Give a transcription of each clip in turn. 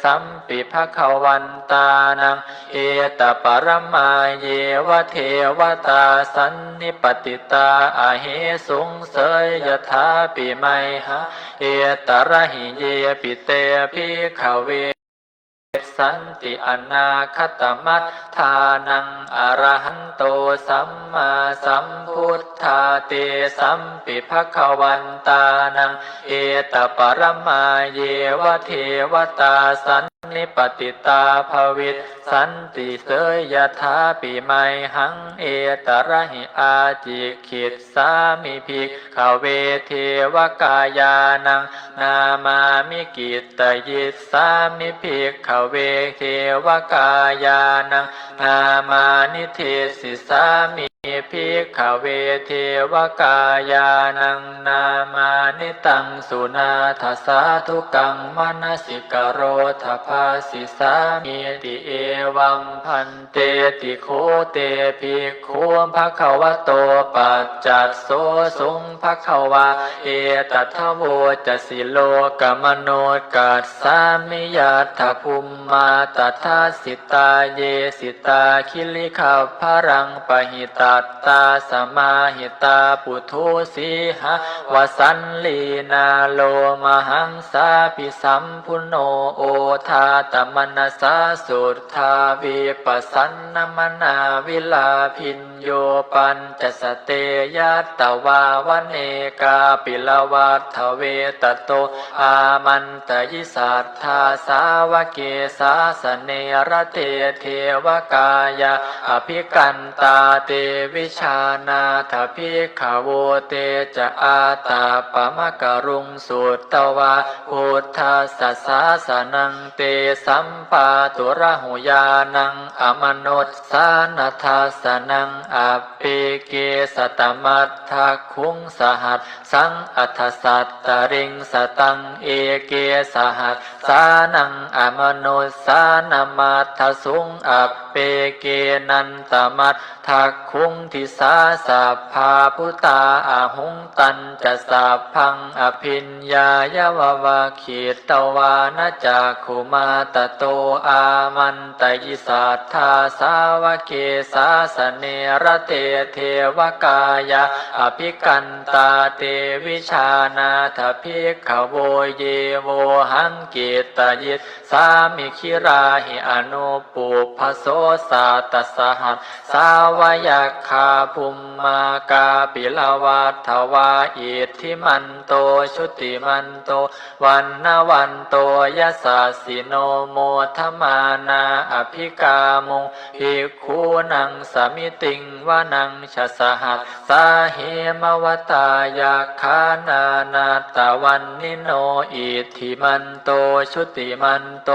สัมปิภคะวันตานังเอตปรมาเยวะเทวตาสันนิปติตาอาเหสุงเสยยถาปิไมหะเอตระหิเยปิเตภิกขเวสันติอนาคตมัฏฐานังอรหันโตสัมมาสัมพุทธาเตสัมปิภคะวันตานังเอตปรมาเยวะเทวตาสันนิปติตาภวิตสันติเสยยถาปิไมหังเอตระหิอาจิขิตสามิภิกขเวเทวกายานังนามามิกิตตยิสสามิภิกขเวเทวกายานังนามานิเทศิสามิภิกขเวเทวกายานังนามานิตังสุนาทสาธุกังมนสิกโรทภาสิสามิติเอวังพันเตติโคเตภิกขุภควโตปัจจัสโสสุงภควาเอตัทโวจะสิโลกมโนกัสสามิยัตถภูมมาตัทธาสิตาเยสิตาคิลิขัพพรังปหิตัตตาสมาหิตาปุถุสีหะวสันลีนาโลมหังสาปิสัมพุโนโอทาตมนัสสาสุทธาวิปัสสนมนาวิลาพินโยปัญจสเตยัตตวาวเนกาปิลวัฏทเวตโตอามันตยิสัทธาสาวเกสาสเนรเทเทวกายาอภิกันตาเตวิชานาถภิกขโวเตจะอาตาปมกรุงสุตตวาพุทธัสสะสาสนังเตสัมปาตุระหุยานังอมนุสสานัทาสนังอปิเกสตมัตถคุงสหัสสังอัฏฐสัตตริงสตังเอเกสหัสสานังอมนุสสานามัตถสุงอเปเกนันตมัตทักคุงทิสาสัพพาพุตาอาหุงตันจะสัพพังอภิญญายววาขีตวานจักขุมาตโตอามันตยิสัทธาสาวเกสาสเนรเตเทวกายาอภิกันตาเตวิชานาถภิกขโวเยโวหังเกตยิสสามิคิราหิอนุปุพโสสาตสหัสสาวยคาภุมมากาปิลวัฏทวาอิทธิมันโตชุติมันโตวันนวันโตยสสสิโนโมทมานาอภิกามุงภิกขุนังสมิติงวานังชสหัสสาเหมวตายาคานานาตวันนิโนอิทธิมันโตชุติมันโต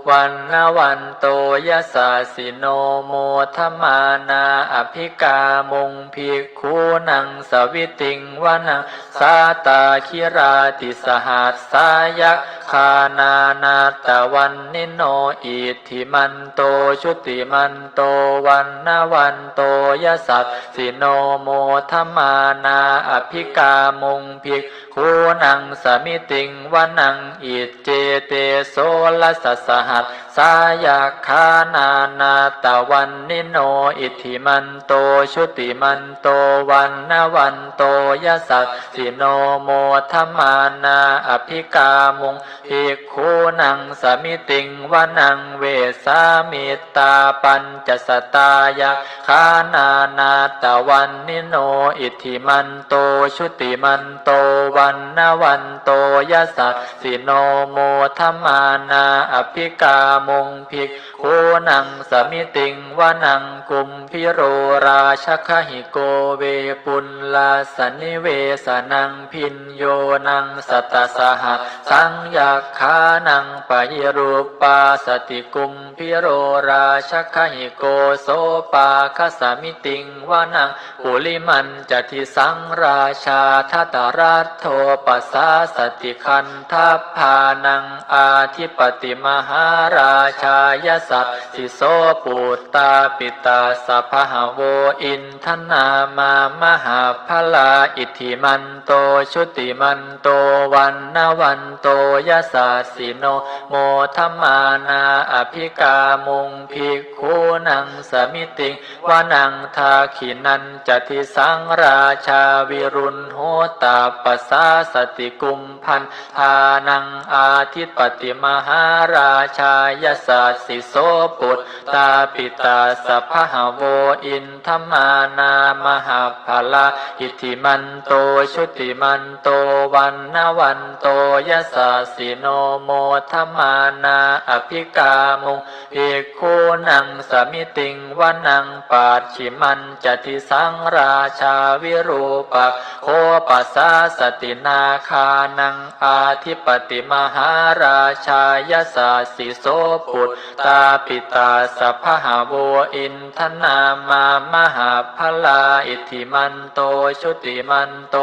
วันนวันโตยสสสิโนโมทมานาอภิกามุงภิกขุนังสวิติงวานังสาตาคิราติสหัสสายะคานานาตวันนิโนอิทธิมันโตชุติมันโตวันนวันโตยสัสสิโนโมทมานาอภิกามุงภิกขุนังสมิติงวานังอิจเจเตโสลัสสหัสสายาคานานาตวันนิโนอิทธิมันโตชุติมันโตวันนวันโตยสัสสิโนโมทมานาอภิกามุงภิกขุนังสมิติงวานังเวสามิตาปัญจสตายาคานานาตวันนิโนอิทธิมันโตชุติมันโตวันนวันโตยสัสสิโนโมทมานาอภิกามุงภิกขุนังสมิติงวานังกุมพิโรราชคหิโกเวปุลลาสนิเวสนังพินโยนังสัตตสหัสสังยักขานังปะยิรูปาสติกุมพิโรราชคหิโกโสปาคสมิติงวานังปุลิมันจติสังราชาทัตรัตโทปัสสาสติคันทัพพานังอาทิปติมหาราชายสัสสิโสปุตตาปิตา สัพพะโวอินทนามามหาพลาอิทธิมันโตชุติมันโตวันนวันโตยสาสิโนโมทัมมานาอภิกามุงภิกขุนังสมิติงวานังทาขินันจติสังราชาวิรุณโหตาปัสสาสติกุมพันธานังอาทิปติมหาราชายสาสิโสปุตตาปิตาสัพพะโวอินทมานามหาภลาอิทธิมันโตชุติมันโตวันนวันโตยสาสิโนโมทัมมานาอภิกามุงภิกขุนังสมิติงวานังปัจฉิมันจติสังราชาวิรูปักโคปัสสาสตินาคานังอาทิปติมหาราชายสาสิโสปุตตาปิตาสัพพะโวอินทนามามหาภลาอิทธิมันโตชุติมันโต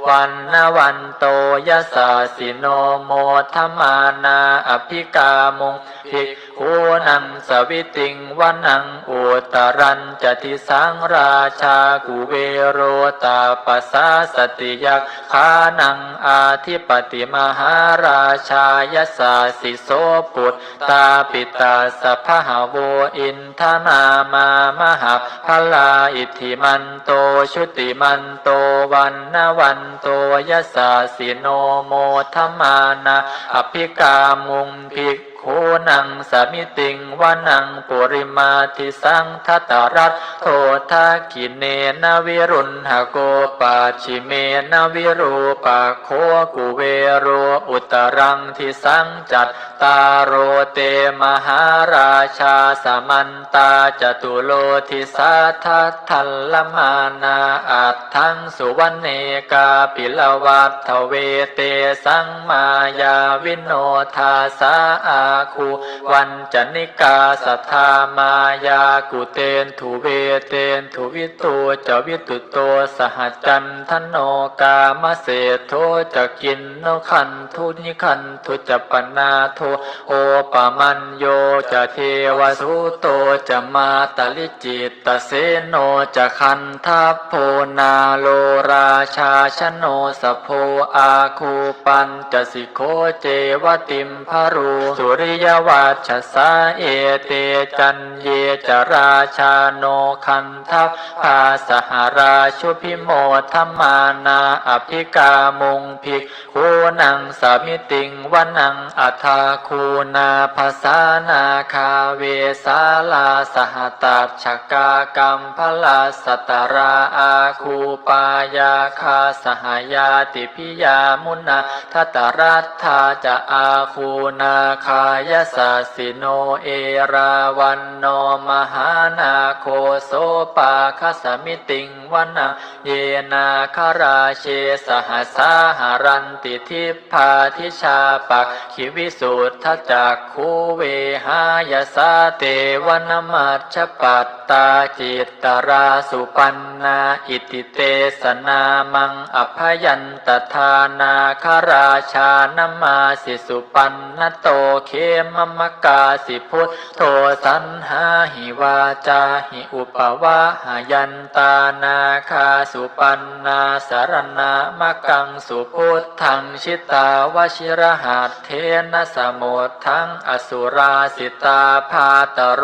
วันนวันโตยสาสิโนโมทัมมานาอภิกามุงภิกขุนังสวิติงวานังอุตรันจติสังราชากุเวโรตาปัสสาสติยักขานังอาทิปติมหาราชายสาสิโสปุตตาปิตาสัพพะโวอินทนามามหาภลาอิทธิมันโตชุติมันโตวันนวันโตยสาสิโนโมทัมมานาอภิกามุงภิกขุนังสมิติงวานังปุริมาทิสังทัตตรัตโททักขิเนนวิรุณหโกปัจฉิเมนวิรูปะโคกุเวโรอุตรังทิสังจัตตาโรเตมหาราชาสมันตาจตุโลทิสัทธัตถัลลมานาอัตถังสุวรรณเนกาปิลวัตถเวเตสังมายาวินโนทาสาอาคูวันจนิกาสัทธามายากุเตนทุเวเตนทุวิตูจวิตุโตสหจันทโนกามเสโทจะกินโนขันทุนิขันทุจปนาโทโอปมัญโยจะเทวสุโตจะมาตลิจิตตเสโนจะคันทัพโพนาโลราชาชโนสโพอาคูปัญจสิโคเจวติมพรูสุริยวัชสาเอเตจันเยจราชาโนคันทัพภาสหราชุพิโมทัมมานาอภิกามุงภิกขุนังสามิติงวานังอัฏฐาคูนาภาษานาคาเวสาลาสหตัชกากัมพลาสตราอาคูปายาคาสหายาติพิยามุนาทัตตรัตถาจะอาคูนาคายสาสิโนเอราวันโนมหานาโคโสปาคสมิติงวนาเยนาคราเชสหสาหารันติทิพาทิชาปักขิวิสุทธจักขุเวหายสาเตวนมัชฌปัตตาจิตตราสุปันนาอิติเตสนามังอภยันตทานาคราชานมาสิสุปันนโตเขมมกาสิพุทโธสันหาหิวาจาหิอุปวะหายันตานาคาสุปันนาสารณามกังสุพุทธังชิตาวชิรหัตเทนะสมุทธังอสุราสิตาภาตโร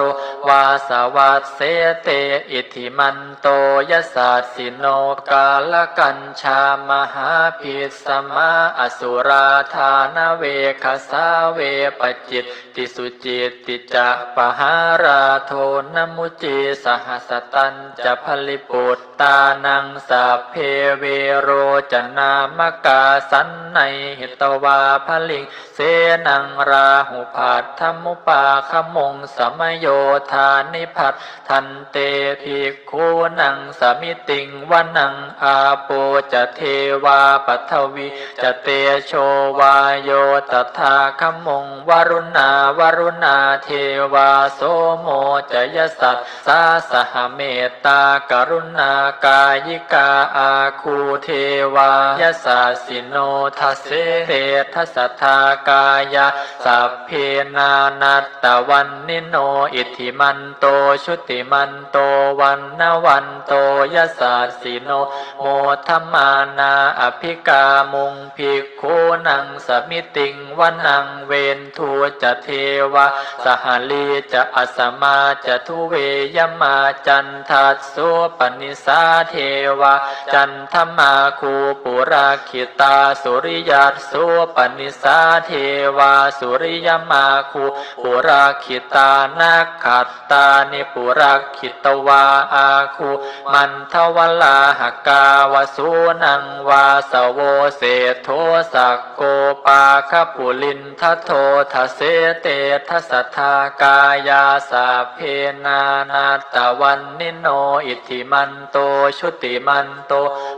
วาสวัสเสเตอิทิมันโตยสัสสิโนกาลกัญชามหาภิสมาอสุราธานเวคสาเวปจิตติสุจิตติจะปหาราโทนมุจีสหสตัญจะพลิปุตตานังสัพเพเวโรจนามกาสันในหิตวาพลิงเสนังราหุภัทธมุปาขมงสมโยธานิพัททันเตภิกขุนังสมิติงวนังอาโปจะเทวาปัทวีจะเตโชวาโยตถาคมงวรุณาวรุณาเทวาโสโมจยสัตสาสหเมตตากรุณา ากายิกาอาคูเทวายสาสิโนทัสเสเตทัสสทากายาสัพเพนานัตตวันนิโนอิทธิมันโตชุติมันโตวันนวันโตยสาสิโนโมทัมมานาอภิกามุงภิกขุนังสมิติงวนังเวนทูจะเทวะสหลีจะอัสมาจะทุเวยมาจันทัสสุปนิสาเทวะจันทมาคูปุราคิตาสุริยัสสุปนิสาเทวาสุริยมาคูปุราคิตานักขัตตานิปุราคิตวาอาคูมันทวลาหกาวสุนังวาสโวเสโทสักโกปาคปุลินทโททเสเตทัสทากายาสาเพนานาตวันนิโนอิทธิมันโตชุติมันโต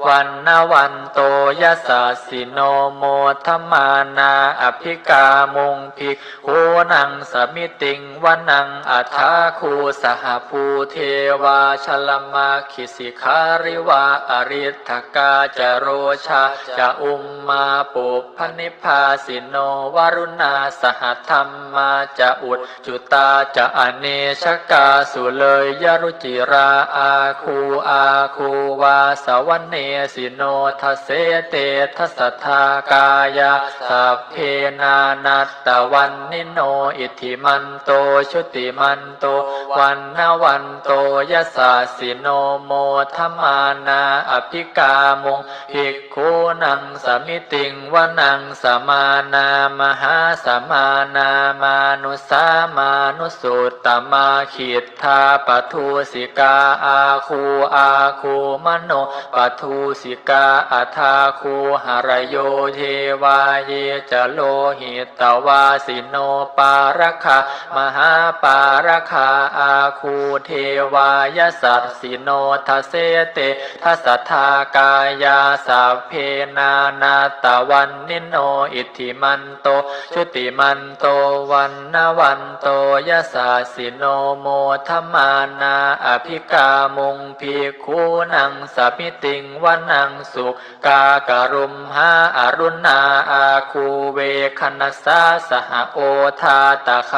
วันนวันโตยสาสิโนโมทัมมานาอภิกามุงภิกขุนังสมิติงวนังอัฏฐาคูสหภูเทวาชลมาคิสิขาริวาอริทธกาจโรชาจะอุมมาปุพนิพพาสิโนวรุณาสหธรรมมาจะอุดจุตาจะอเนชกาสุเลยยรุจิราอาคูวาสวเนสิโนทัสเสเตทัสสทากายาสัพเพนานัตตวันนิโนอิทธิมันโตชุติมันโตวันนวันโตยสาสิโนโมทัมมานาอภิกามุงภิกขุนังสมิติงวนังสมานามหาสมานามานุสามานุสุตตมาขิทธาปทุสิกาอาคูมโนปทุสิกาอัฏฐาคูหรโยเทวาเยจะโลหิตวาสิโนปารคามหาปารคาอาคูเทวายสัสสิโนทัสเสเตทัสสทากายาสัพเพนานาตวันนิโนอิทธิมันโตชุติมันโตวันนวันโตยสาสิโนโมทัมมานาอภิกามุงภิกขุนังสมิติงวนังสุกากรุมหาอรุณาอาคูเวคนัสสาสหโอทาตะไค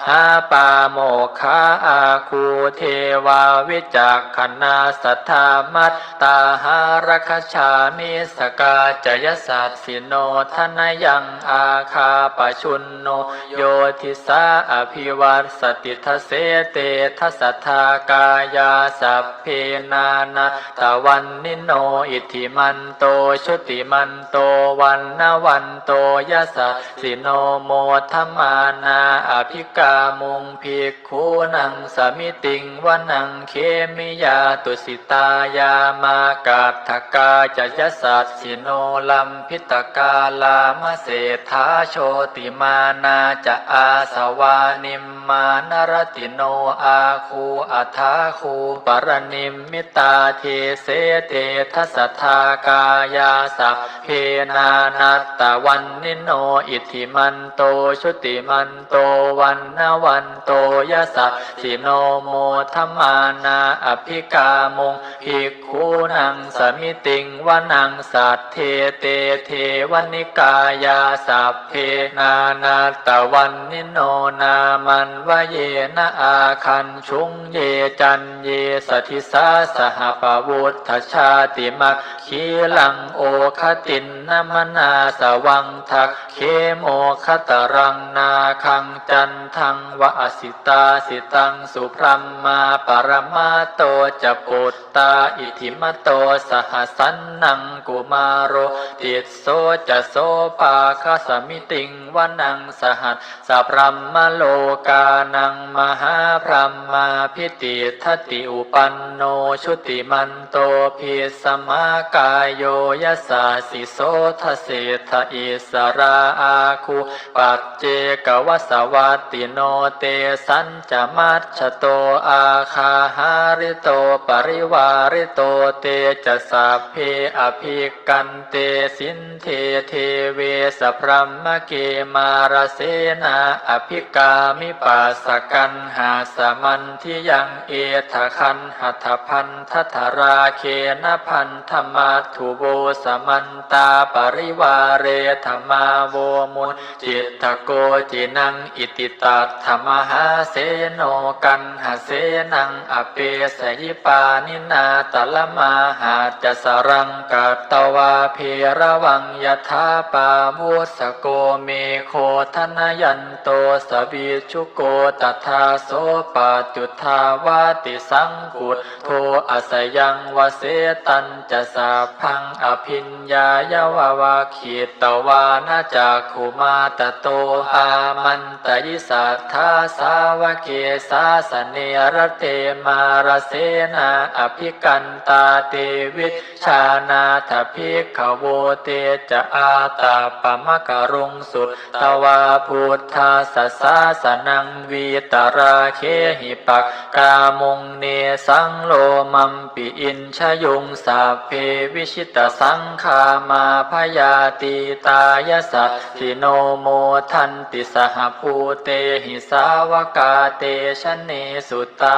หาปาโมคาอาคูเทวาวิจักขณาสัทธามัตตาหารคชามิสกาจยสัสสิโนทนยังอาคาปชุนโนโยทิสาอภิวัตสติทเสเตทัสสทากายาสัพเพนานาตวันนิโนอิทธิมันโตชุติมันโตวันนวันโตยสสสิโนโมทัมมานาอภิกามุงภิกขุนังสมิติงวนังเคมิยาตุสิตายามากาทกาจยสัสสิโนลัมพิตกาลามเศธาโชติมานาจะอาสวานิมมานรติโนอาคูอัฏฐาคูปรนิมมิตาเทเสเตทัสสทากายาสัพเพนานัตตวันนิโนอิทธิมันโตชุติมันโตวันนวันโตยสัสสิโนโมทัมมานาอภิกามุงภิกขุนังสมิติงวนังสัทเทเตเทวนิกายาสัพเพนานาตวันนิโนนามันวเยนะอาคันชุงเยจันเยสทิสาสหปวุฒชาติมัคคีลังโอคตินนมนาสวังทักเคโมคตรังนาคังจันทังวะอสิตาสิตังสุพรัมมาปรมาโตจะปุตตาอิทิมโตสหสันนังกุมารโรติโสจะโสปาคสมิติงวนังสหัสสะพรัมมโลกานังมหาพรัมมาพิติทัตติอุปันโนชุติมันโตภิสมากายโยยสาสิโสทเสทอิสราอาคูปัจเจกวัสวัตติโนเตสัญจมัชฌโตอาคาหาริโตปริวาริโตเตจะสัพเพอภิกันเตสินเทเทเวสพรัมมเกมาราเสนาอภิกามิปัสสกันหาสมันทิยังเอทคันหัตถพันท ทราเคนะพันธมัตถุโวสมันตาปริวาเรธรรมาโวมุนจิตตโกจินังอิติตัตถมหาเสโนกันหเสนังอเปสยิปานินาตละมาหาจะสรังกัตตวาเพระวังยถาปาวุสโกเมโคทนยันโตสวิชุโกตถาโสปัจจุทาวาติสังกุตโทอสยังวเสตันจะสาพังอภิญญายวาวาขีตวานาจากขุมาตโตอามันตยิสัทธาสาวเกสาสเนรเตมารเสนาอภิกันตาเตวิชานาถภิกขโวเตจะอาตาปมะกรุงสุตตวาพุทธาสสาสนังวีตราเคหิปักกามงเนสังโลมัมปิอินชยุงสาเพวิชิตสังขามาพยาติตายสัตถิโนโมทันติสหภูเตหิสาวกาเตชะเนสุตา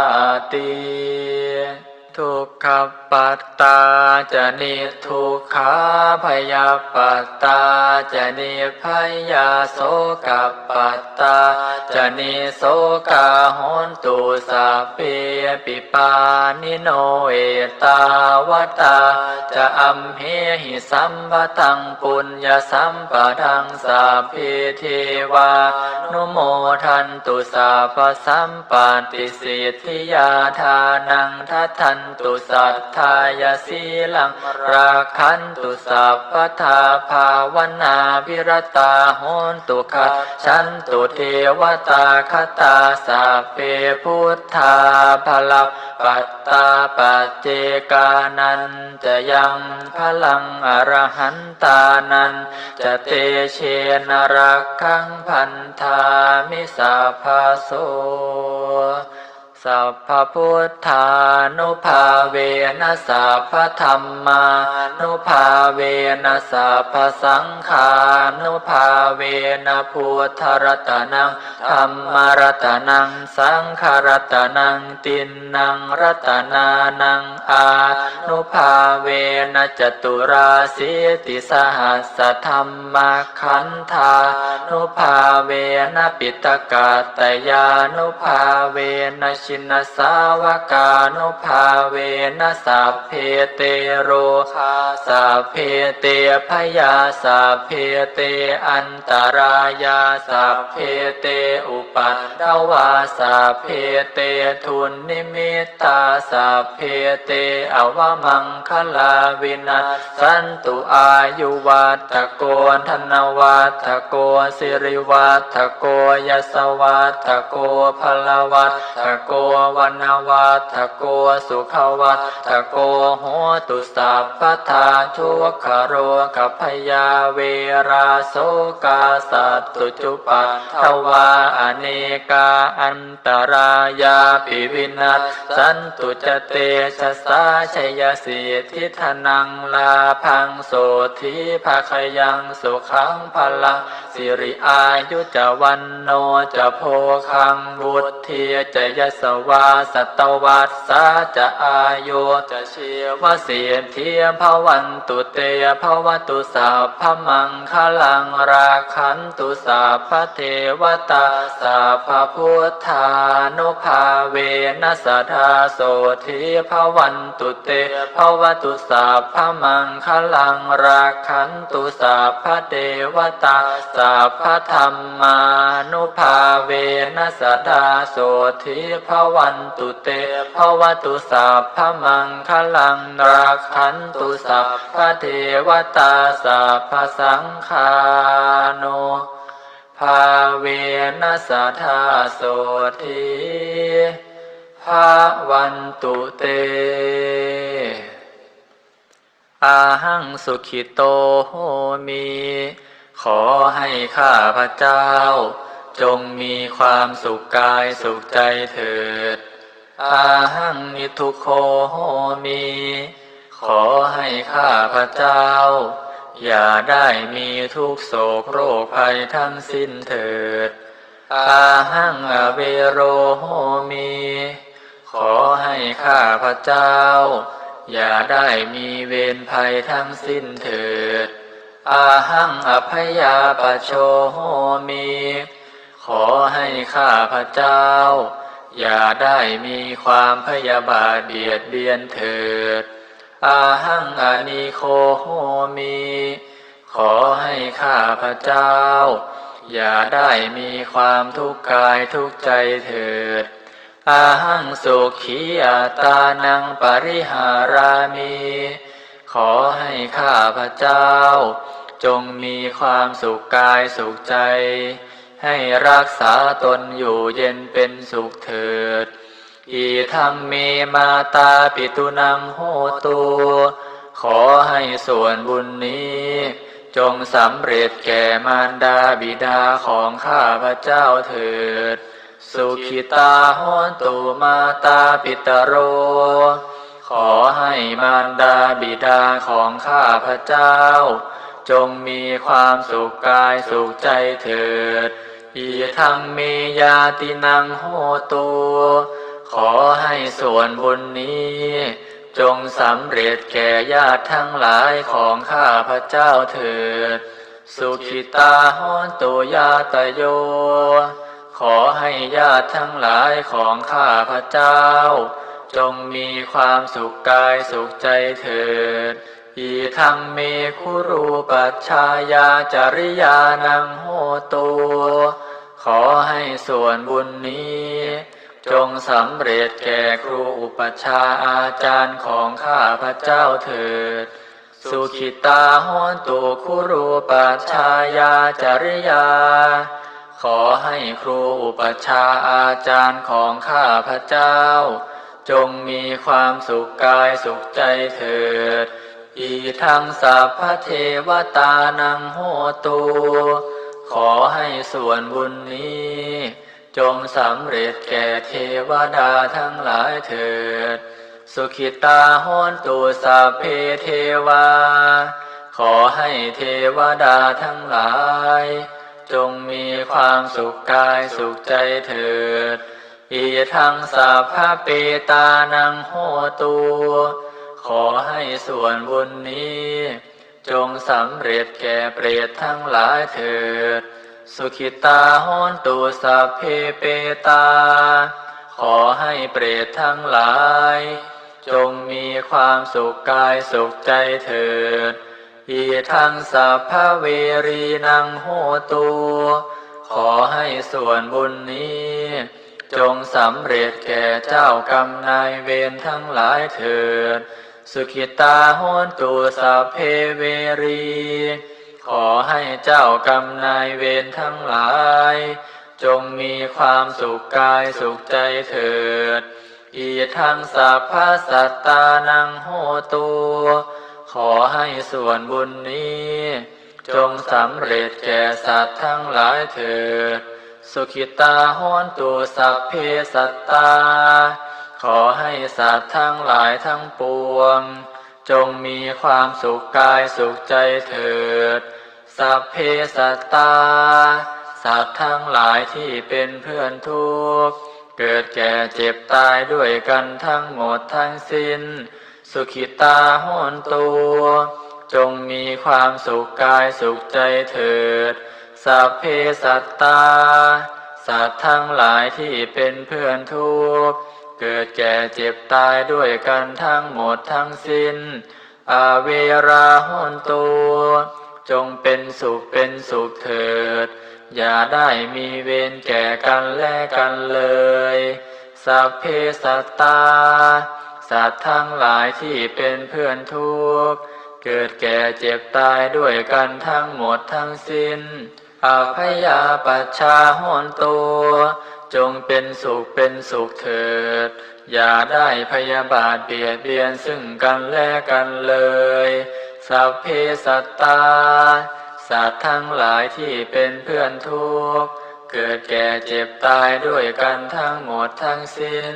ติทุกขปัตตาจะนิทุกขาพยาปัตตาจะนิพยาโสกปัตตาจะนิโสกาโหนตุสัพเพปิปานิโนเอตาวตาจะอัมเหหิสัมปตังปุญญสัมปทังสัพเพเทวานุโมทันตุสัพพสัมปติสิทธิยาทานังทัทันตุสัทธายสีลังราคันตุสัพพทาภาวนาวิรตาโหนตุขัดฉันตุเทวตาคตาสัพเพพุทธาภลับปัตตาปัจเจกานันจะยังพลังอรหันตานันจะเตเชนรักขังพันธามิสัพพโสสัพพพุทธานุภาเวนะสัพพธัมมานุภาเวนะสัพพสังฆานุภาเวนะพุทธรัตนังธัมมรัตนังสังฆรัตนังตินนังรัตนานังอานุภาเวนะจตุราสีติสหัสสะธัมมาขันธานุภาเวนะปิตกาตยานุภาเวนะชินสาวกานุภาเวนะสัพเพเตโรคาสัพเพเตพยาสัพเพเตอันตรายาสัพเพเตอุปัฏฐวาสัพเพเตทุนนิมิตตาสัพเพเตอวมังคลาวินัสสันตุอายุวัตโกธนวัตโกสิริวัตโกยสวัตโกพลวัตโกวันวัตโกสุขวัตโกโหตุสัพพทาทุกขโรกพยาเวราโสกาสัตตุจุปัฏฐวาอเนกาอันตรายาปิวินัสสันตุจเตชะสาชยสิทธิธนังลาพังโสธิภาคยังสุขังพลังสิริอายุจวันโนจะโพคังวุฒิจะยสวาสตวัสสะจะอายุจะชีวเสียเทียภวันตุเตภวตุสัพพมังคลังราคันตุสัพพเทวตาสัพพพุทธานุภาเวนัสทาโสธิภวันตุเตภวตุสัพพมังคลังราคันตุสัพพเทวตาสัพพธัมมานุภาเวนัสทาโสธิภวันตุเตภวตุสัพพมังคลังราคันตุสัพพเทวตาสัพพสังฆานุภาเวนัสทาโสธิภวันตุเตอาหังสุขิโตโหมิขอให้ข้าพเจ้าจงมีความสุขกายสุขใจเถิดอาหังนิทุกโขโหมิขอให้ข้าพเจ้าอย่าได้มีทุกโศกโรคภัยทั้งสิ้นเถิดอาหังอเวโรโหมิขอให้ข้าพเจ้า อย่าได้มีเวรภัยทั้งสิ้นเถิดอาหังอภยาปโชโหมิขอให้ข้าพเจ้าอย่าได้มีความพยาบาทเบียดเบียนเถิดอาหังอนิโคโหมิขอให้ข้าพเจ้าอย่าได้มีความทุกข์กายทุกข์ใจเถิดอาหังสุขีอัตานังปริหารามิขอให้ข้าพเจ้าจงมีความสุขกายสุขใจให้รักษาตนอยู่เย็นเป็นสุขเถิดอิธัมเมมาตาปิตุนังโหตุขอให้ส่วนบุญนี้จงสำเร็จแก่มารดาบิดาของข้าพเจ้าเถิดสุขิตาโหตุมาตาปิตโรขอให้มารดาบิดาของข้าพเจ้าจงมีความสุขกายสุขใจเถิดอิทังเมยาตินังโหตุขอให้ส่วนบุญนี้จงสำเร็จแก่ญาติทั้งหลายของข้าพเจ้าเถิดสุขิตาโหตุญาตโยขอให้ญาติทั้งหลายของข้าพเจ้าจงมีความสุขกายสุขใจเถิดอิทังเมคุรูปัชฌายาจริยานังโหตุขอให้ส่วนบุญนี้จงสำเร็จแก่ครูอุปัชฌาย์อาจารย์ของข้าพเจ้าเถิดสุขิตาโหตุคุรูปัชฌายาจริยาขอให้ครูอุปัชฌาย์อาจารย์ของข้าพเจ้าจงมีความสุขกายสุขใจเถิดอิทังสัพพเทวตานังโหตุขอให้ส่วนบุญนี้จงสำเร็จแก่เทวดาทั้งหลายเถิดสุขิตาโหตุสัพเพเทวาขอให้เทวดาทั้งหลายจงมีความสุขกายสุขใจเถิดอิทังสัพพเปตานังโหตุขอให้ส่วนบุญนี้จงสำเร็จแก่เปรตทั้งหลายเถิดสุขิตาโหตุสัพเพเปตาขอให้เปรตทั้งหลายจงมีความสุขกายสุขใจเถิดอิทังสัพพเวรีนังโหตุขอให้ส่วนบุญนี้จงสำเร็จแก่เจ้ากรรมนายเวรทั้งหลายเถิดสุขิตาโหตุสัพเพเวรีขอให้เจ้ากรรมนายเวรทั้งหลายจงมีความสุขกายสุขใจเถิดอิทังสัพพสัตตานังโหตุขอให้ส่วนบุญนี้จงสำเร็จแก่สัตว์ทั้งหลายเถิดสุขิตาโหตุสัพเพสัตตาขอให้สัตว์ทั้งหลายทั้งปวงจงมีความสุขกายสุขใจเถิดสัพเพสัตตาสัตว์ทั้งหลายที่เป็นเพื่อนทุกข์เกิดแก่เจ็บตายด้วยกันทั้งหมดทั้งสิ้นสุขิตาโหตุจงมีความสุขกายสุขใจเถิดสัพเพสัตตาสัตว์ทั้งหลายที่เป็นเพื่อนทุกข์เกิดแก่เจ็บตายด้วยกันทั้งหมดทั้งสิ้นอเวราโหตุจงเป็นสุขเป็นสุขเถิดอย่าได้มีเวรแก่กันและกันเลยสัพเพสัตตาสัตว์ทั้งหลายที่เป็นเพื่อนทุกข์เกิดแก่เจ็บตายด้วยกันทั้งหมดทั้งสิ้นอภยาปัชฌาโหตุจงเป็นสุขเป็นสุขเถิดอย่าได้พยาบาทเบียดเบียนซึ่งกันและกันเลยสัพเพสัตตาสัตว์ทั้งหลายที่เป็นเพื่อนทุกข์เกิดแก่เจ็บตายด้วยกันทั้งหมดทั้งสิ้น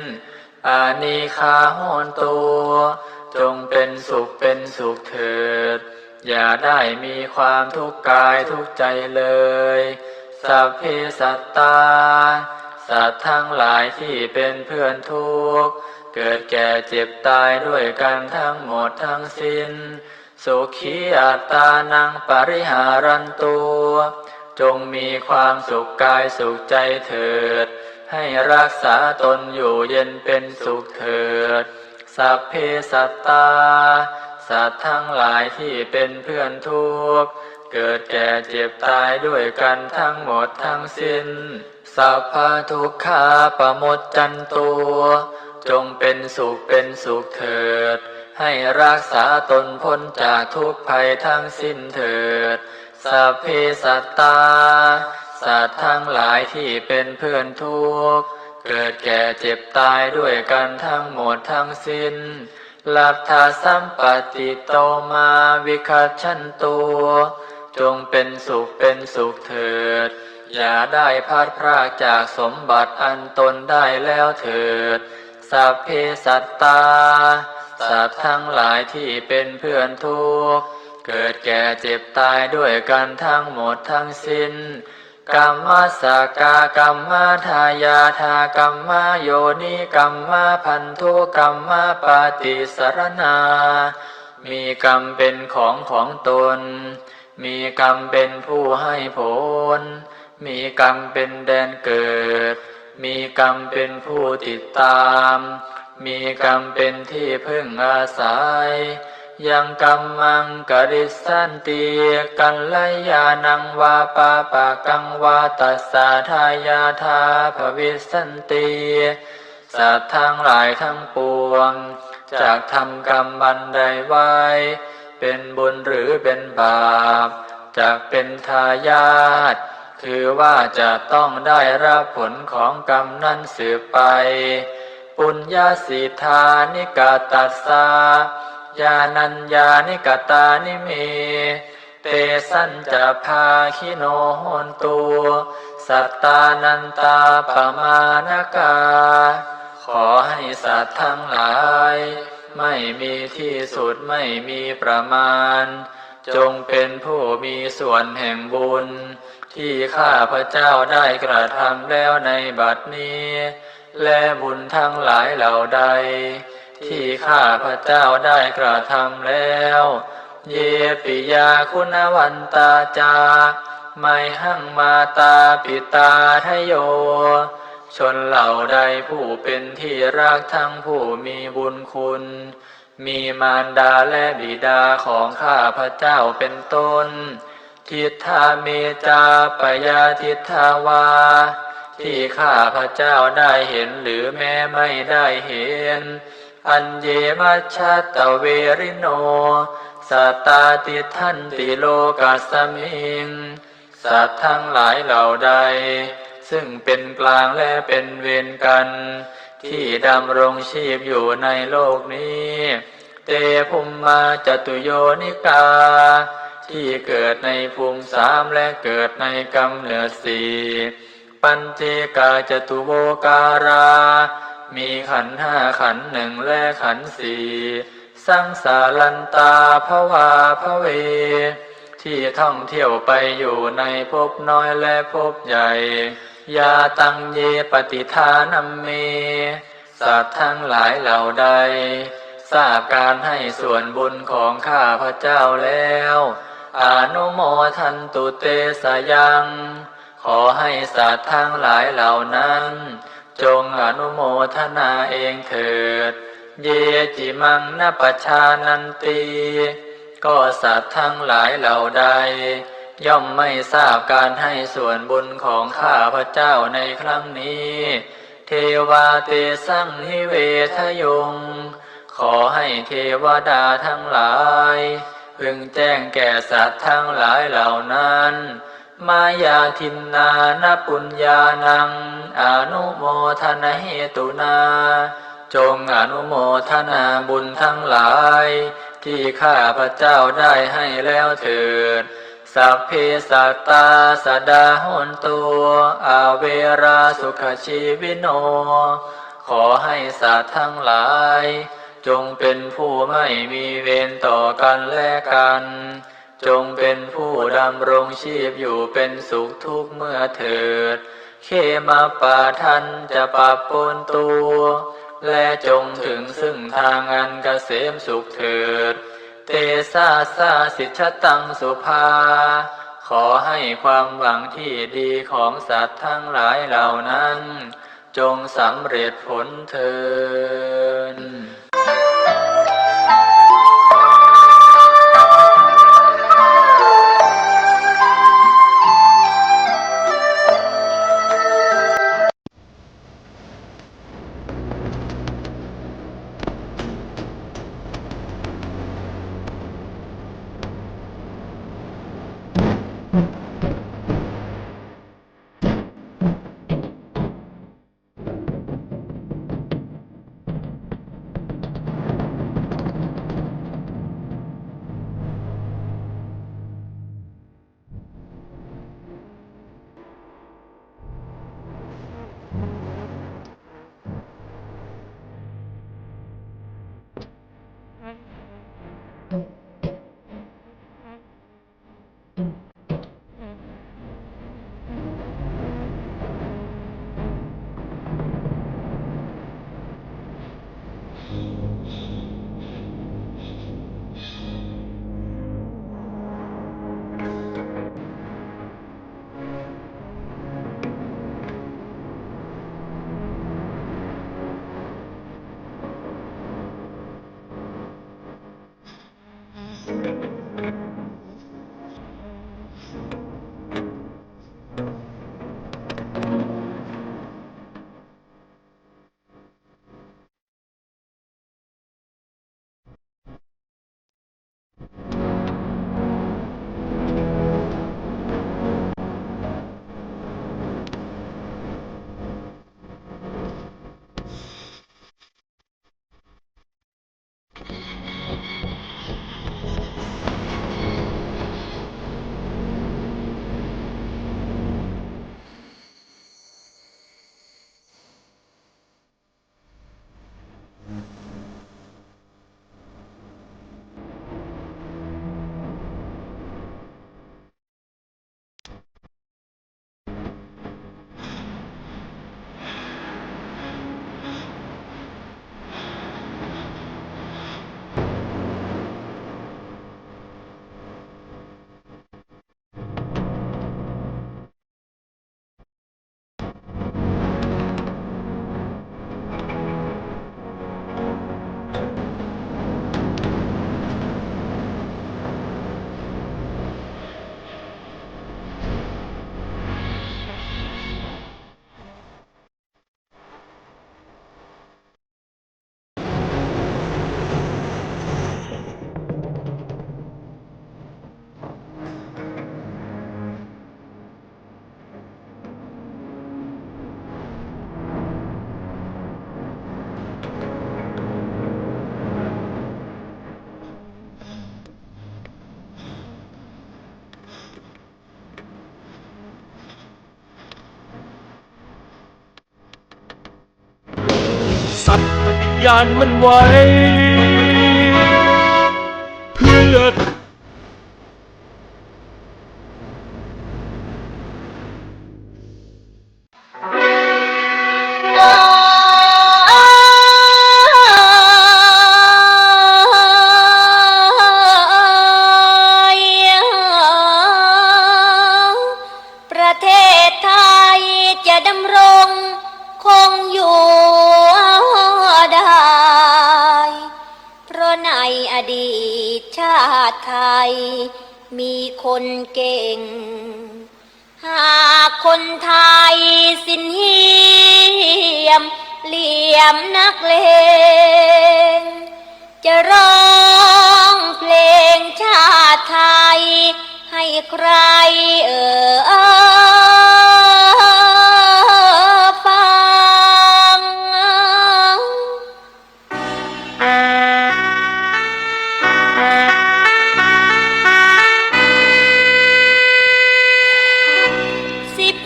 อานิคาโหตุจงเป็นสุขเป็นสุขเถิดอย่าได้มีความทุกข์กายทุกข์ใจเลยสัพเพสัตตาสัตว์ทั้งหลายที่เป็นเพื่อนทุกข์ เกิดแก่เจ็บตายด้วยกันทั้งหมดทั้งสิ้นสุขีอัตตานังปริหารันตุจงมีความสุขกายสุขใจเถิดให้รักษาตนอยู่เย็นเป็นสุขเถิดสัพเพสัตตาสัตว์ทั้งหลายที่เป็นเพื่อนทุกข์เกิดแก่เจ็บตายด้วยกันทั้งหมดทั้งสิ้นสัพพทุกขาปโมจจันตุจงเป็นสุขเถิดให้รักษาตนพ้นจากทุกภัยทั้งสิ้นเถิดสัพเพสัตตาสัตว์ทั้งหลายที่เป็นเพื่อนทุกข์เกิดแก่เจ็บตายด้วยกันทั้งหมดทั้งสิ้นลัทธาสัมปติโตมาวิคัชชันตุจงเป็นสุขเถิดอย่าได้พลาดพรากจากสมบัติอันตนได้แล้วเถิดสัพเพสัตตาสัตว์ทั้งหลายที่เป็นเพื่อนทุกข์เกิดแก่เจ็บตายด้วยกันทั้งหมดทั้งสิ้นกัมมัสสกากรรมทายาทากรรมโยนิกรรมพันธุกรรมปฏิสรณามีกรรมเป็นของตนมีกรรมเป็นผู้ให้ผลมีกรรมเป็นแดนเกิดมีกรรมเป็นผู้ติดตามมีกรรมเป็นที่พึ่งอาศัยยังกัมมังกริสันติกัลยาณังวาปาปะกังวาตัสสะทายาทาภวิสันติสัตว์ทั้งหลายทั้งปวงจากทำกรรมบันใดไว้เป็นบุญหรือเป็นบาปจากเป็นทายาทคือว่าจะต้องได้รับผลของกรรมนั้นสืบไปปุญญาสิทานิกาตัสสะญาณัญญานิกตานิเมเตสัญจภาคิโนโหนตุสัตตานันตาปมานกาขอให้สัตว์ทั้งหลายไม่มีที่สุดไม่มีประมาณจงเป็นผู้มีส่วนแห่งบุญที่ข้าพเจ้าได้กระทำแล้วในบัดนี้และบุญทั้งหลายเหล่าใดที่ข้าพเจ้าได้กระทำแล้วเยปิยาคุณวันตาจาไมหังมาตาปิตาทโยชนเหล่าใดผู้เป็นที่รักทั้งผู้มีบุญคุณมีมารดาและบิดาของข้าพเจ้าเป็นต้นทิฏฐาเมจาปยาทิฏฐาวาที่ข้าพเจ้าได้เห็นหรือแม้ไม่ได้เห็นอัญเยมัชฌัตตเวริโนสัตตาติทันติโลกัสสมิงสัตว์ทั้งหลายเหล่าใดซึ่งเป็นกลางและเป็นเวรกันที่ดำรงชีพอยู่ในโลกนี้เตภุมมาจตุโยนิกาที่เกิดในภูมิสามและเกิดในกำเนิดสี่ปัญเจกาจตุโวการามีขันธ์ห้าขันธ์หนึ่งและขันธ์สี่สังสารันตาภวาภเวที่ท่องเที่ยวไปอยู่ในภพน้อยและภพใหญ่ยาตังเยปฏิทานัมเมสัตว์ทั้งหลายเหล่าใดทราบการให้ส่วนบุญของข้าพเจ้าแล้วอนุโมทันตุเตสยังขอให้สัตว์ทั้งหลายเหล่านั้นจงอนุโมทนาเองเถิดเยจิมังนปชานันติก็สัตว์ทั้งหลายเหล่าใดย่อมไม่ทราบการให้ส่วนบุญของข้าพเจ้าในครั้งนี้เทวาเตสังนิเวทยงขอให้เทวดาทั้งหลายพึงแจ้งแก่สัตว์ทั้งหลายเหล่านั้นมายาทินนานปุญญานังอนุโมทนาเหตุนาจงอนุโมทนาบุญทั้งหลายที่ข้าพเจ้าได้ให้แล้วเถิดสัพเพสัตตาสดาหนตุอาเวราสุขชีวิโนขอให้สัตว์ทั้งหลายจงเป็นผู้ไม่มีเวรต่อกันและกันจงเป็นผู้ดำรงชีพอยู่เป็นสุขทุกเมื่อเถิดเขมาปาทันจะปะปนตัว และจงถึงซึ่งทางอันเกษมสุขเถิดเตสาสาสิชตังสุภาขอให้ความหวังที่ดีของสัตว์ทั้งหลายเหล่านั้นจงสำเร็จผลเถิดสัตว์ปฏิญาณมันไว้เพื่อประเทศไทยจะดำรงคงอยู่ได้เพราะในอดีตชาติไทยมีคนเก่งหากคนไทยสิ้นเหี้ยมเหลี่ยมนักเลงจะร้องเพลงชาติไทยให้ใครฟัง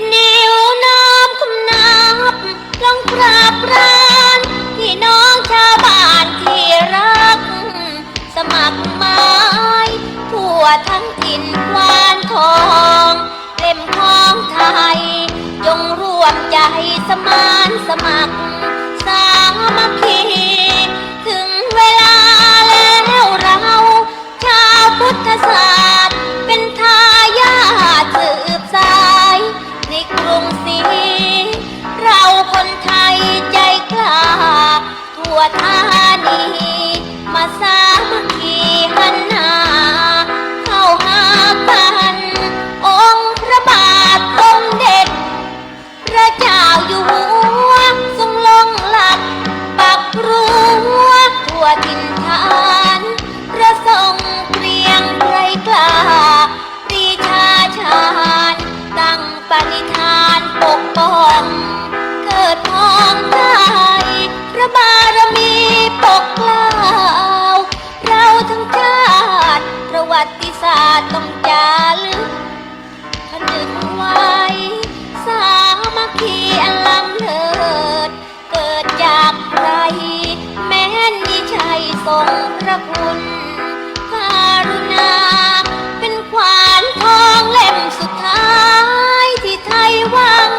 10 นิ้วน้อมคำนับลองปราบปรานพี่น้องชาวบ้านที่รักสมัครหมายทั่วทั้งถิ่นควานทองเล่มของไทยจงร่วมใจสมานสมัครสามัคคี ทรงพระคุณการุณาเป็นขวานทองเล่มสุดท้ายที่ไทยหวัง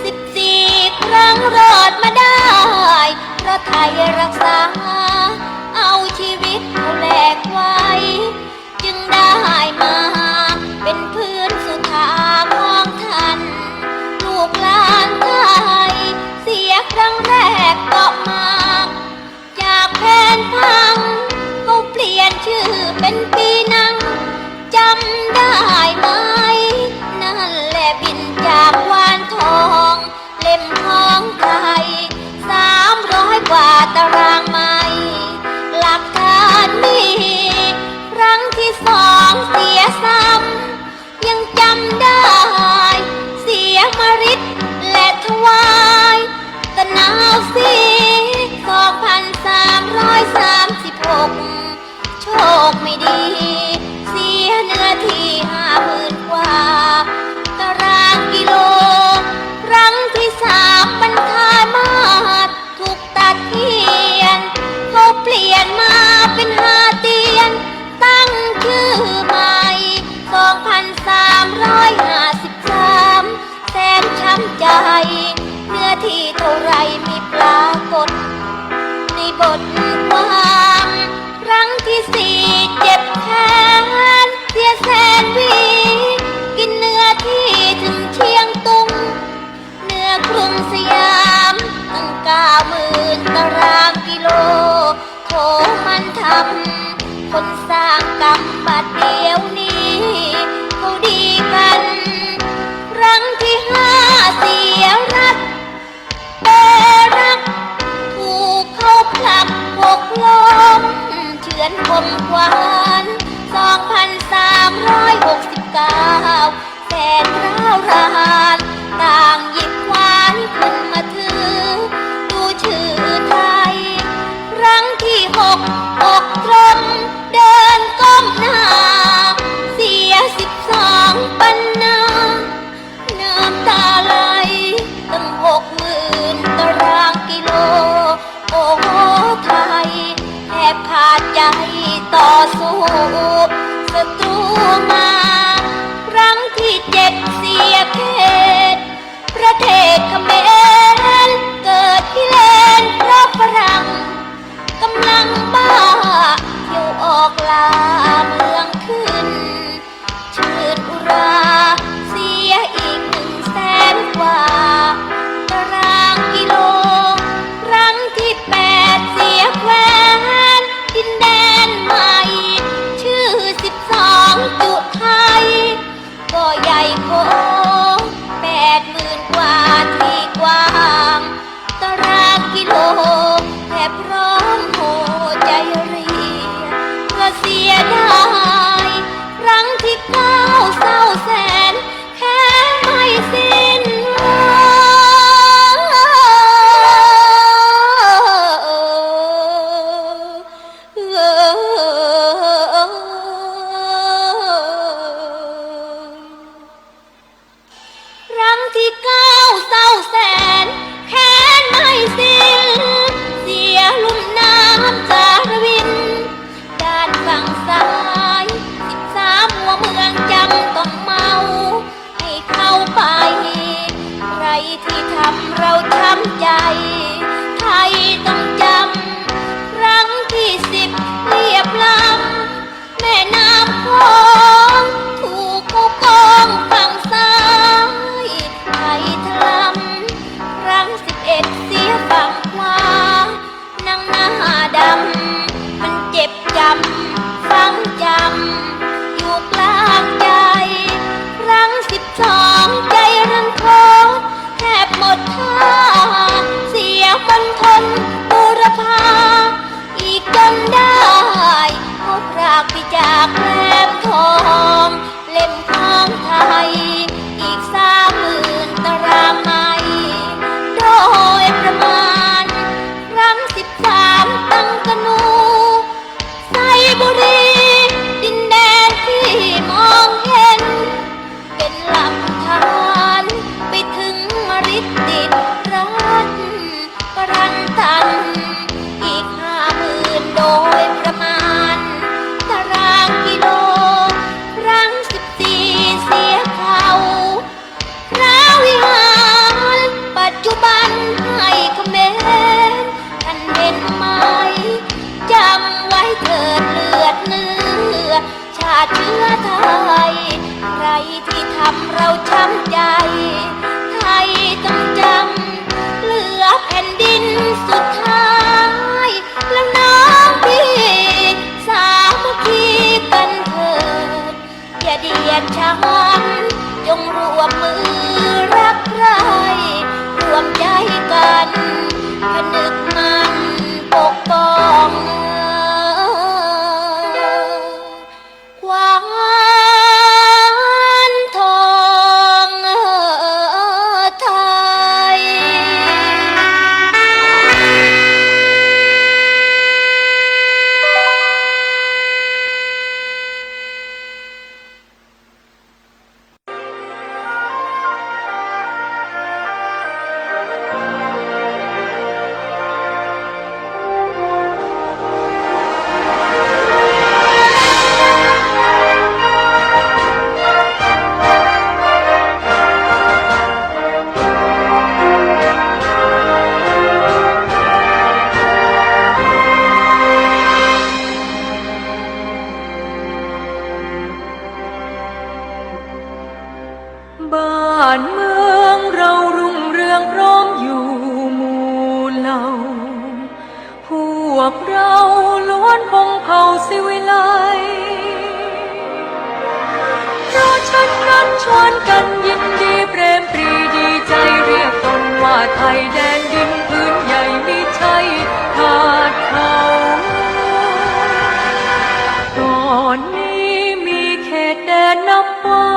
14 ครั้งรอดมาได้เพราะไทยรักษาเอาชีวิตเขาแลกไว้จึงได้มาเป็นพื้นสุธาของท่านลูกหลานไทยเสียครั้งแรกก็มาจากแผนพังเขาเปลี่ยนชื่อเป็นปีนังจำได้ไหมนั่นแหละบินจากวานทองเล่มของไทย300 กว่าตารางไม้หลักฐานมีครั้งที่2เสียซ้ำยังจำได้เสียมฤทธิ์และถวายตะนาวสี2336โชคไม่ดีเสียเนื้อที่50,000 กว่าตารางกิโลครั้งที่3บรรทายมาศถูกตัดเทียนเขาเปลี่ยนมาเป็น5 เตียนตั้งชื่อใหม่2353แสนช้ำใจเนื้อที่เท่าไรไม่ปรากฏในบทความครั้งที่4เจ็บแค้นเสียแสนวีกินเนื้อที่ถึงเชียงตุงเนื้อกรุงสยามตั้ง90,000 ตารางกิโลโถมันทำคนสร้างกรรมบัดเดียวนี้เขาดีกันครั้งที่5เสียรัฐเปรักถูกเขาผลักหกล้มเฉือนคมขวาน2369แสนร้าวรานต่างหยิบขวานขึ้นมาถือดูชื่อไทยครั้งที่6อกตรงเดินก้มหน้าเสีย12 ปันนาน้ำตาไหลตั้ง60,000 ตารางกิโลโอ้โหไทยแทบขาดใจต่อสู้ศัตรูมาครั้งที่7เสียเขตประเทศเขมรเกิดพิเรนเพราะฝรั่งกำลังบ้าเที่ยวออกลาเมืองขึ้นชื่นอุราเสียอีก100,000 กว่าตารางกิโลครั้งที่8เสียแคว้นดินแดนใหม่ชื่อ12จุไทยก็ใหญ่โค80,000 กว่าที่กว้างตารางกิโลแทบพร้อมโหใจเรียเพราะเสียดายครั้งที่9เศร้าแสนแค่ไม่สิ้นครั้งที่9เศร้าแสนแค้นไม่สิ้นเสียลุ่มน้ำจารวินด้านฝั่งซ้าย13หัวเมืองจำต้องเมาให้เข้าไปใครที่ทำเราช้ำใจไทยต้องจำครั้งที่10เรียบลำแม่น้ำโขงถูกเขากองฝั่งซ้ายไทยทลำครั้ง11เสียฝั่งขวานั่งหน้าดำมันเจ็บจำฝังจำอยู่กลางใจครั้ง12ใจรันทดแทบหมดท่าเสียคนทนบูรพาอีกจนได้เขาพรากไปจากแหลมทองเล่มของไทยอีก30,000 ตารางไม้โดยประมาณครั้ง13ตั้งกนูไซบุรีดินแดนที่มองเห็นเป็นหลักฐานไปถึงฤทธิ์ดิดรัฐปรันตันอีก50,000โด กเราล้วนคงเผ่าศิวิไลเพราะฉะนั้นชวนกันยินดีเปรมปรีดีใจเรียกตนว่าไทยแดนดินพื้นใหญ่มิใช่ขาดเขาก่อนนี้มีเขตแดนนับว่า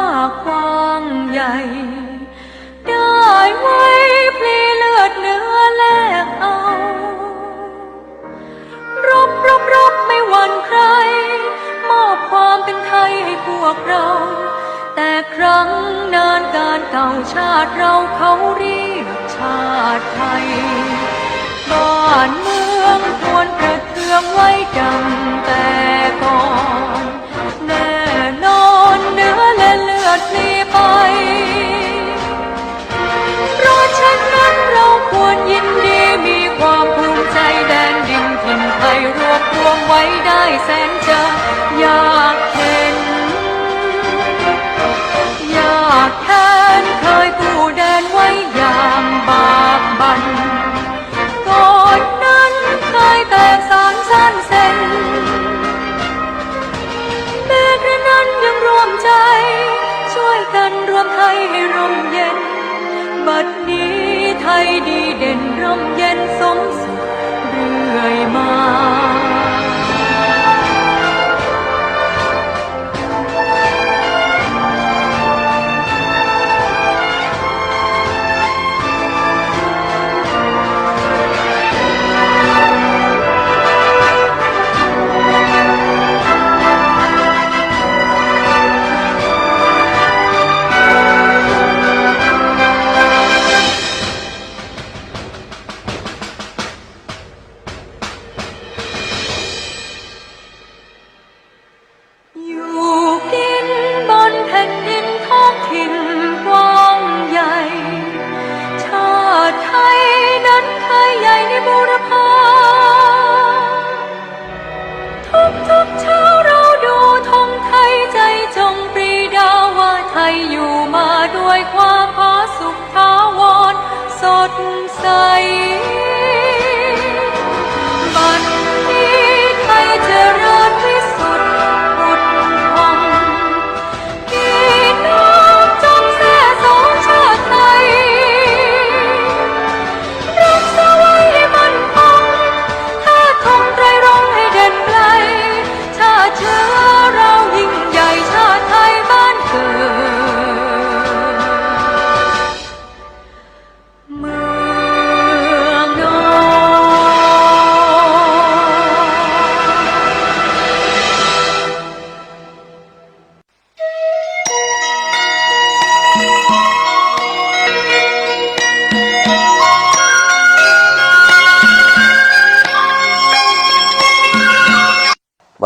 กว้างใหญ่ได้ไว้พลีเลือดเนื้อแลกเอารบไม่หวั่นใครมอบความเป็นไทยให้พวกเราแต่ครั้งนานการเก่าชาติเราเขาเรียกชาติไทยบ้านเมืองควรประเทืองไว้ดังแต่ก่อนแน่นอนเนื้อและเลือดพลีไปเพราะฉะนั้นเราควรยินดีมีความภูมิใจแดนดินถิ่นไทยรวบรวมไว้ได้แสนจะอยากเห็นอยากแค้นเคยกู้แดนไว้อย่างบากบั่นก่อนนั้นเคยแตกสารสั้นเส้นแม้กระนั้นยังรวมใจช่วยกันรวมไทยให้ร่มเย็นบัดนี้ไทยดีเด่นร่มเย็นสมสุขเรื่อยมา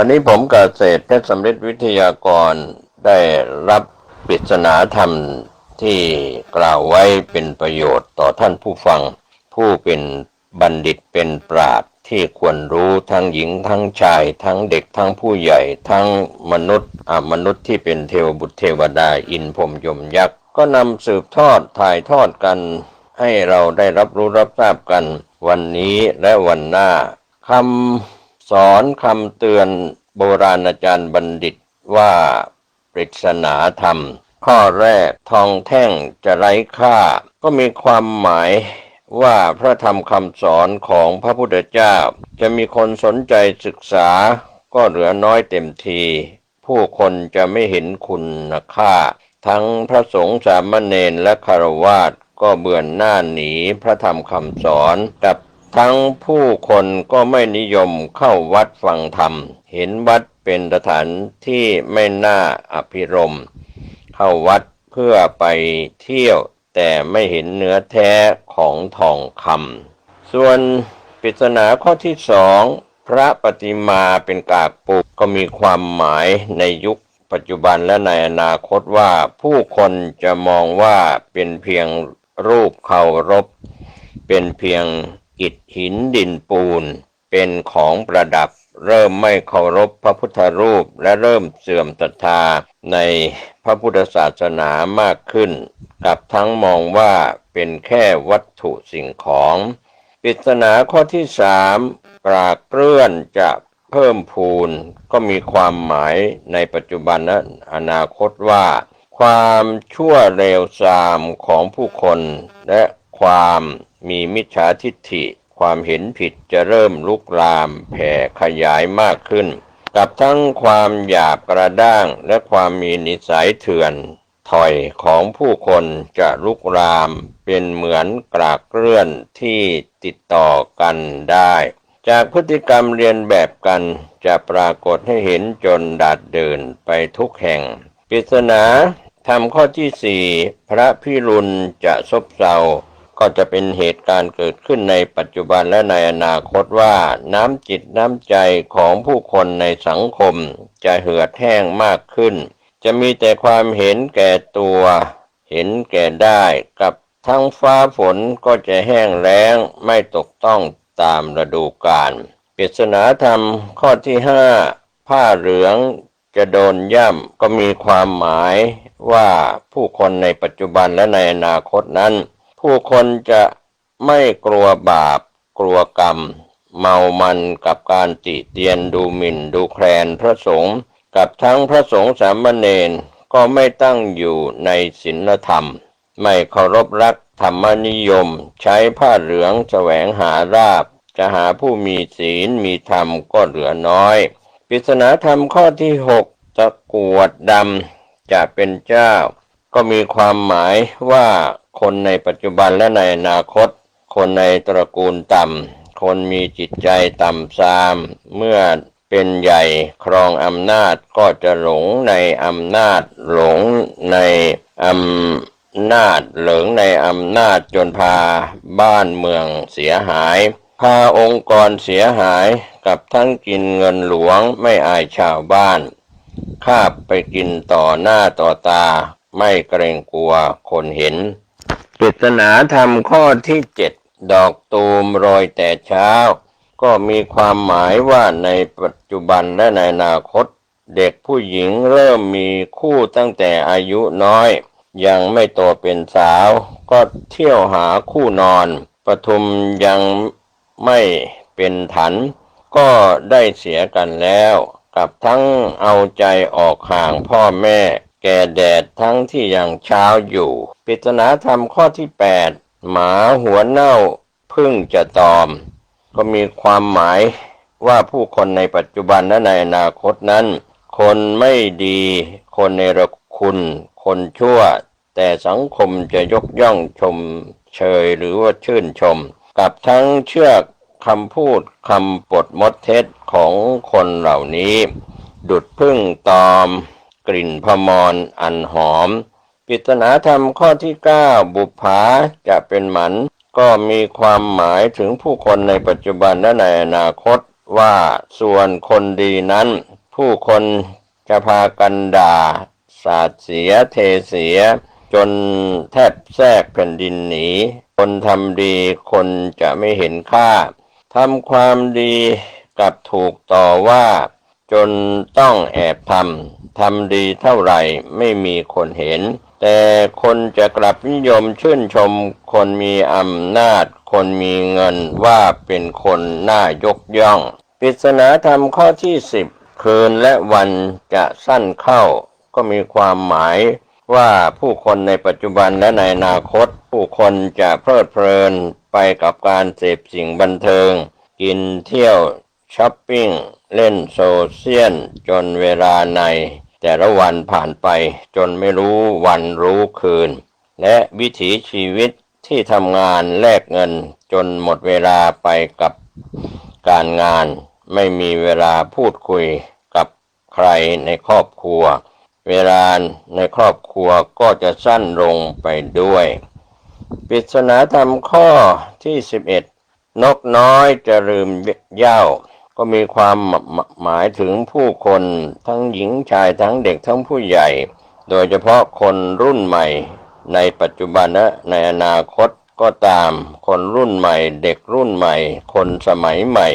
วันนี้ผมเกษตรเพชรสำริดวิทยากรได้รับปริศนาธรรมที่กล่าวไว้เป็นประโยชน์ต่อท่านผู้ฟังผู้เป็นบัณฑิตเป็นปราชญ์ที่ควรรู้ทั้งหญิงทั้งชายทั้งเด็กทั้งผู้ใหญ่ทั้งมนุษย์ที่เป็นเทวบุตรเทวดาอินพรหมยมยักษ์ก็นำสืบทอดถ่ายทอดกันให้เราได้รับรู้รับทราบกันวันนี้และวันหน้าคำสอนคำเตือนโบราณอาจารย์บัณฑิตว่าปริศนาธรรมข้อแรกทองแท่งจะไร้ค่าก็มีความหมายว่าพระธรรมคำสอนของพระพุทธเจ้าจะมีคนสนใจศึกษาก็เหลือน้อยเต็มทีผู้คนจะไม่เห็นคุณค่าทั้งพระสงฆ์สามเณรและฆราวาสก็เบื่อหน้าหนีพระธรรมคำสอนกับทั้งผู้คนก็ไม่นิยมเข้าวัดฟังธรรมเห็นวัดเป็นสถานที่ไม่น่าอภิรมย์เข้าวัดเพื่อไปเที่ยวแต่ไม่เห็นเนื้อแท้ของทองคำส่วนปริศนาข้อที่สองพระปฏิมาเป็นกากปุกก็มีความหมายในยุคปัจจุบันและในอนาคตว่าผู้คนจะมองว่าเป็นเพียงรูปเคารพเป็นเพียงอิฐหินดินปูนเป็นของประดับเริ่มไม่เคารพพระพุทธรูปและเริ่มเสื่อมศรัทธาในพระพุทธศาสนามากขึ้นกับทั้งมองว่าเป็นแค่วัตถุสิ่งของปริศนาข้อที่สาม กรากเกลื่อนจะเพิ่มพูนก็มีความหมายในปัจจุบันและอนาคตว่าความชั่วเลวทรามของผู้คนและความมีมิจฉาทิฏฐิความเห็นผิดจะเริ่มลุกลามแผ่ขยายมากขึ้นกับทั้งความหยาบกระด้างและความมีนิสัยเถื่อนถอยของผู้คนจะลุกลามเป็นเหมือนกรากเกลื่อนที่ติดต่อกันได้จากพฤติกรรมเรียนแบบกันจะปรากฏให้เห็นจนดาดเดินไปทุกแห่งปริศนาธรรมข้อที่ 4พระพิรุณจะซบเซาก็จะเป็นเหตุการณ์เกิดขึ้นในปัจจุบันและในอนาคตว่าน้ำจิตน้ำใจของผู้คนในสังคมจะเหือดแห้งมากขึ้นจะมีแต่ความเห็นแก่ตัวเห็นแก่ได้กับทั้งฟ้าฝนก็จะแห้งแล้งไม่ตกต้องตามฤดูกาลปริศนาธรรมข้อที่ 5ผ้าเหลืองจะโดนย่ำก็มีความหมายว่าผู้คนในปัจจุบันและในอนาคตนั้นผู้คนจะไม่กลัวบาปกลัวกรรมเมามันกับการติเตียนดูหมิ่นดูแคลนพระสงฆ์กับทั้งพระสงฆ์สามเณรก็ไม่ตั้งอยู่ในศีลธรรมไม่เคารพรักธรรมนิยมใช้ผ้าเหลืองแสวงหาลาภจะหาผู้มีศีลมีธรรมก็เหลือน้อยปริศนาธรรมข้อที่ 6ตะกรวดดำจะเป็นเจ้าก็มีความหมายว่าคนในปัจจุบันและในอนาคตคนในตระกูลต่ำคนมีจิตใจต่ำทรามเมื่อเป็นใหญ่ครองอำนาจก็จะหลงในอำนาจหลงในอำนาจเหลิงในอำนาจจนพาบ้านเมืองเสียหายพาองค์กรเสียหายกับทั้งกินเงินหลวงไม่อายชาวบ้านคาบไปกินต่อหน้าต่อตาไม่เกรงกลัวคนเห็นปริศนาธรรมข้อที่ 7ดอกตูมโรยแต่เช้าก็มีความหมายว่าในปัจจุบันและในอนาคตเด็กผู้หญิงเริ่มมีคู่ตั้งแต่อายุน้อยยังไม่โตเป็นสาวก็เที่ยวหาคู่นอนปทุมยังไม่เป็นถันก็ได้เสียกันแล้วกับทั้งเอาใจออกห่างพ่อแม่แก่แดดทั้งที่ยังเช้าอยู่ปริศนาธรรมข้อที่ 8หมาหัวเน่าพึ่งจะตอมก็มีความหมายว่าผู้คนในปัจจุบันและในอนาคตนั้นคนไม่ดีคนเนรคุณคนชั่วแต่สังคมจะยกย่องชมเชยหรือว่าชื่นชมกับทั้งเชื่อคำพูดคำปดมดเท็จของคนเหล่านี้ดุจพึ่งตอมกลิ่นพมรอันหอมปริศนาธรรมข้อที่ 9บุปผาจะเป็นหมันก็มีความหมายถึงผู้คนในปัจจุบันและในอนาคตว่าส่วนคนดีนั้นผู้คนจะพากันด่าสาดเสียเทเสียจนแทบแทรกแผ่นดินหนีคนทำดีคนจะไม่เห็นค่าทำความดีกับถูกต่อว่าจนต้องแอบทำดีเท่าไหร่ไม่มีคนเห็นแต่คนจะกลับนิยมชื่นชมคนมีอำนาจคนมีเงินว่าเป็นคนน่ายกย่องปริศนาธรรมข้อที่ 10คืนและวันจะสั้นเข้าก็มีความหมายว่าผู้คนในปัจจุบันและในอนาคตผู้คนจะเพลิดเพลินไปกับการเสพสิ่งบันเทิงกินเที่ยวช้อปปิ้งเล่นโซเชียลจนเวลาในแต่ละวันผ่านไปจนไม่รู้วันรู้คืนและวิถีชีวิตที่ทำงานแลกเงินจนหมดเวลาไปกับการงานไม่มีเวลาพูดคุยกับใครในครอบครัวเวลาในครอบครัวก็จะสั้นลงไปด้วยปริศนาธรรมข้อที่ 11นกน้อยจะลืมเหย้าก็มีความหมายถึงผู้คนทั้งหญิงชายทั้งเด็กทั้งผู้ใหญ่โดยเฉพาะคนรุ่นใหม่ในปัจจุบันและในอนาคตก็ตามคนรุ่นใหม่เด็กรุ่นใหม่คนสมัยใหม่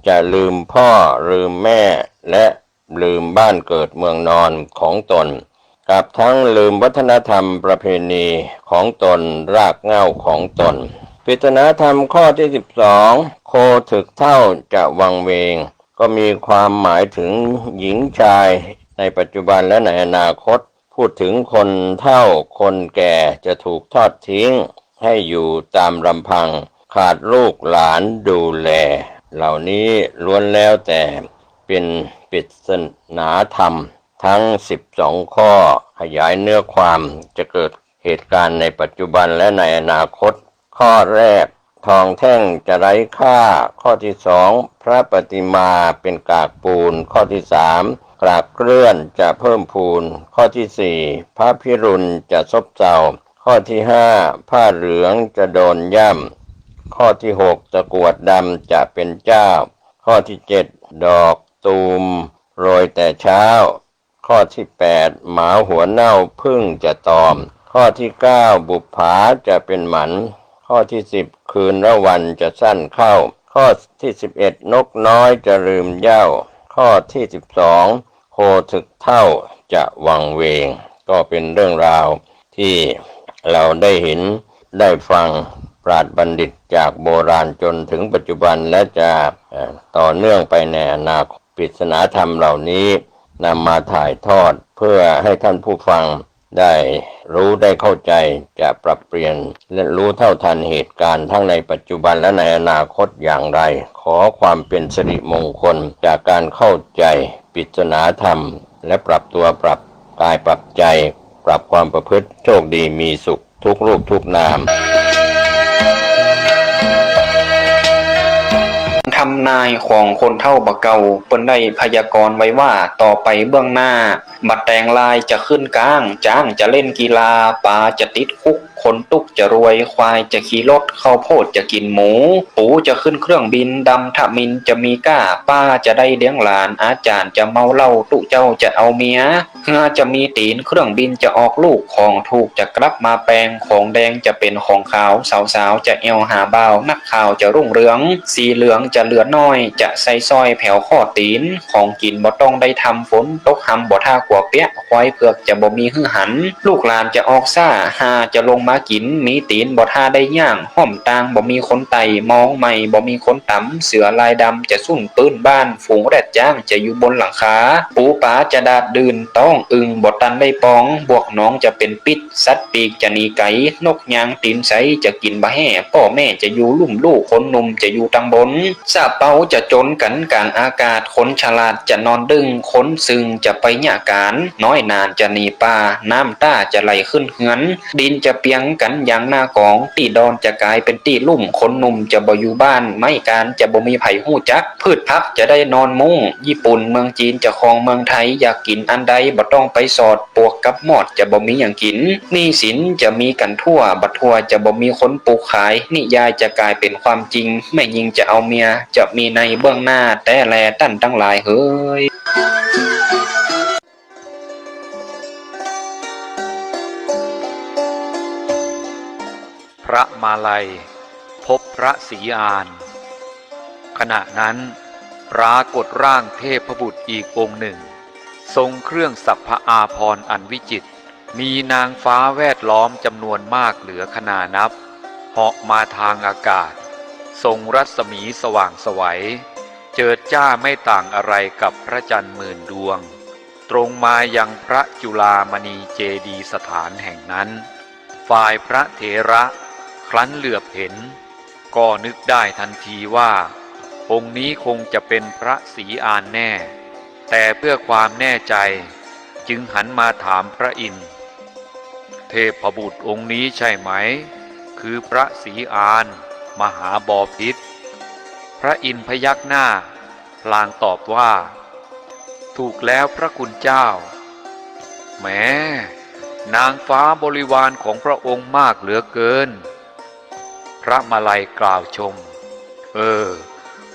จะลืมพ่อลืมแม่และลืมบ้านเกิดเมืองนอนของตนกับทั้งลืมวัฒนธรรมประเพณีของตนรากเหง้าของตนปริศนาธรรมข้อที่ 12 ถึกเท่าจะวังเวงก็มีความหมายถึงหญิงชายในปัจจุบันและในอนาคตพูดถึงคนเฒ่าคนแก่จะถูกทอดทิ้งให้อยู่ตามลำพังขาดลูกหลานดูแลเหล่านี้ล้วนแล้วแต่เป็นปริศนาธรรมทั้ง12ข้อขยายเนื้อความจะเกิดเหตุการณ์ในปัจจุบันและในอนาคตข้อแรกทองแท่งจะไร้ค่าข้อที่สองพระปฏิมาเป็นกากปูนข้อที่สามกราบเกลื่อนจะเพิ่มพูนข้อที่สี่พระพิรุณจะซบเซาข้อที่ห้าผ้าเหลืองจะโดนย่ำข้อที่หกตะกรวดดำจะเป็นเจ้าข้อที่เจ็ดดอกตูมโรยแต่เช้าข้อที่แปดหมาหัวเน่าพึ่งจะตอมข้อที่เก้าบุปผาจะเป็นหมันข้อที่สิบคืนละวันจะสั้นเข้าข้อที่11นกน้อยจะลืมเหย้าข้อที่12โคถึกเท่าจะวังเวงก็เป็นเรื่องราวที่เราได้เห็นได้ฟังปราชญ์บัณฑิตจากโบราณจนถึงปัจจุบันและจะต่อเนื่องไปในอนาคตปริศนาธรรมเหล่านี้นำมาถ่ายทอดเพื่อให้ท่านผู้ฟังได้รู้ได้เข้าใจจะปรับเปลี่ยนและรู้เท่าทันเหตุการณ์ทั้งในปัจจุบันและในอนาคตอย่างไรขอความเป็นสิริมงคลจากการเข้าใจปริศนาธรรมและปรับตัวปรับกายปรับใจปรับความประพฤติโชคดีมีสุขทุกรูปทุกนามทำนายของคนเฒ่าบะเก่าเปิ้นได้พยากรณ์ไว้ว่าต่อไปเบื้องหน้าบัดแตงลายจะขึ้นกลางจ้างจะเล่นกีฬาปลาจะติดคุกคนตุกจะรวยควายจะขี่รถข้าวโพดจะกินหมูปูจะขึ้นเครื่องบินดำทมินจะมีก้าป้าจะได้เลี้ยงหลานอาจารย์จะเมาเหล้าตุเจ้าจะเอาเมียเฮือจะมีตีนเครื่องบินจะออกลูกของถูกจะกลับมาแปลงของแดงจะเป็นของขาวสาวๆจะเอวหาบ่าวนักข่าวจะรุ่งเรืองสีเหลืองจะเหลือน้อยจะใส่ซอยแผ่วข้อตีนของกินบ่ต้องได้ทำฝนตกหำบ่ท่ากว่าเปี้ยควายเผือกจะบ่มีหื้อหันลูกหลานจะออกซ่าหาจะลงมากินมีตีนบ่ท่าได้ย่างห้อมตางบ่มีคนไต่มองใหม่บ่มีคนตำเสือลายดำจะสุ่นปื้นบ้านฝูงแรดจ้างจะอยู่บนหลังคาปูป๋าจะดาดดื่นต้องอึงบ่ตันได้ปองบวกน้องจะเป็นปิดสัตว์ปีกจะหนีไก่นกยางตีนใสจะกินบะแห่พ่อแม่จะอยู่ลุ่มลูกคนหนุ่มจะอยู่ตังบนซาเปาจะจนกันกลางอากาศคนฉลาดจะนอนดึงคนซึงจะไปหยาการน้อยนานจะหนีป่าน้ำต้าจะไหลขึ้นเหือนดินจะเปียงกันอย่างหน้ากองตีดอนจะกลายเป็นตีลุ่มคนหนุ่มจะบ่อยู่บ้านไม่การจะบ่มีไผหู้จักพืชพักจะได้นอนมุ้งญี่ปุ่นเมืองจีนจะครองเมืองไทยอยากกินอันใดบ่ต้องไปสอดปวกกับหมอดจะบ่มีอย่างกินหนี้สินจะมีกันทั่วบัดทั่วจะบ่มีคนปลูกขายนิยายจะกลายเป็นความจริงแม่ยิงจะเอาเมียจะมีในเบื้องหน้าแต่แลตั้นทั้งหลายเฮ้ยพระมาลัยพบพระศรีอานขณะนั้นปรากฏร่างเทพบุตรอีกองค์หนึ่งทรงเครื่องสัพพอาภรณ์อันวิจิตรมีนางฟ้าแวดล้อมจำนวนมากเหลือขนานับเหาะมาทางอากาศทรงรัศมีสว่างไสวเจิดจ้าไม่ต่างอะไรกับพระจันทร์หมื่นดวงตรงมายังพระจุฬามณีเจดีย์สถานแห่งนั้นฝ่ายพระเถระครั้นเหลือบเห็นก็นึกได้ทันทีว่าองค์นี้คงจะเป็นพระศรีอานแน่แต่เพื่อความแน่ใจจึงหันมาถามพระอินทร์เทพบุตรองค์นี้ใช่ไหมคือพระศรีอานมหาบพิตรพระอินทร์พยักหน้าพลางตอบว่าถูกแล้วพระคุณเจ้าแม้นางฟ้าบริวารของพระองค์มากเหลือเกินพระมาลัยกล่าวชม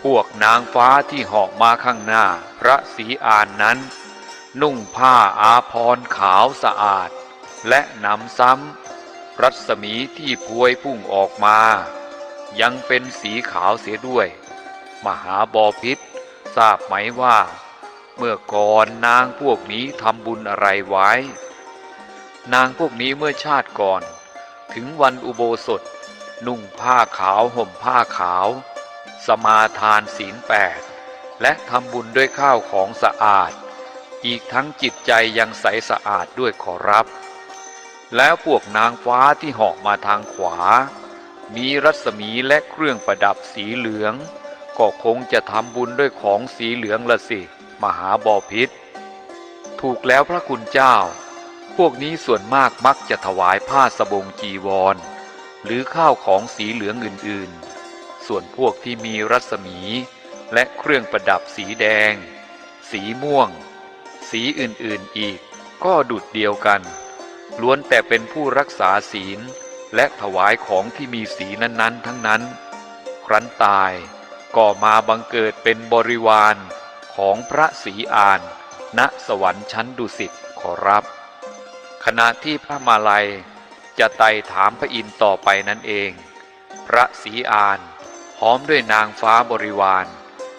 พวกนางฟ้าที่เหาะมาข้างหน้าพระศรีอานนั้นนุ่งผ้าอาภรณ์ขาวสะอาดและหนำซ้ำรัศมีที่พวยพุ่งออกมายังเป็นสีขาวเสียด้วยมหาบพิตรทราบไหมว่าเมื่อก่อนนางพวกนี้ทำบุญอะไรไว้นางพวกนี้เมื่อชาติก่อนถึงวันอุโบสถนุ่งผ้าขาวห่มผ้าขาว สมาทานศีล 8และทำบุญด้วยข้าวของสะอาดอีกทั้งจิตใจยังใสสะอาดด้วยขอรับแล้วพวกนางฟ้าที่เหาะมาทางขวามีรัศมีและเครื่องประดับสีเหลืองก็คงจะทำบุญด้วยของสีเหลืองละสิมหาบพิตรถูกแล้วพระคุณเจ้าพวกนี้ส่วนมากมักจะถวายผ้าสบงจีวรหรือข้าวของสีเหลืองอื่นๆส่วนพวกที่มีรัศมีและเครื่องประดับสีแดงสีม่วงสีอื่นๆอีกก็ดุจเดียวกันล้วนแต่เป็นผู้รักษาศีลและถวายของที่มีสีนั้นๆทั้งนั้นครั้นตายก็มาบังเกิดเป็นบริวารของพระศรีอานณสวรรค์ชั้นดุสิตขอรับขณะที่พระมาลัยจะไต่ถามพระอินทร์ต่อไปนั่นเองพระศรีอานพร้อมด้วยนางฟ้าบริวาร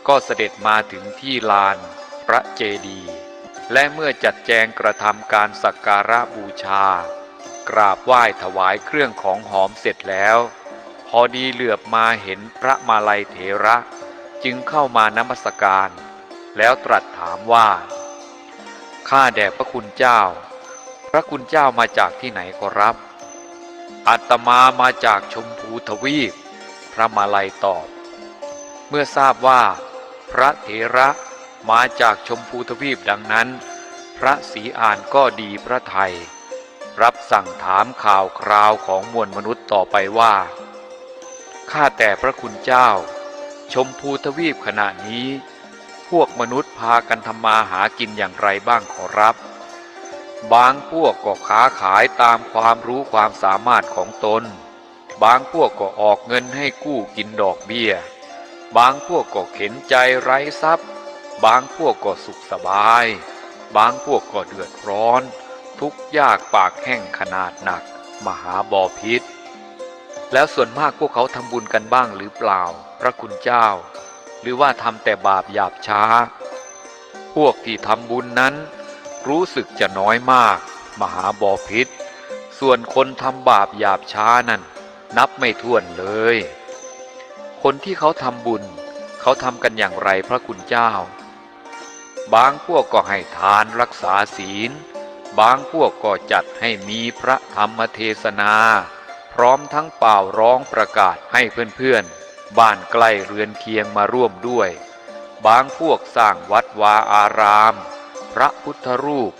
ก็เสด็จมาถึงที่ลานพระเจดีย์และเมื่อจัดแจงกระทำการสักการะบูชากราบไหว้ถวายเครื่องของหอมเสร็จแล้วพอดีเหลือบมาเห็นพระมาลัยเถระจึงเข้ามานมัสการแล้วตรัสถามว่าข้าแด่พระคุณเจ้าพระคุณเจ้ามาจากที่ไหนขอรับอาตมามาจากชมพูทวีปพระมาลัยตอบเมื่อทราบว่าพระเถระมาจากชมพูทวีปดังนั้นพระศรีอานก็ดีพระทัยรับสั่งถามข่าวคราวของมวลมนุษย์ต่อไปว่าข้าแต่พระคุณเจ้าชมพูทวีปขณะนี้พวกมนุษย์พากันทำมาหากินอย่างไรบ้างขอรับบางพวกก็ค้าขายตามความรู้ความสามารถของตนบางพวกก็ออกเงินให้กู้กินดอกเบี้ยบางพวกก็เข็นใจไร้ทรัพย์บางพวกก็สุขสบายบางพวกก็เดือดร้อนทุกข์ยากปากแห้งขนาดหนักมหาบพิตรแล้วส่วนมากพวกเขาทำบุญกันบ้างหรือเปล่าพระคุณเจ้าหรือว่าทำแต่บาปหยาบช้าพวกที่ทำบุญนั้นรู้สึกจะน้อยมากมหาบพิตรส่วนคนทำบาปหยาบช้านั้นนับไม่ถ้วนเลยคนที่เขาทำบุญเขาทำกันอย่างไรพระคุณเจ้าบางพวกก็ให้ทานรักษาศีลบางพวกก็จัดให้มีพระธรรมเทศนาพร้อมทั้งเป่าร้องประกาศให้เพื่อนๆบ้านใกล้เรือนเคียงมาร่วมด้วยบางพวกสร้างวัดวาอารามพระพุทธรูป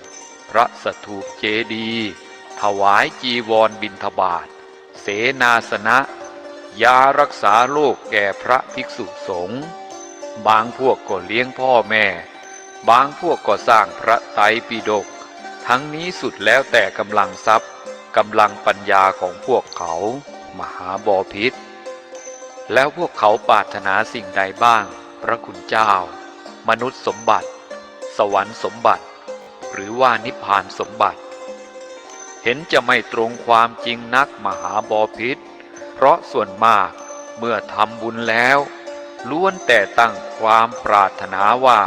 พระสถูปเจดีย์ถวายจีวรบิณฑบาตเสนาสนะยารักษาโรคแก่พระภิกษุสงฆ์บางพวกก็เลี้ยงพ่อแม่บางพวกก็สร้างพระไตรปิฎกทั้งนี้สุดแล้วแต่กำลังทรัพย์กำลังปัญญาของพวกเขามหาบพิตรแล้วพวกเขาปรารถนาสิ่งใดบ้างพระคุณเจ้ามนุษย์สมบัติสวรรค์สมบัติหรือว่านิพพานสมบัติเห็นจะไม่ตรงความจริงนักมหาบพิตรเพราะส่วนมากเมื่อทำบุญแล้วล้วนแต่ตั้งความปรารถนาว่า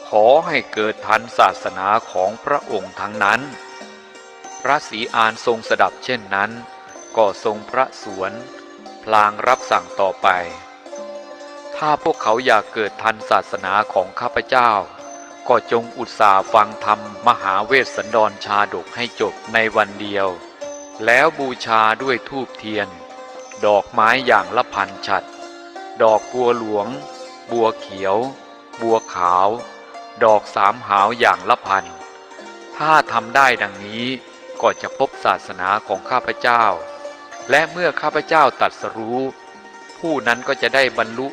ขอให้เกิดทันศาสนาของพระองค์ทั้งนั้นพระศรีอานทรงสดับเช่นนั้นก็ทรงพระสวนพลางรับสั่งต่อไปถ้าพวกเขาอยากเกิดทันศาสนาของข้าพเจ้าก็จงอุตส่าห์ฟังธรรมมหาเวสสันดรชาดกให้จบในวันเดียวแล้วบูชาด้วยธูปเทียนดอกไม้อย่างละพันฉัตรดอกบัวหลวงบัวเขียวบัวขาวดอกสามหาวอย่างละพันถ้าทำได้ดังนี้ก็จะพบศาสนาของข้าพเจ้าและเมื่อข้าพเจ้าตรัสรู้ผู้นั้นก็จะได้บรรลุ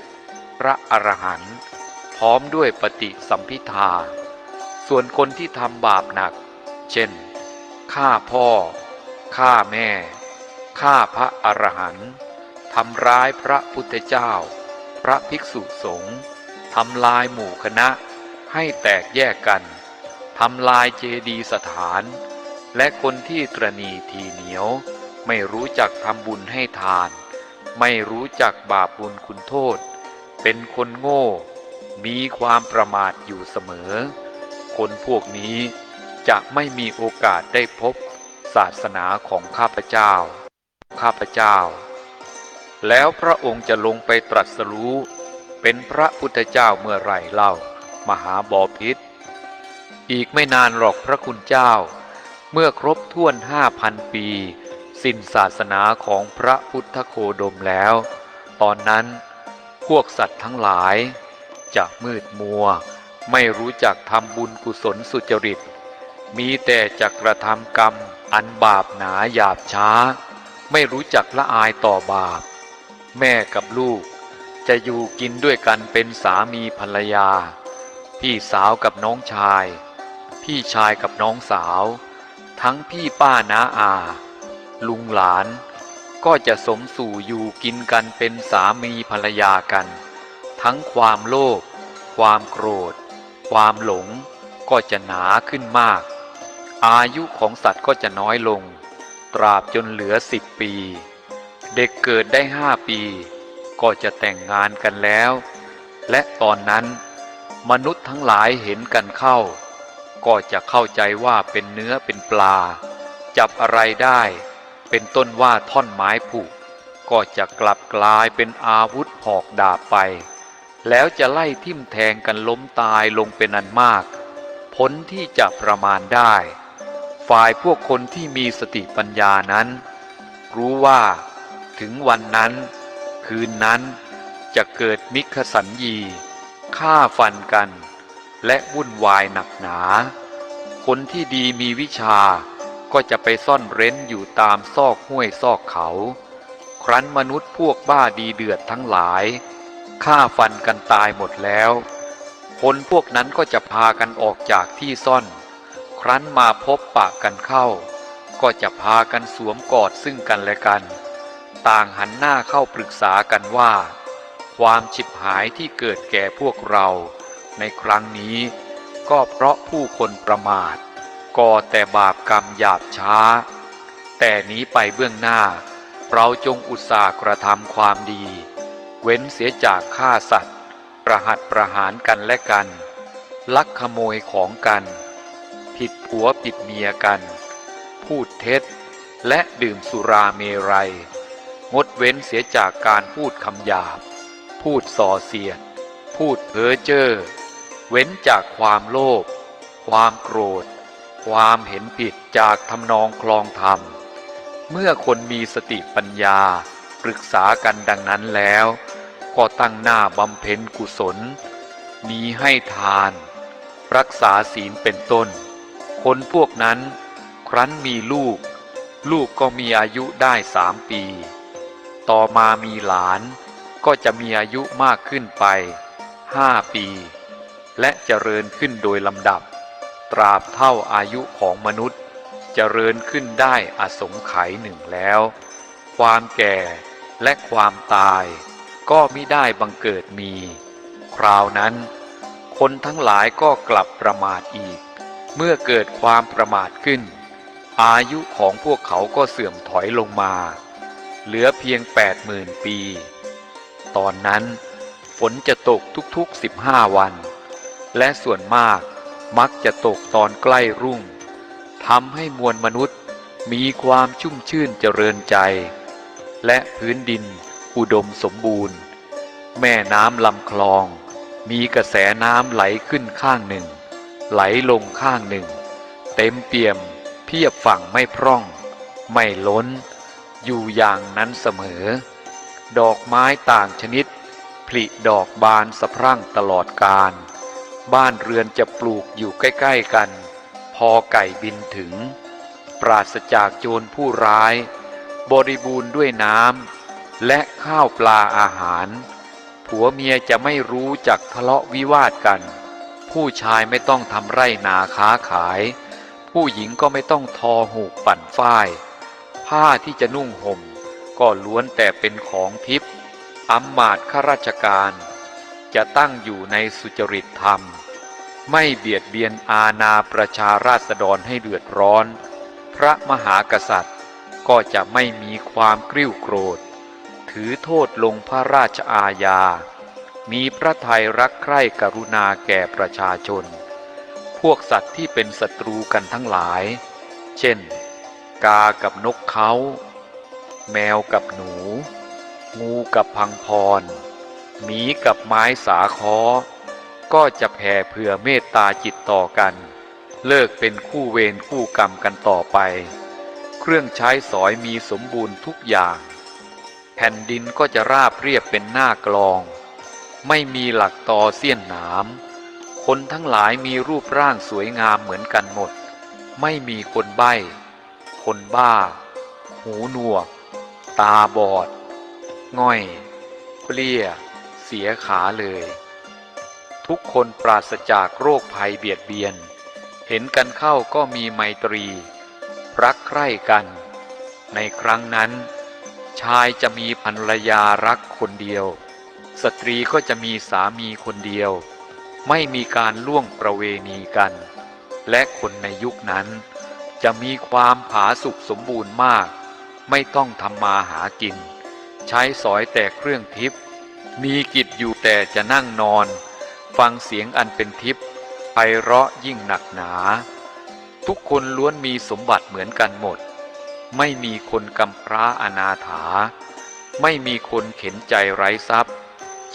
พระอรหันต์พร้อมด้วยปฏิสัมภิทาส่วนคนที่ทำบาปหนักเช่นฆ่าพ่อฆ่าแม่ฆ่าพระอรหันต์ทำร้ายพระพุทธเจ้าพระภิกษุสงฆ์ทำลายหมู่คณะให้แตกแยกกันทำลายเจดีย์สถานและคนที่ตระหนี่ทีเหนียวไม่รู้จักทำบุญให้ทานไม่รู้จักบาปบุญคุณโทษเป็นคนโง่มีความประมาทอยู่เสมอคนพวกนี้จะไม่มีโอกาสได้พบศาสนาของข้าพเจ้าแล้วพระองค์จะลงไปตรัสรู้ เป็นพระพุทธเจ้าเมื่อไหร่เล่ามหาบพิตรอีกไม่นานหรอกพระคุณเจ้าเมื่อครบถ้วน5,000 ปีสิ้นศาสนาของพระพุทธโคดมแล้วตอนนั้นพวกสัตว์ทั้งหลายจะมืดมัวไม่รู้จักทำบุญกุศลสุจริตมีแต่จะกระทำกรรมอันบาปหนาหยาบช้าไม่รู้จักละอายต่อบาปแม่กับลูกจะอยู่กินด้วยกันเป็นสามีภรรยาพี่สาวกับน้องชายพี่ชายกับน้องสาวทั้งพี่ป้าน้าอาลุงหลานก็จะสมสู่อยู่กินกันเป็นสามีภรรยากันทั้งความโลภความโกรธความหลงก็จะหนาขึ้นมากอายุของสัตว์ก็จะน้อยลงตราบจนเหลือ10 ปีเด็กเกิดได้5 ปีก็จะแต่งงานกันแล้วและตอนนั้นมนุษย์ทั้งหลายเห็นกันเข้าก็จะเข้าใจว่าเป็นเนื้อเป็นปลาจับอะไรได้เป็นต้นว่าท่อนไม้ผุก็จะกลับกลายเป็นอาวุธหอกดาบไปแล้วจะไล่ทิ่มแทงกันล้มตายลงเป็นอันมากพ้นที่จะประมาณได้ฝ่ายพวกคนที่มีสติปัญญานั้นรู้ว่าถึงวันนั้นคืนนั้นจะเกิดมิคสัญญีฆ่าฟันกันและวุ่นวายหนักหนาคนที่ดีมีวิชาก็จะไปซ่อนเร้นอยู่ตามซอกห้วยซอกเขาครั้นมนุษย์พวกบ้าดีเดือดทั้งหลายฆ่าฟันกันตายหมดแล้วคนพวกนั้นก็จะพากันออกจากที่ซ่อนครั้นมาพบปะกันเข้าก็จะพากันสวมกอดซึ่งกันและกันต่างหันหน้าเข้าปรึกษากันว่าความฉิบหายที่เกิดแก่พวกเราในครั้งนี้ก็เพราะผู้คนประมาทก่อแต่บาปกรรมหยาบช้าแต่นี้ไปเบื้องหน้าเราจงอุตส่าห์กระทำความดีเว้นเสียจากฆ่าสัตว์ประหัตประหารกันและกันลักขโมยของกันผิดผัวผิดเมียกันพูดเท็จและดื่มสุราเมรัยงดเว้นเสียจากการพูดคำหยาบพูดส่อเสียดพูดเพ้อเจ้อเว้นจากความโลภความโกรธความเห็นผิดจากทำนองคลองธรรมเมื่อคนมีสติปัญญาปรึกษากันดังนั้นแล้วก็ตั้งหน้าบำเพ็ญกุศลมีให้ทานรักษาศีลเป็นต้นคนพวกนั้นครั้นมีลูกก็มีอายุได้3 ปีต่อมามีหลานก็จะมีอายุมากขึ้นไป5 ปีและเจริญขึ้นโดยลำดับตราบเท่าอายุของมนุษย์เจริญขึ้นได้อสงไขยหนึ่งแล้วความแก่และความตายก็มิได้บังเกิดมีคราวนั้นคนทั้งหลายก็กลับประมาทอีกเมื่อเกิดความประมาทขึ้นอายุของพวกเขาก็เสื่อมถอยลงมาเหลือเพียง80,000 ปีตอนนั้นฝนจะตกทุกๆ15 วันและส่วนมากมักจะตกตอนใกล้รุ่งทำให้มวลมนุษย์มีความชุ่มชื่นเจริญใจและพื้นดินอุดมสมบูรณ์แม่น้ำลำคลองมีกระแสน้ำไหลขึ้นข้างหนึ่งไหลลงข้างหนึ่งเต็มเปี่ยมเพียบฝั่งไม่พร่องไม่ล้นอยู่อย่างนั้นเสมอดอกไม้ต่างชนิดผลิดอกบานสะพรั่งตลอดกาลบ้านเรือนจะปลูกอยู่ใกล้ๆกันพอไก่บินถึงปราศจากโจรผู้ร้ายบริบูรณ์ด้วยน้ำและข้าวปลาอาหารผัวเมียจะไม่รู้จักทะเลาะวิวาทกันผู้ชายไม่ต้องทำไร่นาค้าขายผู้หญิงก็ไม่ต้องทอหูกปั่นฝ้ายผ้าที่จะนุ่งห่มก็ล้วนแต่เป็นของทิพย์อำมาตย์ข้าราชการจะตั้งอยู่ในสุจริตธรรมไม่เบียดเบียนอาณาประชาราษฎรให้เดือดร้อนพระมหากษัตริย์ก็จะไม่มีความกริ้วโกรธถือโทษลงพระราชอาญามีพระทัยรักใคร่กรุณาแก่ประชาชนพวกสัตว์ที่เป็นศัตรูกันทั้งหลายเช่นกากับนกเขาแมวกับหนูงูกับพังพร หมีกับไม้สาค้อก็จะแผ่เผื่อเมตตาจิตต่อกันเลิกเป็นคู่เวรคู่กรรมกันต่อไปเครื่องใช้สอยมีสมบูรณ์ทุกอย่างแผ่นดินก็จะราบเรียบเป็นหน้ากลองไม่มีหลักตอเสี้ยนหนามคนทั้งหลายมีรูปร่างสวยงามเหมือนกันหมดไม่มีคนใบ้คนบ้าหูหนวกตาบอดง่อยเปลี้ยเสียขาเลยทุกคนปราศจากโรคภัยเบียดเบียนเห็นกันเข้าก็มีไมตรีรักใคร่กันในครั้งนั้นชายจะมีภรรยารักคนเดียวสตรีก็จะมีสามีคนเดียวไม่มีการล่วงประเวณีกันและคนในยุคนั้นจะมีความผาสุกสมบูรณ์มากไม่ต้องทำมาหากินใช้สอยแต่เครื่องทิพย์มีกิจอยู่แต่จะนั่งนอนฟังเสียงอันเป็นทิพย์ไพเราะยิ่งหนักหนาทุกคนล้วนมีสมบัติเหมือนกันหมดไม่มีคนกำพร้าอนาถาไม่มีคนเข็นใจไร้ทรัพย์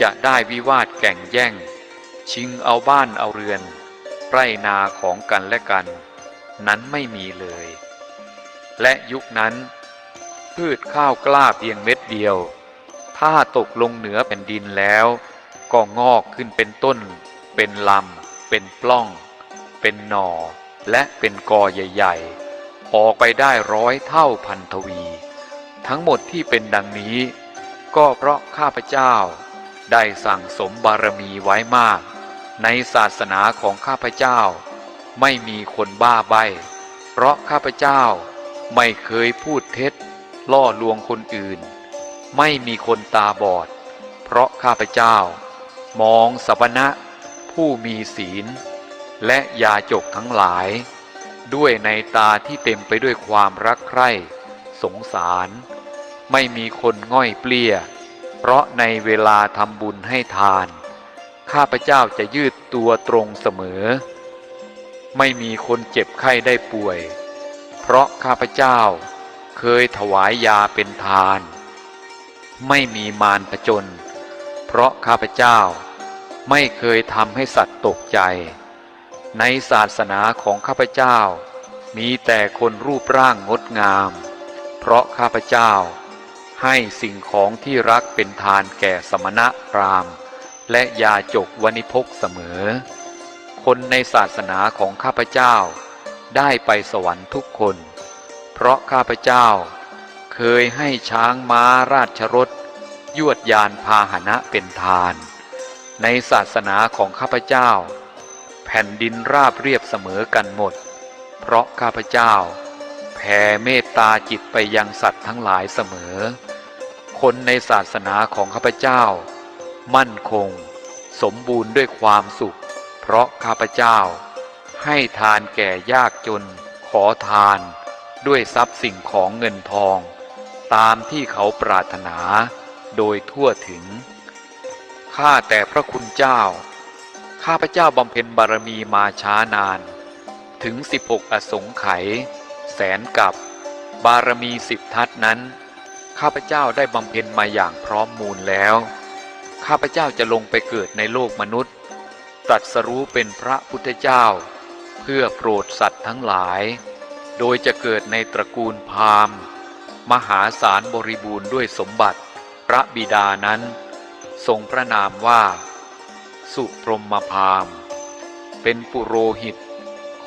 จะได้วิวาทแก่งแย่งชิงเอาบ้านเอาเรือนไร่นาของกันและกันนั้นไม่มีเลยและยุคนั้นพืชข้าวกล้าเพียงเม็ดเดียวถ้าตกลงเหนือแผ่นดินแล้วก็งอกขึ้นเป็นต้นเป็นลำเป็นปล้องเป็นหน่อและเป็นกอใหญ่ๆออกไปได้100 เท่าพันทวีทั้งหมดที่เป็นดังนี้ก็เพราะข้าพเจ้าได้สั่งสมบารมีไว้มากในศาสนาของข้าพเจ้าไม่มีคนบ้าใบ้เพราะข้าพเจ้าไม่เคยพูดเท็จล่อลวงคนอื่นไม่มีคนตาบอดเพราะข้าพเจ้ามองสมณะผู้มีศีลและยาจกทั้งหลายด้วยในตาที่เต็มไปด้วยความรักใคร่สงสารไม่มีคนง่อยเปลี้ยเพราะในเวลาทำบุญให้ทานข้าพเจ้าจะยืดตัวตรงเสมอไม่มีคนเจ็บไข้ได้ป่วยเพราะข้าพเจ้าเคยถวายยาเป็นทานไม่มีมารผจญเพราะข้าพเจ้าไม่เคยทำให้สัตว์ตกใจในศาสนาของข้าพเจ้ามีแต่คนรูปร่างงดงามเพราะข้าพเจ้าให้สิ่งของที่รักเป็นทานแก่สมณะพราหมณ์และยาจกวณิพกเสมอคนในศาสนาของข้าพเจ้าได้ไปสวรรค์ทุกคนเพราะข้าพเจ้าเคยให้ช้างม้าราชรถยวดยานพาหนะเป็นทานในศาสนาของข้าพเจ้าแผ่นดินราบเรียบเสมอกันหมดเพราะข้าพเจ้าแผ่เมตตาจิตไปยังสัตว์ทั้งหลายเสมอคนในศาสนาของข้าพเจ้ามั่นคงสมบูรณ์ด้วยความสุขเพราะข้าพเจ้าให้ทานแก่ยากจนขอทานด้วยทรัพย์สิ่งของเงินทองตามที่เขาปรารถนาโดยทั่วถึงข้าแต่พระคุณเจ้าข้าพเจ้าบำเพ็ญบารมีมาช้านานถึง16 อสงไขยแสนกับบารมี10 ทัศนั้นข้าพเจ้าได้บำเพ็ญมาอย่างพร้อมมูลแล้วข้าพเจ้าจะลงไปเกิดในโลกมนุษย์ตรัสรู้เป็นพระพุทธเจ้าเพื่อโปรดสัตว์ทั้งหลายโดยจะเกิดในตระกูลพราหมณ์มหาศาลบริบูรณ์ด้วยสมบัติพระบิดานั้นทรงพระนามว่าสุพรหมพราหมณ์เป็นปุโรหิต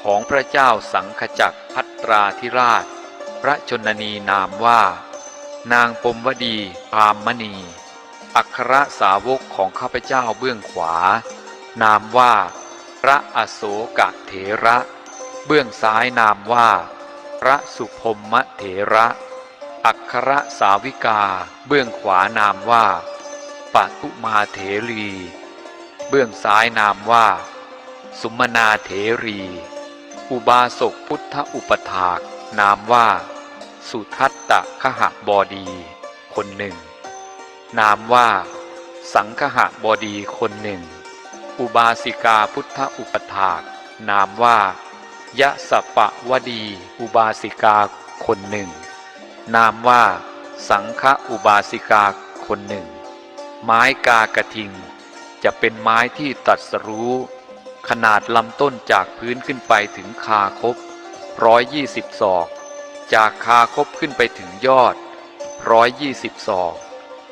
ของพระเจ้าสังคจักรภัตราธิราชพระชนนีนามว่านางปมวดีพราหมณีอัครสาวกของข้าพเจ้าเบื้องขวานามว่าพระอโศกเถระเบื้องซ้ายนามว่าพระสุพรหมเถระอัครสาวิกาเบื้องขวานามว่าปทุมาเถรีเบื้องซ้ายนามว่าสุมนาเถรีอุบาสกพุทธอุปถากนามว่าสุทัตตคหบดีคนหนึ่งนามว่าสังคหบดีคนหนึ่งอุบาสิกาพุทธอุปถากนามว่ายะสปะวดีอุบาสิกาคนหนึ่งนามว่าสังฆอุบาสิกาคนหนึ่ง ไม้กากระทิงจะเป็นไม้ที่ตรัสรู้ขนาดลำต้นจากพื้นขึ้นไปถึงคาคบ120 ศอกจากคาคบขึ้นไปถึงยอด120 ศอก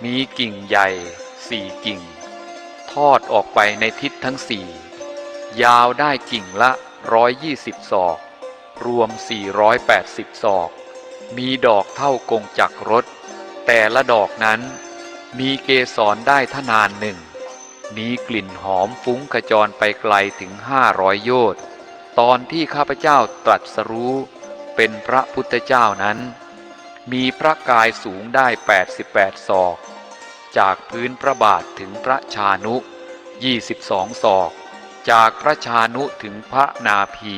มีกิ่งใหญ่4 กิ่งทอดออกไปในทิศทั้ง4ยาวได้กิ่งละ120 ศอกรวม480 ศอกมีดอกเท่ากงจักรรถแต่ละดอกนั้นมีเกสรได้ทนานหนึ่งมีกลิ่นหอมฟุ้งกระจรไปไกลถึง500 โยชน์ตอนที่ข้าพเจ้าตรัสรู้เป็นพระพุทธเจ้านั้นมีพระกายสูงได้88 ศอกจากพื้นพระบาทถึงพระชานุ22 ศอกจากพระชานุถึงพระนาภี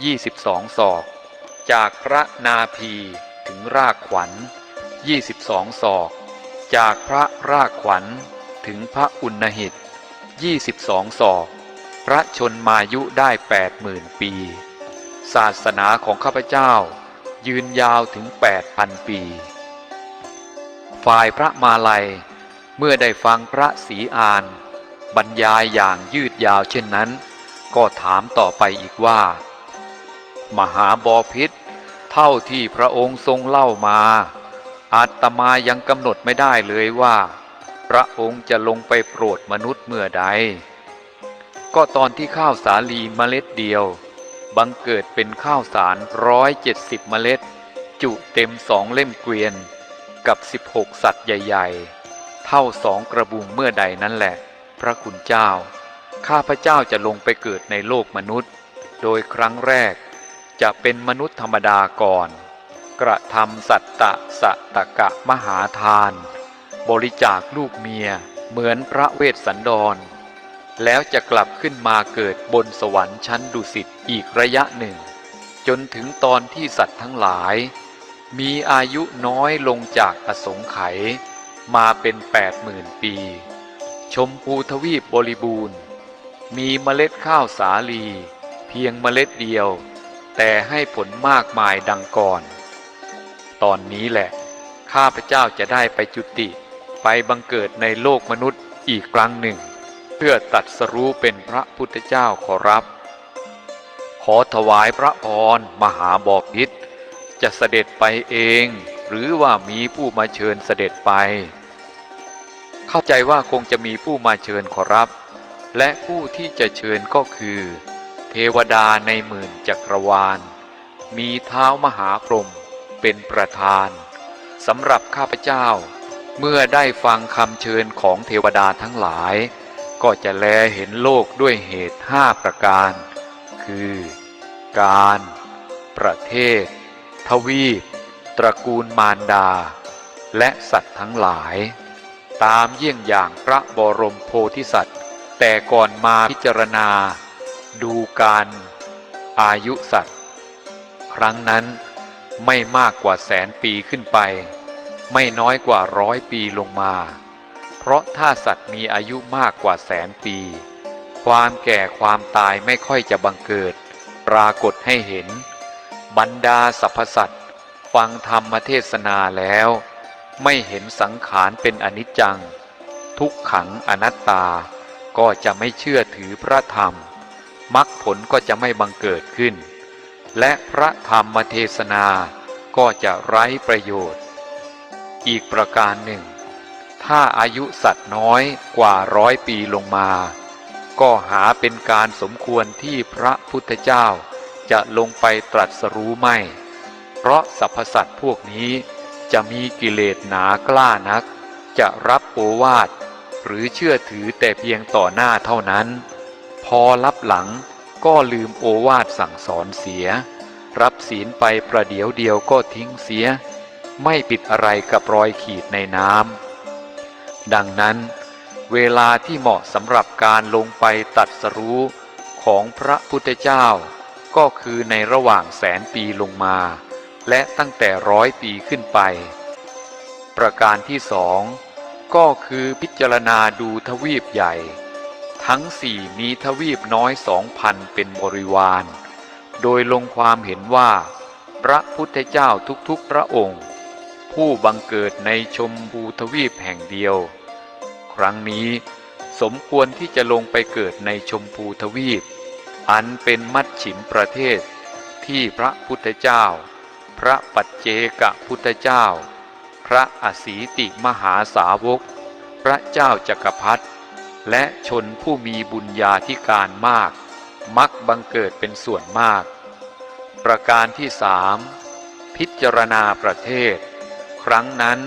22 ศอกจากพระนาภีถึงรากขวัญ22 ศอกจากพระรากขวัญถึงพระอุณหิต22 ศอกพระชนมายุได้ 80,000 ปีศาสนาของข้าพเจ้ายืนยาวถึง 8,000 ปีฝ่ายพระมาลัยเมื่อได้ฟังพระศรีอานบรรยายอย่างยืดยาวเช่นนั้นก็ถามต่อไปอีกว่ามหาบพิตรเท่าที่พระองค์ทรงเล่ามาอาตมายังกำหนดไม่ได้เลยว่าพระองค์จะลงไปโปรดมนุษย์เมื่อใดก็ตอนที่ข้าวสาลีเมล็ดเดียวบังเกิดเป็นข้าวสาร170 เมล็ดจุเต็ม2 เล่มเกวียนกับ16 สัตว์ใหญ่ๆเท่า2 กระบุงเมื่อใดนั่นแหละพระคุณเจ้าข้าพเจ้าจะลงไปเกิดในโลกมนุษย์โดยครั้งแรกจะเป็นมนุษย์ธรรมดาก่อนกระทำสัตตะสะตะกะมหาทานบริจาคลูกเมียเหมือนพระเวสสันดรแล้วจะกลับขึ้นมาเกิดบนสวรรค์ชั้นดุสิตอีกระยะหนึ่งจนถึงตอนที่สัตว์ทั้งหลายมีอายุน้อยลงจากอสงไขยมาเป็น 80,000 ปีชมพูทวีปบริบูรณ์มีเมล็ดข้าวสาลีเพียงเมล็ดเดียวแต่ให้ผลมากมายดังก่อนตอนนี้แหละข้าพเจ้าจะได้ไปจุติไปบังเกิดในโลกมนุษย์อีกครั้งหนึ่งเพื่อตรัสรู้เป็นพระพุทธเจ้าขอรับขอถวายพระพรมหาบพิตรจะเสด็จไปเองหรือว่ามีผู้มาเชิญเสด็จไปเข้าใจว่าคงจะมีผู้มาเชิญขอรับและผู้ที่จะเชิญก็คือเทวดาในหมื่นจักรวาลมีเท้ามหาพรหมเป็นประธานสำหรับข้าพเจ้าเมื่อได้ฟังคำเชิญของเทวดาทั้งหลายก็จะแลเห็นโลกด้วยเหตุ5 ประการคือการประเทศทวีปตระกูลมารดาและสัตว์ทั้งหลายตามเยี่ยงอย่างพระบรมโพธิสัตว์แต่ก่อนมาพิจารณาดูการอายุสัตว์ครั้งนั้นไม่มากกว่า100,000 ปีขึ้นไปไม่น้อยกว่า100 ปีลงมาเพราะถ้าสัตว์มีอายุมากกว่า100,000 ปีความแก่ความตายไม่ค่อยจะบังเกิดปรากฏให้เห็นบรรดาสรรพสัตว์ฟังธรรมเทศนาแล้วไม่เห็นสังขารเป็นอนิจจังทุกขังอนัตตาก็จะไม่เชื่อถือพระธรรมมรรคผลก็จะไม่บังเกิดขึ้นและพระธรรมเทศนาก็จะไร้ประโยชน์อีกประการหนึ่งถ้าอายุสัตว์น้อยกว่า100 ปีลงมาก็หาเป็นการสมควรที่พระพุทธเจ้าจะลงไปตรัสรู้ไม่เพราะสรรพสัตว์พวกนี้จะมีกิเลสหนากล้านักจะรับโอวาทหรือเชื่อถือแต่เพียงต่อหน้าเท่านั้นพอรับหลังก็ลืมโอวาทสั่งสอนเสียรับศีลไปประเดี๋ยวเดียวก็ทิ้งเสียไม่ปิดอะไรกับรอยขีดในน้ำดังนั้นเวลาที่เหมาะสำหรับการลงไปตรัสรู้ของพระพุทธเจ้าก็คือในระหว่าง100,000 ปีลงมาและตั้งแต่100 ปีขึ้นไปประการที่2ก็คือพิจารณาดูทวีปใหญ่ทั้ง4มีทวีปน้อย 2,000 เป็นบริวารโดยลงความเห็นว่าพระพุทธเจ้าทุกๆพระองค์ผู้บังเกิดในชมพูทวีปแห่งเดียวค ครั้งนี้สมควรที่จะลงไปเกิดในชมพูทวีปอันเป็นมัชฉิมประเทศที่พระพุทธเจ้าพระปัจเจกพุทธเจ้าพระอสีติมหาสาวกพระเจ้าจักรพรรดิและชนผู้มีบุญญาธิการมากมักบังเกิดเป็นส่วนมากประการที่สามพิจารณาประเทศครั้งนั้น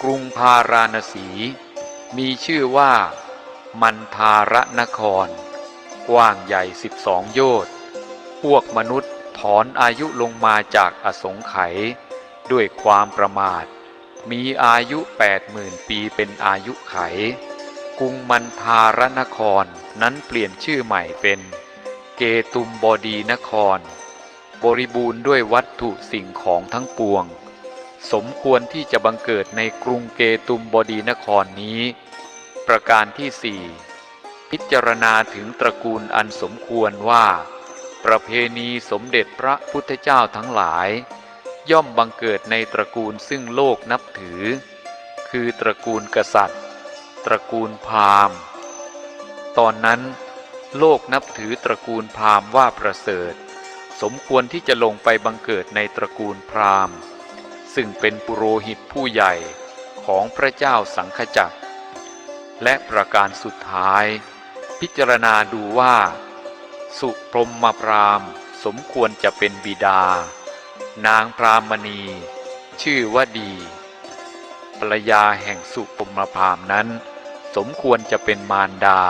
กรุงพาราณสีมีชื่อว่ามันทารนครกว้างใหญ่12 โยชน์พวกมนุษย์ถอนอายุลงมาจากอสงไขยด้วยความประมาทมีอายุ 80,000 ปีเป็นอายุไขกรุงมันทารนครนั้นเปลี่ยนชื่อใหม่เป็นเกตุมบดีนครบริบูรณ์ด้วยวัตถุสิ่งของทั้งปวงสมควรที่จะบังเกิดในกรุงเกตุมบดีนครนี้ประการที่สี่พิจารณาถึงตระกูลอันสมควรว่าประเพณีสมเด็จพระพุทธเจ้าทั้งหลายย่อมบังเกิดในตระกูลซึ่งโลกนับถือคือตระกูลกษัตริย์ตระกูลพราหมณ์ตอนนั้นโลกนับถือตระกูลพราหมณ์ว่าประเสริฐสมควรที่จะลงไปบังเกิดในตระกูลพราหมณ์ซึ่งเป็นปุโรหิตผู้ใหญ่ของพระเจ้าสังฆจักรและประการสุดท้ายพิจารณาดูว่าสุพรหมพราหมณ์สมควรจะเป็นบิดานางพรามณีชื่อว่าดีภรรยาแห่งสุพรหมพราหมณ์นั้นสมควรจะเป็นมารดา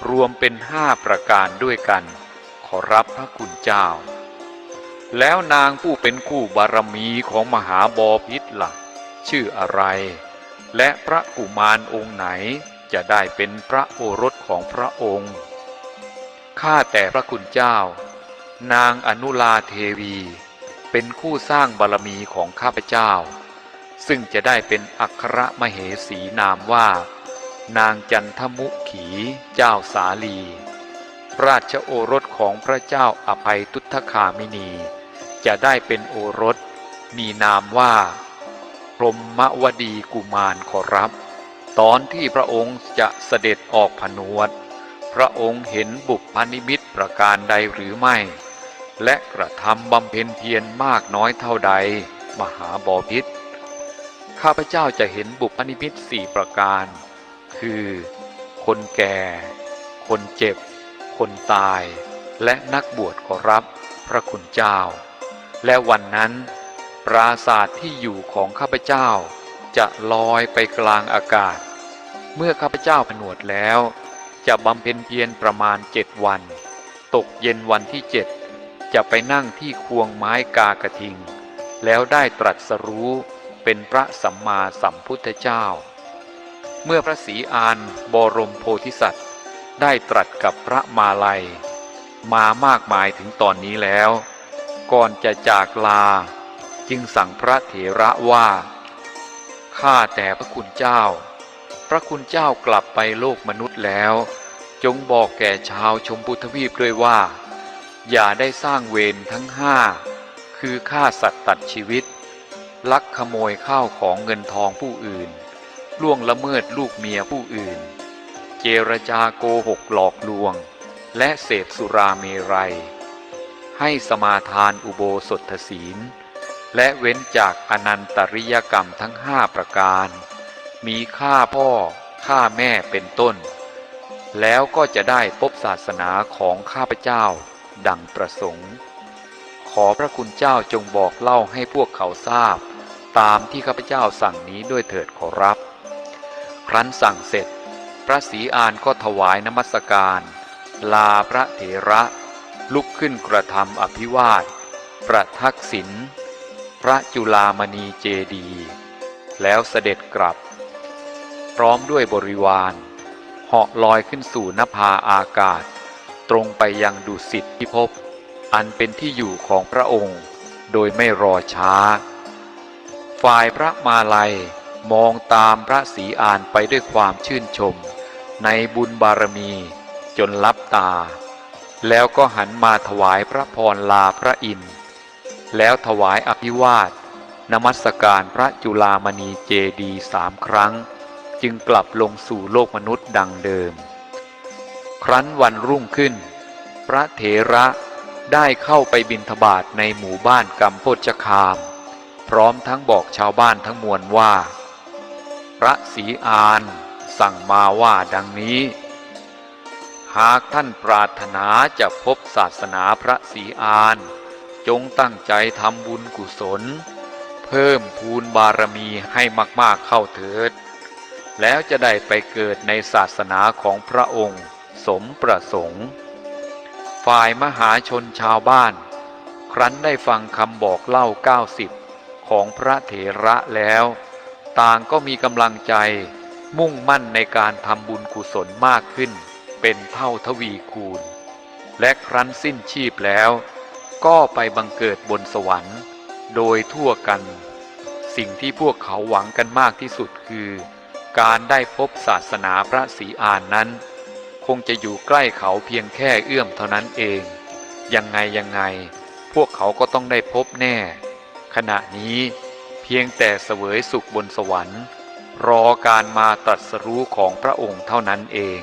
รวมเป็น5 ประการด้วยกันขอรับพระคุณเจ้าแล้วนางผู้เป็นคู่บารมีของมหาบพิตรล่ะชื่ออะไรและพระกุมารองค์ไหนจะได้เป็นพระโอรสของพระองค์ข้าแต่พระคุณเจ้านางอนุลาเทวีเป็นคู่สร้างบารมีของข้าพเจ้าซึ่งจะได้เป็นอัครมเหสีนามว่านางจันทมุขีเจ้าสาลีราชโอรสของพระเจ้าอภัยทุตคามินีจะได้เป็นโอรสมีนามว่าพรหมวดีกุมารขอรับตอนที่พระองค์จะเสด็จออกผนวดพระองค์เห็นบุพนิมิตประการใดหรือไม่และกระทำบำเพ็ญเพียรมากน้อยเท่าใดมหาบพิตรข้าพเจ้าจะเห็นบุพนิมิต4 ประการคือคนแก่คนเจ็บคนตายและนักบวชขอรับพระคุณเจ้าและวันนั้นปราสาทที่อยู่ของข้าพเจ้าจะลอยไปกลางอากาศเมื่อข้าพเจ้าผนวดแล้วจะบำเพ็ญเพียรประมาณ7 วันตกเย็นวันที่7จะไปนั่งที่ควงไม้กากระทิงแล้วได้ตรัสรู้เป็นพระสัมมาสัมพุทธเจ้าเมื่อพระศรีอานบรมโพธิสัตว์ได้ตรัสกับพระมาลัยมามากมายถึงตอนนี้แล้วก่อนจะจากลาจึงสั่งพระเถระว่าข้าแต่พระคุณเจ้าพระคุณเจ้ากลับไปโลกมนุษย์แล้วจงบอกแก่ชาวชมพูทวีปด้วยว่าอย่าได้สร้างเวรทั้ง5คือฆ่าสัตว์ตัดชีวิตลักขโมยข้าวของเงินทองผู้อื่นล่วงละเมิดลูกเมียผู้อื่นเจรจาโกหกหลอกลวงและเสพสุราเมรัยให้สมาทานอุโบสถศีลและเว้นจากอนันตริยกรรมทั้ง5 ประการมีฆ่าพ่อฆ่าแม่เป็นต้นแล้วก็จะได้พบศาสนาของข้าพเจ้าดังประสงค์ขอพระคุณเจ้าจงบอกเล่าให้พวกเขาทราบตามที่ข้าพเจ้าสั่งนี้ด้วยเถิดขอรับครั้นสั่งเสร็จพระศรีอานก็ถวายนมัสการลาพระเถระลุกขึ้นกระทำอภิวาทประทักษิณพระจุฬามณีเจดีย์แล้วเสด็จกลับพร้อมด้วยบริวารเหาะลอยขึ้นสู่นภาอากาศตรงไปยังดุสิตพิภพอันเป็นที่อยู่ของพระองค์โดยไม่รอช้าฝ่ายพระมาลัยมองตามพระศรีอานไปด้วยความชื่นชมในบุญบารมีจนลับตาแล้วก็หันมาถวายพระพรลาพระอินทร์แล้วถวายอภิวาทนมัสการพระจุฬามณีเจดีย์3 ครั้ง จึงกลับลงสู่โลกมนุษย์ดังเดิมครั้นวันรุ่งขึ้นพระเถระได้เข้าไปบิณฑบาตในหมู่บ้านกัมพจคามพร้อมทั้งบอกชาวบ้านทั้งมวลว่าพระศรีอานสั่งมาว่าดังนี้หากท่านปรารถนาจะพบศาสนาพระศรีอานจงตั้งใจทำบุญกุศลเพิ่มพูนบารมีให้มากๆเข้าเถิดแล้วจะได้ไปเกิดในศาสนาของพระองค์สมประสงค์ฝ่ายมหาชนชาวบ้านครั้นได้ฟังคำบอกเล่า90ของพระเถระแล้วต่างก็มีกำลังใจมุ่งมั่นในการทำบุญกุศลมากขึ้นเป็นเท่าทวีคูณและครั้นสิ้นชีพแล้วก็ไปบังเกิดบนสวรรค์โดยทั่วกันสิ่งที่พวกเขาหวังกันมากที่สุดคือการได้พบศาสนาพระศรีอานนั้นคงจะอยู่ใกล้เขาเพียงแค่เอื้อมเท่านั้นเองยังไงพวกเขาก็ต้องได้พบแน่ขณะนี้เพียงแต่เสวยสุขบนสวรรค์รอการมาตรัสรู้ของพระองค์เท่านั้นเอง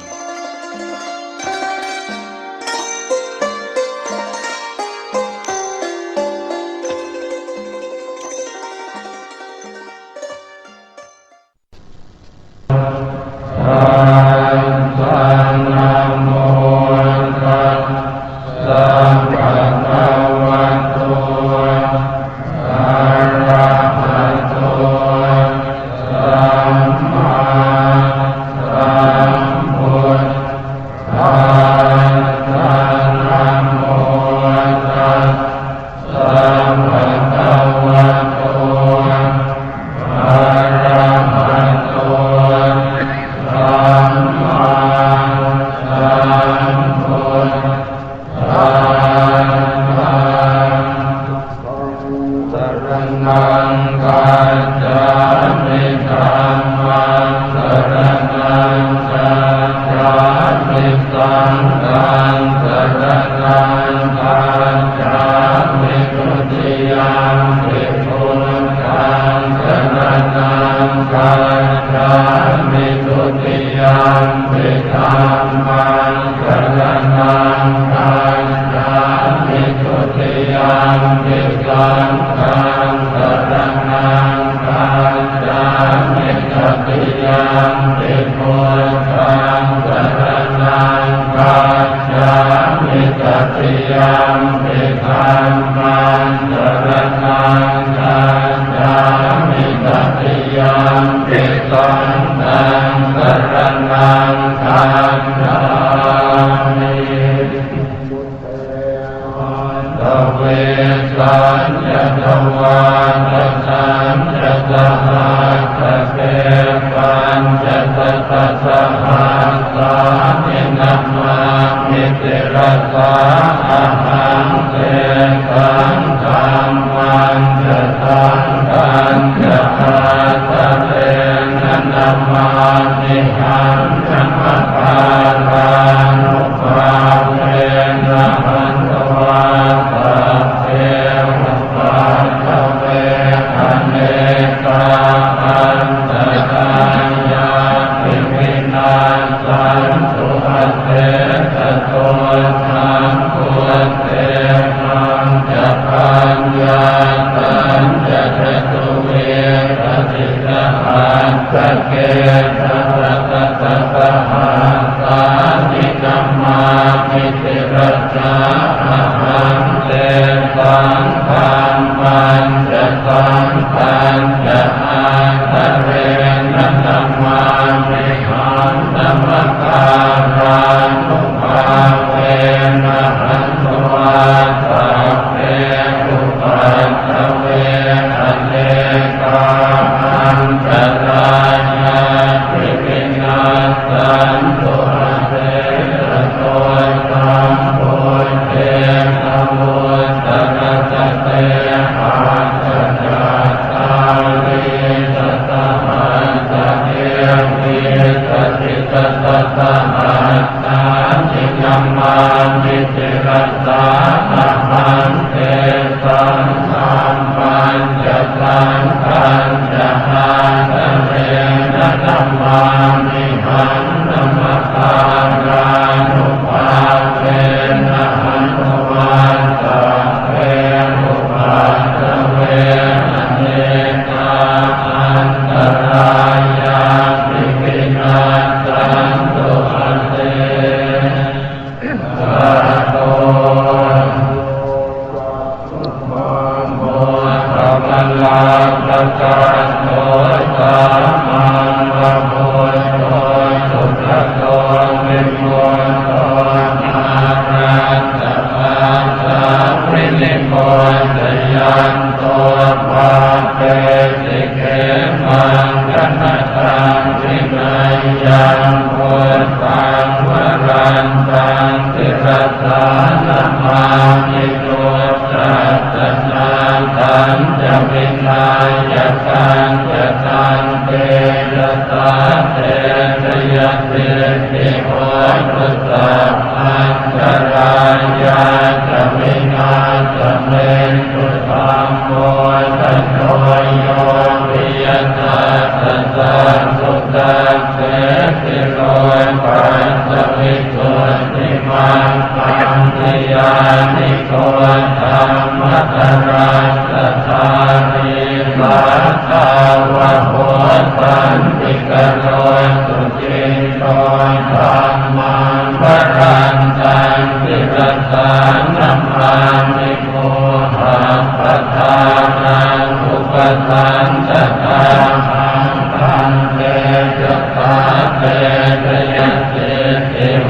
สังฆังจะหาทะเรนะธัมมา งติรัสสานัมมามิโตสัตตังทันจะวินายัสังจะตังเตระสาเตระยะเตติโหตุสัพพัญจรายาจะวินาจะเมตุธัมโมตัสโตโยวิยตัสสะสุตัสเสติโลปัสสวิสุทธิมังปัญญยานิโกธรรมตรัสสะทานิสัทธาวะโหตันติกโรสุจินโตธรรมังวรันตังติรัสสานัมมามิโมหังปัฏฐานังอุปสันตตาหังพันเตจัตตาเตระยะเตติโห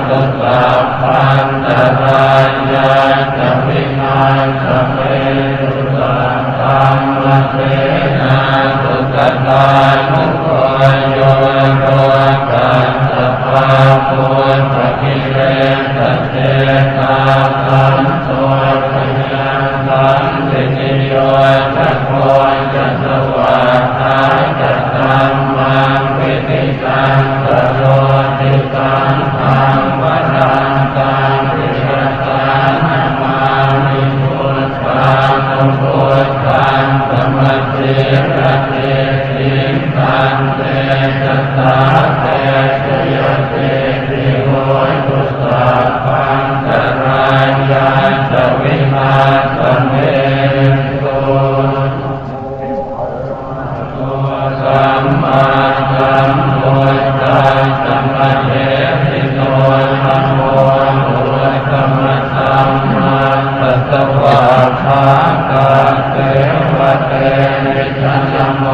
ตุสัพพันตรายาจะวินาศเมตุสัพธรรมเสนาสุตตานุโกโยโรกัสสะภาโพสกิเลสเตตาสันโตพยังสันตินิโยจะโกจะสวาทาจะตัมมังวิติตังสโรติตังธังวรังตังวิรัสสานามามิพุทธังพุทธังสมัจเจระเตติตังเตจัตตาเตชยเตติโหตุสัพพัญจรายาสวินาศเมตุสัมมาสัมพุทธัสสะสัมมาเทปิโตธัมโมพุทธัมมัสสัมมาสัตวะภะคะเตวะเตนิสัมโม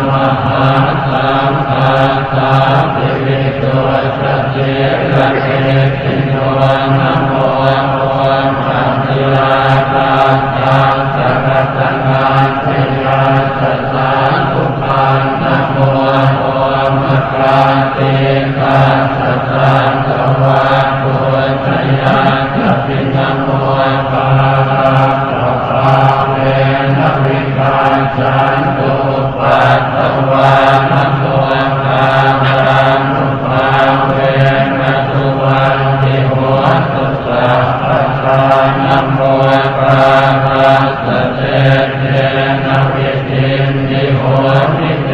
มหาสัมมาสัมภิวิโตสัจเจระเตติโนนะโมโมหังทิลาตังตังสัพพะนังทิยาสัสสะทุปันนะโมโมมะกาติกัสสะสังสวะปุถยาสัพพินะโมปาราภะเวนะวิกาจันตุปัตตวานะโมกานุภาเวนะสุวันติโหตุสัพพะทานะโมปาราสเตเตนะวิตินิโหติเต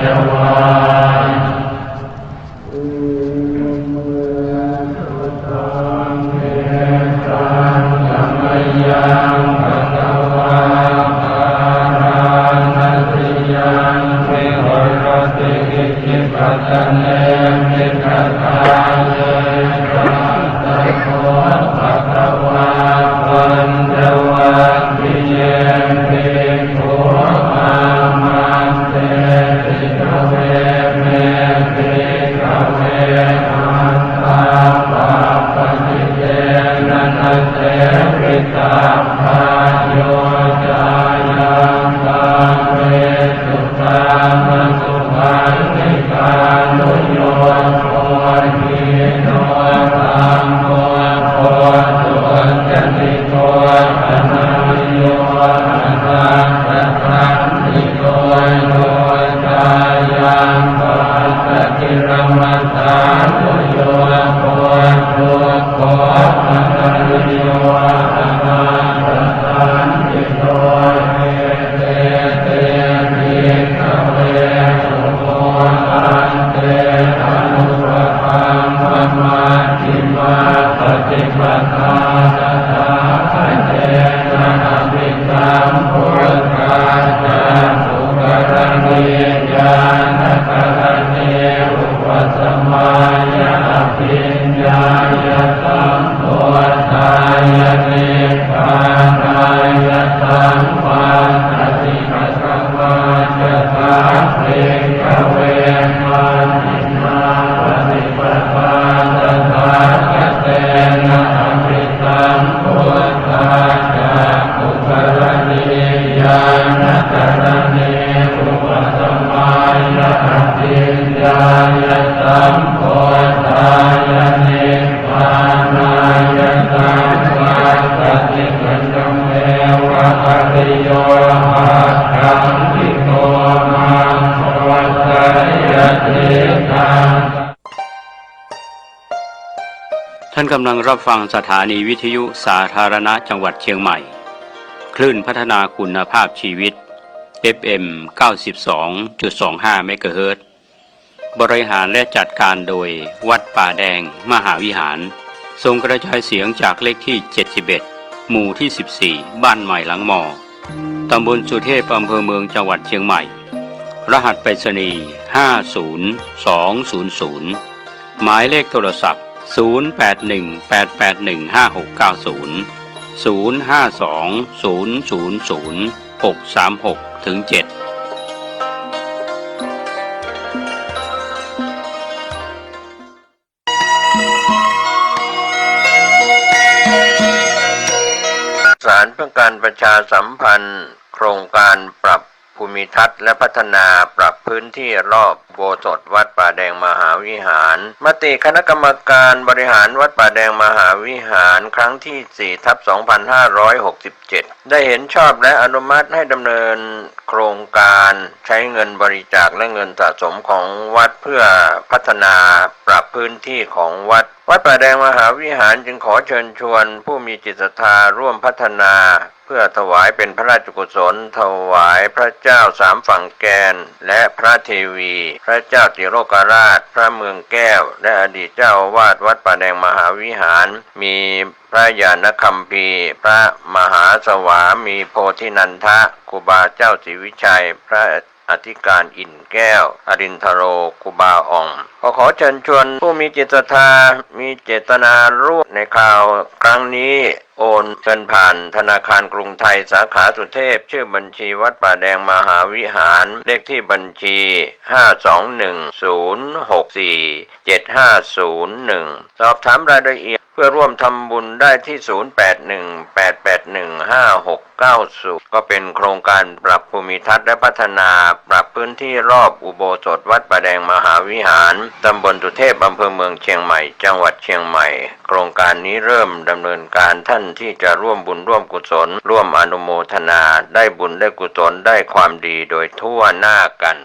จวายังภะคะวาภารานัสสิยังวิโหรติกิจจิปัตตะเนมิตตาเยสัตตะโคภะคะวาปัญจวัคคีเยภิกขุอามันเตติกเวเมติกเวอันตาปะปะจิเตนะนัสเตปิตาภาโยจายังตังเวสุตามะสุขันธิกานุโยโคหิโนธัมโมโพสุจันติโกอนาโยอนาคตันติโกโยจายังปัสสะกิรมัสสานุโยโคทุกโขอนาโยอนาคตันติโกเอเตเตติกเวสุโมอันเตอนุปปังมะมาธิมาปฏิปทาตถาคเตนะอภิสัมพุทธาจาสุกรณีญาณกรณีอุปสมัยอภิญญายสัมโพธายเนปานายสัมปันติปัสสวะจะตาเตกเวมันติมาปฏิปทาตถาคเตนะอภิสัมพุทธาจาสุกรณีญาณกรณีอุปสมัยอภิญญายสัมโพธายเนปาน ท่านกำลังรับฟังสถานีวิทยุสาธารณะจังหวัดเชียงใหม่คลื่นพัฒนาคุณภาพชีวิต FM 92.25 เมกะเฮิรตซ์บริหารและจัดการโดยวัดป่าแดงมหาวิหารทรงกระจายเสียงจากเลขที่ 71 หมู่ที่ 14 บ้านใหม่หลังมอตำบลสุเทพอำเภอเมืองจังหวัดเชียงใหม่รหัสไปรษณีย์50200หมายเลขโทรศัพท์0818815690 052000636-7สารเพื่อการประชาสัมพันธ์โครงการปรับภูมิทัศน์และพัฒนาปรับพื้นที่รอบอุโบสถวัดป่าแดงมหาวิหารมติคณะกรรมการบริหารวัดป่าแดงมหาวิหารครั้งที่ 4/2567 ได้เห็นชอบและอนุมัติให้ดำเนินโครงการใช้เงินบริจาคและเงินสะสมของวัดเพื่อพัฒนาปรับพื้นที่ของวัดป่าแดงมหาวิหารจึงขอเชิญชวนผู้มีจิตศรัทธาร่วมพัฒนาเพื่อถวายเป็นพระราชกุศลถวายพระเจ้าสามฝั่งแกนและพระเทวีพระเจ้าติโลกราชพระเมืองแก้วและอดีตเจ้าอาวาสวัดป่าแดงมหาวิหารมีพระญาณคัมภีร์พระมหาสวามีโพธินันทะครูบาเจ้าศรีวิชัยพระอธิการอินแก้วอรินทโรครูบาอ่องขอเชิญชวนผู้มีจิตศรัทธามีเจตนาร่วมในข่าวครั้งนี้โอนเงินผ่านธนาคารกรุงไทยสาขาสุเทพชื่อบัญชีวัดป่าแดงมหาวิหารเลขที่บัญชี521064750สอบถามรายละเอียดเพื่อร่วมทำบุญได้ที่0818815690ก็เป็นโครงการปรับภูมิทัศน์และพัฒนาปรับพื้นที่รอบอุโบสถวัดป่าแดงมหาวิหารตำบลสุเทพอำเภอเมืองเชียงใหม่จังหวัดเชียงใหม่โครงการนี้เริ่มดำเนินการท่านที่จะร่วมบุญร่วมกุศลร่วมอนุโมทนาได้บุญได้กุศลได้ความดีโดยทั่วหน้ากัน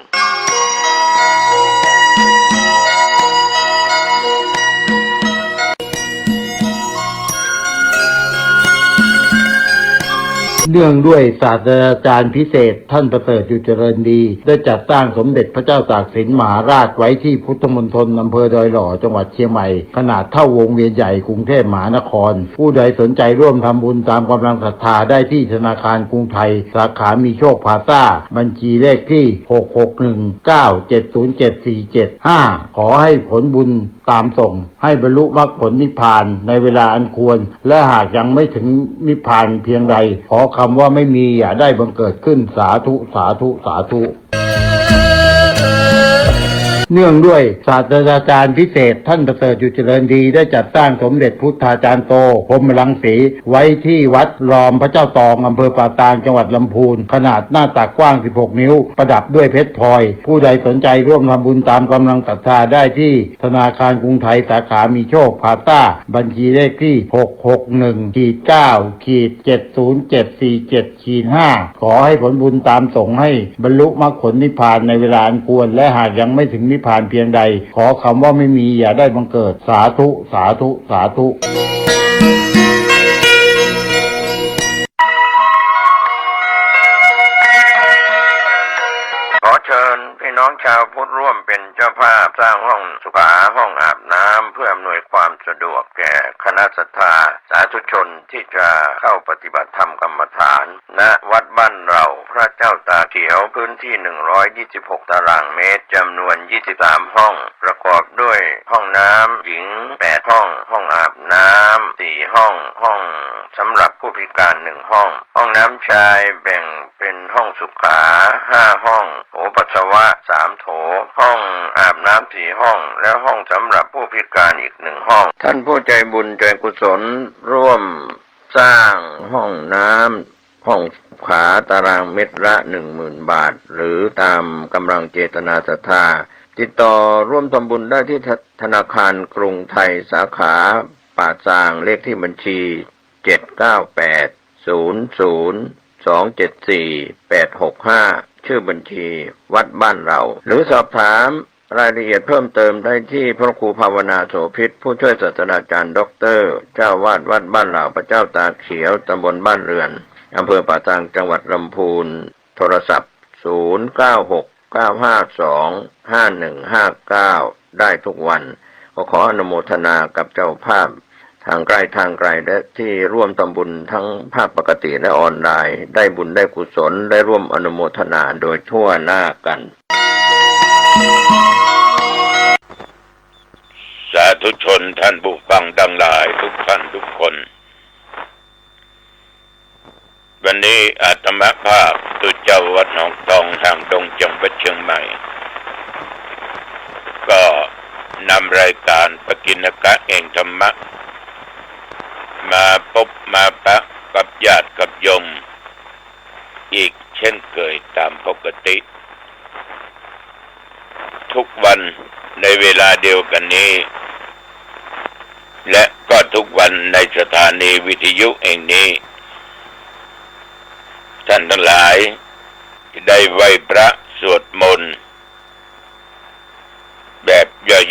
เนื่องด้วยศาสตราจารย์พิเศษท่านประเสริฐอยู่เจริญดีได้จัดสร้างสมเด็จพระเจ้าตากสินมหาราชไว้ที่พุทธมณฑลอำเภอดอยหล่อจังหวัดเชียงใหม่ขนาดเท่าวงเวียนใหญ่กรุงเทพมหานครผู้ใดสนใจร่วมทำบุญตามกำลังศรัทธาได้ที่ธนาคารกรุงไทยสาขามีโชคพลาซ่าบัญชีเลขที่66197074775ขอให้ผลบุญตามส่งให้บรรลุมรรคผลนิพพานในเวลาอันควรและหากยังไม่ถึงนิพพานเพียงใดขอคำว่าไม่มีอย่าได้บังเกิดขึ้นสาธุสาธุสาธุเนื่องด้วยศาสตราจารย์พิเศษท่านประเสริฐอยู่เจริญดีได้จัดสร้างสมเด็จพุทธาจารย์โตพรหมรังสีไว้ที่วัดรอมพระเจ้าตองอำเภอป่าตางจังหวัดลำพูนขนาดหน้าตักกว้าง16นิ้วประดับด้วยเพชรพลอยผู้ใดสนใจร่วมทำบุญตามกำลังศรัทธาได้ที่ธนาคารกรุงไทยสาขามีโชคพลาซ่าบัญชีเลขที่661-9-70747-5ขอให้ผลบุญตามส่งให้บรรลุมรรคผลนิพพานในเวลาอันควรและหากยังไม่ถึงนิพพานเพียงใดขอคำว่าไม่มีอย่าได้บังเกิดสาธุสาธุสาธุขอเชิญพี่น้องชาวพุทธร่วมเป็นเจ้าภาพสร้างห้องสุขาห้องอาบน้ำเพื่ออำนวยความสะดวกแก่คณะศรัทธาสาธุชนที่จะเข้าปฏิบัติธรรมกรรมฐานณวัดบ้านเราพระเจ้าตาเขียวพื้นที่126ตารางเมตรจำนวน23ห้องประกอบด้วยห้องน้ำหญิง8ห้องห้องอาบน้ำ4ห้องห้องสำหรับผู้พิการ1ห้องห้องน้ำชายแบ่งเป็นห้องสุขา5ห้องโถปัสสาวะ3โถห้องอาบน้ำ4ห้องและห้องสำหรับผู้พิการอีก1ห้องท่านผู้ใจบุญใจกุศลร่วมสร้างห้องน้ำห้องขาตารางเมตรละ 10,000 บาทหรือตามกำลังเจตนาศรัทธาติดต่อร่วมทำบุญได้ที่ธนาคารกรุงไทยสาขา ป่าซางเลขที่บัญชี79800274865ชื่อบัญชีวัดบ้านเราหรือสอบถามรายละเอียดเพิ่มเติมได้ที่พระครูภาวนาโสภิตผู้ช่วยศาสตราจารย์ด็อกเตอร์เจ้าวาดวัดบ้านเหล่าพระเจ้าตาเขียวตำบลบ้านเรือนอำเภอป่าซางจังหวัดลำพูนโทรศัพท์0969525159ได้ทุกวันขออนุโมทนากับเจ้าภาพทางไกลและที่ร่วมทำบุญทั้งภาคปกติและออนไลน์ได้บุญได้กุศลได้ร่วมอนุโมทนาโดยทั่วหน้ากันสาธุชนท่านผู้ฟังทั้งหลายทุกท่านทุกคนวันนี้อาตมาภาพตุเจ้าวัดหนองตองทางดงจังหวัดเชียงใหม่ก็นำรายการปกิณกะแห่งธรรมะมาพบมาปะกับญาติกับโยมอีกเช่นเคยตามปกติทุกวันในเวลาเดียวกันนี้และก็ทุกวันในสถานีวิทยุแห่งนี้ท่านทั้งหลายได้ไหว้พระสวดมนต์แบบ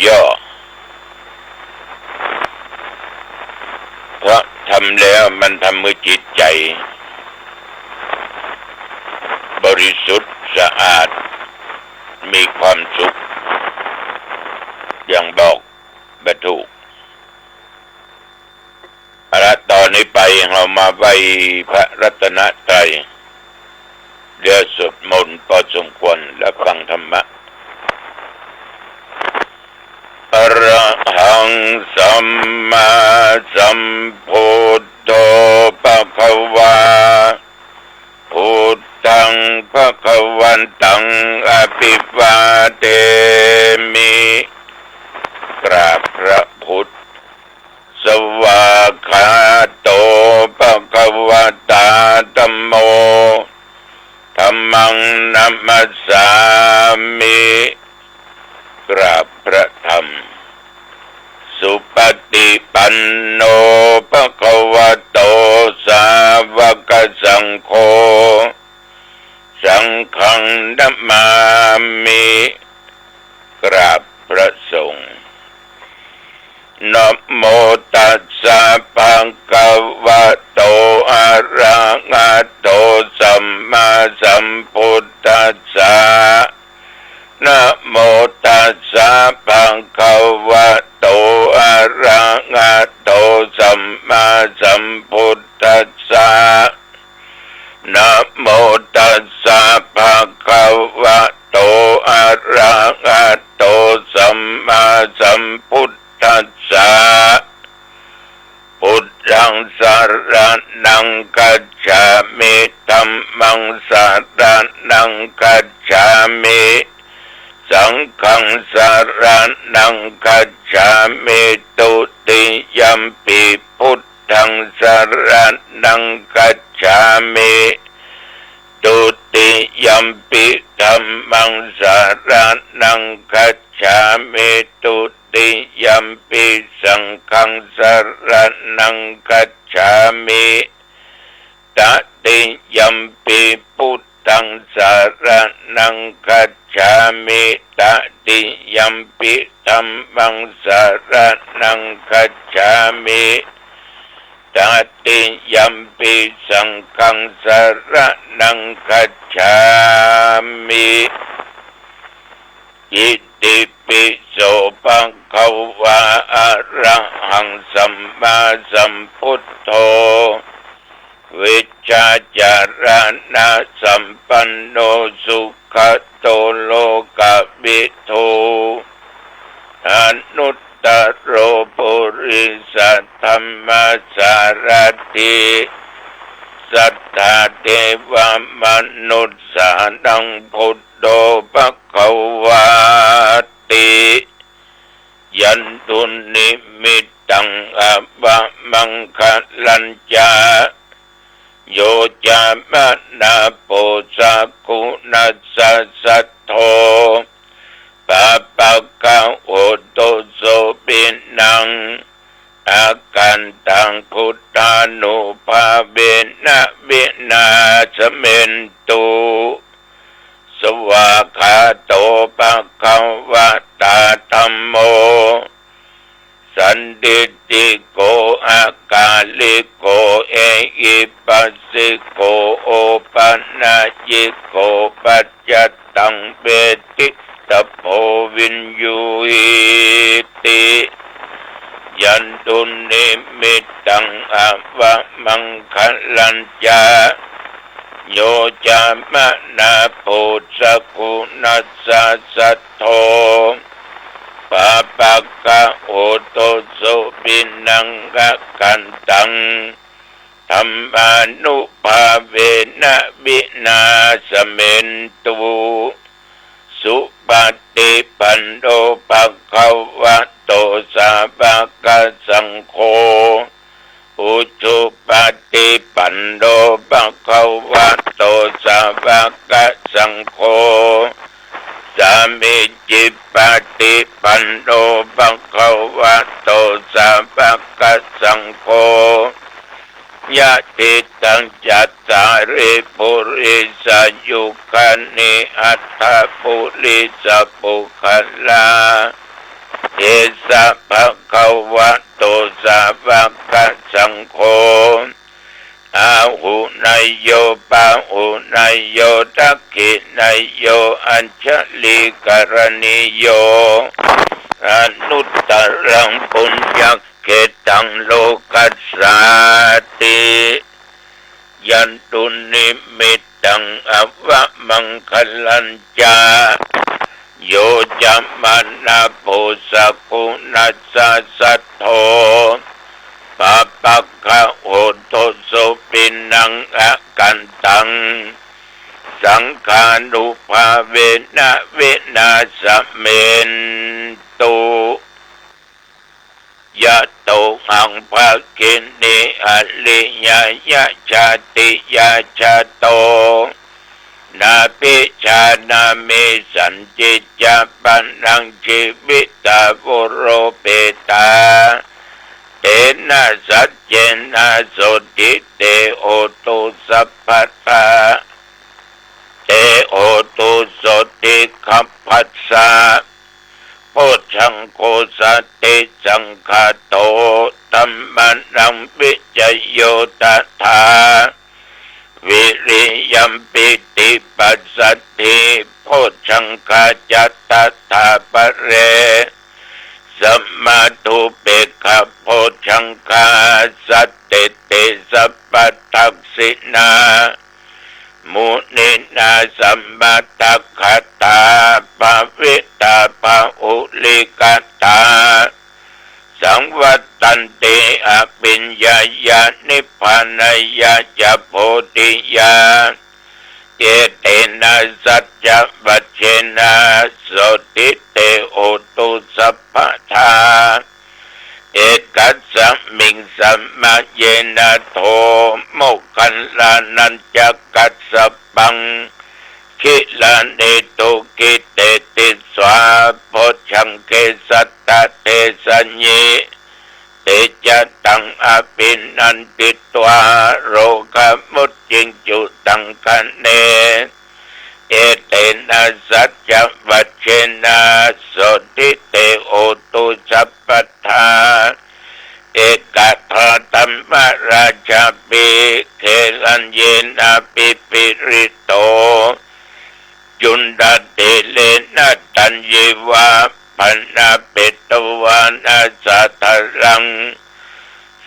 ย่อๆเพราะทำแล้วมันทำให้จิตใจบริสุทธิ์สะอาดมีความสุขอย่างบอกบรรทุกตอนนี้ไปเรามาไหว้พระรัตนตรัยเดี๋ยวสวดมนต์พอสมควรและฟังธรรมะอะระหังสัมมาสัมพุทโธภควาพุทธังภควันตังอภิวาเทมิกราบพระพุทธสวากขาโตภควตาธัมโมธัมมังนัมมัสสามิกราบพระธรรมสุปฏิปันโนภควโตสาวกสังโฆสังฆังนัมมามิกราบพระสงฆ์นะโมตัสสะภะคะวะโตอะระหะโตสัมมาสัมพุทธัสสะนะโมตัสสะภะคะวะโตอะระหะโตสัมมาสัมพุทธัสสะนะโมตัสสะภะคะวะโตอะระหะโตสัมมาสัมพุทธัสสะพุทธังสรณังคัจฉามิธัมมังสรณังคัจฉามิสังฆังสรณังคัจฉามิตุติยัมปิพุทธังสรณังคัจฉามิตุติยัมปิธัมมังสรณังคัจฉามิตุติยัมปิสังฆังสรณังคัจฉามิตติยัมปิพุทธังสรณังคัจฉามิตติยัมปิธัมมังสรณังคัจฉามิตติยัมปิสังฆังสรณังคัจฉามิอิติปิโสภะคะวะอะระหังสัมมาสัมพุทโธวิชชาจารณะสัมปันโนสุขโตโลกวิทูอนุตตโรปุริสัทธัมมาสารถิสัทธาเทวมนุสสานังพุทโธภควาติยันตุนิมิตังอบะมังคลัญจาโยจามนาโปสะกุณัสสะสัทโธปะปะกะโอโตโสปินัง อาการตังพุทธานุภาเวนะเวนาสเมนตุสวากขาโตปะคะวะตาธัมโมสันติติโกอากาลิโกเอหิปัสสิโกโอปันนายิโกปัจจตังเวติตโพวินยูหิติยันตุนิมิตตังอวะมังคลัญจาโยจามะนาโพสกุนัสสะสัทโธปะปะกะโอโตโสปินังกะกันตังธัมมานุภาเวนะวินาสเมนตุสุปฏิปันโนภะคะวะโตสาวกสังโฆอุชุปฏิปันโนภะคะวะโตสาวกสังโฆสามิจิปฏิปันโนภะคะวะโตสาวกสังโฆยะติตังจัตตาริปุริสยุคานิอัตถปุริสปุคลาเอสะภะคะวะโตสาวกสังโฆอาหุนายโยปะหุนายโยทักขินายโยอัญชลิกรณิโยอนุตตรังปุญญเกตังโลกัสสาติยันตุนิมิตตังอวะมังคลัญจาโยจัมมานาโพสกุนัสสะสัทโธปะปะกะโอโตโสปินังอะกันตังสังฆานุภาเวนะเวนาสเมนตุยะโตหังภะกินิอลิยยะชาติยะชาโตนาปิชานามิสันจิจาปันนังชีวิตาวุโรเปตาเตนะสัจเจนะโสติเตโอตุสัพพทาเตโอตุโสติขัพพัสสะโพชังโคสติสังฆาโตธัมมานังวิจโยตถาวิริยัมปิติปัสสติโพชังคาจัตตถาปะเรสัมมาทุเปกขโพชังคาสัตติเตสัพพทักษินามุนินาสัมมาตัคคตาปะวิตาปะอุลิกตาสังวัตตันติอภิญญายานิพพานายาจะโพธิญาเจเตนะสัจจะวัชเชนะโสติเตโอตุสัพพทาเอกัสสมิงสัมมาเยนะโทโมกขันลานันจักกัสสปังคิลานิตุกิเตติสวาโพชังเกสัตตะเตสัญญิเตจะตังอภินันติตวาโรกมุตจิงจุตังคะเนเอเตนะสัจจวัชเชนะโสติเตโอตุสัพพทาเอกทาตัมมราชาปิเคลัญเยนะปิปิริโตจุนดาเตเลนะตัญญิวาพันนาเปตวานาสัทรัง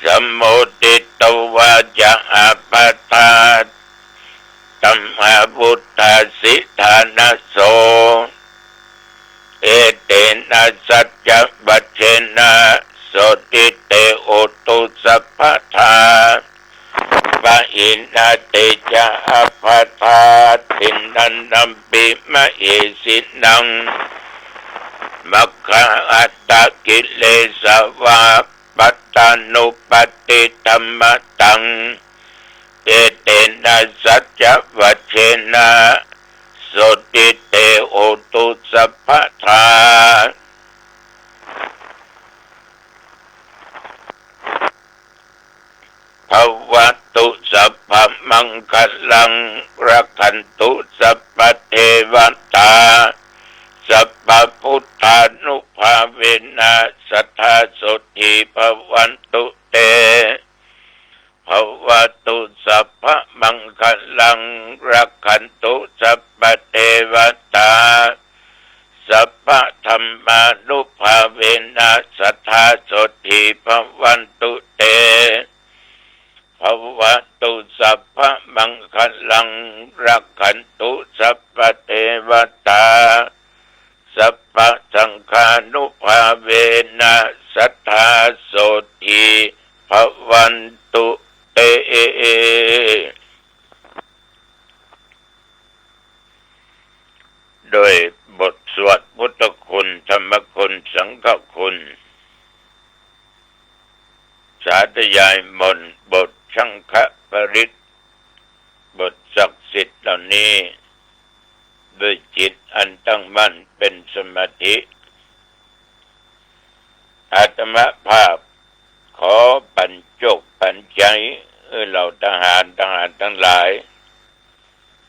สมุติตวาจะอาปาทาตัมหาบุตตาสิธานาโสเอเตนะสัจจวัชเชนะโสติเตโอตุสัพพทาปะอินาเตจะอาปาทาทินนันนัมปิมะเอสินังมัคคะอัตตกิเลสวาปัตตานุปติธัมมตังเอเตนะสัจจวัชเชนะโสติเตโอตุสัพพทา ภวตุสัพพมังคลังรักขันตุสัพพเทวตาสัพพพุทธานุภาเวนะสัทธาโสติภวันตุเตภวตุสัพพมังคลังรักขันตุสัพพเทวตาสัพพธรรมานุภาเวนะสัทธาโสติภวันตุเตภวตุสัพพมังคลังรักขันตุสัพพเทวตาสัพพสังฆานุภาเวนะสัทธาโสติภวันตุเตโดยบทสวดพุทธคุณธรรมคุณสังฆคุณสาธยายมนต์บทชังฆปริตบทศักดิ์สิทธิ์เหล่านี้ด้วยจิตอันตั้งมั่นเป็นสมาธิอาตมภาพขอปัญจกปัญใจเหล่าทหารทั้งหลาย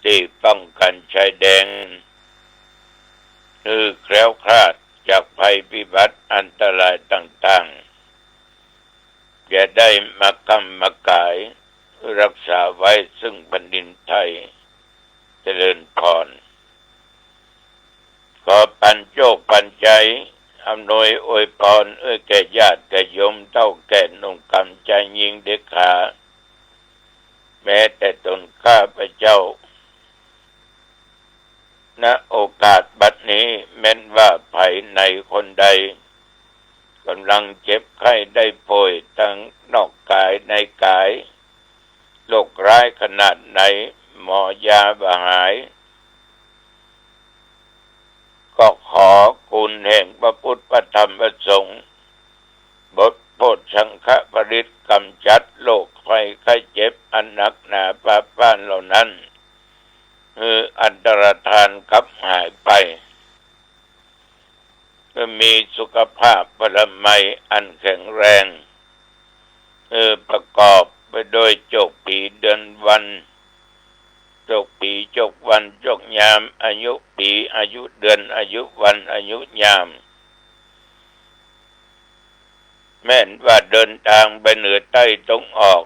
ที่ป้องกันชายแดนแคล้วคลาดจากภัยพิบัติอันตรายต่างๆอย่าได้มากำมากายรักษาไว้ซึ่งแผ่นดินไทยเจริญพรขอปัญโชคปัญใจอำนวยอวยพรแก่ญาติแก่โยมเท่าแก่หนุ่มกำใจยิงเด็กขาแม้แต่ตนข้าพเจ้าณโอกาสบัดนี้แม้นว่าภัยในคนใดกำลังเจ็บไข้ได้ป่วยทั้งนอกกายในกายโรคร้ายขนาดไหนหมอยาบ่หายก็ขอคุณแห่งพระพุทธพระธรรมพระสงฆ์บทโพธิสังฆปริตกำจัดโรคภัยไข้เจ็บอันหนักหนาปาป้านเหล่านั้นอันตรธานกับหายไปก็มีสุขภาพพลไมัยอันแข็งแรงประกอบไปโดยโจกปีเดือนวันโจกปีโจกวันโจกยามอายุปีอายุเดือนอายุวันอายุยามแม้นว่าเดินทางไปเหนือใต้ตรงออก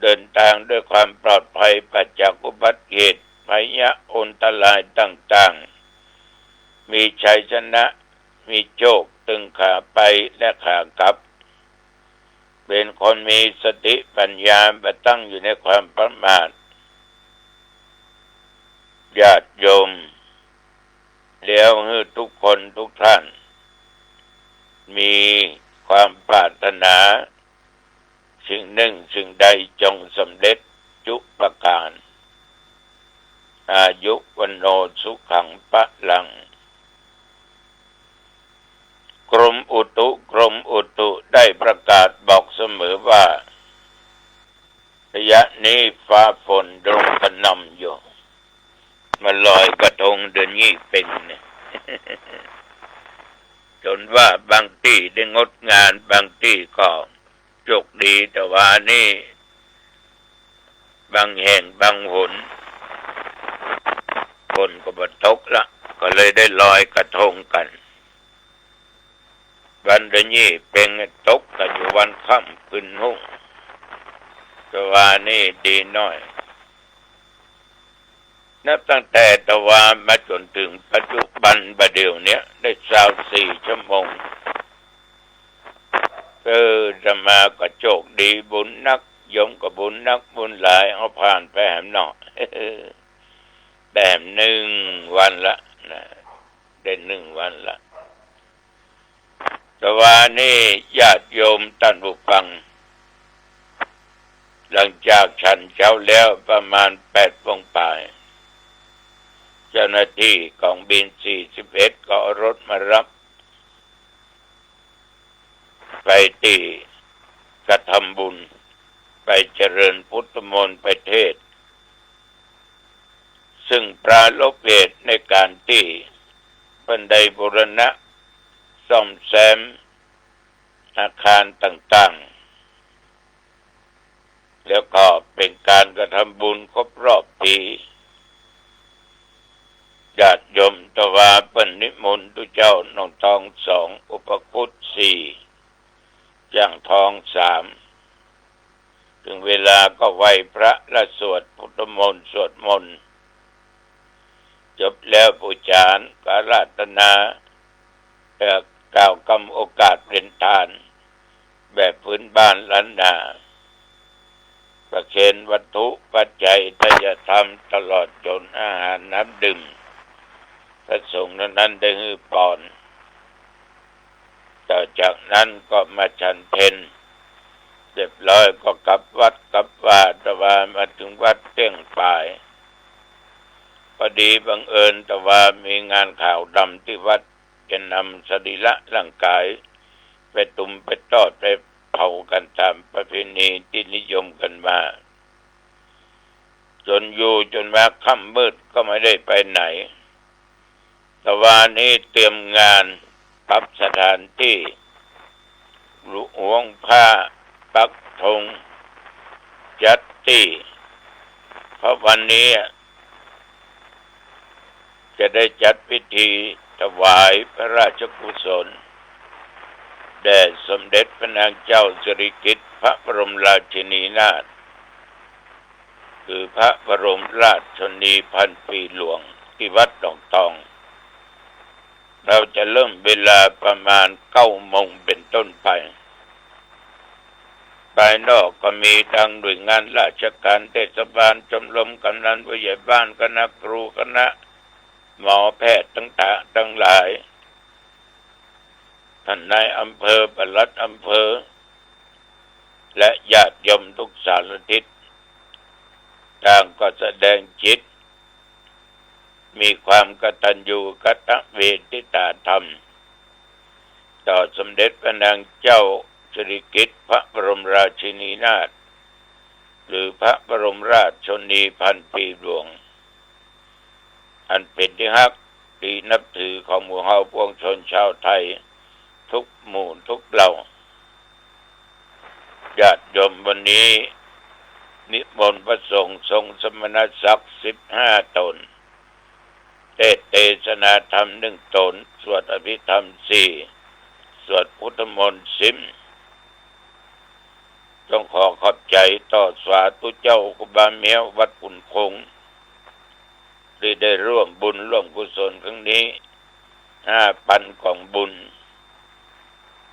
เดินทางด้วยความปลอดภัยปัจจากอุบัติเหตุภัยอันตรายต่างๆมีชัยชนะมีโชคตึงขาไปและขากลับเป็นคนมีสติปัญญาประตั้งอยู่ในความประมาทญาติโยมแล้วทุกคนทุกท่านมีความปรารถนาสิ่งหนึ่งสิ่งใดจงสำเร็จทุกประการอายุวันโนสุขังพลังกรมอุตุได้ประกาศบอกเสมอว่าระยะนี้ฟ้าฝนลงกระหน่ำอยู่มาลอยกระทงเดือนนี้เป็นเนี่ย จนว่าบางที่ได้งดงานบางที่ก็โชคดีแต่ว่านี่บางแห่งบางหนคนก็บตกละก็เลยได้ลอยกระทงกันวันเดือนนี้เป็นตกกันอยู่วันค่ำคืนหุ้งแต่ว่านี่ดีน้อยนับตั้งแต่ตะวันมาจนถึงปัจจุบันบัดเดี๋ยวนี้ได้24 ชั่วโมงจะมาก็โชคดีบุญนักยมก็บุญนักบุญหลายเอาผ่านไปแหมหน่อยแบบ1 วันละนะได้1 วันละแต่ว่านี่ญาติโยมท่านผู้ฟังหลังจากฉันเช้าแล้วประมาณ8 โมงป่ายเจ้าหน้าที่กองบิน41ก็เอารถมารับไปที่กระทำบุญไปเจริญพุทธมนต์ไปเทศน์ซึ่งปราลบเหตุในการที่บันไดบูรณะซ่อมแซมอาคารต่างๆ แล้วก็เป็นการกระทำบุญครบรอบปีญาติโยมตวาเปิ้นนิมนต์ตุเจ้าน้องทอง2อุปคุต4ย่างทอง3ถึงเวลาก็ไหว้พระและสวดพุทธมนต์สวดมนต์จบแล้วปูจานการาธนากล่าวคำโอกาสเป็นทานแบบพื้นบ้านล้านนาประเคนวัตถุปัจจัยทายธรรมตลอดจนอาหารน้ำดื่มพระสงฆ์นั้นได้ฮือปอนต่อจากนั้นก็มาฉันเพลเรียบร้อยก็กลับวัดกลับว่าแต่ว่ามาถึงวัดเที่ยงป่ายพอดีบังเอิญแต่ว่ามีงานข่าวดำที่วัดจะนำสรีระร่างกายไปตุ่มไปทอดไปเผากันตามประเพณีที่นิยมกันมาจนมาค่ำมืดก็ไม่ได้ไปไหนแต่ว่านี้เตรียมงานปรับสถานที่หวงผ้าปักธงจัดที่เพราะวันนี้จะได้จัดพิธีถวายพระราชกุศลแด่สมเด็จพระนางเจ้าสิริกิติ์พระบรมราชินีนาถคือพระบรมราชชนนีพันปีหลวงที่วัดหนองตองเราจะเริ่มเวลาประมาณ9 โมงเป็นต้นไปภายนอกก็มีทางหน่วยงานราชการเทศบาลชมรมกำนันผู้ใหญ่บ้านคณะครูคณะหมอแพทย์ต่างๆทั้งหลายท่านนายอำเภอปลัดอำเภอและญาติโยมทุกสารทิศต่างก็แสดงจิตมีความกตัญญูกตเวทิตาธรรมต่อสมเด็จพระนางเจ้าสิริกิติ์พระบรมราชินีนาถหรือพระบรมราชชนนีพันปีหลวงอันเป็นที่ฮักที่นับถือของหมู่เฮาปวงชนชาวไทยทุกหมู่ทุกเหล่าญาติโยมวันนี้นิมนต์พระสงฆ์ทรงสมณศักดิ์15 ตนเทศนาธรรม1 ตนสวดอภิธรรม4สวดพุทธมนต์10ต้องขอขอบใจต่อสาธุเจ้าครูบาเมียววัดปุ่นคงที่ได้ร่วมบุญร่วมกุศลครั้งนี้5,000 กล่องบุญ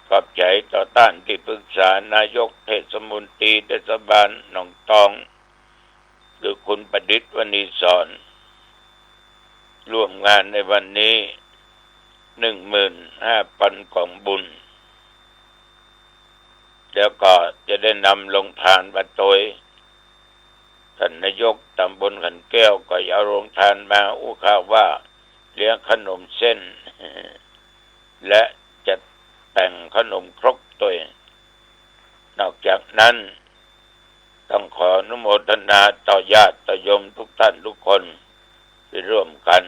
ขอบใจต่อท่านที่ปรึกษานายกเทศมนตรีเทศบาลหนองตองหรือคุณประดิษฐ์วณีสอนร่วมงานในวันนี้ 15,000 กล่องบุญแล้วก็จะได้นำลงทานบัดโดยท่านนายกตำบลขันแก้วก็เอาโรงทานมาข่าวว่าเลี้ยงขนมเส้นและจะแต่งขนมครกตัวนอกจากนั้นต้องขออนุโมทนาต่อญาติต่อโยมทุกท่านทุกคนที่ร่วมกัน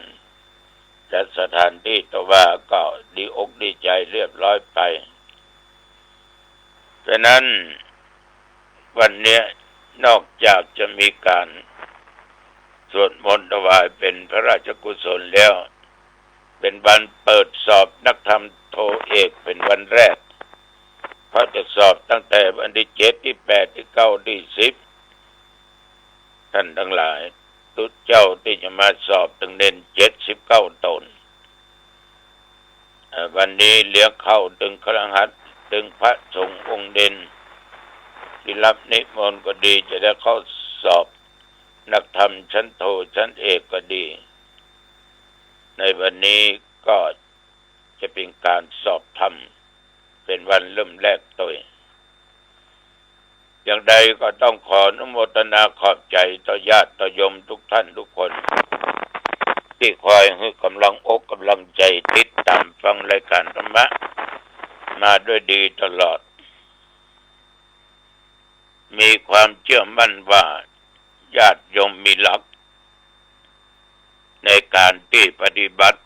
จัดสถานที่แต่ว่าก็ดีอกดีใจเรียบร้อยไปฉะนั้นวันนี้นอกจากจะมีการสวดมนต์ถวายเป็นพระราชกุศลแล้วเป็นวันเปิดสอบนักธรรมโทเอกเป็นวันแรกเขาจะสอบตั้งแต่วันที่7ที่8ที่9ที่10ท่านทั้งหลายทุกเจ้าที่จะมาสอบถึงเน้น79 ตนวันนี้เลี้ยงเข้าถึงคฤหัสถ์ถึงพระสงฆ์องค์เด่นที่รับนิมนต์ก็ดีจะได้เข้าสอบนักธรรมชั้นโทชั้นเอกก็ดีในวันนี้ก็จะเป็นการสอบธรรมเป็นวันเริ่มแรกตัวอย่างใดก็ต้องขออนุโมทนาขอบใจต่อญาติต่อโยมทุกท่านทุกคนที่คอยให้กำลังอกกำลังใจติดตามฟังรายการธรรมะมาด้วยดีตลอดมีความเชื่อมั่นว่าญาติโยมมีหลักในการที่ปฏิบัติ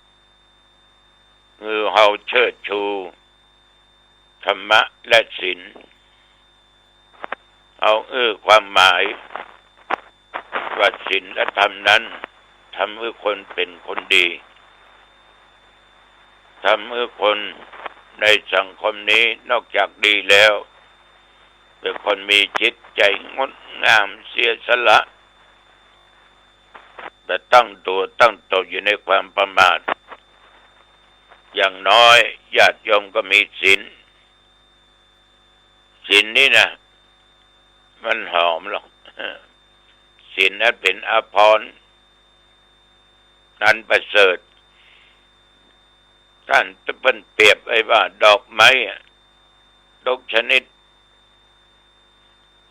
คือเฮาเชิดชูธรรมะและศีล เอาความหมายว่าศีลและธรรมนั้นทำให้คนเป็นคนดีทำให้คนในสังคมนี้นอกจากดีแล้วเป็นคนมีจิตใจงดงามเสียสละแต่ตั้งตัวตั้งตนอยู่ในความประมาทอย่างน้อยญาติโยมก็มีศีลศีลนี่นะมันหอมหรอกศีลนั้นเป็นอาภรณ์นั้นประเสริฐท่านเป็นเปรียบไว้ว่าดอกไม้ทุกชนิด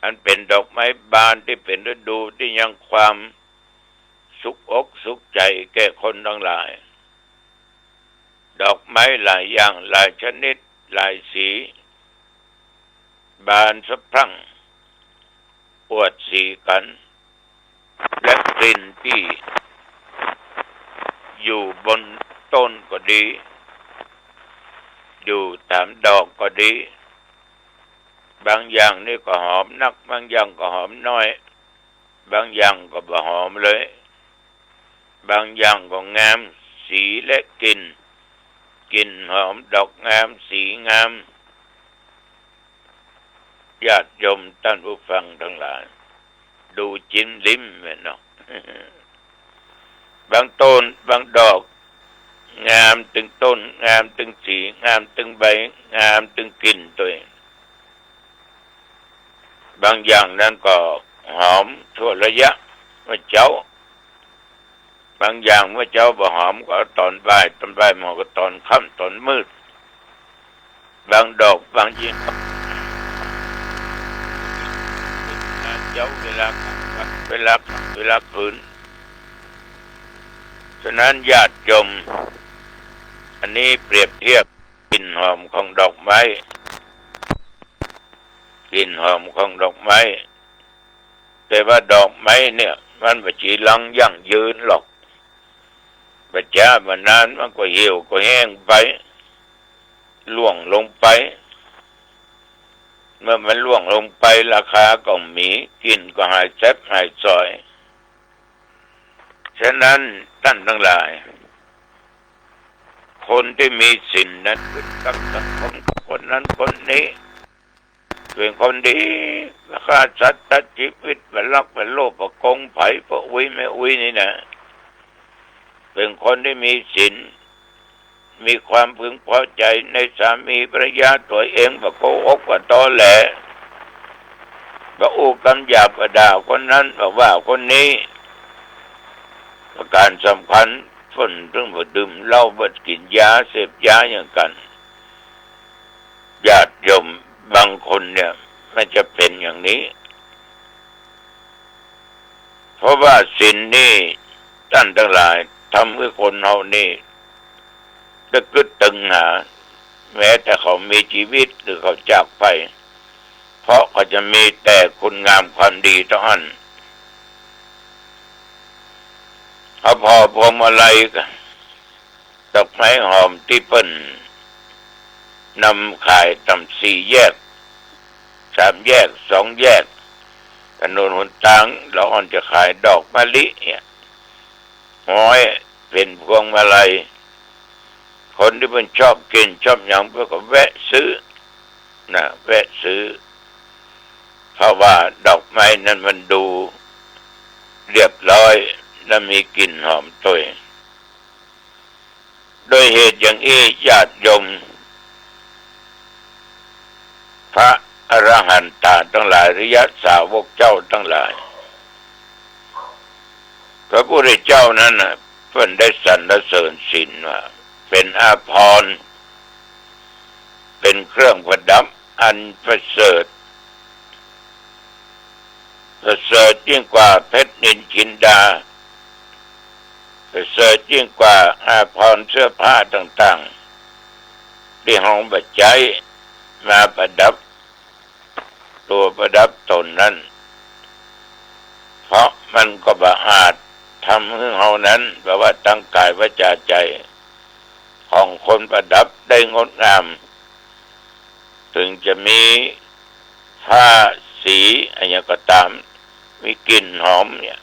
อันเป็นดอกไม้บานที่เป็นฤดูที่ยังความสุขอกสุขใจแก่คนทั้งหลายดอกไม้หลายอย่างหลายชนิดหลายสีบานสะพรั่งอวดสีกันและกลิ่นที่อยู่บนต้นก็ดีอยู่ตามดอกก็ดีบางอย่างนี่ก็หอมนักบางอย่างก็หอมน้อยบางอย่างก็บ่หอมเลยบางอย่างก็งามสีและกลิ่นหอมดอกงามสีงามญาติโยมท่านผู้ฟังทั้งหลายดูจิ้มลิ้มแม่เนาะ บางต้นบางดอกงามตึงต้นงามตึงสีงามตึงใบงามตึงกลิ่นตัวเองบางอย่างนั้นก็หอมชั่วระยะเมื่อเจ้าบางอย่างเมื่อเจ้าบ่หอมก็ตอนบ่ายหมอก็ตอนค่ำตอนมืดบางดอกบางยิ่งเจ้าเวลาฝืนฉะนั้นญาติโยมอันนี้เปรียบเทียบกลิ่นหอมของดอกไม้กลิ่นหอมของดอกไม้แต่ว่าดอกไม้เนี่ยมันไม่จีรังยั่งยืนหรอกประจ้ามานานมันก็เหี่ยวก็แห้งไปล่วงลงไปเมื่อมันล่วงลงไปราคาก็มีกินก็หายแซ่บหายซอยฉะนั้นท่านทั้งหลายคนที่มีศีลนั้นเป็นสังคมคนนั้นคนนี้เป็นคนดีฆ่าสัตว์ตัดชีวิตเป็นรักเป็นโลภเป็นโกงไผ่เป็นอุ้ยไม่อุ้ยนี่นะเป็นคนที่มีศีลมีความพึงพอใจในสามีภรรยาตัวเองว่าโกหกว่าตอแหลว่าอู้คำหยาบด่าคนนั้นว่าคนนี้ประการสำคัญคนเรื่องบ่ดื่มเหล้าบ่กินยาเสพยาอย่างกันญาติโยมบางคนเนี่ยมันจะเป็นอย่างนี้เพราะว่าศีลนี่ท่านทั้งหลายทำให้คนเฮานี่ตะกึดตึงหาแม้แต่เขามีชีวิตหรือเขาจากไปเพราะเขาจะมีแต่คุณงามความดีเท่านั้นเอาพอพวงมาลัยดอกไม้หอมที่เปิ้นนำขายตาม4 แยก3 แยก2 แยกถนนหนทางเราอ่อนจะขายดอกมะลิเนี่ยห้อยเป็นพวงมาลัยคนที่มันชอบกินชอบหยังเพื่อก็แวะซื้อนะแวะซื้อเพราะว่าดอกไม้นั้นมันดูเรียบร้อยและมีกลิ่นหอมตัวโดยเหตุอย่างนี้ญาติโยมพระอรหันตาทั้งหลายอริยสาวกเจ้าทั้งหลายพระพุทธเจ้านั้นน่ะเพิ่นได้สรรเสริญศีลว่าเป็นอาภรณ์เป็นเครื่องประดับอันประเสริฐยิ่งกว่าเพชรนินจินดาประเสริฐยิ่งกว่าอาภรณ์เสื้อผ้าต่างๆที่ห้องบัจจัยมาประดับตัวประดับตนนั้นเพราะมันก็บ่อาจทำให้เฮานั้นแปลว่าตั้งกายวาจาใจของคนประดับได้งดงามถึงจะมีผ้าส สีอะไรก็ตามมีกลิ่นหอมเนี่ย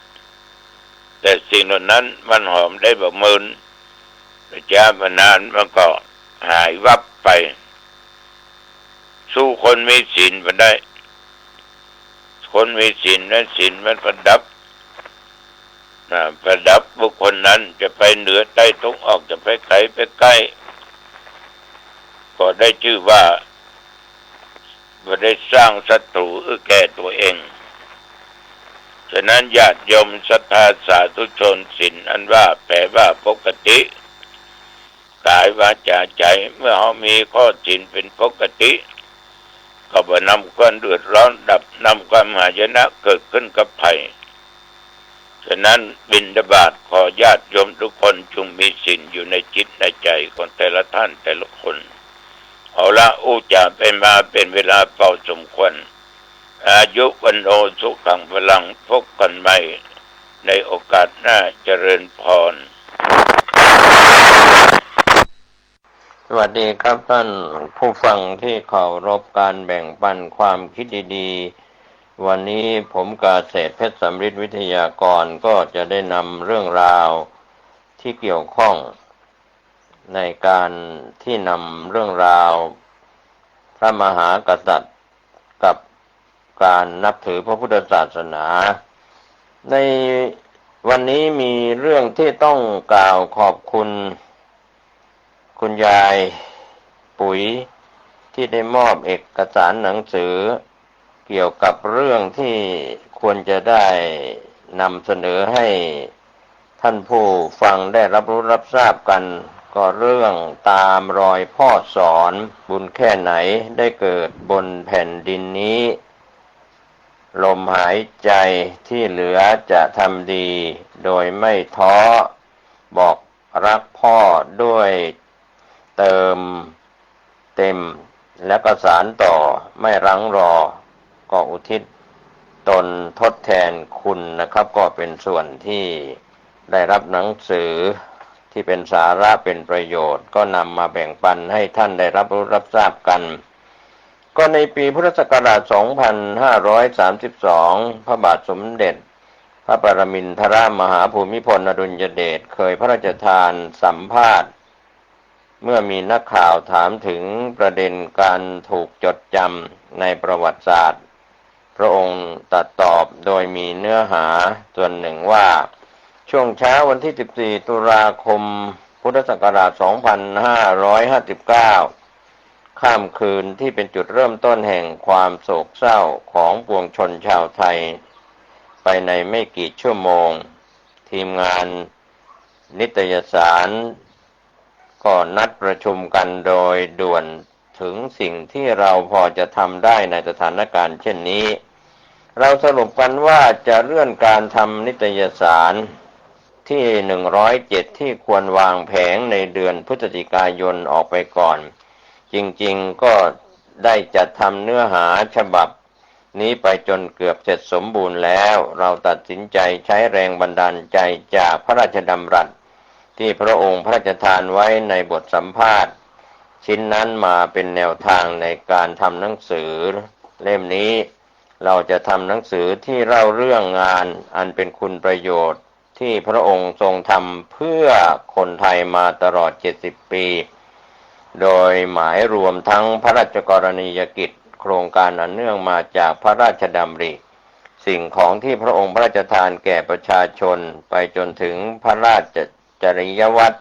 แต่สิ่งเหล่านั้นมันหอมได้แบบมื่นระยะมานานมันก็หายวับไปสู้คนมีศีลมันได้คนมีศีลนั้นศีลมันประดับประดับบุคคลนั้นจะไปเหนือใต้ตรงออกจะไปไกลไปใกล้ก็ได้ชื่อว่าไม่ได้สร้างศัตรูแก่ตัวเองฉะนั้นญาติโยมศรัทธาสาธุชนศีลอันว่าแปลว่าปกติกายวาจาใจเมื่อเขามีข้อศีลเป็นปกติก็บ่นำความเดือดร้อนดับนำความหายนะเกิดขึ้นกับภัยฉะนั้นบิณฑบาตขอญาติโยมทุกคนจงมีศีลอยู่ในจิตในใจของแต่ละท่านแต่ละคนเอาละจะไปมาเป็นเวลาเป่าสมควรอายุวันโนสุขังพลังพบกันใหม่ในโอกาสหน้าเจริญพร สวัสดีครับท่านผู้ฟังที่เคารพการแบ่งปันความคิดดีๆวันนี้ผมกาเศรษฐ์เพชรสำริดวิทยากรก็จะได้นำเรื่องราวที่เกี่ยวข้องในการที่นำเรื่องราวพระมหากษัตริย์กับการนับถือพระพุทธศาสนาในวันนี้มีเรื่องที่ต้องกล่าวขอบคุณคุณยายปุ๋ยที่ได้มอบเอกสารหนังสือเกี่ยวกับเรื่องที่ควรจะได้นำเสนอให้ท่านผู้ฟังได้รับรู้รับทราบกันก็เรื่องตามรอยพ่อสอนบุญแค่ไหนได้เกิดบนแผ่นดินนี้ลมหายใจที่เหลือจะทำดีโดยไม่ท้อบอกรักพ่อด้วยเติมเต็มและก็สานต่อไม่รั้งรอก็อุทิศตนทดแทนคุณนะครับก็เป็นส่วนที่ได้รับหนังสือที่เป็นสาระเป็นประโยชน์ก็นำมาแบ่งปันให้ท่านได้รับรู้รับทราบกันก็ในปีพุทธศักราช 2532 พระบาทสมเด็จพระปรมินทรมหาภูมิพลอดุลยเดชเคยพระราชทานสัมภาษณ์เมื่อมีนักข่าวถามถึงประเด็นการถูกจดจำในประวัติศาสตร์พระองค์ตรัสตอบโดยมีเนื้อหาส่วนหนึ่งว่าช่วงเช้าวันที่ 14 ตุลาคม พุทธศักราช 2559 ข้ามคืนที่เป็นจุดเริ่มต้นแห่งความโศกเศร้าของปวงชนชาวไทยไปในไม่กี่ชั่วโมงทีมงานนิตยสารก็นัดประชุมกันโดยด่วนถึงสิ่งที่เราพอจะทำได้ในสถานการณ์เช่นนี้เราสรุปกันว่าจะเลื่อนการทำนิตยสารที่ 107 ที่ควรวางแผงในเดือนพฤศจิกายนออกไปก่อนจริงๆก็ได้จัดทำเนื้อหาฉบับนี้ไปจนเกือบเสร็จสมบูรณ์แล้วเราตัดสินใจใช้แรงบันดาลใจจากพระราชดำรัสที่พระองค์พระราชทานไว้ในบทสัมภาษณ์ชิ้นนั้นมาเป็นแนวทางในการทำหนังสือเล่มนี้เราจะทำหนังสือที่เล่าเรื่องงานอันเป็นคุณประโยชน์ที่พระองค์ทรงทำเพื่อคนไทยมาตลอด70 ปีโดยหมายรวมทั้งพระราชกรณียกิจโครงการอันเนื่องมาจากพระราชดำริสิ่งของที่พระองค์พระราชทานแก่ประชาชนไปจนถึงพระราชจริยวัตร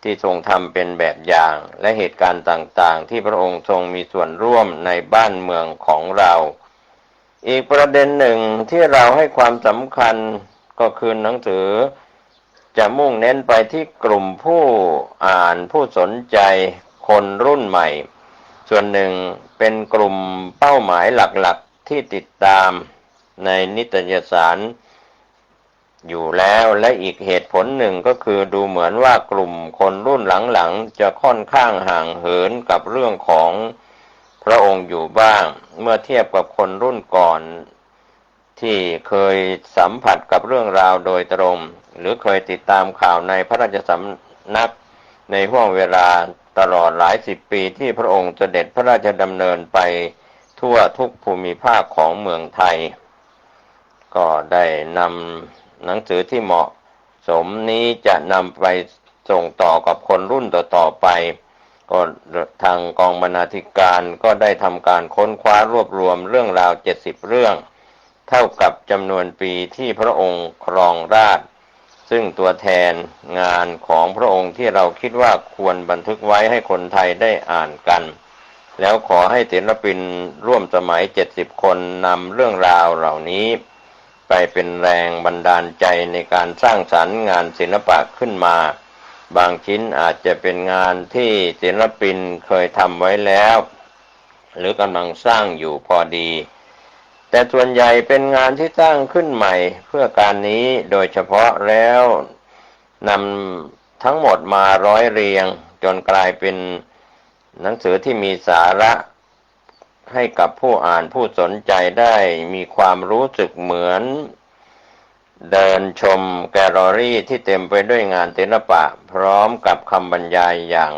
ที่ทรงทำเป็นแบบอย่างและเหตุการณ์ต่างๆที่พระองค์ทรงมีส่วนร่วมในบ้านเมืองของเราอีกประเด็นหนึ่งที่เราให้ความสำคัญก็คือหนังสือจะมุ่งเน้นไปที่กลุ่มผู้อ่านผู้สนใจคนรุ่นใหม่ส่วนหนึ่งเป็นกลุ่มเป้าหมายหลักๆที่ติดตามในนิตยสารอยู่แล้วและอีกเหตุผลหนึ่งก็คือดูเหมือนว่ากลุ่มคนรุ่นหลังๆจะค่อนข้างห่างเหินกับเรื่องของพระองค์อยู่บ้างเมื่อเทียบกับคนรุ่นก่อนที่เคยสัมผัสกับเรื่องราวโดยตรงหรือเคยติดตามข่าวในพระราชสำนักในห่วงเวลาตลอดหลาย10 ปีที่พระองค์เสด็จพระราชดำเนินไป ทั่วทุกภูมิภาคของเมืองไทยก็ได้นำหนังสือที่เหมาะสมนี้จะนำไปส่งต่อกับคนรุ่นต่อๆไปก็ทางกองบรรณาธิการก็ได้ทำการค้นคว้ารวบรวมเรื่องราว70เรื่องเท่ากับจำนวนปีที่พระองค์ครองราชย์ซึ่งตัวแทนงานของพระองค์ที่เราคิดว่าควรบันทึกไว้ให้คนไทยได้อ่านกันแล้วขอให้ศิลปินร่วมสมัย70คนนำเรื่องราวเหล่านี้ไปเป็นแรงบันดาลใจในการสร้างสรรค์งานศิลปะขึ้นมาบางชิ้นอาจจะเป็นงานที่ศิลปินเคยทำไว้แล้วหรือกำลังสร้างอยู่พอดีแต่ส่วนใหญ่เป็นงานที่สร้างขึ้นใหม่เพื่อการนี้โดยเฉพาะแล้วนำทั้งหมดมาร้อยเรียงจนกลายเป็นหนังสือที่มีสาระให้กับผู้อ่านผู้สนใจได้มีความรู้สึกเหมือนเดินชมแกลเลอรี่ที่เต็มไปด้วยงานศิลปะพร้อมกับคำบรรยายอย่าง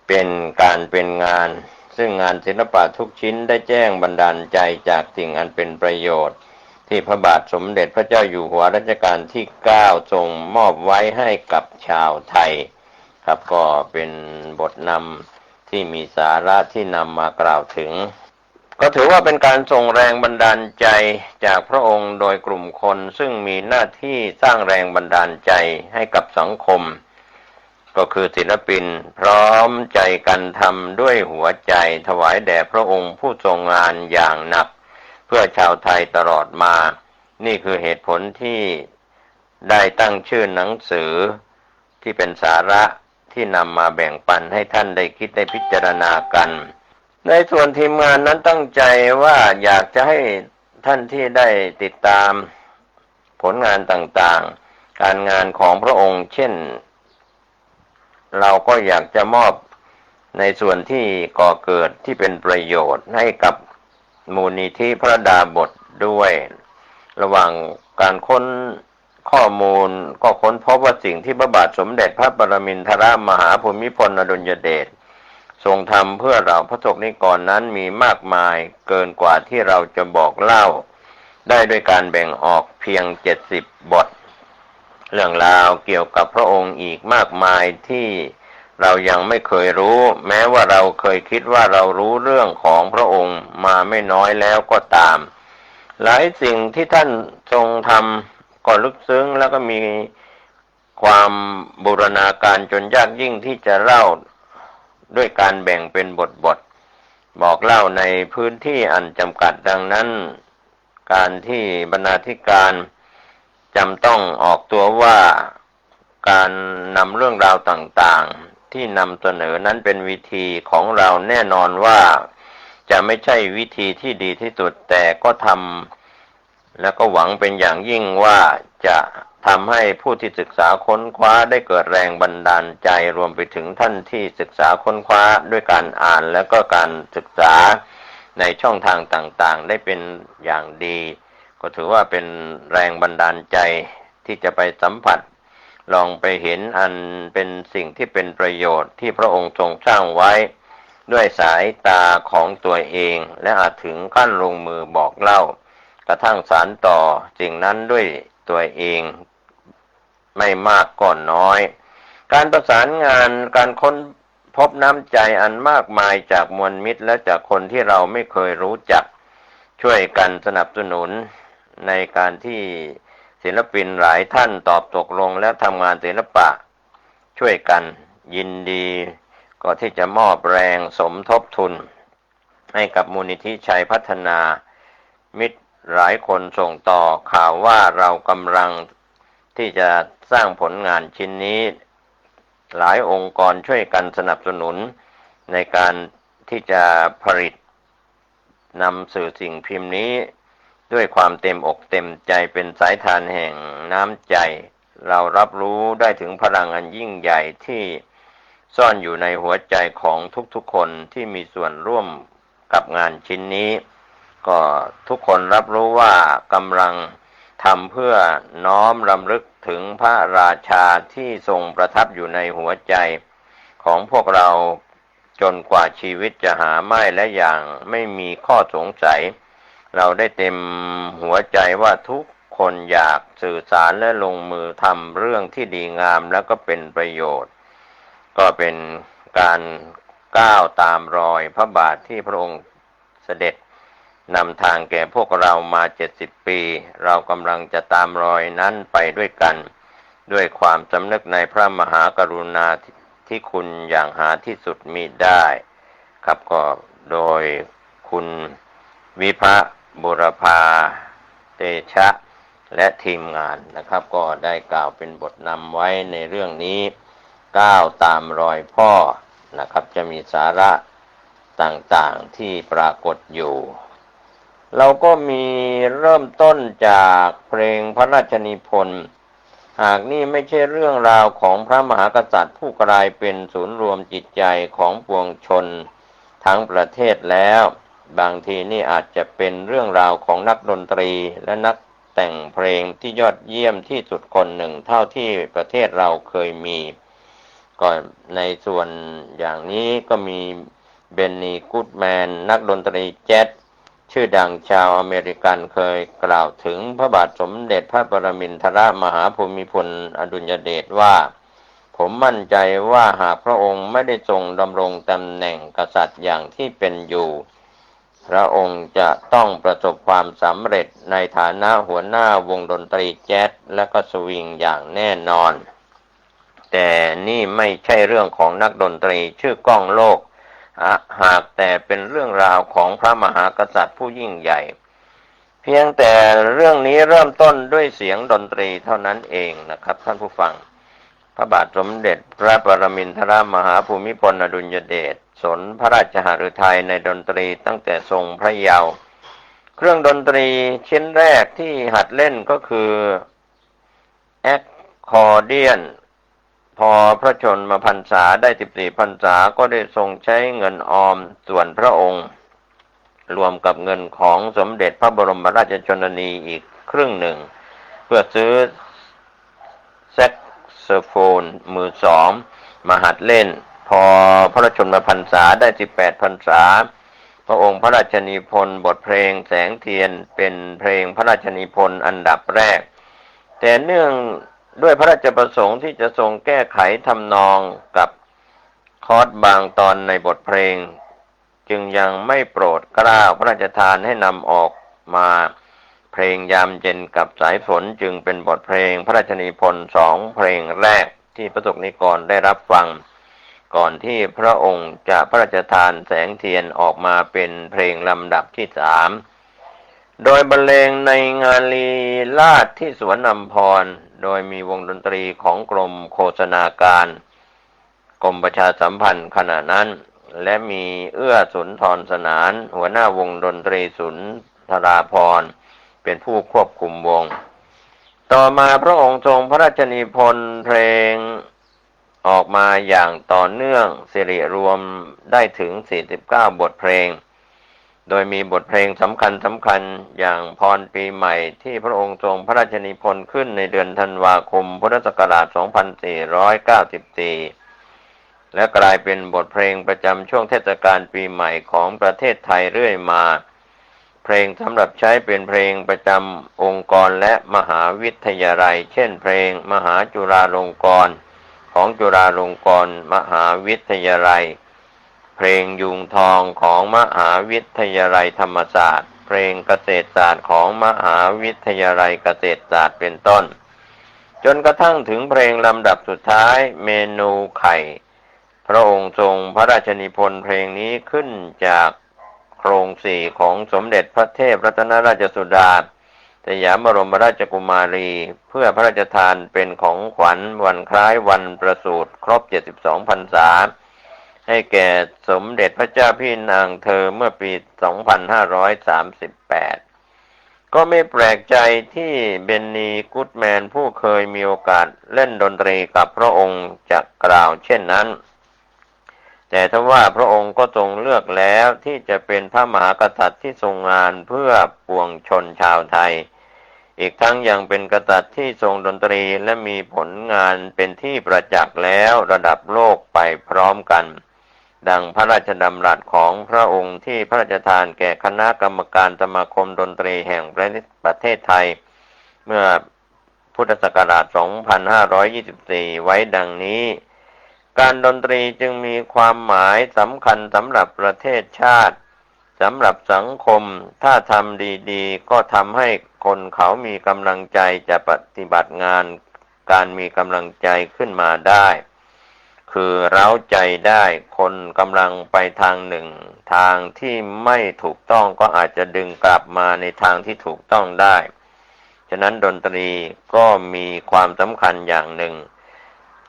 เป็นการเป็นงานซึ่งงานศิลปะทุกชิ้นได้แจ้งบันดาลใจจากสิ่งอันเป็นประโยชน์ที่พระบาทสมเด็จพระเจ้าอยู่หัวรัชกาลที่9ทรงมอบไว้ให้กับชาวไทยครับก็เป็นบทนำที่มีสาระที่นำมากล่าวถึงก็ถือว่าเป็นการส่งแรงบันดาลใจจากพระองค์โดยกลุ่มคนซึ่งมีหน้าที่สร้างแรงบันดาลใจให้กับสังคมก็คือศิลปินพร้อมใจกันทำด้วยหัวใจถวายแด่พระองค์ผู้ทรงงานอย่างหนักเพื่อชาวไทยตลอดมานี่คือเหตุผลที่ได้ตั้งชื่อหนังสือที่เป็นสาระที่นำมาแบ่งปันให้ท่านได้คิดได้พิจารณากันในส่วนทีมงานนั้นตั้งใจว่าอยากจะให้ท่านที่ได้ติดตามผลงานต่างๆการงานของพระองค์เช่นเราก็อยากจะมอบในส่วนที่ก่อเกิดที่เป็นประโยชน์ให้กับมูลนิธิพระดาบทด้วยระหว่างการค้นข้อมูลก็ค้นพบว่าสิ่งที่พระบาทสมเด็จพระปรมินทรมหาภูมิพลอดุลยเดชทรงทำเพื่อเราพระสงฆ์นิกรนั้นมีมากมายเกินกว่าที่เราจะบอกเล่าได้ด้วยการแบ่งออกเพียง70บทเรื่องราวเกี่ยวกับพระองค์อีกมากมายที่เรายังไม่เคยรู้แม้ว่าเราเคยคิดว่าเรารู้เรื่องของพระองค์มาไม่น้อยแล้วก็ตามหลายสิ่งที่ท่านทรงทำก็ลึกซึ้งแล้วก็มีความบูรณาการจนยากยิ่งที่จะเล่าด้วยการแบ่งเป็นบทบอกเล่าในพื้นที่อันจำกัดดังนั้นการที่บรรณาธิการจำต้องออกตัวว่าการนำเรื่องราวต่างๆที่นำเสนอนั้นเป็นวิธีของเราแน่นอนว่าจะไม่ใช่วิธีที่ดีที่สุดแต่ก็ทำแล้วก็หวังเป็นอย่างยิ่งว่าจะทำให้ผู้ที่ศึกษาค้นคว้าได้เกิดแรงบันดาลใจรวมไปถึงท่านที่ศึกษาค้นคว้าด้วยการอ่านแล้วก็การศึกษาในช่องทางต่างๆได้เป็นอย่างดีก็ถือว่าเป็นแรงบันดาลใจที่จะไปสัมผัสลองไปเห็นอันเป็นสิ่งที่เป็นประโยชน์ที่พระองค์ทรงสร้างไว้ด้วยสายตาของตัวเองและอาจถึงขั้นลงมือบอกเล่ากระทั่งสานต่อสิ่งนั้นด้วยตัวเองไม่มากก็น้อยการประสานงานการค้นพบน้ำใจอันมากมายจากมวลมิตรและจากคนที่เราไม่เคยรู้จักช่วยกันสนับสนุนในการที่ศิลปินหลายท่านตอบตกลงและทำงานศิลปะช่วยกันยินดีก็ที่จะมอบแรงสมทบทุนให้กับมูลนิธิชัยพัฒนามิตรหลายคนส่งต่อข่าวว่าเรากำลังที่จะสร้างผลงานชิ้นนี้หลายองค์กรช่วยกันสนับสนุนในการที่จะผลิตนำสื่อสิ่งพิมพ์นี้ด้วยความเต็มอกเต็มใจเป็นสายทานแห่งน้ำใจเรารับรู้ได้ถึงพลังอันยิ่งใหญ่ที่ซ่อนอยู่ในหัวใจของทุกๆคนที่มีส่วนร่วมกับงานชิ้นนี้ก็ทุกคนรับรู้ว่ากำลังทำเพื่อน้อมรำลึกถึงพระราชาที่ทรงประทับอยู่ในหัวใจของพวกเรา จนกว่าชีวิตจะหาไม่และอย่างไม่มีข้อสงสัยเราได้เต็มหัวใจว่าทุกคนอยากสื่อสารและลงมือทำเรื่องที่ดีงามแล้วก็เป็นประโยชน์ก็เป็นการก้าวตามรอยพระบาทที่พระองค์เสด็จนำทางแก่พวกเรามา70 ปีเรากำลังจะตามรอยนั้นไปด้วยกันด้วยความสำนึกในพระมหากรุณาที่คุณอย่างหาที่สุดมิได้ครับก็โดยคุณวิภะบุรพาเตชะและทีมงานนะครับก็ได้กล่าวเป็นบทนำไว้ในเรื่องนี้ก้าวตามรอยพ่อนะครับจะมีสาระต่างๆที่ปรากฏอยู่เราก็มีเริ่มต้นจากเพลงพระราชนิพนธ์หากนี่ไม่ใช่เรื่องราวของพระมหากษัตริย์ผู้กลายเป็นศูนย์รวมจิตใจของปวงชนทั้งประเทศแล้วบางทีนี่อาจจะเป็นเรื่องราวของนักดนตรีและนักแต่งเพลงที่ยอดเยี่ยมที่สุดคนหนึ่งเท่าที่ประเทศเราเคยมีก็ในส่วนอย่างนี้ก็มีเบนนีกูดแมนนักดนตรีแจ๊สชื่อดังชาวอเมริกันเคยกล่าวถึงพระบาทสมเด็จพระปรมินทรมหาภูมิพลอดุลยเดชว่าผมมั่นใจว่าหากพระองค์ไม่ได้ทรงดำรงตำแหน่งกษัตริย์อย่างที่เป็นอยู่พระองค์จะต้องประสบความสำเร็จในฐานะหัวหน้าวงดนตรีแจ๊สและก็สวิงอย่างแน่นอนแต่นี่ไม่ใช่เรื่องของนักดนตรีชื่อก้องโลกหากแต่เป็นเรื่องราวของพระมหากษัตริย์ผู้ยิ่งใหญ่เพียงแต่เรื่องนี้เริ่มต้นด้วยเสียงดนตรีเท่านั้นเองนะครับท่านผู้ฟังพระบาทสมเด็จพระปรมินทรมหาภูมิพลอดุลยเดชสนพระราชหฤทัยในดนตรีตั้งแต่ทรงพระเยาว์เครื่องดนตรีชิ้นแรกที่หัดเล่นก็คือแอคคอร์เดียนพอพระชนมพรรษาได้14 พรรษาก็ได้ทรงใช้เงินออมส่วนพระองค์รวมกับเงินของสมเด็จพระบรมราชชนนีอีกครึ่งหนึ่งเพื่อซื้อแซกโซโฟนมือสองมาหัดเล่นพอพระชนมพรรษาได้18 พรรษาพระองค์พระราชนิพนธ์บทเพลงแสงเทียนเป็นเพลงพระราชนิพนธ์อันดับแรกแต่เนื่องด้วยพระราชประสงค์ที่จะทรงแก้ไขทำนองกับคอร์ดบางตอนในบทเพลงจึงยังไม่โปรดเกล้าพระราชทานให้นำออกมาเพลงยามเย็นกับสายฝนจึงเป็นบทเพลงพระราชนิพนธ์2 เพลงแรกที่ประสบนิกรได้รับฟังก่อนที่พระองค์จะพระราชทานแสงเทียนออกมาเป็นเพลงลำดับที่3โดยบรรเลงในงานลีลาศที่สวนอัมพรโดยมีวงดนตรีของกรมโฆษณาการกรมประชาสัมพันธ์ขณะนั้นและมีเอื้อสุนทรสนานหัวหน้าวงดนตรีสุนทราภรณ์เป็นผู้ควบคุมวงต่อมาพระองค์ทรงพระราชนิพนธ์เพลงออกมาอย่างต่อเนื่องสิริรวมได้ถึง49 บทเพลงโดยมีบทเพลงสำคัญอย่างพรปีใหม่ที่พระองค์ทรงพระราชนิพนธ์ขึ้นในเดือนธันวาคมพุทธศักราช 2494 และกลายเป็นบทเพลงประจำช่วงเทศกาลปีใหม่ของประเทศไทยเรื่อยมาเพลงสำหรับใช้เป็นเพลงประจำองค์กรและมหาวิทยาลัยเช่นเพลงมหาจุฬาลงกรณ์ของจุฬาลงกรณ์มหาวิทยาลัยเพลงยุงทองของมหาวิทยาลัยธรรมศาสตร์เพลงเกษตรศาสตร์ของมหาวิทยาลัยเกษตรศาสตร์เป็นต้นจนกระทั่งถึงเพลงลำดับสุดท้ายเมนูไข่พระองค์ทรงพระราชนิพนธ์เพลงนี้ขึ้นจากโครงสี่ของสมเด็จพระเทพรัตนราชสุดาสยามบรมราชกุมารีเพื่อพระราชทานเป็นของขวัญวันคล้ายวันประสูติครบ72 พรรษาให้แก่สมเด็จพระเจ้าพี่นางเธอเมื่อปี 2538 ก็ไม่แปลกใจที่เบนนีกูดแมนผู้เคยมีโอกาสเล่นดนตรีกับพระองค์จะกล่าวเช่นนั้นแต่ทว่าพระองค์ก็ทรงเลือกแล้วที่จะเป็นพระมหากษัตริย์ที่ทรงงานเพื่อปวงชนชาวไทยอีกทั้งยังเป็นกษัตริย์ที่ทรงดนตรีและมีผลงานเป็นที่ประจักษ์แล้วระดับโลกไปพร้อมกัน ดังพระราชดำรัสของพระองค์ที่พระราชทานแก่คณะกรรมการสมาคมดนตรีแห่งประเทศไทยเมื่อพุทธศักราช 2524 ไว้ดังนี้ การดนตรีจึงมีความหมายสำคัญสำหรับประเทศชาติสำหรับสังคมถ้าทำดีๆก็ทำให้คนเขามีกำลังใจจะปฏิบัติงานการมีกำลังใจขึ้นมาได้คือเร้าใจได้คนกำลังไปทางหนึ่งทางที่ไม่ถูกต้องก็อาจจะดึงกลับมาในทางที่ถูกต้องได้ฉะนั้นดนตรีก็มีความสำคัญอย่างหนึ่ง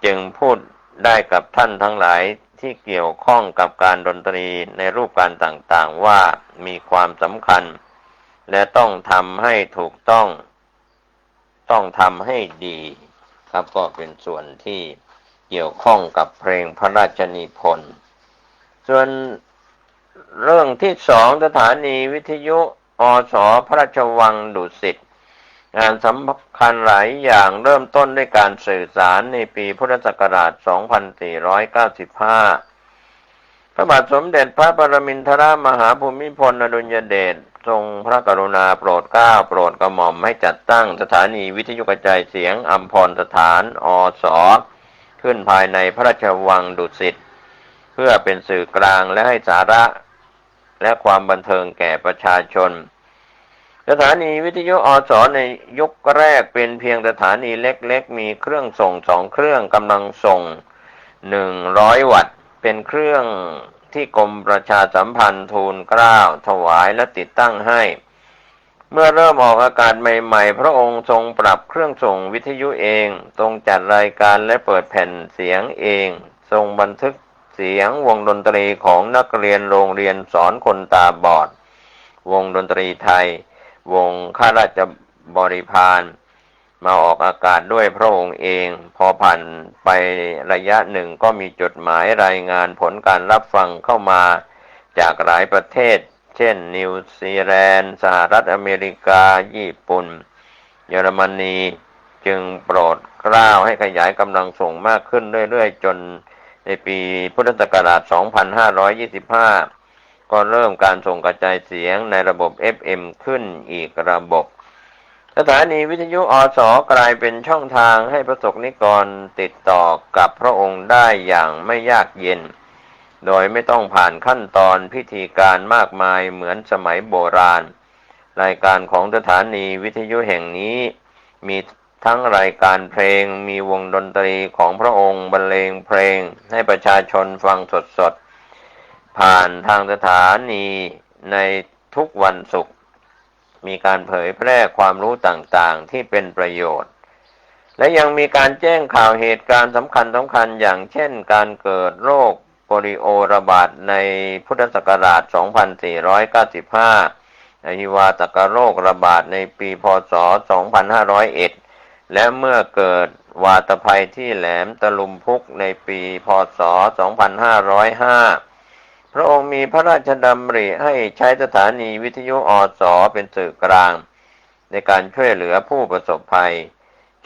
จึงพูดได้กับท่านทั้งหลายที่เกี่ยวข้องกับการดนตรีในรูปการต่างๆว่ามีความสำคัญและต้องทำให้ถูกต้องทำให้ดีครับก็เป็นส่วนที่เกี่ยวข้องกับเพลงพระราชนิพนธ์ส่วนเรื่องที่สองสถานีวิทยุอส.พระราชวังดุสิตงานสำคัญหลายอย่างเริ่มต้นด้วยการสื่อสารในปีพุทธศักราช 2495 พระบาทสมเด็จพระปรมินทรมหาภูมิพลอดุลยเดชทรงพระกรุณาโปรดเกล้าโปรดกระหม่อมให้จัดตั้งสถานีวิทยุกระจายเสียงอัมพรสถานอส.ขึ้นภายในพระราชวังดุสิตเพื่อเป็นสื่อกลางและให้สาระและความบันเทิงแก่ประชาชนสถานีวิทยุอส.ในยุคแรกเป็นเพียงสถานีเล็กๆมีเครื่องส่ง2เครื่องกำลังส่ง100วัตต์เป็นเครื่องที่กรมประชาสัมพันธ์ทูลเกล้าถวายและติดตั้งให้เมื่อเริ่มออกอากาศใหม่ๆพระองค์ทรงปรับเครื่องส่งวิทยุเองทรงจัดรายการและเปิดแผ่นเสียงเองทรงบันทึกเสียงวงดนตรีของนักเรียนโรงเรียนสอนคนตาบอดวงดนตรีไทยวงข้าราชบริพารมาออกอากาศด้วยพระองค์เองพอผ่านไประยะหนึ่งก็มีจดหมายรายงานผลการรับฟังเข้ามาจากหลายประเทศเช่นนิวซีแลนด์สหรัฐอเมริกาญี่ปุ่นเยอรมนีจึงโปรดเกล้าให้ขยายกำลังส่งมากขึ้นเรื่อยๆจนในปีพุทธศักราช 2525 ก็เริ่มการส่งกระจายเสียงในระบบ FM ขึ้นอีกระบบสถานีวิทยุอส.กลายเป็นช่องทางให้ประสบนิกรติดต่อกับพระองค์ได้อย่างไม่ยากเย็นโดยไม่ต้องผ่านขั้นตอนพิธีการมากมายเหมือนสมัยโบราณรายการของสถานีวิทยุแห่งนี้มีทั้งรายการเพลงมีวงดนตรีของพระองค์บรรเลงเพลงให้ประชาชนฟังสดๆผ่านทางสถานีในทุกวันศุกร์มีการเผยแพร่ความรู้ต่างๆที่เป็นประโยชน์และยังมีการแจ้งข่าวเหตุการณ์สำคัญอย่างเช่นการเกิดโรคโปลิโอระบาดในพุทธศักราช 2495 อหิวาตกโรคระบาดในปีพ.ศ. 2501 และเมื่อเกิดวาตภัยที่แหลมตะลุมพุกในปีพ.ศ. 2505 พระองค์มีพระราชดำริให้ใช้สถานีวิทยุอส.เป็นสื่อกลางในการช่วยเหลือผู้ประสบภัย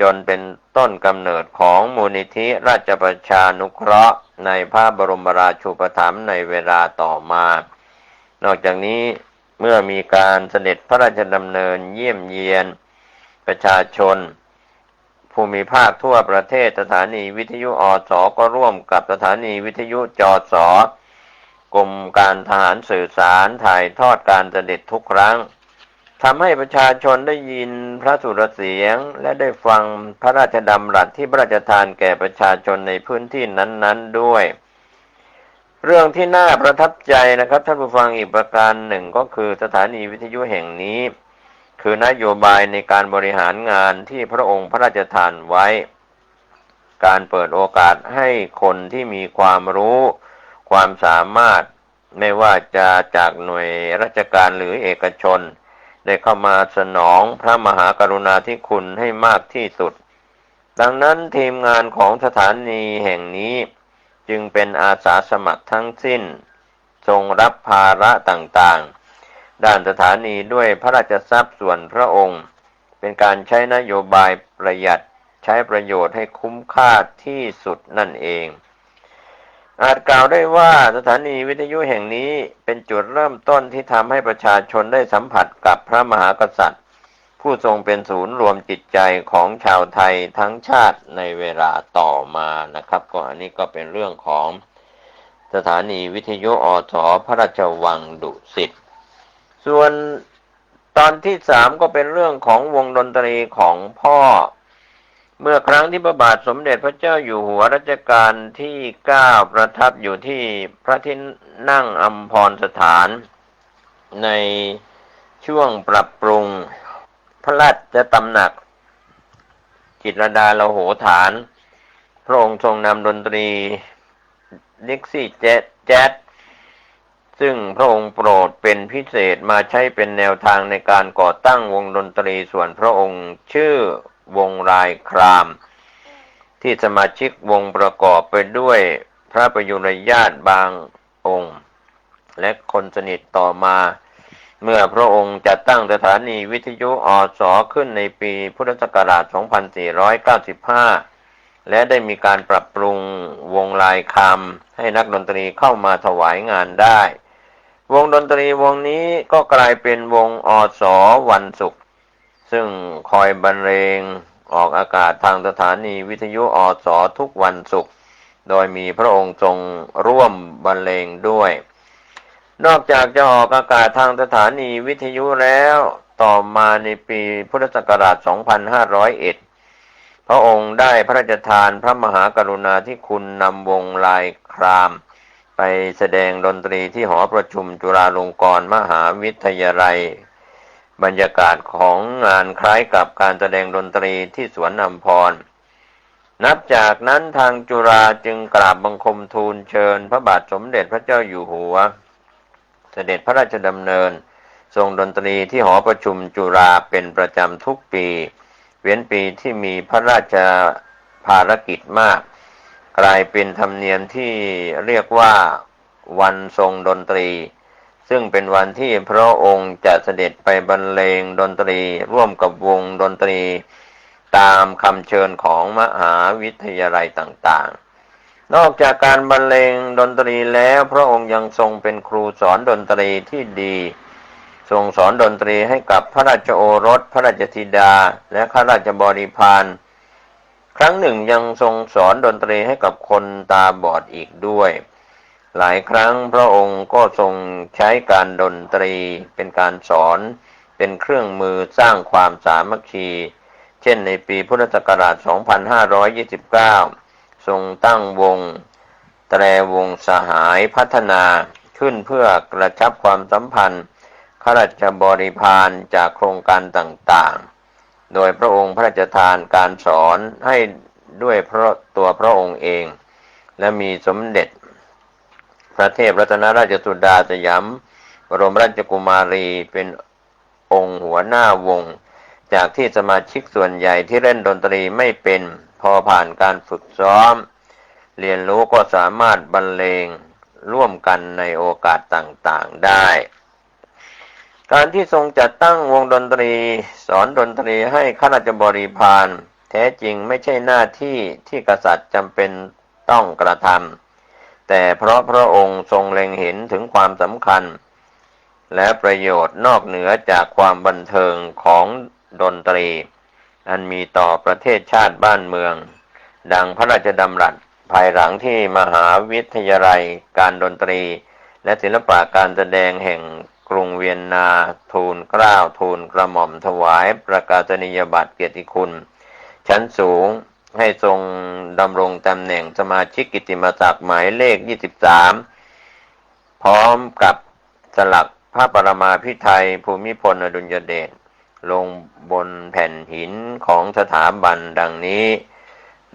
จนเป็นต้นกำเนิดของมูลนิธิราชประชานุเคราะห์ในพระบรมราชูปถัมภ์ในเวลาต่อมานอกจากนี้เมื่อมีการเสด็จพระราชดำเนินเยี่ยมเยียนประชาชนภูมิภาคทั่วประเทศสถานีวิทยุอส.ก็ร่วมกับสถานีวิทยุจส.กรมการทหารสื่อสารถ่ายทอดการเสด็จทุกครั้งทำให้ประชาชนได้ยินพระสุรเสียงและได้ฟังพระราชดำรัสที่พระราชทานแก่ประชาชนในพื้นที่นั้นๆด้วยเรื่องที่น่าประทับใจนะครับท่านผู้ฟังอีกประการหนึ่งก็คือสถานีวิทยุแห่งนี้คือนโยบายในการบริหารงานที่พระองค์พระราชทานไว้การเปิดโอกาสให้คนที่มีความรู้ความสามารถไม่ว่าจะจากหน่วยราชการหรือเอกชนได้เข้ามาสนองพระมหากรุณาธิคุณให้มากที่สุดดังนั้นทีมงานของสถานีแห่งนี้จึงเป็นอาสาสมัครทั้งสิ้นทรงรับภาระต่างๆด้านสถานีด้วยพระราชทรัพย์ส่วนพระองค์เป็นการใช้นโยบายประหยัดใช้ประโยชน์ให้คุ้มค่าที่สุดนั่นเอง อาจกล่าวได้ว่าสถานีวิทยุแห่งนี้เป็นจุดเริ่มต้นที่ทำให้ประชาชนได้สัมผัสกับพระมหากษัตริย์ผู้ทรงเป็นศูนย์รวมจิตใจของชาวไทยทั้งชาติในเวลาต่อมานะครับก็อันนี้ก็เป็นเรื่องของสถานีวิทยุอส.พระราชวังดุสิตส่วนตอนที่3ก็เป็นเรื่องของวงดนตรีของพ่อเมื่อครั้งที่พระบาทสมเด็จพระเจ้าอยู่หัวรัชกาลที่9ประทับอยู่ที่พระที่นั่งอัมพรสถานในช่วงปรับปรุงพระราชตำหนักจิตรลดาโลโหฐานพระองค์ทรงนำดนตรีดิกซี่แจ๊สซึ่งพระองค์โปรดเป็นพิเศษมาใช้เป็นแนวทางในการก่อตั้งวงดนตรีส่วนพระองค์ชื่อวงรายครามที่สมาชิกวงประกอบไปด้วยพระประยุรญาติบางองค์และคนสนิทต่อมาเมื่อพระองค์จัดตั้งสถานีวิทยุอส.ขึ้นในปีพุทธศักราช 2495 และได้มีการปรับปรุงวงลายคำให้นักดนตรีเข้ามาถวายงานได้วงดนตรีวงนี้ก็กลายเป็นวงอส.วันศุกร์ซึ่งคอยบรรเลงออกอากาศทางสถานีวิทยุอส.ทุกวันศุกร์โดยมีพระองค์ทรงร่วมบรรเลงด้วยนอกจากจะออกอากาศทางสถานีวิทยุแล้วต่อมาในปีพุทธศักราช 2501 พระองค์ได้พระราชทานพระมหากรุณาธิคุณนำวงลายครามไปแสดงดนตรีที่หอประชุมจุฬาลงกรณ์มหาวิทยาลัยบรรยากาศของงานคล้ายกับการแสดงดนตรีที่สวนอัมพรนับจากนั้นทางจุฬาจึงกราบบังคมทูลเชิญพระบาทสมเด็จพระเจ้าอยู่หัวเสด็จพระราชดำเนินทรงดนตรีที่หอประชุมจุฬาเป็นประจำทุกปีเว้นปีที่มีพระราชภารกิจมากกลายเป็นธรรมเนียมที่เรียกว่าวันทรงดนตรีซึ่งเป็นวันที่พระองค์จะเสด็จไปบรรเลงดนตรีร่วมกับวงดนตรีตามคำเชิญของมหาวิทยาลัยต่างๆนอกจากการบรรเลงดนตรีแล้วพระองค์ยังทรงเป็นครูสอนดนตรีที่ดีทรงสอนดนตรีให้กับพระราชโอรสพระราชธิดาและข้าราชบริพารครั้งหนึ่งยังทรงสอนดนตรีให้กับคนตาบอดอีกด้วยหลายครั้งพระองค์ก็ทรงใช้การดนตรีเป็นการสอนเป็นเครื่องมือสร้างความสามัคคีเช่นในปีพุทธศักราช 2529 ทรงตั้งวงแตรวงสหายพัฒนาขึ้นเพื่อกระชับความสัมพันธ์ข้าราชบริพารจากโครงการต่างๆโดยพระองค์พระราชทานการสอนให้ด้วยตัวพระองค์เองและมีสมเด็จพระเทพรัตนราชสุดาสยามบรมราชกุมารีเป็นองค์หัวหน้าวงจากที่สมาชิกส่วนใหญ่ที่เล่นดนตรีไม่เป็นพอผ่านการฝึกซ้อมเรียนรู้ก็สามารถบรรเลงร่วมกันในโอกาสต่างๆได้การที่ทรงจัดตั้งวงดนตรีสอนดนตรีให้ข้าราชบริพารแท้จริงไม่ใช่หน้าที่ที่กษัตริย์จำเป็นต้องกระทำแต่เพราะพระองค์ทรงเล็งเห็นถึงความสำคัญและประโยชน์นอกเหนือจากความบันเทิงของดนตรีอันมีต่อประเทศชาติบ้านเมืองดังพระราชดำรัสภายหลังที่มหาวิทยาลัยการดนตรีและศิลปะการแสดงแห่งกรุงเวียนนาทูลเกล้าทูลกระหม่อมถวายประกาศนียบัตรเกียรติคุณชั้นสูงให้ทรงดำรงตำแหน่งสมาชิกกิตติมศักดิ์หมายเลข 23 พร้อมกับสลักพระปรมาภิไธยภูมิพลอดุลยเดชลงบนแผ่นหินของสถาบันดังนี้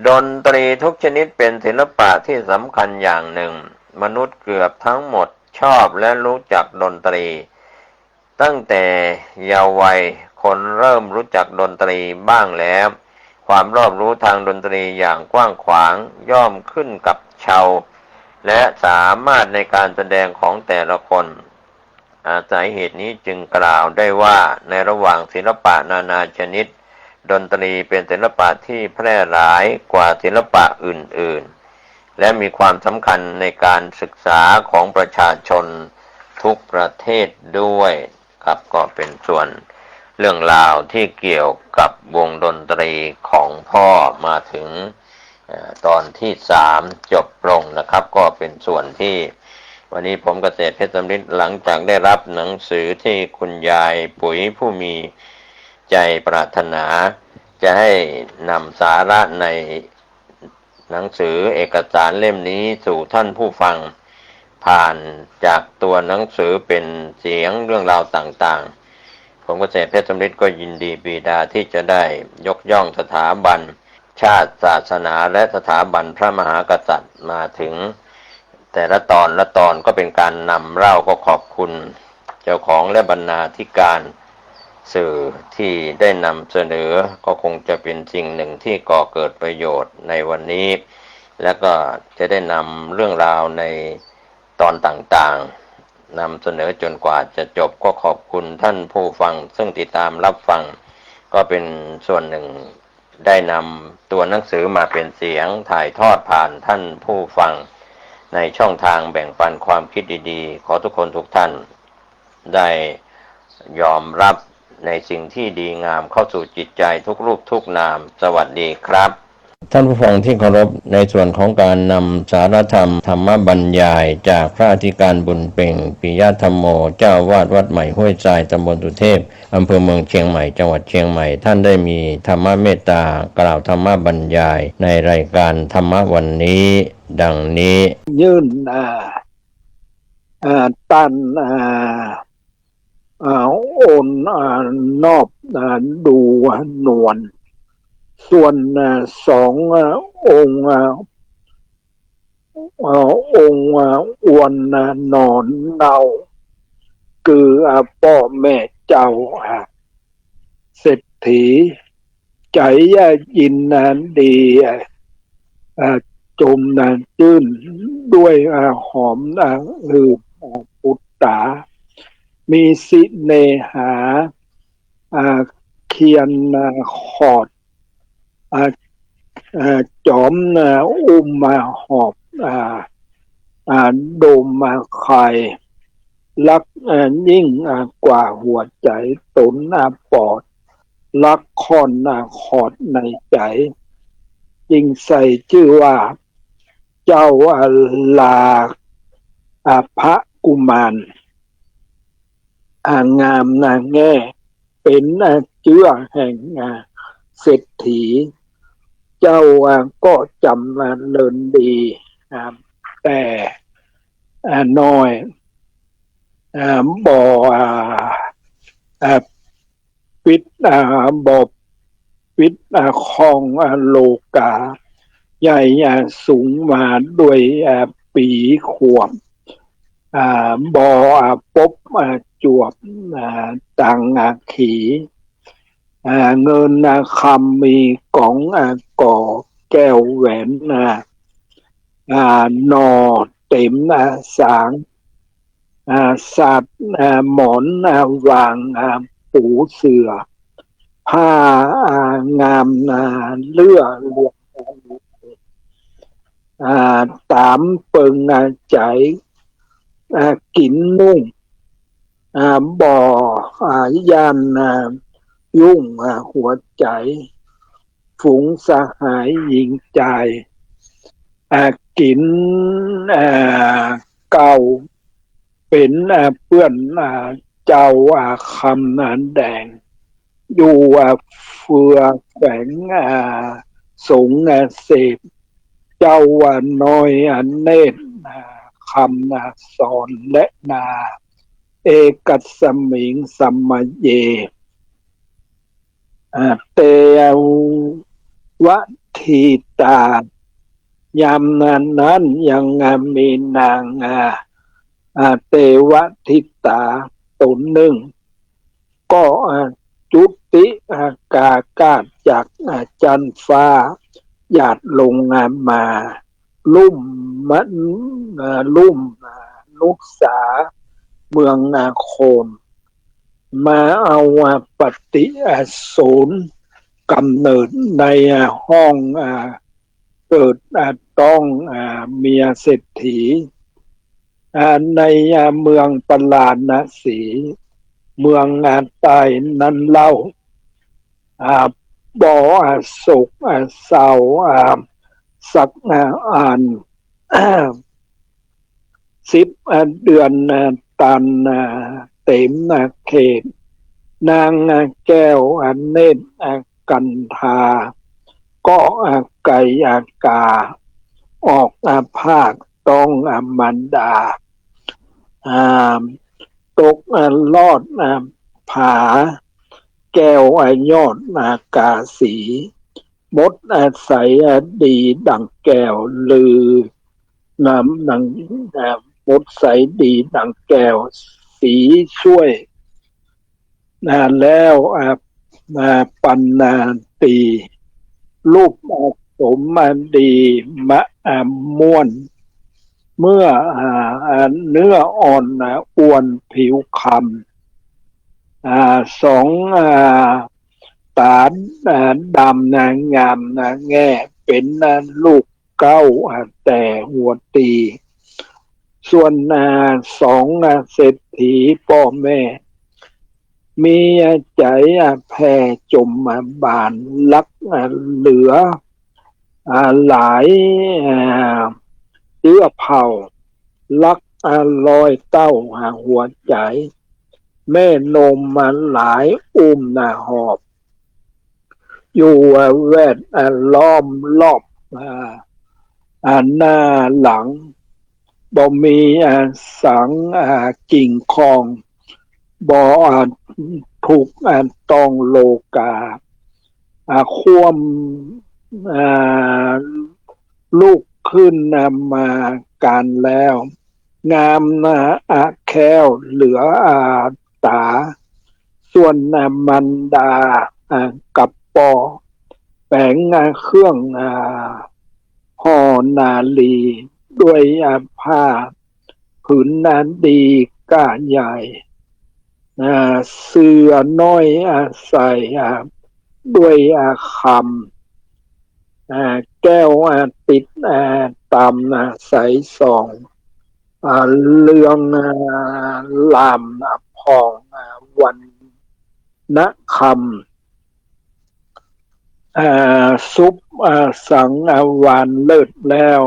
ดนตรีทุกชนิดเป็นศิลปะที่สำคัญอย่างหนึ่งมนุษย์เกือบทั้งหมดชอบและรู้จักดนตรีตั้งแต่เยาว์วัยคนเริ่มรู้จักดนตรีบ้างแล้วความรอบรู้ทางดนตรีอย่างกว้างขวางย่อมขึ้นกับเชาและสามารถในการแสดงของแต่ละคนอาศัยเหตุนี้จึงกล่าวได้ว่าในระหว่างศิลปะนานาชนิดดนตรีเป็นศิลปะที่แพร่หลายกว่าศิลปะอื่น และมีความสำคัญในการศึกษาของประชาชนทุกประเทศด้วยครับก็เป็นส่วนเรื่องราวที่เกี่ยวกับวงดนตรีของพ่อมาถึงตอนที่3จบลงนะครับก็เป็นส่วนที่วันนี้ผมเกษตรเพชรสำริดหลังจากได้รับหนังสือที่คุณยายปุ๋ยผู้มีใจปรารถนาจะให้นำสาระในหนังสือเอกสารเล่มนี้สู่ท่านผู้ฟังผ่านจากตัวหนังสือเป็นเสียงเรื่องราวต่างๆผมเกษตรเพชรสำริดก็ยินดีบิดาที่จะได้ยกย่องสถาบันชาติศาสนาและสถาบันพระมหากษัตริย์มาถึงแต่ละตอนก็เป็นการนำเล่าก็ขอบคุณเจ้าของและบรรณาธิการสื่อที่ได้นำเสนอก็คงจะเป็นสิ่งหนึ่งที่ก่อเกิดประโยชน์ในวันนี้แล้วก็จะได้นำเรื่องราวในตอนต่างๆนำเสนอจนกว่าจะจบก็ขอบคุณท่านผู้ฟังซึ่งติดตามรับฟังก็เป็นส่วนหนึ่งได้นำตัวหนังสือมาเป็นเสียงถ่ายทอดผ่านท่านผู้ฟังในช่องทางแบ่งปันความคิดดีๆขอทุกคนทุกท่านได้ยอมรับในสิ่งที่ดีงามเข้าสู่จิตใจทุกรูปทุกนามสวัสดีครับท่านผู้ฟังที่เคารพในส่วนของการนำสารธรรมธรรมบรรยายจากพระอธิการบุญเป่งปิยธรรมโมเจ้าวาดวัดใหม่ห้วยทรายตำบลสุเทพอำเภอเมืองเชียงใหม่จังหวัดเชียงใหม่ท่านได้มีธรรมเมตตากล่าวธรรมบรรยายในรายการธรรมวันนี้ดังนี้ยื่นตันโอนนอบดูนวลส่วน2องค์อวนนอนเนาคือพ่อแม่เจ้าเศรษฐีใจยินดีจมจื้นด้วยหอมหือปุตตามีสิเนหาเคียนขอดจอมอุ้มมาหอบโดมมาไข่รักยิ่งกว่าหัวใจตนปอดรักคอนขอดในใจจึงใส่ชื่อว่าเจ้าลาพระกุมารงามแง่เป็นเจื้อแห่งเศรษฐีเจ้าก็จำเลินดีแต่น้อยบ่ปิดบ่ปิดคลองโลกาใหญ่สูงมาด้วยปีขวบบ่ปบจวบต่างขีเงินคำมีของก่อแก้วแหวนนอเต็มสางสัตว์หมอนวางปูเสือผ้างามเลื่อเลือตามเปิงใจกินนุ่งบ่อยานยุ่งหัวใจฝูงสหายหญิงใจกินเก่าเป็นเปื้อนเจ้าคำแดงอยู่เฟือแฝงสงเสพเจ้าน้อยเนตรคำสอนและนาเอกัสสมิงสัมมเยเตวะทีตายามนั้นยังมีนางเตวะทิตาตนหนึ่งก็จุติกากาศจากจันฟ้าหยาดลงมาลุ่มนุษาเมืองโคนมาเอาปฏิสูรกำเนิดในห้อง เกิดต้องเมียเศรษฐีในเมืองปราณสีเมืองใต้นั้นเล่าบ่สุกเศร้าสักอ่าน10 เดือนตันเต็มเขตนางแก้วเนตรกันทาก็ไก่กาออกภาคต้องมันดาตกลอดผาแก้วยอดกาสีมดใสดีดังแก้วลือน้ำดังมดใสดีดังแก้วสีช่วยแล้วปันตีรูปสมดีมะม่วนเมื่อเนื้ออ่อนอ้วนผิวคำ2ตาดำงามแง่เป็นลูกเก้าแต่หัวตีส่วน2เศรษฐีพ่อแม่มีใจแพ่จมบานลักเหลือหลายเอื้อเผ่าลักลอยเต้าหัวใจแม่นมหลายอุ้มหอบอยู่แวดล้อมรอบหน้าหลังบ่มีสังกิ่งคองบ่ถูกต้องโลกาควมลูกขึ้นมาการแล้วงามแค้วเหลือตาส่วนมันดากับปอแปลงเครื่องห่อนาลีด้วยผ้าผืนนั้นดีก้าใหญ่เสื้อน้อยใส่ด้วยคำแก้วติดตามใสส่องเรืองลามพองวันณคำซุปสังวานเลิศแล้ว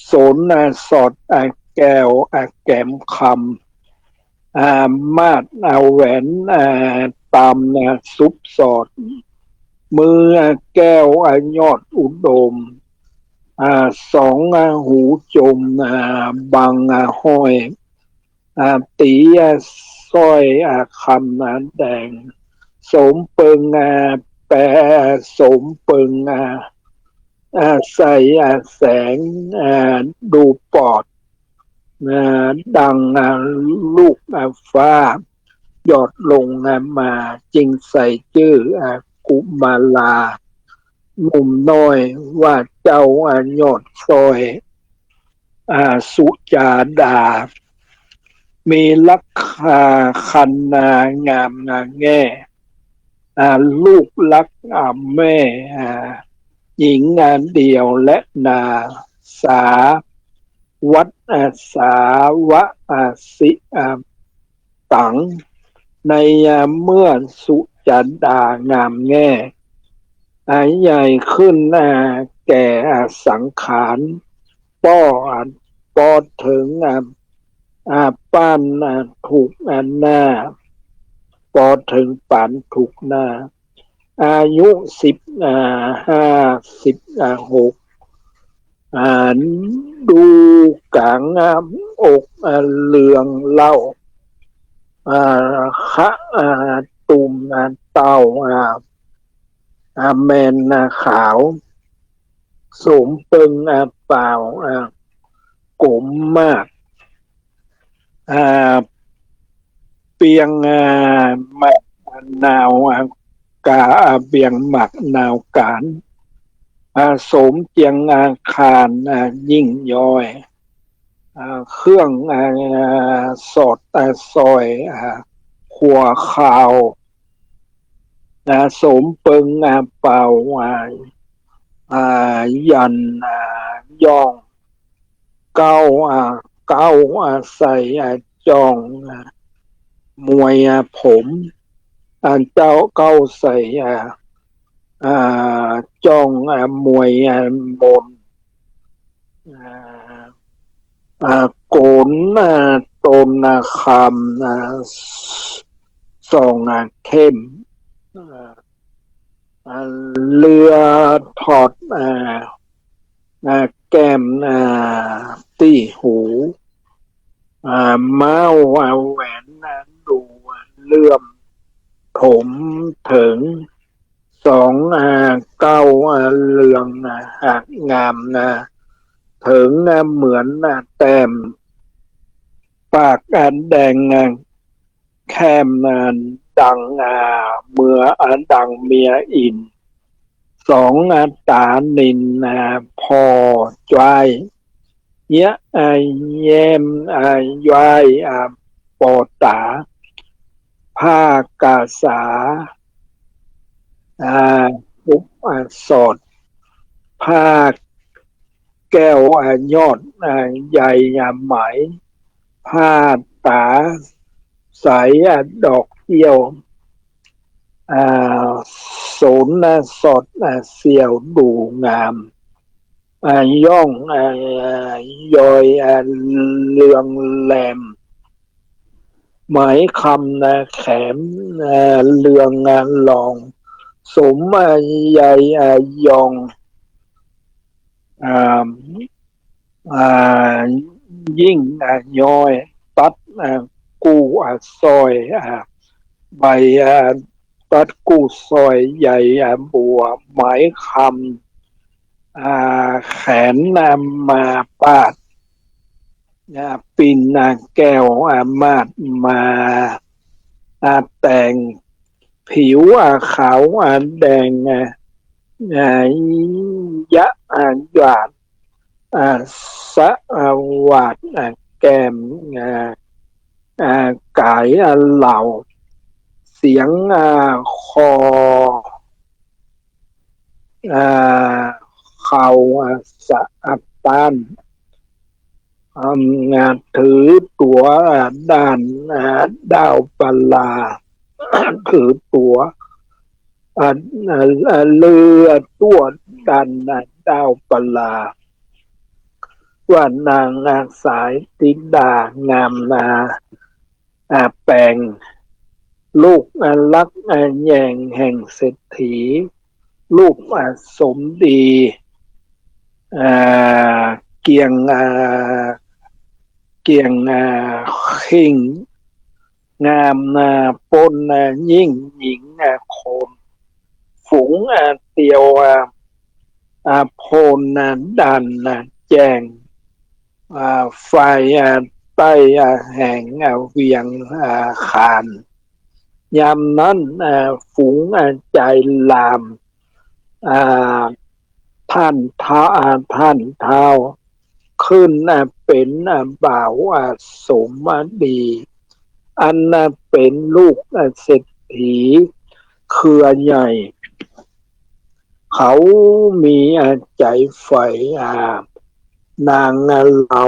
โสนสอดแก้วแก้มคำมาดแหวนตามซุปสอดมือแก้วยอดอุดม2หูจมบังห้อยตีสร้อยคำแดงสมเปิงแปรสมเปิงใส่แสงดูปอดดังลูกฟ้ายอดลงมาจริงใส่ชื่อกุมาลาหนุ่มน้อยว่าเจ้ายอดซอยสุจาดามีลักษคันงามแง่ลูกลักแม่หญิงเดียวและนาสาวัดสาวะสิตังในเมื่อสุจันดางามแง่ใหญ่ขึ้นแก่สังขารป้อถึงป้านถูกหน้าพอถึงปานถูกหน้าอายุ56ดูกลางอกเหลืองเล่าคะตุ่มเต้าแมนขาวสมเปิงเปล่ากลมมากเปียงหมักนาวกาเบียงหมักนาวการสมเจียงคารยิ่งย้อยเครื่องสอดซอยขัวขาวสมเปิงเป่า ยันย่องเก้าเก้าใส่จองมวยผมเจ้าเก้าใส่จองมวยมนโกนตนคำสองเข้มเรือถอดแก้มตีหูเมาแหวนดูเลื่อมผมถึงสองเก้าเรืองงามถึงเหมือนแต้มปากแดงแคมดังเมื่อดังเมียอินสองตานินพอจอยเยะแยมย้อยปอตาผ้ากาสาปุบสอดผ้าแก้วยอดใหญ่ไหมผ้าตาใสดอกเอี้ยวโสนสดเสียวดูงามย่องยอยเรืองแหลมหมายคำแขมเรืองลองสมใหญ่ยองยิ่งย้อยตัดกู้ซอยใบตัดกู้ซอยใหญ่บัวหมายคำแขนมาปาดปิ่นแก้วมาดมาแต่งผิวขาวแดงยะหยาดสะวาดแก้มกายเหล่าเสียงคอเข่าสะตานถือตัวด้านดาวปลาถือตัวเรือตัวดันดาวปลาว่านางสายติดางามแปลงลูกลักแยงแห่งเศรษฐีลูกสมดีเกียงขิงงามปนยิ่งหญิงโคนฝูงเตียวโพนดันแจงไฟใต้แห่งเวียงคานยามนั้นฝูงใจลามท่านเท้าขึ้นเป็นบ่าวสมดีอันเป็นลูกเศรษฐีเครือใหญ่เขามีใจใฝ่นางเรา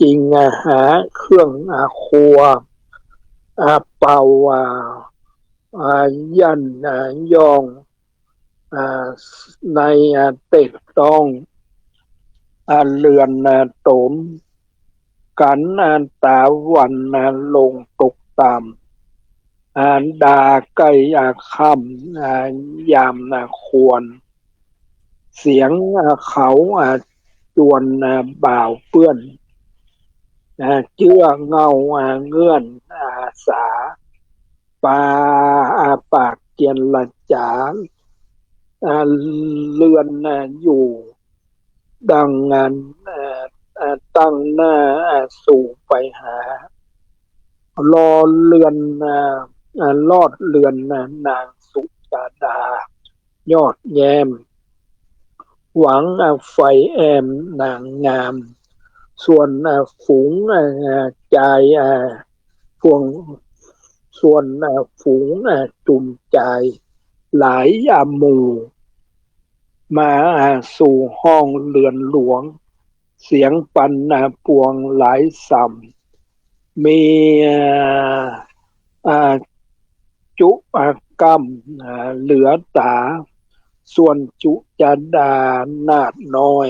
จริงหาเครื่องครัวเป่ายันยองในเต็กต้องเรือนโตมกันตาวันลงตกตามดาไก่ค่ำยามควรเสียงเขาจวนบ่าวเปื้อนเจื้อเงาเงื่อนสาปาปากเกียนละจาเรือนอยู่ดังงานตั้งหน้าสู่ไปหารอเรือนลอดเรือนนางสุจาดายอดแย้มหวังไฟแอมนางงามส่วนฝูงใจพวงส่วนฝูงจุ่มใจหลายหมู่ มาสู่ห้องเรือนหลวงเสียงปันปวงหลายสัมมีจุกรรมเหลือตาส่วนจุจันดานาดน้อย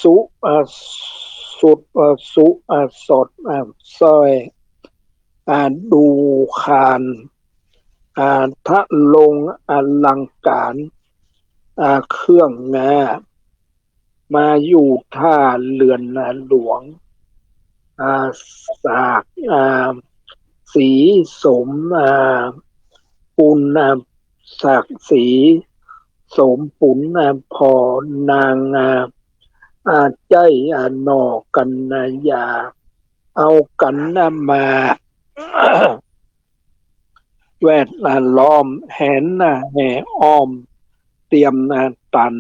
สุสุดสุสดซอยดูคานทะลงอลังการเครื่องงามาอยู่ท่าเรือนหลวงสากสีสมปุณศักดิ์ศรีสมปุณพอนางใจนอกันยาเอากันมา แวดล้อมแหนแห่อ้อมเตรียมตัน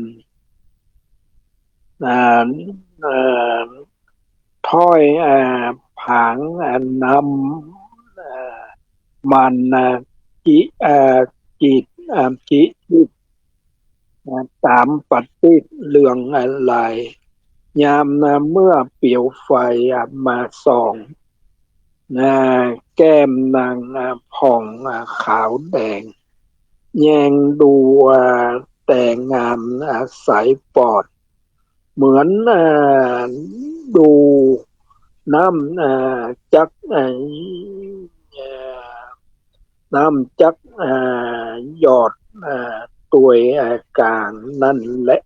ถ้อยผางนำมันจิจิตจิตตามปฏิเรื่องอะไรยามเมื่อเปลวไฟมาส่องแก้มนางผ่องขาวแดงแยงดูแต่งามใสปอดเหมือนดูน้ำจักน้ำจักหยอดตัวกลางนั่นแหละ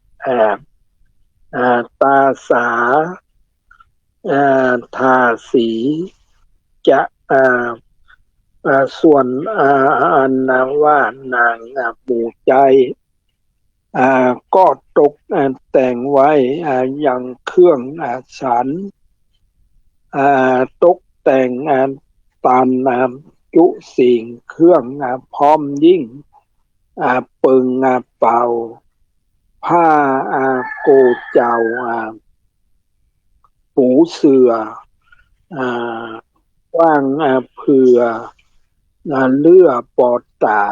ตาสาทาสีจะส่วนอันว่านางหมู่ใจก็ตกแต่งไว้อย่างเครื่องฉันตกแต่งตามจุสิ่งเครื่องพร้อมยิ่งปึงเป่าผ้าโกเจ้าปูเสือว่างเผื่อเลือปอดตา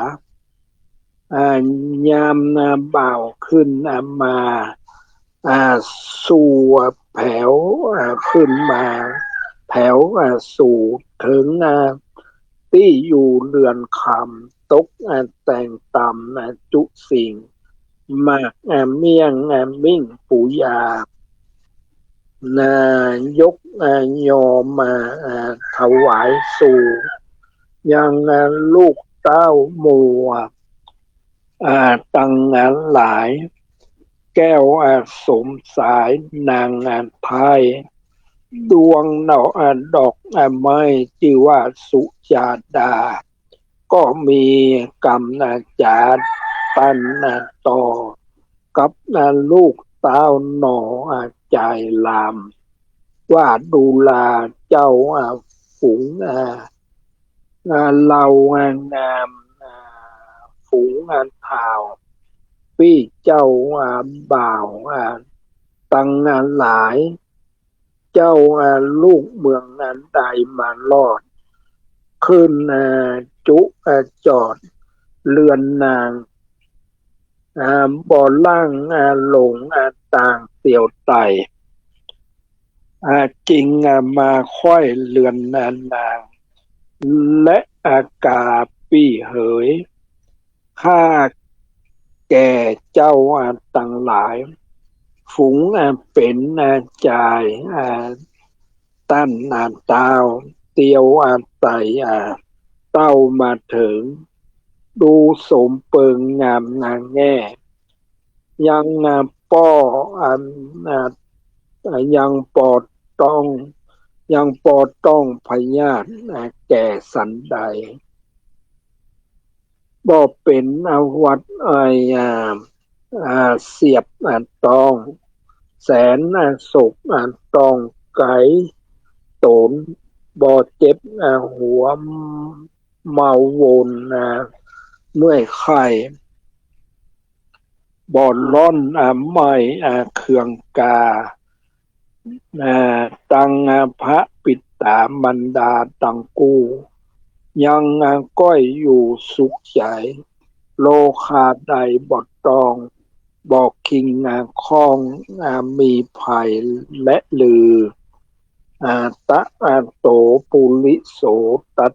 ยามบ่าวขึ้นมาสู่แผวขึ้นมาแผวสู่ถึงที่อยู่เรือนคำตกแต่งต่ำจุสิ่งมากเมี่ยงมิ่งปูยายกยอมมาถวายสู่ยังลูกเต้าหมู่ตังหลายแก้วสมสายนางไทยดวงดอกไม้ชื่อว่าสุจาดาก็มีกรรมจาตันต่อกับลูกเต้าหนอใจลามว่าดูลาเจ้าฝูงเรางามฝูงข่าวพี่เจ้าบ่าวตังหลายเจ้าลูกเมืองนั้นใดมารอดขึ้นจุจอดเรือนนางบ่อล่างหลงต่างเตี่ยวไต่จริงมาค่อยเรือนนางและอากาปี่เหยข้าแก่เจ้าต่างหลายฝูงเป็นจายตั้นเต้าเตียวไตเต้ามาถึงดูสมเปิงงามแง่ยังป้อยังปอดต้องพยาธิแก่สันใดบ่เป็นวัดเสียบต้องแสนสุกต้องไก่ตนบ่เจ็บหัวเมาวนเมื่อยไข้บ่ร้อนไม่เคืองกาตังพระปิตามันดาตังกูยังก้อยอยู่สุขใจ โลคาใดบอดตรองบอกคิงคองมีภัยและลือตะโตปุริโสตัส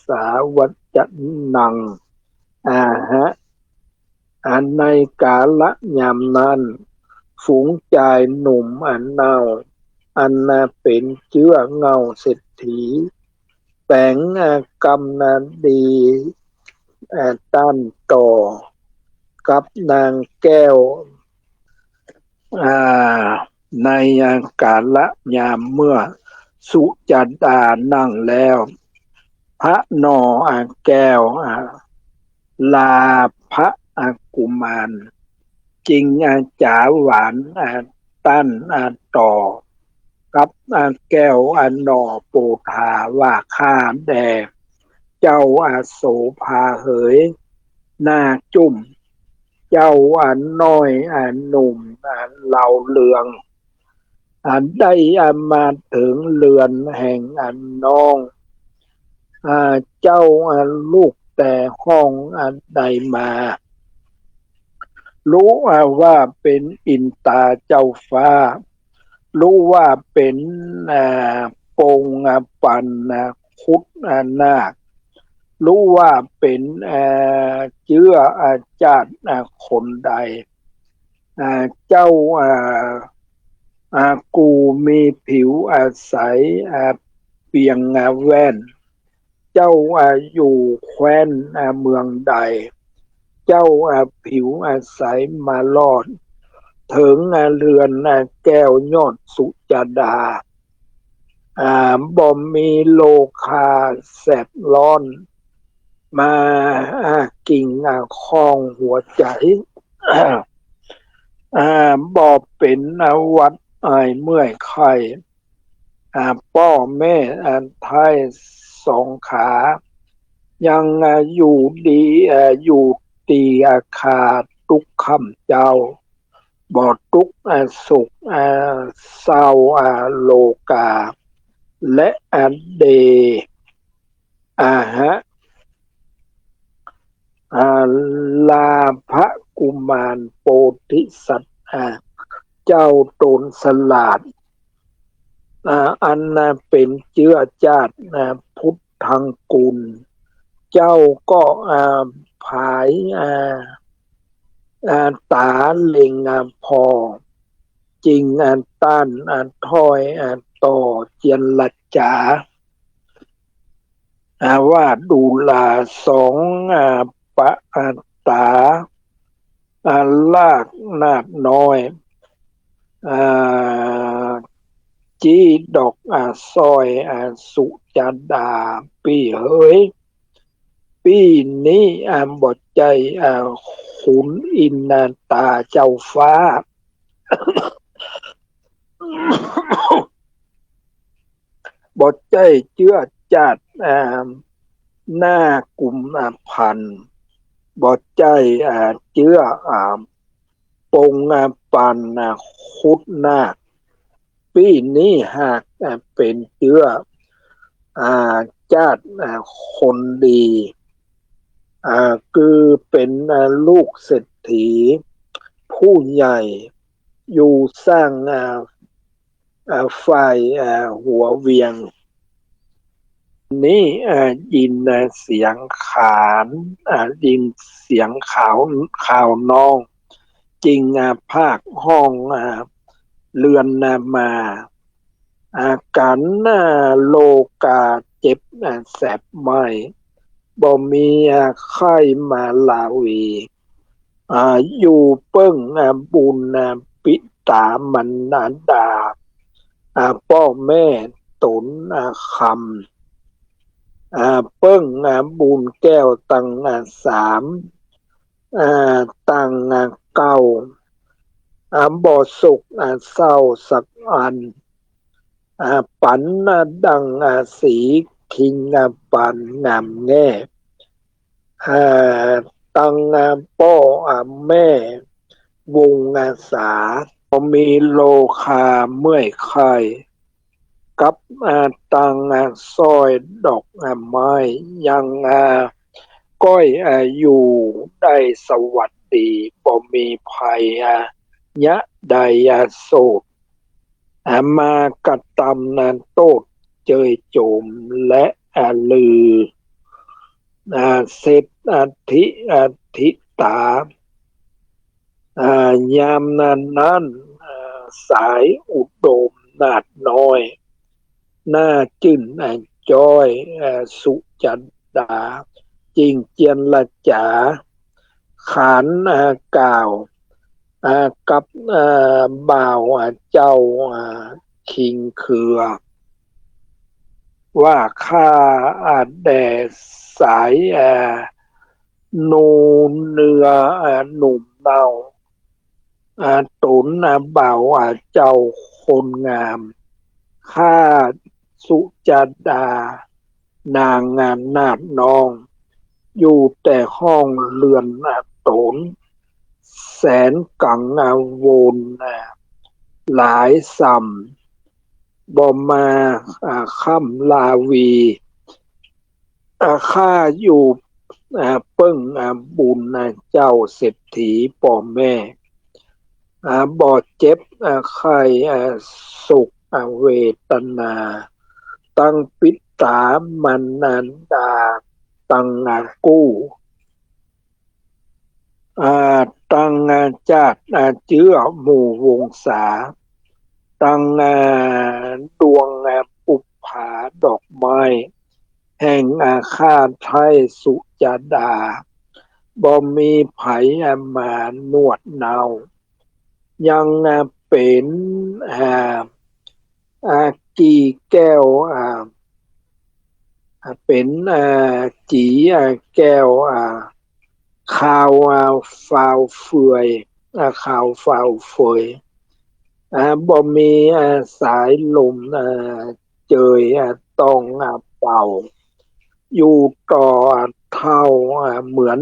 สาวัจจนังฮะในกาละยามนั้นฝูงชายหนุ่มเนาเป็นเชื้อเงาเศรษฐีแต่งกำนันดีต้านต่อกับนางแก้วในกาละยามเมื่อสุจัดานั่งแล้วพระนอแก้วลาพระกุมารจริงจ๋าหวานตั้นต่อกับแก้วนอโปธาว่าข้าแด่เจ้าโสภาเหยหน้าจุ่มเจ้าน้อยหนุ่มเหล่าเลืองได้มาถึงเรือนแห่งน้องเจ้าลูกแต่ห้องใดมารู้ว่าเป็นอินตาเจ้าฟ้ารู้ว่าเป็นปงปันคุดนาครู้ว่าเป็นเชื้อจาติคนใดเจ้ากูมีผิวใสเปียงแว่นเจ้าอยู่แคว้นเมืองใดเจ้าผิวใสมาลอดถึงเรือนแก้วยอดสุจดาบ่มีโลคาแสบร้อนมากิ่งคล้องหัวใจบ่เป็นวัดเมื่อยไข่ป้อแม่ไทยสองขายังอยู่ดีอยู่ตีคาตุกคำเจ้าบ่ทุกสุขเศร้าโลกาและเดฮะลาภกุมารโพธิสัตว์เจ้าตนสลาดอันเป็นเชื้อชาติพุทธังกุลเจ้าก็ผายตาเล็งพอจริงต้านถ้อยต่อเจียนลัจจาว่าดูลาสองปะตาลากนาดน้อยจีดอกซอยสุจดาปีเฮ้ยปีนี้บทใจขุนอินตาเจ้าฟ้า บทใจเจื้อจัดหน้ากลุ่มพันบทใจเจื้อปงปันคุดนาคปีนี้หากเป็นเจื้อจัดคนดีคือเป็นลูกเศรษฐีผู้ใหญ่อยู่สร้างฝ่ายหัวเวียงนี่ยินเสียงขานยินเสียงข่าวน้องจริงภาคห้องเรือนมากันโลกาเจ็บแสบไม่บ่มีไข้มาลาวีอยู่เปิ้งบุญปิตามันดาพ่อแม่ตนคำเปิ้งบุญแก้วตังสามตังเก้าบ่สุขเศร้าสักอันปันดังสีคิงปันงามแง่ตังป้อแม่วงสามีโลคาเมื่อยไข่กับตังซอยดอกไม้ยัง ก้อยอยู่ได้สวัสดีบ่มีภัยยะใดโศกมากระตำนันโตดเจยโจมและลือเสร็จทิตายามนั้นสายอุดมนาดน้อยหน้าจื่นจ้อยสุจันดาจริงเจียนละจ๋าขานกล่าวกับบ่าวเจ้าคิงเคือ ว่าข้าแด่สายนูเนื้อหนุ่มเนาตุนบ่าวเจ้าคนงามข้าสุจันดานางงานนาดน้องอยู่แต่ห้องเรือนตุนแสนกังวนหลายซ้ำบ่มาค่ำลาวีข้าอยู่เปิ้งบุญเจ้าเศรษฐีป่อแม่บ่เจ็บไข้สุขเวทนาตั้งปิตามันนันดาตั้งกู้ตั้งจากเจื้อหมู่วงศาตั้งดวงปุปผาดอกไม้แห่งข้าไทยสุจดาบ่มีไผมานวดเนายังเป็นกี่แก้วเป็นจีแก้วข่าวฟาวเฟือยข่าวฟาวเฟยบ่มีสายลมเจยต้องเป่าอยู่ต่อเท่าเหมือน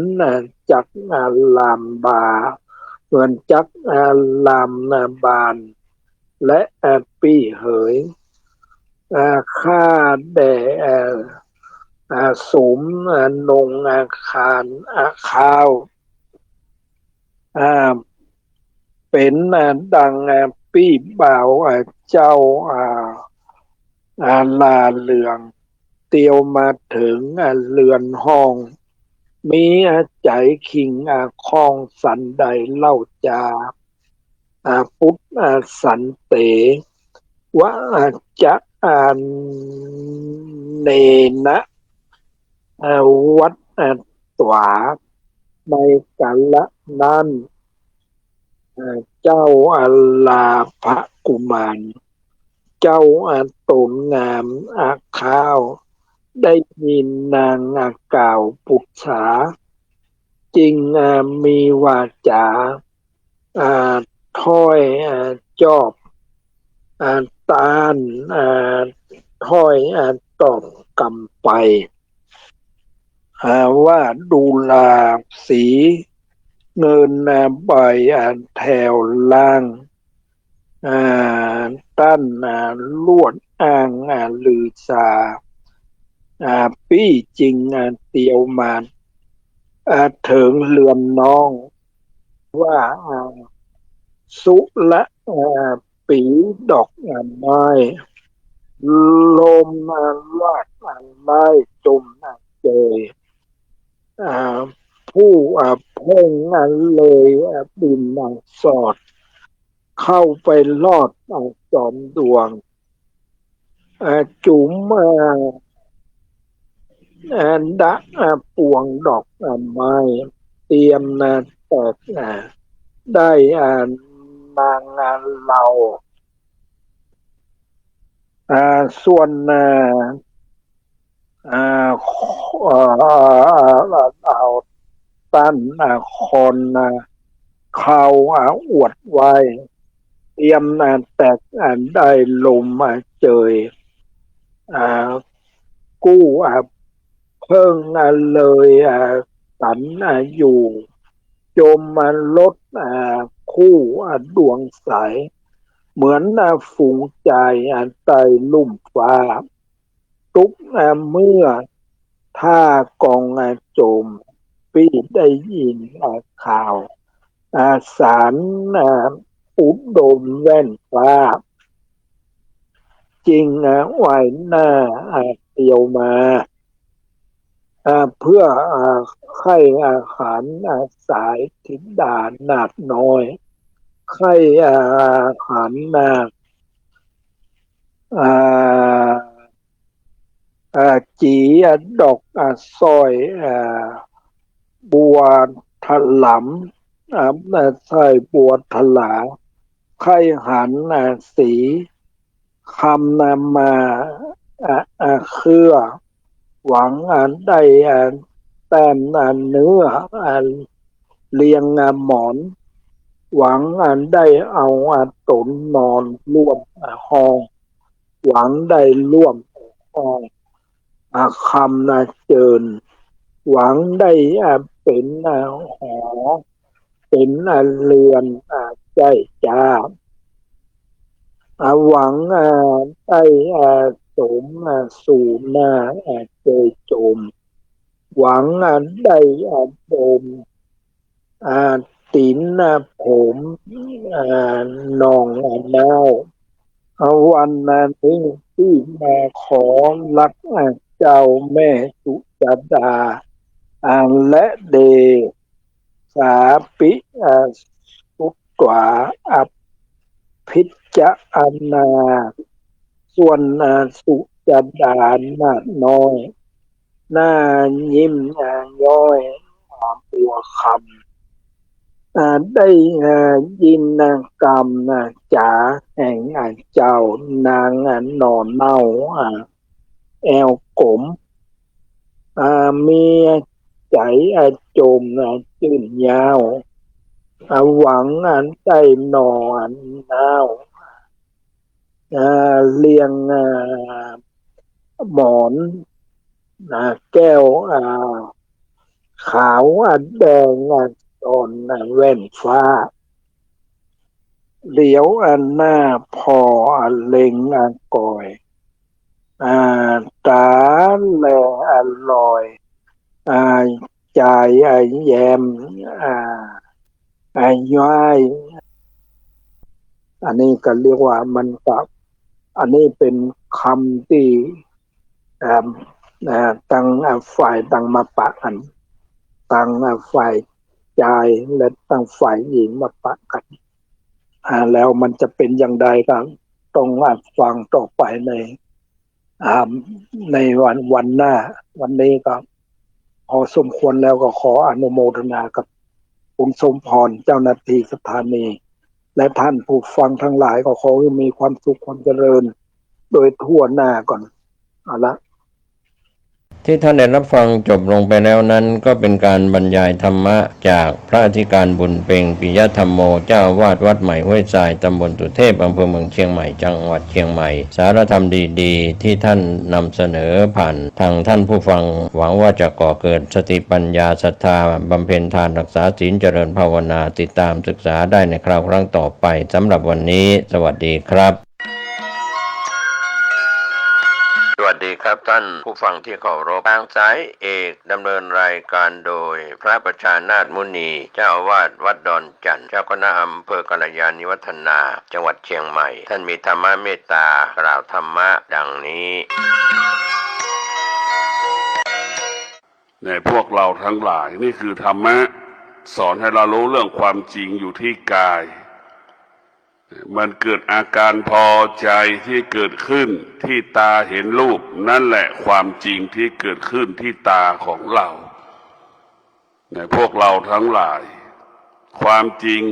จักลามบาเหมือนจักลามบานและปีเหยข้าแด่สมนงคารข้าวเป็นดังปี้บ่าวเจ้าลาเรืองเตียวมาถึงเรือนห้องมีใจคิงคองสันใดเล่าจาพุทธสันเตวะจะเนนะวัดตวาในกาลนั้นเจ้าลาภกุมารเจ้าตนงามข้าวได้ยินนางกล่าวปุจฉาจริงมีวาจาถ้อยจอบตานถ้อยตอบกำไปว่าดูลาสีเงินใบแถวล่างตั้นลวดอ้างลือชาปี้จริงเตียวมาถึงเรือนน้องว่าสุละปีดอกไม้ลมลาดไม้จมเจยผู้เพ่งเลยบินสอดเข้าไปลอดจอมดวงจุ๋มดะปวงดอกไม้เตรียมแตกได้นางเราส่วนเอาตั้นคนเขาอวดไว้เตรียมแตกได้ลมเจยกู้เพิ่งเลยสันอยู่จมลดคู่ดวงใสเหมือนฝูงใจใต้ลุ่มฟ้าทุกเมื่อท่ากองโจม พี่ได้ยินข่าวสารอุดมแว่นฟ้าจริงไว้หน้าเตียวมาเพื่อให้อาหารสายทิศดานาดน้อยให้อาหารนาคจีดอกซอยบัวถลำใส่บัวถลาไข่หันสีคำนำมาเครือหวังได้แต้มเนื้อเลียงหมอนหวังได้เอาตนนอนร่วมห้องหวังได้ร่วมห้องคำเจิญหวังได้เป็นหอเป็นเรือนใจจ้าหวังได้สมสู่หน้าเจยโจมหวังได้โดมตีนผมนองนาววันนั้นที่มาขอรักเจ้าแม่สุจดาและเดสาปิสุตวาพิจารณาส่วนสุจดานาน้อยหน้ายิ้มย้อยตัวคำได้ยินกรรมจ๋าแห่งเจ้านางนอนเน่าแอวกลมมีใจโจมจื่นยาวหวังได้นอนเน่าเลียงหมอนแก้วขาวแดงตอนแว่นฟ้าเหลียวหน้าพอเล็งก่อยตาแลลอยใจแยมย้ายอันนี้ก็เรียกว่ามันกับอันนี้เป็นคำที่ตั้งฝ่ายตั้งมาปะกันตั้งฝ่ายชายและตั้งฝ่ายหญิงมาปะกันแล้วมันจะเป็นอย่างไรกันต้องฟังต่อไปในวันหน้าวันนี้ก็พอสมควรแล้วก็ขออนุโมทนากับคุณสมพรเจ้าหน้าที่สถานีและท่านผู้ฟังทั้งหลายก็ขอให้มีความสุขความเจริญโดยทั่วหน้าก่อนเอาละ ที่ท่านได้รับฟังจบลงไปแล้วนั้นก็เป็นการบรรยายธรรมะจากพระอธิการบุญเพ็งปิยธรรมโมเจ้าอาวาสวัดใหม่ห้วยทรายตำบลตุเทพอำเภอเมืองเชียงใหม่จังหวัดเชียงใหม่สารธรรมดีๆที่ท่านนำเสนอผ่านทางท่านผู้ฟังหวังว่าจะก่อเกิดสติปัญญาศรัทธาบำเพ็ญทานรักษาศีลเจริญภาวนาติดตามศึกษาได้ในคราวครั้งต่อไปสำหรับวันนี้สวัสดีครับสวัสดีครับท่านผู้ฟังที่เคารพทางสายเอกดำเนินรายการโดยพระประชานาถมุนีเจ้าอาวาสวัดดอนจันทร์เจ้าคณะอำเภอกัลยาณิวัฒนาจังหวัดเชียงใหม่ท่านมีธรรมะเมตตากล่าวธรรมะดังนี้ในพวกเราทั้งหลายนี่คือธรรมะสอนให้เรารู้เรื่องความจริงอยู่ที่กายมันเกิดอาการพอใจที่เกิดขึ้นที่ตาเห็นรูปนั่นแหละความจริงที่เกิดขึ้นที่ตาของเราในพวกเราทั้งหลายความจริง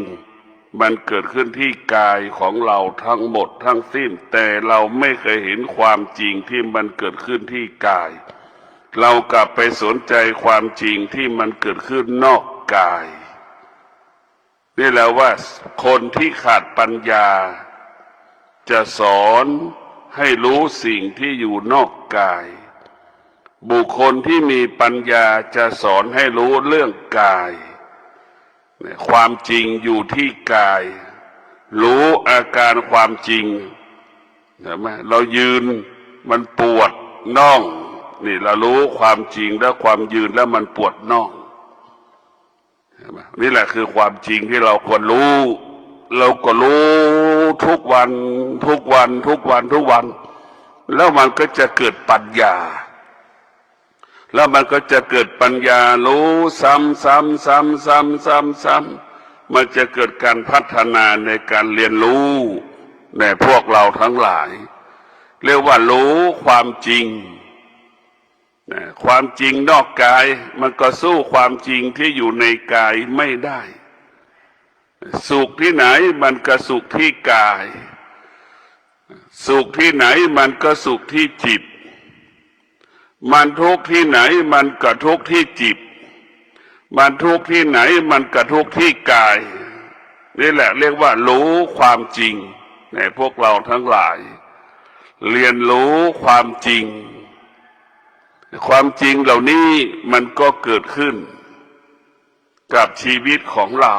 มันเกิดขึ้นที่กายของเราทั้งหมดทั้งสิ้นแต่เราไม่เคยเห็นความจริงที่มันเกิดขึ้นที่กายเรากลับไปสนใจความจริงที่มันเกิดขึ้นนอกกายนี่แหละว่าคนที่ขาดปัญญาจะสอนให้รู้สิ่งที่อยู่นอกกายบุคคลที่มีปัญญาจะสอนให้รู้เรื่องกายความจริงอยู่ที่กายรู้อาการความจริงเห็นไหมเรายืนมันปวดน่องนี่เรารู้ความจริงแล้วความยืนแล้วมันปวดน่อง นี่แหละคือความจริงที่เราควรรู้เราก็รู้ทุกวันทุกวันทุกวันทุกวันแล้วมันก็จะเกิดปัญญาแล้วมันก็จะเกิดปัญญารู้ซ้ำซ้ำซ้ำซ้ำซ้ำซ้ำมันจะเกิดการพัฒนาในการเรียนรู้ในพวกเราทั้งหลายเรียกว่ารู้ความจริงความจริงนอกกายมันก็สู้ความจริงที่อยู่ในกายไม่ได้สุขที่ไหนมันก็สุขที่กายสุขที่ไหนมันก็สุขที่จิตมันทุกข์ที่ไหนมันก็ทุกข์ที่จิตมันทุกข์ที่ไหนมันก็ทุกข์ที่กายนี่แหละเรียกว่ารู้ความจริงในพวกเราทั้งหลายเรียนรู้ความจริงความจริงเหล่านี้มันก็เกิดขึ้นกับชีวิตของเรา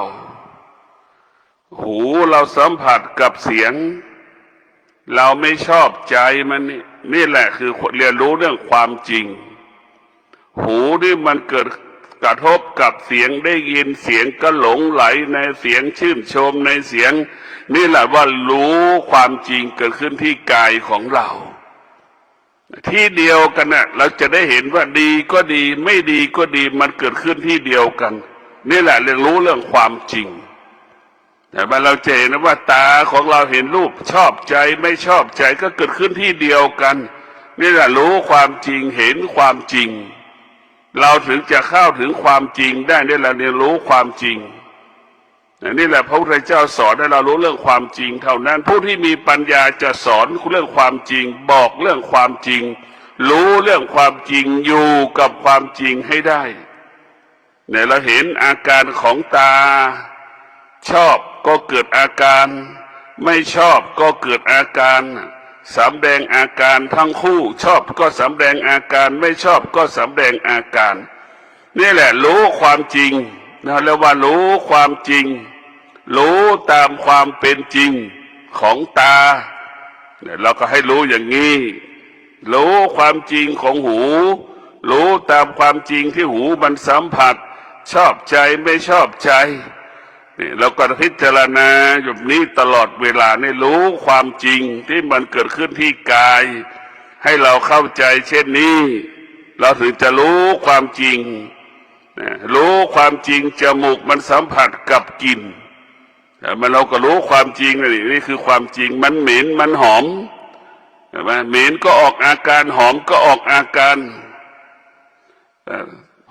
หูเราสัมผัสกับเสียงเราไม่ชอบใจมันนี่แหละคือเรียนรู้เรื่องความจริงหูที่มันเกิดกระทบกับเสียงได้ยินเสียงก็หลงไหลในเสียงชื่นชมในเสียงนี่แหละว่ารู้ความจริงเกิดขึ้นที่กายของเราที่เดียวกันน่ะเราจะได้เห็นว่าดีก็ดีไม่ดีก็ดีมันเกิดขึ้นที่เดียวกันนี่แหละเรียนรู้เรื่องความจริงแต่เมื่อเราเจนว่าตาของเราเห็นรูปชอบใจไม่ชอบใจก็เกิดขึ้นที่เดียวกันนี่แหละรู้ความจริงเห็นความจริงเราถึงจะเข้าถึงความจริงได้นี่แหละเรียนรู้ความจริงนี่แหละพระพุทธเจ้าสอนให้เรารู้เรื่องความจริงเท่านั้นผู้ที่มีปัญญาจะสอนเรื่องความจริงบอกเรื่องความจริงรู้เรื่องความจริงอยู่กับความจริงให้ได้เนี่ยเราเห็นอาการของตาชอบก็เกิดอาการไม่ชอบก็เกิดอาการสำแดงอาการทั้งคู่ชอบก็สำแดงอาการไม่ชอบก็สำแดงอาการนี่แหละรู้ความจริงนะเรียกว่ารู้ความจริงรู้ตามความเป็นจริงของตาเนี่ยเราก็ให้รู้อย่างนี้รู้ความจริงของหูรู้ตามความจริงที่หูมันสัมผัสชอบใจไม่ชอบใจนี่เราก็พิจารณาแบบนี้ตลอดเวลานี่รู้ความจริงที่มันเกิดขึ้นที่กายให้เราเข้าใจเช่นนี้เราถึงจะรู้ความจริงรู้ความจริงจมูกมันสัมผัสกับกลิ่นมันเราก็รู้ความจริงนี่คือความจริงมันเหม็นมันหอมใช่ไหมเหม็นก็ออกอาการหอมก็ออกอาการ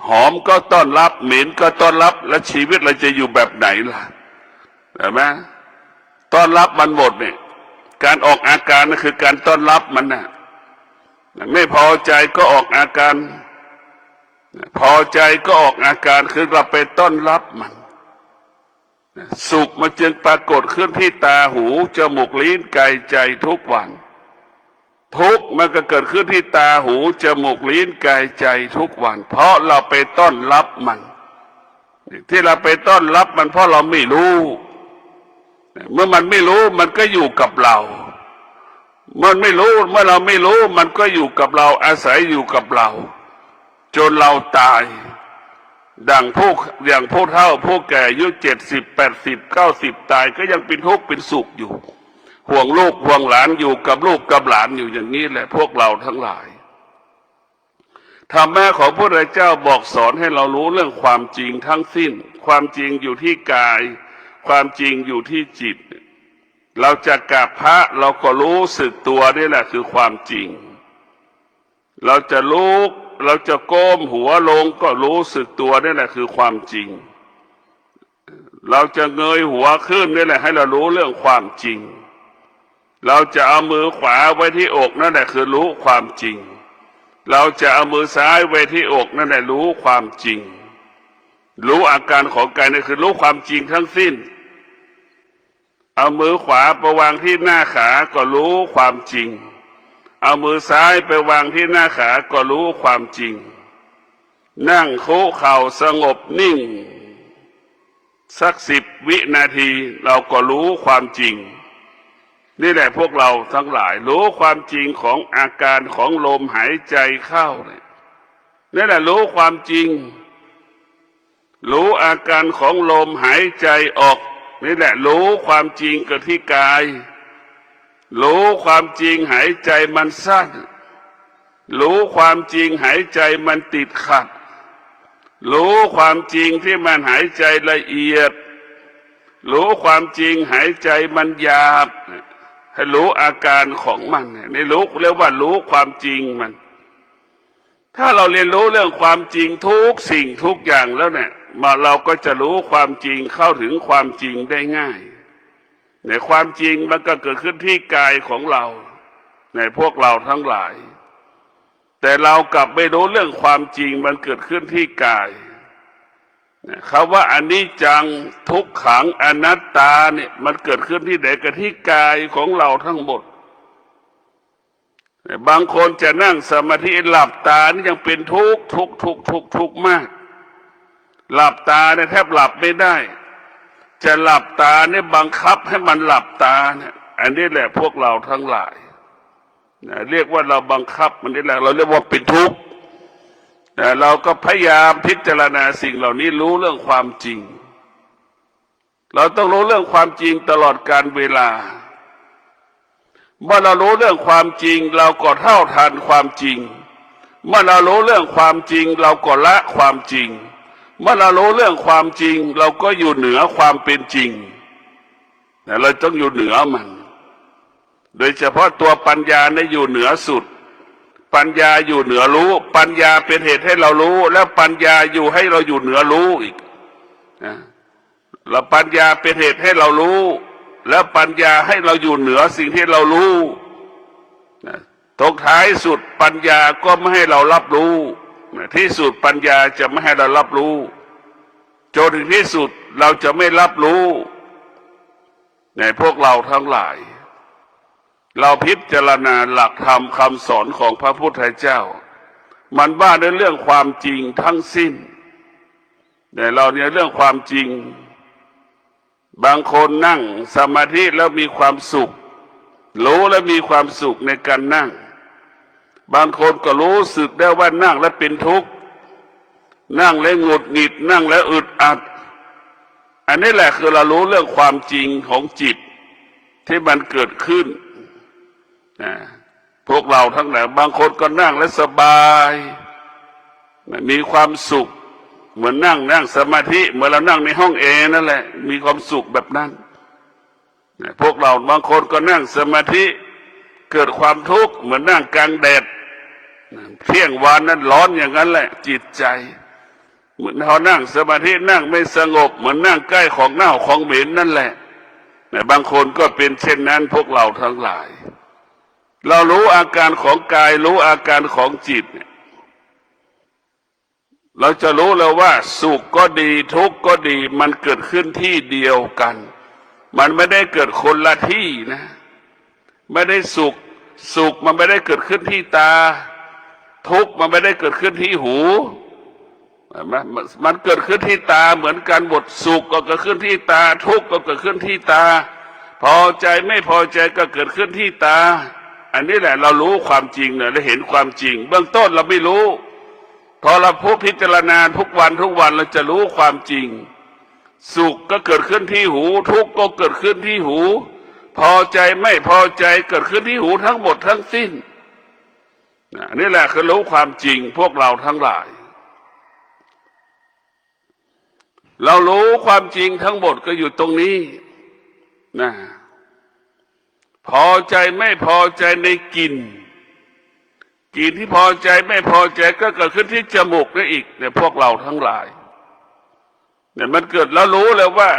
หอมก็ต้อนรับเหม็นก็ต้อนรับแล้วชีวิตเราจะอยู่แบบไหนล่ะใช่ไหมต้อนรับมันหมดเนี่ยการออกอาการนั่นคือการต้อนรับมันนะไม่พอใจก็ออกอาการพอใจก็ออกอาการคือเราไปต้อนรับมันสุขมันจึงปรากฏขึ้นที่ตาหูจมูกลิ้นกายใจทุกวันทุกข์มันก็เกิดขึ้นที่ตาหูจมูกลิ้นกายใจทุกวันเพราะเราไปต้อนรับมันที่เราไปต้อนรับมันเพราะเราไม่รู้เมื่อมันไม่รู้มันก็อยู่กับเรามันไม่รู้เมื่อเราไม่รู้มันก็อยู่กับเราอาศัยอยู่กับเราจนเราตายอย่างผู้เฒ่าผู้แก่อายุ70 80 90ตายก็ยังเป็นทุกข์เป็นสุขอยู่ห่วงลูกห่วงหลานอยู่กับลูกกับหลานอยู่อย่างนี้แหละพวกเราทั้งหลายธรรมะของพระพุทธเจ้าบอกสอนให้เรารู้เรื่องความจริงทั้งสิ้นความจริงอยู่ที่กายความจริงอยู่ที่จิตเราจะกราบพระเราก็รู้สึกตัวนี่แหละคือความจริงเราจะลุกเราจะก้มหัวลงก็รู้สึกตัวนี่แหละคือความจริงเราจะเงยหัวขึ้นนี่แหละให้เรารู้เรื่องความจริงเราจะเอามือขวาไว้ที่อกนั่นแหละคือรู้ความจริงเราจะเอามือซ้ายไว้ที่อกนั่นแหละรู้ความจริงรู้อาการของกายนั่นคือรู้ความจริงทั้งสิ้นเอามือขวาไปวางที่หน้าขาก็รู้ความจริงเอามือซ้ายไปวางที่หน้าขาก็รู้ความจริงนั่งคุกเข่าสงบนิ่งสัก10 วินาทีเราก็รู้ความจริงนี่แหละพวกเราทั้งหลายรู้ความจริงของอาการของลมหายใจเข้านี่แหละรู้ความจริงรู้อ อาการของลมหายใจออกนี่แหละรู้ความจริงเกิดที่กายรู้ความจริงหายใจมันสั้นรู้ความจริงหายใจมันติดขัดรู้ความจริงที่มันหายใจละเอียดรู้ความจริงหายใจมันหยาบให้รู้อาการของมันนี่รู้เรียกว่ารู้ความจริงมันถ้าเราเรียนรู้เรื่องความจริงทุกสิ่งทุกอย่างแล้วเนี่ยเราก็จะรู้ความจริงเข้าถึงความจริงได้ง่ายในความจริงมันก็เกิดขึ้นที่กายของเราในพวกเราทั้งหลายแต่เรากลับไม่รู้เรื่องความจริงมันเกิดขึ้นที่กายคำว่าอนิจจังทุกขังอนัตตาเนี่ยมันเกิดขึ้นที่ไหนกันที่กายของเราทั้งหมดบางคนจะนั่งสมาธิหลับตานี่ยังเป็นทุกข์มากหลับตาเนี่ยแทบหลับไม่ได้จะหลับตาเนี่ยบังคับให้มันหลับตาเนี่ยอันนี้แหละพวกเราทั้งหลายเรียกว่าเราบังคับมันนี่แหละเราเรียกว่าเป็นทุกข์แต่เราก็พยายามพิจารณาสิ่งเหล่านี้รู้เรื่องความจริงเราต้องรู้เรื่องความจริงตลอดกาลเวลาเมื่อเรารู้เรื่องความจริงเราก็เท่าทันความจริงเมื่อเรารู้เรื่องความจริงเราก็ละความจริงเมื่อเรารู้เรื่องความจริงเราก็อยู่เหนือความเป็นจริงแต่เราต้องอยู่เหนือมันโดยเฉพาะตัวปัญญาเนี่ยอยู่เหนือสุดปัญญาอยู่เหนือรู้ปัญญาเป็นเหตุให้เรารู้แล้วปัญญาอยู่ให้เราอยู่เหนือรู้อีกแล้วปัญญาเป็นเหตุให้เรารู้แล้วปัญญาให้เราอยู่เหนือสิ่งที่เรารู้ตรงท้ายสุดปัญญาก็ไม่ให้เรารับรู้ที่สุดปัญญาจะไม่ให้เรารับรู้จนถึงที่สุดเราจะไม่รับรู้ในพวกเราทั้งหลายเราพิจารณาหลักธรรมคำสอนของพระพุทธเจ้ามันว่าในเรื่องความจริงทั้งสิ้นแต่เราเนี่ยเรื่องความจริงบางคนนั่งสมาธิแล้วมีความสุขรู้แล้วมีความสุขในการนั่งบางคนก็รู้สึกได้ว่านั่งแล้วเป็นทุกข์นั่งแล้วหงุดหงิดนั่งแล้วอึดอัดอันนี้แหละคือเรารู้เรื่องความจริงของจิตที่มันเกิดขึ้นพวกเราทั้งหลายบางคนก็นั่งแล้วสบายมีความสุขเหมือนนั่งสมาธิเหมือนเรานั่งในห้องแอร์นั่นแหละมีความสุขแบบนั้นพวกเราบางคนก็นั่งสมาธิเกิดความทุกข์เหมือนนั่งกลางแดดเที่ยงวันนั้นร้อนอย่างนั้นแหละจิตใจเหมือนเขานั่งสมาธินั่งไม่สงบเหมือนนั่งใกล้ของเน่าของเหม็นนั่นแหละแต่บางคนก็เป็นเช่นนั้นพวกเราทั้งหลายเรารู้อาการของกายรู้อาการของจิตเราจะรู้แล้วว่าสุขก็ดีทุกข์ก็ดีมันเกิดขึ้นที่เดียวกันมันไม่ได้เกิดคนละที่นะไม่ได้สุขมันไม่ได้เกิดขึ้นที่ตาทุกข์มันไม่ได้เกิดขึ้นที่หูมันเกิดขึ้นที่ตาเหมือนกันหมดสุขก็เกิดขึ้นที่ตาทุกข์ก็เกิดขึ้นที่ตาพอใจไม่พอใจก็เกิดขึ้นที่ตาอันนี้แหละเรารู้ความจริงเนี่ยเราเห็นความจริงเบื้องต้นเราไม่รู้พอเราพิจารณาทุกวันเราจะรู้ความจริงสุขก็เกิดขึ้นที่หูทุกข์ก็เกิดขึ้นที่หูพอใจไม่พอใจเกิดขึ้นที่หูทั้งหมดทั้งสิ้นนี่แหละคือรู้ความจริงพวกเราทั้งหลายเรารู้ความจริงทั้งหมดก็อยู่ตรงนี้นะพอใจไม่พอใจในกลิ่นที่พอใจไม่พอใจก็เกิดขึ้นที่จมูกนั่นอีกเนี่ยพวกเราทั้งหลายเนี่ยมันเกิดแล้วรู้แล้วว่า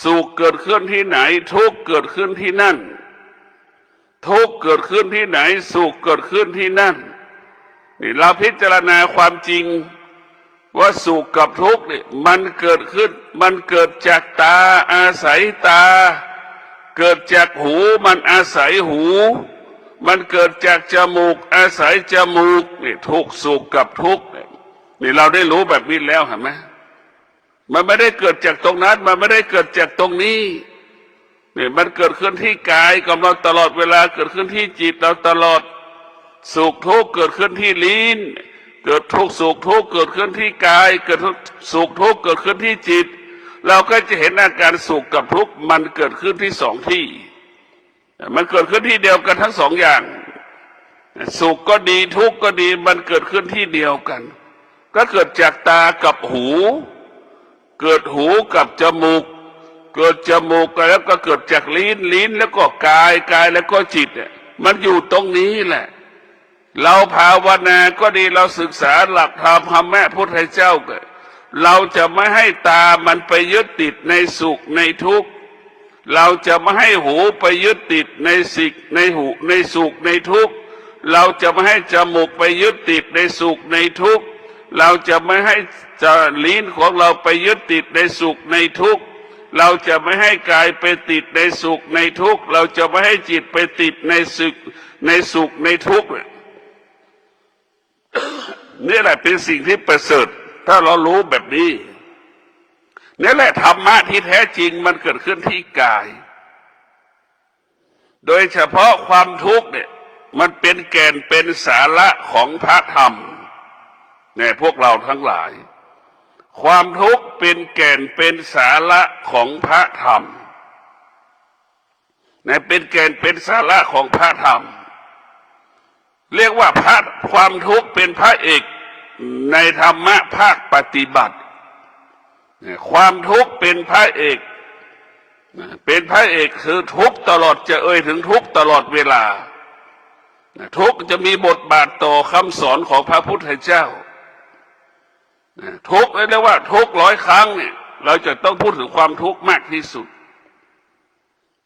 สุขเกิดขึ้นที่ไหนทุกข์เกิดขึ้นที่นั่นทุกข์เกิดขึ้นที่ไหนสุขเกิดขึ้นที่นั่นนี่เราพิจารณาความจริงว่าสุขกับทุกข์นี่มันเกิดขึ้นมันเกิดจากตาอาศัยตาเกิดจากหูมันอาศัยหูมันเกิดจากจมูกอาศัยจมูกนี่ทุกข์สุขกับทุกข์นี่เราได้รู้แบบนี้แล้วเห็นไหมมันไม่ได้เกิดจากตรงนั้นมันไม่ได้เกิดจากตรงนี้นี่มันเกิดขึ้นที่กายของเราตลอดเวลาเกิดขึ้นที่จิตเราตลอดสุขทุกข์เกิดขึ้นที่ลิ้นเกิดทุกข์สุขทุกข์เกิดขึ้นที่กายเกิด สุขทุกข์เกิดขึ้นที่จิตเราก็จะเห็นอาการสุขกับทุกข์มันเกิดขึ้นที่สองที่มันเกิดขึ้นที่เดียวกันทั้งสองอย่างสุขก็ดีทุกข์ก็ดีมันเกิดขึ้นที่เดียวกันก็เกิดจากตากับหูเกิดหูกับจมูกเกิดจมูกแล้วก็เกิดจากลิ้นแล้วก็กายแล้วก็จิตมันอยู่ตรงนี้แหละเราภาวนาก็ดีเราศึกษาหลักธรรมพระแม่พุทธเจ้าก็เราจะไม่ให้ตามันไปยึดติดในสุขในทุกข์เราจะไม่ให้หูไปยึดติดในสิกในหูในสุขในทุกข์เราจะไม่ให้จมูกไปยึดติดในสุขในทุกข์เราจะไม่ให้ลิ้นของเราไปยึดติดในสุขในทุกข์เราจะไม่ให้กายไปติดในสุขในทุกข์เราจะไม่ให้จิตไปติดในสุขในทุกข์นี่แหละเป็นสิ่งที่ประเสริฐถ้าเรารู้แบบนี้นี่แหละธรรมะที่แท้จริงมันเกิดขึ้นที่กายโดยเฉพาะความทุกข์เนี่ยมันเป็นแก่นเป็นสาระของพระธรรมเนี่ยพวกเราทั้งหลายความทุกข์เป็นแก่นเป็นสาระของพระธรรมเนี่ยเป็นแก่นเป็นสาระของพระธรรมเรียกว่าความทุกข์เป็นพระเอกในธรรมะภาคปฏิบัติความทุกข์เป็นพระเอกคือทุกข์ตลอดจะถึงทุกข์ตลอดเวลาทุกข์จะมีบทบาทต่อคำสอนของพระพุทธเจ้าทุกข์เรียกว่าทุกข์100 ครั้งเนี่ยเราจะต้องพูดถึงความทุกข์มากที่สุด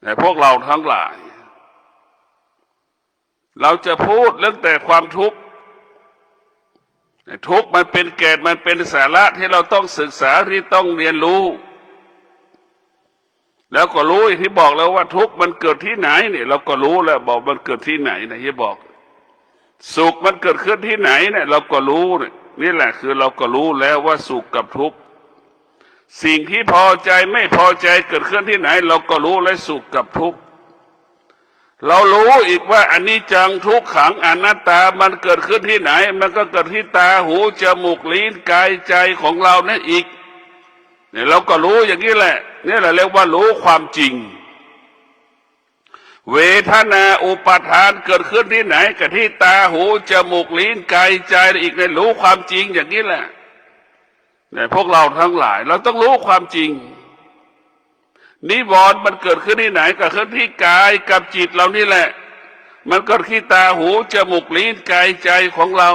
แต่พวกเราทั้งหลายเราจะพูดเรื่องแต่ความทุกข์ทุกข์มันเป็นแก่นมันเป็นสาระที่เราต้องศึกษาที่ต้องเรียนรู้แล้วก็รู้ที่บอกแล้วว่าทุกข์มันเกิดที่ไหนเนี่ยเราก็รู้แล้วบอกมันเกิดที่ไหนนะที่บอกสุขมันเกิดขึ้นที่ไหนเนี่ยเราก็รู้เนี่ยนี่แหละคือเราก็รู้แล้วว่าสุขกับทุกข์สิ่งที่พอใจไม่พอใจเกิดขึ้นที่ไหนเราก็รู้และสุขกับทุกข์เรารู้อีกว่าอนิจจังทุกขังอนัตตามันเกิดขึ้นที่ไหนมันก็เกิดที่ตาหูจมูกลิ้นกายใจของเรานั่นอีกเนี่ยเราก็รู้อย่างนี้แหละนี่แหละเรียกว่ารู้ความจริงเวทนาอุปาทานเกิดขึ้นที่ไหนกับที่ตาหูจมูกลิ้นกายใจอีกเนี่ยรู้ความจริงอย่างนี้แหละเนี่ยพวกเราทั้งหลายเราต้องรู้ความจริงนิวรณ์มันเกิดขึ้นที่ไหนก็ขึ้นที่กายกับจิตเรานี่แหละมันเกิดที่ตาหูจมูกลิ้นกายใจของเรา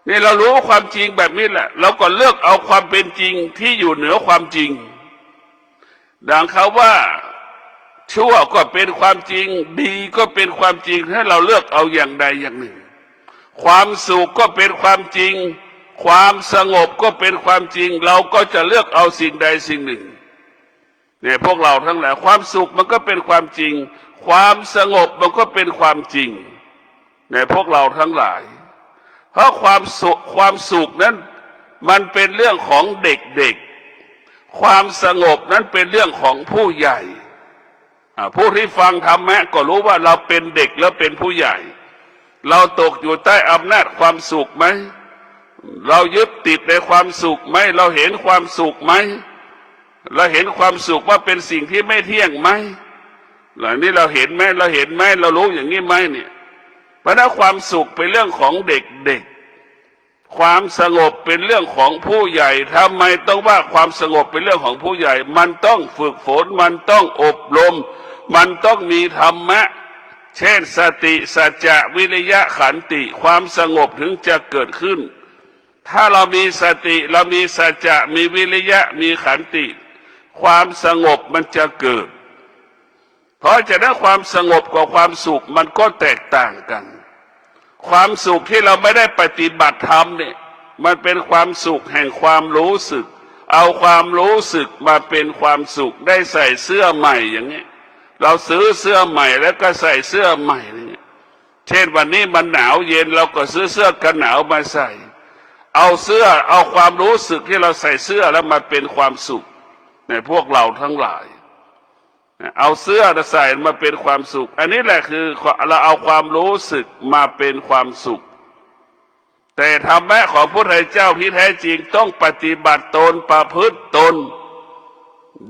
นี่เรารู้ความจริงแบบนี้แหละเราก็เลือกเอาความเป็นจริงที่อยู่เหนือความจริงดังเขาว่าชั่วก็เป็นความจริงดีก็เป็นความจริงให้เราเลือกเอาอย่างใดอย่างหนึ่งความสุขก็เป็นความจริงความสงบก็เป็นความจริงเราก็จะเลือกเอาสิ่งใดสิ่งหนึ่งเนี่ยพวกเราทั้งหลายความสุขมันก็เป็นความจริงความสงบมันก็เป็นความจริงเนี่ยพวกเราทั้งหลายเพราะความสุขนั้นมันเป็นเรื่องของเด็กๆความสงบนั้นเป็นเรื่องของผู้ใหญ่ผู้ที่ฟังธรรมะก็รู้ว่าเราเป็นเด็กแล้วเป็นผู้ใหญ่เราตกอยู่ใต้อำนาจความสุขไหมเรายึดติดในความสุขไหมเราเห็นความสุขไหมเราเห็นความสุขว่าเป็นสิ่งที่ไม่เที่ยงไหมเหล่านี้เราเห็นไหมเรารู้อย่างนี้ไหมเนี่ยเพราะนั้นความสุขเป็นเรื่องของเด็กความสงบเป็นเรื่องของผู้ใหญ่ทำไมต้องว่าความสงบเป็นเรื่องของผู้ใหญ่มันต้องฝึกฝนมันต้องอบรมมันต้องมีธรรมะเช่นสติสัจจะวิริยะขันติความสงบถึงจะเกิดขึ้นถ้าเรามีสติเรามีสัจจะมีวิริยะมีขันติความสงบมันจะเกิดเพราะฉะนั้นความสงบกับความสุขมันก็แตกต่างกันความสุขที่เราไม่ได้ปฏิบัติธรรมเนี่ยมันเป็นความสุขแห่งความรู้สึกเอาความรู้สึกมาเป็นความสุขได้ใส่เสื้อใหม่อย่างนี้เราซื้อเสื้อใหม่แล้วก็ใส่เสื้อใหม่อย่างนี้เช่นวันนี้มันหนาวเย็นเราก็ซื้อเสื้อกันหนาวมาใส่เอาความรู้สึกที่เราใส่เสื้อแล้วมาเป็นความสุขในพวกเราทั้งหลายเอาเสื้อใส่มาเป็นความสุขอันนี้แหละคือเราเอาความรู้สึกมาเป็นความสุข แต่ธรรมะของพระพุทธเจ้าที่แท้จริงต้องปฏิบัติตนประพฤติตน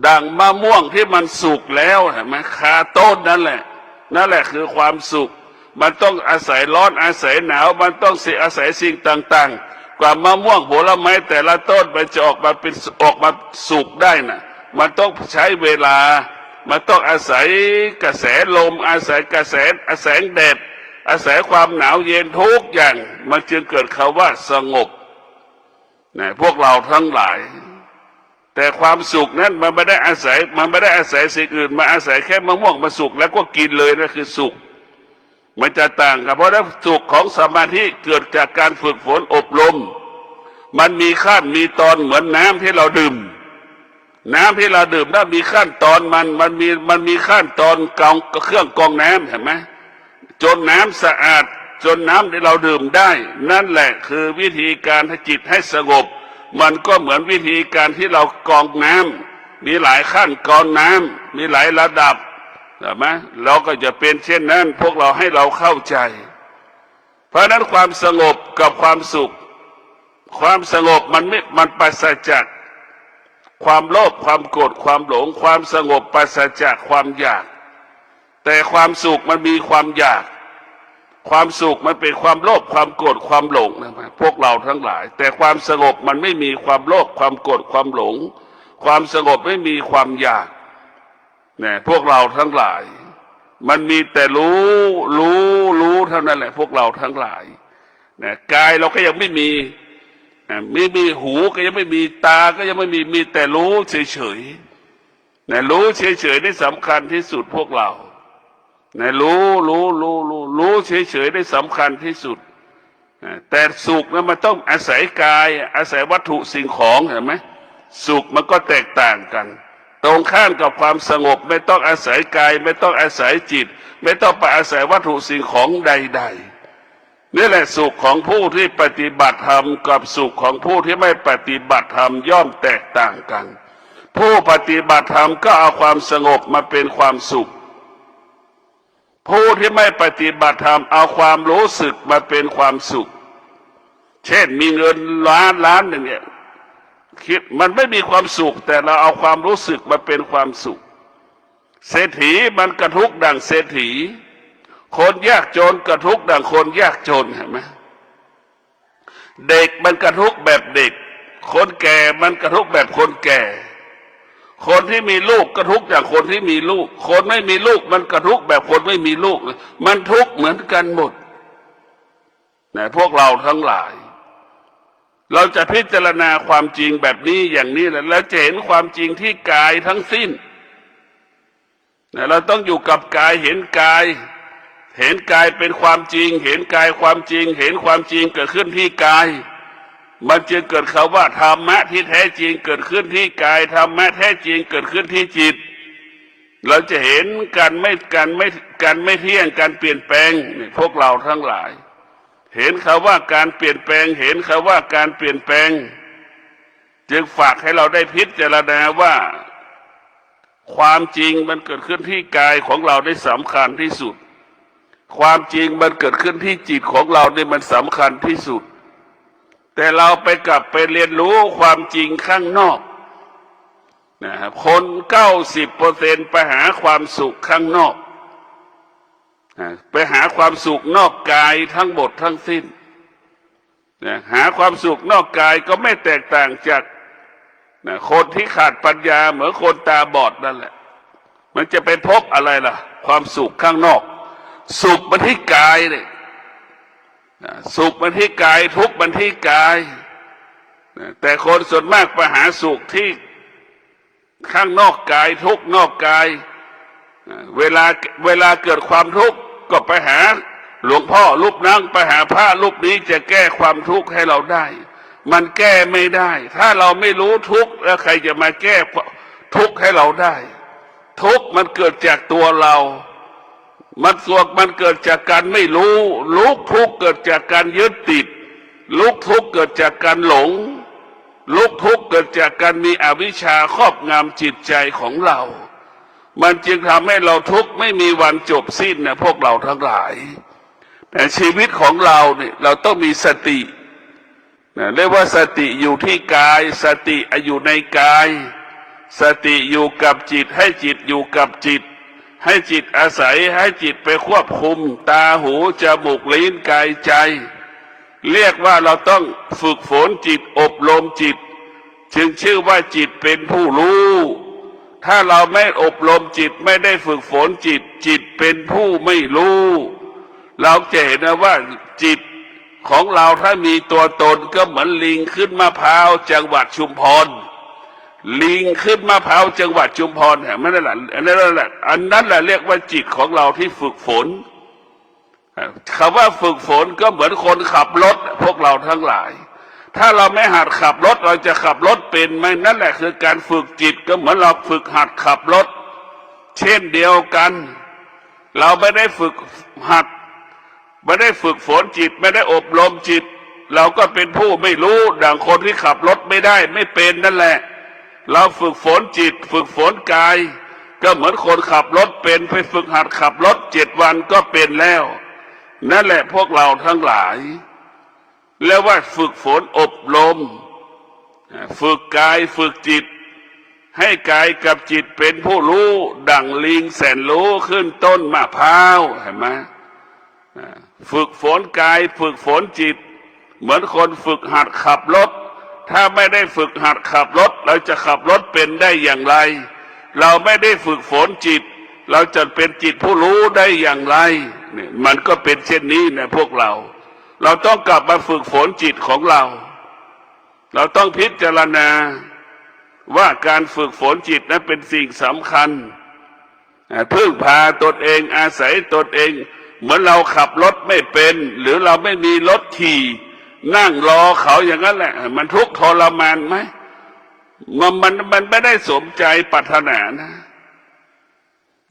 ดังมะม่วงที่มันสุกแล้วเห็นไหมคาต้นนั่นแหละคือความสุขมันต้องอาศัยร้อนอาศัยหนาวมันต้องอาศัยสิ่งต่างๆกว่ามะม่วงผลไม้แต่ละต้นมันจะออกมาสุกได้น่ะมันต้องใช้เวลามันต้องอาศัยกระแสลมอาศัยกระแสแสงแดดอาศัยความหนาวเย็นทุกอย่างมันจึงเกิดคำว่าสงบนะพวกเราทั้งหลายแต่ความสุขนั้นมันไม่ได้อาศัยสิ่งอื่นมาอาศัยแค่มะม่วงมาสุกแล้วก็กินเลยนั่นคือสุขมันจะต่างกันเพราะว่าสุขของสมาธิเกิดจากการฝึกฝนอบรมมันมีขั้นมีตอนเหมือนน้ำที่เราดื่มนั้นมีขั้นตอนมันมีขั้นตอนเครื่องกรองน้ำเห็นไหมจนน้ำสะอาดจนน้ำที่เราดื่มได้นั่นแหละคือวิธีการให้จิตให้สงบมันก็เหมือนวิธีการที่เรากรองน้ำมีหลายขั้นกรองน้ำมีหลายระดับใช่ไหมเราก็จะเป็นเช่นนั้นพวกเราให้เราเข้าใจเพราะนั้นความสงบกับความสุขความสงบมันปราศจากความโลภความโกรธความหลงความสงบปราศจากความอยากแต่ความสุขมันมีความอยากความสุขมันเป็นความโลภความโกรธความหลงนะครับพวกเราทั้งหลายแต่ความสงบมันไม่มีความโลภความโกรธความหลงความสงบไม่มีความอยากเนี่ยพวกเราทั้งหลายมันมีแต่รู้เท่านั้นแหละพวกเราทั้งหลายเนี่ยกายเราก็ยังไม่มีหูก็ยังไม่มีตาก็ยังไม่มีแต่รู้เฉยๆเนี่ยรู้เฉยๆนี่สำคัญที่สุดพวกเราเนี่ยรู้เฉยๆได้สำคัญที่สุดแต่สุขนั้นมันต้องอาศัยกายอาศัยวัตถุสิ่งของเห็นไหมสุขมันก็แตกต่างกันตรงข้ามกับความสงบไม่ต้องอาศัยกายไม่ต้องอาศัยจิตไม่ต้องไปอาศัยวัตถุสิ่งของใดๆนี่แหละสุขของผู้ที่ปฏิบัติธรรมกับสุขของผู้ที่ไม่ปฏิบัติธรรมย่อมแตกต่างกันผู้ปฏิบัติธรรมก็เอาความสงบมาเป็นความสุขผู้ที่ไม่ปฏิบัติธรรมเอาความรู้สึกมาเป็นความสุขเช่นมีเงินล้านหนึ่งเนี่ยคิดมันไม่มีความสุขแต่เราเอาความรู้สึกมาเป็นความสุขเศรษฐีมันกระทุกดังเศรษฐีคนยากจนกระทุกดังคนยากจนเห็นไหมเด็กมันกระทุกแบบเด็กคนแก่มันกระทุกแบบคนแก่คนที่มีลูกกระทุกอย่างคนที่มีลูกคนไม่มีลูกมันกระทุกแบบคนไม่มีลูกมันทุกข์เหมือนกันหมดนะพวกเราทั้งหลายเราจะพิจารณาความจริงแบบนี้อย่างนี้แล้วจะเห็นความจริงที่กายทั้งสิ้นนะเราต้องอยู่กับกายเห็นกายเป็นความจริงเห็นกายความจริงเห็นความจริงเกิดขึ้นที่กายมันจึงเกิดคำว่าธรรมะที่แท้จริงเกิดขึ้นที่กายธรรมะแท้จริงเกิดขึ้นที่จิตเราจะเห็นการไม่เที่ยงการเปลี่ยนแปลงพวกเราทั้งหลายเห็นคำว่าการเปลี่ยนแปลงเห็นคำว่าการเปลี่ยนแปลงจึงฝากให้เราได้พิจารณาว่าความจริงมันเกิดขึ้นที่กายของเราได้สำคัญที่สุดความจริงมันเกิดขึ้นที่จิตของเราเนี่ยมันสำคัญที่สุดแต่เราไปกลับไปเรียนรู้ความจริงข้างนอกนะครับคน 90% ไปหาความสุขข้างนอกไปหาความสุขนอกกายทั้งหมดทั้งสิ้นหาความสุขนอกกายก็ไม่แตกต่างจากคนที่ขาดปัญญาเหมือนคนตาบอดนั่นแหละมันจะไปพบอะไรล่ะความสุขข้างนอกสุขมันที่กายเลยสุขมันที่กายทุกข์มันที่กายแต่คนส่วนมากไปหาสุขที่ข้างนอกกายทุกข์นอกกายเวลาเกิดความทุกข์ก็ไปหาหลวงพ่อรูปนั้นไปหาพระรูปนี้จะแก้ความทุกข์ให้เราได้มันแก้ไม่ได้ถ้าเราไม่รู้ทุกข์แล้วใครจะมาแก้ทุกข์ให้เราได้ทุกข์มันเกิดจากตัวเรามันเกิดจากการไม่รู้ทุกข์เกิดจากการยึดติดทุกข์เกิดจากการหลงทุกข์เกิดจากการมีอวิชชาครอบงำจิตใจของเรามันจึงทำให้เราทุกข์ไม่มีวันจบสิ้นนะพวกเราทั้งหลายแต่ชีวิตของเราเนี่ยเราต้องมีสติ เรียกว่าสติอยู่ที่กายสติอยู่ในกายสติอยู่กับจิตให้จิตอยู่กับจิตให้จิตอาศัยให้จิตไปควบคุมตาหูจมูกลิ้นกายใจเรียกว่าเราต้องฝึกฝนจิตอบรมจิตจึงชื่อว่าจิตเป็นผู้รู้ถ้าเราไม่อบรมจิตไม่ได้ฝึกฝนจิตจิตเป็นผู้ไม่รู้เราจะเห็นนะว่าจิตของเราถ้ามีตัวตนก็เหมือนลิงขึ้นมะพร้าวจังหวัดชุมพรลิงขึ้นมะพร้าวจังหวัดชุมพรเนี่ยนั่นแหละอันนั้นแหละเรียกว่าจิตของเราที่ฝึกฝนคำว่าฝึกฝนก็เหมือนคนขับรถพวกเราทั้งหลายถ้าเราไม่หัดขับรถเราจะขับรถเป็นไหมนั่นแหละคือการฝึกจิตก็เหมือนเราฝึกหัดขับรถเช่นเดียวกันเราไม่ได้ฝึกหัดไม่ได้ฝึกฝนจิตไม่ได้อบรมจิตเราก็เป็นผู้ไม่รู้ดังคนที่ขับรถไม่ได้ไม่เป็นนั่นแหละเราฝึกฝนจิตฝึกฝนกายก็เหมือนคนขับรถเป็นไปฝึกหัดขับรถ7 วันก็เป็นแล้วนั่นแหละพวกเราทั้งหลายแล้วว่าฝึกฝนอบรมฝึกกายฝึกจิตให้กายกับจิตเป็นผู้รู้ดั่งลิงแสนรู้ขึ้นต้นมะพร้าวเห็นไหมฝึกฝนกายฝึกฝนจิตเหมือนคนฝึกหัดขับรถถ้าไม่ได้ฝึกหัดขับรถเราจะขับรถเป็นได้อย่างไรเราไม่ได้ฝึกฝนจิตเราจะเป็นจิตผู้รู้ได้อย่างไรเนี่ยมันก็เป็นเช่นนี้นะพวกเราต้องกลับมาฝึกฝนจิตของเราต้องพิจารณาว่าการฝึกฝนจิตนั้นเป็นสิ่งสำคัญพึ่งพาตนเองอาศัยตนเองเหมือนเราขับรถไม่เป็นหรือเราไม่มีรถขี่นั่งรอเขาอย่างนั้นแหละมันทุกข์ทรมานไหมมันไม่ได้สมใจปรารถนานะ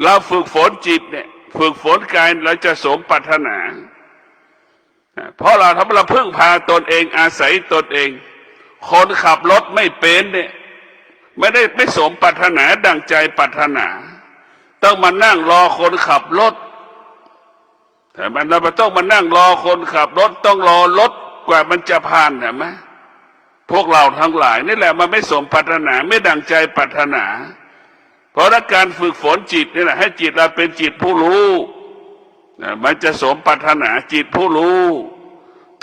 เราฝึกฝนจิตเนี่ยฝึกฝนกายเราจะสมปรารถนาเพราะเราพึ่งพาตนเองอาศัยตนเองคนขับรถไม่เป็นเนี่ยไม่สมปรารถนาดังใจปรารถนาต้องมานั่งรอคนขับรถแต่เราต้องมานั่งรอคนขับรถต้องรอรถกว่ามันจะผ่านเห็นไหมพวกเราทั้งหลายนี่แหละมันไม่สมปรารถนาไม่ดังใจปรารถนาเพราะการฝึกฝนจิตนี่แหละให้จิตเราเป็นจิตผู้รู้มันจะสมปรารถนาจิตผู้รู้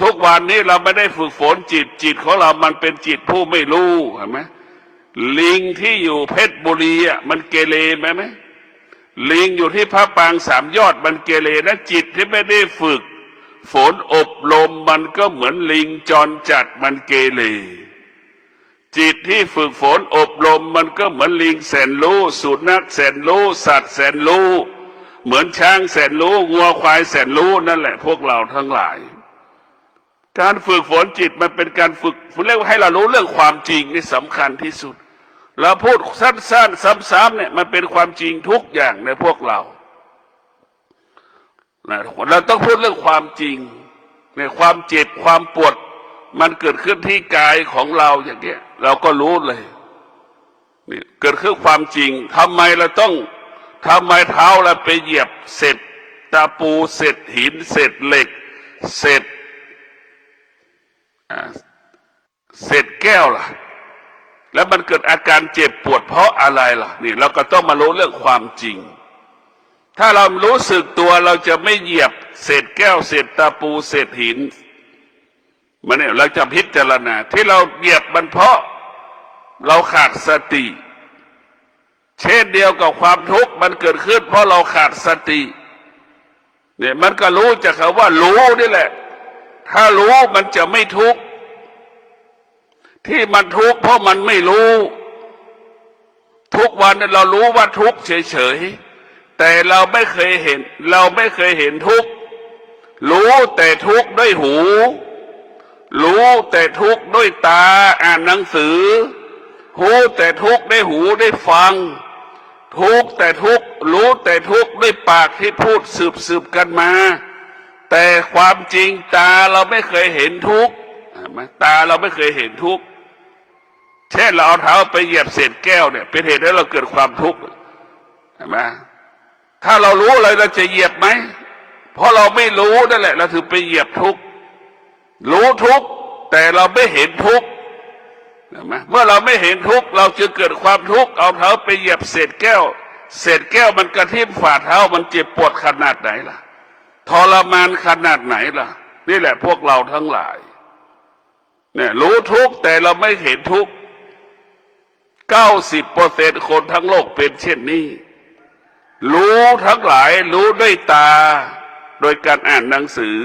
ทุกวันนี้เราไม่ได้ฝึกฝนจิตของเรามันเป็นจิตผู้ไม่รู้เห็นไหมลิงที่อยู่เพชรบุรีมันเกเรไหมลิงอยู่ที่พระปาง3 ยอดมันเกเรนะจิตที่ไม่ได้ฝึกฝนอบรมมันก็เหมือนลิงจรจัดมันเกเรจิตที่ฝึกฝนอบรมมันก็เหมือนลิงแสนรู้สุนัขแสนรู้สัตว์แสนรู้เหมือนช้างแสนรู้วัวควายแสนรู้นั่นแหละพวกเราทั้งหลายการฝึกฝนจิตมันเป็นการฝึกเรียกว่าให้เรารู้เรื่องความจริงนี่สำคัญที่สุดเราพูดสั้นๆซ้ำๆเนี่ยมันเป็นความจริงทุกอย่างในพวกเราเราต้องพูดเรื่องความจริงในความเจ็บความปวดมันเกิดขึ้นที่กายของเราอย่างเงี้ยเราก็รู้เลยนี่เกิดขึ้นความจริงทำไมเท้าเราไปเหยียบเศษตะปูเศษหินเศษเหล็กเศษแก้วล่ะแล้วมันเกิดอาการเจ็บปวดเพราะอะไรล่ะนี่เราก็ต้องมารู้เรื่องความจริงถ้าเรารู้สึกตัวเราจะไม่เหยียบเศษแก้วเศษตะปูเศษหินมันเนี่ยเราจะพิจารณาที่เราเหยียบมันเพราะเราขาดสติเช่นเดียวกับความทุกข์มันเกิดขึ้นเพราะเราขาดสติเนี่ยมันก็รู้จากคำว่ารู้นี่แหละถ้ารู้มันจะไม่ทุกข์ที่มันทุกข์เพราะมันไม่รู้ทุกวันเรารู้ว่าทุกข์เฉยๆแต่เราไม่เคยเห็นทุกข์รู้แต่ทุกข์ด้วยหูรู้แต่ทุกข์ด้วยตาอ่านหนังสือหูแต่ทุกข์ได้หูได้ฟังทุกข์แต่ทุกข์รู้แต่ทุกข์ด้วยปากที่พูดสืบกันมาแต่ความจริงตาเราไม่เคยเห็นทุกข์ตาเราไม่เคยเห็นทุกข์เช่นเราเอาเท้าไปเหยียบเศษแก้วเนี่ยเป็นเหตุให้เราเกิดความทุกข์เห็นไหมถ้าเรารู้เลยเราจะเหยียบไหมเพราะเราไม่รู้นั่นแหละเราถึงไปเหยียบทุกข์รู้ทุกข์ แต่เราไม่เห็นทุกข์เห็นไหมเมื่อเราไม่เห็นทุกข์เราจะเกิดความทุกข์เอาเท้าไปเหยียบเศษแก้วเศษแก้วมันกระทิ่มฝ่าเท้ามันเจ็บปวดขนาดไหนล่ะทรมานขนาดไหนล่ะนี่แหละพวกเราทั้งหลายเนี่ยรู้ทุกข์แต่เราไม่เห็นทุกข์90%คนทั้งโลกเป็นเช่นนี้รู้ทั้งหลายรู้ด้วยตาโดยการอ่านหนังสือ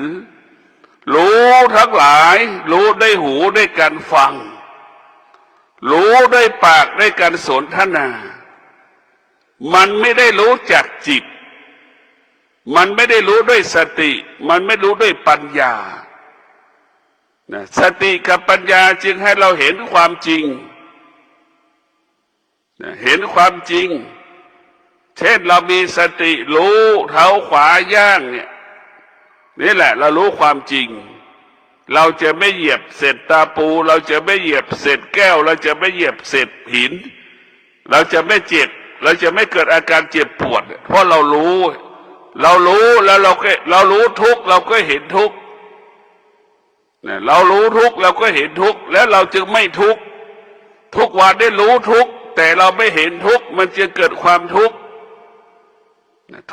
รู้ทั้งหลายรู้ด้วยหูด้วยการฟังรู้ด้วยปากด้วยการสนทนามันไม่ได้รู้จักจิตมันไม่ได้รู้ด้วยสติมันไม่รู้ด้วยปัญญาสติกับปัญญาจึงให้เราเห็นความจริงเห็นความจริงเช่นเรามีสติรู้เท้าขวาย่างเนี่ยนี่แหละเรารู้ความจริงเราจะไม่เหยียบเศษตาปูเราจะไม่เหยียบเศษแก้วเราจะไม่เหยียบเศษหินเราจะไม่เจ็บเราจะไม่เกิดอาการเจ็บปวดเพราะเรารู้แล้วเรารู้ทุกข์เราก็เห็นทุกข์เรารู้ทุกข์เราก็เห็นทุกข์แล้วเราจึงไม่ทุกข์ทุกวันได้รู้ทุกข์แต่เราไม่เห็นทุกข์มันจะเกิดความทุกข์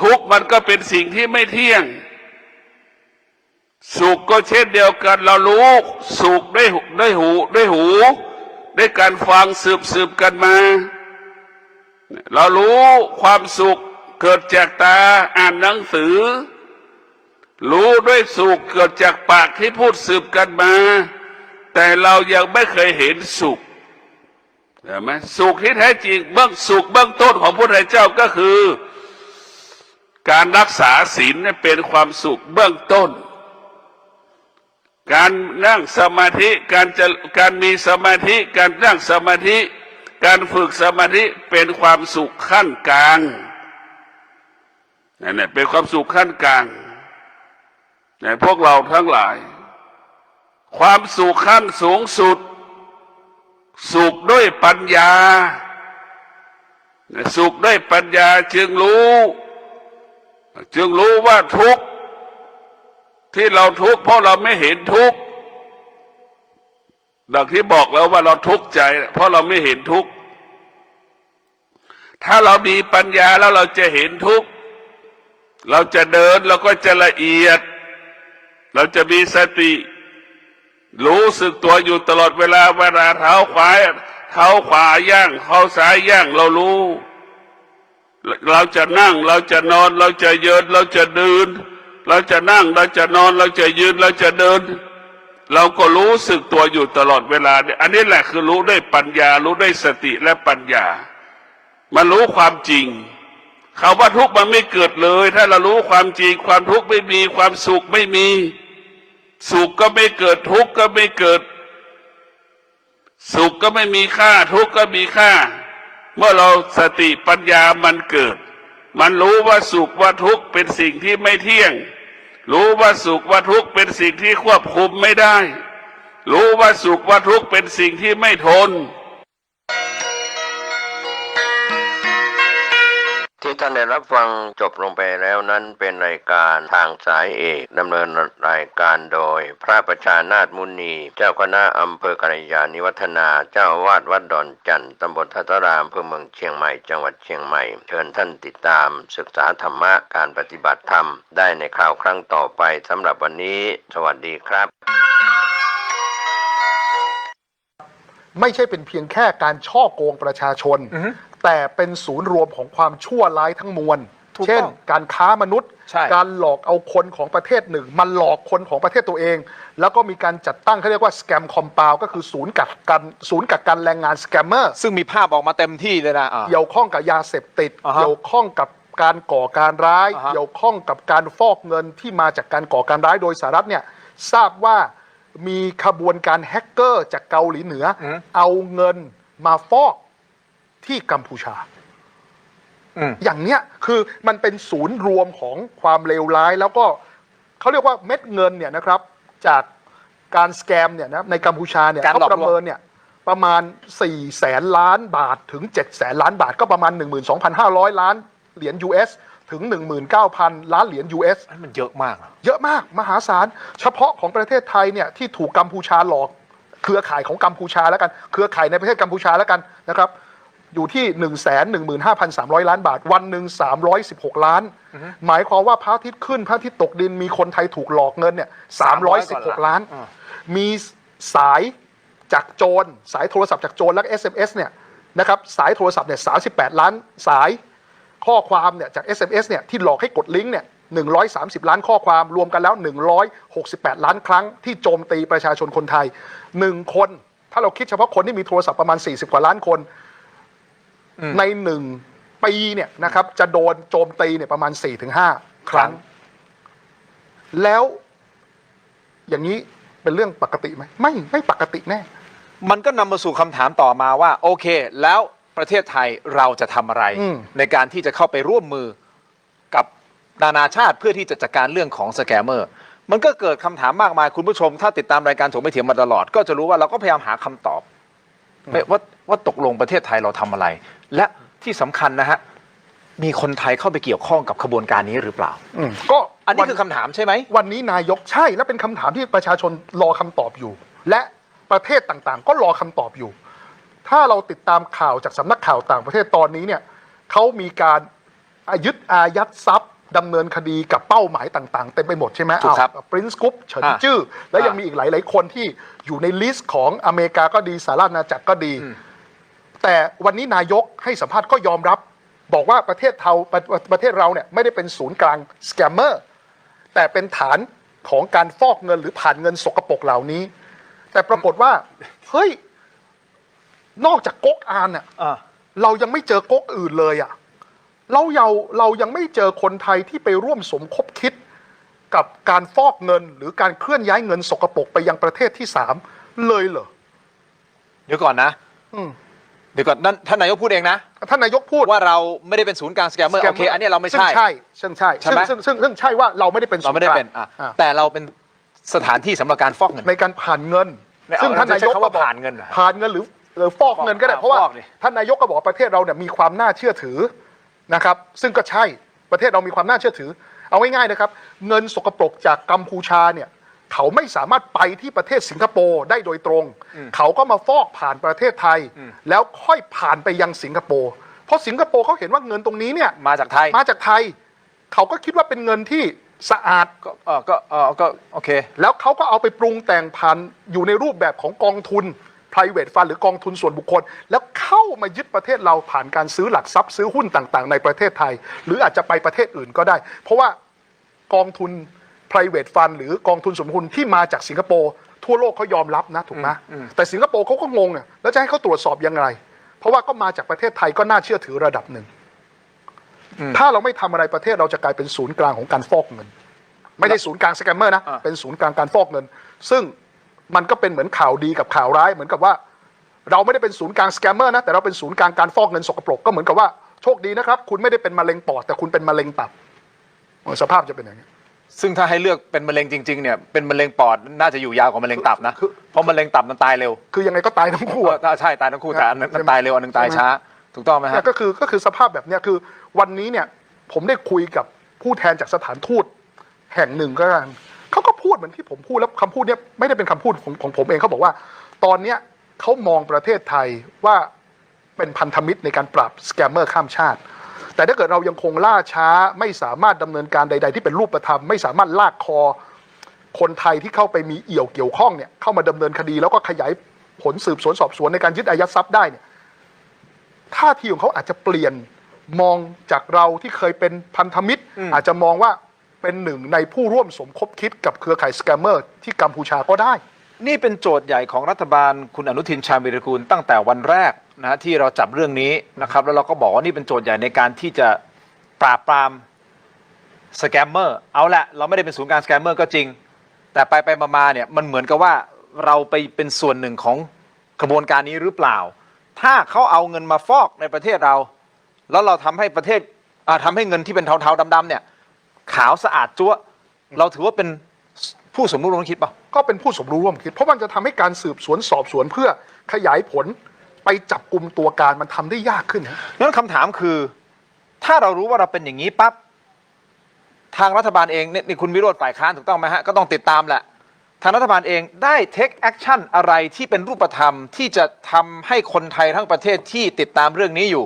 ทุกข์มันก็เป็นสิ่งที่ไม่เที่ยงสุขก็เช่นเดียวกันเรารู้สุขได้หูได้การฟังสืบกันมาเรารู้ความสุขเกิดจากตาอ่านหนังสือรู้ด้วยสุขเกิดจากปากที่พูดสืบกันมาแต่เรายังไม่เคยเห็นสุขเห็นไหมสุขที่แท้จริงเบื้องต้นของพระพุทธเจ้าก็คือการรักษาศีลเป็นความสุขเบื้องต้นการนั่งสมาธิการมีสมาธิการนั่งสมาธิการฝึกสมาธิเป็นความสุขขั้นกลางนั่นแหละเป็นความสุขขั้นกลางในพวกเราทั้งหลายความสุขขั้นสูงสุดสุขด้วยปัญญาสุขด้วยปัญญาจึงรู้ว่าทุกข์ที่เราทุกข์เพราะเราไม่เห็นทุกข์ดังที่บอกแล้วว่าเราทุกข์ใจเพราะเราไม่เห็นทุกข์ถ้าเรามีปัญญาแล้วเราจะเห็นทุกข์เราจะเดินเราก็จะละเอียดเราจะมีสติรู้สึกตัวอยู่ตลอดเวลาเท้าขวาย่างเท้าซ้ายย่างเรารู้เราจะนั่งเราจะนอนเราจะยืนเราจะเดินเราจะนั่งเราจะนอนเราจะยืนเราจะเดินเราก็รู้สึกตัวอยู่ตลอดเวลาเนี่ยอันนี้แหละคือรู้ด้วยปัญญารู้ด้วยสติและปัญญามันรู้ความจริงคำว่าทุกข์มันไม่เกิดเลยถ้าเรารู้ความจริงความทุกข์ไม่มีความสุขไม่มีสุขก็ไม่เกิดทุกข์ก็ไม่เกิดสุขก็ไม่มีค่าทุกข์ก็มีค่าเมื่อเราสติปัญญามันเกิดมันรู้ว่าสุขว่าทุกข์เป็นสิ่งที่ไม่เที่ยงรู้ว่าสุขว่าทุกข์เป็นสิ่งที่ควบคุมไม่ได้รู้ว่าสุขว่าทุกข์เป็นสิ่งที่ไม่ทน ที่ท่านได้รับฟังจบลงไปแล้วนั้นเป็นรายการทางสายเอกดำเนินรายการโดยพระประชานาถมุนีเจ้าคณะอำเภอกัลยาณิวัฒนาเจ้าอาวาสวัดดอนจันทร์ตำบลทัตตารามอำเภอเมืองเชียงใหม่จังหวัดเชียงใหม่เชิญท่านติดตามศึกษาธรรมะการปฏิบัติธรรมได้ในคราวครั้งต่อไปสำหรับวันนี้สวัสดีครับไม่ใช่เป็นเพียงแค่การฉ้อโกงประชาชนแต่เป็นศูนย์รวมของความชั่วร้ายทั้งมวลเช่นการค้ามนุษย์การหลอกเอาคนของประเทศหนึ่งมาหลอกคนของประเทศตัวเองแล้วก็มีการจัดตั้งเขาเรียกว่าสแกมคอมเปาก็คือศูนย์กักกันแรงงานสแกมเมอร์ซึ่งมีภาพออกมาเต็มที่เลยนะเกี่ยวข้องกับยาเสพติดเกี่ยวข้องกับการก่อการร้ายเกี่ยวข้องกับการฟอกเงินที่มาจากการก่อการร้ายโดยสหรัฐเนี่ยทราบว่ามีขบวนการแฮกเกอร์จากเกาหลีเหนือเอาเงินมาฟอกที่กัมพูชาอย่างเนี้ยคือมันเป็นศูนย์รวมของความเลวร้ายแล้วก็เขาเรียกว่าเม็ดเงินเนี่ยนะครับจากการสแกมเนี่ยนะในกัมพูชาเนี่ยเขาประเมินเนี่ยประมาณ400,000 ล้านบาทถึง700,000 ล้านบาทก็ประมาณ 12,500 ล้านเหรียญ US ถึง 19,000 ล้านเหรียญ US มันเยอะมากเยอะมากมหาศาลเฉพาะของประเทศไทยเนี่ยที่ถูกกัมพูชาหลอก เครือข่ายของกัมพูชาแล้วกันเครือข่ายในประเทศกัมพูชาแล้วกันนะครับอยู่ที่ 115,300 ล้านบาทวันหนึ่ง316 ล้านหมายความว่าพระอาทิตย์ขึ้นพระอาทิตย์ตกดินมีคนไทยถูกหลอกเงินเนี่ย316 ล้านมีสายจากโจรสายโทรศัพท์จากโจรและ SMS เนี่ยนะครับสายโทรศัพท์เนี่ย38 ล้านสายข้อความเนี่ยจาก SMS เนี่ยที่หลอกให้กดลิงก์เนี่ย130 ล้านข้อความรวมกันแล้ว168 ล้านครั้งที่โจมตีประชาชนคนไทย1คนถ้าเราคิดเฉพาะคนที่มีโทรศัพท์ประมาณ40 กว่าล้านคนใน1 ปีเนี่ยนะครับจะโดนโจมตีเนี่ยประมาณ 4-5 ครั้งแล้วอย่างนี้เป็นเรื่องปกติไหมไม่ปกติแน่มันก็นำมาสู่คำถามต่อมาว่าโอเคแล้วประเทศไทยเราจะทำอะไรในการที่จะเข้าไปร่วมมือกับนานาชาติเพื่อที่จะจัดการเรื่องของสแกมเมอร์มันก็เกิดคำถามมากมายคุณผู้ชมถ้าติดตามรายการถกไม่เถียงมาตลอดก็จะรู้ว่าเราก็พยายามหาคำตอบว่าตกลงประเทศไทยเราทำอะไรและที่สำคัญนะฮะมีคนไทยเข้าไปเกี่ยวข้องกับขบวนการนี้หรือเปล่าก็อันนี้คือคำถามใช่ไหมวันนี้นายกใช่และเป็นคำถามที่ประชาชนรอคำตอบอยู่และประเทศต่างๆก็รอคำตอบอยู่ถ้าเราติดตามข่าวจากสำนักข่าวต่างประเทศตอนนี้เนี่ยเขามีการยึดอายัดทรัพย์ดำเนินคดีกับเป้าหมายต่างๆเต็มไปหมดใช่ไหมปรินซ์กรุ๊ปเฉินจื้อและยังมีอีกหลายๆคนที่อยู่ในลิสต์ของอเมริกาก็ดีสหราชอาณาจักรก็ดีแต่วันนี้นายกให้สัมภาษณ์ก็ยอมรับบอกว่าประเทศเราเนี่ยไม่ได้เป็นศูนย์กลางสแกมเมอร์แต่เป็นฐานของการฟอกเงินหรือผ่านเงินสกปรกเหล่านี้แต่ปรากฏว่าเฮ้ยนอกจากก๊กอานเนี่ยเรายังไม่เจอก๊กอื่นเลยอ่ะเรายังไม่เจอคนไทยที่ไปร่วมสมคบคิดกับการฟอกเงินหรือการเคลื่อนย้ายเงินสกปรกไปยังประเทศที่3เลยเหรอเดี๋ยวก่อนนะเดี๋ยวก่อนนั่นท่านนายกพูดเองนะท่านนายกพูดว่าเราไม่ได้เป็นศูนย์กลางสแกมเมอร์โอเคอันนี้เราไม่ใช่ซึ่งใช่ว่าเราไม่ได้เป็นเราไม่ได้เป็นแต่เราเป็นสถานที่สำหรับการฟอกเงินในการผ่านเงินซึ่งท่านนายกก็ผ่านเงินหรือฟอกเงินก็ได้เพราะว่าท่านนายกก็บอกประเทศเราเนี่ยมีความน่าเชื่อถือนะครับซึ่งก็ใช่ประเทศเรามีความน่าเชื่อถือเอาง่ายๆนะครับเงินสกปรกจากกัมพูชาเนี่ยเขาไม่สามารถไปที่ประเทศสิงคโปร์ได้โดยตรงเขาก็มาฟอกผ่านประเทศไทยแล้วค่อยผ่านไปยังสิงคโปร์เพราะสิงคโปร์เขาเห็นว่าเงินตรงนี้เนี่ยมาจากไทยเขาก็คิดว่าเป็นเงินที่สะอาดก็โอเคแล้วเขาก็เอาไปปรุงแต่งผ่านอยู่ในรูปแบบของกองทุน private fund หรือกองทุนส่วนบุคคลแล้วเข้ามายึดประเทศเราผ่านการซื้อหลักทรัพย์ซื้อหุ้นต่างๆในประเทศไทยหรืออาจจะไปประเทศอื่นก็ได้เพราะว่ากองทุน private fund หรือกองทุนส่วนบุคคลที่มาจากสิงคโปร์ทั่วโลกเขายอมรับนะถูกไหมแต่สิงคโปร์เขาก็งงอ่ะแล้วจะให้เขาตรวจสอบยังไงเพราะว่าก็มาจากประเทศไทยก็น่าเชื่อถือระดับหนึ่งถ้าเราไม่ทำอะไรประเทศเราจะกลายเป็นศูนย์กลางของการฟอกเงินไม่ได้ศูนย์กลางสแกมเมอร์นะเป็นศูนย์กลางการฟอกเงินซึ่งมันก็เป็นเหมือนข่าวดีกับข่าวร้ายเหมือนกับว่าเราไม่ได้เป็นศูนย์กลางสแกมเมอร์นะแต่เราเป็นศูนย์กลางการฟอกเงินสกปรกก็เหมือนกับว่าโชคดีนะครับคุณไม่ได้เป็นมะเร็งปอดแต่คุณเป็นมะเร็งตับสภาพจะเป็นอย่างนี้ซึ่งถ้าให้เลือกเป็นมะเร็งจริงๆเนี่ยเป็นมะเร็งปอดน่าจะอยู่ยาวกว่ามะเร็งตับนะเพราะมะเร็งตับมันตายเร็วคือยังไงก็ตายทั้งคู่ใช่ตายทั้งคู่แต่อันนั้นตายเร็วอันนึงตายช้าถูกต้องไหมฮะก็คือสภาพแบบนี้คือวันนี้เนี่ยผมได้คุยกับผู้แทนจากสถานทูตแห่งหนึ่งก็แล้วเขาก็พูดเหมือนที่ผมพูดแล้วคำพูดนี้ไม่ได้เป็นคำพูดของผมเองเขาบอกว่าตอนนี้เขามองประเทศไทยว่าเป็นพันธมิตรในการปราบสแกมเมอร์ข้ามชาติแต่ถ้าเกิดเรายังคงล่าช้าไม่สามารถดำเนินการใดๆที่เป็นรูปธรรมไม่สามารถลากคอคนไทยที่เข้าไปมีเกี่ยวข้องเนี่ยเข้ามาดำเนินคดีแล้วก็ขยายผลสืบสวนสอบสวนในการยึดอายัดทรัพย์ได้เนี่ยท่าทีของเขาอาจจะเปลี่ยนมองจากเราที่เคยเป็นพันธมิตรอาจจะมองว่าเป็นหนึ่งในผู้ร่วมสมคบคิดกับเครือข่ายสแกมเมอร์ที่กัมพูชาก็ได้นี่เป็นโจทย์ใหญ่ของรัฐบาลคุณอนุทินชาญวีรกูลตั้งแต่วันแรกนะที่เราจับเรื่องนี้นะครับแล้วเราก็บอกว่านี่เป็นโจทย์ใหญ่ในการที่จะปราบปรามสแกมเมอร์เอาละเราไม่ได้เป็นศูนย์กลางสแกมเมอร์ก็จริงแต่ไปมาเนี่ยมันเหมือนกับว่าเราไปเป็นส่วนหนึ่งของกระบวนการนี้หรือเปล่าถ้าเขาเอาเงินมาฟอกในประเทศเราแล้วเราทำให้ประเทศทำให้เงินที่เป็นเทาๆดำๆเนี่ยขาวสะอาดจั๊วเราถือว่าเป็นผู้สมรู้ร่วมคิดป่ะก็เป็นผู้สมรู้ร่วมคิดเพราะมันจะทำให้การสืบสวนสอบสวนเพื่อขยายผลไปจับกลุ่มตัวการมันทำได้ยากขึ้นนั้นคำถามคือถ้าเรารู้ว่าเราเป็นอย่างนี้ปั๊บทางรัฐบาลเองนี่คุณวิโรจน์ฝ่ายค้านถูกต้องไหมฮะก็ต้องติดตามแหละ ทางรัฐบาลเองได้เทคแอคชั่นอะไรที่เป็นรูปธรรมที่จะทำให้คนไทยทั้งประเทศที่ติดตามเรื่องนี้อยู่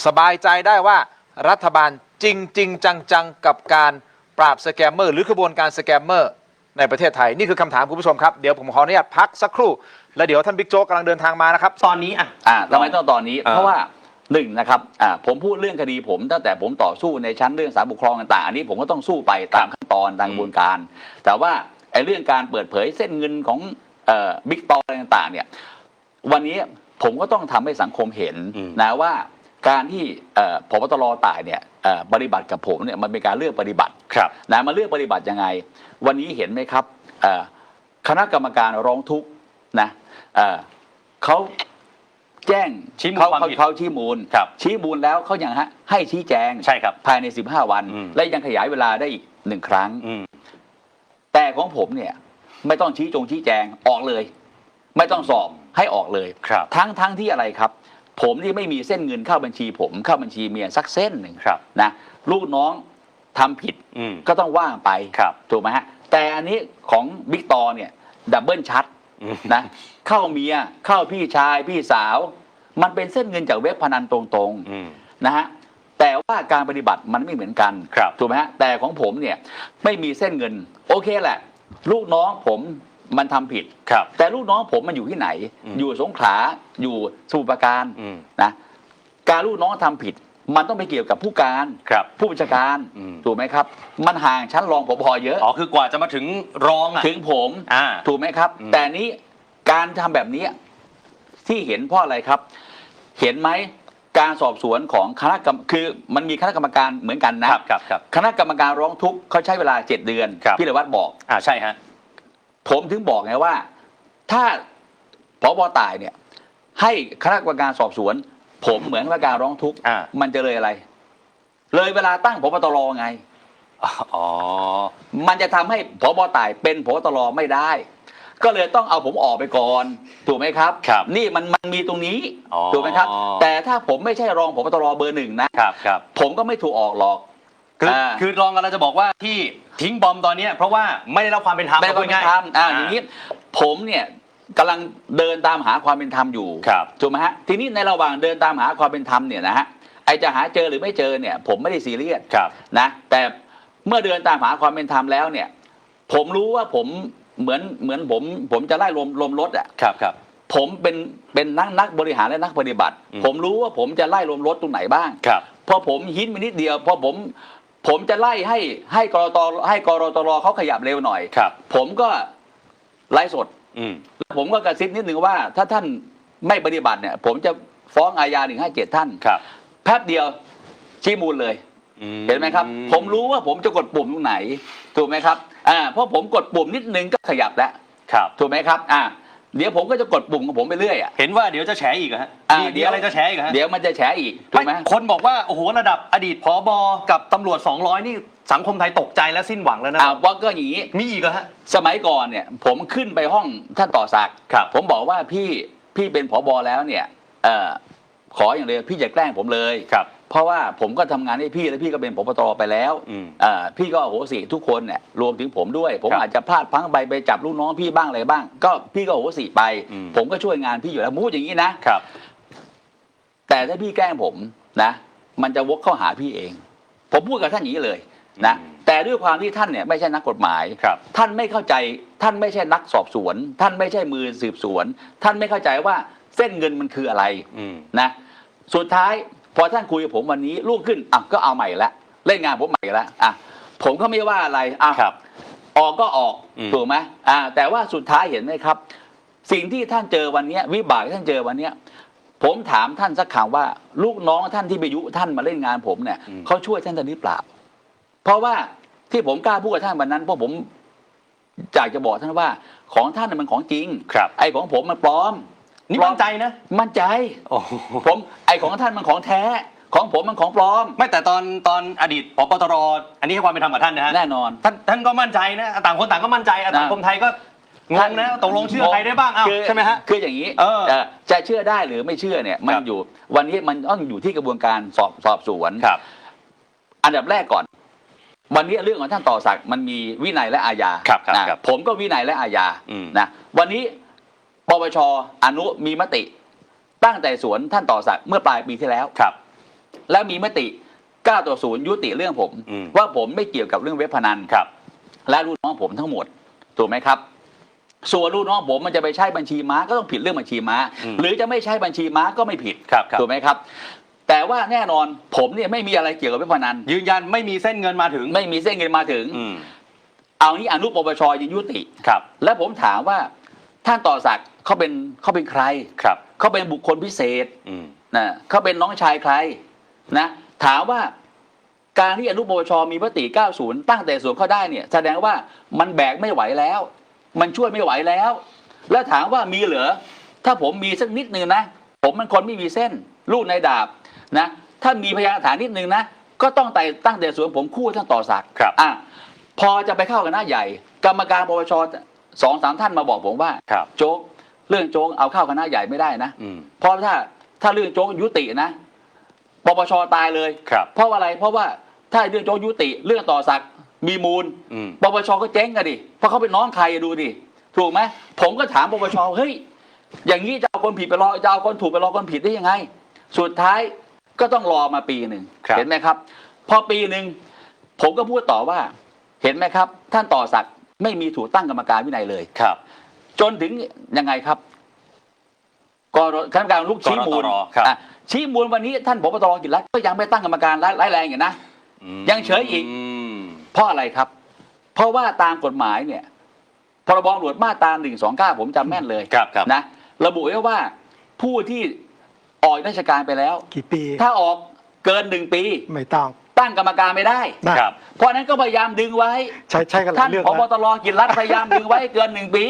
สบายใจได้ว่ารัฐบาลจริงจังกับการปราบสแกมเมอร์หรือขบวนการสแกมเมอร์ในประเทศไทยนี่คือคำถามคุณผู้ชมครับเดี๋ยวผมขออนุญาตพักสักครู่แล้วเดี๋ยวท่านบิ๊กโจ๊กกำลังเดินทางมานะครับตอนนี้ทำไมต้องตอนนี้เพราะว่าหนึ่งนะครับผมพูดเรื่องคดีผมตั้งแต่ผมต่อสู้ในชั้นเรื่องศาลปกครองต่างๆอันนี้ผมก็ต้องสู้ไปตามขั้นตอนตามกระบวนการแต่ว่าไอ้เรื่องการเปิดเผยเส้นเงินของบิ๊กต่ออะไรต่างๆเนี่ยวันนี้ผมก็ต้องทำให้สังคมเห็นนะว่าการที่ผบ.ตร.ต่ายเนี่ยปฏิบัติกับผมเนี่ยมันเป็นการเลือกปฏิบัตินะมาเลือกปฏิบัติยังไงวันนี้เห็นไหมครับคณะกรรมการร้องทุกข์นะเขาแจ้งเขาชี้มูลชี้มูลแล้วเขายังให้ชี้แจงภายใน15 วันและยังขยายเวลาได้อีก1 ครั้งแต่ของผมเนี่ยไม่ต้องชี้แจงออกเลยไม่ต้องสอบให้ออกเลยทั้งที่อะไรครับผมที่ไม่มีเส้นเงินเข้าบัญชีผมเข้าบัญชีเมียสักเส้นหนึ่งนะลูกน้องทำผิดก็ต้องว่างไปถูกไหมฮะแต่อันนี้ของบิ๊กต่อเนี่ยดับเบิลชัดนะเข้าเมียเข้าพี่ชายพี่สาวมันเป็นเส้นเงินจากเว็บพนันตรงๆนะฮะแต่ว่าการปฏิบัติมันไม่เหมือนกันถูกไหมฮะแต่ของผมเนี่ยไม่มีเส้นเงินโอเคแหละลูกน้องผมมันทำผิดแต่ลูกน้องผมมันอยู่ที่ไหนอยู่สงขลาอยู่สมุทรปราการนะการลูกน้องทำผิดมันต้องไปเกี่ยวกับผู้การผู้บัญชาการถูกไหมครับมันห่างชั้นรองผบ.เยอะคือกว่าจะมาถึงรองถึงผมถูกไหมครับแต่นี้การทำแบบนี้ที่เห็นเพราะอะไรครับเห็นไหมการสอบสวนของคณะกรรมคือมันมีคณะกรรมการเหมือนกันนะคณะกรรมการร้องทุกข์เขาใช้เวลา7 เดือนพี่เลวัฒน์บอกใช่ฮะผมถึงบอกไงว่าถ้าผบ.ต่ายเนี่ยให้คณะกรรมการสอบสวนผมเหมือนคณะกรรมการร้องทุกข์มันจะเลยอะไรเลยเวลาตั้งผบ.ตร.ไงมันจะทำให้ผบ.ต่ายเป็นผบ.ตร.ไม่ได้ก็เลยต้องเอาผมออกไปก่อนถูกไหมครับนี่มันมีตรงนี้ถูกไหมครับแต่ถ้าผมไม่ใช่รองผบ.ตร.เบอร์ 1นะผมก็ไม่ถูกออกหรอกคือรองกำลังจะบอกว่าที่ทิ้งบอมตอนนี้เพราะว่าไม่ได้รับความเป็นธรรมไม่ได้ความเป็นธรรมอย่างนี้ผมเนี่ยกำลังเดินตามหาความเป็นธรรมอยู่ถูกไหมฮะทีนี้ในระหว่างเดินตามหาความเป็นธรรมเนี่ยนะฮะไอจะหาเจอหรือไม่เจอเนี่ยผมไม่ได้ซีเรียสนะแต่เมื่อเดินตามหาความเป็นธรรมแล้วเนี่ยผมรู้ว่าผมเหมือนผมจะไล่ลมรถอ่ะผมเป็นนักบริหารและนักปฏิบัติผมรู้ว่าผมจะไล่ลมรถตรงไหนบ้างพอผมหินไปนิดเดียวพอผมจะไล่ให้กรตรเขาขยับเร็วหน่อยผมก็ไล่สดผมก็กระซิบนิดนึงว่าถ้าท่านไม่ปฏิบัติเนี่ยผมจะฟ้องอาญา157ท่านแป๊บเดียวชี้มูลเลยเห็นไหมครับผมรู้ว่าผมจะกดปุ่มตรงไหนถูกไหมครับเพราะผมกดปุ่มนิดนึงก็ขยับแล้วถูกไหมครับเดี๋ยวผมก็จะกดปุ่มของผมไปเรื่อยเห็นว่าเดี๋ยวจะแฉอีกฮะเดี๋ยวอะไรจะแฉอีกฮะเดี๋ยวมันจะแฉอีกถูกไหมคนบอกว่าโอ้โหระดับอดีตผบ.กับตำรวจ200นี่สังคมไทยตกใจและสิ้นหวังแล้วนะว่าก็อย่างนี้มีอีกเหรอฮะสมัยก่อนเนี่ยผมขึ้นไปห้องท่านต่อศักดิ์ผมบอกว่าพี่เป็นผบ.แล้วเนี่ยขออย่างเดียวพี่อย่าแกล้งผมเลยเพราะว่าผมก็ทำงานให้พี่และพี่ก็เป็นผบ.ตร.ไปแล้วพี่ก็โหสิทุกคนเนี่ยรวมถึงผมด้วยผมอาจจะพลาดพลั้งไปจับลูกน้องพี่บ้างอะไรบ้างก็พี่ก็โหสิไปผมก็ช่วยงานพี่อยู่แล้วมูดอย่างนี้นะแต่ถ้าพี่แกล้งผมนะมันจะวกเข้าหาพี่เองผมพูดกับท่านอย่างนี้เลยนะแต่ด้วยความที่ท่านเนี่ยไม่ใช่นักกฎหมายท่านไม่เข้าใจท่านไม่ใช่นักสอบสวนท่านไม่ใช่มือสืบสวนท่านไม่เข้าใจว่าเส้นเงินมันคืออะไรนะสุดท้ายพอท่านคุยกับผมวันนี้ลูกขึ้นก็เอาใหม่ละเล่นงานผมใหม่ละผมก็ไม่ว่าอะไรออกก็ออกถูกไหมแต่ว่าสุดท้ายเห็นไหมครับสิ่งที่ท่านเจอวันนี้วิบากที่ท่านเจอวันนี้ผมถามท่านสักคำว่าลูกน้องท่านที่ไปยุท่านมาเล่นงานผมเนี่ยเขาช่วยท่านหรือเปล่าเพราะว่าที่ผมกล้าพูดกับท่านวันนั้นเพราะผมอยากจะบอกท่านว่าของท่านมันของจริงไอ้ของผมมันปลอมนี่มั่นใจนะมั่นใจผมไอ้ของท่านมันของแท้ของผมมันของปลอมไม่แต่ตอนอดีตผบ.ตร.อันนี้ให้ความเป็นธรรมกับท่านนะฮะแน่นอนท่านก็มั่นใจนะต่างคนต่างก็มั่นใจสังคมไทยก็งงนะตกลงเชื่อใครได้บ้างใช่ไหมฮะคืออย่างนี้จะเชื่อได้หรือไม่เชื่อเนี่ยมันอยู่วันนี้มันต้องอยู่ที่กระบวนการสอบสวนอันดับแรกก่อน วันนี้เรื่องของท่านต่อศักดิ์มันมีวินัยและอาญา ครับ นะผมก็วินัยและอาญานะวันนี้ปปชอนุมีมติตั้งแต่สวนท่านต่อศักดิ์เมื่อปลายปีที่แล้วครับ แล้วมีมติ9-0ยุติเรื่องผมว่าผมไม่เกี่ยวกับเรื่องเว็บพนัน ครับ และลูกน้องผมทั้งหมดถูกไหมครับส่วนลูกน้องผมมันจะไปใช้บัญชีม้าก็ต้องผิดเรื่องบัญชีม้าหรือจะไม่ใช้บัญชีม้าก็ไม่ผิดถูกไหมครับแต่ว่าแน่นอนผมเนี่ยไม่มีอะไรเกี่ยวกับเว็บพนันยืนยันไม่มีเส้นเงินมาถึงไม่มีเส้นเงินมาถึงเอานี้อนุปปชจะยุติครับและผมถามว่าท่านต่อศักดิ์เขาเป็นใครครับเขาเป็นบุคคลพิเศษนะเขาเป็นน้องชายใครนะถามว่าการที่อนุปปชมีมติ90ตั้งแต่ส่วนเข้าได้เนี่ยแสดงว่ามันแบกไม่ไหวแล้วมันช่วยไม่ไหวแล้วแล้วถามว่ามีเหรอถ้าผมมีสักนิดนึงนะผมมันคนไม่มีเส้นลูกในดาบนะถ้ามีพยานหลักฐานนิดนึงนะก็ต้องตั้งแต่ส่วนผมคู่ท่านต่อศักดิ์พอจะไปเข้าคณะใหญ่กรรมการปปช2-3ท่านมาบอกผมว่าโจ๊กเรื่องโจ๊กเอาเข้าคณะใหญ่ไม่ได้นะเพราะถ้าเรื่องโจ๊กยุตินะปปชตายเลยเพราะอะไรเพราะว่าถ้าเรื่องโจ๊กยุติเรื่องต่อศักดิ์มีมูลปปชก็เจ๊งกันดิเพราะเขาเป็นน้องใครดูดิถูกไหมผมก็ถามปปชเฮ้ยอย่างนี้จะเอาคนผิดไปรอจะเอาคนถูกไปรอคนผิดได้ยังไงสุดท้ายก็ต้องรอมาปีหนึ่งเห็นไหมครับพอปีหนึ่งผมก็พูดต่อว่าเห็นไหมครับท่านต่อศักดิ์ไม่มีถูกตั้งกรรมการวินัยเลยครับจนถึงยังไงครับคณะกรรมการลูกชี้มูลชี้มูลวันนี้ท่านผบ.ตร.กิจรัตน์ก็ยังไม่ตั้งกรรมการร้ายแรงอย่างนะยังเฉยอีกเพราะอะไรครับเพราะว่าตามกฎหมายเนี่ยพรบ.ตำรวจมาตรา129ผมจำแม่นเลยนะระบุไว้ว่าผู้ที่ออกราชการไปแล้วกี่ปีถ้าออกเกิน1 ปีไม่ต้องตั้งกรรมการไม่ได้เพราะนั้นก็พยายามดึงไว้ใช่กันท่านผบ.ตร.กิจรัตน์พยายามดึงไว้เกิน1 ปี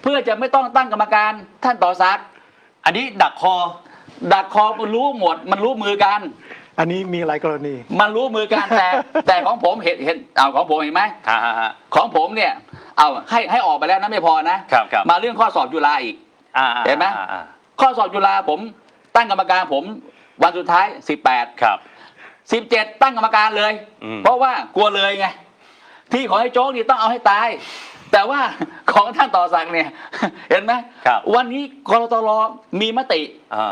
เพื่อจะไม่ต้องตั้งกรรมการท่านต่อศักดิ์อันนี้ดักคอมันรู้หมดมันรู้มือกันอันนี้มีหลายกรณีมันรู้มือกันแต่ของผมเห็นเอาของผมเห็นไหมของผมเนี่ยเอาให้ออกไปแล้วนะไม่พอนะมาเรื่องข้อสอบจุฬาอีกเห็นไหมข้อสอบจุฬาผมตั้งกรรมการผมวันสุดท้าย18ครับ17ตั้งกรรมการเลยเพราะว่ากลัวเลยไงที่ของไอ้โจ๊กนี่ต้องเอาให้ตายแต่ว่าของท่านต่อศักดิ์เนี่ยเห็นไหมวันนี้กรตรมีมติ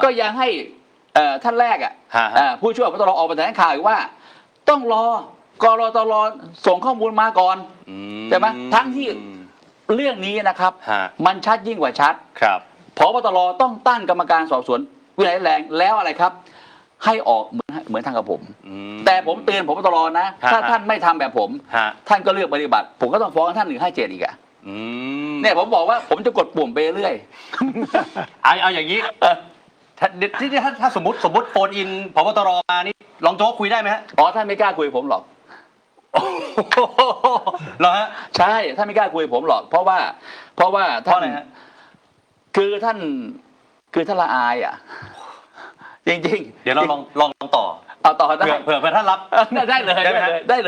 ก็ยังให้ท่านแรกผู้ช่วยพบตรออกมาแถลงข่าวว่าต้องรอกรตรส่งข้อมูลมาก่อนใช่ไหมทั้งที่เรื่องนี้นะครับมันชัดยิ่งกว่าชัดพบตรต้องตั้งกรรมการสอบสวนวินัยแรงแล้วอะไรครับให้ออกเหมือนทางกับผมแต่ผมเตือนพบตรนะถ้าท่านไม่ทำแบบผมท่านก็เลือกปฏิบัติผมก็ต้องฟ้องท่าน157อีกเนี่ยผมบอกว่าผมจะกดปุ่มไปเรื่อยเอาอย่างนี้ถ้าสมมติโฟนอินพบตรมานี่รองโจ๊กคุยได้ไหมฮะอ๋อท่านไม่กล้าคุยผมหรอกเหรอฮะใช่ท่านไม่กล้าคุยผมหรอกเพราะว่าท่านคือท่านละอายจริงๆเดี๋ยวเราลองต่อเอาต่อได้เผื่อท่านรับได้เ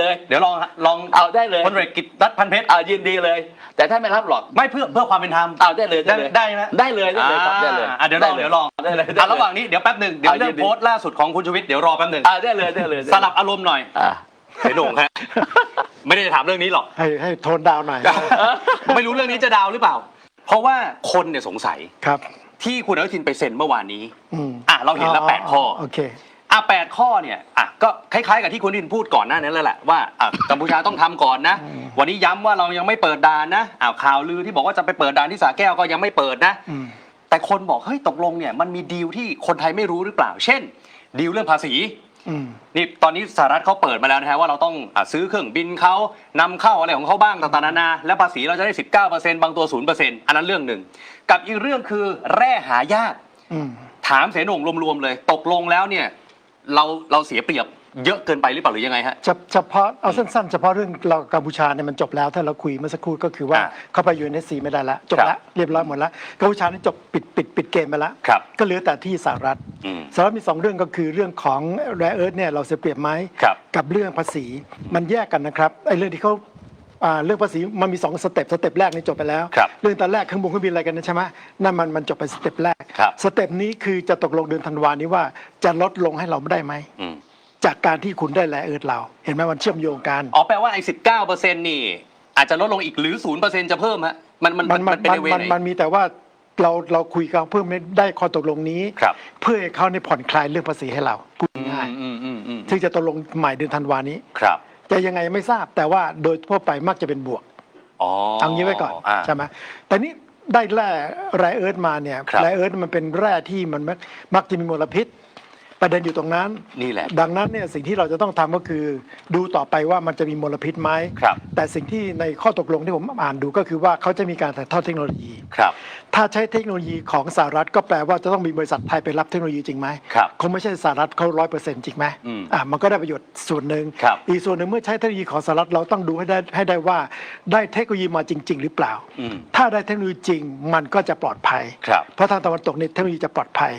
ลยเดี๋ยวลองเอาได้เลยพลเอกกิตติพันเพชรยินดีเลยแต่ท่านไม่รับหรอกไม่เพื่อความเป็นธรรมเอาได้เลยได้ไหมได้เลยครับได้เลยเดี๋ยวลองได้เลยระหว่างนี้เดี๋ยวแป๊บหนึ่งเดี๋ยวเรื่องโพสต์ล่าสุดของคุณชูวิทย์เดี๋ยวรอแป๊บหนึ่งได้เลยสลับอารมณ์หน่อยเสยโหน่งครับไม่ได้ถามเรื่องนี้หรอกให้โทนดาวหน่อยไม่รู้เรื่องนี้จะดาวหรือเปล่าเพราะว่าคนเนี่ยสงสัยครับที่คุณอนุทินไปเซ็นเมื่อวานนี้เราเห็นแล้ว8 ข้อโอเค8 ข้อเนี่ยก็คล้ายๆกับที่คุณอนุทินพูดก่อนหน้านั้นแล้วแหละว่ากัมพูชาต้องทำก่อนนะวันนี้ย้ำว่าเรายังไม่เปิดด่านนะข่าวลือที่บอกว่าจะไปเปิดด่านที่สระแก้วก็ยังไม่เปิดนะแต่คนบอกเฮ้ยตกลงเนี่ยมันมีดีลที่คนไทยไม่รู้หรือเปล่าเช่นดีลเรื่องภาษีนี่ตอนนี้สหรัฐเขาเปิดมาแล้วนะฮะว่าเราต้องซื้อเครื่องบินเขานำเข้าอะไรของเขาบ้างต่างๆนานาและภาษีเราจะได้ 19% บางตัว 0% อันนั้นเรื่องหนึ่งกับอีกเรื่องคือแร่หายากถามเสนงรวมๆเลยตกลงแล้วเนี่ยเราเสียเปรียบเยอะเกินไปหรือเปล่าหรือยังไงฮะเฉพาะเอาสั้นๆเฉพาะเรื่องเรากัมพูชาเนี่ยมันจบแล้วถ้าเราคุยเมื่อสักครู่ก็คือว่าเข้าไปอยู่ในซีไม่ได้แล้วจบแล้วเรียบร้อยหมดแล้วกัมพูชานี่จบปิดเกมไปแล้วก็เหลือแต่ที่สหรัฐมี2เรื่องก็คือเรื่องของแร่เอิร์ธเนี่ยเราเสียเปรียบไหมกับเรื่องภาษีมันแยกกันนะครับไอ้เรื่องที่เขาเรื่องภาษีมันมี2 สเต็ปแรกนี่จบไปแล้วเรื่องตอนแรกเครื่องบินอะไรกันนะใช่ไหมนั่นมันจบไปสเต็ปแรกสเต็ปนี้คือจะตกลงเดือนธันวานี้ว่าจะลดลงให้เราไม่ได้ไหม จากการที่คุณได้แลเอิร์ธเราเห็นไหมมันเชื่อมโยงกันอ๋อแปลว่าไอ้19%นี่อาจจะลดลงอีกหรือ 0%จะเพิ่มฮะมันเป็นในเวไหนมันมีแต่ว่าเราคุยกันเพิ่มได้ข้อตกลงนี้เพื่อให้เขาในผ่อนคลายเรื่องภาษีให้เราพูดง่ายซึ่งจะตกลงใหม่เดือนธันวานี้จะยังไงไม่ทราบแต่ว่าโดยทั่วไปมักจะเป็นบวกเอางี้ไว้ก่อนใช่ไหมแต่นี่ได้แร่เอิร์ธมาเนี่ยแร่เอิร์ธมันเป็นแร่ที่มันมักจะมีมลพิษประเด็นอยู่ตรงนั้นนี่แหละดังนั้นเนี่ยสิ่งที่เราจะต้องทำก็คือดูต่อไปว่ามันจะมีมลพิษไหมแต่สิ่งที่ในข้อตกลงที่ผมอ่านดูก็คือว่าเขาจะมีการถ่ายทอดเทคโนโลยีถ้าใช้เทคโนโลยีของสหรัฐก็แปลว่าจะต้องมีบริษัทไทยไปรับเทคโนโลยีจริงไหมคงไม่ใช่สหรัฐเขา100%จริงไหมมันก็ได้ประโยชน์ส่วนหนึ่งอีกส่วนหนึ่งเมื่อใช้เทคโนโลยีของสหรัฐเราต้องดูให้ได้ว่าได้เทคโนโลยีมาจริงๆหรือเปล่าถ้าได้เทคโนโลยีจริงมันก็จะปลอดภัยเพราะทางตะวันตกเนี่ยเทคโนโลยีจะปลอดภัย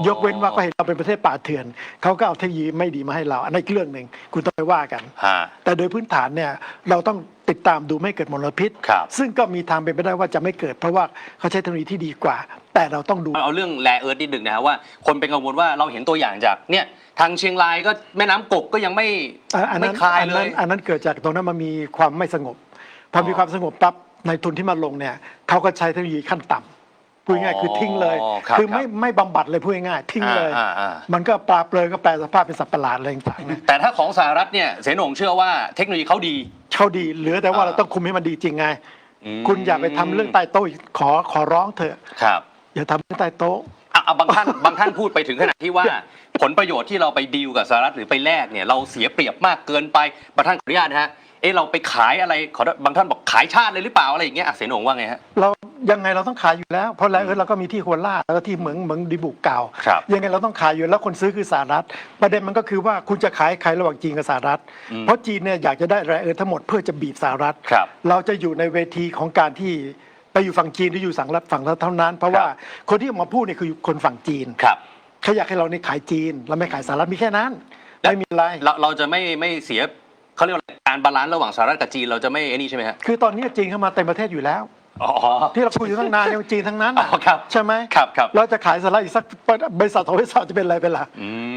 ยกเว้นว่าก็เห็นเราเป็นประเทศป่าเถื่อนเขาก็เอาเทคโนโลยีไม่ดีมาให้เราอันนั้นเรื่องหนึ่งคุณต้องไปว่ากันแต่โดยพื้นฐานเนี่ยเราต้องติดตามดูไม่เกิดมลพิษซึ่งก็มีทางเป็นไปได้ว่าจะไม่เกิดเพราะว่าเขาใช้เทคโนโลยีที่ดีกว่าแต่เราต้องดูเอาเรื่องแร่เอิร์ธนิดหนึ่งนะว่าคนเป็นกังวลว่าเราเห็นตัวอย่างจากเนี่ยทางเชียงรายก็แม่น้ำกกก็ยังไม่คลายเลยอันนั้นเกิดจากตรงนั้นมันมีความไม่สงบพอมีความสงบปั๊บในทุนที่มาลงเนี่ยเขาก็ใช้เทคโนโลยีขั้นต่ำพูดง่ายคือทิ้งเลยคือไม่บำบัดเลยพูดง่ายทิ้งเลยมันก็ปราบเลยก็แปลสภาพเป็นสัตว์ประหลาดอะไรต่างๆแต่ถ้าของสหรัฐเนี่ยเสนหงเชื่อว่าเทคโนโลยีเขาดีเหลือแต่ว่าเราต้องคุมให้มันดีจริงไงคุณอย่าไปทำเรื่องใต้โต๊ะขอร้องเถอะอย่าทำเรื่องใต้โต๊ะบางท่านพูดไปถึงขนาดที่ว่าผลประโยชน์ที่เราไปดีลกับสหรัฐหรือไปแลกเนี่ยเราเสียเปรียบมากเกินไปบางท่านขออนุญาตนะฮะเราไปขายอะไรบางท่านบอกขายชาติเลยหรือเปล่าอะไรอย่างเงี้ยเสนหงว่าไงฮะเรายังไงเราต้องขายอยู่แล้วเพราะแล้วเราก็มีที่โคราชแล้วก็ที่เหมืองดีบุกเก่ายังไงเราต้องขายอยู่แล้วคนซื้อคือสหรัฐประเด็นมันก็คือว่าคุณจะขายใครระหว่างจีนกับสหรัฐเพราะจีนเนี่ยอยากจะได้แร่เอิร์ธทั้งหมดเพื่อจะบีบสหรัฐเราจะอยู่ในเวทีของการที่ไปอยู่ฝั่งจีนหรืออยู่ฝั่งรัฐเท่านั้นเพราะว่าคนที่ออกมาพูดเนี่ยคือคนฝั่งจีนเขาอยากให้เราในขายจีนเราไม่ขายสหรัฐมีแค่นั้นไม่มีอะไรเราจะไม่เสียเขาเรียกว่าการบาลานซ์ระหว่างสหรัฐกับจีนเราจะไม่นี่ใช่ไหมฮะคือตอนนี้จีนเข้ามาเต็มประเทศอยู่แล้วที่เราคุยอยู่ตั้งนานยังจีนทั้งนั้นใช่ไหมเราจะขายสหรัฐอีกสักบริษัทของบริษัทจะเป็นอะไรเป็นล่ะ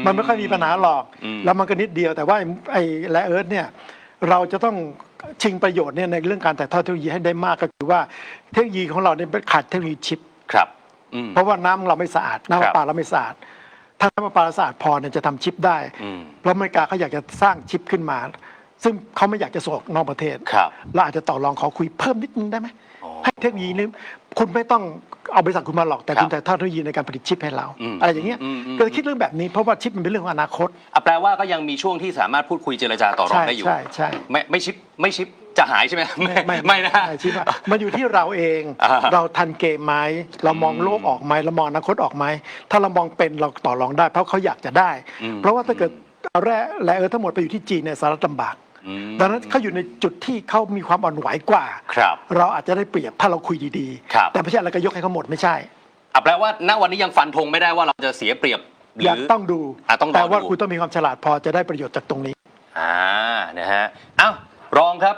มันไม่ค่อยมีปัญหาหรอกแล้วมันก็นิดเดียวแต่ว่าไอ้แร่เอิร์ธเนี่ยเราจะต้องชิงประโยชน์เนี่ยในเรื่องการถ่ายทอดเทคโนโลยีให้ได้มากก็คือว่าเทคโนโลยีของเราเนี่ยขาดเทคโนโลยีชิปเพราะว่าน้ำเราไม่สะอาดน้ำประปาเราไม่สะอาดถ้าน้ำประปาสะอาดพอเนี่ยจะทำชิปได้เพราะอเมริกาเขาอยากจะสร้างชิปขึ้นมาซึ่งเขาไม่อยากจะส่งนอกประเทศเราอาจจะต่อรองขอคุยเพิ่มนิดนึงได้ไหมให้เทคโนโลยีนี้คุณไม่ต้องเอาบริษัทคุณมาหรอกแต่คุณถ่ายทอดเทคโนโลยีในการผลิตชิปให้เราอะไรอย่างเงี้ยก็คิดเรื่องแบบนี้เพราะว่าชิปมันเป็นเรื่องของอนาคตแปลว่าก็ยังมีช่วงที่สามารถพูดคุยเจรจาต่อรองได้อยู่ใช่ไม่ชิปจะหายใช่ไหมไม่นะชิปมันอยู่ที่เราเองเราทันเกมไหมเรามองโลกออกไหมเรามองอนาคตออกไหมถ้าเรามองเป็นเราต่อรองได้เพราะเขาอยากจะได้เพราะว่าถ้าเกิดเอาแร่เอิร์ธทั้งหมดไปอยู่ที่จีนเนี่ยสหรัฐลำบากดังนั้นเขาอยู่ในจุดที่เขามีความอ่อนไหวกว่าเราอาจจะได้เปรียบถ้าเราคุยดีๆแต่ไม่ใช่อะไรก็ยกให้เขาหมดไม่ใช่แปลว่าณวันนี้ยังฟันธงไม่ได้ว่าเราจะเสียเปรียบหรือต้องดูแต่ว่าคุณต้องมีความฉลาดพอจะได้ประโยชน์จากตรงนี้นะฮะรองครับ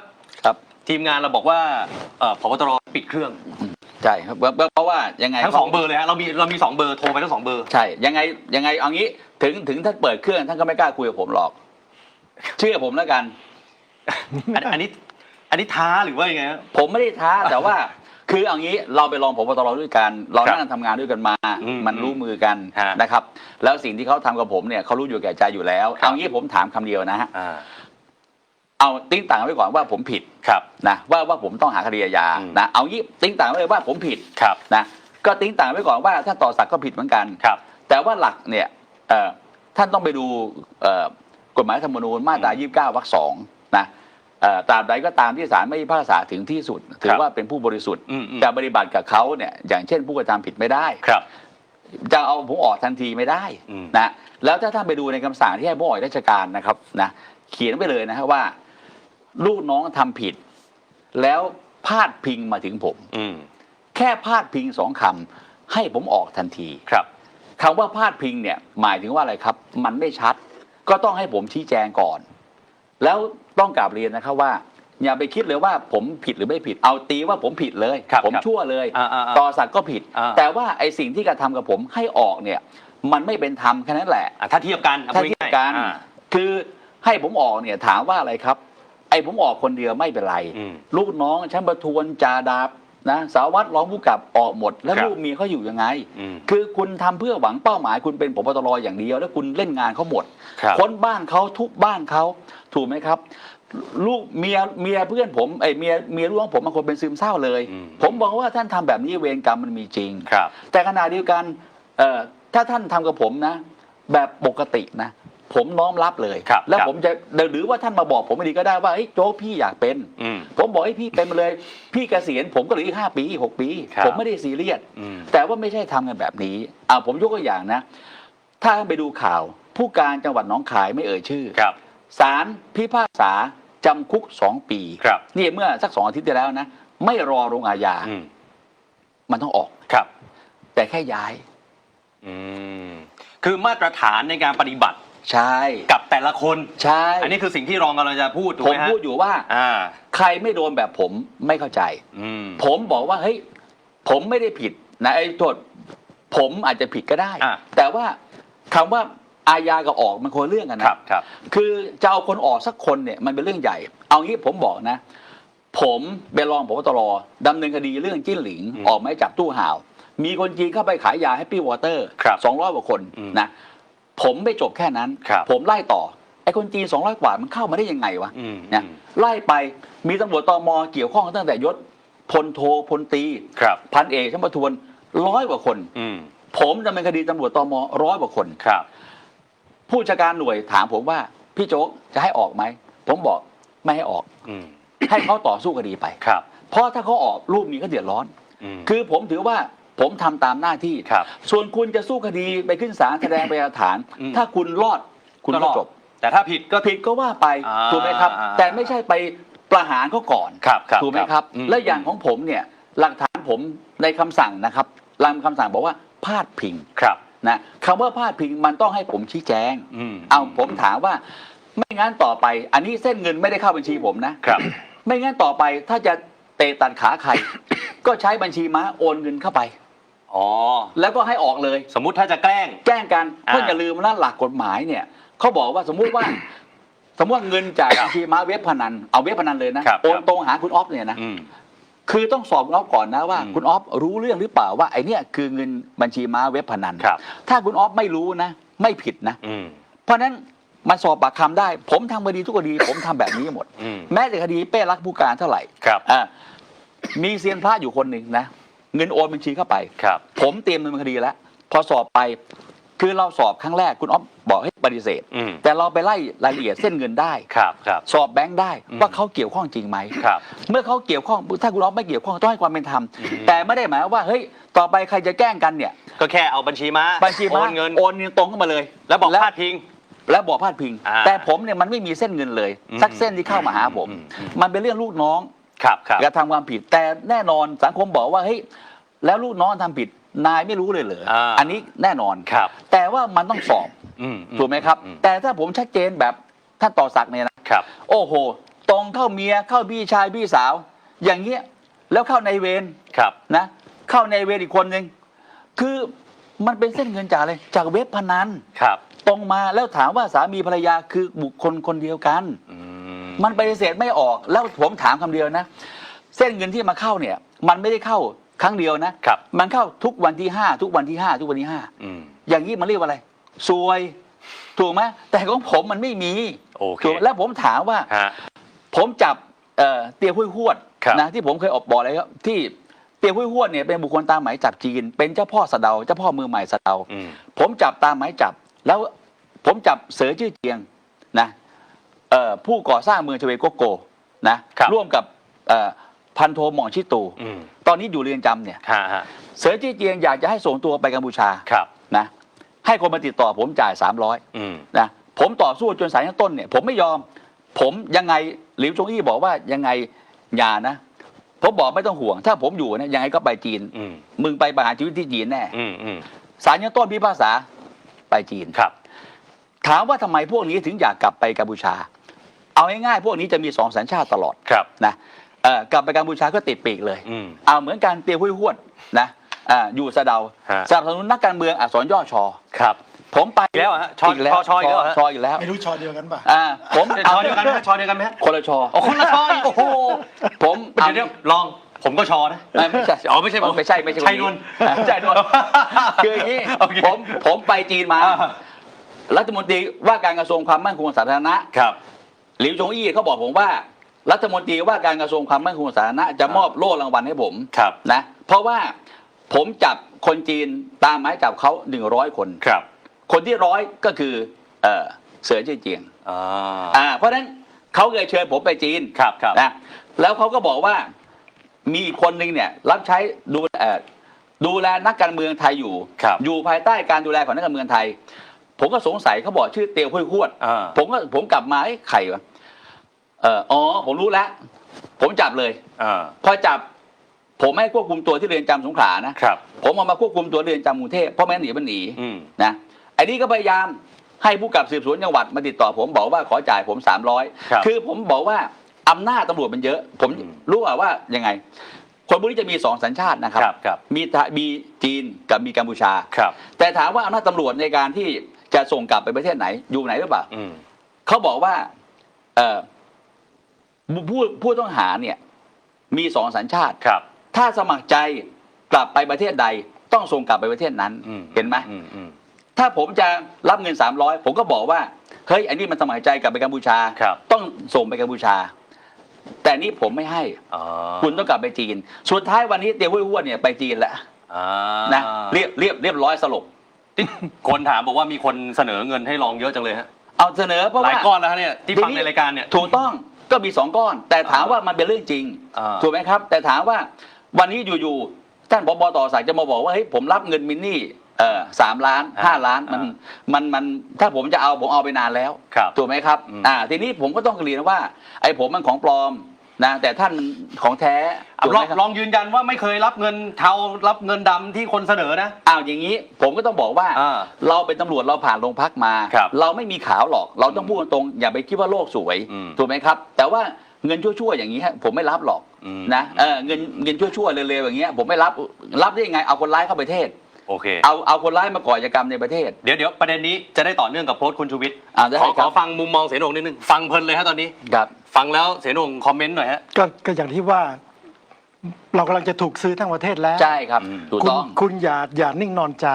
ทีมงานเราบอกว่าผบ.ตร.ปิดเครื่องใช่ครับเพราะว่ายังไงทั้ง2เบอร์เลยฮะเรามี2เบอร์โทรไปทั้ง2เบอร์ใช่ยังไงเอางี้ถึงท่านเปิดเครื่องท่านก็ไม่กล้าคุยกับผมหรอกเชื่อผมแล้วกันอันนี้ท้าหรือว่ายังไงผมไม่ได้ท้าแต่ว่าคือเอางี้เราไปลองผบ.ตร.ด้วยกันเรานั่งทำงานด้วยกันมามันรู้มือกันนะครับแล้วสิ่งที่เขาทำกับผมเนี่ยเขารู้อยู่แก่ใจอยู่แล้วเอางี้ผมถามคำเดียวนะฮะเอาติ้งต่างไว้ก่อนว่าผมผิดนะว่าผมต้องหาคดีอาญานะเอางี้ติ้งต่างไว้เลยว่าผมผิดนะก็ติ้งต่างไว้ก่อนว่าถ้าต่อศักดิ์ก็ผิดเหมือนกันแต่ว่าหลักเนี่ยท่านต้องไปดูกฎหมายรัฐธรรมนูญมาตรา29 วรรค 2นะตราบใดก็ตามที่ศาลไม่พิพากษาถึงที่สุดถือว่าเป็นผู้บริสุทธิ์จะปฏิบัติกับเขาเนี่ยอย่างเช่นผู้กระทำผิดไม่ได้จะเอาผมออกทันทีไม่ได้นะแล้วถ้าท่านไปดูในคำสั่งที่ให้ผู้ออกราชการนะครับนะเขียนไว้เลยนะครับว่าลูกน้องทำผิดแล้วพาดพิงมาถึงผมแค่พาดพิง2 คำให้ผมออกทันทีคำว่าพาดพิงเนี่ยหมายถึงว่าอะไรครับมันไม่ชัดก็ต้องให้ผมชี้แจงก่อนแล้วต้องกราบเรียนนะครับว่าอย่าไปคิดเลยว่าผมผิดหรือไม่ผิดเอาตีว่าผมผิดเลยผมชั่วเลยต่อศักดิ์ก็ผิดแต่ว่าไอ้สิ่งที่กระทำกับผมให้ออกเนี่ยมันไม่เป็นธรรมแค่นั้นแหละถ้าเทียบกัน คือให้ผมออกเนี่ยถามว่าอะไรครับ ไอ้ผมออกคนเดียวไม่เป็นไรลูกน้องชั้นประทวนจ่าดาบนะสารวัตรรองผู้กำกับออกหมดแล้วลูกเมียเขาอยู่ยังไงคือคุณทำเพื่อหวังเป้าหมายคุณเป็นผบตรอย่างเดียวแล้วคุณเล่นงานเขาหมดค้นบ้านเขาทุบบ้านเขาถูกไหมครับลูกเมียเพื่อนผมไอ้เมียลูกของผมบางคนเป็นซึมเศร้าเลยผมบอกว่าท่านทำแบบนี้เวรกรรมมันมีจริงแต่ขณะเดียวกันถ้าท่านทำกับผมนะแบบปกตินะผมน้อมรับเลยแล้วผมจะหรือว่าท่านมาบอกผมไม่ดีก็ได้ว่าโจ๊กพี่อยากเป็นผมบอกให้พี่เป็นมาเลยพี่เกษียณผมก็เหลืออีก5 ปี6 ปีผมไม่ได้ซีเรียสแต่ว่าไม่ใช่ทำกันแบบนี้ผมยกตัวอย่างนะถ้าไปดูข่าวผู้การจังหวัดหนองคายไม่เอ่ยชื่อศาลพิพากษาจำคุก2 ปีนี่เมื่อสัก2 อาทิตย์ที่แล้วนะไม่รอลงอาญามันต้องออกแต่แค่ย้ายคือมาตรฐานในการปฏิบัติใช่กับแต่ละคนใช่อันนี้คือสิ่งที่รองกำลังจะพูดถูกไหมฮะผมพูดอยู่ว่าใครไม่โดนแบบผมไม่เข้าใจผมบอกว่าเฮ้ยผมไม่ได้ผิดนะไอ้โทษผมอาจจะผิดก็ได้แต่ว่าคำว่าอาญากับออกมันคนละเรื่องกันนะครับคือจะเอาคนออกสักคนเนี่ยมันเป็นเรื่องใหญ่เอางี้ผมบอกนะผมเป็นรองผบตรดำเนินคดีเรื่องจิ้นหลิงออกหมายจับตู้ห่าวมีคนจีนเข้าไปขายยาให้ปี้วอเตอร์200 กว่าคนนะผมไม่จบแค่นั้นผมไล่ต่อไอ้คนจีน200 กว่ามันเข้ามาได้ยังไงวะนะไล่ไปมีตำรวจตม.เกี่ยวข้องตั้งแต่ยศพลโทพลตรีพันเอกชั้นประทวน100 กว่าคนผมดำเนินคดีตำรวจตม100 กว่าคนผู้จัดการหน่วยถามผมว่าพี่โจ๊กจะให้ออกไหมผมบอกไม่ให้ออกให้เขาต่อสู้คดีไปเพราะถ้าเขาออกรูปนี้ก็เดือดร้อนคือผมถือว่าผมทำตามหน้าที่ส่วนคุณจะสู้คดีไปขึ้นศาลแสดงพยานหลักฐานถ้าคุณรอดคุณก็จบแต่ถ้าผิดก็ว่าไปถูกไหมครับแต่ไม่ใช่ไปประหารเขาก่อนถูกไหมครับและอย่างของผมเนี่ยหลักฐานผมในคำสั่งนะครับคำสั่งบอกว่าพาดพิงนะคำว่าพาดพิงมันต้องให้ผมชี้แจงเอาผมถามว่าไม่งั้นต่อไปอันนี้เส้นเงินไม่ได้เข้าบัญชีผมนะไม่งั้นต่อไปถ้าจะเตะตัดขาใครก็ใช้บัญชีม้าโอนเงินเข้าไปแล้วก็ให้ออกเลยสมมุติถ้าจะแกล้งกันเพราะอย่าลืมนะหลักกฎหมายเนี่ยเขาบอกว่าสมมุติว่าเงินจากบัญชีม้าเว็บพนันเอาเว็บพนันเลยนะโอนตรงหาคุณอ๊อฟเนี่ยนะคือต้องสอบคุณอ๊อฟก่อนนะว่าคุณอ๊อฟรู้เรื่องหรือเปล่าว่าไอ้นี่คือเงินบัญชีม้าเว็บพนันถ้าคุณอ๊อฟไม่รู้นะไม่ผิดนะเพราะนั้นมันสอบปากคำได้ผมทำคดีทุกคดีผมทำแบบนี้หมดแม้แต่คดีเป้รักผู้การเท่าไหร่มีเซียนพระอยู่คนหนึ่งนะเงินโอนบัญชีเข้าไปผมเตรียมดำเนินคดีแล้วพอสอบไปคือเราสอบครั้งแรกคุณอ๊อฟบอกให้ปฏิเสธแต่เราไปไล่รายละเอียดเส้นเงินได้สอบแบงค์ได้ว่าเขาเกี่ยวข้องจริงไหมเมื่อเขาเกี่ยวข้องถ้าคุณอ๊อฟไม่เกี่ยวข้องต้องให้ความเป็นธรรมแต่ไม่ได้หมายว่าเฮ้ยต่อไปใครจะแกล้งกันเนี่ยก็แค่เอาบัญชีม้าโอนเงินตรงเข้ามาเลยแล้วบอกพาดพิงแต่ผมเนี่ยมันไม่มีเส้นเงินเลยสักเส้นที่เข้ามาหาผมมันเป็นเรื่องลูกน้องกระทำความผิดแต่แน่นอนสังคมบอกว่าเฮ้ยแล้วลูกน้องทำผิดนายไม่รู้เลยเหรออันนี้แน่นอนแต่ว่ามันต้องสอบถูกไหมครับแต่ถ้าผมชัดเจนแบบท่านต่อศักดิ์เนี่ยนะโอ้โหตรงเข้าเมียเข้าพี่ชายพี่สาวอย่างเงี้ยแล้วเข้าในเวรนะเข้าในเวรอีกคนนึงคือมันเป็นเส้นเงินจากอะไรจากเว็บพนันตรงมาแล้วถามว่าสามีภรรยาคือบุคคลคนเดียวกันมันปฏิเสธไม่ออกแล้วผมถามคำเดียวนะเส้นเงินที่มาเข้าเนี่ยมันไม่ได้เข้าครั้งเดียวนะมันเข้าทุกวันที่5ทุกวันที่5ทุกวันที่5อย่างนี้มันเรียกว่าอะไรซวยถูกไหมแต่ของผมมันไม่มีแล้วผมถามว่าผมจับเตียห้วยหวดนะที่ผมเคยออกบอกเลยครับที่เตียห้วยหวดเนี่ยเป็นบุคคลตามหมายจับจีนเป็นเจ้าพ่อสะเดาเจ้าพ่อมือใหม่สะเดาผมจับตามหมายจับแล้วผมจับเสือชื่อเจียงนะผู้ก่อสร้างเมืองชเวโกโกนะร่วมกับพันโทหม่องชิตูตอนนี้อยู่เรือนจำเนี่ยเสือชื่อเจียงอยากจะให้ส่งตัวไปกัมพูชานะให้คนมาติดต่อผมจ่าย300นะผมต่อสู้จนศาลชั้นต้นเนี่ยผมไม่ยอมผมยังไงหลิวจงอี้บอกว่ายังไงอย่านะผมบอกไม่ต้องห่วงถ้าผมอยู่นะยังไงก็ไปจีนมึงไปประหารชีวิตที่จีนแน่ศาลชั้นต้นพิพากษาไปจีนถามว่าทำไมพวกนี้ถึงอยากกลับไปกัมพูชาเอาง่ายๆพวกนี้จะมี2 สัญชาติตลอดนะกลับไปกัมพูชาก็ติดปีกเลยเอาเหมือนการเตียห้วยหวดนะอยู่สะเดาสนับสนุนนักการเมืองอักษรย่อชอ ผมไป แล้วฮะชอ อีกแล้ว ชออีกแล้วฮะ ชออีกแล้ว ไม่รู้ชอเดียวกันป่ะ ผม ชอเดียวกันไหมชอเดียวกันไหม คนละชอ อ๋อคนละชออีกโอ้โห ผม เดี๋ยวลองผมก็ชอนะ ไม่ใช่ อ๋อไม่ใช่ผม ไม่ใช่ ชัยนวล ชัยนวลคืออย่างนี้ โอเค ผมไปจีนมา รัฐมนตรีว่าการกระทรวงความมั่นคงสาธารณะ ครับ หลิวชงอี้เขาบอกผมว่ารัฐมนตรีว่าการกระทรวงความมั่นคงสาธารณะจะมอบโล่รางวัลให้ผม ครับ นะเพราะว่าผมจับคนจีนตามหมายจับเขา100 คน ครับ คนที่100ก็คือเสือชื่อเจียง เพราะฉะนั้นเขาเลยเชิญผมไปจีน ครับครับ นะแล้วเขาก็บอกว่ามีอีกคนหนึ่งเนี่ยรับใช้ดูแลนักการเมืองไทยอยู่ ครับ อยู่ภายใต้การดูแลของนักการเมืองไทย ผมก็สงสัยเขาบอกชื่อเตียวห้วยขวดผมกลับมาใครวะผมรู้แล้วผมจับเลยพอจับผมไม่ให้ควบคุมตัวที่เรือนจำสงขลานะครับ ผมเอามาควบคุมตัวเรือนจำกรุงเทพเพราะแม้หนีมันหนีนะไอ้นี่ก็พยายามให้ผู้กับสืบสวนจังหวัดมาติดต่อผมบอกว่าขอจ่ายผม300คือผมบอกว่าอำนาจตำรวจมันเยอะ ผมรู้ว่ายังไง คนพวกนี้จะมี2 สัญชาตินะครับมีจีนกับมีกัมพูชาแต่ถามว่าอำนาจตำรวจในการที่จะส่งกลับไปประเทศไหนอยู่ไหนหรือเปล่าเขาบอกว่าผู้ต้องหาเนี่ยมี2 สัญชาติถ้าสมัครใจกลับไปประเทศใดต้องส่งกลับไปประเทศนั้นเห็นไหมถ้าผมจะรับเงิน300ผมก็บอกว่าเฮ้ยอันนี้มันสมัครใจกลับไปกัมพูชาต้องส่งไปกัมพูชาแต่นี่ผมไม่ให้คุณต้องกลับไปจีนสุดท้ายวันนี้เตียวห้วยห้วนเนี่ยไปจีนแล้วนะเรียบร้อยสลบ คนถามบอกว่ามีคนเสนอเงินให้ลองเยอะจังเลยฮะ เอาเสนอเพราะว่าหลายก้อนแล้วเนี่ยที่ฟังในรายการเนี่ยถูกต้องก็มี2 ก้อนแต่ถามว่ามันเป็นเรื่องจริงถูกไหมครับแต่ถามว่าวันนี้อยู่ๆท่านผบ.ต่อศักดิ์จะมาบอกว่าเฮ้ยผมรับเงินมินนี่3 ล้าน5 ล้านมันถ้าผมจะเอาผมเอาไปนานแล้วถูกไหมครับทีนี้ผมก็ต้องเรียนว่าไอ้ผมมันของปลอมนะแต่ท่านของแท้ ลองยืนยันว่าไม่เคยรับเงินเทารับเงินดำที่คนเสนอนะอย่างนี้ผมก็ต้องบอกว่าเราเป็นตำรวจเราผ่านโรงพักมาเราไม่มีขาวหรอกเราต้องพูดตรงอย่าไปคิดว่าโลกสวยถูกไหมครับแต่ว่าเงินชั่วๆอย่างนี้ผมไม่รับหรอกนะเงินชั่วๆเร็วๆอย่างเงี้ยผมไม่รับได้ยังไงเอาคนร้ายเข้าประเทศโอเคเอาคนร้ายมาก่ออาชญากรรมในประเทศเดี๋ยวประเด็นนี้จะได้ต่อเนื่องกับโพสต์คุณชูวิทย์ขอฟังมุมมองเสนงนิดนึงฟังเพลินเลยฮะตอนนี้ฟังแล้วเสนงคอมเมนต์หน่อยฮะก็อย่างที่ว่าเรากำลังจะถูกซื้อทั้งประเทศแล้วใช่ครับถูกต้องคุณอย่านิ่งนอนใจ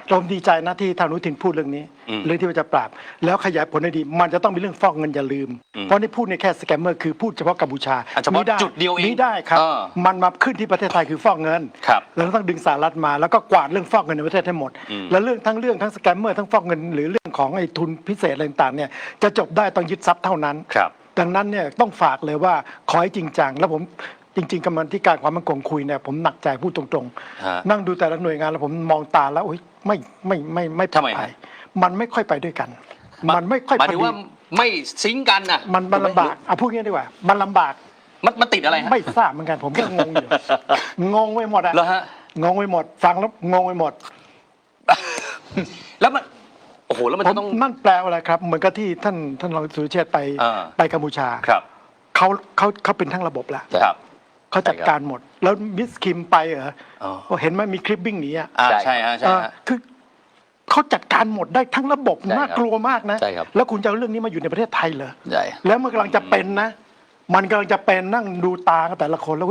เราดีใจนะที่ท่านอนุทินพูดเรื่องนี้เรื่องที่ว่าจะปราบแล้วขยายผลให้ดีมันจะต้องมีเรื่องฟอกเงินอย่าลืมเพราะนี่พูดในแค่สแกมเมอร์คือพูดเฉพาะกัมพูชาไม่ได้จุดเดียวเองไม่ได้ครับมันมาขึ้นที่ประเทศไทยคือฟอกเงินแล้วต้องดึงสหรัฐมาแล้วก็กวาดเรื่องฟอกเงินในประเทศให้หมดแล้วเรื่องทั้งสแกมเมอร์ทั้งฟอกเงินหรือเรื่องของไอ้ทุนพิเศษอะไรต่างๆเนี่ยจะจบได้ต้องยึดทรัพย์เท่านั้นดังนั้นเนี่ยต้องฝากเลยว่าขอให้จริงจังแล้วผมจริงๆกรรมธิการความมั่นคงคุยเนี่ยผมหนักใจพูดตรงๆนั่งดูแต่ละหน่วยงานแล้วผมมองตาแล้วไม่ทำไมมันไม่ค่อยไปด้วยกันมันไม่ค่อยหมายถึงว่าไม่ซิงกันน่ะมันลำบากพูดงี้ดีกว่ามันลำบากมันติดอะไรไม่ทราบเหมือนกันผมก็งงอยู่งงไปหมดงงไปหมดฟังแล้วงงไปหมดแล้วมันโอ้โหแล้วมันต้องนั่นแปลว่าอะไรครับเหมือนกับที่ท่านรองสุรเชษฐ์ไปกัมพูชาเขาเป็นทั้งระบบแล้วเขาจัดการหมดแล้วมิสคิมไปเหรอเห็นไหมมีคลิปวิ่งหนีใช่คือเขาจัดการหมดได้ทั้งระบบน่ากลัวมากนะแล้วคุณจะเอาเรื่องนี้มาอยู่ในประเทศไทยเหรอแล้วมันกำลังจะเป็นนะมันกำลังจะเป็นนั่งดูตาแต่ละคนแล้ว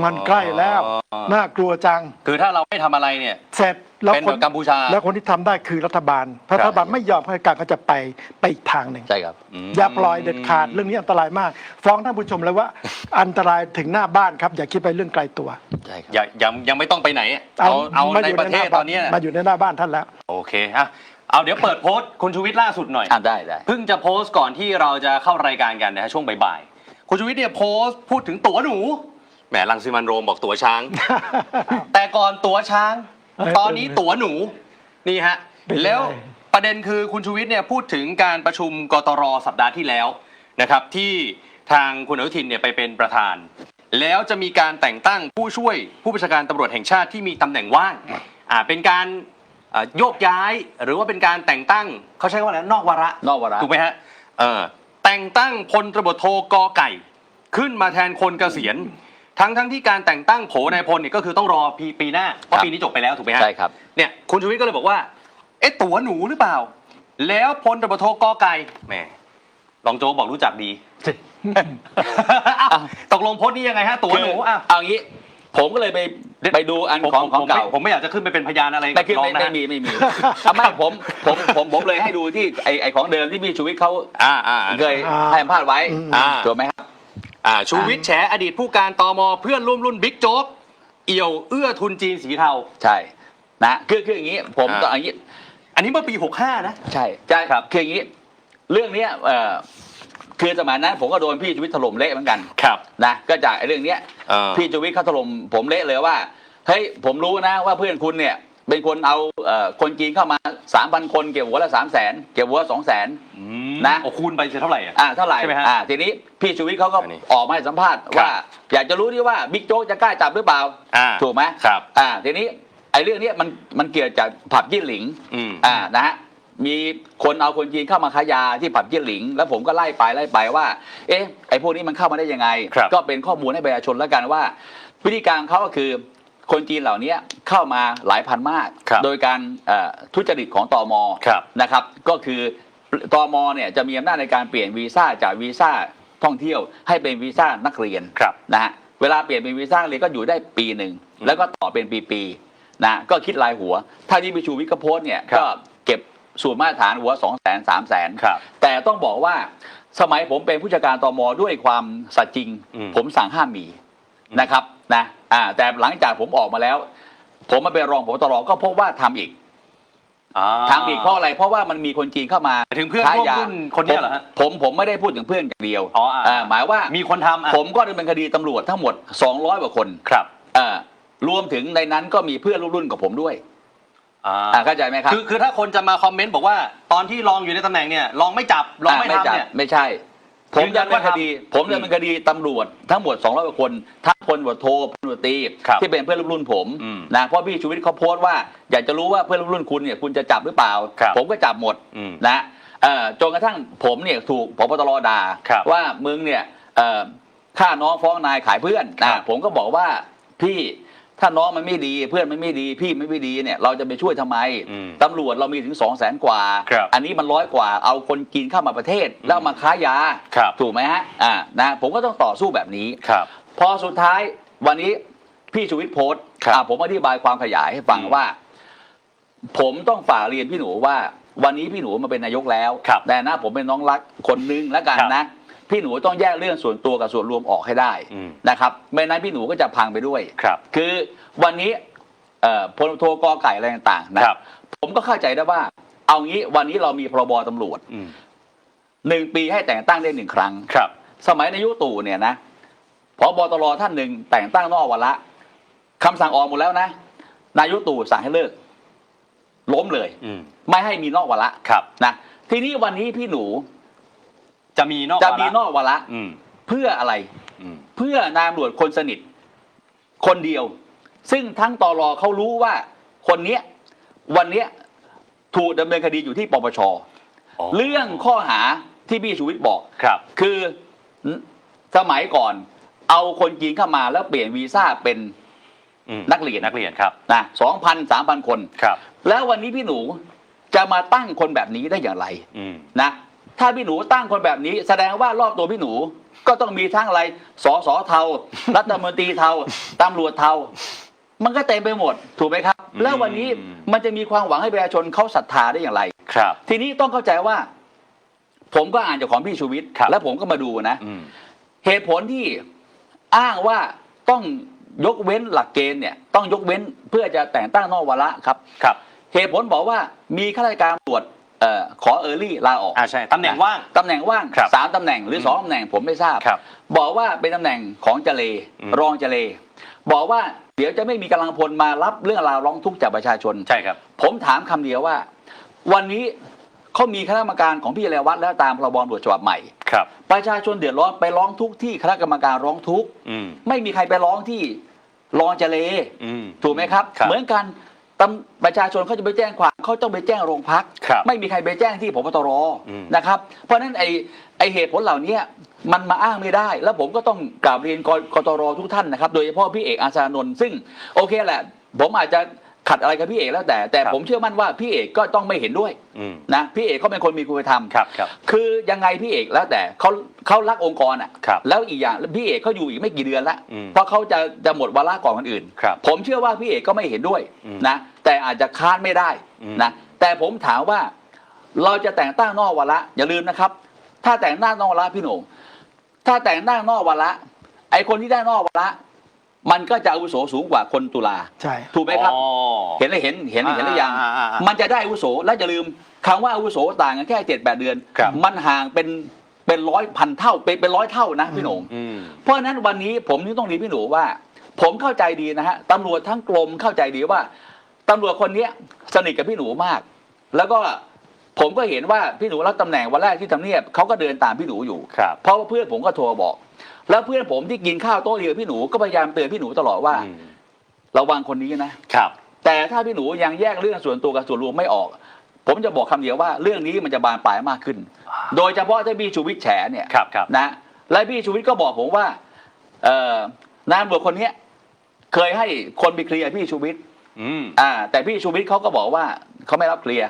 มันใกล้แล้วน่ากลัวจังคือถ้าเราไม่ทำอะไรเนี่ยเสร็จแล้วคนกัมพูชาแล้วคนที่ทำได้คือรัฐบาลรัฐบาลไม่ยอมให้การก็จะไปอีกทางหนึ่งใช่ครับอย่าปล่อยเด็ดขาดเรื่องนี้อันตรายมากฟ้องท่านผู้ชมเลยว่าอันตรายถึงหน้าบ้านครับอย่าคิดไปเรื่องไกลตัวใช่ครับยังไม่ต้องไปไหนเอาในประเทศตอนนี้มาอยู่ในหน้าบ้านท่านแล้วโอเคเอาเดี๋ยวเปิดโพสต์คุณชูวิทย์ล่าสุดหน่อยได้เพิ่งจะโพสต์ก่อนที่เราจะเข้ารายการกันนะฮะช่วงบ่ายๆคุณชูวิทย์เนี่ยโพสต์พูดถึงตั๋วหนูแหมรังสิมันต์โรมบอกตั๋วช้าง แต่ก่อนตั๋วช้างตอนนี้ตั๋วหนูนี่ฮะแล้วประเด็นคือคุณชูวิทย์เนี่ยพูดถึงการประชุมกตร.สัปดาห์ที่แล้วนะครับที่ทางคุณอนุทินเนี่ยไปเป็นประธานแล้วจะมีการแต่งตั้งผู้ช่วยผู้บัญชาการตำรวจแห่งชาติที่มีตำแหน่งว่างเป็นการโยกย้ายหรือว่าเป็นการแต่งตั้งเขาใช้ว่าอะไรนอกวาระถูกไหมฮะแต่งตั้งพลตำรวจโทกอไก่ขึ้นมาแทนคนเกษียณทั้งที่การแต่งตั้งโผนายพลเนี่ยก็คือต้องรอปีหน้าเพราะปีนี้จบไปแล้วถูกไหมฮะใช่ครับเนี่ยคุณชูวิทย์ก็เลยบอกว่า ตั๋วหนูหรือเปล่า แล้วพลตำรวจโทกอไก่แหมรองโจ๊กบอกรู้จักดี ตกลงพจน์นี่ยังไงฮะตั๋วหนูเอางี้ผมก็เลยไปดูอันของเก่าผมไม่อยากจะขึ้นไปเป็นพยานอะไร ไม่มีไม่ผมเลยให้ดูที่ไอของเดิมที่พี่ชูวิทย์เขาเคยให้สัมภาษณ์ไว้ถูกไหมครับชูวิทย์แฉอดีตผู้การตม.เพื่อนร่วมรุ่นบิ๊กโจ๊กเอี่ยวเอื้อทุนจีนสีเทาใช่นะคืออย่างนี้ผมต่ออย่างนี้อันนี้เมื่อปี65นะใช่ครับคืออย่างนี้เรื่องนี้คือสมัยนั้นผมก็โดนพี่ชูวิทย์ถล่มเละเหมือนกันนะก็จากเรื่องนี้พี่ชูวิทย์เขาถล่มผมเละเลยว่าเฮ้ยผมรู้นะว่าเพื่อนคุณเนี่ยเป็นคนเอาคนจีนเข้ามา 3,000 คนเก็บหัวละ 300,000 เก็บหัว 200,000นะคูณไปเท่าไหร่เท่าไหร่ใช่ไหมฮะทีนี้พี่ชูวิทย์เขาก็ออกมาให้สัมภาษณ์ว่าอยากจะรู้ที่ว่าบิ๊กโจ๊กจะกล้าจับหรือเปล่าถูกไหมครับทีนี้ไอ้เรื่องนี้มันเกี่ยวจากผับยี่หลิงนะฮะมีคนเอาคนจีนเข้ามาค้ายาที่ผับยี่หลิงแล้วผมก็ไล่ไปว่าไอ้พวกนี้มันเข้ามาได้ยังไงก็เป็นข้อมูลให้ประชาชนแล้วกันว่าวิธีการเขาก็คือคนจีนเหล่านี้เข้ามาหลายพันมากโดยการทุจริตของตม.นะครับก็คือตม.เนี่ยจะมีอำนาจในการเปลี่ยนวีซ่าจากวีซ่าท่องเที่ยวให้เป็นวีซ่านักเรียนนะฮะเวลาเปลี่ยนเป็นวีซ่าเรียนก็อยู่ได้ปีหนึ่งแล้วก็ต่อเป็นปีๆนะก็คิดรายหัวถ้าที่พี่ชูวิทย์ก็โพสต์เนี่ยก็เก็บสูตรมาตรฐานหัว 200,000 300,000แต่ต้องบอกว่าสมัยผมเป็นผู้จัดการตม.ด้วยความสัตย์จริงผมสั่งห้ามมีนะครับนะแต่หลังจากผมออกมาแล้วผมมาเป็นรองผบ.ตร.ก็พบว่าทำอีกเพราะอะไรเพราะว่ามันมีคนจีนเข้ามาถึงเพื่อนร่วมรุ่นคนนี้เหรอฮะผมไม่ได้พูดถึงเพื่อนอย่างเดียวหมายว่ามีคนทำผมก็ดำเนินคดีตำรวจทั้งหมด200 กว่าคนครับรวมถึงในนั้นก็มีเพื่อนรุ่นกับผมด้วยเข้าใจไหมครับคือถ้าคนจะมาคอมเมนต์บอกว่าตอนที่รองอยู่ในตำแหน่งเนี่ยรองไม่จับรองไม่ทำเนี่ยไม่ใช่ผมดำเนินคดีตำรวจทั้งหมด200 กว่าคนทั้งพลตำรวจโทพลตำรวจตรีที่เป็นเพื่อนรุ่นผมนะเพราะพี่ชูวิทย์เขาโพสต์ว่าอยากจะรู้ว่าเพื่อนรุ่นคุณเนี่ยคุณจะจับหรือเปล่าผมก็จับหมดนะจนกระทั่งผมเนี่ยถูกผบ.ตร.ด่าว่ามึงเนี่ยฆ่าน้องฟ้องนายขายเพื่อนผมก็บอกว่าพี่ถ้าน้องมันไม่ดีเพื่อนมันไม่ดีพี่ไม่ดีเนี่ยเราจะไปช่วยทำไมตำรวจเรามีถึง 200,000 กว่าอันนี้มัน100 กว่าเอาคนกินเข้ามาประเทศแล้วมาค้ายาถูกไหมฮะนะผมก็ต้องต่อสู้แบบนี้พอสุดท้ายวันนี้พี่ชูวิทย์โพสต์ผมอธิบายความขยายให้ฟังว่าผมต้องฝากเรียนพี่หนูว่าวันนี้พี่หนูมาเป็นนายกแล้วแต่นะผมเป็นน้องรักคนนึงแล้วกันนะพี่หนูต้องแยกเรื่องส่วนตัวกับส่วนรวมออกให้ได้นะครับไม่นั้นพี่หนูก็จะพังไปด้วยคือวันนี้พลโทกอไก่อะไรต่างๆนะผมก็เข้าใจได้ว่าเอางี้วันนี้เรามีพรบตำรวจ1 ปีให้แต่งตั้งได้1 ครั้งสมัยนายกตู่เนี่ยนะผบ.ตร.ท่านหนึ่งแต่งตั้งนอกวาระคำสั่งออกหมดแล้วนะนายกตู่สั่งให้เลิกล้มเลยไม่ให้มีนอกวาระนะทีนี้วันนี้พี่หนูจะมีนอกวาระเพื่ออะไรเพื่อนายตำรวจคนสนิทคนเดียวซึ่งทั้งตร.เขารู้ว่าคนนี้วันนี้ถูกดำเนินคดีอยู่ที่ปปช.เรื่องข้อหาที่พี่ชูวิทย์บอกคือสมัยก่อนเอาคนจีนเข้ามาแล้วเปลี่ยนวีซ่าเป็นนักเรียนครับนะ 2,000 3,000 คนแล้ววันนี้พี่หนูจะมาตั้งคนแบบนี้ได้อย่างไรนะถ้าพี่หนูตั้งคนแบบนี้แสดงว่ารอบตัวพี่หนูก็ต้องมีทั้งอะไรสสเทารัฐมนตรีเทาตำรวจเทามันก็เต็มไปหมดถูกไหมครับแล้ววันนี้มันจะมีความหวังให้ประชาชนเขาศรัทธาได้อย่างไรทีนี้ต้องเข้าใจว่าผมก็อ่านจากของพี่ชูวิทย์แล้วผมก็มาดูนะเหตุผลที่อ้างว่าต้องยกเว้นหลักเกณฑ์เนี่ยต้องยกเว้นเพื่อจะแต่งตั้งนอกวาระครับเหตุผลบอกว่ามีข้าราชการตำรวจขอเออร์ลี่ลาออกใช่ตำแหน่งว่าง3 ตำแหน่งหรือ2 ตำแหน่งผมไม่ทราบบอกว่าเป็นตำแหน่งของเจเลรองเจเลบอกว่าเดี๋ยวจะไม่มีกำลังพลมารับเรื่องราวร้องทุกข์จากประชาชนใช่ครับผมถามคำเดียวว่าวันนี้เขามีคณะกรรมการของพี่เรวัตแล้วตามพรบตำรวจฉบับใหม่ประชาชนเดือดร้อนไปร้องทุกข์ที่คณะกรรมการร้องทุกข์ไม่มีใครไปร้องที่รองเจเลถูกไหมครับเหมือนกันประชาชนเขาจะไปแจ้งความเขาต้องไปแจ้งโรงพักไม่มีใครไปแจ้งที่ผบ.ตร.นะครับเพราะฉะนั้นไอเหตุผลเหล่านี้มันมาอ้างไม่ได้แล้วผมก็ต้องกราบเรียนกตร.ทุกท่านนะครับโดยเฉพาะพี่เอกอาชานนท์ซึ่งโอเคแหละผมอาจจะ ขัดอะไรกับพี่เอกแล้วแต่ผมเชื่อมั่นว่าพี่เอกก็ต้องไม่เห็นด้วยนะพี่เอกเขาเป็นคนมีคุณธรรมคือยังไงพี่เอกแล้วแต่เขารักองค์กรอ่ะแล้วอีกอย่างพี่เอกเขาอยู่อีกไม่กี่เดือนละเพราะเขาจะหมดวาระก่อนคนอื่นผมเชื่อว่าพี่เอกก็ไม่เห็นด้วยนะแต่อาจจะค้านไม่ได้นะแต่ผมถามว่าเราจะแต่งตั้งนอกวาระอย่าลืมนะครับถ้าแต่งตั้งนอกวาระพี่โหน่งถ้าแต่งตั้งนอกวาระไอคนที่ได้นอกวาระมันก็จะอาวุโสสูงกว่าคนตุลาใช่ถูกไหมครับเห็นหรือยังมันจะได้อาวุโสและอย่าลืมคำว่าอาวุโสต่างกันแค่7-8 เดือนมันห่างเป็นร้อยพันเท่าเป็นร้อยเท่านะพี่โหน่งเพราะฉะนั้นวันนี้ผมนี่ต้องเรียนพี่โหน่งว่าผมเข้าใจดีนะฮะตำรวจทั้งกรมเข้าใจดีว่าตำรวจคนนี้สนิทกับพี่โหน่งมากแล้วก็ผมก็เห็นว่าพี่โหน่งรับตำแหน่งวันแรกที่ทำเนียบเขาก็เดินตามพี่โหน่งอยู่เพราะว่าเพื่อนผมก็โทรบอกแล้วเพื่อนผมที่กินข้าวโต๊ะเดียวพี่หนูก็พยายามเตือนพี่หนูตลอดว่าระวังคนนี้นะครับแต่ถ้าพี่หนูยังแยกเรื่องส่วนตัวกับส่วนรวมไม่ออกผมจะบอกคำเดียวว่าเรื่องนี้มันจะบานปลายมากขึ้นโดยเฉพาะถ้าพี่ชูวิทย์แฉเนี่ยนะและพี่ชูวิทย์ก็บอกผมว่านายตำรวจคนนี้เคยให้คนไปเคลียร์พี่ชูวิทย์แต่พี่ชูวิทย์เขาก็บอกว่าเขาไม่รับเคลียร์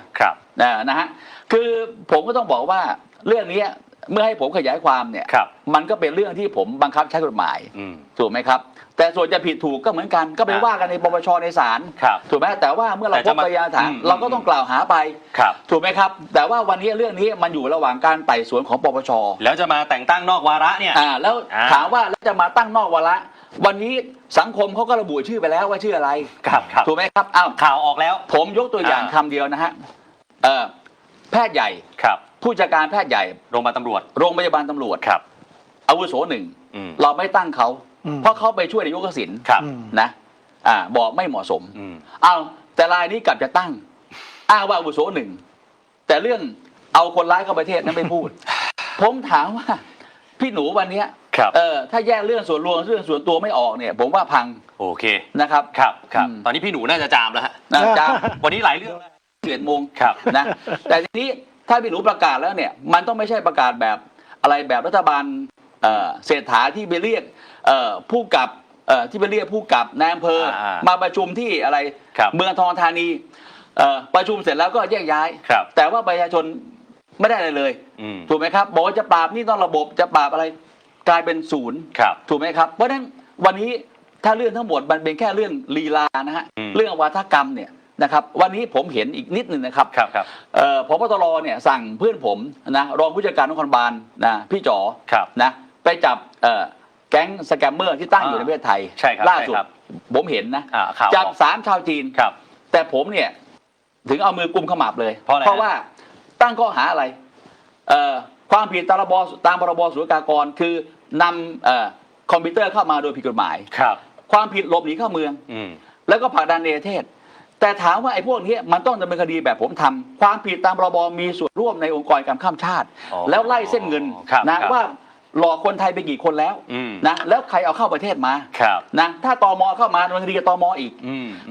นะฮะคือผมก็ต้องบอกว่าเรื่องนี้เมื่อให้ผมขยายความเนี่ยมันก็เป็นเรื่องที่ผมบังคับใช้กฎหมายถูกไหมครับแต่ส่วนจะผิดถูกก็เหมือนกันก็ไปว่ากันในปปชในศาลถูกไหมแต่ว่าเมื่อเราพบพยานฐานเราก็ต้องกล่าวหาไปถูกไหมครับแต่ว่าวันนี้เรื่องนี้มันอยู่ระหว่างการไต่สวนของปปชแล้วจะมาแต่งตั้งนอกวาระเนี่ยแล้วถามว่าแล้วจะมาตั้งนอกวาระวันนี้สังคมเขาก็ระบุชื่อไปแล้วว่าชื่ออะไรถูกไหมครับข่าวออกแล้วผมยกตัวอย่างคำเดียวนะฮะแพทย์ใหญ่ผู้จัดการแพทย์ใหญ่โรงพยาบาลตำรวจอาวุโสหนึ่งเราไม่ตั้งเขาเพราะเขาไปช่วยนายกทักษิณนะบอกไม่เหมาะสมแต่รายนี้กลับจะตั้งอ้างว่าอาวุโสหนึ่งแต่เรื่องเอาคนร้ายเข้าประเทศนั้นไม่พูดผมถามว่าพี่หนูวันนี้ถ้าแยกเรื่องส่วนรวมเรื่องส่วนตัวไม่ออกเนี่ยผมว่าพังโอเคนะครับตอนนี้พี่หนูน่าจะจามแล้วฮะจามวันนี้หลายเรื่อง11 โมงนะแต่ทีนี้ถ้าพี่หนูประกาศแล้วเนี่ยมันต้องไม่ใช่ประกาศแบบอะไรแบบรัฐบาลเศรษฐาที่ไปเรียกผู้กับที่ไปเรียกผู้กับนายอำเภอมาประชุมที่อะไรเมืองทองธานีประชุมเสร็จแล้วก็แยกย้ายแต่ว่าประชาชนไม่ได้อะไรเลยถูกไหมครับบอกว่าจะปราบนี่ต้องระบบจะปราบอะไรกลายเป็นศูนย์ถูกไหมครับเพราะฉะนั้นวันนี้ถ้าเรื่องทั้งหมดมันเป็นแค่เรื่องลีลานะฮะเรื่องวาทกรรมเนี่ยนะครับวันนี้ผมเห็นอีกนิดหนึ่งนะครับพบตรเนี่ยสั่งเพื่อนผมนะรองผู้จัดการนครบาลนะพี่จ๋อนะไปจับแก๊งสแกมเมอร์ที่ตั้งอยู่ในประเทศไทยล่าสุดผมเห็นนะจับ3 ชาวจีนแต่ผมเนี่ยถึงเอามือกุมขมับเลยเพราะว่าตั้งข้อหาอะไรความผิดตามพรบศุลกากรคือนำคอมพิวเตอร์เข้ามาโดยผิดกฎหมายความผิดหลบหนีเข้าเมืองแล้วก็ผลักดันในประเทศแต่ถามว่าไอ้พวกนี้มันต้องดำเนินคดีแบบผมทำความผิดตามพรบมีส่วนร่วมในองค์กรการข้ามชาติแล้วไล่เส้นเงินนะว่าหลอกคนไทยไปกี่คนแล้วนะแล้วใครเอาเข้าประเทศมานะถ้าตม.เข้ามาดำเนินคดีกับตม.อีก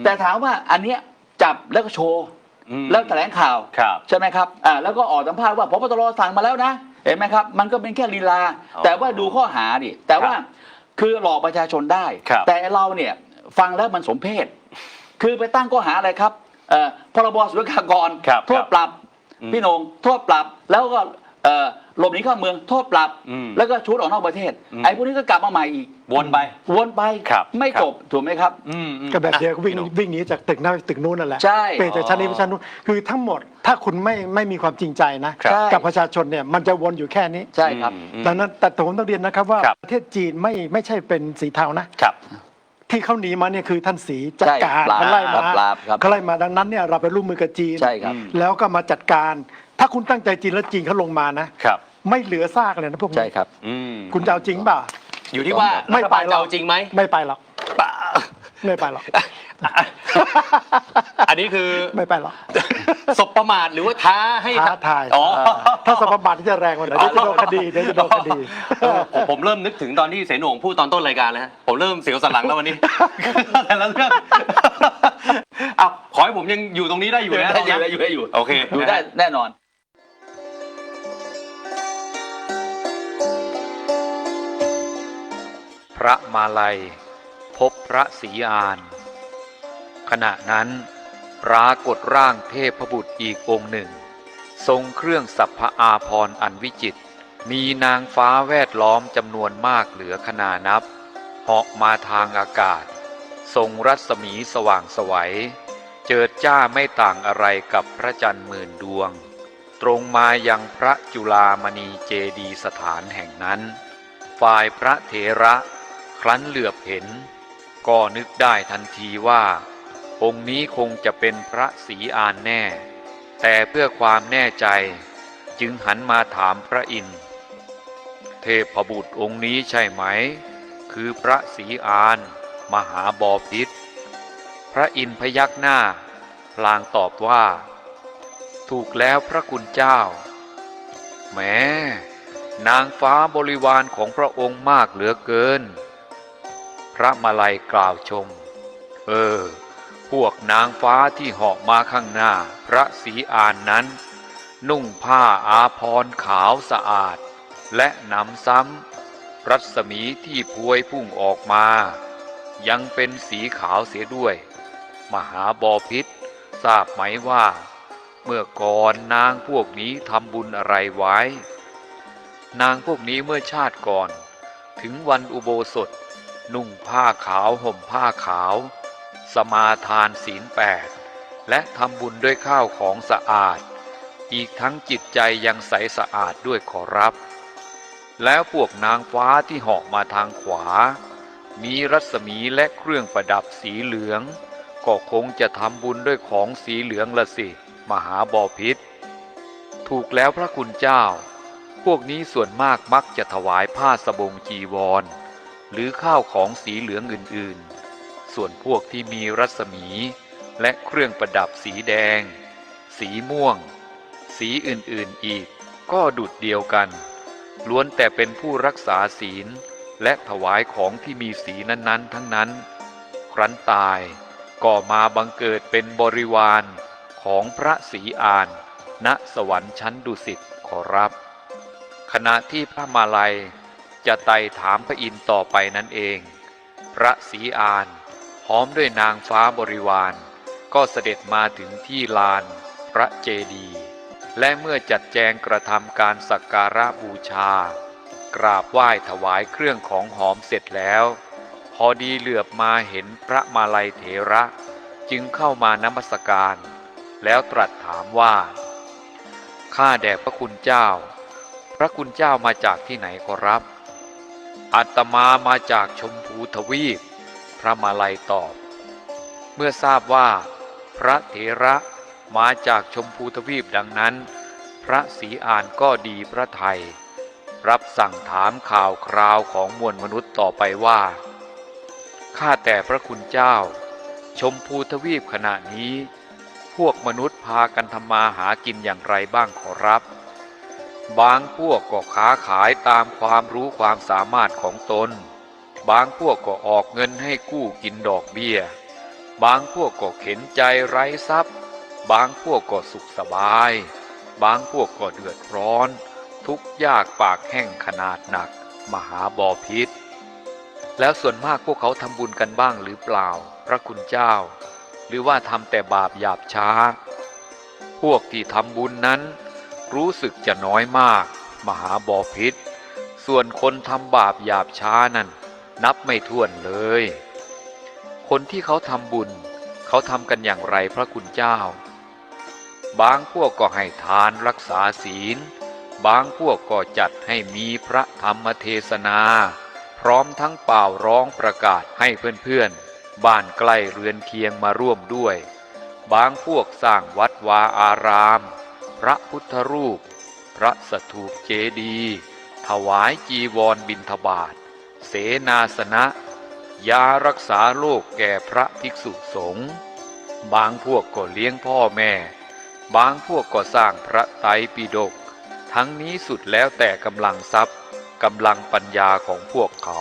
แต่ถามว่าอันเนี้ยจับแล้วก็โชว์แล้วแถลงข่าวใช่ไหมครับแล้วก็ออกสัมภาษณ์ว่าพบตรสั่งมาแล้วนะเห็นไหมครับมันก็เป็นแค่ลีลาแต่ว่าดูข้อหาดิแต่ว่าคือหลอกประชาชนได้แต่เราเนี่ยฟังแล้วมันสมเพชคือไปตั้งข้อหาอะไรครับพรบศุลกากรโทษปรับพี่นงโทษปรับแล้วก็หลบหนีเข้าเมืองโทษปรับแล้วก็ชุดออกนอกประเทศไอ้พวกนี้ก็กลับมาใหม่อีกวนไปไม่จบถูกไหมครับก็แบบเดียวก็วิ่งหนีจากตึกนั้นตึกนู้นนั่นแหละเปลี่ยนจากชั้นนี้ไปชั้นนู้นคือทั้งหมดถ้าคุณไม่มีความจริงใจนะกับประชาชนเนี่ยมันจะวนอยู่แค่นี้ใช่ครับดังนั้นแต่ผมต้องเรียนนะครับว่าประเทศจีนไม่ใช่เป็นสีเทานะที่เขาหนีมาเนี่ยคือท่านสีจัดการเขาไล่มาดังนั้นเนี่ยเราไปร่วมมือกับจีนแล้วก็มาจัดการถ้าคุณตั้งใจจีนแล้วจีนเขาลงมานะไม่เหลือซากเลยนะพวกนี้ใช่ครับคุณจะเอาจริงเปล่าอยู่ที่ว่าไม่ไปเราจริงไหมไม่ไปหรอกไม่ไปหรอกอันนี้คือไม่ไปหรอกสบประมาทหรือว่าท้าให้ท้าทายถ้าสบประมาทที่จะแรงกว่านั้นจะโดนคดีผมเริ่มนึกถึงตอนที่เสนงพูดตอนต้นรายการแล้วผมเริ่มเสียวสันหลังแล้ววันนี้แต่ละเรื่องขอให้ผมยังอยู่ตรงนี้ได้อยู่นะอยู่โอเคอยู่ได้แน่นอนพระมาลัยพบพระศรีอาน ขณะนั้นปรากฏร่างเทพบุตรอีกองค์หนึ่งทรงเครื่องสัพพอาภรณ์อันวิจิตรมีนางฟ้าแวดล้อมจำนวนมากเหลือคนานับเหาะมาทางอากาศทรงรัศมีสว่างไสวเจิดจ้าไม่ต่างอะไรกับพระจันทร์หมื่นดวงตรงมายังพระจุฬามณีเจดีย์สถานแห่งนั้นฝ่ายพระเถระครั้นเหลือบเห็นก็นึกได้ทันทีว่าองค์นี้คงจะเป็นพระศรีอานแน่แต่เพื่อความแน่ใจจึงหันมาถามพระอินทร์เทพบุตรองค์นี้ใช่ไหมคือพระศรีอานมหาบพิตรพระอินทร์พยักหน้าพลางตอบว่าถูกแล้วพระคุณเจ้าแม้นางฟ้าบริวารของพระองค์มากเหลือเกินพระมาลัยกล่าวชมพวกนางฟ้าที่เหาะมาข้างหน้าพระศรีอานนั้นนุ่งผ้าอาภรณ์ขาวสะอาดและหนำซ้ำรัศมีที่พวยพุ่งออกมายังเป็นสีขาวเสียด้วยมหาบพิตรทราบไหมว่าเมื่อก่อนนางพวกนี้ทำบุญอะไรไว้นางพวกนี้เมื่อชาติก่อนถึงวันอุโบสถนุ่งผ้าขาวห่มผ้าขาวสมาทานศีล8และทำบุญด้วยข้าวของสะอาดอีกทั้งจิตใจยังใสสะอาดด้วยขอรับแล้วพวกนางฟ้าที่เหาะมาทางขวามีรัศมีและเครื่องประดับสีเหลืองก็คงจะทำบุญด้วยของสีเหลืองละสิมหาบพิตรถูกแล้วพระคุณเจ้าพวกนี้ส่วนมากมักจะถวายผ้าสบงจีวรหรือข้าวของสีเหลืองอื่นๆส่วนพวกที่มีรัศมีและเครื่องประดับสีแดงสีม่วงสีอื่นๆอีกก็ดุจเดียวกันล้วนแต่เป็นผู้รักษาศีลและถวายของที่มีสีนั้นๆทั้งนั้นครั้นตายก็มาบังเกิดเป็นบริวารของพระศรีอานณสวรรค์ชั้นดุสิตขอรับขณะที่พระมาลัยจะไต่ถามพระอินทร์ต่อไปนั่นเองพระศรีอานพร้อมด้วยนางฟ้าบริวารก็เสด็จมาถึงที่ลานพระเจดีย์และเมื่อจัดแจงกระทำการสักการะบูชากราบไหว้ถวายเครื่องของหอมเสร็จแล้วพอดีเหลือบมาเห็นพระมาลัยเถระจึงเข้ามานมัสการแล้วตรัสถามว่าข้าแด่พระคุณเจ้าพระคุณเจ้ามาจากที่ไหนขอรับอาตมาจากชมพูทวีปพระมาลัยตอบเมื่อทราบว่าพระเถระมาจากชมพูทวีปดังนั้นพระศรีอานก็ดีพระทัยรับสั่งถามข่าวคราวของมวลมนุษย์ต่อไปว่าข้าแต่พระคุณเจ้าชมพูทวีปขณะนี้พวกมนุษย์พากันทำมาหากินอย่างไรบ้างขอรับบางพวกก็ค้าขายตามความรู้ความสามารถของตนบางพวกก็ออกเงินให้กู้กินดอกเบี้ยบางพวกก็เข็นใจไร้ทรัพย์บางพวกก็สุขสบายบางพวกก็เดือดร้อนทุกข์ยากปากแห้งขนาดหนักมหาบพิตรแล้วส่วนมากพวกเขาทำบุญกันบ้างหรือเปล่าพระคุณเจ้าหรือว่าทำแต่บาปหยาบช้าพวกที่ทำบุญนั้นรู้สึกจะน้อยมากมหาบพิตรส่วนคนทำบาปหยาบช้านั้นนับไม่ถ้วนเลยคนที่เขาทำบุญเขาทำกันอย่างไรพระคุณเจ้าบางพวกก็ให้ทานรักษาศีลบางพวกก็จัดให้มีพระธรรมเทศนาพร้อมทั้งเป่าร้องประกาศให้เพื่อนๆบ้านใกล้เรือนเคียงมาร่วมด้วยบางพวกสร้างวัดวาอารามพระพุทธรูปพระสถูปเจดีย์ถวายจีวรบิณฑบาตเสนาสนะยารักษาโรคแก่พระภิกษุสงฆ์บางพวกก็เลี้ยงพ่อแม่บางพวกก็สร้างพระไตรปิฎกทั้งนี้สุดแล้วแต่กำลังทรัพย์กำลังปัญญาของพวกเขา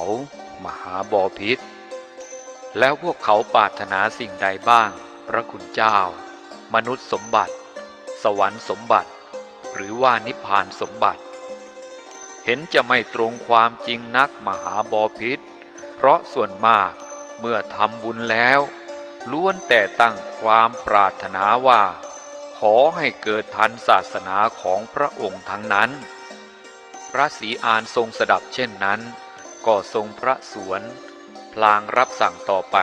มหาบพิตรแล้วพวกเขาปรารถนาสิ่งใดบ้างพระคุณเจ้ามนุษย์สมบัติสวรรค์สมบัติหรือว่านิพพานสมบัติเห็นจะไม่ตรงความจริงนักมหาบพิตรเพราะส่วนมากเมื่อทำบุญแล้ว ล้วนแต่ตั้งความปรารถนาว่าขอให้เกิดทันศาสนาของพระองค์ทั้งนั้นพระศรีอานทรงสดับเช่นนั้นก็ทรงพระสวนพลางรับสั่งต่อไป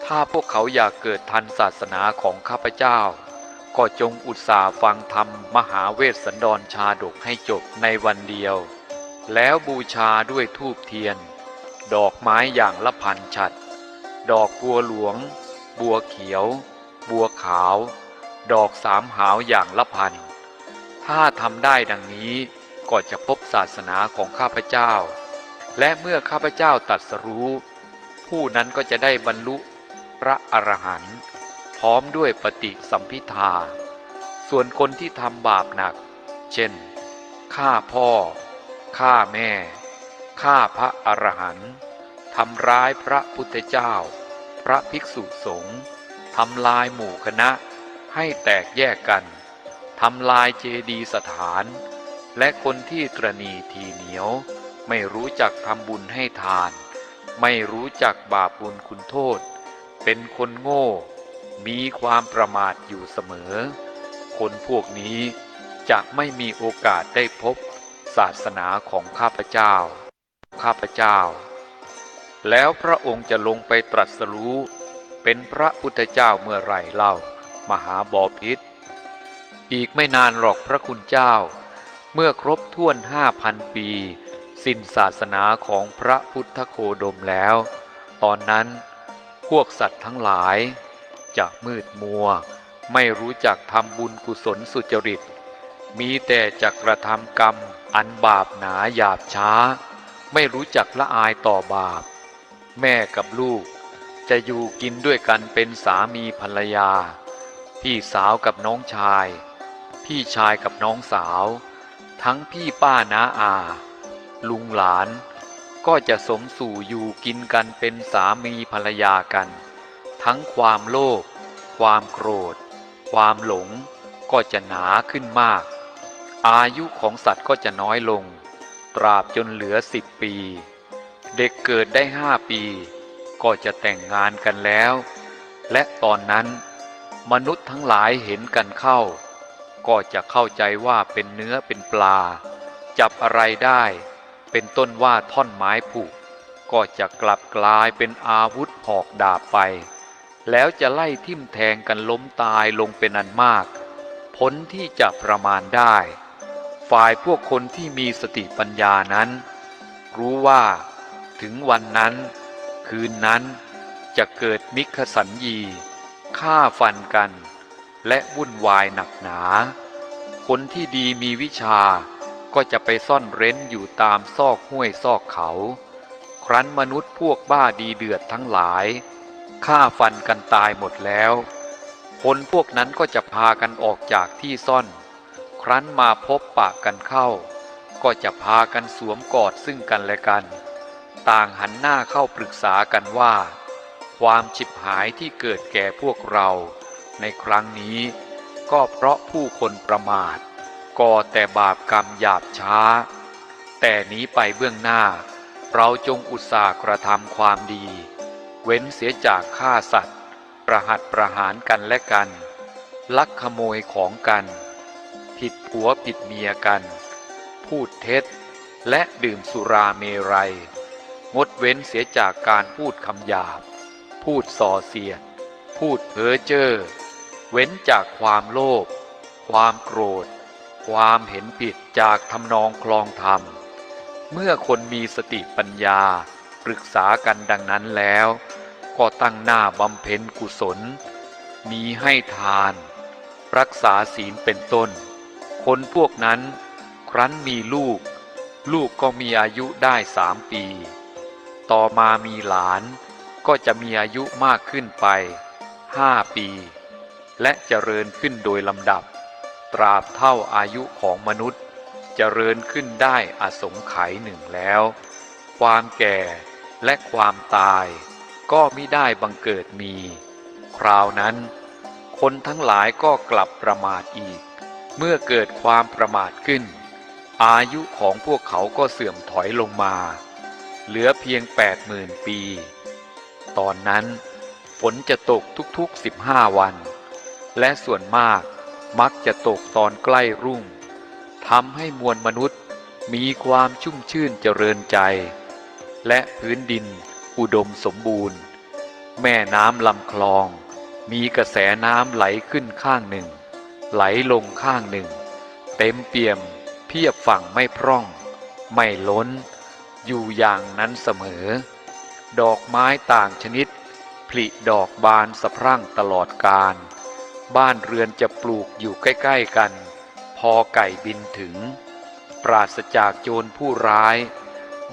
ถ้าพวกเขาอยากเกิดทันศาสนาของข้าพเจ้าก็จงอุตส่าห์ฟังธรรมมหาเวสสันดรชาดกให้จบในวันเดียวแล้วบูชาด้วยธูปเทียนดอกไม้อย่างละพันฉัตรดอกบัวหลวงบัวเขียวบัวขาวดอกสามหาวอย่างละพันถ้าทำได้ดังนี้ก็จะพบศาสนาของข้าพเจ้าและเมื่อข้าพเจ้าตรัสรู้ผู้นั้นก็จะได้บรรลุพระอรหันต์พร้อมด้วยปฏิสัมภิทาส่วนคนที่ทำบาปหนักเช่นฆ่าพ่อฆ่าแม่ฆ่าพระอรหันต์ทำร้ายพระพุทธเจ้าพระภิกษุสงฆ์ทำลายหมู่คณะให้แตกแยกกันทำลายเจดีย์สถานและคนที่ตระหนี่ทีเหนียวไม่รู้จักทำบุญให้ทานไม่รู้จักบาปบุญคุณโทษเป็นคนโง่มีความประมาทอยู่เสมอคนพวกนี้จะไม่มีโอกาสได้พบศาสนาของข้าพเจ้าแล้วพระองค์จะลงไปตรัสรู้เป็นพระพุทธเจ้าเมื่อไหร่เล่ามหาบพิตรอีกไม่นานหรอกพระคุณเจ้าเมื่อครบถ้วน 5,000 ปีสิ้นศาสนาของพระพุทธโคดมแล้วตอนนั้นพวกสัตว์ทั้งหลายจะมืดมัวไม่รู้จักทำบุญกุศลสุจริตมีแต่จะกระทำกรรมอันบาปหนาหยาบช้าไม่รู้จักละอายต่อบาปแม่กับลูกจะอยู่กินด้วยกันเป็นสามีภรรยาพี่สาวกับน้องชายพี่ชายกับน้องสาวทั้งพี่ป้าน้าอาลุงหลานก็จะสมสู่อยู่กินกันเป็นสามีภรรยากันทั้งความโลภความโกรธความหลงก็จะหนาขึ้นมากอายุของสัตว์ก็จะน้อยลงตราบจนเหลือ10 ปีเด็กเกิดได้5 ปีก็จะแต่งงานกันแล้วและตอนนั้นมนุษย์ทั้งหลายเห็นกันเข้าก็จะเข้าใจว่าเป็นเนื้อเป็นปลาจับอะไรได้เป็นต้นว่าท่อนไม้ผุก็จะกลับกลายเป็นอาวุธหอกดาบไปแล้วจะไล่ทิ่มแทงกันล้มตายลงเป็นอันมากผลที่จะประมาณได้ฝ่ายพวกคนที่มีสติปัญญานั้นรู้ว่าถึงวันนั้นคืนนั้นจะเกิดมิคสัญญีฆ่าฟันกันและวุ่นวายหนักหนาคนที่ดีมีวิชาก็จะไปซ่อนเร้นอยู่ตามซอกห้วยซอกเขาครั้นมนุษย์พวกบ้าดีเดือดทั้งหลายฆ่าฟันกันตายหมดแล้วคนพวกนั้นก็จะพากันออกจากที่ซ่อนครั้นมาพบปะกันเข้าก็จะพากันสวมกอดซึ่งกันและกันต่างหันหน้าเข้าปรึกษากันว่าความฉิบหายที่เกิดแก่พวกเราในครั้งนี้ก็เพราะผู้คนประมาทก่อแต่บาปกรรมหยาบช้าแต่นี้ไปเบื้องหน้าเราจงอุตส่าห์กระทำความดีเว้นเสียจากฆ่าสัตว์ประหัตประหารกันและกันลักขโมยของกันผิดผัวผิดเมียกันพูดเท็จและดื่มสุราเมรัยงดเว้นเสียจากการพูดคำหยาบพูดส่อเสียดพูดเพ้อเจ้อเว้นจากความโลภความโกรธความเห็นผิดจากทำนองคลองธรรมเมื่อคนมีสติปัญญาปรึกษากันดังนั้นแล้วก็ตั้งหน้าบำเพ็ญกุศลมีให้ทานรักษาศีลเป็นต้นคนพวกนั้นครั้นมีลูกก็มีอายุได้3 ปีต่อมามีหลานก็จะมีอายุมากขึ้นไป5 ปีและเจริญขึ้นโดยลำดับตราบเท่าอายุของมนุษย์เจริญขึ้นได้อสงไขยหนึ่งแล้วความแก่และความตายก็มิได้บังเกิดมีคราวนั้นคนทั้งหลายก็กลับประมาทอีกเมื่อเกิดความประมาทขึ้นอายุของพวกเขาก็เสื่อมถอยลงมาเหลือเพียง80,000 ปีตอนนั้น ฝนจะตกทุกๆ15 วันและส่วนมากมักจะตกตอนใกล้รุ่งทำให้มวลมนุษย์มีความชุ่มชื่นเจริญใจและพื้นดินอุดมสมบูรณ์แม่น้ำลำคลองมีกระแสน้ำไหลขึ้นข้างหนึ่งไหลลงข้างหนึ่งเต็มเปี่ยมเพียบฝั่งไม่พร่องไม่ล้นอยู่อย่างนั้นเสมอดอกไม้ต่างชนิดผลิดอกบานสะพรั่งตลอดกาลบ้านเรือนจะปลูกอยู่ใกล้ๆกันพอไก่บินถึงปราศจากโจรผู้ร้าย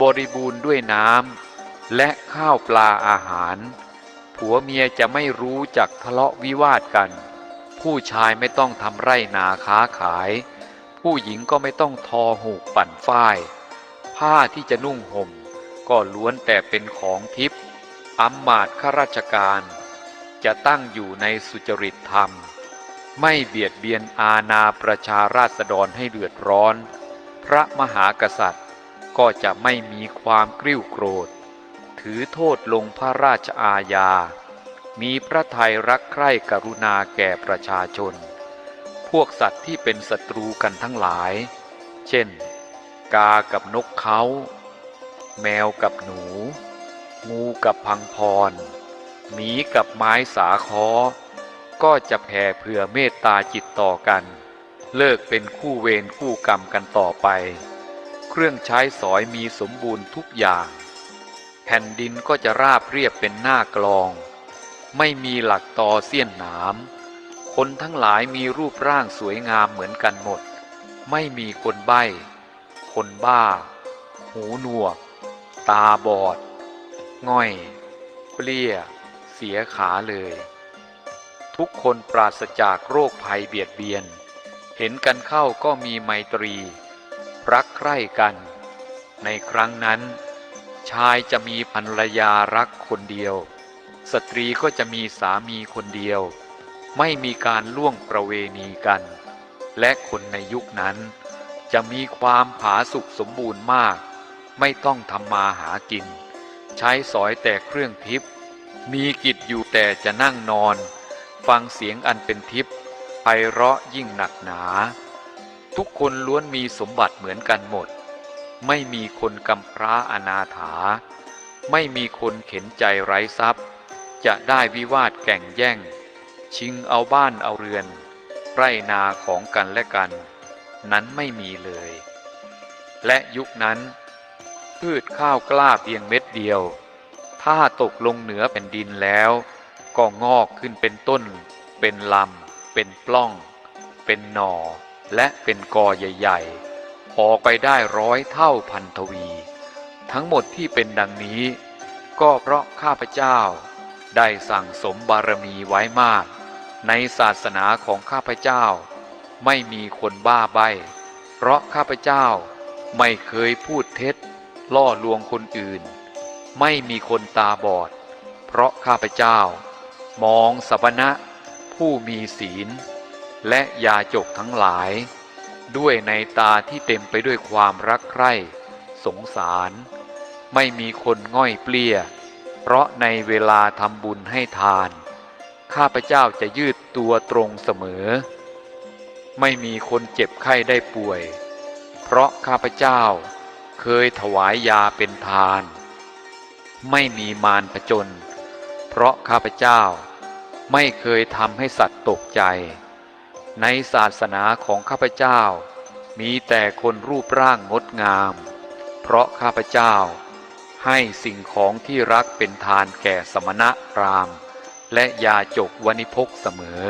บริบูรณ์ด้วยน้ำและข้าวปลาอาหารผัวเมียจะไม่รู้จักทะเลาะวิวาทกันผู้ชายไม่ต้องทำไร่นาค้าขายผู้หญิงก็ไม่ต้องทอหูกปั่นฝ้ายผ้าที่จะนุ่งห่มก็ล้วนแต่เป็นของทิพย์อำมาตย์ข้าราชการจะตั้งอยู่ในสุจริตธรรมไม่เบียดเบียนอาณาประชาราษฎรให้เดือดร้อนพระมหากษัตริย์ก็จะไม่มีความกริ้วโกรธถือโทษลงพระราชอาญามีพระทัยรักใคร่กรุณาแก่ประชาชนพวกสัตว์ที่เป็นศัตรูกันทั้งหลายเช่นกากับนกเขาแมวกับหนูงูกับพังพรหมีกับไม้สาค้อก็จะแผ่เผื่อเมตตาจิตต่อกันเลิกเป็นคู่เวรคู่กรรมกันต่อไปเครื่องใช้สอยมีสมบูรณ์ทุกอย่างแผ่นดินก็จะราบเรียบเป็นหน้ากลองไม่มีหลักตอเสี้ยนหนามคนทั้งหลายมีรูปร่างสวยงามเหมือนกันหมดไม่มีคนใบ้คนบ้าหูหนวกตาบอดง่อยเปลี้ยเสียขาเลยทุกคนปราศจากโรคภัยเบียดเบียนเห็นกันเข้าก็มีไมตรีรักใคร่กันในครั้งนั้นชายจะมีภรรยารักคนเดียวสตรีก็จะมีสามีคนเดียวไม่มีการล่วงประเวณีกันและคนในยุคนั้นจะมีความผาสุกสมบูรณ์มากไม่ต้องทำมาหากินใช้สอยแต่เครื่องทิพย์มีกิจอยู่แต่จะนั่งนอนฟังเสียงอันเป็นทิพย์ไพเราะยิ่งหนักหนาทุกคนล้วนมีสมบัติเหมือนกันหมดไม่มีคนกำพร้าอนาถาไม่มีคนเข็นใจไร้ทรัพย์จะได้วิวาทแก่งแย่งชิงเอาบ้านเอาเรือนไร่นาของกันและกันนั้นไม่มีเลยและยุคนั้นพืชข้าวกล้าเพียงเม็ดเดียวถ้าตกลงเหนือแผ่นดินแล้วก็งอกขึ้นเป็นต้นเป็นลำเป็นปล้องเป็นหน่อและเป็นกอใหญ่ๆออกไปได้100 เท่าพันทวีทั้งหมดที่เป็นดังนี้ก็เพราะข้าพเจ้าได้สั่งสมบารมีไว้มากในศาสนาของข้าพเจ้าไม่มีคนบ้าใบ้เพราะข้าพเจ้าไม่เคยพูดเท็จล่อลวงคนอื่นไม่มีคนตาบอดเพราะข้าพเจ้ามองสมณะผู้มีศีลและยาจกทั้งหลายด้วยในตาที่เต็มไปด้วยความรักใคร่สงสารไม่มีคนง่อยเปลี้ยเพราะในเวลาทำบุญให้ทานข้าพเจ้าจะยืดตัวตรงเสมอไม่มีคนเจ็บไข้ได้ป่วยเพราะข้าพเจ้าเคยถวายยาเป็นทานไม่มีมารผจญเพราะข้าพเจ้าไม่เคยทำให้สัตว์ตกใจในศาสนาของข้าพเจ้ามีแต่คนรูปร่างงดงามเพราะข้าพเจ้าให้สิ่งของที่รักเป็นทานแก่สมณะพราหมณ์และยาจกวณิพกเสมอ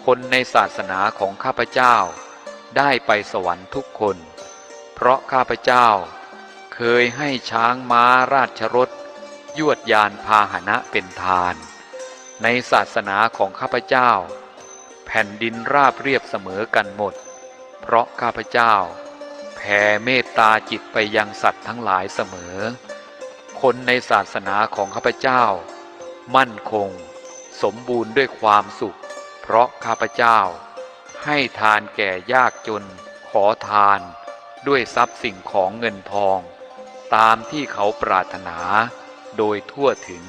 คนในศาสนาของข้าพเจ้าได้ไปสวรรค์ทุกคนเพราะข้าพเจ้าเคยให้ช้างม้าราชรถยวดยานพาหนะเป็นทานในศาสนาของข้าพเจ้าแผ่นดินราบเรียบเสมอกันหมดเพราะข้าพเจ้าแผ่เมตตาจิตไปยังสัตว์ทั้งหลายเสมอคนในศาสนาของข้าพเจ้ามั่นคงสมบูรณ์ด้วยความสุขเพราะข้าพเจ้าให้ทานแก่ยากจนขอทานด้วยทรัพย์สิ่งของเงินทองตามที่เขาปรารถนาโดยทั่วถึง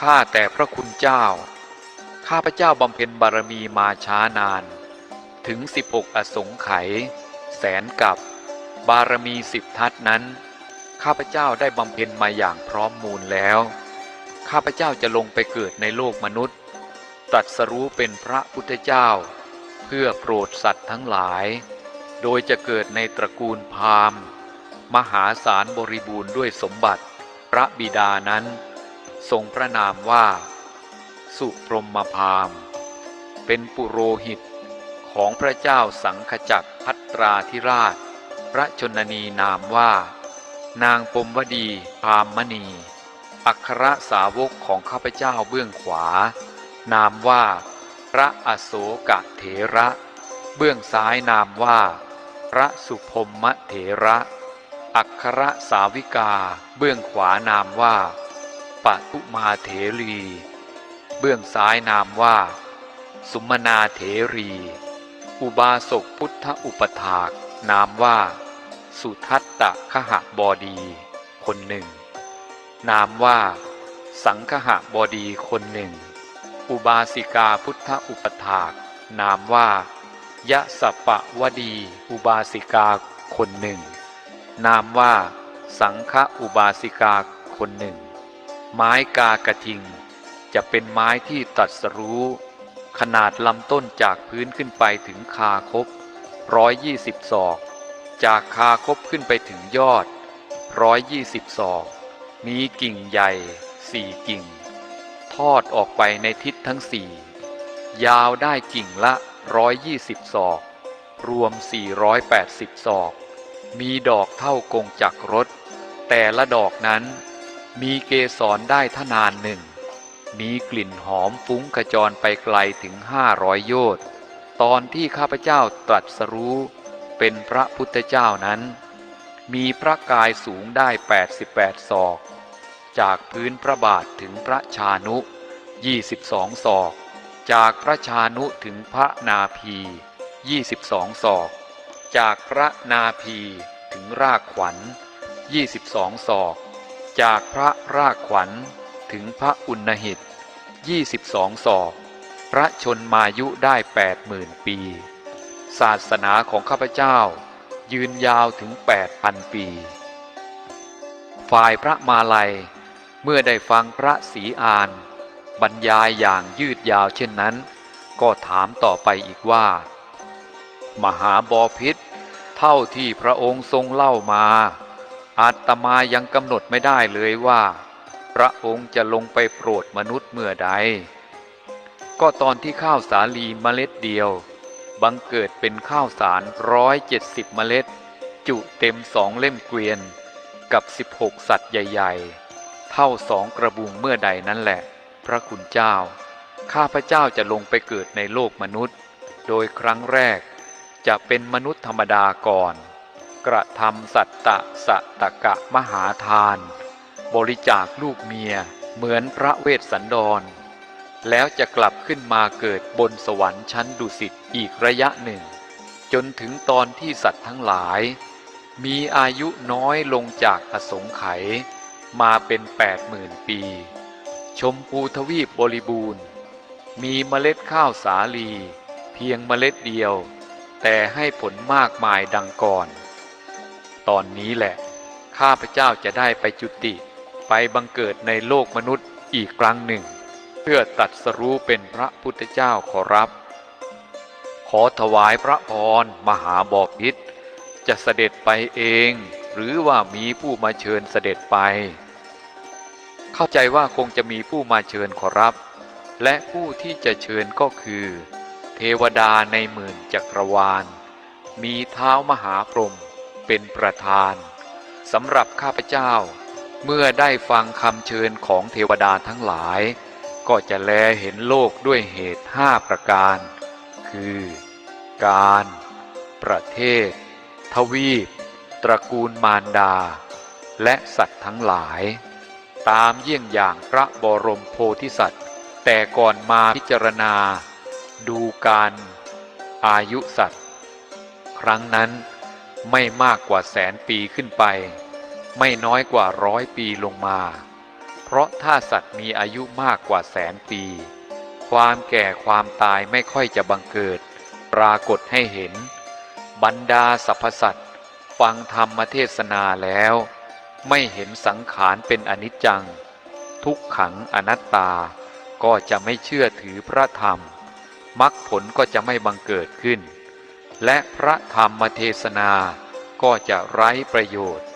ข้าแต่พระคุณเจ้าข้าพเจ้าบำเพ็ญบารมีมาช้านานถึง16 อสงไขยแสนกับบารมี10 ทัศนั้นข้าพเจ้าได้บำเพ็ญมาอย่างพร้อมมูลแล้วข้าพเจ้าจะลงไปเกิดในโลกมนุษย์ตรัสรู้เป็นพระพุทธเจ้าเพื่อโปรดสัตว์ทั้งหลายโดยจะเกิดในตระกูลพราหมณ์มหาศาลบริบูรณ์ด้วยสมบัติพระบิดานั้นทรงพระนามว่าสุพรหมพราหมณ์เป็นปุโรหิตของพระเจ้าสังขจักรพัตราธิราชพระชนนีนามว่านางปมวดีพราหมณีอัครสาวกของข้าพเจ้าเบื้องขวานามว่าพระอโศกเถระเบื้องซ้ายนามว่าพระสุพมมเถระอัครสาวิกาเบื้องขวานามว่าปทุมาเถรีเบื้องซ้ายนามว่าสุมนาเถรีอุบาสกพุทธอุปถากนามว่าสุทัตตคหบดีคนหนึ่งนามว่าสังคหบดีคนหนึ่งอุบาสิกาพุทธอุปถากนามว่ายะสปะวดีอุบาสิกาคนหนึ่งนามว่าสังฆอุบาสิกาคนหนึ่งไม้กากระทิงจะเป็นไม้ที่ตรัสรู้ขนาดลำต้นจากพื้นขึ้นไปถึงคาคบ120 ศอกจากคาคบขึ้นไปถึงยอด120 ศอกมีกิ่งใหญ่4 กิ่งทอดออกไปในทิศทั้ง4ยาวได้กิ่งละ120 ศอกรวม480 ศอกมีดอกเท่ากงจักรรถแต่ละดอกนั้นมีเกสรได้ทนานหนึ่งมีกลิ่นหอมฟุ้งขจรไปไกลถึง500 โยชน์ตอนที่ข้าพเจ้าตรัสรู้เป็นพระพุทธเจ้านั้นมีพระกายสูงได้88 ศอกจากพื้นพระบาทถึงพระชานุ22 ศอกจากพระชานุถึงพระนาภี22 ศอกจากพระนาภีถึงรากขวัญ22 ศอกจากพระรากขวัญถึงพระอุณหิต22 ศอกพระชนมายุได้ 80,000 ปีศาสนาของข้าพเจ้ายืนยาวถึง 8,000 ปีฝ่ายพระมาลัยเมื่อได้ฟังพระศรีอานบรรยายอย่างยืดยาวเช่นนั้นก็ถามต่อไปอีกว่ามหาบพิตรเท่าที่พระองค์ทรงเล่ามาอาตมายังกำหนดไม่ได้เลยว่าพระองค์จะลงไปโปรดมนุษย์เมื่อใดก็ตอนที่ข้าวสาลีเมล็ดเดียวบังเกิดเป็นข้าวสาร170 เมล็ดจุเต็ม2 เล่มเกวียนกับ16 สัตว์ใหญ่ๆเท่า2 กระบุงเมื่อใดนั่นแหละพระคุณเจ้าข้าพเจ้าจะลงไปเกิดในโลกมนุษย์โดยครั้งแรกจะเป็นมนุษย์ธรรมดาก่อนกระทำสัตตะสะตะกะมหาทานบริจาคลูกเมียเหมือนพระเวสสันดรแล้วจะกลับขึ้นมาเกิดบนสวรรค์ชั้นดุสิตอีกระยะหนึ่งจนถึงตอนที่สัตว์ทั้งหลายมีอายุน้อยลงจากอสงไขยมาเป็น 80,000 ปีชมพูทวีปบริบูรณ์มีเมล็ดข้าวสาลีเพียงเมล็ดเดียวแต่ให้ผลมากมายดังก่อนตอนนี้แหละข้าพเจ้าจะได้ไปจุติไปบังเกิดในโลกมนุษย์อีกครั้งหนึ่งเพื่อตรัสรู้เป็นพระพุทธเจ้าขอรับขอถวายพระพรมหาบพิตรจะเสด็จไปเองหรือว่ามีผู้มาเชิญเสด็จไปเข้าใจว่าคงจะมีผู้มาเชิญขอรับและผู้ที่จะเชิญก็คือเทวดาในหมื่นจักรวาลมีเท้ามหาพรหมเป็นประธานสำหรับข้าพเจ้าเมื่อได้ฟังคำเชิญของเทวดาทั้งหลายก็จะแลเห็นโลกด้วยเหตุ5 ประการคือการประเทศทวีปตระกูลมารดาและสัตว์ทั้งหลายตามเยี่ยงอย่างพระบรมโพธิสัตว์แต่ก่อนมาพิจารณาดูการอายุสัตว์ครั้งนั้นไม่มากกว่า100,000 ปีขึ้นไปไม่น้อยกว่า100 ปีลงมา เพราะถ้าสัตว์มีอายุมากกว่าแสนปี ความแก่ความตายไม่ค่อยจะบังเกิดปรากฏให้เห็นบรรดาสรรพสัตว์ฟังธรรมเทศนาแล้วไม่เห็นสังขารเป็นอนิจจังทุกขังอนัตตาก็จะไม่เชื่อถือพระธรรมมรรคผลก็จะไม่บังเกิดขึ้นและพระธรรมเทศนาก็จะไร้ประโยชน์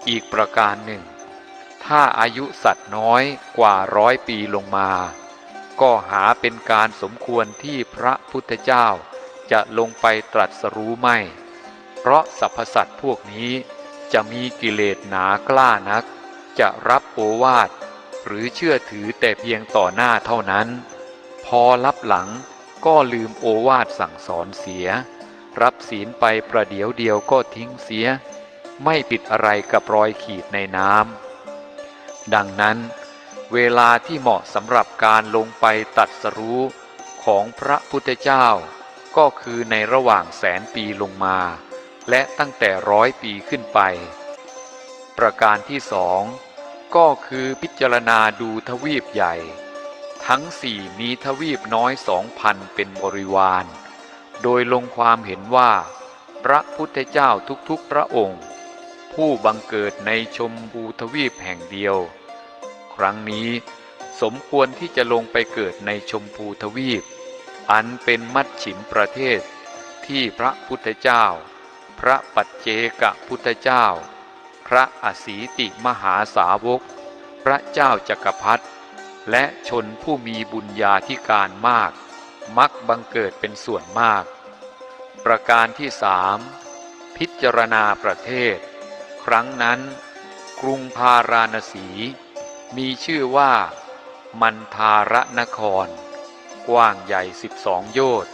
อีกประการหนึ่งถ้าอายุสัตว์น้อยกว่า100 ปีลงมาก็หาเป็นการสมควรที่พระพุทธเจ้าจะลงไปตรัสรู้ไม่เพราะสรรพสัตว์พวกนี้จะมีกิเลสหนากล้านักจะรับโอวาทหรือเชื่อถือแต่เพียงต่อหน้าเท่านั้นพอลับหลังก็ลืมโอวาทสั่งสอนเสียรับศีลไปประเดี๋ยวเดียวก็ทิ้งเสียไม่ผิดอะไรกับรอยขีดในน้ำดังนั้นเวลาที่เหมาะสำหรับการลงไปตรัสรู้ของพระพุทธเจ้าก็คือในระหว่าง100,000 ปีลงมาและตั้งแต่100 ปีขึ้นไปประการที่สองก็คือพิจารณาดูทวีปใหญ่ทั้ง4มีทวีปน้อย 2,000 เป็นบริวารโดยลงความเห็นว่าพระพุทธเจ้าทุกๆพระองค์ผู้บังเกิดในชมพูทวีปแห่งเดียวครั้งนี้สมควรที่จะลงไปเกิดในชมพูทวีปอันเป็นมัชฉิมประเทศที่พระพุทธเจ้าพระปัจเจกพุทธเจ้าพระอสีติมหาสาวกพระเจ้าจักรพรรดิและชนผู้มีบุญญาธิการมากมักบังเกิดเป็นส่วนมากประการที่สามพิจารณาประเทศครั้งนั้นกรุงพาราณสีมีชื่อว่ามันทารนครกว้างใหญ่12 โยชน์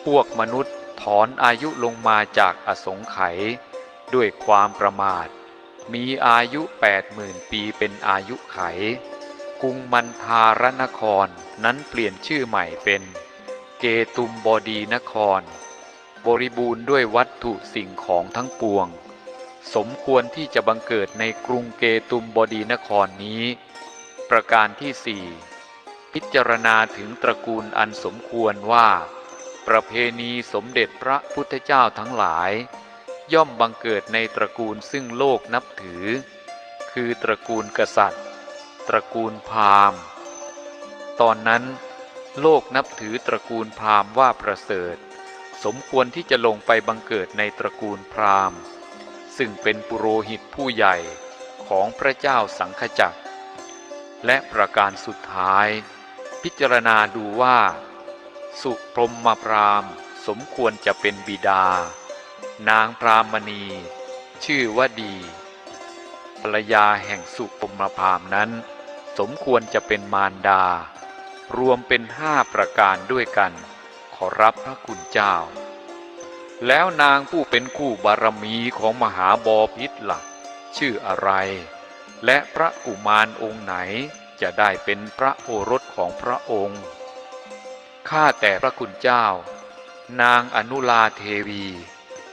พวกมนุษย์ถอนอายุลงมาจากอสงไขยด้วยความประมาทมีอายุ 80,000 ปีเป็นอายุไขกรุงมันทารนครนั้นเปลี่ยนชื่อใหม่เป็นเกตุมบดีนครบริบูรณ์ด้วยวัตถุสิ่งของทั้งปวงสมควรที่จะบังเกิดในกรุงเกตุมบดีนครนี้ประการที่สี่พิจารณาถึงตระกูลอันสมควรว่าประเพณีสมเด็จพระพุทธเจ้าทั้งหลายย่อมบังเกิดในตระกูลซึ่งโลกนับถือคือตระกูลกษัตริย์ตระกูลพราหมณ์ตอนนั้นโลกนับถือตระกูลพราหมณ์ว่าประเสริฐสมควรที่จะลงไปบังเกิดในตระกูลพราหมณ์ซึ่งเป็นปุโรหิตผู้ใหญ่ของพระเจ้าสังฆจักรและประการสุดท้ายพิจารณาดูว่าสุพรหมพราหมณ์สมควรจะเป็นบิดานางพรามณีชื่อว่าดีภรรยาแห่งสุพรหมพราหมณ์นั้นสมควรจะเป็นมารดารวมเป็น5 ประการด้วยกันขอรับพระคุณเจ้าแล้วนางผู้เป็นคู่บารมีของมหาบพิตรล่ะชื่ออะไรและพระกุมารองค์ไหนจะได้เป็นพระโอรสของพระองค์ข้าแต่พระคุณเจ้านางอนุลาเทวี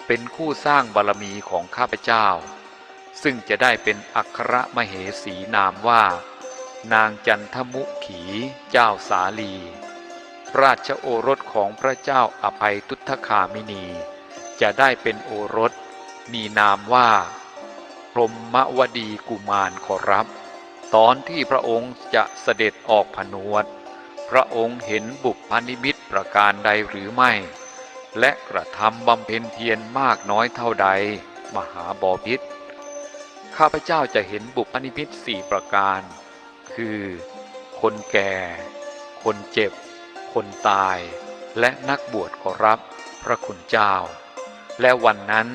เป็นคู่สร้างบารมีของข้าพเจ้าซึ่งจะได้เป็นอัครมเหสีนามว่านางจันทมุขีเจ้าสาลีราชโอรสของพระเจ้าอภัยทุตคามินีจะได้เป็นโอรสมีนามว่าพรหมวดีกุมารขอรับตอนที่พระองค์จะเสด็จออกผนวดพระองค์เห็นบุพนิมิตประการใดหรือไม่และกระทำบำเพ็ญเพียรมากน้อยเท่าใดมหาบพิตรข้าพเจ้าจะเห็นบุพนิมิต4 ประการคือคนแก่คนเจ็บคนตายและนักบวชขอรับพระคุณเจ้าและวันนั้น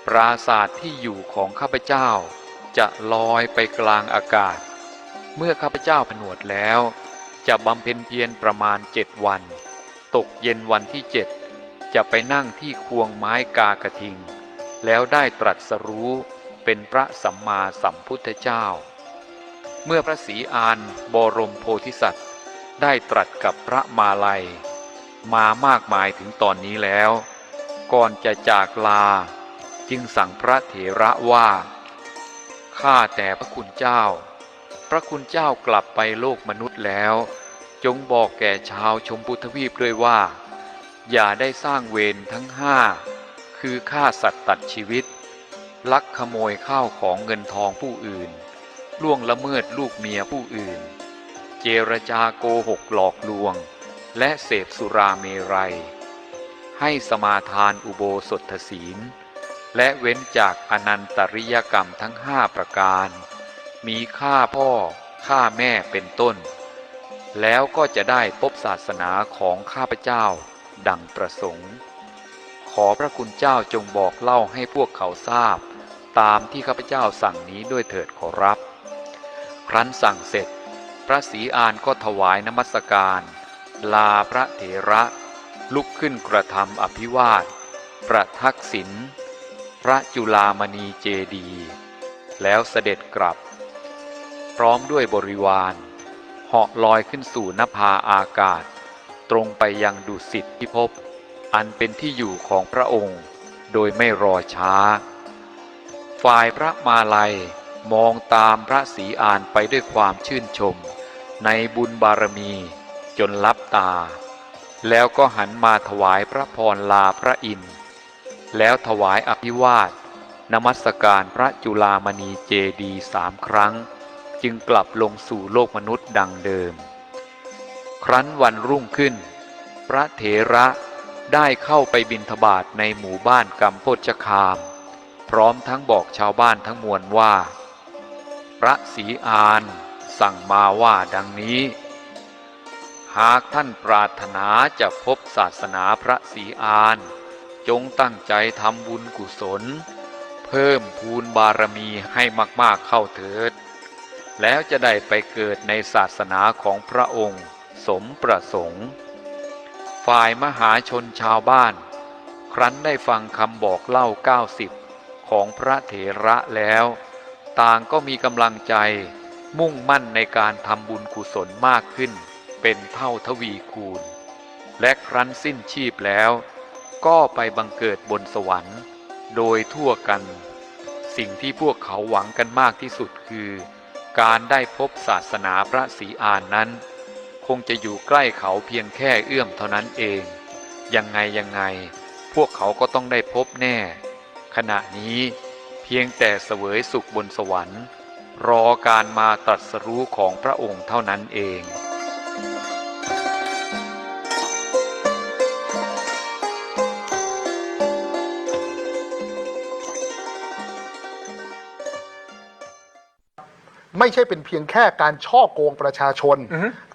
ปราสาทที่อยู่ของข้าพเจ้าจะลอยไปกลางอากาศเมื่อข้าพเจ้าผนวดแล้วจะบำเพ็ญเพียรประมาณ7 วันตกเย็นวันที่7จะไปนั่งที่ควงไม้กากทิงแล้วได้ตรัสรู้เป็นพระสัมมาสัมพุทธเจ้าเมื่อพระศรีอานบรมโพธิสัตว์ได้ตรัสกับพระมาลัยมามากมายถึงตอนนี้แล้วก่อนจะจากลาจึงสั่งพระเถระว่าข้าแต่พระคุณเจ้าพ ระคุณเจ้ากลับไปโลกมนุษย์แล้วจงบอกแก่ชาวชมพูทวีปด้วยว่าอย่าได้สร้างเวรทั้งห้าคือฆ่าสัตว์ตัดชีวิตลักขโมยข้าวของเงินทองผู้อื่นล่วงละเมิดลูกเมียผู้อื่นเจรจาโกหกหลอกลวงและเสพสุราเมรัยให้สมาทานอุโบสถศีลและเว้นจากอนันตริยกรรมทั้งห้าประการมีฆ่าพ่อฆ่าแม่เป็นต้นแล้วก็จะได้พบศาสนาของข้าพเจ้าดังประสงค์ขอพระคุณเจ้าจงบอกเล่าให้พวกเขาทราบตามที่ข้าพเจ้าสั่งนี้ด้วยเถิดขอรับครั้นสั่งเสร็จพระศรีอานก็ถวายนมัสการลาพระเถระลุกขึ้นกระทำอภิวาทประทักษิณพระจุฬามณีเจดีย์แล้วเสด็จกลับพร้อมด้วยบริวารเหาะลอยขึ้นสู่นภาอากาศตรงไปยังดุสิตพิภพอันเป็นที่อยู่ของพระองค์โดยไม่รอช้าฝ่ายพระมาลัยมองตามพระศรีอานไปด้วยความชื่นชมในบุญบารมีจนลับตาแล้วก็หันมาถวายพระพรลาพระอินทร์แล้วถวายอภิวาทนมัสการพระจุฬามณีเจดีย์3 ครั้งจึงกลับลงสู่โลกมนุษย์ดังเดิมครั้นวันรุ่งขึ้นพระเถระได้เข้าไปบิณฑบาตในหมู่บ้านกัมโพชคามพร้อมทั้งบอกชาวบ้านทั้งมวลว่าพระศรีอานสั่งมาว่าดังนี้หากท่านปรารถนาจะพบศาสนาพระศรีอานจงตั้งใจทำบุญกุศลเพิ่มพูนบารมีให้มากๆเข้าเถิดแล้วจะได้ไปเกิดในศาสนาของพระองค์สมประสงค์ฝ่ายมหาชนชาวบ้านครั้นได้ฟังคำบอกเล่า90ของพระเถระแล้วต่างก็มีกำลังใจมุ่งมั่นในการทำบุญกุศลมากขึ้นเป็นเท่าทวีคูณและครั้นสิ้นชีพแล้วก็ไปบังเกิดบนสวรรค์โดยทั่วกันสิ่งที่พวกเขาหวังกันมากที่สุดคือการได้พบศาสนาพระศรีอานนั้นคงจะอยู่ใกล้เขาเพียงแค่เอื้อมเท่านั้นเองยังไงพวกเขาก็ต้องได้พบแน่ขณะนี้เพียงแต่เสวยสุขบนสวรรค์รอการมาตรัสรู้ของพระองค์เท่านั้นเองไม่ใช่เป็นเพียงแค่การช่อโกงประชาชน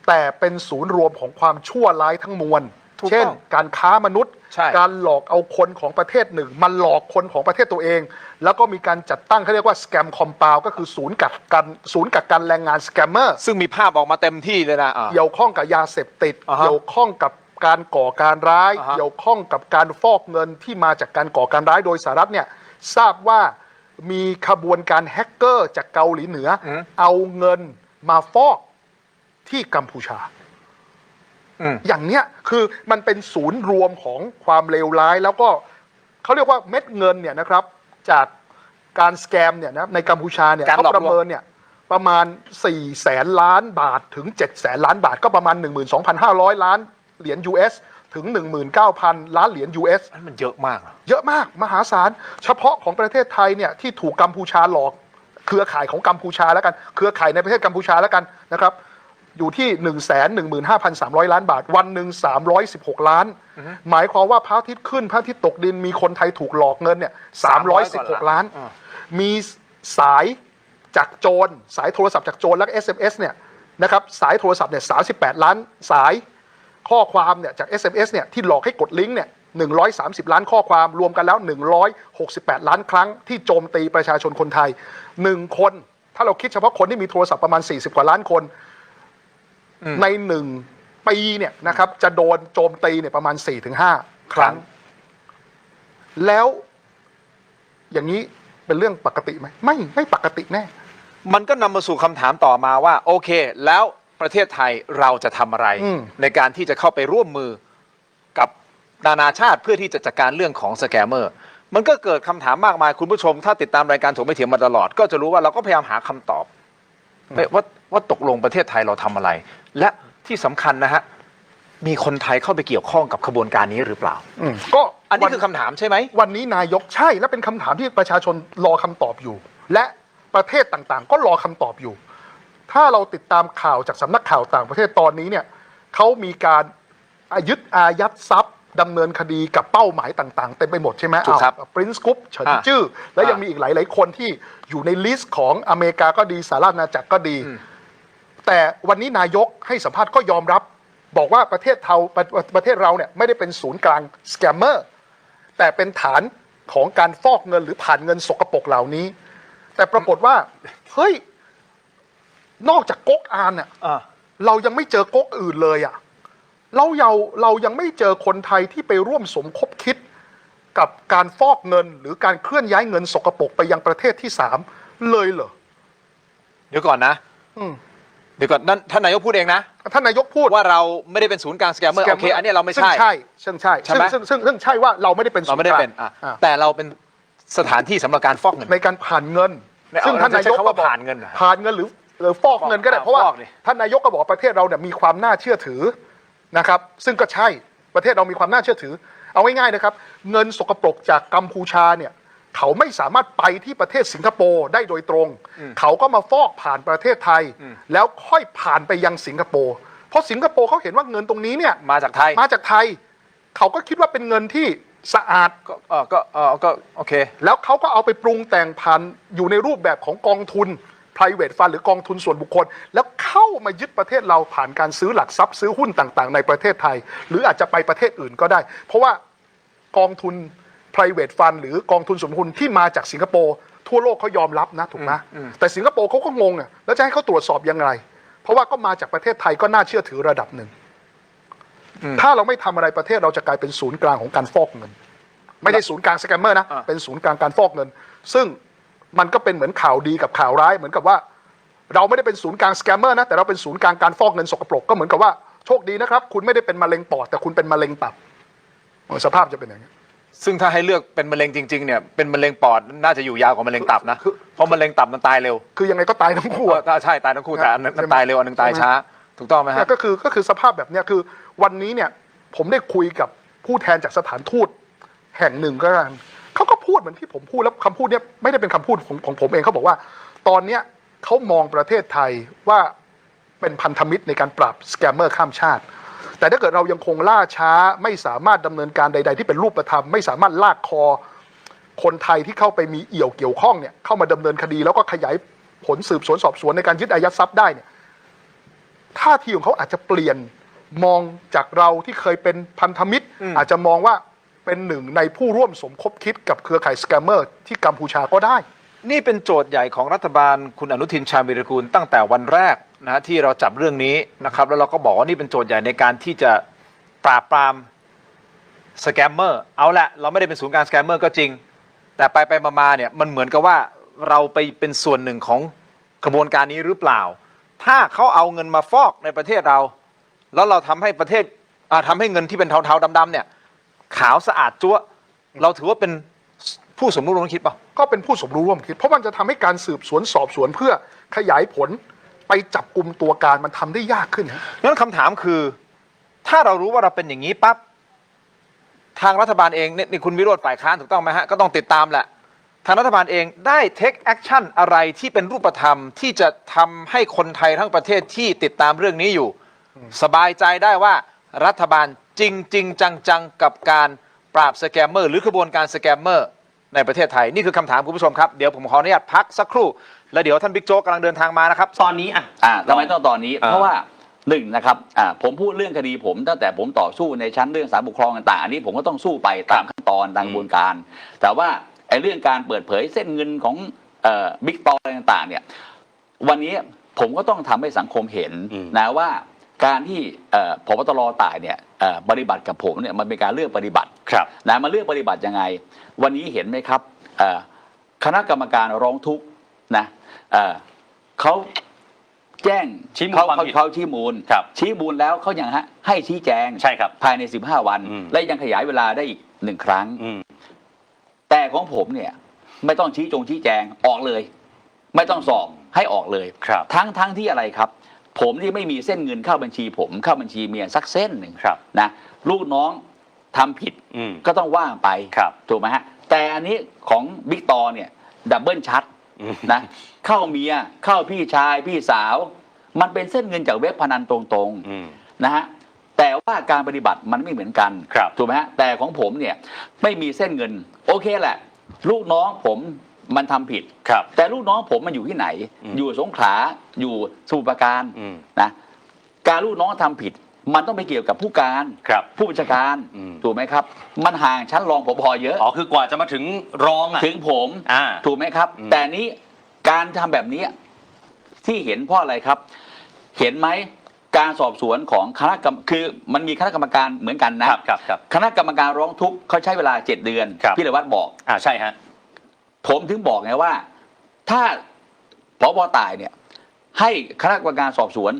แต่เป็นศูนย์รวมของความชั่วร้ายทั้งมวลเช่นการค้ามนุษย์การหลอกเอาคนของประเทศหนึ่งมาหลอกคนของประเทศตัวเองแล้วก็มีการจัดตั้งเขาเรียกว่าสแกมคอมพาวก็คือศูนย์กักกันแรงงานสแกมเมอร์ซึ่งมีภาพออกมาเต็มที่เลยนะเกี่ยวข้องกับยาเสพติดเกี่ยวข้องกับการก่อการร้ายเกี่ยวข้องกับการฟอกเงินที่มาจากการก่อการร้ายโดยสหรัฐเนี่ยทราบว่ามีขบวนการแฮกเกอร์จากเกาหลีเหนือเอาเงินมาฟอกที่กัมพูชาอย่างเนี้ยคือมันเป็นศูนย์รวมของความเลวร้ายแล้วก็เขาเรียกว่าเม็ดเงินเนี่ยนะครับจากการสแกมเนี่ยนะในกัมพูชาเนี่ยเขาประเมินเนี่ยประมาณ400,000 ล้านบาทถึง700,000 ล้านบาทก็ประมาณ 12,500 ล้านเหรียญ US ถึง 19,000 ล้านเหรียญ US มันเยอะมากเยอะมากมหาศาลเฉพาะของประเทศไทยเนี่ยที่ถูกกัมพูชาหลอกเครือข่ายของกัมพูชาแล้วกันเครือข่ายในประเทศกัมพูชาแล้วกันนะครับอยู่ที่ 115,300 ล้านบาทวันหนึ่ง316 ล้านหมายความว่าพระอาทิตย์ขึ้นพระอาทิตย์ตกดินมีคนไทยถูกหลอกเงินเนี่ย316 ล้านมีสายจากโจรสายโทรศัพท์จากโจรและ SMS เนี่ยนะครับสายโทรศัพท์เนี่ย38 ล้านสายข้อความเนี่ยจาก SMS เนี่ยที่หลอกให้กดลิงก์เนี่ย130 ล้านข้อความรวมกันแล้ว168 ล้านครั้งที่โจมตีประชาชนคนไทย1คนถ้าเราคิดเฉพาะคนที่มีโทรศัพท์ประมาณ40 กว่าล้านคนใน1 ปีเนี่ยนะครับจะโดนโจมตีเนี่ยประมาณ 4-5 ครั้งแล้วอย่างนี้เป็นเรื่องปกติไหมไม่ปกติแน่มันก็นำมาสู่คำถามต่อมาว่าโอเคแล้วประเทศไทยเราจะทำอะไรในการที่จะเข้าไปร่วมมือกับนานาชาติเพื่อที่จะจัดการเรื่องของสแกมเมอร์มันก็เกิดคำถามมากมายคุณผู้ชมถ้าติดตามรายการถกไม่เถียงมาตลอดก็จะรู้ว่าเราก็พยายามหาคำตอบ ว่าตกลงประเทศไทยเราทำอะไร และที่สำคัญนะฮะมีคนไทยเข้าไปเกี่ยวข้องกับขบวนการนี้หรือเปล่าก็อันนี้คือคำถามใช่ไหมวันนี้นายกใช่และเป็นคำถามที่ประชาชนรอคำตอบอยู่ และประเทศต่างๆก็รอคำตอบอยู่ ถ้าเราติดตามข่าวจากสำนักข่าวต่างประเทศตอนนี้เนี่ยเขามีการยึดอายัดทรัพย์ดำเนินคดีกับเป้าหมายต่างๆเต็มไปหมดใช่ไหมปรินซ์กรุ๊ปเฉินจื้อและยังมีอีกหลายๆคนที่อยู่ในลิสต์ของอเมริกาก็ดีสหราชอาณาจักรก็ดีแต่วันนี้นายกให้สัมภาษณ์ก็ยอมรับบอกว่าประเทศเราเนี่ยไม่ได้เป็นศูนย์กลางสแกมเมอร์แต่เป็นฐานของการฟอกเงินหรือผ่านเงินสกปรกเหล่านี้แต่ปรากฏว่าเฮ้ยนอกจากก๊กอานเนี่ยเรายังไม่เจอก๊กอื่นเลยอ่ะเรายังไม่เจอคนไทยที่ไปร่วมสมคบคิดกับการฟอกเงินหรือการเคลื่อนย้ายเงินสกปรกไปยังประเทศที่3เลยเหรอเดี๋ยวก่อนนะเดี๋ยวก่อนนั่นท่านนายกพูดเองนะท่านนายกพูดว่าเราไม่ได้เป็นศูนย์กลางสแกมเมอร์โอเคอันนี้เราไม่ใช่ซึ่งใช่ว่าเราไม่ได้เป็นศูนย์กลางแต่เราเป็นสถานที่สำหรับการฟอกเงินในการผ่านเงินซึ่งท่านนายกก็บอกผ่านเงินหรือฟอกเงินก็ได้เพราะว่าท่านนายกก็บอกประเทศเราเนี่ยมีความน่าเชื่อถือนะครับซึ่งก็ใช่ประเทศเรามีความน่าเชื่อถือเอาง่ายๆนะครับเงินสกปรกจากกัมพูชาเนี่ยเขาไม่สามารถไปที่ประเทศสิงคโปร์ได้โดยตรงเขาก็มาฟอกผ่านประเทศไทยแล้วค่อยผ่านไปยังสิงคโปร์เพราะสิงคโปร์เขาเห็นว่าเงินตรงนี้เนี่ยมาจากไทยเขาก็คิดว่าเป็นเงินที่สะอาดก็โอเคแล้วเขาก็เอาไปปรุงแต่งผ่านอยู่ในรูปแบบของกองทุน private fund หรือกองทุนส่วนบุคคลแล้วเข้ามายึดประเทศเราผ่านการซื้อหลักทรัพย์ซื้อหุ้นต่างๆในประเทศไทยหรืออาจจะไปประเทศอื่นก็ได้เพราะว่ากองทุน private fund หรือกองทุนส่วนบุคคลที่มาจากสิงคโปร์ทั่วโลกเขายอมรับนะถูกไหมแต่สิงคโปร์เขาก็งงอ่ะแล้วจะให้เขาตรวจสอบยังไงเพราะว่าก็มาจากประเทศไทยก็น่าเชื่อถือระดับหนึ่งถ้าเราไม่ทำอะไรประเทศเราจะกลายเป็นศูนย์กลางของการฟอกเงินไม่ได้ศูนย์กลางสแกมเมอร์นะเป็นศูนย์กลางการฟอกเงินซึ่งมันก็เป็นเหมือนข่าวดีกับข่าวร้ายเหมือนกับว่าเราไม่ได้เป็นศูนย์กลางสแกมเมอร์นะแต่เราเป็นศูนย์กลางการฟอกเงินสกปรกก็เหมือนกับว่าโชคดีนะครับคุณไม่ได้เป็นมะเร็งปอดแต่คุณเป็นมะเร็งตับสภาพจะเป็นอย่างนี้ซึ่งถ้าให้เลือกเป็นมะเร็งจริงๆเนี่ยเป็นมะเร็งปอดน่าจะอยู่ยาวกว่ามะเร็งตับนะเพราะมะเร็งตับมันตายเร็วคือยังไงก็ตายทั้งคู่ใช่ตายทั้งคู่แต่อันนึงตายเร็วอันนึงตายช้าถูกต้องไหมฮะก็คือสภาพแบบนี้คือวันนี้เนี่ยผมได้คุยกับผู้แทนจากสถานทูตแห่งหนึ่งก็แล้วเขาก็พูดเหมือนที่ผมพูดแล้วคำพูดเนี้ยไม่ได้เป็นคำพูดของผมเองเขาบอกว่าตอนเนี้ยเขามองประเทศไทยว่าเป็นพันธมิตรในการปราบสแกมเมอร์ข้ามชาติแต่ถ้าเกิดเรายังคงล่าช้าไม่สามารถดำเนินการใดๆที่เป็นรูปธรรมไม่สามารถลากคอคนไทยที่เข้าไปมีเกี่ยวข้องเนี่ยเข้ามาดำเนินคดีแล้วก็ขยายผลสืบสวนสอบสวนในการยึดอายัดทรัพย์ได้เนี่ยท่าทีของเขาอาจจะเปลี่ยนมองจากเราที่เคยเป็นพันธมิตรอาจจะมองว่าเป็นหนึ่งในผู้ร่วมสมคบคิดกับเครือข่ายสแกมเมอร์ที่กัมพูชาก็ได้นี่เป็นโจทย์ใหญ่ของรัฐบาลคุณอนุทินชาญวีรกูลตั้งแต่วันแรกนะที่เราจับเรื่องนี้นะครับแล้วเราก็บอกว่านี่เป็นโจทย์ใหญ่ในการที่จะปราบปรามสแกมเมอร์เอาละเราไม่ได้เป็นศูนย์กลางสแกมเมอร์ก็จริงแต่ไปมาเนี่ยมันเหมือนกับว่าเราไปเป็นส่วนหนึ่งของกระบวนการนี้หรือเปล่าถ้าเขาเอาเงินมาฟอกในประเทศเราแล้วเราทำให้ประเทศทำให้เงินที่เป็นเทาๆดำๆเนี่ยขาวสะอาดจั๊วเราถือว่าเป็นผู้สมรู้ร่วมคิดป่ะก็เป็นผู้สมรู้ร่วมคิดเพราะมันจะทำให้การสืบสวนสอบสวนเพื่อขยายผลไปจับกลุ่มตัวการมันทำได้ยากขึ้นงั้นคำถามคือถ้าเรารู้ว่าเราเป็นอย่างนี้ปั๊บทางรัฐบาลเองนี่คุณวิโรจน์ฝ่ายค้านถูกต้องไหมฮะก็ต้องติดตามแหละทางรัฐบาลเองได้ take action อะไรที่เป็นรูปธรรมที่จะทำให้คนไทยทั้งประเทศที่ติดตามเรื่องนี้อยู่สบายใจได้ว่ารัฐบาลจริงจังกับการปราบสแกมเมอร์หรือขบวนการสแกมเมอร์ในประเทศไทยนี่คือคำถามคุณผู้ชมครับเดี๋ยวผมขออนุญาตพักสักครู่แล้วเดี๋ยวท่านบิ๊กโจ๊กกำลังเดินทางมานะครับตอนนี้ทำไมต้องตอนนี้เพราะว่านะครับผมพูดเรื่องคดีผมตั้งแต่ผมต่อสู้ในชั้นเรื่องศาลปกครองต่างๆอันนี้ผมก็ต้องสู้ไปตามขั้นตอนตามกระบวนการแต่ว่าไอ้เรื่องการเปิดเผยเส้นเงินของบิ๊กต่ออะไรต่างๆเนี่ยวันนี้ผมก็ต้องทำให้สังคมเห็นนะว่าการที่ผบตรต่ายเนี่ยปฏิบัติกับผมเนี่ยมันเป็นการเลือกปฏิบัตินะมาเลือกปฏิบัติยังไงวันนี้เห็นไหมครับคณะกรรมการร้องทุกข์นะเขาแจ้งเขาชี้มูลแล้วเขายังให้ชี้แจงใช่ครับภายใน15 วันและยังขยายเวลาได้อีก1 ครั้งแต่ของผมเนี่ยไม่ต้องชี้แจงออกเลย ไม่ต้องสอบให้ออกเลยทั้งที่อะไรครับ ผมที่ไม่มีเส้นเงินเข้าบัญชีผมเข้าบัญชีเมียสักเส้นหนึ่งนะลูกน้องทำผิดก็ต้องว่างไปถูกไหมฮะแต่อันนี้ของบิ๊กตอเนี่ยดับเบิลชัดนะเข้าเมียเข้าพี่ชายพี่สาวมันเป็นเส้นเงินจากเว็บพนันตรงๆนะฮะแต่ว่าการปฏิบัติมันไม่เหมือนกันถูกไหมฮะแต่ของผมเนี่ยไม่มีเส้นเงินโอเคแหละลูกน้องผมมันทำผิดแต่ลูกน้องผมมันอยู่ที่ไหนอยู่สงขลาอยู่สมุทรปราการนะการลูกน้องทำผิดมันต้องไปเกี่ยวกับผู้การผู้บัญชาการถูกไหมครับมันห่างชั้นรองผบ.เยอะอ๋อคือกว่าจะมาถึงรองอ่ะถึงผมถูกไหมครับแต่นี้การทำแบบนี้ที่เห็นเพราะอะไรครับเห็นไหมการสอบสวนของคณะกรรมคือมันมีคณะกรรมการเหมือนกันนะคณะกรรมการร้องทุกข์เขาใช้เวลา7 เดือนพี่เลวัฒน์บอกใช่ฮะผมถึงบอกไงว่าถ้าผบ.ต่ายเนี่ยให้คณะกรรมการสอบสวน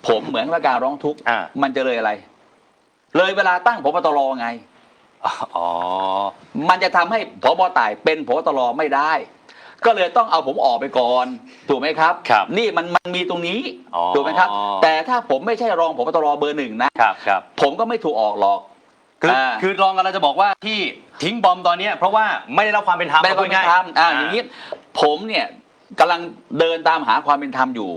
ผมเหมือนกับการร้องทุกข์มันจะเลยอะไรเลยเวลาตั้งผบ.ตร.ไงมันจะทำให้ผบ.ต่ายเป็นผบ.ตร.ไม่ได้ก็เลยต้องเอาผมออกไปก่อนถูกไหมครับนี่มันมีตรงนี้ถูกไหมครับแต่ถ้าผมไม่ใช่รองผบ.ตร.เบอร์ 1นะผมก็ไม่ถูกออกหรอกคือรองกันเราจะบอกว่าที่ทิ้งบอมตอนนี้เพราะว่าไม่ได้รับความเป็นธรรมไม่ได้รับความเป็นธรรมอย่างนี้ผมเนี่ยกำลังเดินตามหาความเป็นธรรมอยู่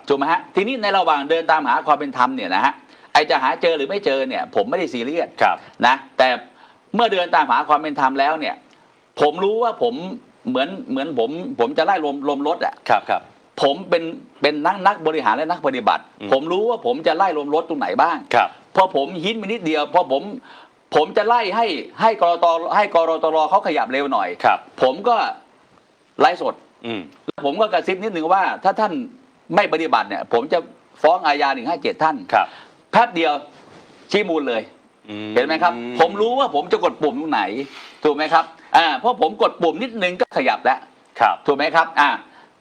ถูกไหมฮะทีนี้ในระหว่างเดินตามหาความเป็นธรรมเนี่ยนะฮะไอจะหาเจอหรือไม่เจอเนี่ยผมไม่ได้ซีเรียสนะแต่เมื่อเดินตามหาความเป็นธรรมแล้วเนี่ยผมรู้ว่าผมเหมือนผมจะไล่ลมรถอ่ะผมเป็นนักบริหารและนักปฏิบัติผมรู้ว่าผมจะไล่ลมรถตรงไหนบ้างพอผมหินไปนิดเดียวพอผมจะไล่ให้กรตรเขาขยับเร็วหน่อยผมก็ไล่สดผมก็กระซิบนิดนึงว่าถ้าท่านไม่ปฏิบัติเนี่ยผมจะฟ้องอาญา157ท่านแป๊บเดียวชี้มูลเลยเห็นไหมครับผมรู้ว่าผมจะกดปุ่มตรงไหนถูกไหมครับเพราะผมกดปุ่มนิดนึงก็ขยับแล้วถูกไหมครับ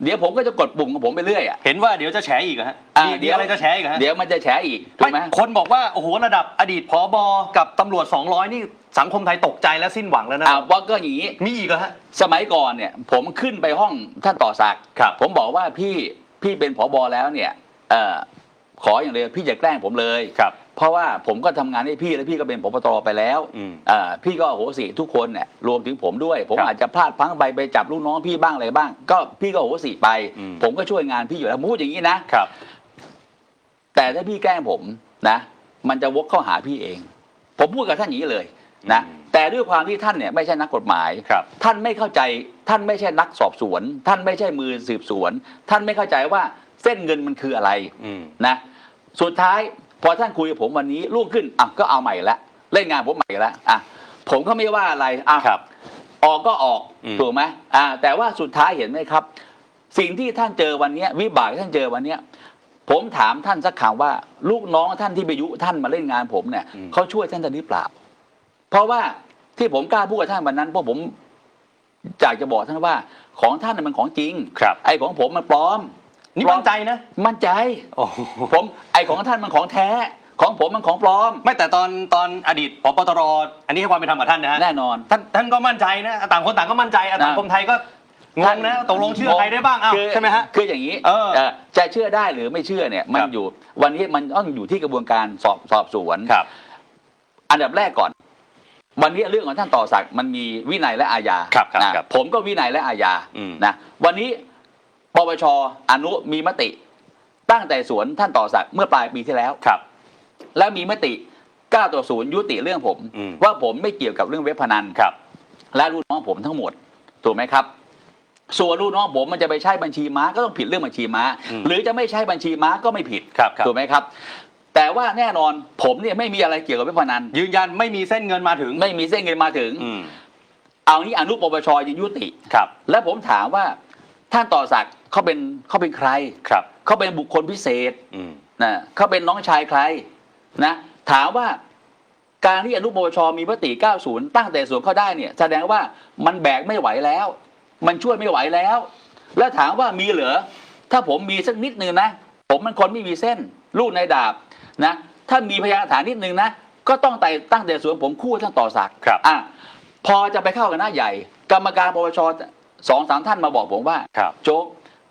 เดี๋ยวผมก็จะกดปุ่มของผมไปเรื่อยเห็นว่าเดี๋ยวจะแฉอีกฮะเดี๋ยวอะไรจะแฉอีกฮะเดี๋ยวมันจะแฉอีกถูกไหมคนบอกว่าโอ้โหระดับอดีตผบ.กับตำรวจ200นี่สังคมไทยตกใจและสิ้นหวังแล้วนะว่าก็อย่างนี้มีอีกเหรอฮะสมัยก่อนเนี่ยผมขึ้นไปห้องท่านต่อศักดิ์ผมบอกว่าพี่เป็นผบ.แล้วเนี่ยขออย่างเดียวพี่อย่าแกล้งผมเลยเพราะว่าผมก็ทำงานให้พี่แล้วพี่ก็เป็นผบ.ตร.ไปแล้วพี่ก็โหสิทุกคนเนี่ยรวมถึงผมด้วยผมอาจจะพลาดพลั้งไปจับลูกน้องพี่บ้างอะไรบ้างก็พี่ก็โหสิไปผมก็ช่วยงานพี่อยู่แล้วพูดอย่างนี้นะแต่ถ้าพี่แกล้งผมนะมันจะวกเข้าหาพี่เองผมพูดกับท่านอย่างนี้เลยนะแต่ด้วยความที่ท่านเนี่ยไม่ใช่นักกฎหมายท่านไม่เข้าใจท่านไม่ใช่นักสอบสวนท่านไม่ใช่มือสืบสวนท่านไม่เข้าใจว่าเส้นเงินมันคืออะไรนะสุดท้ายพอท่านคุยกับผมวันนี้ลุกขึ้นก็เอาใหม่ละเล่นงานผมใหม่ละผมก็ไม่ว่าอะไรออกก็ออกถูกไหมแต่ว่าสุดท้ายเห็นไหมครับสิ่งที่ท่านเจอวันนี้วิบากที่ท่านเจอวันนี้ผมถามท่านสักคำว่าลูกน้องท่านที่ไปยุท่านมาเล่นงานผมเนี่ยเขาช่วยท่านหรือเปล่าเพราะว่าที่ผมกล้าพูดกับท่านวันนั้นเพราะผมอยากจะบอกท่านว่าของท่านมันของจริงไอ้ของผมมันปลอมนี่มั่นใจนะมั่นใจผมไอ้ของท่านมันของแท้ของผมมันของปลอมไม่แต่ตอนอดีตผบ.ตร.อันนี้ให้ความเป็นธรรมกับท่านนะฮะแน่นอนท่านก็มั่นใจนะต่างคนต่างก็มั่นใจสังคมไทยก็งงนะตกลงเชื่อใครได้บ้างใช่ไหมฮะคืออย่างนี้จะเชื่อได้หรือไม่เชื่อเนี่ยมันอยู่วันนี้มันต้องอยู่ที่กระบวนการสอบสวนอันดับแรกก่อนวันนี้เรื่องของท่านต่อศักดิ์มันมีวินัยและอาญาผมก็วินัยและอาญานะวันนี้ปปช.อนุมีมติตั้งแต่สวนท่านต่อศักดิ์เมื่อปลายปีที่แล้วแล้วมีมติ9-0ยุติเรื่องผมว่าผมไม่เกี่ยวกับเรื่องเว็บพนันและลูกน้องผมทั้งหมดถูกไหมครับส่วนลูกน้องผมมันจะไปใช้บัญชีม้าก็ต้องผิดเรื่องบัญชีม้าหรือจะไม่ใช้บัญชีม้าก็ไม่ผิดถูกไหมครับแต่ว่าแน่นอนผมเนี่ยไม่มีอะไรเกี่ยวกับเว็บพนันยืนยันไม่มีเส้นเงินมาถึงไม่มีเส้นเงินมาถึงเอานี้อนุปปช.ยังยุติและผมถามว่าท่านต่อศักดิ์เขาเป็นใครเขาเป็นบุคคลพิเศษนะเขาเป็นน้องชายใครนะถามว่าการที่อนุปปช.มีมติ90ตั้งแต่ส่วนเข้าได้เนี่ยแสดงว่ามันแบกไม่ไหวแล้วมันช่วยไม่ไหวแล้วแล้วถามว่ามีเหรอถ้าผมมีสักนิดนึงนะผมมันคนไม่มีเส้นลูกในดาบนะถ้ามีพยานหลักฐานนิดนึงนะก็ต้องตั้งแต่ส่วนผมคู่ท่านต่อศักดิ์พอจะไปเข้ากันหน้าใหญ่กรรมการปปช. 2-3 ท่านมาบอกผมว่าโจ๊ก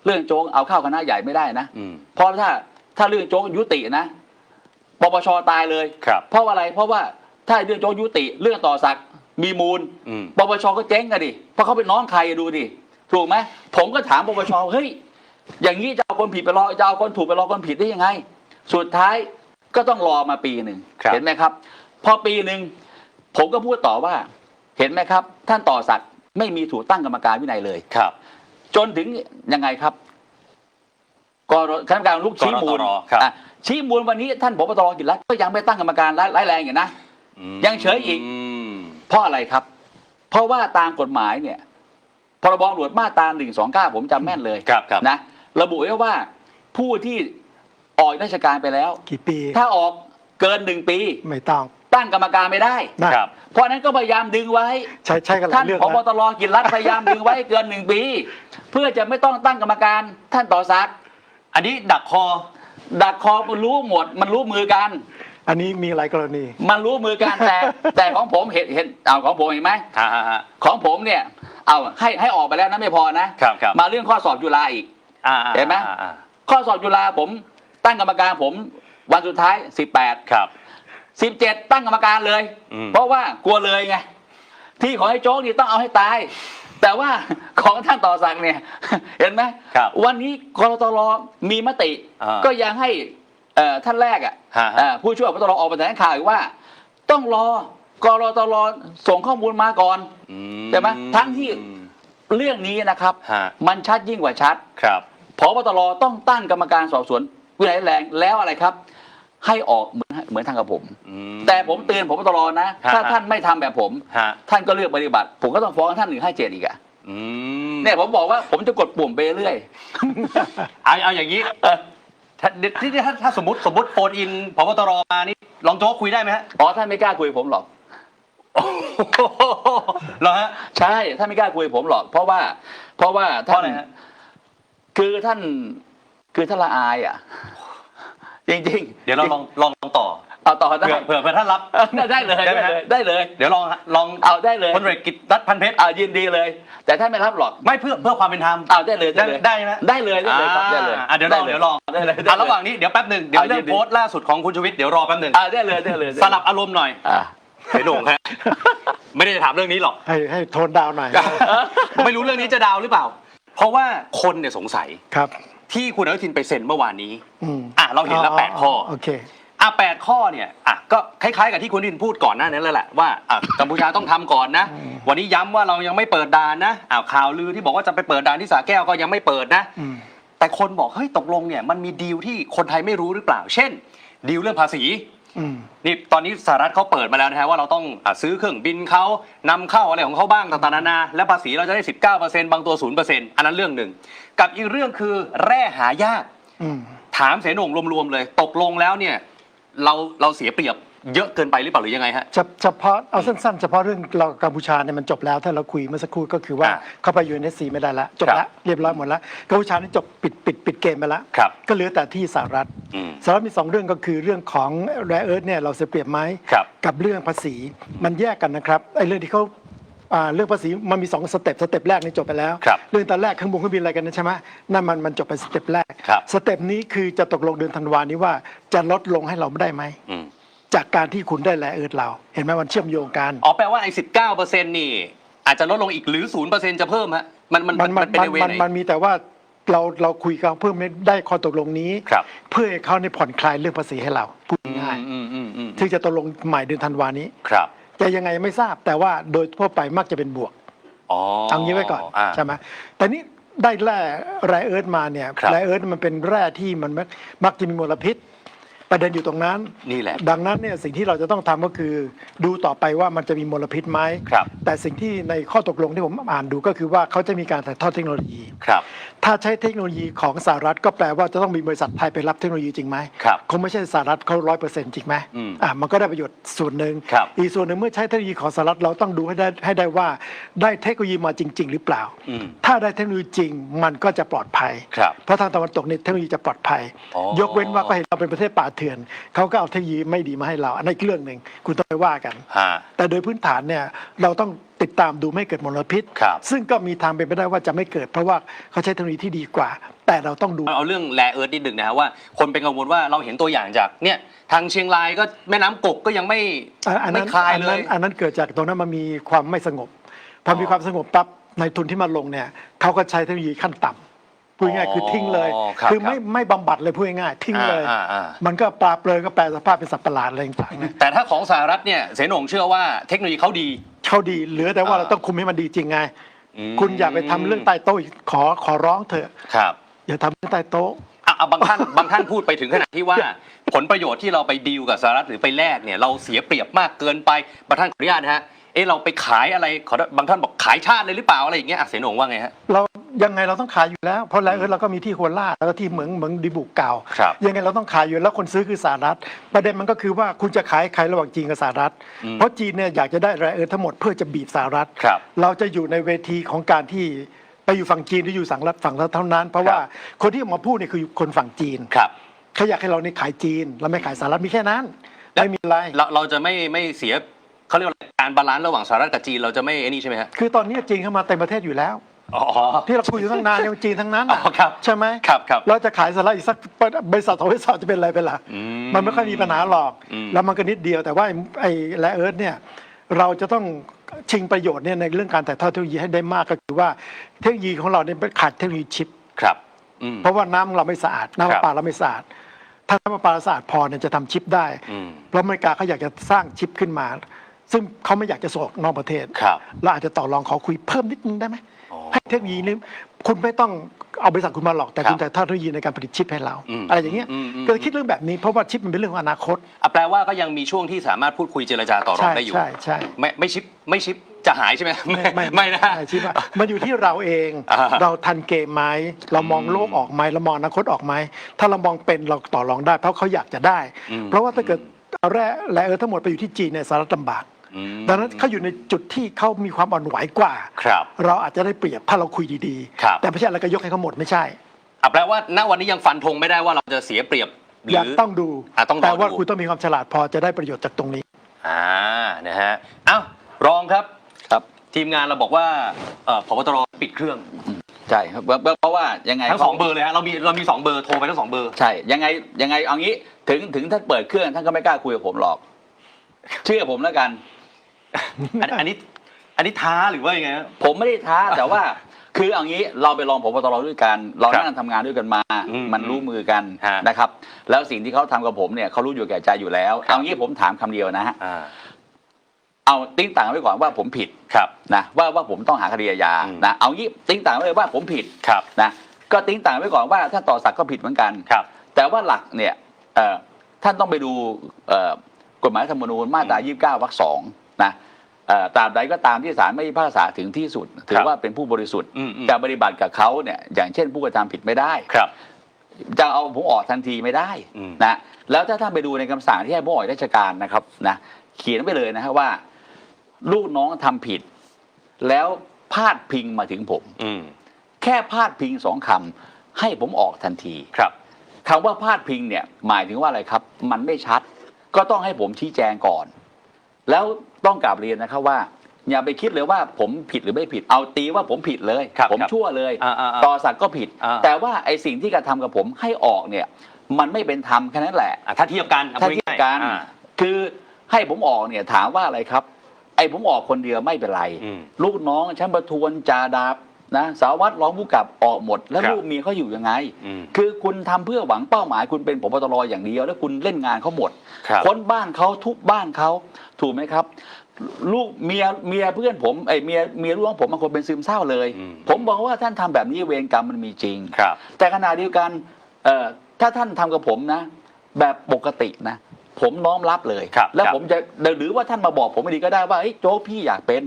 เรื่องโจ๊กเอาเข้าคณะใหญ่ไม่ได้นะเพราะถ้าเรื่องโจ๊กยุตินะปปชตายเลยเพราะว่าอะไรเพราะว่าถ้าเรื่องโจ๊กยุติเรื่องต่อศักดิ์มีมูลปปชก็เจ๊งกันดิเพราะเขาเป็นน้องใครดูดิถูกไหมผมก็ถามปปชเฮ้ยอย่างนี้จะเอาคนผิดไปรอจะเอาคนถูกไปรอคนผิดได้ยังไงสุดท้ายก็ต้องรอมาปีหนึ่งเห็นไหมครับพอปีหนึ่งผมก็พูดต่อว่าเห็นไหมครับท่านต่อศักดิ์ไม่มีถูกตั้งกรรมการวินัยเลยครับจนถึงยังไงครับคณะกรรมการลูกชี้มูลชี้มูลวันนี้ท่านผบ.ตร.กิจรัตน์ก็ยังไม่ตั้งกรรมการร้ายแรงอย่างนะยังเฉยอีกเพราะอะไรครับเพราะว่าตามกฎหมายเนี่ยพรบ.ตำรวจมาตรา129ผมจำแม่นเลยนะระบุไว้ว่าผู้ที่ออกราชการไปแล้วกี่ปีถ้าออกเกิน1 ปีไม่ต้องตั้งกรรมการไม่ได้เพราะนั้นก็พยายามดึงไว้ท่านผบ.ตร.กิจรัตน์พยายามดึงไว้เกิน1 ปีเพื่อจะไม่ต้องตั้งกรรมการท่านต่อศักดิ์อันนี้ดักคอมันรู้หมดมันรู้มือกันอันนี้มีหลายกรณีมันรู้มือกันแต่ของผมเห็นเอาของผมเห็นไหมของผมเนี่ยเอาให้ออกไปแล้วนะไม่พอนะมาเรื่องข้อสอบจุฬาอีกเห็นไหมข้อสอบจุฬาผมตั้งกรรมการผมวันสุดท้าย18ครับ17ตั้งกรรมการเลยเพราะว่ากลัวเลยไงที่ของไอ้โจ๊กนี่ต้องเอาให้ตายแต่ว่าของท่านต่อศักดิ์เนี่ยเห็นไหมวันนี้กรตร.มีมติก็ยังให้ท่านแรกผู้ช่วยพบตร.ออกมาแถลงข่าวอีกว่าต้องรอกรตร.ส่งข้อมูลมาก่อนใช่ไหมทั้งที่เรื่องนี้นะครับมันชัดยิ่งกว่าชัดพบตร.ต้องตั้งกรรมการสอบสวนวินัยแรงแล้วอะไรครับให้ออกเหมือนทางกับผมแต่ผมเตือนพบตร.นะถ้าท่านไม่ทำแบบผมท่านก็เลือกปฏิบัติผมก็ต้องฟ้องท่าน157อีกเนี่ยผมบอกว่าผมจะกดปุ่มไปเรื่อยเอาอย่างนี้ถ้าสมมติโฟนอินพบตร.มานี่รองโจ๊กคุยได้ไหมฮะอ๋อท่านไม่กล้าคุยผมหรอกเหรอฮะใช่ท่านไม่กล้าคุยผมหรอกเพราะว่าท่านคือท่านละอายจริงๆเดี๋ยวเราลองต่อเอาต่อได้เผื่อท่านรับได้เลยได้เลยเดี๋ยวลองเอาได้เลยพลเอกกิตติ์พันเพชรยินดีเลยแต่ท่านไม่รับหรอกไม่เพื่อความเป็นธรรมได้เลยได้ไหมได้เลยครับได้เลยเดี๋ยวลองระหว่างนี้เดี๋ยวแป๊บหนึ่งเดี๋ยวเรื่องโพสต์ล่าสุดของคุณชูวิทย์เดี๋ยวรอแป๊บหนึ่งได้เลยสลับอารมณ์หน่อยไอ้หนุ่มฮะไม่ได้ถามเรื่องนี้หรอกให้โทนดาวหน่อยไม่รู้เรื่องนี้จะดาวหรือเปล่าเพราะว่าคนเนี่ยสงสัยครับที่คุณอนุทินไปเซ็นเมื่อวานนี้เราเห็นแล้ว8 ข้อโอเค8 ข้อเนี่ยก็คล้ายๆกับที่คุณอนุทินพูดก่อนหน้านั้นแล้วแหละว่ากัมพูชาต้องทำก่อนนะวันนี้ย้ำว่าเรายังไม่เปิดด่านนะข่าวลือที่บอกว่าจะไปเปิดด่านที่สระแก้วก็ยังไม่เปิดนะแต่คนบอกเฮ้ยตกลงเนี่ยมันมีดีลที่คนไทยไม่รู้หรือเปล่าเช่นดีลเรื่องภาษีนี่ตอนนี้สหรัฐเขาเปิดมาแล้วนะฮะว่าเราต้องซื้อเครื่องบินเขานำเข้าอะไรของเขาบ้างต่างๆนานาและภาษีเราจะได้ 19% บางตัว 0% อันนั้นเรื่องหนึ่งกับอีกเรื่องคือแร่หายากถามเสนงรวมๆเลยตกลงแล้วเนี่ยเราเสียเปรียบเยอะเกินไปหรือเปล่าหรือยังไงฮะเฉพาะเอาสั้นๆเฉพาะเรื่องเรากัมพูชาเนี่ยมันจบแล้วถ้าเราคุยเมื่อสักครู่ก็คือว่าเข้าไป UNSC ไม่ได้แล้วจบแล้วเรียบร้อยหมดแล้วกัมพูชานี่จบปิดเกมไปแล้วก็เหลือแต่ที่สหรัฐมี2 เรื่องก็คือเรื่องของแร่เอิร์ธเนี่ยเราเสียเปรียบไหมกับเรื่องภาษีมันแยกกันนะครับไอ้เรื่องที่เขาเรื่องภาษีมันมี2 สเต็ปแรกนี่จบไปแล้วเรื่องตอนแรกเครื่องบินอะไรกันนะใช่ไหมนั่นมันจบไปสเต็ปแรกสเต็ปนี้คือจะตกลงเดือนธันวานี้ว่าจะลดลงให้เราไม่ได้ไหมจากการที่คุณได้แร่เอิร์ธเราเห็นไหมมันเชื่อมโยงกันแปลว่าไอ้ 19% นี่อาจจะลดลงอีกหรือ 0% จะเพิ่มฮะมันเป็นในเวไหนมันมีแต่ว่าเราคุยกันเพิ่มได้ข้อตกลงนี้เพื่อให้เขาในผ่อนคลายเรื่องภาษีให้เราพูดง่ายถึงจะตกลงใหม่เดือนธันวานี้จะยังไงไม่ทราบแต่ว่าโดยทั่วไปมักจะเป็นบวกเอางี้ไว้ก่อนใช่ไหมแต่นี่ได้แร่เอิร์ธมาเนี่ยแร่เอิร์ธมันเป็นแร่ที่มันมักจะมีมลพิษประเด็นอยู่ตรงนั้นนี่แหละดังนั้นเนี่ยสิ่งที่เราจะต้องทำก็คือดูต่อไปว่ามันจะมีมลพิษไหมแต่สิ่งที่ในข้อตกลงที่ผมอ่านดูก็คือว่าเขาจะมีการถ่ายทอดเทคโนโลยีถ้าใช้เทคโนโลยีของสหรัฐก็แปลว่าจะต้องมีบริษัทไทยไปรับเทคโนโลยีจริงไหมคงไม่ใช่สหรัฐเขา 100% จริงไหมมันก็ได้ประโยชน์ส่วนหนึ่งอีกส่วนหนึ่งเมื่อใช้เทคโนโลยีของสหรัฐเราต้องดูให้ได้ว่าได้เทคโนโลยีมาจริงๆหรือเปล่าถ้าได้เทคโนโลยีจริงมันก็จะปลอดภัยเพราะทางตะวันตกเนี่ยเทคโนโลยีจะปลอดภัยยกเว้นว่าก็เห็นเราเป็นประเทศป่าเถื่อนเขาก็เอาเทคโนโลยีไม่ดีมาให้เราอันนี้เรื่องหนึ่งคุณต้องไปว่ากันแต่โดยพื้นฐานเนี่ยเราต้อง ติดตามดูไม่เกิดมลพิษ ซึ่งก็มีทางเป็นไปได้ว่าจะไม่เกิดเพราะว่าเขาใช้เทคโนโลยีที่ดีกว่า แต่เราต้องดูเอาเรื่องแรเอิร์ธนิดหนึ่งนะฮะว่าคนเป็นกังวลว่าเราเห็นตัวอย่างจากเนี่ยทางเชียงรายก็แม่น้ำกกก็ยังไม่คลายเลยอันนั้นเกิดจากตรงนั้นมันมีความไม่สงบพอมีความสงบปั๊บในทุนที่มาลงเนี่ยเขาก็ใช้เทคโนโลยีขั้นต่ำพูดง่ายคือทิ้งเลยคือไม่บำบัดเลยพูดง่ายทิ้งเลยมันก็ปลาเปลือยก็แปลสภาพเป็นสัตว์ประหลาดอะไรต่างๆแต่ถ้าของสหรัฐเนี่ยเสนงเชื่อว่าเทคโนโลยีเขาดีเหลือแต่ว่าเราต้องคุมให้มันดีจริงไงคุณอย่าไปทำเรื่องใต้โต๊ะขอร้องเถอะอย่าทำเรื่องใต้โต๊ะบางท่านพูดไปถึงขนาดที่ว่าผลประโยชน์ที่เราไปดีลกับสหรัฐหรือไปแลกเนี่ยเราเสียเปรียบมากเกินไปบางท่านขออนุญาตนะฮะเราไปขายอะไรบางท่านบอกขายชาติเลยหรือเปล่าอะไรอย่างเงี้ยเสนงว่าไงฮะเรายังไงเราต้องขายอยู่แล้วเพราะแล้วเราก็มีที่โคราชแล้วก็ที่เหมืองดีบุกเก่ายังไงเราต้องขายอยู่แล้วคนซื้อคือสหรัฐประเด็นมันก็คือว่าคุณจะขายใครระหว่างจีนกับสหรัฐเพราะจีนเนี่ยอยากจะได้แร่ทั้งหมดเพื่อจะบีบสหรัฐเราจะอยู่ในเวทีของการที่ไปอยู่ฝั่งจีนหรืออยู่ฝั่งรัฐเท่านั้นเพราะว่าคนที่ออกมาพูดเนี่ยคือคนฝั่งจีนเขาอยากให้เราในขายจีนเราไม่ขายสหรัฐมีแค่นั้นไม่มีอะไรเราจะไม่เสียเขาเรียกว่าการบาลานซ์ระหว่างสหรัฐกับจีนเราจะไม่นี่ใช่ไหมฮะคือตอนนี้จีนเข้ามาเต็มประเทศอยู่แล้วที่เราคุยอยู่ตั้งนานเนี่ยจีนทั้งนั้นใช่ไหมเราจะขายสหรัฐอีกสักบริษัท2 บริษัทจะเป็นอะไรไปล่ะมันไม่ค่อยมีปัญหาหรอกแล้วมันก็นิดเดียวแต่ว่าไอ้แร่เอิร์ธเนี่ยเราจะต้องชิงประโยชน์เนี่ยในเรื่องการถ่ายทอดเทคโนโลยีให้ได้มากก็คือว่าเทคโนโลยีของเราเนี่ยขาดเทคโนโลยีชิปเพราะว่าน้ำเราไม่สะอาดน้ำประปาเราไม่สะอาดถ้าน้ำประปาสะอาดพอเนี่ยจะทำชิปได้เพราะอเมริกาเขาอยากจะสร้างชิปขึ้นมาซึ่งเขาไม่อยากจะส่งนอกประเทศเราอาจจะต่อรองขอคุยเพิ่มนิดนึงได้ไหมให้เทคโนโลยีนี้คุณไม่ต้องเอาบริษัทคุณมาหรอกแต่คุณแต่เทคโนโลยีในการผลิตชิปให้เราอะไรอย่างเงี้ยก็คิดเรื่องแบบนี้เพราะว่าชิปมันเป็นเรื่องของอนาคตแปลว่าก็ยังมีช่วงที่สามารถพูดคุยเจรจาต่อรองได้อยู่ใช่ไม่ชิปจะหายใช่ไหมไม่นะชิปมันอยู่ที่เราเองเราทันเกมไหมเรามองโลกออกไหมเรามองอนาคตออกไหมถ้าเรามองเป็นเราต่อรองได้เพราะเขาอยากจะได้เพราะว่าถ้าเกิดเอาแร่ทั้งหมดไปอยู่ที่จีนเนี่ยสหรัฐลำบากดังนั้นเขาอยู่ในจุดที่เขามีความอ่อนไหวกว่าเราอาจจะได้เปรียบถ้าเราคุยดีๆแต่ไม่ใช่อะไรก็ยกให้เขาหมดไม่ใช่แปลว่าณวันนี้ยังฟันธงไม่ได้ว่าเราจะเสียเปรียบหรือต้องดูแต่ว่าคุณต้องมีความฉลาดพอจะได้ประโยชน์จากตรงนี้นะฮะรองครับทีมงานเราบอกว่าผบ.ตร.ปิดเครื่องใช่ครับเพราะว่ายังไงทั้ง2 เบอร์เลยฮะเรามี2 เบอร์โทรไปทั้ง2 เบอร์ใช่ยังไงเอางี้ถึงท่านเปิดเครื่องท่านก็ไม่กล้าคุยกับผมหรอกเชื่อผมแล้วกันอันนี้ท้าหรือว่ายังไงผมไม่ได้ท้าแต่ว่าคือเอางี้เราไปลองผบ.ตร.ด้วยกันเรานั่งทำงานด้วยกันมามันรู้มือกันนะครับแล้วสิ่งที่เขาทำกับผมเนี่ยเขารู้อยู่แก่ใจอยู่แล้วเอางี้ผมถามคำเดียวนะฮะเอาติ้งต่างไว้ก่อนว่าผมผิดนะว่าผมต้องหาคดีอาญานะเอางี้ติ้งต่างไว้เลยว่าผมผิดนะก็ติ้งต่างไว้ก่อนว่าท่านต่อศักดิ์ก็ผิดเหมือนกันแต่ว่าหลักเนี่ยท่านต้องไปดูกฎหมายรัฐธรรมนูญมาตรา29 วรรค 2นะตราบใดก็ตามที่ศาลไม่พิพากษาถึงที่สุดถือว่าเป็นผู้บริสุทธิ์จะปฏิบัติกับเขาเนี่ยอย่างเช่นผู้กระทำผิดไม่ได้จะเอาผมออกทันทีไม่ได้นะแล้วถ้าท่านไปดูในคำสั่งที่ให้ผมออกราชการนะครับนะเขียนไปเลยนะครับว่าลูกน้องทำผิดแล้วพาดพิงมาถึงผมแค่พาดพิง2 คำให้ผมออกทันทีคำว่าพาดพิงเนี่ยหมายถึงว่าอะไรครับมันไม่ชัดก็ต้องให้ผมชี้แจงก่อนแล้วต้องกราบเรียนนะครับว่าอย่าไปคิดเลยว่าผมผิดหรือไม่ผิดเอาตีว่าผมผิดเลยผมชั่วเลยต่อศักดิ์ก็ผิดแต่ว่าไอ้สิ่งที่กระทำกับผมให้ออกเนี่ยมันไม่เป็นธรรมแค่นั้นแหละถ้าเทียบกันคือให้ผมออกเนี่ยถามว่าอะไรครับไอ้ผมออกคนเดียวไม่เป็นไรลูกน้องชั้นประทวนจ่าดาบนะสารวัตรรองผู้กำกับออกหมดแล้วลูกเมียเขาอยู่ยังไงคือคุณทำเพื่อหวังเป้าหมายคุณเป็นผบ.ตร.อย่างเดียวแล้วคุณเล่นงานเขาหมดค้นบ้านเขาทุบบ้านเขาถูกไหมครับลูกเมียเพื่อนผมเมียลูกของผมบางคนเป็นซึมเศร้าเลยผมบอกว่าท่านทำแบบนี้เวรกรรมมันมีจริงแต่ขณะเดียวกันถ้าท่านทำกับผมนะแบบปกตินะผมน้อมรับเลยแล้วผมจะหรือว่าท่านมาบอกผมไม่ดีก็ได้ว่าโจ๊กพี่อยากเป็น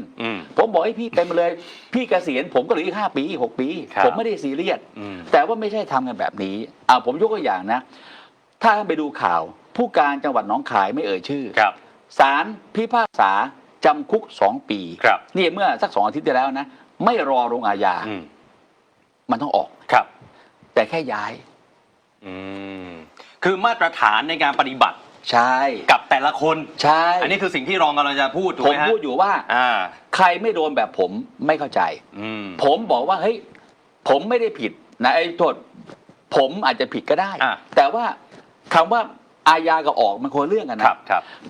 ผมบอกให้พี่เป็นมาเลยพี่เกษียณผมก็เหลืออีก5 ปี 6 ปีผมไม่ได้ซีเรียสแต่ว่าไม่ใช่ทำกันแบบนี้ผมยกตัวอย่างนะถ้าท่านไปดูข่าวผู้การจังหวัดหนองคายไม่เอ่ยชื่อศาลพิพากษาจำคุก2 ปีนี่เมื่อสัก2 อาทิตย์ที่แล้วนะไม่รอลงอาญามันต้องออกแต่แค่ย้ายคือมาตรฐานในการปฏิบัติ ใช่ กับแต่ละคน ใช่ อันนี้คือสิ่งที่รองกำลังจะพูดถูก ผ ไห ม มฮะ พูดอยู่ว่า ใครไม่โดนแบบผมไม่เข้าใจ ผมบอกว่าเฮ้ยผมไม่ได้ผิดนะไอ้โทษผมอาจจะผิดก็ได้ แต่ว่าคำว่าอาญากับออกมันคนละเรื่องกันนะ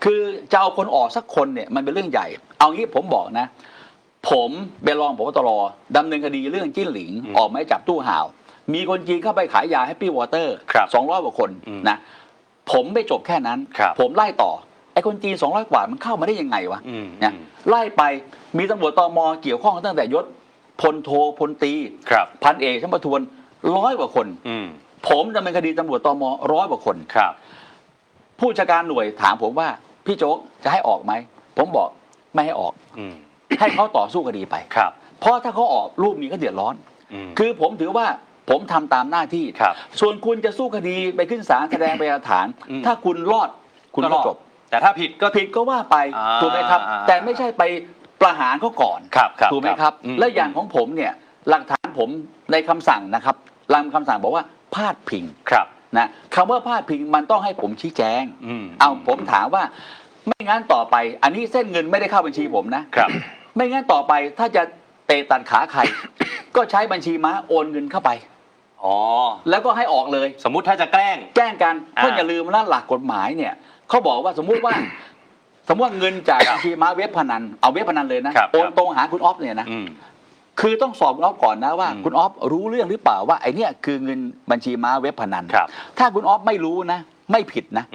คือจะเอาคนออกสักคนเนี่ยมันเป็นเรื่องใหญ่ เอางี้ผมบอกนะ ผมเป็นรองผบตรดำเนินคดีเรื่องจิ้นหลิงออกหมายจับตู้ห่าว มีคนจีนเข้าไปขายยาให้ปี้วอเตอร์200 กว่าคนนะผมไม่จบแค่นั้น ผมไล่ต่อไอ้คนจีน200 กว่ามันเข้ามาได้ยังไงวะเนี่ยไล่ไปมีตำรวจตมเกี่ยวข้องตั้งแต่ยศพลโทพลตรีพันเอกชั้นประทวน100 กว่าคนผมดำเนินคดีตำรวจตม100 กว่าคนผู้จัดการหน่วยถามผมว่าพี่โจ๊กจะให้ออกไหมผมบอกไม่ให้ออกให้เขาต่อสู้คดีไปเพราะถ้าเขาออกรูปนี้ก็เดือดร้อนคือผมถือว่าผมทำตามหน้าที่ส่วนคุณจะสู้คดีไปขึ้นศาลแสดงพยานหลักฐานถ้าคุณรอดคุณก็จบแต่ถ้าผิดก็ว่าไปถูกไหมครับแต่ไม่ใช่ไปประหารเขาก่อนถูกไหมครับและอย่างของผมเนี่ยหลักฐานผมในคำสั่งนะครับคำสั่งบอกว่าพาดพิงนะคำว่าพาดพิงมันต้องให้ผมชี้แจงเอาผมถามว่าไม่งั้นต่อไปอันนี้เส้นเงินไม่ได้เข้าบัญชีผมนะไม่งั้นต่อไปถ้าจะเตะตัดขาใคร ก็ใช้บัญชีม้าโอนเงินเข้าไปแล้วก็ให้ออกเลยสมมุติถ้าจะแกล้งกันเพราะอย่าลืมนะหลักกฎหมายเนี่ยเขาบอกว่าสมมุติว่าเงินจากบัญชีม้าเว็บพนันเอาเว็บพนันเลยนะโอนตรงหาคุณอ๊อฟเนี่ยนะคือต้องสอบคุณอ๊อฟก่อนนะว่าคุณอ๊อฟรู้เรื่องหรือเปล่าว่าไอ้นี่คือเงินบัญชีม้าเว็บพนันถ้าคุณอ๊อฟไม่รู้นะไม่ผิดนะ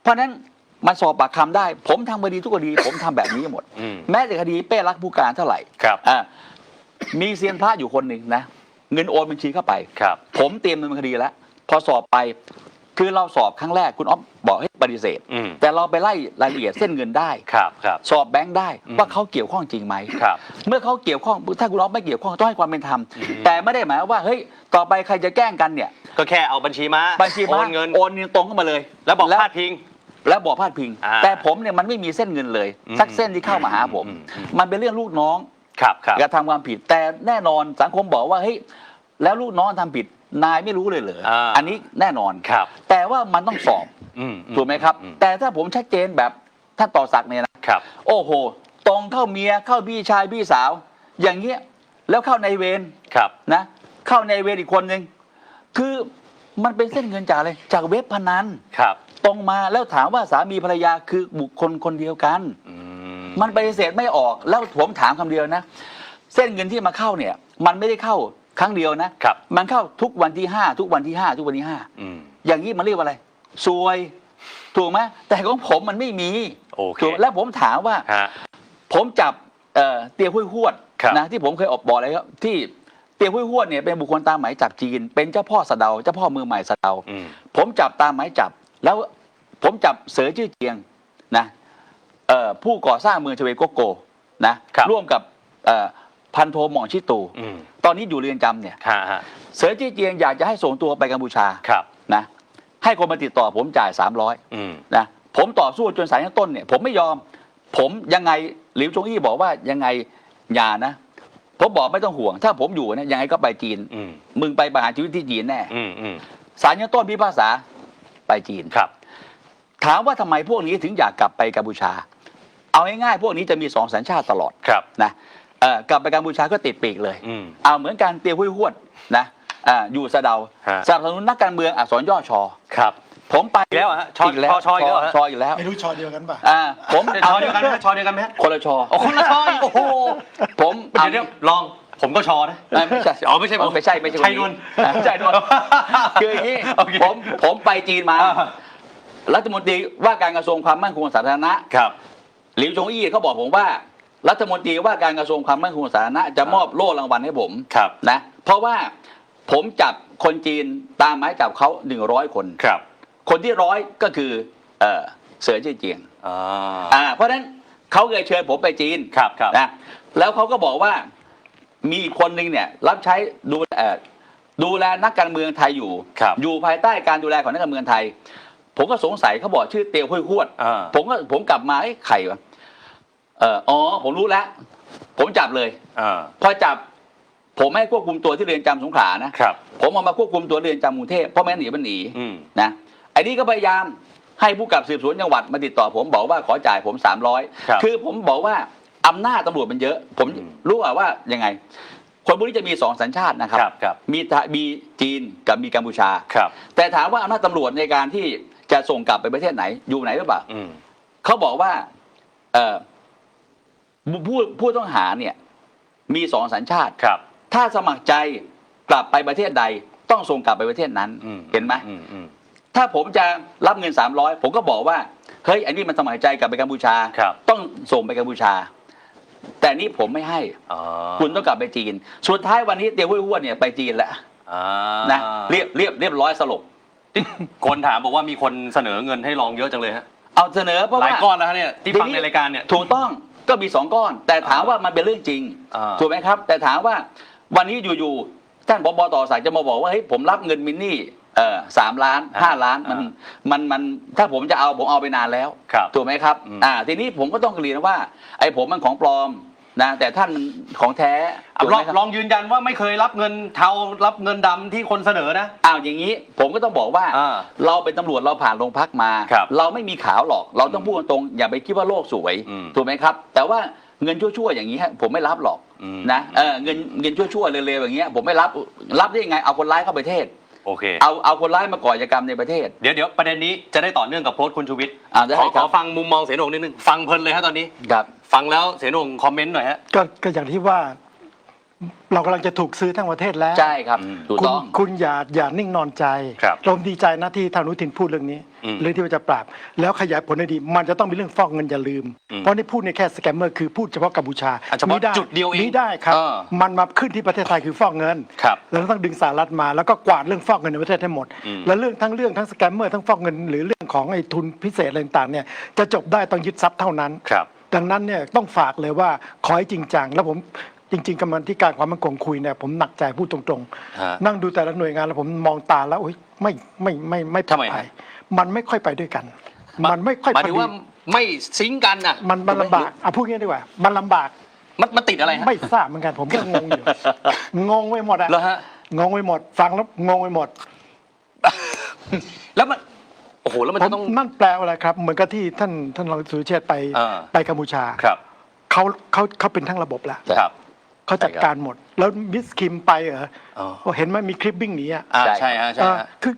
เพราะนั้นมันสอบปากคำได้ผมทำคดีทุกคดีผมทำแบบนี้หมดแม้แต่คดีเป้รักผู้การเท่าไหร่มีเซียนพระอยู่คนหนึ่งนะเงินโอนบัญชีเข้าไปผมเตรียมดำเนินคดีแล้วพอสอบไปคือเราสอบครั้งแรกคุณอ๊อฟบอกให้ปฏิเสธแต่เราไปไล่รายละเอียดเส้นเงินได้สอบแบงค์ได้ว่าเขาเกี่ยวข้องจริงไหมเมื่อเขาเกี่ยวข้องถ้าคุณอ๊อฟไม่เกี่ยวข้องต้องให้ความเป็นธรรมแต่ไม่ได้หมายว่าเฮ้ยต่อไปใครจะแกล้งกันเนี่ยก็แค่เอาบัญชีม้าโอนเงินตรงเข้ามาเลยแล้วบอกพาดพิงแล้วบอกพาดพิงแต่ผมเนี่ยมันไม่มีเส้นเงินเลยสักเส้นที่เข้ามาหาผมมันเป็นเรื่องลูกน้องกระทำความผิดแต่แน่นอนสังคมบอกว่าเฮ้ยแล้วลูกน้องทำผิดนายไม่รู้เลยเหรออันนี้แน่นอนแต่ว่ามันต้องสอบถูกไหมครับแต่ถ้าผมชัดเจนแบบท่านต่อศักดิ์เนี่ยนะโอ้โหตรงเข้าเมียเข้าพี่ชายพี่สาวอย่างเงี้ยแล้วเข้าในเวรนะเข้าในเวรอีกคนนึงคือมันเป็นเส้นเงินจากอะไรจากเว็บพนันตรงมาแล้วถามว่าสามีภรรยาคือบุคคลคนเดียวกันมันปฏิเสธไม่ออกแล้วผมถามคำเดียวนะเส้นเงินที่มาเข้าเนี่ยมันไม่ได้เข้าครั้งเดียวนะมันเข้าทุกวันที่5ทุกวันที่5ทุกวันที่5อย่างนี้มันเรียกว่าอะไรซวยถูกไหมแต่ของผมมันไม่มีถูกแล้วผมถามว่าผมจับเตียหุ้ยหวดนะที่ผมเคยออกบอกเลยครับที่เตียหุ้ยหวดเนี่ยเป็นบุคคลตามหมายจับจีนเป็นเจ้าพ่อสะเดาเจ้าพ่อมือใหม่สะเดาผมจับตามหมายจับแล้วผมจับเสือชื่อเจียงนะผู้ก่อสร้างเมืองชเวโกโกนะร่วมกับพันโทหม่องชิตูตอนนี้อยู่เรือนจำเนี่ยเสือชื่อเจียงอยากจะให้ส่งตัวไปกัมพูชานะให้คนมาติดต่อผมจ่าย300นะผมต่อสู้จนศาลชั้นต้นเนี่ยผมไม่ยอมผมยังไงหลิวจงอี้บอกว่ายังไงอย่านะผมบอกไม่ต้องห่วงถ้าผมอยู่นะยังไงก็ไปจีนมึงไปประหารชีวิตที่จีนแน่ศาลชั้นต้นพิพากษาไปจีนถามว่าทำไมพวกนี้ถึงอยากกลับไปกัมพูชาเอาง่ายๆพวกนี้จะมี2 สัญชาติตลอดนะกลับไปกัมพูชาก็ติดปีกเลยเอาเหมือนการเตียหุ้ยหวดนะอยู่สะเดาสนับสนุนนักการเมืองอักษรย่อชอผมไปแล้วชออีกแล้วไม่รู้ชอเดียวกันป่ะผมชอเดียวกันไหมชอเดียวกันไหมคนละชอคนละชอโอ้โหผมเดี๋ยวลองผมก็ชอนะไม่ใช่ไม่ใช่ชัยนวลคืออย่างนี้ผมไปจีนมารัฐมนตรีว่าการกระทรวงความมั่นคงสาธารณะหลิวจงอี้เขาบอกผมว่ารัฐมนตรีว่าการกระทรวงความมั่นคงสาธารณะจะมอบโล่รางวัลให้ผมนะเพราะว่าผมจับคนจีนตามหมายจับเขา100 คนคนที่100ก็คือเสือชื่อเจียงเพราะฉะนั้นเขาเคยเชิญผมไปจีนนะแล้วเขาก็บอกว่ามีอีกคนนึงเนี่ยรับใช้ดูแลนักการเมืองไทยอยู่ภายใต้การดูแลของนักการเมืองไทยผมก็สงสัยเขาบอกชื่อเตียวห้วยหวดผมกลับมาไข่วะผมรู้แล้วผมจับเลยพอจับผมให้ควบคุมตัวที่เรือนจำสงขลานะผมเอามาควบคุมตัวเรือนจำกรุงเทพเพราะแม่หนีมันหนีนะไอ้นี่ก็พยายาม ให้ผู้กำกับสืบสวนจังหวัดมาติดต่อผมบอกว่าขอจ่ายผม300คือผมบอกว่าอำนาจตำรวจมันเยอะ ผมรู้ว่ายังไงคนพวกนี้จะมี2 สัญชาตินะครับมีจีนกับมีกัมพูชาแต่ถามว่าอำนาจตำรวจในการที่จะส่งกลับไปประเทศไหนอยู่ไหนหรือเปล่าเขาบอกว่าผู้ต้องหาเนี่ยมี2 สัญชาติถ้าสมัครใจกลับไปประเทศใดต้องส่งกลับไปประเทศนั้นเห็นไหมถ้าผมจะรับเงิน300ผมก็บอกว่าเฮ้ยอันนี้มันสมัครใจกลับไปกัมพูชาต้องส่งไปกัมพูชาแต่นี่ผมไม่ให้คุณต้องกลับไปจีนสุดท้ายวันนี้เตียวห้วยเนี่ยไปจีนแล้วนะเรียบร้อยสลบคนถามบอกว่ามีคนเสนอเงินให้ลองเยอะจังเลยฮะเอาเสนอเพราะว่าหลายก้อนแล้วเนี่ยที่ฟังในรายการเนี่ยถูกต้องก็มี2 ก้อนแต่ถามว่ามันเป็นเรื่องจริงถูกไหมครับแต่ถามว่าวันนี้อยู่ๆท่านผบ.ต่อศักดิ์จะมาบอกว่าเฮ้ยผมรับเงินมินนี่3 ล้าน5 ล้านมันถ้าผมจะเอาผมเอาไปนานแล้วถูกไหมครับทีนี้ผมก็ต้องเรียนว่าไอ้ผมมันของปลอมนะแต่ท่านมันของแท้ลองยืนยันว่าไม่เคยรับเงินเทารับเงินดำที่คนเสนอนะอย่างนี้ผมก็ต้องบอกว่าเราเป็นตำรวจเราผ่านโรงพักมาเราไม่มีขาวหรอกเราต้องพูดตรงอย่าไปคิดว่าโลกสวยถูกไหมครับแต่ว่าเงินชั่วๆอย่างนี้ผมไม่รับหรอกนะเงินชั่วๆเร็วๆอย่างเงี้ยผมไม่รับได้ยังไงเอาคนร้ายเข้าประเทศโอเคเอาคนร้ายมาก่ออาชญากรรมในประเทศเดี๋ยวประเด็นนี้จะได้ต่อเนื่องกับโพสต์คุณชูวิทย์ขอฟังมุมมองเสนงนิดนึงฟังเพลินเลยฮะตอนนี้ฟังแล้วเสนงคอมเมนต์หน่อยฮะก็อย่างที่ว่าเรากำลังจะถูกซื้อทั้งประเทศแล้วใช่ครับถูกต้องคุณอย่านิ่งนอนใจเราดีใจนะที่ท่านอนุทินพูดเรื่องนี้เรื่องที่ว่าจะปราบแล้วขยายผลให้ดีมันจะต้องมีเรื่องฟอกเงินอย่าลืมเพราะนี่พูดในแค่สแกมเมอร์คือพูดเฉพาะกัมพูชาไม่ได้จุดเดียวเองไม่ได้ครับมันมาขึ้นที่ประเทศไทยคือฟอกเงินแล้วต้องดึงสหรัฐมาแล้วก็กวาดเรื่องฟอกเงินในประเทศให้หมดแล้วเรื่องทั้งสแกมเมอร์ทั้งฟอกเงินหรือเรื่องของไอ้ทุนพิเศษอะไรต่างๆเนี่ยจะจบได้ต้องยึดทรัพย์เท่านั้นดังนั้นเนี่ยต้องฝากเลยว่าขอให้จริงจังแล้วผมจริงๆกรรมการความมั่นคงคุยเนี่ยผมหนักใจพูดตรงๆนั่งดูแต่ละหน่วยงานแล้วผมมองตาแล้วไม่ทำไมมันไม่ค่อยไปด้วยกันมันไม่ค่อยหมายถึงว่าไม่ซิงกันอ่ะมันลำบากพูดงี้ดีกว่ามันลำบากมันติดอะไรไม่ทราบเหมือนกันผมก็งงอยู่งงไปหมดอะงงไปหมดฟังแล้วงงไปหมดแล้วมันโอ้โหแล้วมันจะต้องนั่นแปลว่าอะไรครับเหมือนกับที่ท่านรองสุรเชษฐ์ไปกัมพูชาเขาเป็นทั้งระบบแล้วเขาจัดการหมดแล้วมิสคิมไปเห็นไหมมีคลิปวิ่งหนีใช่คือ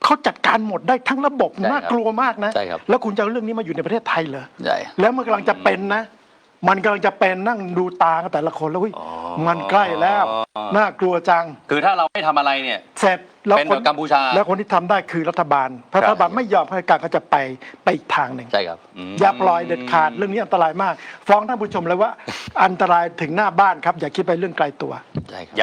เขาจัดการหมดได้ทั้งระบบน่ากลัวมากนะแล้วคุณจะเอาเรื่องนี้มาอยู่ในประเทศไทยเหรอแล้วมันกำลังจะเป็นนะมันกำลังจะเป็นนั่งดูตาแต่ละคนแล้วมันใกล้แล้วน่ากลัวจังคือถ้าเราไม่ทำอะไรเนี่ยเสร็จแล้วคนกัมพูชาแล้วคนที่ทำได้คือรัฐบาลรัฐบาลไม่ยอมให้การเขาจะไปอีกทางหนึ่งใช่ครับอย่าปล่อยเด็ดขาดเรื่องนี้อันตรายมากฟ้องท่านผู้ชมเลยว่าอันตรายถึงหน้าบ้านครับอย่าคิดไปเรื่องไกลตัวใช่ครับ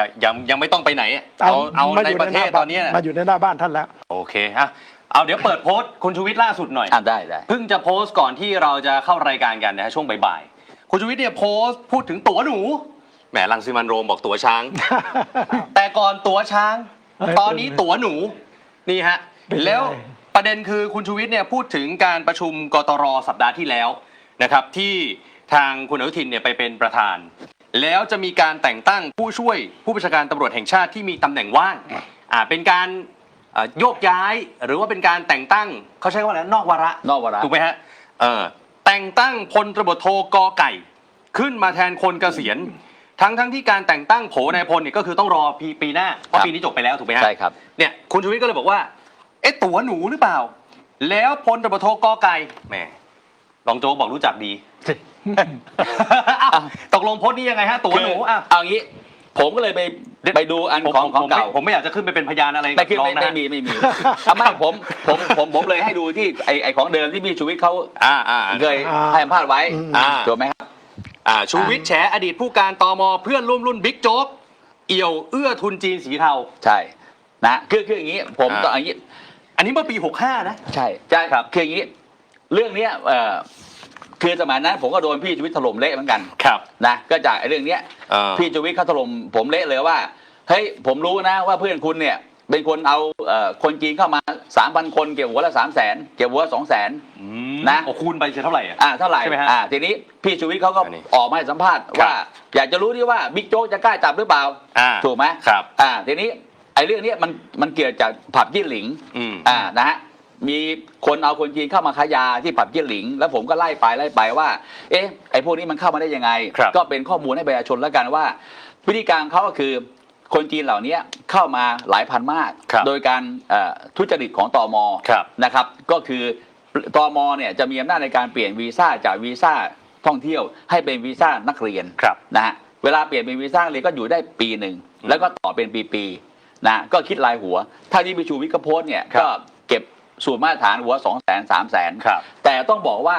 ยังไม่ต้องไปไหนเอาในประเทศตอนนี้มาอยู่ในหน้าบ้านท่านแล้วโอเคฮะเอาเดี๋ยวเปิดโพสต์คุณชูวิทย์ล่าสุดหน่อยได้เพิ่งจะโพสต์ก่อนที่เราจะเข้ารายการกันนะฮะช่วงบ่ายๆคุณชูวิทย์เนี่ยโพสต์พูดถึงตั๋วหนูแหมรังสิมันต์โรมบอกตั๋วช้าง แต่ก่อนตั๋วช้างตอนนี้ตั๋วหนูนี่ฮะแล้วประเด็นคือคุณชูวิทย์เนี่ยพูดถึงการประชุมกตร.สัปดาห์ที่แล้วนะครับที่ทางคุณอนุทินเนี่ยไปเป็นประธานแล้วจะมีการแต่งตั้งผู้ช่วยผู้บัญชาการตำรวจแห่งชาติที่มีตำแหน่งว่างเป็นการโยกย้ายหรือว่าเป็นการแต่งตั้งเขาใช้ว่าอะไรนอกวาระถูกไหมฮะแต่งตั้งพลตบโทกอไก่ขึ้นมาแทนคนเกษียณทั้งที่การแต่งตั้งโผนายพลเนี่ยก็คือต้องรอปีหน้าเพราะปีนี้จบไปแล้วถูกไหมฮะใช่ครับเนี่ยคุณชูวิทย์ก็เลยบอกว่าตั๋วหนูหรือเปล่าแล้วพลตบโทกอไก่แหมรองโจ๊กบอกรู้จักดีตกลงโพสต์นี้ยังไงฮะตั๋วหนูเอางี้ผมก็เลยไปดูอันของเก่าผมไม่อยากจะขึ้นไปเป็นพยานอะไรน้องนะไม่มีไม่ผมเลยให้ดูที่ไอของเดิมที่พี่ชูวิทย์เขาเคยให้สัมภาษณ์ไว้ถูกไหมครับชูวิทย์แฉอดีตผู้การตม.เพื่อนร่วมรุ่นบิ๊กโจ๊กเอี่ยวเอื้อทุนจีนสีเทาใช่นะคืออย่างนี้ผมต้องอย่างนี้อันนี้เมื่อปี65นะใช่ครับคืออย่างนี้เรื่องนี้คือสมัยนั้นผมก็โดนพี่ชูวิทย์ถล่มเละเหมือนกันนะก็จากเรื่องนี้พี่ชูวิทย์เขาถล่มผมเละเลยว่าเฮ้ยผมรู้นะว่าเพื่อนคุณเนี่ยเป็นคนเอาคนจีนเข้ามา 3,000 คนเก็บหัวละ300,000เก็บหัว200,000นะคูณไปเท่าไหร่เท่าไหร่ทีนี้พี่ชูวิทย์เขาก็ออกมาให้สัมภาษณ์ว่าอยากจะรู้ที่ว่าบิ๊กโจ๊กจะกล้าจับหรือเปล่าถูกไหมครับทีนี้ไอ้เรื่องนี้มันเกี่ยวจากผับยี่หลิงนะฮะ มีคนเอาคนจีนเข้ามาค้ายาที่ผับเจี้ยหลิงแล้วผมก็ไล่ไปว่าเอ๊ะไอ้พวกนี้มันเข้ามาได้ยังไงก็เป็นข้อมูลให้ประชาชนแล้วกันว่าวิธีการเขาก็คือคนจีนเหล่านี้เข้ามาหลายพันมากโดยการทุจริตของตม.นะครับก็คือตม.เนี่ยจะมีอำนาจในการเปลี่ยนวีซ่าจากวีซ่าท่องเที่ยวให้เป็นวีซ่านักเรียนนะฮะเวลาเปลี่ยนเป็นวีซ่าเลยก็อยู่ได้ปีหนึ่งแล้วก็ต่อเป็นปีๆนะก็คิดรายหัวถ้าที่พี่ชูวิทย์ก็โพสต์เนี่ยก็เก็บสูตรมาตรฐานหัว 200,000 300,000แต่ต้องบอกว่า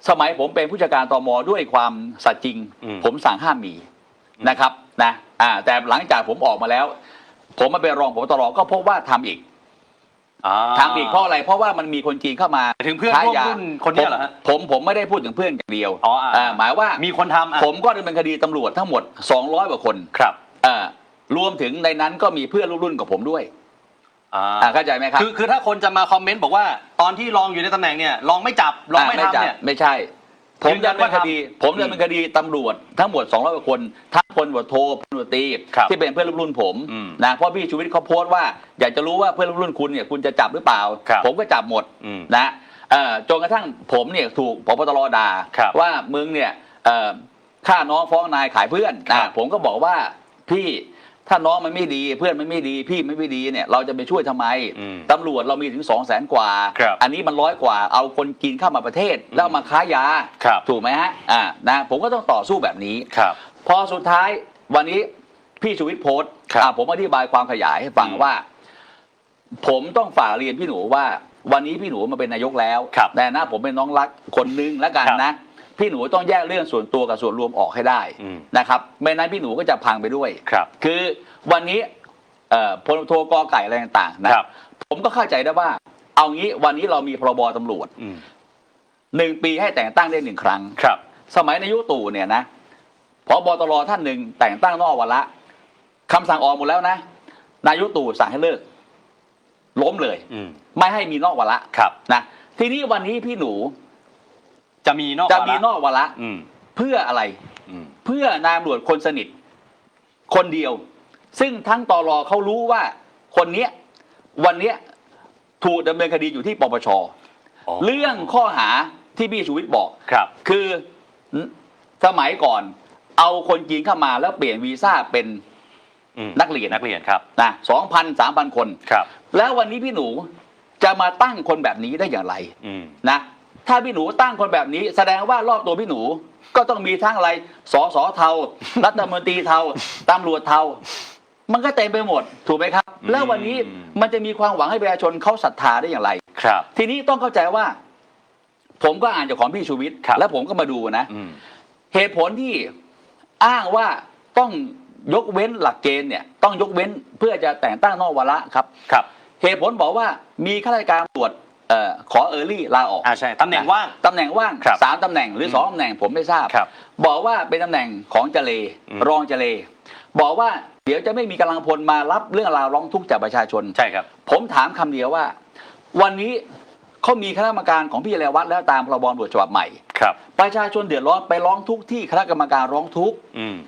สมัยผมเป็นผู้จัดการตม.ด้วยความสัตย์จริงผมสั่งห้ามมีนะครับนะแต่หลังจากผมออกมาแล้วผมมาเป็นรองผบตรก็พบว่าทำอีกเพราะอะไรเพราะว่ามันมีคนจีนเข้ามาถึงเพื่อนร่วมรุ่นคนนี้เหรอฮะผมไม่ได้พูดถึงเพื่อนอย่างเดียวหมายว่ามีคนทำผมก็ดำเนินคดีตำรวจทั้งหมด200 กว่าคนครับรวมถึงในนั้นก็มีเพื่อนรุ่นกับผมด้วยเข้าใจไหมครับคือถ้าคนจะมาคอมเมนต์บอกว่าตอนที่รองอยู่ในตำแหน่งเนี่ยรองไม่จับรองไม่ทำเนี่ยไม่ใช่ผมดำเนินคดีตำรวจทั้งหมด200 กว่าคนทั้งพลตำรวจโทพลตำรวจตรีที่เป็นเพื่อนรุ่นผมนะเพราะพี่ชูวิทย์เขาโพสต์ว่าอยากจะรู้ว่าเพื่อนรุ่นคุณเนี่ยคุณจะจับหรือเปล่าผมก็จับหมดนะจนกระทั่งผมเนี่ยถูกผบตรด่าว่ามึงเนี่ยฆ่าน้องฟ้องนายขายเพื่อนผมก็บอกว่าพี่ถ้าน้องมันไม่ดีเพื่อนมันไม่ดีพี่ไม่ดีเนี่ยเราจะไปช่วยทำไมตำรวจเรามีถึง200,000 กว่าอันนี้มัน100 กว่าเอาคนกินเข้ามาประเทศแล้วมาค้ายาถูกไหมฮะนะผมก็ต้องต่อสู้แบบนี้พอสุดท้ายวันนี้พี่ชูวิทย์โพสต์ผมอธิบายความขยายให้ฟังว่าผมต้องฝากเรียนพี่หนูว่าวันนี้พี่หนูมาเป็นนายกแล้วแต่นะผมเป็นน้องรักคนนึงแล้วกันนะพี่หนูต้องแยกเรื่องส่วนตัวกับส่วนรวมออกให้ได้นะครับไม่นั้นพี่หนูก็จะพังไปด้วยคือวันนี้พลโทกไก่อะไรต่างๆนะผมก็เข้าใจได้ว่าเอางี้วันนี้เรามีพรบตำรวจ1 ปีให้แต่งตั้งได้1 ครั้งสมัยนายกตู่เนี่ยนะผบตรท่านหนึ่งแต่งตั้งนอกวาระคำสั่งออกหมดแล้วนะนายกตู่สั่งให้เลิกล้มเลยไม่ให้มีนอกวาระนะทีนี้วันนี้พี่หนูจะมีนอกวาระเพื่ออะไรเพื่อนายตำรวจคนสนิทคนเดียวซึ่งทั้งตร.เขารู้ว่าคนนี้วันนี้ถูกดำเนินคดีอยู่ที่ปปช.เรื่องข้อหาที่พี่ชูวิทย์บอกคือสมัยก่อนเอาคนจีนเข้ามาแล้วเปลี่ยนวีซ่าเป็นนักเรียนครับนะ 2,000 3,000 คนแล้ววันนี้พี่หนูจะมาตั้งคนแบบนี้ได้อย่างไรนะถ้าพี่หนูตั้งคนแบบนี้แสดงว่ารอบตัวพี่หนูก็ต้องมีทั้งอะไรสสเทารัฐมนตรีเทาตำรวจเทามันก็เต็มไปหมดถูกไหมครับแล้ววันนี้มันจะมีความหวังให้ประชาชนเขาศรัทธาได้อย่างไรทีนี้ต้องเข้าใจว่าผมก็อ่านจากของพี่ชูวิทย์แล้วผมก็มาดูนะเหตุผลที่อ้างว่าต้องยกเว้นหลักเกณฑ์เนี่ยต้องยกเว้นเพื่อจะแต่งตั้งนอกวาระครับเหตุผลบอกว่ามีข้าราชการตำรวจขอเออร์ลี่ลาออกใช่ตำแหน่งว่าง3 ตำแหน่งหรือ2 ตำแหน่งผมไม่ทราบบอกว่าเป็นตำแหน่งของเจเลรองเจเลบอกว่าเดี๋ยวจะไม่มีกำลังพลมารับเรื่องราวร้องทุกข์จากประชาชนใช่ครับผมถามคำเดียวว่าวันนี้เขามีคณะกรรมการของพี่เรวัตแล้วตามพรบตำรวจฉบับใหม่ประชาชนเดือดร้อนไปร้องทุกข์ที่คณะกรรมการร้องทุกข์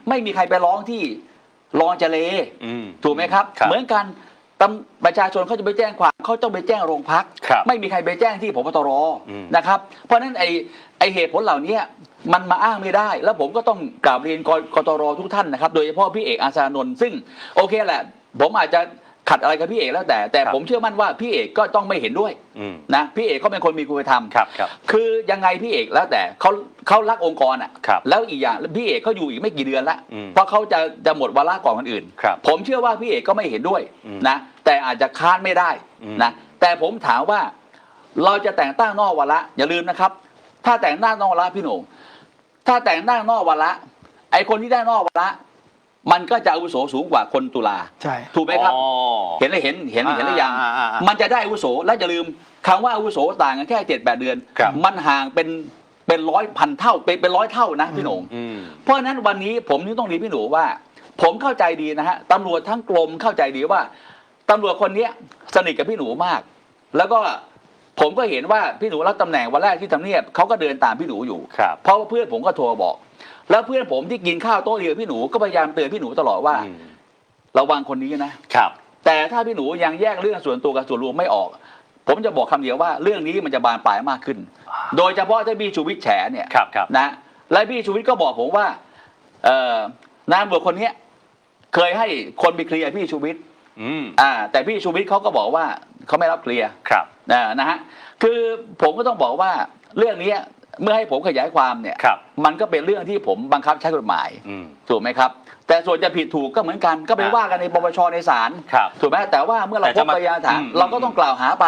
ไม่มีใครไปร้องที่รองเจเลถูกไหมครับเหมือนกันประชาชนเขาจะไปแจ้งความเขาต้องไปแจ้งโรงพักไม่มีใครไปแจ้งที่ผบตรนะครับเพราะฉะนั้นไอเหตุผลเหล่านี้มันมาอ้างไม่ได้แล้วผมก็ต้องกราบเรียนกตรทุกท่านนะครับโดยเฉพาะพี่เอกอาสานนท์ซึ่งโอเคแหละผมอาจจะขัดอะไรกับพี่เอกแล้วแต่ผมเชื่อมั่นว่าพี่เอกก็ต้องไม่เห็นด้วยนะพี่เอกเขาเป็นคนมีคุณธรรมคือยังไงพี่เอกแล้วแต่เขารักองค์กรอ่ะแล้วอีกอย่างพี่เอกเขาอยู่อีกไม่กี่เดือนละเพราะเขาจะหมดวาระก่อนคนอื่นผมเชื่อว่าพี่เอกก็ไม่เห็นด้วยนะแต่อาจจะค้านไม่ได้นะแต่ผมถามว่าเราจะแต่งตั้งนอกวาระอย่าลืมนะครับถ้าแต่งตั้งนอกวาระพี่หนุ่มถ้าแต่งตั้งนอกวาระไอคนที่ได้นอกวาระมันก็จะอาวุโสสูงกว่าคนตุลาถูกไหมครับเห็นหรือยังมันจะได้อาวุโสและอย่าลืมคำว่าอาวุโสต่างกันแค่7-8 เดือนมันห่างเป็น100,000 เท่าเป็น100 เท่านะพี่หนุ่มเพราะฉะนั้นวันนี้ผมต้องเรียนพี่หนุ่มว่าผมเข้าใจดีนะฮะตำรวจทั้งกรมเข้าใจดีว่าตำรวจคนนี้สนิทกับพี่หนูมากแล้วก็ผมก็เห็นว่าพี่หนูรับตำแหน่งวันแรกที่ทำเนียบเขาก็เดินตามพี่หนูอยู่เพราะว่าเพื่อนผมก็โทรบอกแล้วเพื่อนผมที่กินข้าวโต๊ะเดียวพี่หนูก็พยายามเตือนพี่หนูตลอดว่าระวังคนนี้นะครับแต่ถ้าพี่หนูยังแยกเรื่องส่วนตัวกับส่วนรวมไม่ออกผ ผมจะบอกคำเดียวว่าเรื่องนี้มันจะบานปลายมากขึ้น โดยเฉพาะที่พี่ชูวิทย์แฉเนี่ยนะและพี่ชูวิทย์ก็บอกผมว่านายตำรวจคนนี้เคยให้คนไปเคลียร์พี่ชูวิทย์แต่พี่ชูวิทย์เขาก็บอกว่าเขาไม่รับเคลียร์นะฮะคือผมก็ต้องบอกว่าเรื่องนี้เมื่อให้ผมขยายความเนี่ยมันก็เป็นเรื่องที่ผมบังคับใช้กฎหมายถูกไหมครับแต่ส่วนจะผิดถูกก็เหมือนกันก็ไปว่ากันในปปชในศาลถูกไหมแต่ว่าเมื่อเราพบพยานฐานเราก็ต้องกล่าวหาไป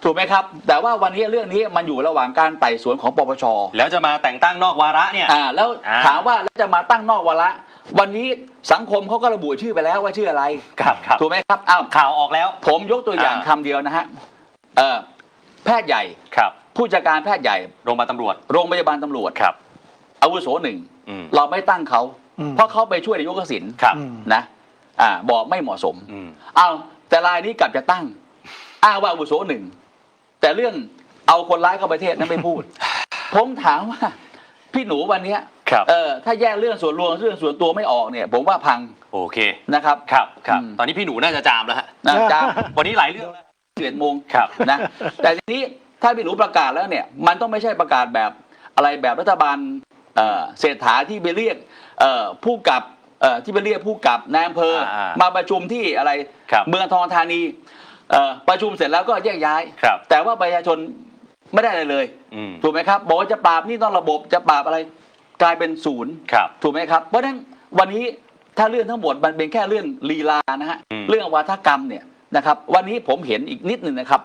ถูกไหมครับแต่ว่าวันนี้เรื่องนี้มันอยู่ระหว่างการไต่สวนของปปชแล้วจะมาแต่งตั้งนอกวาระเนี่ยแล้วถามว่าแล้วจะมาตั้งนอกวาระวันนี้สังคมเขาก็ระบุชื่อไปแล้วว่าชื่ออะไรถูกไหมครับข่าวออกแล้วผมยกตัวอย่างคำเดียวนะฮะแพทย์ใหญ่ผู้จัดการแพทย์ใหญ่โรงพยาบาลตำรวจอาวุโสหนึ่งเราไม่ตั้งเขาเพราะเขาไปช่วยนายกทักษิณนะบอกไม่เหมาะสมแต่รายนี้กลับจะตั้งอ้างว่าอาวุโสหนึ่งแต่เรื่องเอาคนร้ายเข้าประเทศนั้นไม่พูด ผมถามว่าพี่หนูวันนี้ถ้าแยกเรื่องส่วนรวมเรื่องส่วนตัวไม่ออกเนี่ยผมว่าพังโอเคนะครับตอนนี้พี่หนูน่าจะจามแล้วฮะจามวันนี้หลายเรื่องแล้ว11 โมงนะแต่ทีนี้ถ้าพี่หนูประกาศแล้วเนี่ยมันต้องไม่ใช่ประกาศแบบอะไรแบบรัฐบาลเศรษฐาที่ไปเรียกผู้กับที่ไปเรียกผู้กับนายอำเภอมาประชุมที่อะไรเมืองทองธานีประชุมเสร็จแล้วก็แยกย้ายแต่ว่าประชาชนไม่ได้อะไรเลยถูกไหมครับบอกว่าจะปราบนี่ต้องระบบจะปราบอะไรกลายเป็นศูนย์ถูกไหมครับเพราะฉะนั้นวันนี้ถ้าเรื่องทั้งหมดมันเป็นแค่เรื่องลีลานะฮะเรื่องวาทกรรมเนี่ยนะครับวันนี้ผมเห็นอีกนิดหนึ่งนะครับ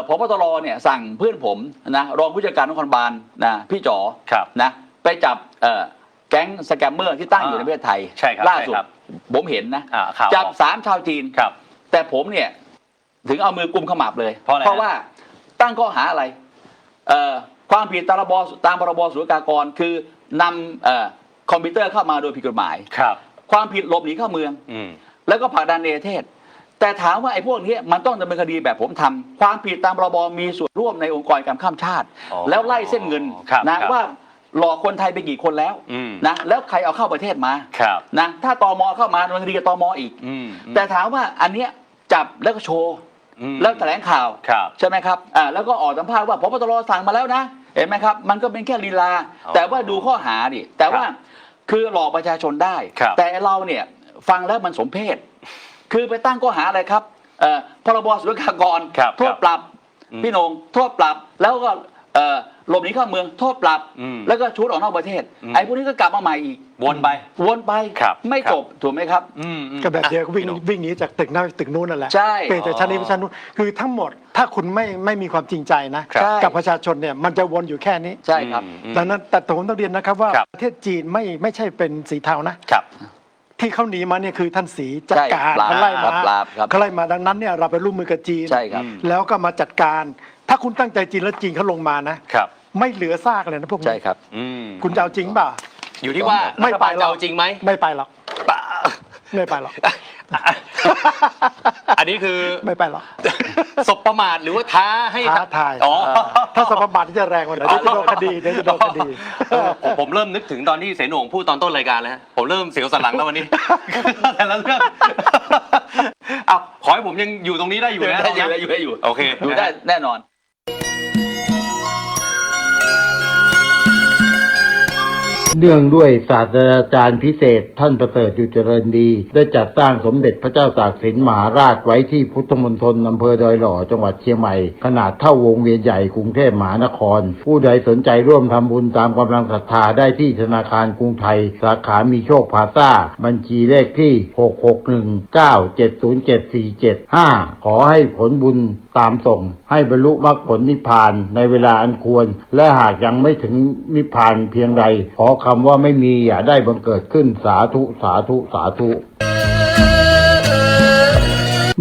พบตรเนี่ยสั่งเพื่อนผมนะรองผู้จัดการนครบาลนะพี่จ๋อนะไปจับแก๊งสแกมเมอร์ที่ตั้งอยู่ในประเทศไทยล่าสุดผมเห็นนะจับ3 ชาวจีนแต่ผมเนี่ยถึงเอามือกุมขมับเลยเพราะว่าตั้งข้อหาอะไรความผิดตามพรบศุลกากรคือนำคอมพิวเตอร์เข้ามาโดยผิดกฎหมายความผิดหลบหนีเข้าเมืองแล้วก็ผลักดันในประเทศแต่ถามว่าไอ้พวกนี้มันต้องดำเนินคดีแบบผมทำความผิดตามพรบมีส่วนร่วมในองค์กรการข้ามชาติแล้วไล่เส้นเงินนะว่าหลอกคนไทยไปกี่คนแล้วนะแล้วใครเอาเข้าประเทศมานะถ้าตม.เข้ามาดำเนินคดีกับตม.อีกแต่ถามว่าอันเนี้ยจับแล้วก็โชว์แล้วแถลงข่าวใช่ไหมครับแล้วก็ออกสัมภาษณ์ว่าพบตรสั่งมาแล้วนะเห็นไหมครับมันก็เป็นแค่ลีลาแต่ว่าดูข้อหาดิแต่ว่าคือหลอกประชาชนได้แต่เราเนี่ยฟังแล้วมันสมเพชคือไปตั้งข้อหาอะไรครับพรบศุลกากรโทษปรับพี่นงโทษปรับแล้วก็หลบหนีเข้าเมืองโทษปรับแล้วก็ชุดออกนอกประเทศไอ้พวกนี้ก็กลับมาใหม่อีกวนไปไม่จบถูกไหมครับก็แบบเดียวก็วิ่งหนีจากตึกนั้นตึกนู้นนั่นแหละใช่เป็นแต่ชั้นนี้ชั้นนู้นคือทั้งหมดถ้าคุณไม่มีความจริงใจนะกับประชาชนเนี่ยมันจะวนอยู่แค่นี้ใช่ครับดังนั้นแต่ผมต้องเรียนนะครับว่าประเทศจีนไม่ใช่เป็นสีเทานะที่เขาหนีมาเนี่ยคือท่านสีจัดการเขาไล่มาดังนั้นเนี่ยเราไปร่วมมือกับจีนแล้วก็มาจัดการถ้าคุณตั้งใจจีนแล้วจีนเขาลงมานะไม่เหลือซากเลยนะพวกนี้ใช่ครับคุณจะเอาจริงป่ะอยู่ที่ว่าไม่ไปเราจริงไหมไม่ไปหรอกไม่ไปหรอกอันนี้คือไม่ไปหรอกสบประมาทหรือว่าท้าให้ทายถ้าสบประมาทที่จะแรงกว่านั้นจะโดนคดีจะโดนคดีผมเริ่มนึกถึงตอนที่เสนงพูดตอนต้นรายการแล้วผมเริ่มเสียวสันหลังแล้ววันนี้แต่ละเรื่องขอให้ผมยังอยู่ตรงนี้ได้อยู่นะอยู่โอเคอยู่ได้แน่นอน เนื่องด้วยศาสตราจารย์พิเศษท่านประเสริฐอยู่เจริญดีได้จัดสร้างสมเด็จพระเจ้าตากสินมหาราชไว้ที่พุทธมณฑลอำเภอดอยหล่อจังหวัดเชียงใหม่ขนาดเท่าวงเวียนใหญ่กรุงเทพมหานครผู้ใดสนใจร่วมทำบุญตามกำลังศรัทธาได้ที่ธนาคารกรุงไทยสาขามีโชคพลาซ่าบัญชีเลขที่66197077475ขอให้ผลบุญตามส่งให้บรรลุมรรคผลนิพพานในเวลาอันควรและหากยังไม่ถึงนิพพานเพียงใดขอคำว่าไม่มีอย่าได้บังเกิดขึ้นสาธุสาธุสาธุ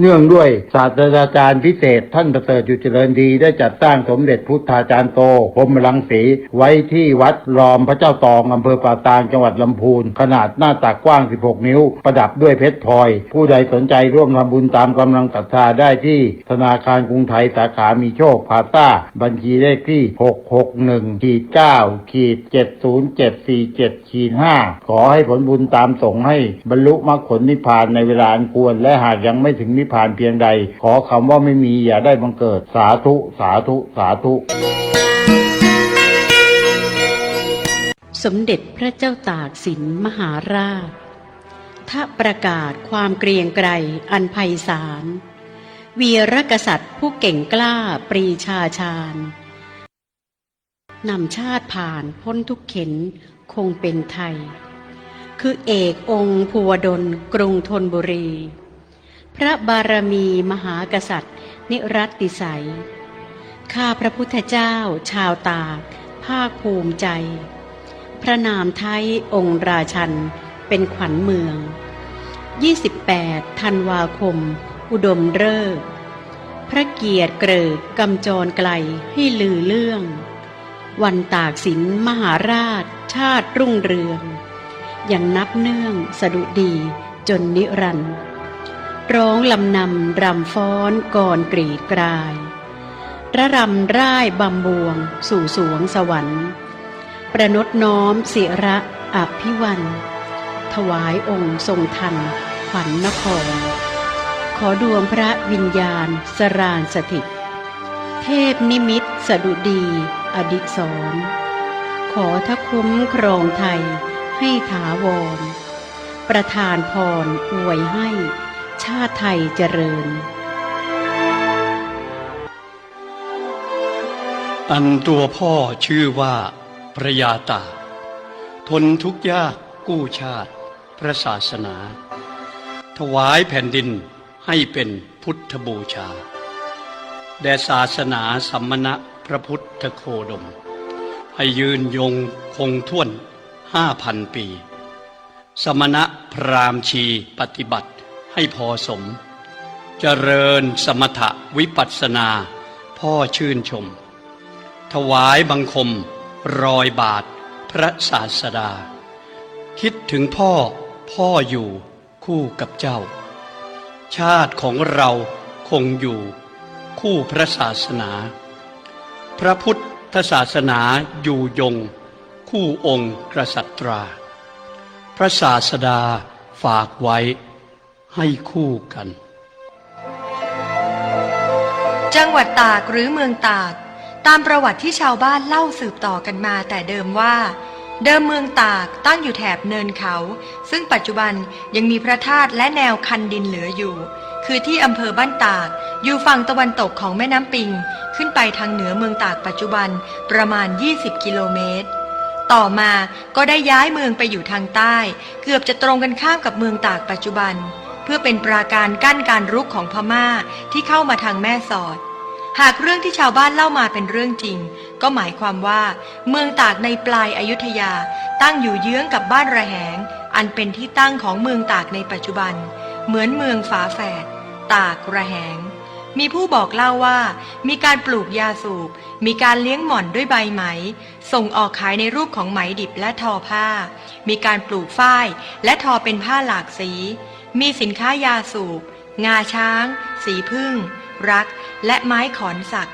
เนื่องด้วยศาสตราจารย์พิเศษท่านประเสริฐอยู่เจริญดีได้จัดสร้างสมเด็จพุทธาจารย์โตพรหมรังสีไว้ที่วัดรอมพระเจ้าตองอำเภอป่าตางจังหวัดลำพูนขนาดหน้าตักกว้าง16นิ้วประดับด้วยเพชรพลอยผู้ใดสนใจร่วมทำบุญตามกำลังศรัทธาได้ที่ธนาคารกรุงไทยสาขามีโชคพาซ่าบัญชีเลขที่661-9-70747-5ขอให้ผลบุญตามส่งให้บรรลุมรรคผลนิพพานในเวลาอันควรและหากยังไม่ถึงนิพ พพานเพียงใด ขอคำว่าไม่มีอย่าได้บังเกิดสาธุสาธุสาธุ สมเด็จพระเจ้าตากสินมหาราชถ้าประกาศความเกรียงไกรอันไพศาลวีรกษัตริย์ผู้เก่งกล้าปรีชาญาญนำชาติผ่านพ้นทุกเข็ญคงเป็นไทยคือเอกองค์ภูวดลกรุงธนบุรีพระบารมีมหากษัตริย์นิรัตติสัยข้าพระพุทธเจ้าชาวตากภาคภูมิใจพระนามไทยองค์ราชันเป็นขวัญเมือง28 ธันวาคมอุดมฤกษ์พระเกียรติเกริกกำจรไกลให้ลือเรื่องวันตากสินมหาราชชาติรุ่งเรืองยังนับเนื่องสดุดีจนนิรันดร์ร้องลำนำรำฟ้อนก่อนกรีดกรายระรำร่ายบำบวงสู่สวงสวรรค์ประนตน้อมศิระอภิวันถวายองค์ทรงทันขวัญนครขอดวงพระวิญญาณสรานสถิตเทพนิมิตสดุดีอดิศรขอทคุ้มครองไทยให้ถาวรประทานพรอวยให้ชาติไทยเจริญอันตัวพ่อชื่อว่าพระยาตากทนทุกข์ยากกู้ชาติพระศาสนาถวายแผ่นดินให้เป็นพุทธบูชาแด่ศาสนาสัมมณะพระพุทธโคดมให้ยืนยงคงท่วน 5,000 ปีสมณะพราหมณ์ชีปฏิบัติให้พอสมเจริญสมถะวิปัสสนาพ่อชื่นชมถวายบังคมรอยบาทพระศาสดาคิดถึงพ่ออยู่คู่กับเจ้าชาติของเราคงอยู่คู่พระศาสนาพระพุทธศาสนาอยู่ยงคู่องค์กษัตราพระศาสดาฝากไว้ให้คู่กันจังหวัดตากหรือเมืองตากตามประวัติที่ชาวบ้านเล่าสืบต่อกันมาแต่เดิมว่าเดิมเมืองตากตั้งอยู่แถบเนินเขาซึ่งปัจจุบันยังมีพระธาตุและแนวคันดินเหลืออยู่คือที่อำเภอบ้านตากอยู่ฝั่งตะวันตกของแม่น้ำปิงขึ้นไปทางเหนือเมืองตากปัจจุบันประมาณ20 กิโลเมตรต่อมาก็ได้ย้ายเมืองไปอยู่ทางใต้เกือบจะตรงกันข้ามกับเมืองตากปัจจุบันเพื่อเป็นปราการกั้นการรุกของพม่าที่เข้ามาทางแม่สอดหากเรื่องที่ชาวบ้านเล่ามาเป็นเรื่องจริงก็หมายความว่าเมืองตากในปลายอยุธยาตั้งอยู่เยื้องกับบ้านระแหงอันเป็นที่ตั้งของเมืองตากในปัจจุบันเหมือนเมืองฝาแฝดตากระแหงมีผู้บอกเล่าว่ามีการปลูกยาสูบมีการเลี้ยงหม่อนด้วยใบไหมส่งออกขายในรูปของไหมดิบและทอผ้ามีการปลูกฝ้ายและทอเป็นผ้าหลากสีมีสินค้ายาสูบงาช้างสีผึ้งรักและไม้ขอนสัก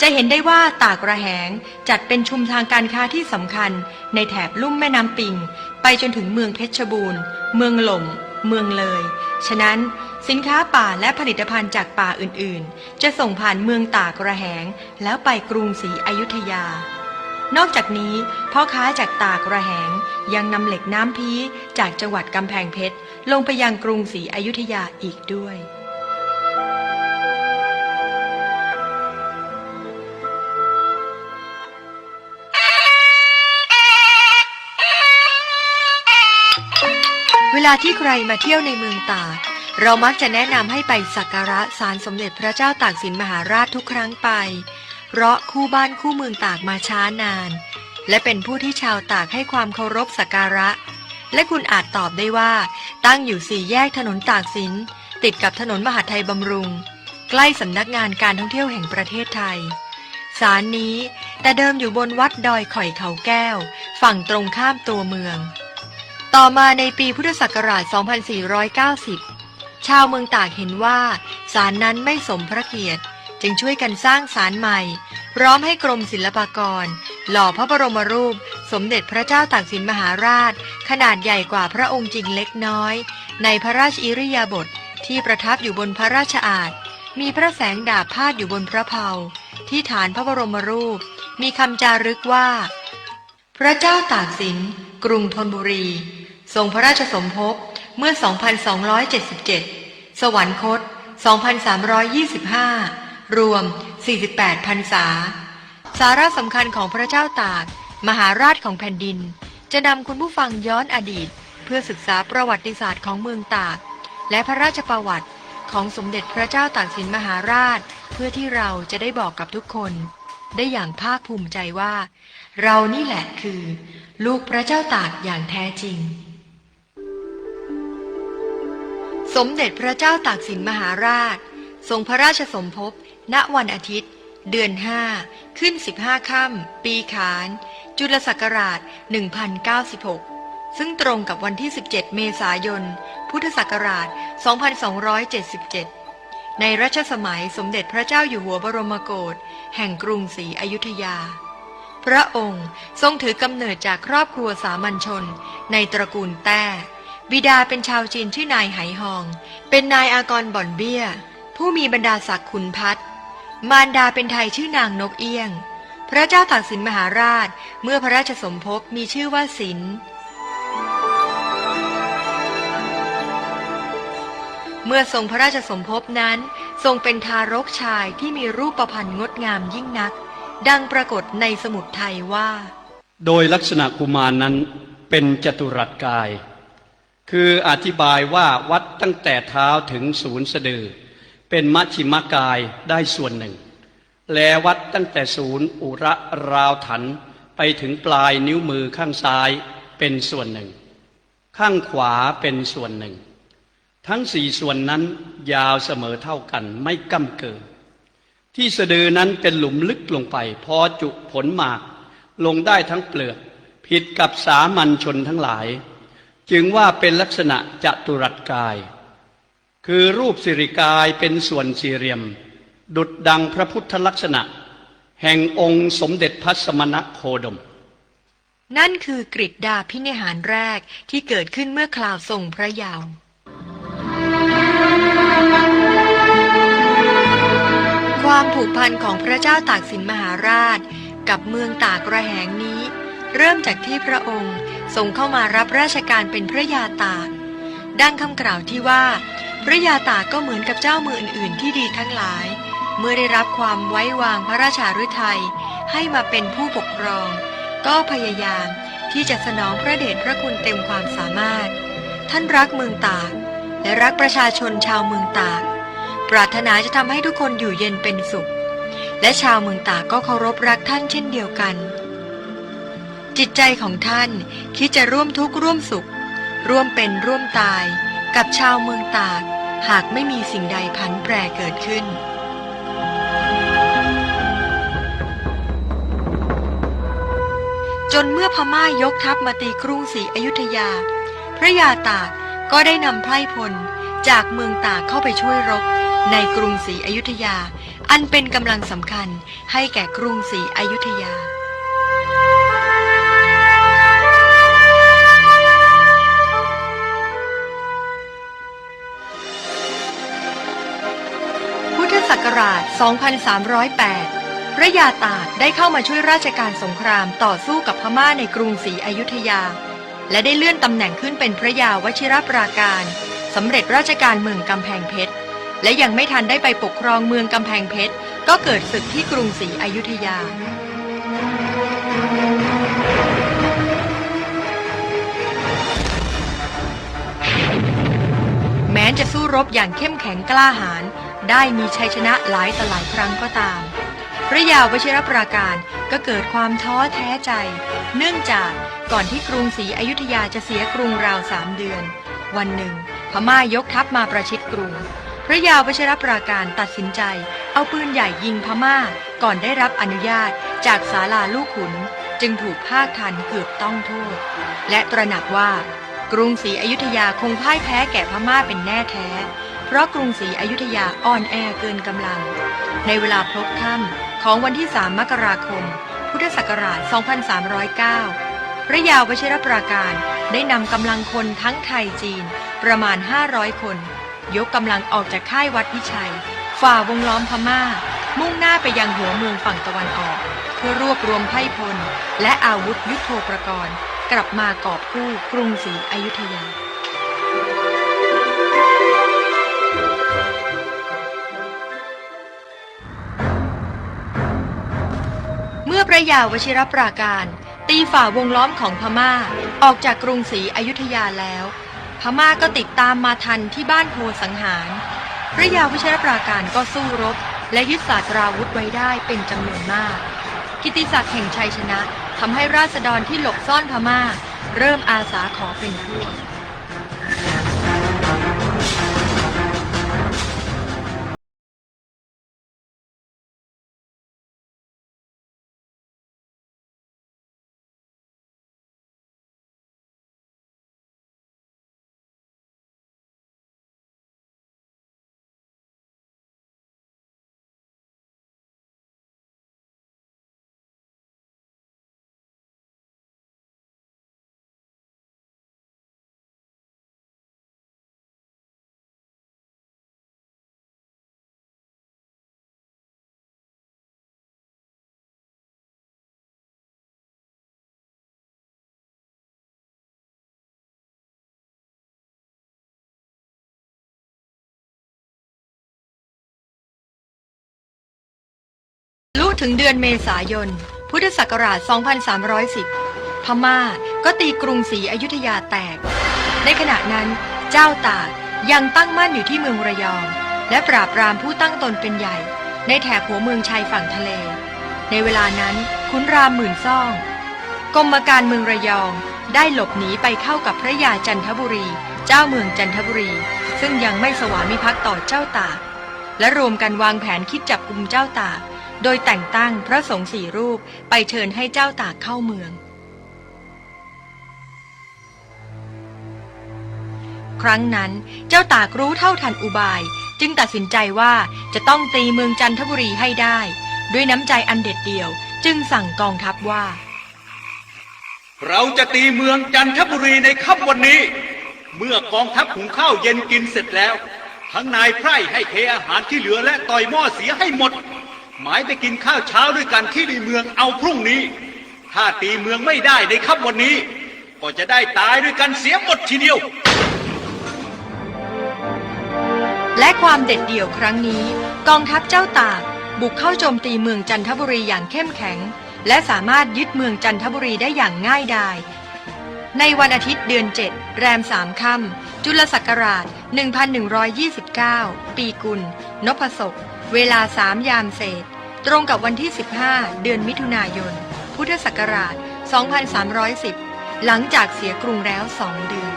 จะเห็นได้ว่าตากระแหงจัดเป็นชุมทางการค้าที่สำคัญในแถบลุ่มแม่น้ำปิงไปจนถึงเมืองเพชรบูรณ์เมืองหล่มเมืองเลยฉะนั้นสินค้าป่าและผลิตภัณฑ์จากป่าอื่นๆจะส่งผ่านเมืองตากระแหงแล้วไปกรุงศรีอยุธยานอกจากนี้พ่อค้าจากตากระแหงยังนำเหล็กน้ำพีจากจังหวัดกำแพงเพชรลงไปยังกรุงศรีอยุธยาอีกด้วยเวลาที่ใครมาเที่ยวในเมืองตากเรามักจะแนะนำให้ไปสักการะศาลสมเด็จพระเจ้าตากสินมหาราชทุกครั้งไปเพราะคู่บ้านคู่เมืองตากมาช้านานและเป็นผู้ที่ชาวตากให้ความเคารพสักการะและคุณอาจตอบได้ว่าตั้งอยู่4 แยกถนนตากสินติดกับถนนมหาดไทยบำรุงใกล้สำนักงานการท่องเที่ยวแห่งประเทศไทยศาลนี้แต่เดิมอยู่บนวัดดอยข่อยเขาแก้วฝั่งตรงข้ามตัวเมืองต่อมาในปีพุทธศักราช 2490 ชาวเมืองตากเห็นว่าศาลนั้นไม่สมพระเกียรติจึงช่วยกันสร้างศาลใหม่พร้อมให้กรมศิลปากรหล่อพระบรมรูปสมเด็จพระเจ้าตากสินมหาราชขนาดใหญ่กว่าพระองค์จริงเล็กน้อยในพระราชอิริยาบถ ที่ประทับอยู่บนพระราชอาณมีพระแสงดาบพาดอยู่บนพระเพลาที่ฐานพระบรมรูปมีคำจารึกว่าพระเจ้าตากสินกรุงธนบุรีทรงพระราชสมภพเมื่อ 2277 สวรรคต 2325 รวม 48 พรรษาสาระสำคัญของพระเจ้าตากมหาราชของแผ่นดินจะนำคุณผู้ฟังย้อนอดีตเพื่อศึกษาประวัติศาสตร์ของเมืองตากและพระราชประวัติของสมเด็จพระเจ้าตากสินมหาราชเพื่อที่เราจะได้บอกกับทุกคนได้อย่างภาคภูมิใจว่าเรานี่แหละคือลูกพระเจ้าตากอย่างแท้จริงสมเด็จพระเจ้าตากสินมหาราชทรงพระราชสมภพณวันอาทิตย์เดือน5ขึ้น15ค่ำปีขานจุลศักราช1096ซึ่งตรงกับวันที่17เมษายนพุทธศักราช2277ในรัชสมัยสมเด็จพระเจ้าอยู่หัวบรมโกศแห่งกรุงศรีอยุธยาพระองค์ทรงถือกำเนิดจากครอบครัวสามัญชนในตระกูลแต้บิดาเป็นชาวจีนชื่อนายไหหองเป็นนายอากรบ่อนเบี้ยผู้มีบรรดาศักดิ์ขุนพัฒน์มารดาเป็นไทยชื่อนางนกเอี้ยงพระเจ้าตากสินมหาราชเมื่อพระราชสมภพมีชื่อว่าสินเมื่อทรงพระราชสมภพนั้นทรงเป็นทารกชายที่มีรูปพรรณงดงามยิ่งนักดังปรากฏในสมุดไทยว่าโดยลักษณะกุมารนั้นเป็นจัตุรัสกายคืออธิบายว่าวัดตั้งแต่เท้าถึงศูนย์สะดือเป็นมัชฌิมกายได้ส่วนหนึ่งและวัดตั้งแต่ศูนย์อุระราวถันไปถึงปลายนิ้วมือข้างซ้ายเป็นส่วนหนึ่งข้างขวาเป็นส่วนหนึ่งทั้งสี่ส่วนนั้นยาวเสมอเท่ากันไม่ก้ำเกินที่สะดือนั้นเป็นหลุมลึกลงไปพอจุผลหมากลงได้ทั้งเปลือกผิดกับสามัญชนทั้งหลายจึงว่าเป็นลักษณะจัตุรัสกายคือรูปสิริกายเป็นส่วนสี่เหลี่ยมดุจดังพระพุทธลักษณะแห่งองค์สมเด็จพระสมณโคดมนั่นคือกฤษดาภินิหารแรกที่เกิดขึ้นเมื่อคราวทรงพระเยาว์ความผูกพันของพระเจ้าตากสินมหาราชกับเมืองตากระแหงนี้เริ่มจากที่พระองค์ทรงเข้ามารับราชการเป็นพระยาตากดังคำกล่าวที่ว่าพระยาตากก็เหมือนกับเจ้าเมืองอื่นๆที่ดีทั้งหลายเมื่อได้รับความไว้วางพระราชาฤทัยให้มาเป็นผู้ปกครองก็พยายามที่จะสนองพระเดชพระคุณเต็มความสามารถท่านรักเมืองตากและรักประชาชนชาวเมืองตากปรารถนาจะทำให้ทุกคนอยู่เย็นเป็นสุขและชาวเมืองตากก็เคารพรักท่านเช่นเดียวกันจิตใจของท่านคิดจะร่วมทุกข์ร่วมสุขร่วมเป็นร่วมตายกับชาวเมืองตากหากไม่มีสิ่งใดผันแปรเกิดขึ้นจนเมื่อพม่ายกทัพมาตีกรุงศรีอยุธยาพระยาตากก็ได้นำไพร่พลจากเมืองตากเข้าไปช่วยรบในกรุงศรีอยุธยาอันเป็นกำลังสำคัญให้แก่กรุงศรีอยุธยาพุทธศักราช 2308 พระยาตากได้เข้ามาช่วยราชการสงครามต่อสู้กับพม่าในกรุงศรีอยุธยาและได้เลื่อนตำแหน่งขึ้นเป็นพระยาวชิรปราการสำเร็จราชการเมืองกำแพงเพชรและยังไม่ทันได้ไปปกครองเมืองกำแพงเพชรก็เกิดศึกที่กรุงศรีอยุธยาแม้จะสู้รบอย่างเข้มแข็งกล้าหาญได้มีชัยชนะหลายต่อหลายครั้งก็ตามพระยาวชิรปราการก็เกิดความท้อแท้ใจเนื่องจากก่อนที่กรุงศรีอยุธยาจะเสียกรุงราว3 เดือนวันหนึ่งพม่ายกทัพมาประชิดกรุงพระยาวชิรปราการตัดสินใจเอาปืนใหญ่ยิงพม่าก่อนได้รับอนุญาตจากศาลาลูกขุนจึงถูกภาคทันเกือบต้องโทษและตระหนักว่ากรุงศรีอยุธยาคงพ่ายแพ้แก่พม่าเป็นแน่แท้เพราะกรุงศรีอยุธยาอ่อนแอเกินกำลังในเวลาพลบค่ำของวันที่3 มกราคมพุทธศักราช 2309 พระยาวชิรปราการได้นำกำลังคนทั้งไทยจีนประมาณ500 คน ยกกำลังออกจากค่ายวัดวิชัยฝ่าวงล้อมพม่ามุ่งหน้าไปยังหัวเมืองฝั่งตะวันออกเพื่อรวบรวมไพร่พลและอาวุธยุทโธปกรณ์กลับมากอบกู้กรุงศรีอยุธยาเมื่อพระยาวชิรปราการตีฝ่าวงล้อมของพม่าออกจากกรุงศรีอยุธยาแล้วพม่าก็ติดตามมาทันที่บ้านโพสังหารพระยาวชิรปราการก็สู้รบและยึดศาสตราวุธไว้ได้เป็นจำนวนมากกิตติศักดิ์แห่งชัยชนะทำให้ราษฎรที่หลบซ่อนพม่าเริ่มอาสาขอเป็นพวกถึงเดือนเมษายนพุทธศักราช 2310 พม่าก็ตีกรุงศรีอยุธยาแตกในขณะนั้นเจ้าตากยังตั้งมั่นอยู่ที่เมืองระยองและปราบปรามผู้ตั้งตนเป็นใหญ่ในแถบหัวเมืองชายฝั่งทะเลในเวลานั้นขุนรามหมื่นซ่องกรมการเมืองระยองได้หลบหนีไปเข้ากับพระยาจันทบุรีเจ้าเมืองจันทบุรีซึ่งยังไม่สวามิภักดิ์ต่อเจ้าตากและรวมกันวางแผนคิดจับกุมเจ้าตากโดยแต่งตั้งพระสงฆ์4 รูปไปเชิญให้เจ้าตากเข้าเมืองครั้งนั้นเจ้าตากรู้เท่าทันอุบายจึงตัดสินใจว่าจะต้องตีเมืองจันทบุรีให้ได้ด้วยน้ำใจอันเด็ดเดี่ยวจึงสั่งกองทัพว่าเราจะตีเมืองจันทบุรีในค่ำวันนี้เมื่อกองทัพหุงข้าวเย็นกินเสร็จแล้วทั้งนายไพร่ให้เทอาหารที่เหลือและต่อยหม้อเสียให้หมดหมายไปกินข้าวเช้าด้วยกันที่ในเมืองเอาพรุ่งนี้ถ้าตีเมืองไม่ได้ในค่ำวันนี้ก็จะได้ตายด้วยกันเสียหมดทีเดียวและความเด็ดเดี่ยวครั้งนี้กองทัพเจ้าตากบุกเข้าโจมตีเมืองจันทบุรีอย่างเข้มแข็งและสามารถยึดเมืองจันทบุรีได้อย่างง่ายดายในวันอาทิตย์เดือน7แรม3 ค่ำจุลศักราช 1129 ปีกุลนพศกเวลา3 ยามเศษตรงกับวันที่15เดือนมิถุนายนพุทธศักราช 2310 หลังจากเสียกรุงแล้ว2 เดือน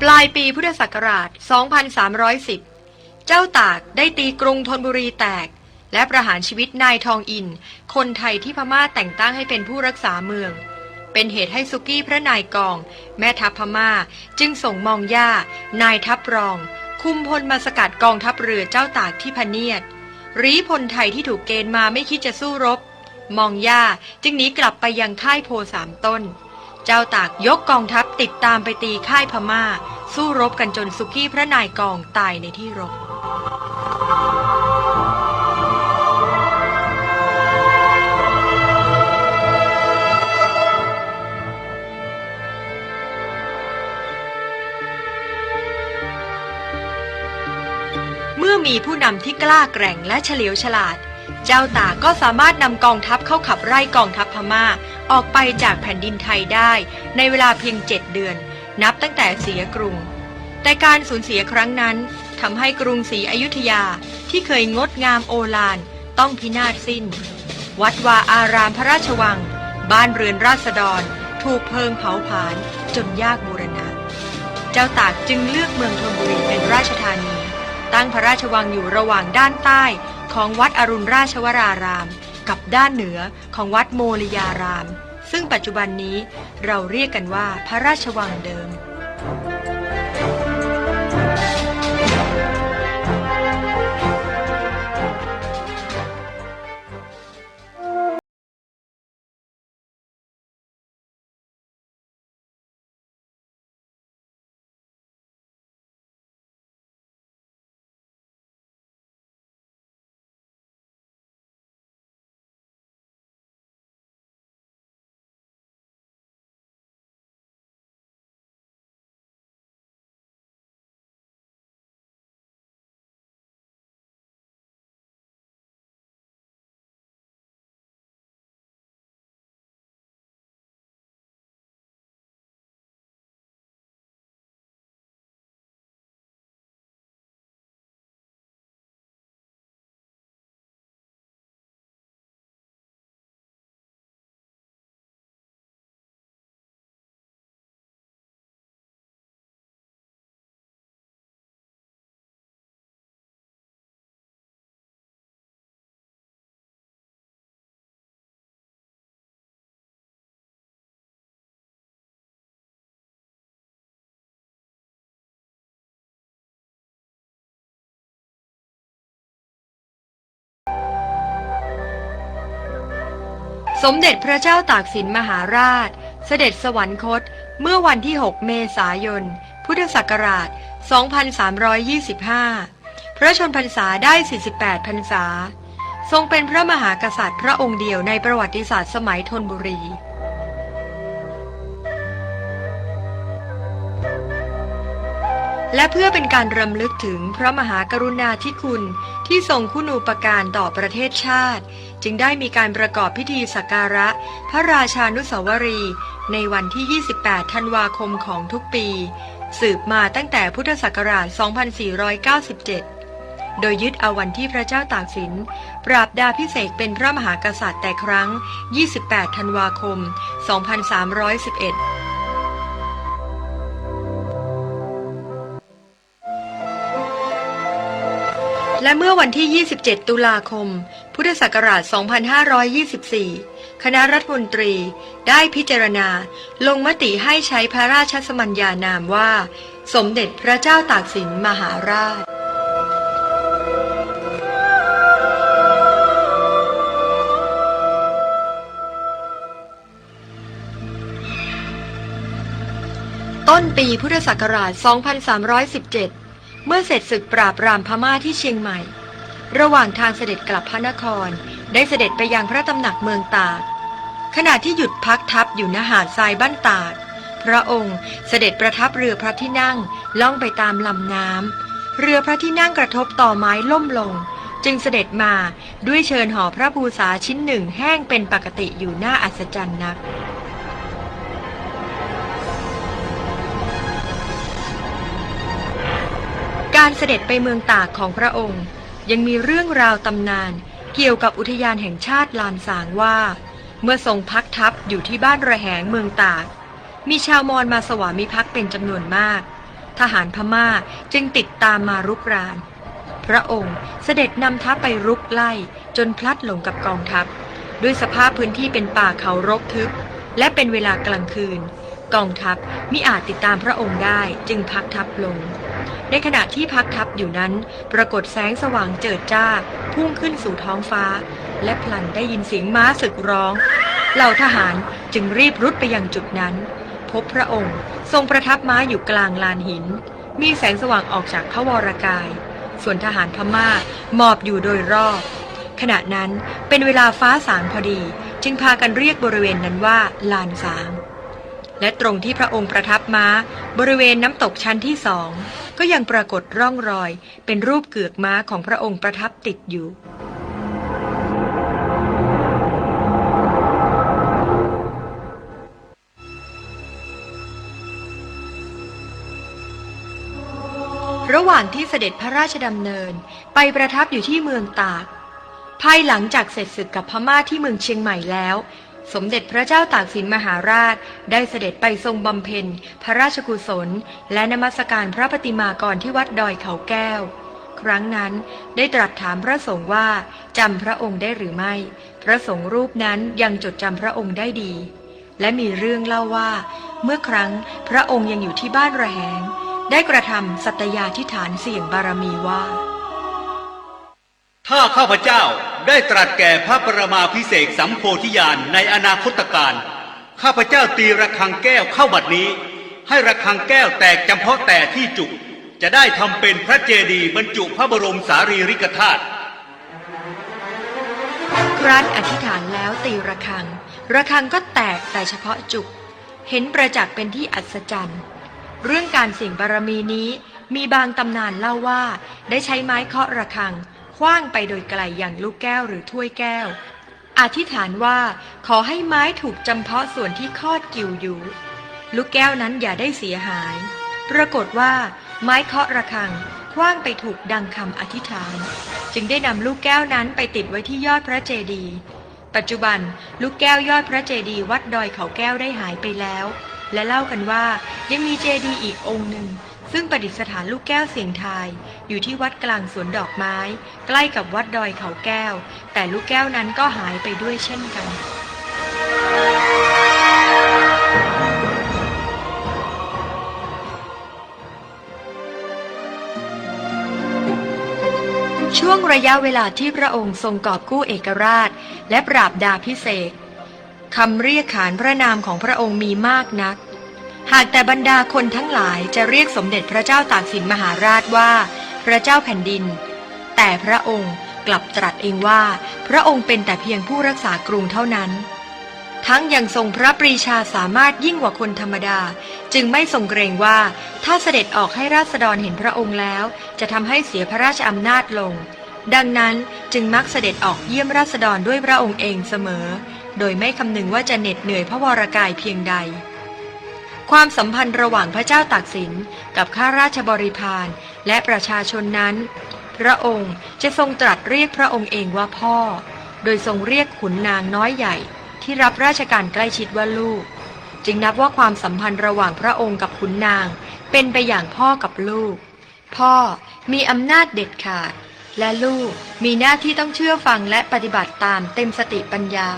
ปลายปีพุทธศักราช 2310 เจ้าตากได้ตีกรุงธนบุรีแตกและประหารชีวิตนายทองอินคนไทยที่พม่าแต่งตั้งให้เป็นผู้รักษาเมืองเป็นเหตุให้สุกี้พระนายกองแม่ทัพพม่าจึงส่งมองย่านายทัพรองคุมพลมาสกัดกองทัพเรือเจ้าตากที่พะเนียดรีพลไทยที่ถูกเกณฑ์มาไม่คิดจะสู้รบมองย่าจึงหนีกลับไปยังค่ายโพ3 ต้นเจ้าตากยกกองทัพติดตามไปตีค่ายพม่าสู้รบกันจนสุกี้พระนายกองตายในที่รบเมื่อมีผู้นำที่กล้าแกร่งและเฉลียวฉลาดเจ้าตากก็สามารถนำกองทัพเข้าขับไล่กองทัพพม่าออกไปจากแผ่นดินไทยได้ในเวลาเพียง7 เดือนนับตั้งแต่เสียกรุงแต่การสูญเสียครั้งนั้นทำให้กรุงศรีอยุธยาที่เคยงดงามโอฬารต้องพินาศสิ้นวัดวาอารามพระราชวังบ้านเรือนราษฎรถูกเพลิงเผาผลาญจนยากบูรณะเจ้าตากจึงเลือกเมืองธนบุรีเป็นราชธานีตั้งพระราชวังอยู่ระหว่างด้านใต้ของวัดอรุณราชวรารามกับด้านเหนือของวัดโมริยารามซึ่งปัจจุบันนี้เราเรียกกันว่าพระราชวังเดิม สมเด็จพระเจ้าตากสินมหาราชเสด็จสวรรคตเมื่อวันที่ 6 เมษายน พุทธศักราช 2325 พระชนพรรษาได้ 48 พรรษา ทรงเป็นพระมหากษัตริย์พระองค์เดียวในประวัติศาสตร์สมัยธนบุรีและเพื่อเป็นการรำลึกถึงพระมหากรุณาธิคุณที่ทรงคุณูปการต่อประเทศชาติจึงได้มีการประกอบพิธีสักการะพระราชานุสาวรีย์ในวันที่ 28 ธันวาคมของทุกปีสืบมาตั้งแต่พุทธศักราช 2497 โดยยึดเอาวันที่พระเจ้าตากสินปราบดาภิเษกเป็นพระมหากษัตริย์แต่ครั้ง 28 ธันวาคม 2311และเมื่อวันที่ 27 ตุลาคม พุทธศักราช 2524 คณะรัฐมนตรีได้พิจารณาลงมติให้ใช้พระราชสมัญญานามว่าสมเด็จพระเจ้าตากสินมหาราชต้นปีพุทธศักราช 2317เมื่อเสร็จศึกปราบปรามพม่าที่เชียงใหม่ระหว่างทางเสด็จกลับพระนครได้เสด็จไปยังพระตำหนักเมืองตากขณะที่หยุดพักทัพอยู่ณหาดทรายบ้านตากพระองค์เสด็จประทับเรือพระที่นั่งล่องไปตามลำน้ำเรือพระที่นั่งกระทบต่อไม้ล่มลงจึงเสด็จมาด้วยเชิญห่อพระภูษาชิ้นหนึ่งแห้งเป็นปกติอยู่น่าอัศจรรย์นักการเสด็จไปเมืองตากของพระองค์ยังมีเรื่องราวตำนานเกี่ยวกับอุทยานแห่งชาติลานสางว่าเมื่อทรงพักทัพอยู่ที่บ้านระแหงเมืองตากมีชาวมอญมาสวามิภักดิ์เป็นจำนวนมากทหารพม่าจึงติดตามมารุกรานพระองค์เสด็จนำทัพไปรุกไล่จนพลัดหลงกับกองทัพด้วยสภาพพื้นที่เป็นป่าเขารกทึบและเป็นเวลากลางคืนกองทัพมิอาจติดตามพระองค์ได้จึงพักทัพลงในขณะที่พักทัพอยู่นั้นปรากฏแสงสว่างเจิดจ้าพุ่งขึ้นสู่ท้องฟ้าและพลันได้ยินเสียงม้าศึกร้องเหล่าทหารจึงรีบรุดไปยังจุดนั้นพบพระองค์ทรงประทับม้าอยู่กลางลานหินมีแสงสว่างออกจากพระวรกายส่วนทหารพม่าหมอบอยู่โดยรอบขณะนั้นเป็นเวลาฟ้าสางพอดีจึงพากันเรียกบริเวณนั้นว่าลานสางและตรงที่พระองค์ประทับม้าบริเวณน้ำตกชั้นที่สองก็ยังปรากฏร่องรอยเป็นรูปเกือกม้าของพระองค์ประทับติดอยู่ระหว่างที่เสด็จพระราชดำเนินไปประทับอยู่ที่เมืองตากภายหลังจากเสร็จศึกกับพม่าที่เมืองเชียงใหม่แล้วสมเด็จพระเจ้าตากสินมหาราชได้เสด็จไปทรงบำเพ็ญพระราชกุศลและนมัสการพระปฏิมากรที่วัดดอยเขาแก้วครั้งนั้นได้ตรัสถามพระสงฆ์ว่าจำพระองค์ได้หรือไม่พระสงฆ์รูปนั้นยังจดจำพระองค์ได้ดีและมีเรื่องเล่าว่าเมื่อครั้งพระองค์ยังอยู่ที่บ้านระแหงได้กระทำสัตยาธิษฐานเสี่ยงบารมีว่าถ้าข้าพเจ้าได้ตรัสแก่พระปรมาภิเษกสัมโพธิญาณในอนาคตการข้าพเจ้าตีระฆังแก้วเข้าบัดนี้ให้ระฆังแก้วแตกจำเพาะแต่ที่จุกจะได้ทำเป็นพระเจดีย์บรรจุพระบรมสารีริกธาตุครั้นอธิษฐานแล้วตีระฆังก็แตกแต่เฉพาะจุกเห็นประจักษ์เป็นที่อัศจรรย์เรื่องการเสี่ยงบารมีนี้มีบางตำนานเล่าว่าได้ใช้ไม้เคาะระฆังขว้างไปโดยไกลอย่างลูกแก้วหรือถ้วยแก้วอธิษฐานว่าขอให้ไม้ถูกจำเพาะส่วนที่คอดกิ่วอยู่ลูกแก้วนั้นอย่าได้เสียหายปรากฏว่าไม้เคาะระฆังขว้างไปถูกดังคำอธิษฐานจึงได้นำลูกแก้วนั้นไปติดไว้ที่ยอดพระเจดีย์ปัจจุบันลูกแก้วยอดพระเจดีย์วัดดอยเขาแก้วได้หายไปแล้วและเล่ากันว่ายังมีเจดีย์อีกองค์หนึ่งซึ่งประดิษฐานลูกแก้วเสียงทายอยู่ที่วัดกลางสวนดอกไม้ใกล้กับวัดดอยเขาแก้วแต่ลูกแก้วนั้นก็หายไปด้วยเช่นกันช่วงระยะเวลาที่พระองค์ทรงกอบกู้เอกราชและปราบดาภิเษก คำเรียกขานพระนามของพระองค์มีมากนักหากแต่บรรดาคนทั้งหลายจะเรียกสมเด็จพระเจ้าตากสินมหาราชว่าพระเจ้าแผ่นดินแต่พระองค์กลับตรัสเองว่าพระองค์เป็นแต่เพียงผู้รักษากรุงเท่านั้นทั้งยังทรงพระปรีชาสามารถยิ่งกว่าคนธรรมดาจึงไม่ทรงเกรงว่าถ้าเสด็จออกให้ราษฎรเห็นพระองค์แล้วจะทำให้เสียพระราชอำนาจลงดังนั้นจึงมักเสด็จออกเยี่ยมราษฎรด้วยพระองค์เองเสมอโดยไม่คำนึงว่าจะเหน็ดเหนื่อยพระวรกายเพียงใดความสัมพันธ์ระหว่างพระเจ้าตากสินกับข้าราชบริพารและประชาชนนั้นพระองค์จะทรงตรัสเรียกพระองค์เองว่าพ่อโดยทรงเรียกขุนนางน้อยใหญ่ที่รับราชการใกล้ชิดว่าลูกจึงนับว่าความสัมพันธ์ระหว่างพระองค์กับขุนนางเป็นไปอย่างพ่อกับลูกพ่อมีอำนาจเด็ดขาดและลูกมีหน้าที่ต้องเชื่อฟังและปฏิบัติตามเต็มสติปัญญา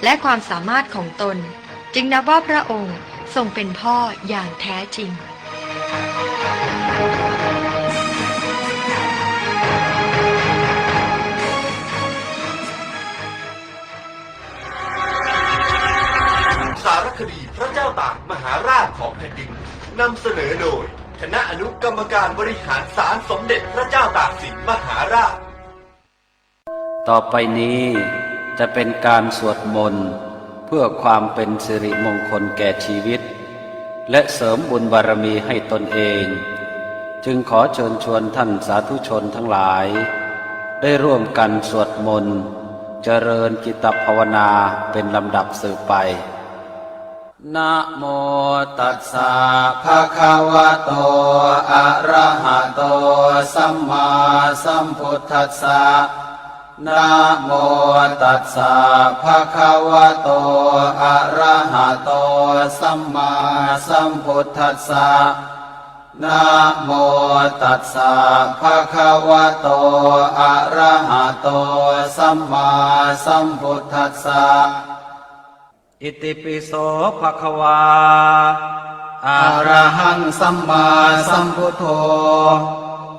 และความสามารถของตนจึงนับว่าพระองค์ทรงเป็นพ่ออย่างแท้จริงสารคดีพระเจ้าตากมหาราชของแผ่นดินนำเสนอโดยคณะอนุกรรมการบริหารศาลสมเด็จพระเจ้าตากสินมหาราชต่อไปนี้จะเป็นการสวดมนต์เพื่อความเป็นสิริมงคลแก่ชีวิตและเสริมบุญบารมีให้ตนเองจึงขอเชิญชวนท่านสาธุชนทั้งหลายได้ร่วมกันสวดมนต์เจริญจิตภาวนาเป็นลำดับสืบไปนะโมตัสสะภะคะวะโตอะระหะโตสัมมาสัมพุทธัสสะนะโมตัสสะภะคะวะโตอะระหะโตสัมมาสัมพุทธัสสะนะโมตัสสะภะคะวะโตอะระหะโตสัมมาสัมพุทธัสสะอิติปิโสภะคะวาอะระหังสัมมาสัมพุทโธ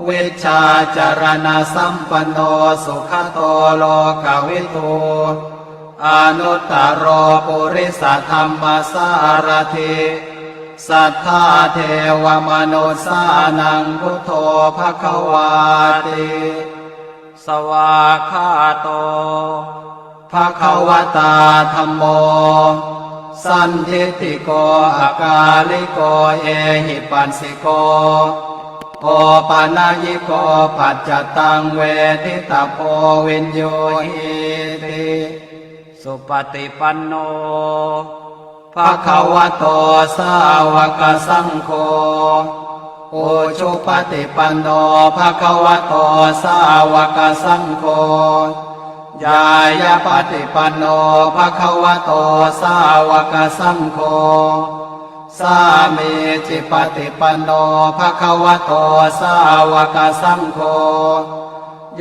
เวชชาจารณะสัมปันโนสุขโตโลกวิทูอนุตตรปุริสธรรมสารถิสัทธาเทวมนุสานังพุทโธภควาติสวากขาโตภควตาธัมโมสันทิฏฐิโกอากาลิโกเอหิปัสสิโกโอปานายิโกปัจจตังเวทิตาโพวินโยหิติสุปฏิปันโนภควโตสาวกสังโฆโอชุปฏิปันโนภควโตสาวกสังโฆยายาปฏิปันโนภควโตสาวกสังโฆสามีจิปฏิปันโนภควโตสาวกสังโฆ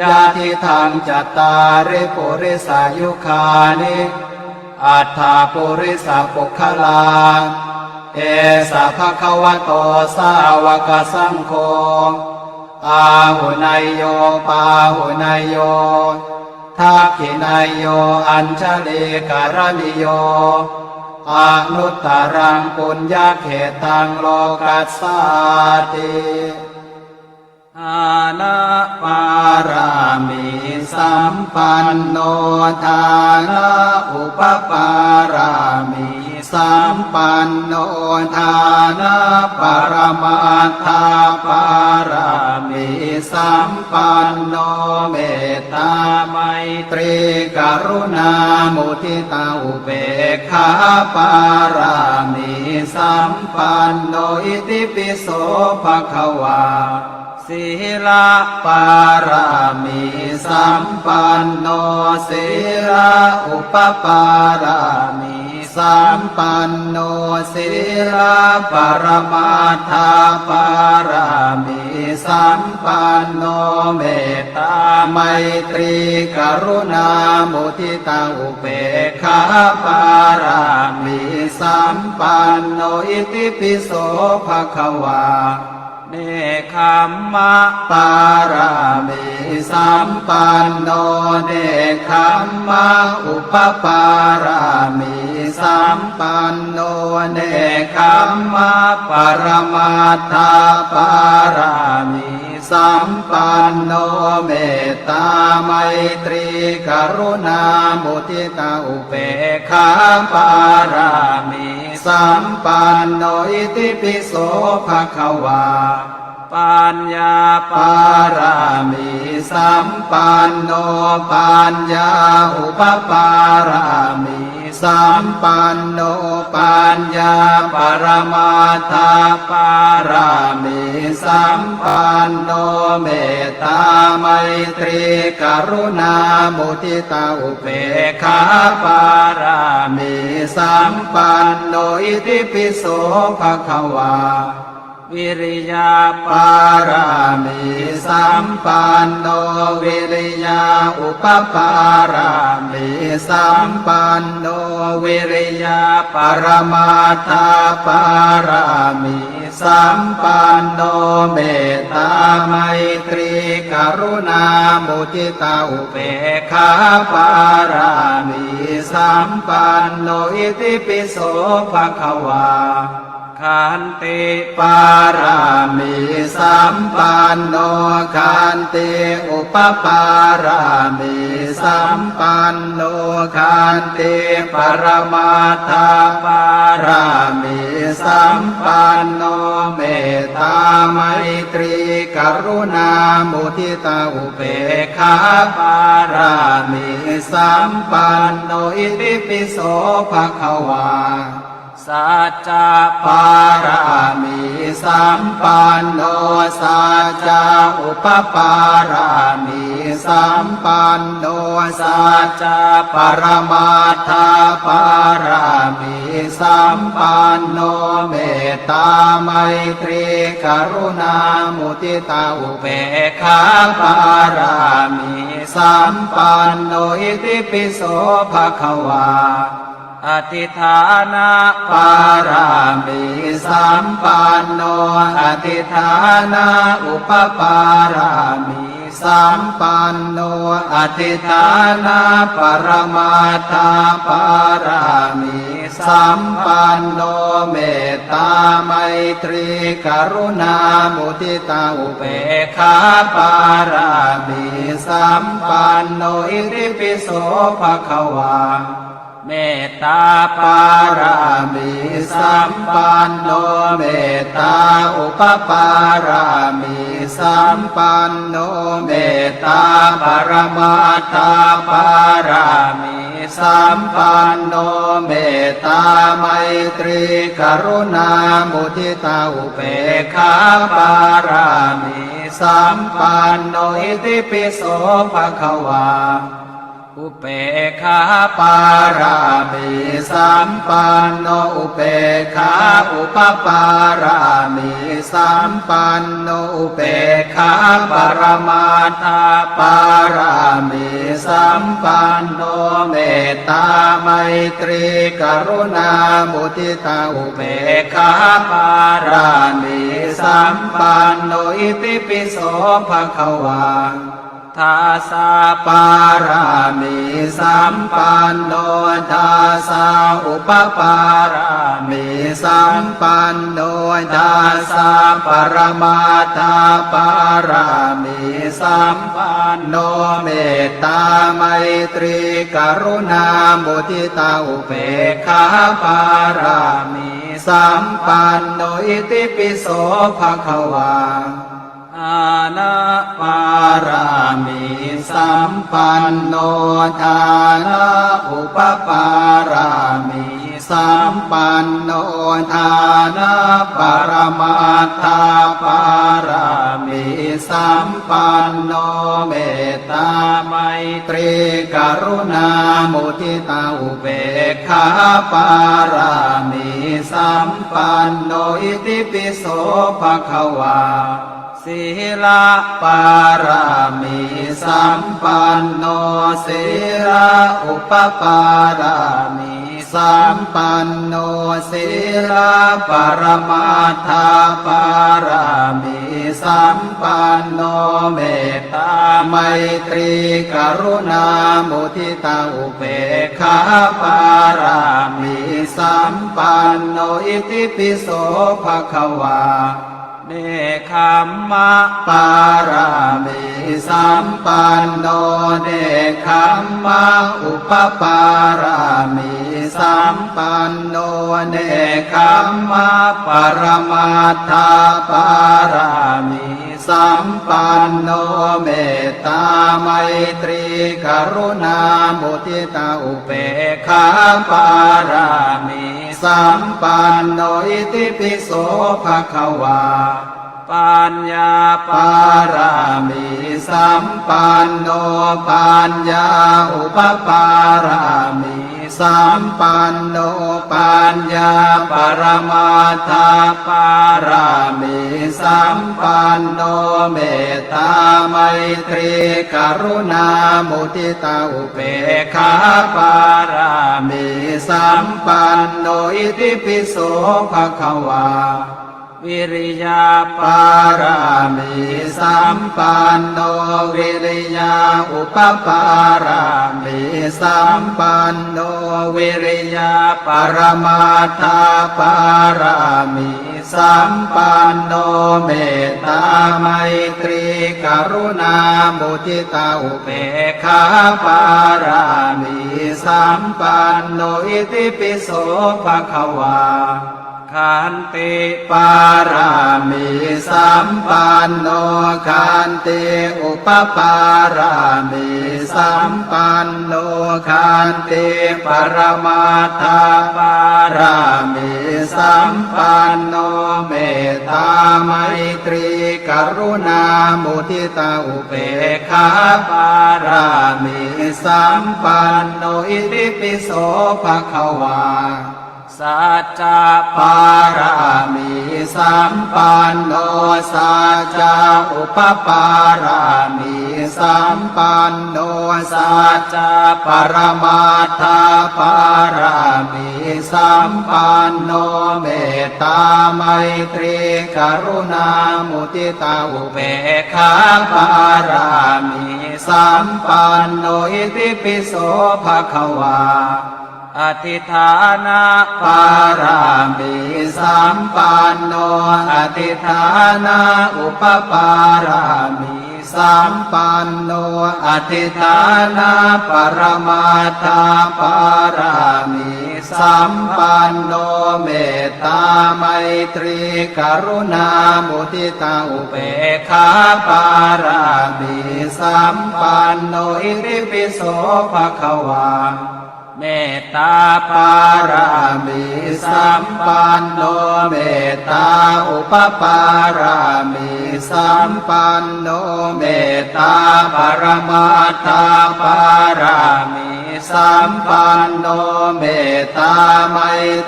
ญาติทางจัตตาริปุริสายุคานิอัฏฐาปุริสปุคลาเอสะภควโตสาวกสังโฆอาหุนายโยปาหุนายโยทักขินายโยอัญชลีการณิโยอนุตตรังปุญญาเขตังโลกัสสาติอานาปารามิสัมปันโนทานะอุปปารามิสัมปันโนทานะปรมาทาปารามิสัมปันโนเมตตาไมตรีกรุณามุทิตาอุเบกขาปารามิสัมปันโนอิติปิโสภควาศีลปารามิสัมปันโนศีลอุปปารามิสัมปันโนศีลปรมาทาปารามิสัมปันโนเมตตาไมตรีกรุณามุทิตาอุเบกขาปารามิสัมปันโนอิติปิโสภควา เนคขมมะปารามิสัมปันโนเนคขมมะอุปปารามิสัมปันโนเนคขมมะปรมัตถปารามิสัมปันโนเมตตาไมตรีกรุณามุทิตาอุเบกขาปารามิสัมปันโนอิติปิโสภควาปัญญาปารามิสัมปันโนปัญญาอุปปารามิสัมปันโนปัญญาปรมัตถปารามิสัมปันโนเมตตาไมตรีกรุณามุทิตาอุเบกขาปารามิสัมปันโนอิติปิโสภควาวิริยาปารามิสัมปันโนวิริยาอุปปารามิสัมปันโนวิริยาปรมัตถปารามิสัมปันโนเมตตาไมตรีกรุณามุทิตาอุเบกขาปารามิสัมปันโนอิติปิโสภควาขันติปารามิสัมปันโนขันติอุปปารามิสัมปันโนขันติปรมัตถปารามิสัมปันโนเมตตาไมตรีกรุณามุทิตาอุเบกขาปารามิสัมปันโนอิติปิโสภควาสัจจะปารามิสัมปันโนสัจจะอุปปารามิสัมปันโนสัจจะปรมัตถปารามิสัมปันโนเมตตาไมตรีกรุณามุทิตาอุเบกขาปารามิสัมปันโนอิติปิโสภควาอธิฐานะปารามิสัมปันโนอธิฐานะอุปปารามิสัมปันโนอธิฐานะปรมัตถปารามิสัมปันโนเมตตาไมตรีกรุณามุทิตาอุเบกขาปารามิสัมปันโนอิติปิโสภควาเมตตาปารามิสัมปันโนเมตตาอุปปารามิสัมปันโนเมตตาปรมัตถปารามิสัมปันโนเมตตาไมตรีกรุณามุทิตาอุเบกขาปารามิสัมปันโนอิติปิโสภควาอุเบกขาปารามิสัมปันโนอุเบกขาอุปปารามิสัมปันโนอุเบกขาปรมัตถปารามิสัมปันโนเมตตาไมตรีกรุณามุทิตาอุเบกขาปารามิสัมปันโนอิติปิโสภควาทาสาปารามิสัมปันโนทาสาอุปปารามิสัมปันโนทาสาปรมัตถปารามิสัมปันโนเมตตาไมตรีกรุณามุทิตาอุเบกขาปารามิสัมปันโนอิติปิโสภควาอานะปารามิสัมปันโนทานะอุปปารามิสัมปันโนทานะปรมัตถปารามิสัมปันโนเมตตาไมตรีกรุณามุทิตาอุเบกขาปารามิสัมปันโนอิติปิโสภควาศีลปารามิสัมปันโนศีลอุปปารามิ สัมปันโนศีลปรมาทาปารามิสัมปันโนเมตตาไมตรีกรุณามุทิตาอุเบกขาปารามิสัมปันโนอิติปิโสภควาเนคขมมะปารามิสัมปันโนเนคขมมะอุปปารามิสัมปันโนเนคขมมะปรมาทาปารามิสัมปันโนเมตตาไมตรีกรุณามุทิตาอุเบกขาปารามิสัมปันโนอิติปิโสภควาปัญญาปารามิสัมปันโนปัญญาอุปปารามิสัมปันโนปัญญาปรมาทาปารามิสัมปันโนเมตตาไมตรีกรุณามุทิตาอุเบกขาปารามิสัมปันโนอิติปิโสภควาวิริยาปารามิสัมปันโนวิริยาอุปปารามิสัมปันโนวิริยาปรมาทาปารามิสัมปันโนเมตตาไมตรีกรุณามุทิตาอุเบกขาปารามิสัมปันโนอิติปิโสภควาขันติปารามิสัมปันโนขันติอุปปารามิสัมปันโนขันติปรมาทาปารามิสัมปันโนเมตตาไมตรีกรุณามุทิตาอุเบกขาปารามิสัมปันโนอิติปิโสภควาสัจจะปารามิสัมปันโนสัจจะอุปปารามิสัมปันโนสัจจะปรมาทาปารามิสัมปันโนเมตตาไมตรีกรุณามุทิตาอุเบกขาปารามิสัมปันโนอิติปิโสภควาอธิฐานะปารามิสัมปันโนอธิฐานะอุปปารามิสัมปันโนอธิฐานะปรมาทาปารามิสัมปันโนเมตตาไมตรีกรุณามุทิตาอุเบกขาปารามิสัมปันโนอิติปิโสภควาเมตตาปารามิสัมปันโนเมตตาอุปปารามิสัมปันโนเมตตาปรมาทาปารามิสัมปันโนเมตตาไม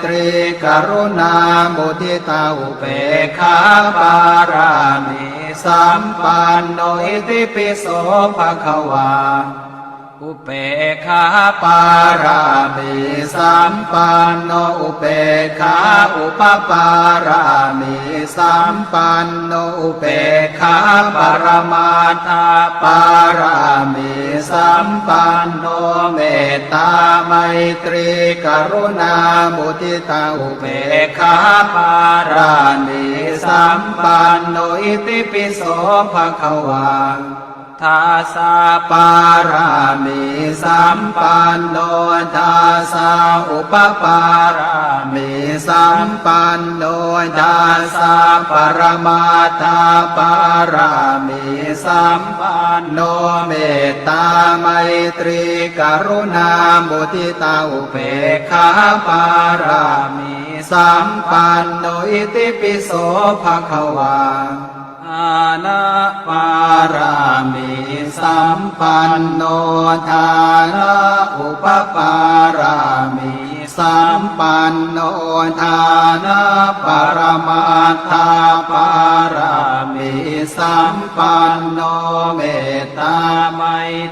ตรีกรุณามุทิตาอุเบกขาปารามิสัมปันโนอิติปิโสภควาอุเบกขาปารามิสัมปันโนอุเบกขาอุปปารามิสัมปันโนอุเบกขาปรมาทาปารามิสัมปันโนเมตตาไมตรีกรุณามุทิตาอุเบกขาปารามิสัมปันโนอิติปิโสภควาทาสาปารามิสัมปันโนทาสาอุปปารามิสัมปันโนทาสาปรมาทาปารามิสัมปันโนเมตตาไมตรีกรุณามุทิตาอุเบกขาปารามิสัมปันโนอิติปิโสภควาอานะปารามิสัมปันโนทานะอุปปารามิ สัมปันโนทานะปรมาทาปารามิสัมปันโนเมตตาไม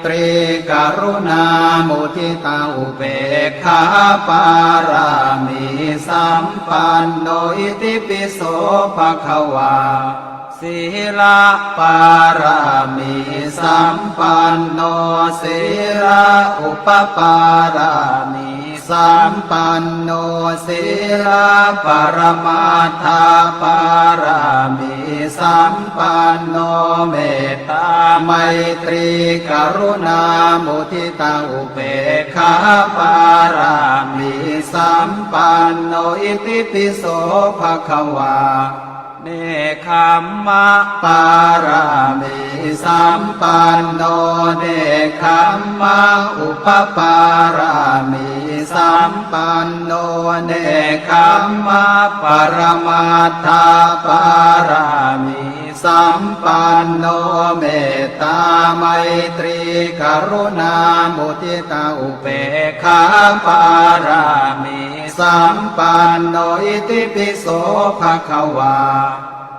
ตรีกรุณามุทิตาอุเบกขาปารามิสัมปันโนอิติปิโสภควาศีลปารามิสัมปันโนศีลอุปปารามิสัมปันโนศีลปรมาทาปารามิสัมปันโนเมตตาไมตรีกรุณามุทิตาอุเบกขาปารามิสัมปันโนอิติปิโสภควาเนคขมมะปารามิสัมปันโนเนคขมมะอุปปารามิสัมปันโนเนคขมมะปรมาทาปารามิสัมปันโนเมตตาไมตรีกรุณามุทิตาอุเบกขาปารามิสัมปันโนอิติปิโสภควา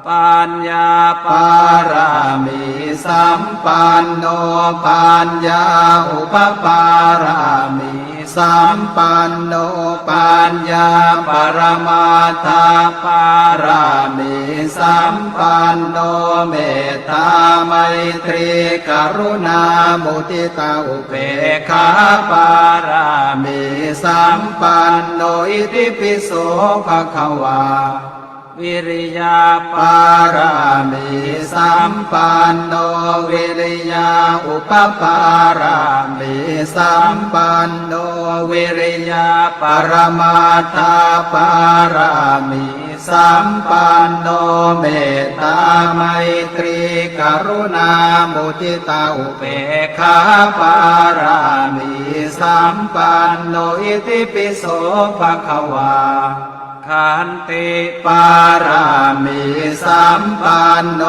ปัญญาปารามิสัมปันโนปัญญาอุปปารามิสัมปันโนปัญญาปรมาทาปารามิสัมปันโนเมตตาไมตรีกรุณามุทิตาอุเบกขาปารามิสัมปันโนอิติปิโสภควาวิริยาปารามิสัมปันโนวิริยาอุปปารามิสัมปันโนวิริยาปรมาทาปารามิสัมปันโนเมตตาไมตรีกรุณามุทิตาอุเบกขาปารามิสัมปันโนอิติปิโสภควาขันติปารามิสัมปันโน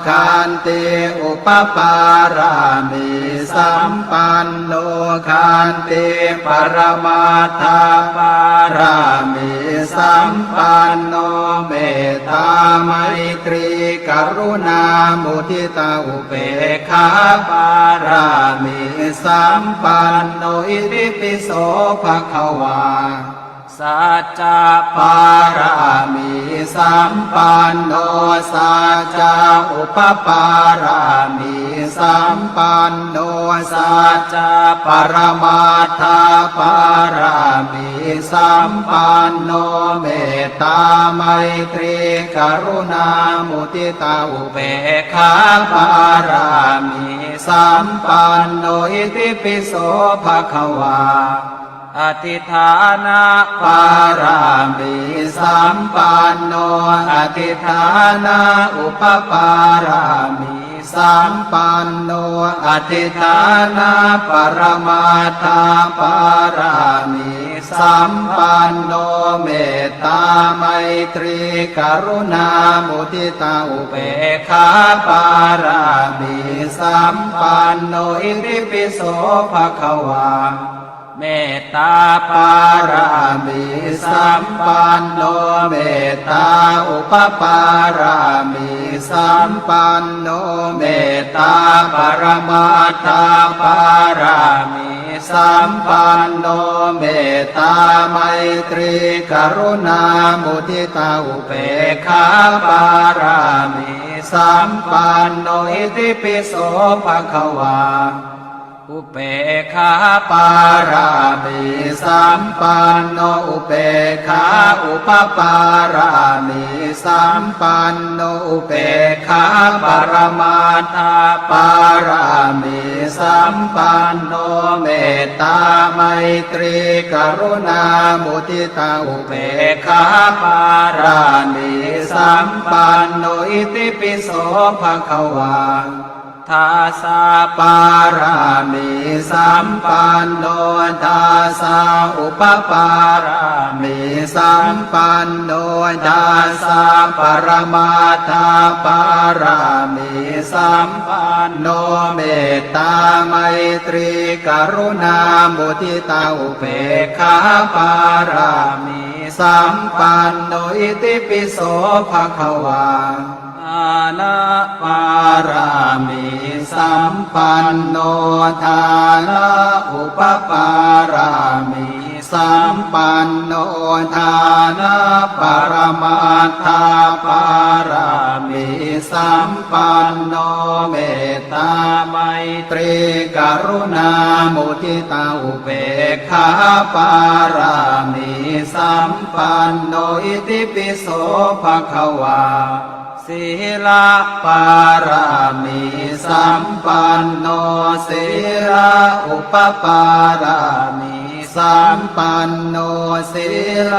ขันติอุปปารามิสัมปันโนขันติปรมาทาปารามิสัมปันโนเมตตาไมตรีกรุณามุทิตาอุเบกขาปารามิสัมปันโนอิติปิโสภควาสัจจะปารามิสัมปันโนสัจจะอุปปารามิสัมปันโนสัจจะปรมาทาปารามิสัมปันโนเมตตาไมตรีกรุณามุทิตาอุเบกขาปารามิสัมปันโนอิติปิโสภควาอธิฐานะปารามิสัมปันโนอธิฐานะอุปปารามิสัมปันโนอธิฐานะปรมาทาปารามิสัมปันโนเมตตาไมตรีกรุณามุทิตาอุเบกขาปารามิสัมปันโนอิติปิโสภควาเมตตาปารามิสัมปันโนเมตตาอุปปารามิสัมปันโนเมตตาปรมาทาปารามิสัมปันโนเมตตาไมตรีกรุณามุทิตาอุเบกขาปารามิสัมปันโนอิติปิโสภควาอุเบกขาปารามิสัมปันโนอุเบกขาอุปปารามิสัมปันโนอุเบกขาปรมาทาปารามิสัมปันโนเมตตาไมตรีกรุณามุทิตาอุเบกขาปารามิสัมปันโนอิติปิโสภควา ทาสาปารามิสัมปันโนทาสาอุปปารามิสัมปันโนทาสาปรมาทาปารามิสัมปันโนเมตตาไมตรีกรุณามุทิตาอุเบกขาปารามิสัมปันโนอิติปิโสภควาอานะปารามิสัมปันโนทานะอุปปารามิสัมปันโนทานะปรมาทาปารามิสัมปันโนเมตตาไมตรีกรุณามุทิตาอุเบกขาปารามิสัมปันโนอิติปิโสภควาศีลปารามิสัมปันโนศีลอุปปารามิสัมปันโนศีล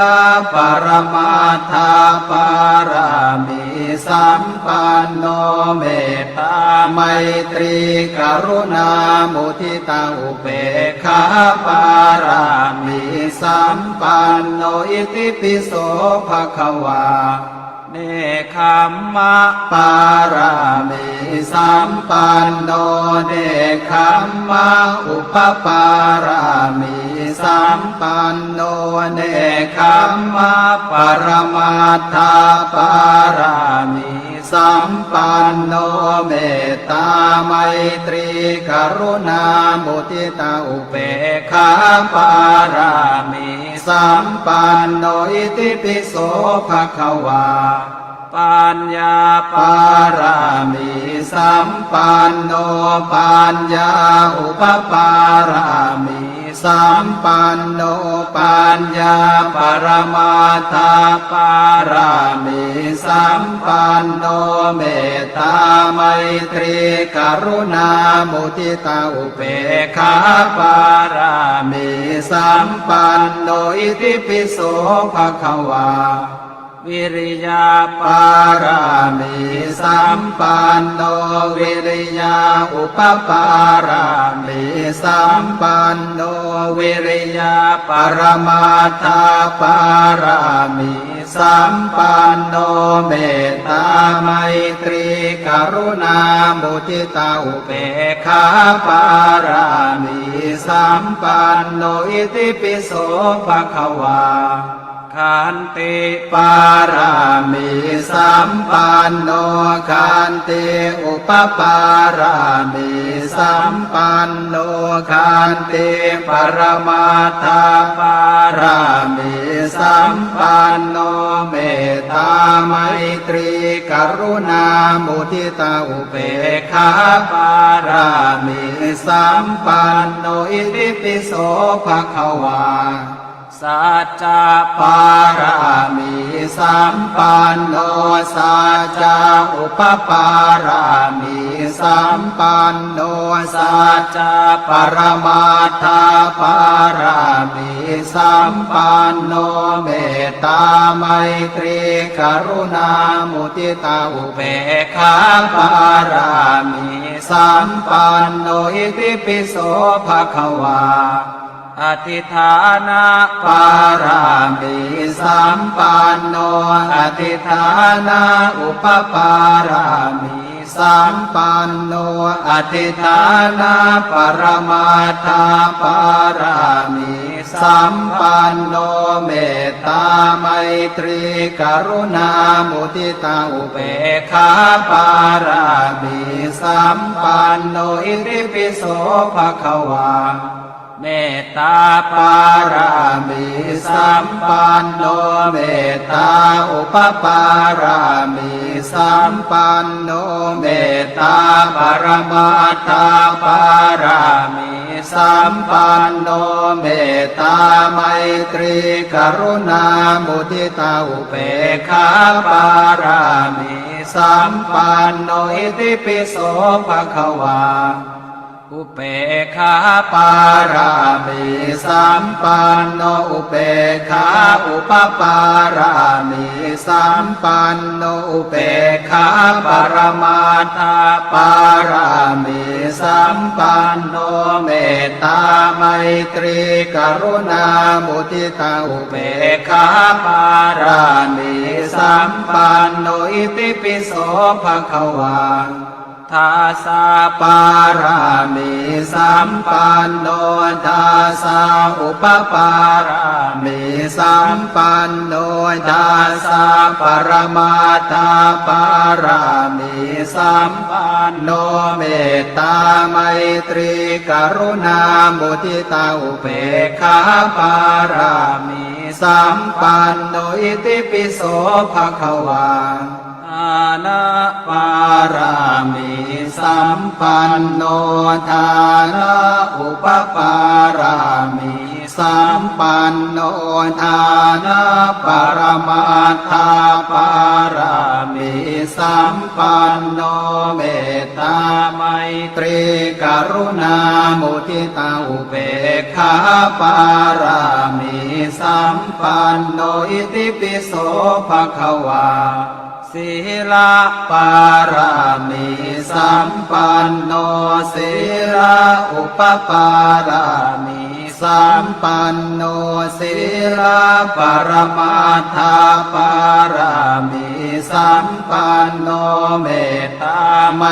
ปรมาทาปารามิสัมปันโนเมตตาไมตรีกรุณามุทิตาอุเบกขาปารามิสัมปันโนอิติปิโสภควาเนคขมมะปารามิสัมปันโนเนคขมมะอุปปารามิสัมปันโนเนคขมมะปรมาทาปารามิสัมปันโนเมตตาไมตรีกรุณามุทิตาอุเบกขาปารามิสัมปันโนอิติปิโสภควาปัญญาปารามิสัมปันโนปัญญาอุปปารามิสัมปันโนปัญญาปรมาทาปารามิสัมปันโนเมตตาไมตรีกรุณามุทิตาอุเบกขาปารามิสัมปันโนอิติปิโสภควาวิริยาปารามิสัมปันโนวิริยาอุปปารามิสัมปันโนวิริยาปรมาทาปารามิสัมปันโนเมตตาไมตรีกรุณามุทิตาอุเบกขาปารามิสัมปันโนอิติปิโสภควาขันติปารามิสัมปันโนขันติอุปปารามิสัมปันโนขันติปรมาทาปารามิสัมปันโนเมตตาไมตรีกรุณามุทิตาอุเบกขาปารามิสัมปันโนอิติปิโสภควาสัจจะปารามิสัมปันโนสัจจะอุปปารามิสัมปันโนสัจจะปรมาทาปารามิสัมปันโนเมตตาไมตรีกรุณามุทิตาอุเบกขาปารามิสัมปันโนอิติปิโสภควาอธิฐานะปารามิสัมปันโนอธิฐานะอุปปารามิสัมปันโนอธิฐานะปรมาทาปารามิสัมปันโนเมตตาไมตรีกรุณามุทิตาอุเบกขาปารามิสัมปันโนอิติปิโสภควาเมตตาปารามิสัมปันโนเมตตาอุปปารามิสัมปันโนเมตตาปรมาทาปารามิสัมปันโนเมตตาไมตรีกรุณามุทิตาอุเบกขาปารามิสัมปันโนอิติปิโสภควา อุเปกขาปารามิสัมปันโนอุเปกขาอุปปารามิสัมปันโนอุเปกขาปรมาตาปารามิสัมปันโนเมตตาไมตรีกรุณามุทิตาอุเปกขาปารามิสัมปันโนอิติปิโสภควาทาสาปารามิสัมปันโนทาสาอุปปารามิสัมปันโนทาสาปรมาตาปารามิสัมปันโนเมตตาไมตรีกรุณามุทิตาอุเบกขาปารามิสัมปันโนอิติปิโสภควาอานะปารามิสัมปันโนทานะอุปปารามิสัมปันโนทานะปรมาทาปารามิสัมปันโนเมตตาไมตรีกรุณามุทิตาอุเบกขาปารามิสัมปันโนอิติปิโสภควาศีลปารามิสัมปันโนศีลอุปปารามิสัมปันโนศีลปรมาทาปารามิสัมปันโนเมตตาไม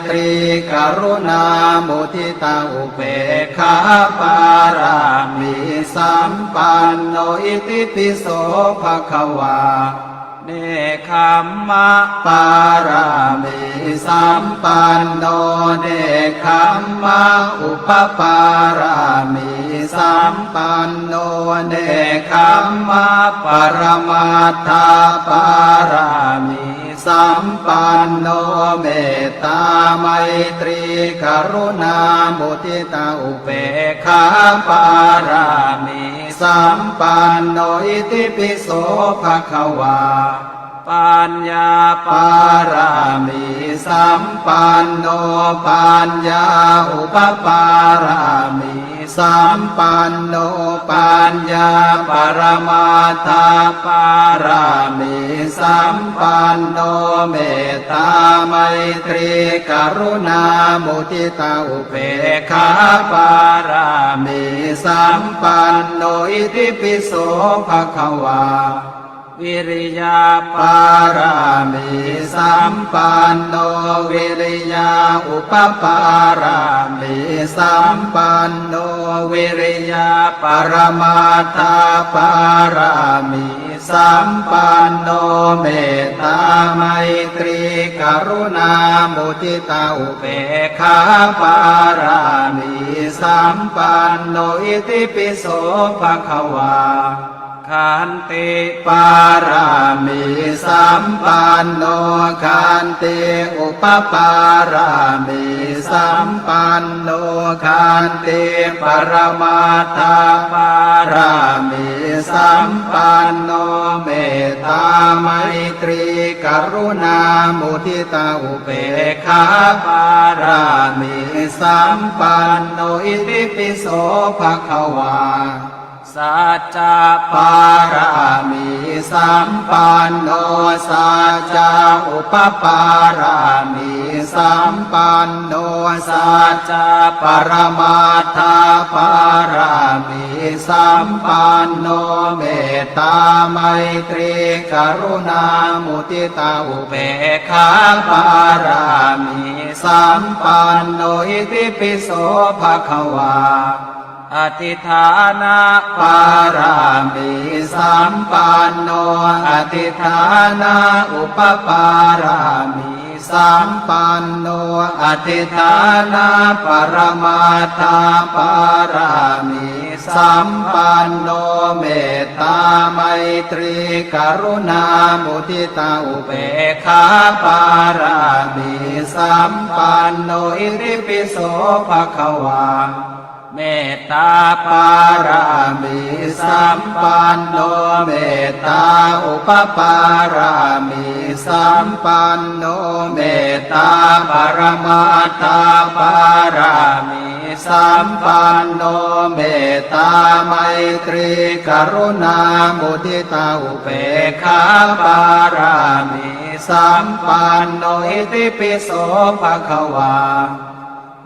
ตรีกรุณามุทิตาอุเบกขาปารามิสัมปันโนอิติปิโสภควาเนคขมมะปารามิสัมปันโนเนคขมมะอุปปารามิสัมปันโนเนคขมมะปรมาทาปารามิสัมปันโนเมตตาไมตรีกรุณามุทิตาอุเบกขาปารามิสัมปันโนอิติปิโสภควาปัญญาปารามิสัมปันโนปัญญาอุปปารามิสัมปันโนปัญญาปรมาทาปารามิสัมปันโนเมตตาไมตรีกรุณามุทิตาอุเบกขาปารามิสัมปันโนอิติปิโสภควาวิริยาปารามิสัมปันโนวิริยาอุปปารามิสัมปันโนวิริยาปรมาทาปารามิสัมปันโนเมตตาไมตรีกรุณามุทิตาอุเบกขาปารามิสัมปันโนอิติปิโสภควาขันติปารามิสัมปันโนขันติอุปปารามิสัมปันโนขันติปรมาทาปารามิสัมปันโนเมตตาไมตรีกรุณามุทิตาอุเบกขาปารามิสัมปันโนอิติปิโสภควาสัจจะปารามิสัมปันโนสัจจะอุปปารามิสัมปันโนสัจจะปรมาทาปารามิสัมปันโนเมตตาไมตรีกรุณามุทิตาอุเบกขาปารามิสัมปันโนอิติปิโสภควาอธิฐานะปารามิสัมปันโนอธิฐานะอุปปารามิสัมปันโนอธิฐานะปรมาทาปารามิสัมปันโนเมตตาไมตรีกรุณามุทิตาอุเบกขาปารามิสัมปันโนอิติปิโสภควา เมตตาปารามิสัมปันโนเมตตาอุปปารามิสัมปันโนเมตตาปรมาตาปารามิสัมปันโนเมตตาไมตรีกรุณามุทิตาอุเบกขาปารามิสัมปันโนอิติปิโสภควา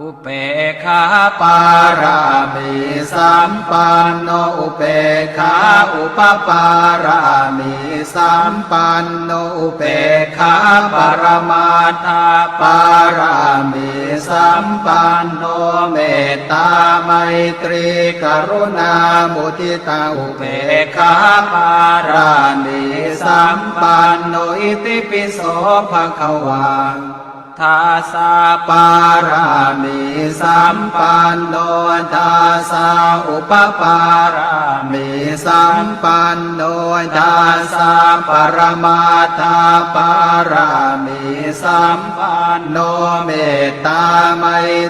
อุเบกขาปารามิสัมปันโนอุเบกขาอุปปารามิสัมปันโนอุเบกขาปรมาตาปารามิสัมปันโนเมตตาไมตรีกรุณามุทิตาอุเบกขาปารามิสัมปันโนอิติปิโสภควาทาสาปารามิสัมปันโนทาสาอุปปารามิสัมปันโนทาสาปรมาตาปารามิสัมปันโนเมตตาไม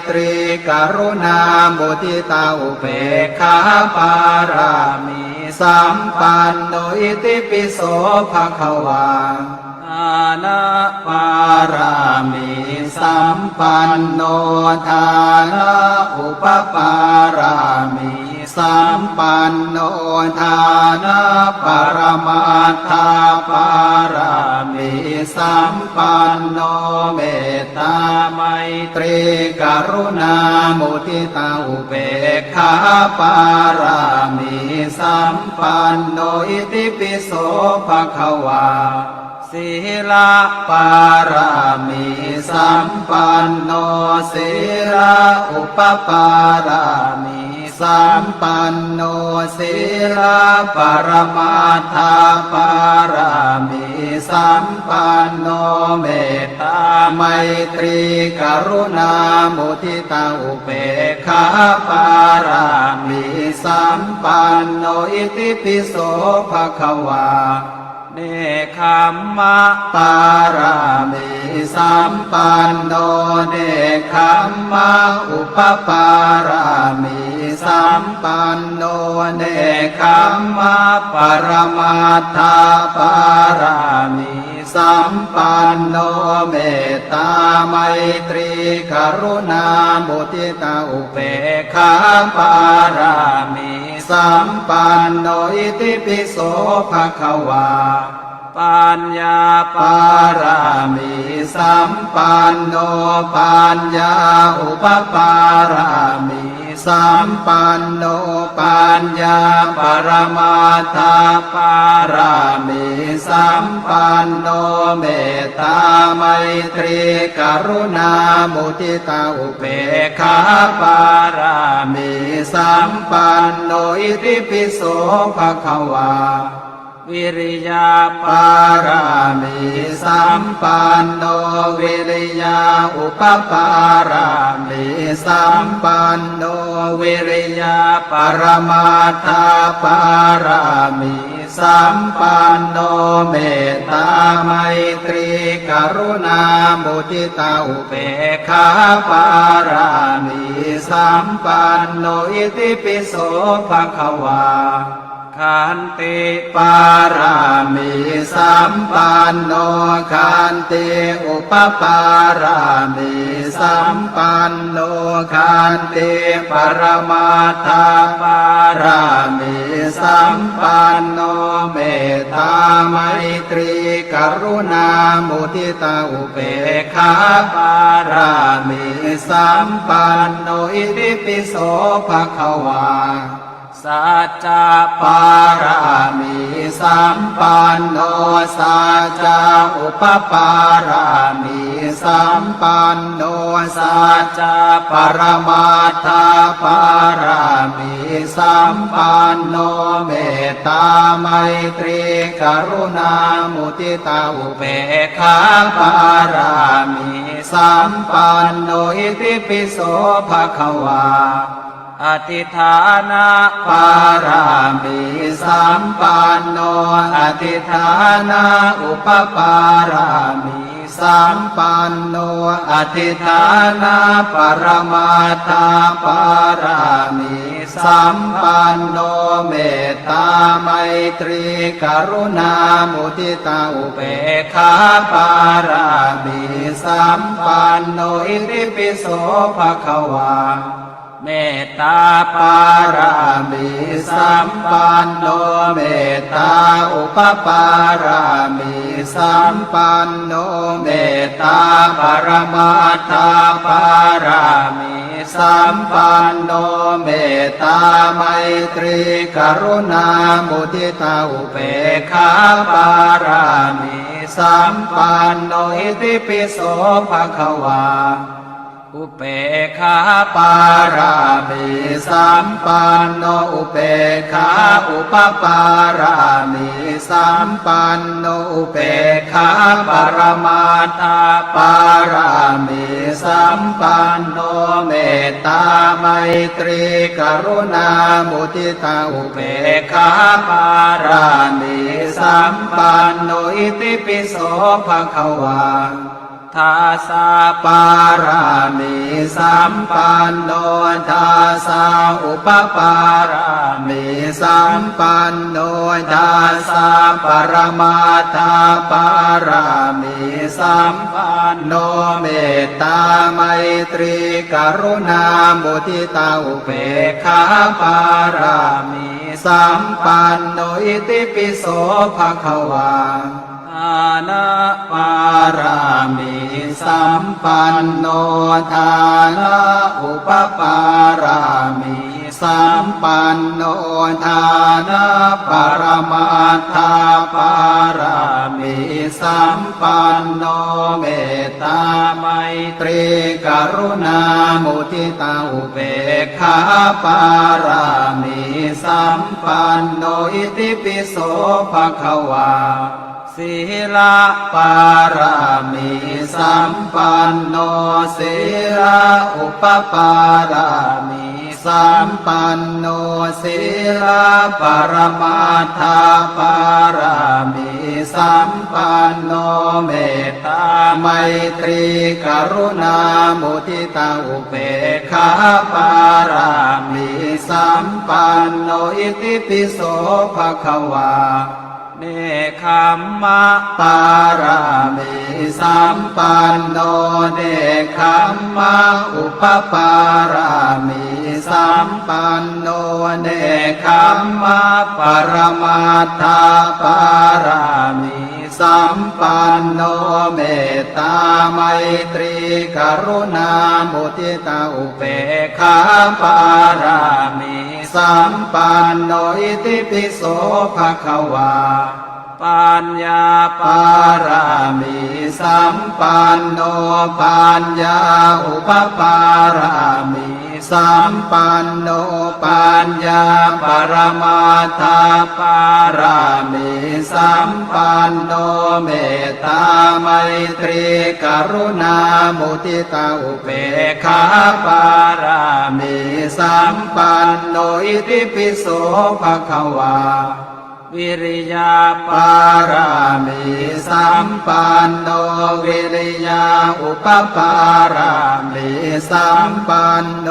ตรีกรุณามุทิตาอุเบกขาปารามิสัมปันโนอิติปิโสภควาอานะปารามิสัมปันโนทานะอุปปารามิสัมปันโนทานะปรมาตาปารามิสัมปันโนเมตตาไมตรีกรุณามุทิตาอุเบกขาปารามิสัมปันโนอิติปิโสภควาศีลปารามิสัมปันโนศีลอุปปารามิสัมปันโนศีลปรมาทาปารามิสัมปันโนเมตตาไมตรีกรุณามุทิตาอุเบกขาปารามิสัมปันโนอิติปิโสภควาเนคขมมะปารามิสัมปันโนเนคขมมะอุปปารามิสัมปันโนเนคขมมะปรมาตาปารามิสัมปันโนเมตตาไมตรีกรุณามุทิตาอุเบกขาปารามิสัมปันโนอิติปิโสภควาปัญญาปารามิสัมปันโนปัญญาอุปปารามิสัมปันโนปัญญาปรมาตาปารามิสัมปันโนเมตตาไมตรีกรุณามุทิตาอุเบกขาปารามิสัมปันโนอิติปิโสภควาวิริยาปารามิสัมปันโนวิริยาอุปปารามิสัมปันโนวิริยาปรมาตาปารามิสัมปันโนเมตตาไมตรีกรุณามุทิตาอุเบกขาปารามิสัมปันโนอิติปิโสภควาขันติปารามิสัมปันโนขันติอุปปารามิสัมปันโนขันติปรมาตาปารามิสัมปันโนเมตตาไมตรีกรุณามุทิตาอุเบกขาปารามิสัมปันโนอิติปิโสภควาสัจจะปารามิสัมปันโนสัจจะอุปปารามิสัมปันโนสัจจะปรมาตาปารามิสัมปันโนเมตตาไมตรีกรุณามุทิตาอุเบกขาปารามิสัมปันโนอิติปิโสภควาอธิฐานะปารามิสัมปันโนอธิฐานะอุปปารามิ สัมปันโนอธิฐานาปรมาทาปารามิสัมปันโนเมตตาไมตรีกรุณามุทิตาอุเบกขาปารามิสัมปันโนอิติปิโสภควาเมตตาปารามิสัมปันโนเมตตาอุปปารามิสัมปันโนเมตตาปรมาทาปารามิสัมปันโนเมตตาไมตรีกรุณามุทิตาอุเบกขาปารามิสัมปันโนอิติปิโสภควาอุเบกขาปารามิสัมปันโนอุเบกขาอุปปารามิสัมปันโนอุเบกขาปรมาทาปารามิสัมปันโนเมตตาไมตรีกรุณามุทิตาอุเบกขาปารามิสัมปันโนอิติปิโสภควาทาสาปารามิสัมปันโนทาสาอุปปารามิสัมปันโนทาสาปรมาทาปารามิสัมปันโนเมตตาไมตรีกรุณามุทิตาอุเบกขาปารามิสัมปันโนอิติปิโสภควาทานะปารามิสัมปันโนทานะอุปปารามิสัมปันโนทานะปรมาทาปารามิสัมปันโนเมตตาไมตรีกรุณามุทิตาอุเบกขาปารามิสัมปันโนอิติปิโสภควาศีลปารามิสัมปันโนศีลอุปปารามิสัมปันโนศีลปรมาทาปารามิสัมปันโนเมตตาไมตรีกรุณามุทิตาอุเบกขาปารามิสัมปันโนอิติปิโสภควาเนคขมมะปารามิสัมปันโนเนคขมมะอุปปารามิสัมปันโนเนคขมมะปรมาทาปารามิสัมปันโนเมตตาไมตรีกรุณามุทิตาอุเบกขาปารามิสัมปันโนอิติปิโสภควาปัญญาปารามิสัมปันโนปัญญาอุปปารามิสัมปันโนปัญญาปรมาทาปารามิสัมปันโนเมตตาไมตรีกรุณามุทิตาอุเบกขาปารามิสัมปันโนอิติปิโสภควาวิริยาปารามิสัมปันโนวิริยาอุปปารามิสัมปันโน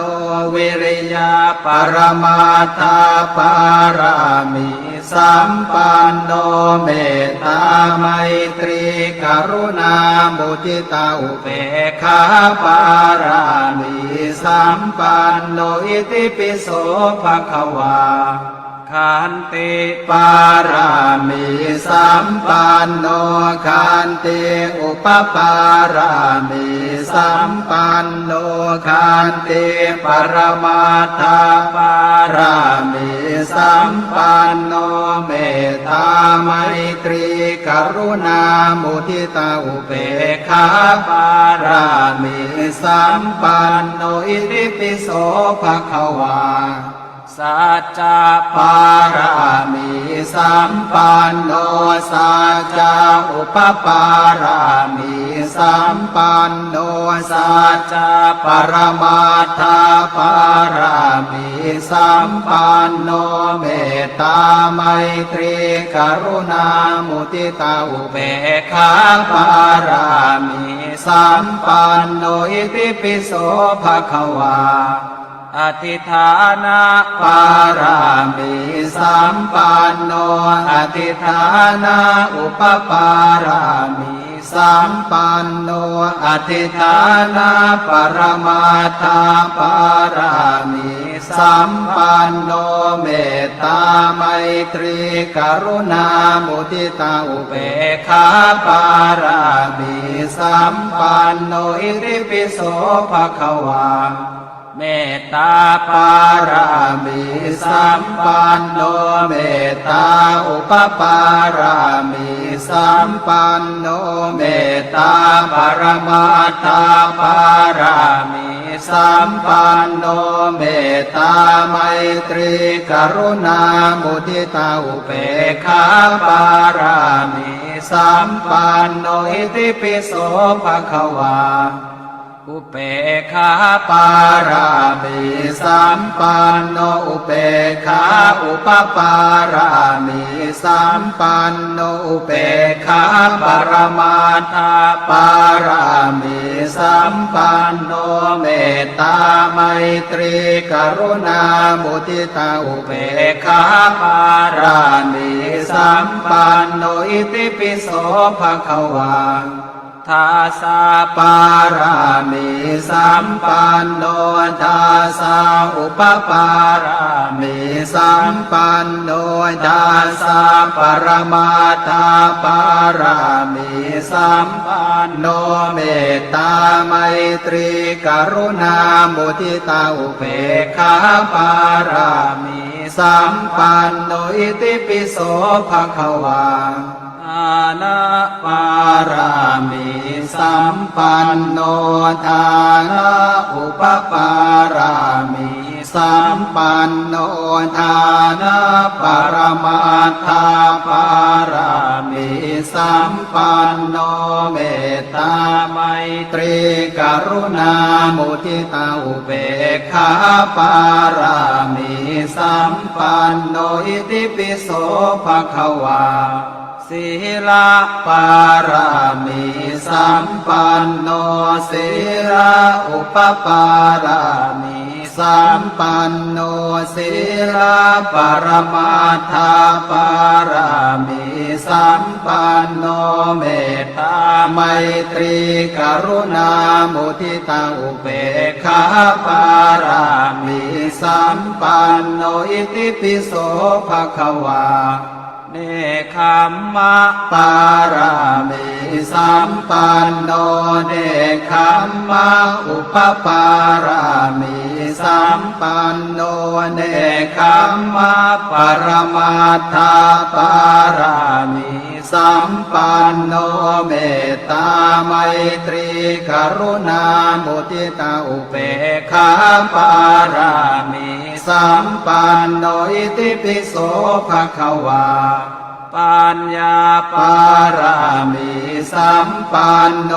วิริยาปรมาทาปารามิสัมปันโนเมตตาไมตรีกรุณามุทิตาอุเบกขาปารามิสัมปันโนอิติปิโสภควาขันติปารามิสัมปันโนขันติอุปปารามิสัมปันโนขันติปรมาทาปารามิสัมปันโนเมตตาไมตรีกรุณามุทิตาอุเบกขาปารามิสัมปันโนอิติปิโสภควา สัจจา ปารามิสัมปันโนสัจจาอุปปารามิสัมปันโนสัจจาปรมัตถาปารามิสัมปันโนเมตตาไมตรีกรุณามุทิตาอุเบกขาปารามิสัมปันโนอิติปิโสภควาอธิฐานะ ปารามิสัมปันโนอธิฐานะอุปปารามิสัมปันโนอธิฐานะปรมัตถาปารามิสัมปันโนเมตตาไมตรีกรุณามุทิตาอุเบกขาปารามิสัมปันโนอิติปิโสภควาเมตตาปารามิสัมปันโนเมตตาอุปปารามิสัมปันโนเมตตาปรมัตถาปารามิสัมปันโนเมตตาไมตรีกรุณามุทิตาอุเบกขาปารามิสัมปันโนอิติปิโสภควาอุเบกขาปารามิสัมปันโนอุเบกขาอุปปารามิสัมปันโนอุเบกขาปรมัตถาปารามิสัมปันโนเมตตาไมตรีกรุณามุทิตาอุเบกขาปารามิสัมปันโนอิติปิโสภควาทาสาปารามิสัมปันโนทาสาอุปปารามิสัมปันโนทาสาปรมัตถาปารามิสัมปันโนเมตตาไมตรีกรุณามุทิตาอุเบกขาปารามิสัมปันโนอิติปิโสภควาอานะปารามิสัมปันโนทานะอุปปารามิสัมปันโนทานะปรมัตถาปารามิสัมปันโนเมตตาไมตรีกรุณามุทิตาอุเบกขาปารามิสัมปันโนอิติปิโสภควาศีลาปารามิสัมปันโนศีลาอุปปารามิสัมปันโนศีลาปรมัตถาปารามิสัมปันโนเมตตาไมตรีกรุณามุทิตาอุเบกขาปารามิสัมปันโนอิติปิโสภควาเนคขมมะปารามิสัมปันโนเนคขมมะอุปปารามิสัมปันโนเนคขมมะปรมัตถาปารามิสัมปันโนเมตตาไมตรีกรุณามุทิตาอุเบกขาปารามิสัมปันโนอิติปิโสภควาปัญญาปารามิสัมปันโน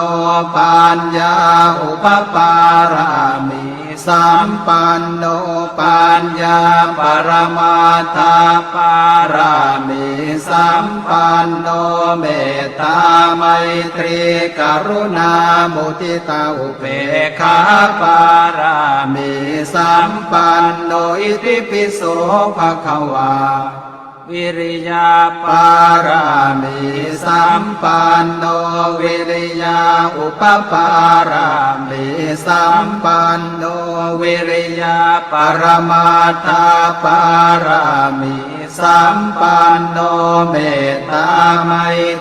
ปัญญาอุปปารามิสัมปันโนปัญญาปรมัตถาปารามิสัมปันโนเมตตาไมตรีกรุณามุทิตาอุเบกขาปารามิสัมปันโนอิติปิโสภควาวิริยาปารามิสัมปันโนวิริยาอุปปารามิสัมปันโนวิริยาปรมัตถาปารามิสัมปันโนเมตตาไม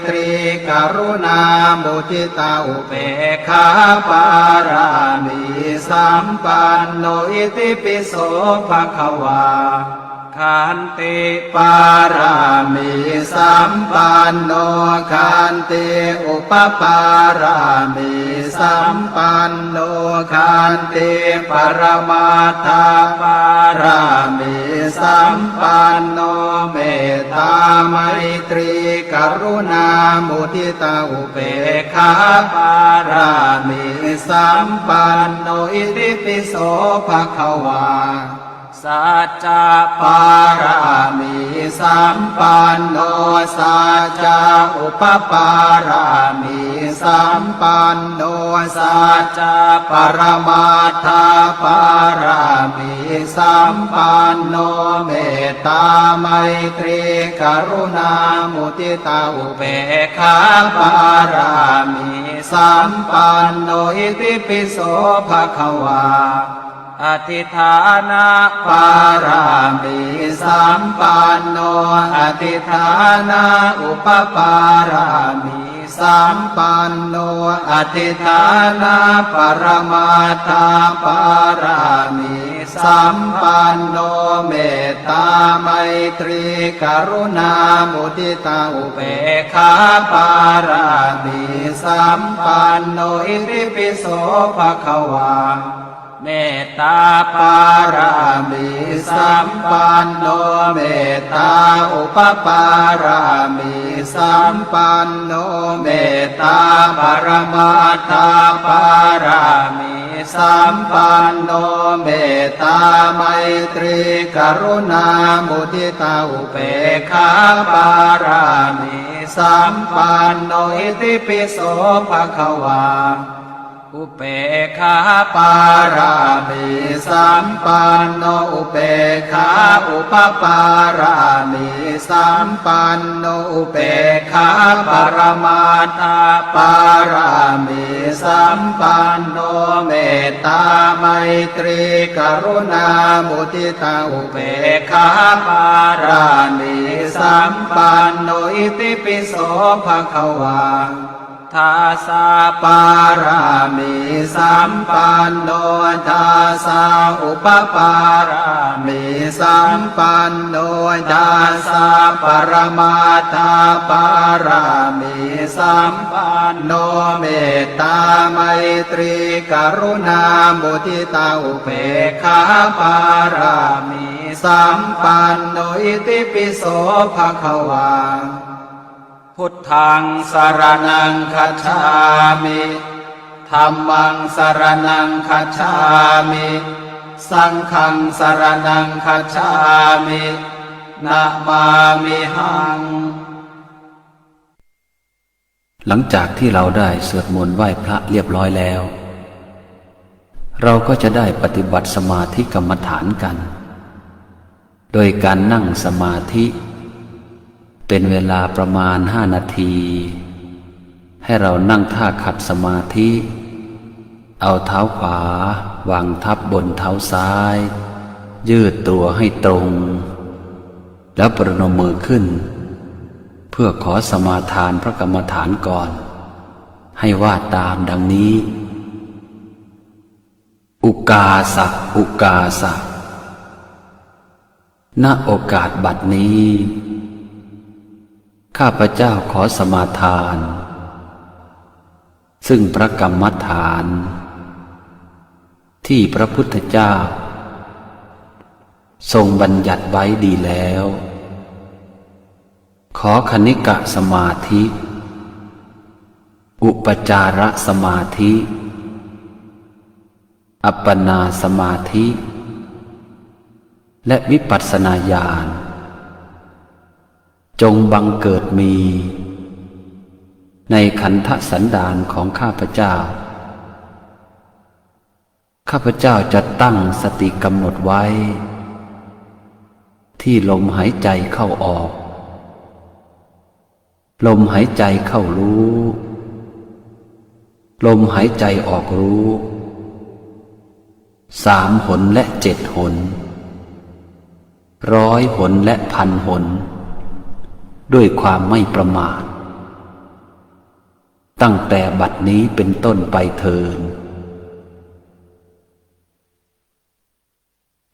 ตรีกรุณามุทิตาอุเบกขาปารามิสัมปันโนอิติปิโสภควา คันติปารามิสัมปันโนคันติอุปปารามิสัมปันโนคันติปรมาทาปารามิสัมปันโนเมตตาไมตรีกรุณามุทิตาอุเบกขาปารามิสัมปันโนอิติปิโสภควาสัจจะปารามิสัมปันโนสัจจะอุปปารามิสัมปันโนสัจจะปรมาทาปารามิสัมปันโนเมตตาไมตรีกรุณามุทิตาอุเบกขาปารามิสัมปันโนอิติปิโสภควาอธิฐานะปารามิสัมปันโนอธิฐานะอุปปารามิสัมปันโนอธิฐานะปรมาทาปารามิสัมปันโนเมตตาไมตรีกรุณามุทิตาอุเบกขาปารามิสัมปันโนอิติปิโสภควาเมตตาปารามิสัมปันโนเมตตาอุปปารามิสัมปันโนเมตตาปรมาทาปารามิสัมปันโนเมตตาไมตรีกรุณามุทิตาอุเบกขาปารามิสัมปันโนอิติปิโสภควาอุเบกขาปารามิสัมปันโนอุเบกขาอุปปารามิสัมปันโนอุเบกขาปรมาทาปารามิสัมปันโนเมตตาไมตรีกรุณามุทิตาอุเบกขาปารามิสัมปันโนอิติปิโสภควาทาสาปารามิสัมปันโนทาสาอุปปารามิสัมปันโนทาสาปรมาทาปารามิสัมปันโนเมตตาไมตรีกรุณามุทิตาอุเบกขาปารามิสัมปันโนอิติปิโสภควาพุทธังสรณังคัจฉามิธัมมังสรณังคัจฉามิสังฆังสรณังคัจฉามินะมามิหังหลังจากที่เราได้สวดมนต์ไหว้พระเรียบร้อยแล้ว เราก็จะได้ปฏิบัติสมาธิกรรมฐานกัน โดยการนั่งสมาธิเป็นเวลาประมาณ5 นาที ให้เรานั่งท่าขัดสมาธิเอาเท้าขวาวางทับบนเท้าซ้ายยืดตัวให้ตรงแล้วประนมมือขึ้นเพื่อขอสมาทานพระกรรมฐานก่อนให้ว่าตามดังนี้อุกาสะอุกาสะณโอกาสบัดนี้ข้าพเจ้าขอสมาทานซึ่งพระกรรมฐานที่พระพุทธเจ้าทรงบัญญัติไว้ดีแล้วขอคณิกะสมาธิอุปจารสมาธิอัปปนาสมาธิและวิปัสสนาญาณจงบังเกิดมีในขันธสันดานของข้าพเจ้าข้าพเจ้าจะตั้งสติกำหนดไว้ที่ลมหายใจเข้าออกลมหายใจเข้ารู้ลมหายใจออกรู้3 หนและ7 หน100 หนและ1,000 หนด้วยความไม่ประมาทตั้งแต่บัดนี้เป็นต้นไปเถิ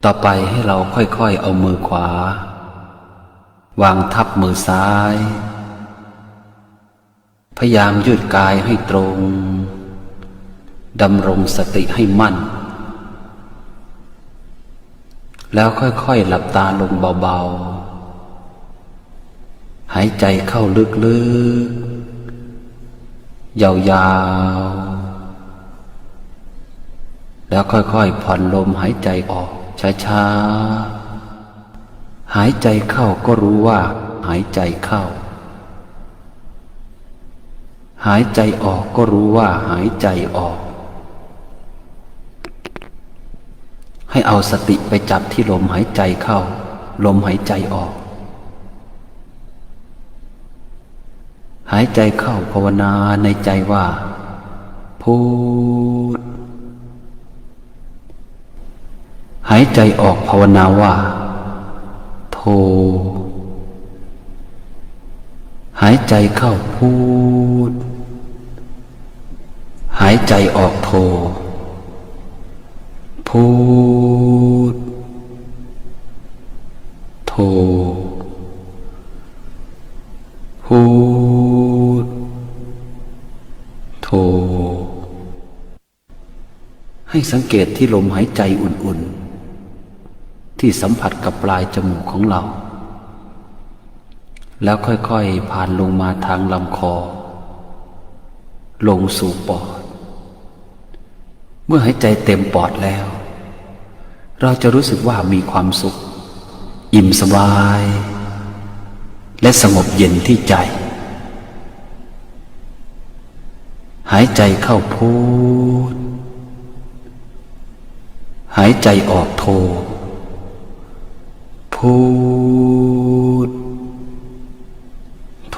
ด ต่อไปให้เราค่อยๆเอามือขวา วางทับมือซ้าย พยายามยืดกายให้ตรงดำรงสติให้มั่น แล้วค่อยๆหลับตาลงเบาๆหายใจเข้าลึกๆยาวๆแล้วค่อยๆผ่อนลมหายใจออกช้าๆหายใจเข้าก็รู้ว่าหายใจเข้าหายใจออกก็รู้ว่าหายใจออกให้เอาสติไปจับที่ลมหายใจเข้าลมหายใจออกหายใจเข้าภาวนาในใจว่าพุทธหายใจออกภาวนาว่าโธหายใจเข้าพุทธหายใจออกโธพุทธโธพุทธโธให้สังเกตที่ลมหายใจอุ่นๆที่สัมผัสกับปลายจมูกของเราแล้วค่อยๆผ่านลงมาทางลำคอลงสู่ปอดเมื่อหายใจเต็มปอดแล้วเราจะรู้สึกว่ามีความสุขอิ่มสบายและสงบเย็นที่ใจหายใจเข้าพุทธหายใจออกโธพุทธโธ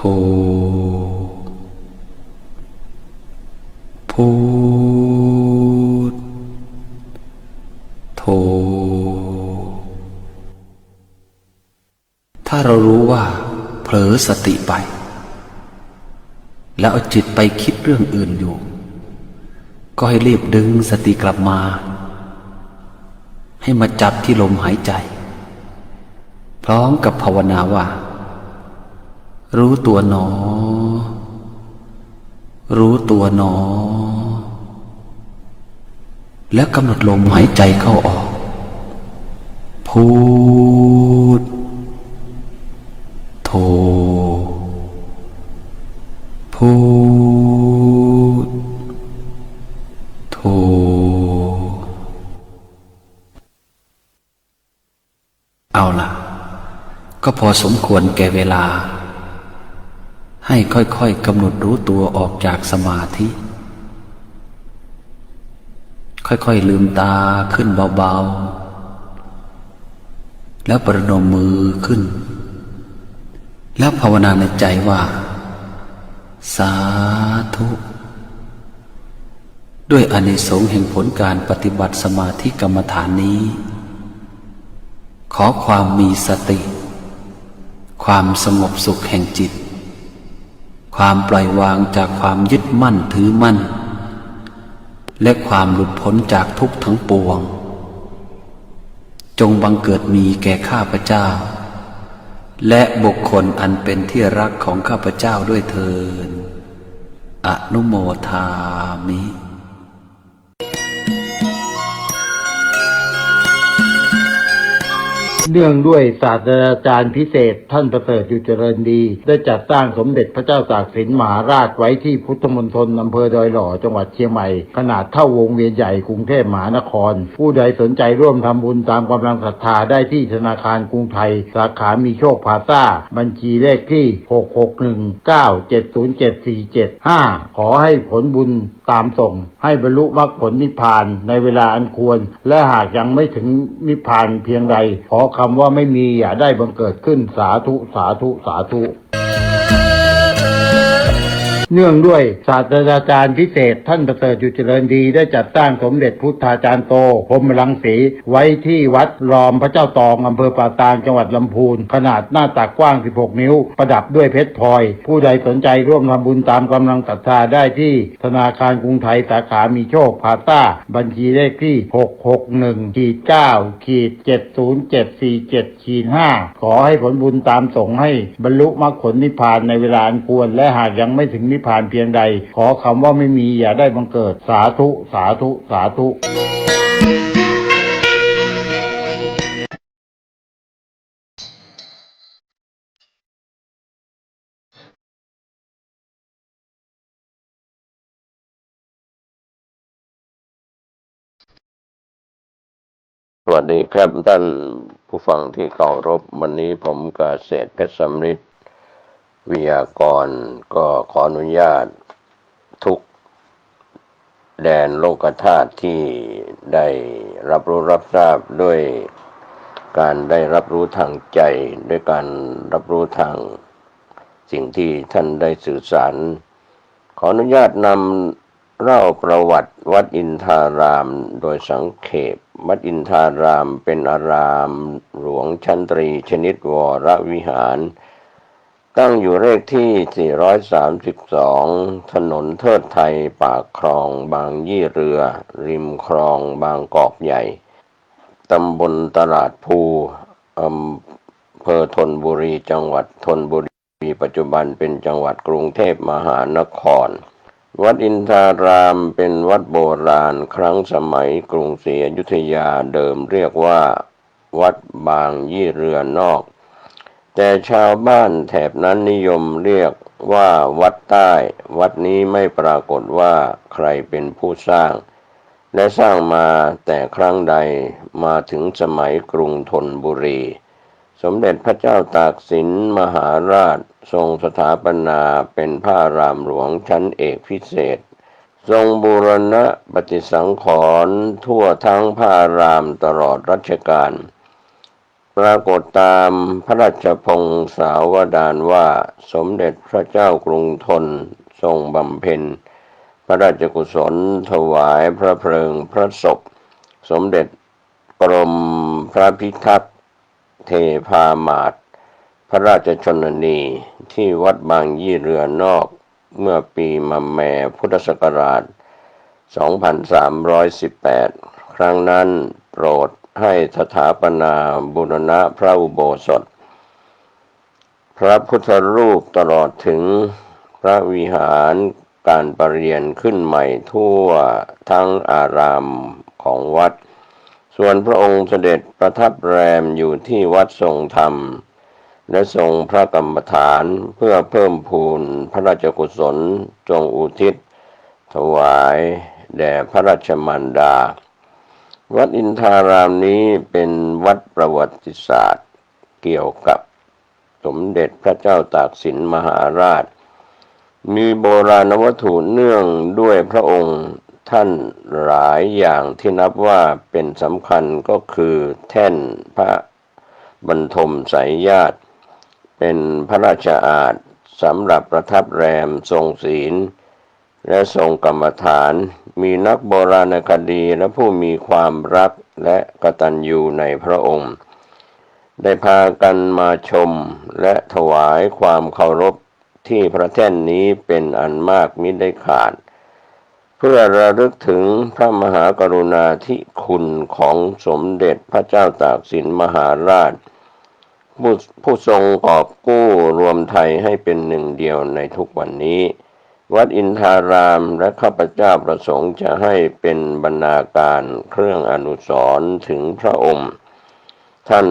พุทธโธถ้าเรารู้ว่าเผลอสติไปแล้วเอาจิตไปคิดเรื่องอื่นอยู่ก็ให้รีบดึงสติกลับมาให้มาจับที่ลมหายใจพร้อมกับภาวนาว่ารู้ตัวหนอรู้ตัวหนอแล้วกำหนดลมหายใจเข้าออกพุทธโธพุทธโธเอาล่ะก็พอสมควรแก่เวลาให้ค่อยๆกำหนดรู้ตัวออกจากสมาธิค่อยๆลืมตาขึ้นเบาๆแล้วประนมมือขึ้นแล้วภาวนาในใจว่าสาธุด้วยอานิสงส์แห่งผลการปฏิบัติสมาธิกรรมฐานนี้ขอความมีสติความสงบสุขแห่งจิตความปล่อยวางจากความยึดมั่นถือมั่นและความหลุดพ้นจากทุกข์ทั้งปวงจงบังเกิดมีแก่ข้าพเจ้าและบุคคลอันเป็นที่รักของข้าพเจ้าด้วยเถิดอนุโมทามิ เนื่องด้วยศาสตราจารย์พิเศษท่านประเสริฐอยู่เจริญดีได้จัดสร้างสมเด็จพระเจ้าตากสินมหาราชไว้ที่พุทธมณฑลอำเภอดอยหล่อจังหวัดเชียงใหม่ขนาดเท่าวงเวียนใหญ่กรุงเทพมหานครผู้ใดสนใจร่วมทำบุญตามกำลังศรัทธาได้ที่ธนาคารกรุงไทยสาขามีโชคพลาซ่าบัญชีเลขที่ 66197074775 ขอให้ผลบุญตามส่งให้บรรลุมรรคผลนิพพานในเวลาอันควรและหากยังไม่ถึงนิพพานเพียงใดขอคำว่าไม่มีอย่าได้บังเกิดขึ้นสาธุสาธุสาธุ เนื่องด้วยศาสตราจารย์พิเศษท่านประเสริฐอยู่เจริญดีได้จัดสร้างสมเด็จพุทธาจารย์โตพรหมรังสีไว้ที่วัดรอมพระเจ้าตองอำเภอป่าตางจังหวัดลำพูนขนาดหน้าตักกว้าง16 นิ้วประดับด้วยเพชรพลอยผู้ใดสนใจร่วมทำบุญตามกำลังศรัทธาได้ที่ธนาคารกรุงไทยสาขามีโชคพาต้าบัญชีเลขที่661-9-70747-5ขอให้ผลบุญตามส่งให้บรรลุมรรคผลนิพพานในเวลาอันควรและหากยังไม่ถึงนิพพานเพียงใดขอคำว่าไม่มีอย่าได้บังเกิดสาธุสาธุสาธุ สวัสดีครับท่านผู้ฟังที่เคารพวันนี้ผมเกษตรเพชรสำริดวิทยากรก็ขออนุญาตทุกแดนโลกธาตุที่ได้รับรู้รับทราบด้วยการได้รับรู้ทางใจด้วยการรับรู้ทางสิ่งที่ท่านได้สื่อสารขออนุญาตนำเล่าประวัติวัดอินทารามโดยสังเขปวัดอินทารามเป็นอารามหลวงชั้นตรีชนิดวรวิหารตั้งอยู่เลขที่ 432 ถนนเทิดไทยปากคลองบางยี่เรือริมคลองบางกอกใหญ่ตำบลตลาดภูอำเภอธนบุรีจังหวัดธนบุรีปัจจุบันเป็นจังหวัดกรุงเทพมหานครวัดอินทารามเป็นวัดโบราณครั้งสมัยกรุงศรีอยุธยาเดิมเรียกว่าวัดบางยี่เรือนอกแต่ชาวบ้านแถบนั้นนิยมเรียกว่าวัดใต้วัดนี้ไม่ปรากฏว่าใครเป็นผู้สร้างและสร้างมาแต่ครั้งใดมาถึงสมัยกรุงธนบุรีสมเด็จพระเจ้าตากสินมหาราชทรงสถาปนาเป็นพระอารามหลวงชั้นเอกพิเศษทรงบูรณะปฏิสังขรณ์ทั่วทั้งพระอารามตลอดรัชกาลปรากฏตามพระราชพงศาวดารว่าสมเด็จพระเจ้ากรุงธนทรงบำเพ็ญพระราชกุศลถวายพระเพลิงพระศพสมเด็จกรมพระพิทักษ์เทพามาศพระราชชนนีที่วัดบางยี่เรือนอกเมื่อปีมะแม่พุทธศักราช 2318 ครั้งนั้นโปรดให้สถาปนาบูรณะพระอุโบสถพระพุทธรูปตลอดถึงพระวิหารการประเรียนขึ้นใหม่ทั่วทั้งอารามของวัดส่วนพระองค์เสด็จประทับแรมอยู่ที่วัดทรงธรรมและทรงพระกรรมฐานเพื่อเพิ่มพูนพระราชกุศลจงอุทิศถวายแด่พระราชมารดาวัดอินทารามนี้เป็นวัดประวัติศาสตร์เกี่ยวกับสมเด็จพระเจ้าตากสินมหาราชมีโบราณวัตถุเนื่องด้วยพระองค์ท่านหลายอย่างที่นับว่าเป็นสำคัญก็คือแท่นพระบรรทมสายญาติเป็นพระราชอาสน์สำหรับประทับแรมทรงศีลและทรงกรรมฐานมีนักโบราณคดีและผู้มีความรักและกตัญญูในพระองค์ได้พากันมาชมและถวายความเคารพที่พระแท่นนี้เป็นอันมากมิได้ขาดเพื่อระลึกถึงพระมหากรุณาธิคุณของสมเด็จพระเจ้าตากสินมหาราชผู้ทรงกอบกู้รวมไทยให้เป็นหนึ่งเดียวในทุกวันนี้วัดอินทารามและข้าพเจ้าประสงค์จะให้เป็นบรรณาการเครื่องอนุสรณ์ถึงพระองค์ท่าน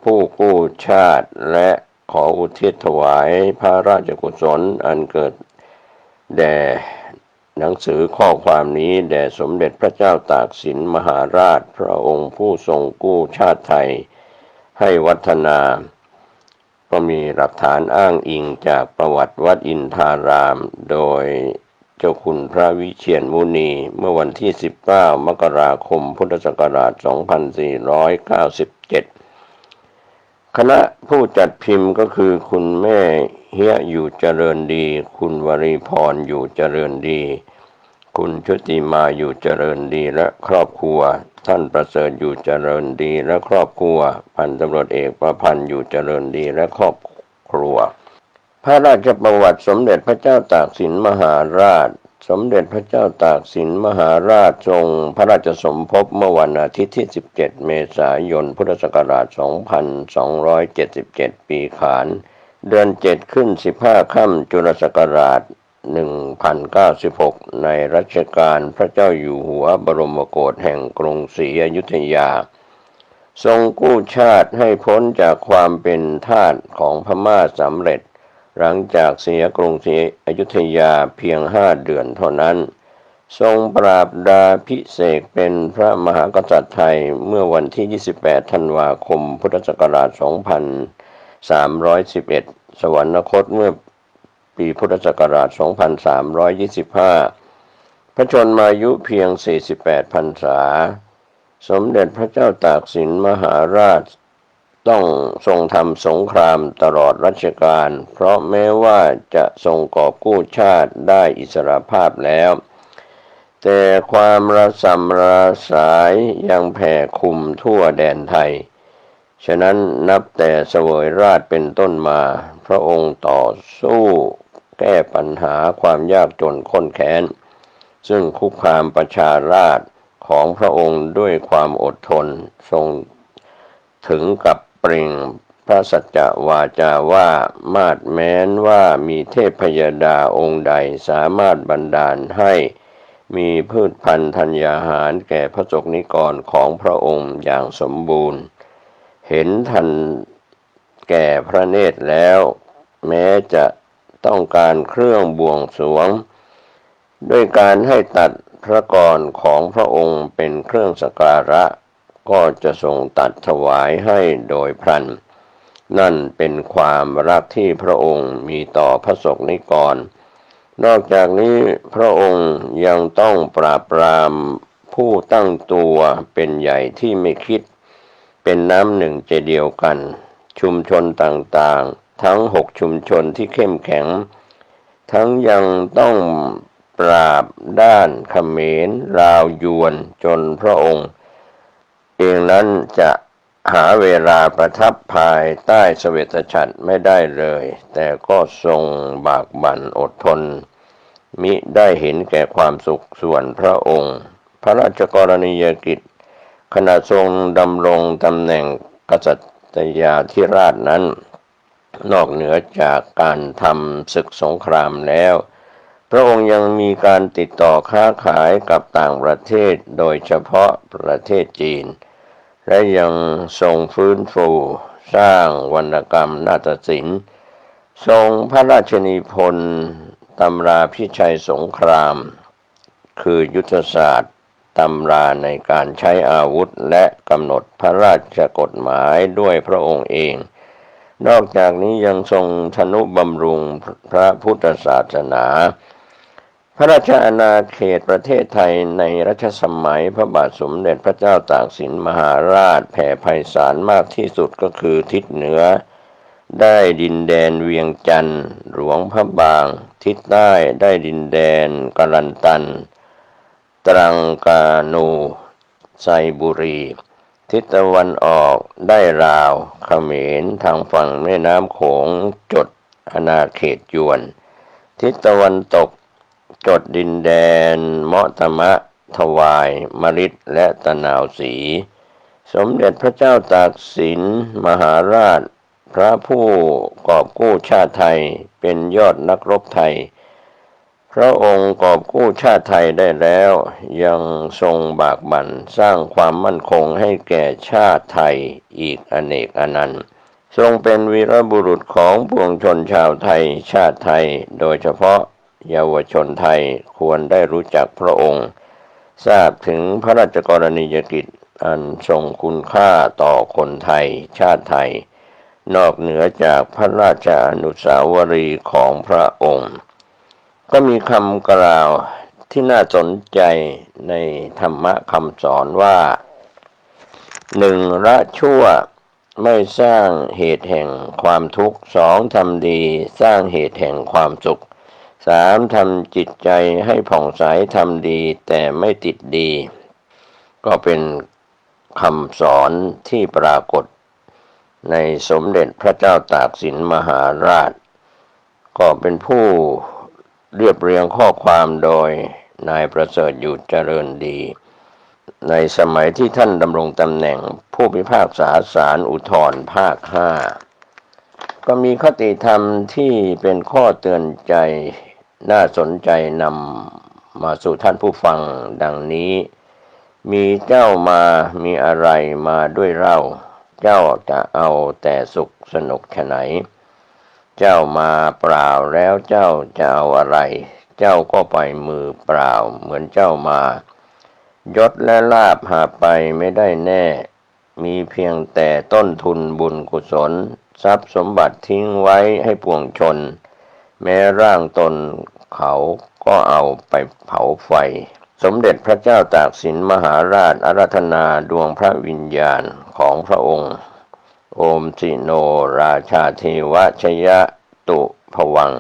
ผู้กู้ชาติและขออุทิศถวายพระราชกุศลอันเกิดแด่หนังสือข้อความนี้แด่สมเด็จพระเจ้าตากสินมหาราชพระองค์ผู้ทรงกู้ชาติไทยให้วัฒนาก็มีหลักฐานอ้างอิงจากประวัติวัดอินทารามโดยเจ้าคุณพระวิเชียรมุนีเมื่อวันที่ 19 มกราคม พุทธศักราช 2497 คณะผู้จัดพิมพ์ก็คือคุณแม่ เฮียอยู่เจริญดีคุณวรีพรอยู่เจริญดีคุณชุติมาอยู่เจริญดีและครอบครัวท่านประเสริฐอยู่เจริญดีและครอบครัวพันตำรวจเอกประพันธ์อยู่เจริญดีและครอบครัวพระราชประวัติสมเด็จพระเจ้าตากสินมหาราชสมเด็จพระเจ้าตากสินมหาราชทรงพระราชสมภพเมื่อวันอาทิตย์ที่ 17 เมษายน พุทธศักราช 2277 ปีขานเดือน 7 ขึ้น 15 ค่ำจุลศักราช 1096 ในรัชกาลพระเจ้าอยู่หัวบรมโกศแห่งกรุงศรีอยุธยาทรงกู้ชาติให้พ้นจากความเป็นทาสของพม่าสำเร็จหลังจากเสียกรุงศรีอยุธยาเพียง5 เดือนเท่านั้นทรงปราบดาพิเศษกเป็นพระมหากษัตริย์ไทยเมื่อวันที่ 28 ธันวาคม พุทธศักราช 2311 สวรรคตเมื่อปีพุทธศักราช 2325 พระชนมายุเพียง 48 พรรษาสมเด็จพระเจ้าตากสินมหาราชต้องทรงทำสงครามตลอดรัชกาลเพราะแม้ว่าจะทรงกอบกู้ชาติได้อิสรภาพแล้วแต่ความระสำระสายยังแผ่คลุมทั่วแดนไทยฉะนั้นนับแต่เสวยราชเป็นต้นมาพระองค์ต่อสู้แก้ปัญหาความยากจนข้นแค้นซึ่งคุกคามประชาราษฎร์ของพระองค์ด้วยความอดทนทรงถึงกับเปล่งพระสัจจวาจาว่ามาดแม้นว่ามีเทพพยดาองค์ใดสามารถบันดาลให้มีพืชพันธุ์ธัญญาหารแก่พระสงฆ์นิกรของพระองค์อย่างสมบูรณ์เห็นทันแก่พระเนตรแล้วแม้จะต้องการเครื่องบวงสรวงด้วยการให้ตัดพระกรของพระองค์เป็นเครื่องสักการะก็จะทรงตัดถวายให้โดยพลันนั่นเป็นความรักที่พระองค์มีต่อพระสงฆ์นิกรนอกจากนี้พระองค์ยังต้องปราบปรามผู้ตั้งตัวเป็นใหญ่ที่ไม่คิดเป็นน้ำหนึ่งใจเดียวกันชุมชนต่างๆทั้ง6 ชุมชนที่เข้มแข็งทั้งยังต้องปราบด้านเขมรลาวยวนจนพระองค์เองนั้นจะหาเวลาประทับภายใต้เสวตฉัตรไม่ได้เลยแต่ก็ทรงบากบั่นอดทนมิได้เห็นแก่ความสุขส่วนพระองค์พระราชกรณียกิจขณะทรงดำรงตำแหน่งกษัตริยาธิราชนั้นนอกเหนือจากการทำศึกสงครามแล้วพระองค์ยังมีการติดต่อค้าขายกับต่างประเทศโดยเฉพาะประเทศจีนและยังทรงฟื้นฟูสร้างวรรณกรรมนาฏศิลป์ทรงพระราชนิพนธ์ตำราพิชัยสงครามคือยุทธศาสตร์ตำราในการใช้อาวุธและกำหนดพระราชกฎหมายด้วยพระองค์เองนอกจากนี้ยังทรงทนุบำรุงพระพุทธศาสนาพระราชอาณาเขตประเทศไทยในรัชสมัยพระบาทสมเด็จพระเจ้าตากสินมหาราชแผ่ไพศาลมากที่สุดก็คือทิศเหนือได้ดินแดนเวียงจันทร์หลวงพระบางทิศใต้ได้ดินแดนกะลันตันตรังกานูไซบุรีทิศตะวันออกได้ลาวเขมรทางฝั่งแม่น้ำโขงจดอาณาเขตยวนทิศตะวันตกจดดินแดนเมาะตมะทวายมฤตและตะนาวศรีสมเด็จพระเจ้าตากสินมหาราชพระผู้กอบกู้ชาติไทยเป็นยอดนักรบไทยพระองค์กอบกู้ชาติไทยได้แล้วยังทรงบากบั่นสร้างความมั่นคงให้แก่ชาติไทยอีกอเนกอนันต์ทรงเป็นวีรบุรุษของปวงชนชาวไทยชาติไทยโดยเฉพาะเยาวชนไทยควรได้รู้จักพระองค์ทราบถึงพระราชกรณียกิจอันทรงคุณค่าต่อคนไทยชาติไทยนอกเหนือจากพระราชอนุสาวรีย์ของพระองค์ก็มีคำกล่าวที่น่าสนใจในธรรมะคำสอนว่า1ละชั่ว ไม่สร้างเหตุแห่งความทุกข์สองทำดีสร้างเหตุแห่งความสุขสามทำจิตใจให้ผ่องใสทำดีแต่ไม่ติดดีก็เป็นคำสอนที่ปรากฏในสมเด็จพระเจ้าตากสินมหาราชก็เป็นผู้เรียบเรียงข้อความโดยนายประเสริฐอยู่เจริญดีในสมัยที่ท่านดำรงตำแหน่งผู้พิพากษาศาลอุทธรภาค 5ก็มีคติธรรมที่เป็นข้อเตือนใจน่าสนใจนำมาสู่ท่านผู้ฟังดังนี้มีเจ้ามามีอะไรมาด้วยเราเจ้าจะเอาแต่สุขสนุกแค่ไหนเจ้ามาเปล่าแล้วเจ้าจะเอาอะไรเจ้าก็ไปมือเปล่าเหมือนเจ้ามายศและลาภหาไปไม่ได้แน่มีเพียงแต่ต้นทุนบุญกุศลทรัพย์สมบัติทิ้งไว้ให้ปวงชนแม้ร่างตนเขาก็เอาไปเผาไฟสมเด็จพระเจ้าตากสินมหาราชอาราธนาดวงพระวิญญาณของพระองค์โอมสิโนราชาเทวชยตุภวัง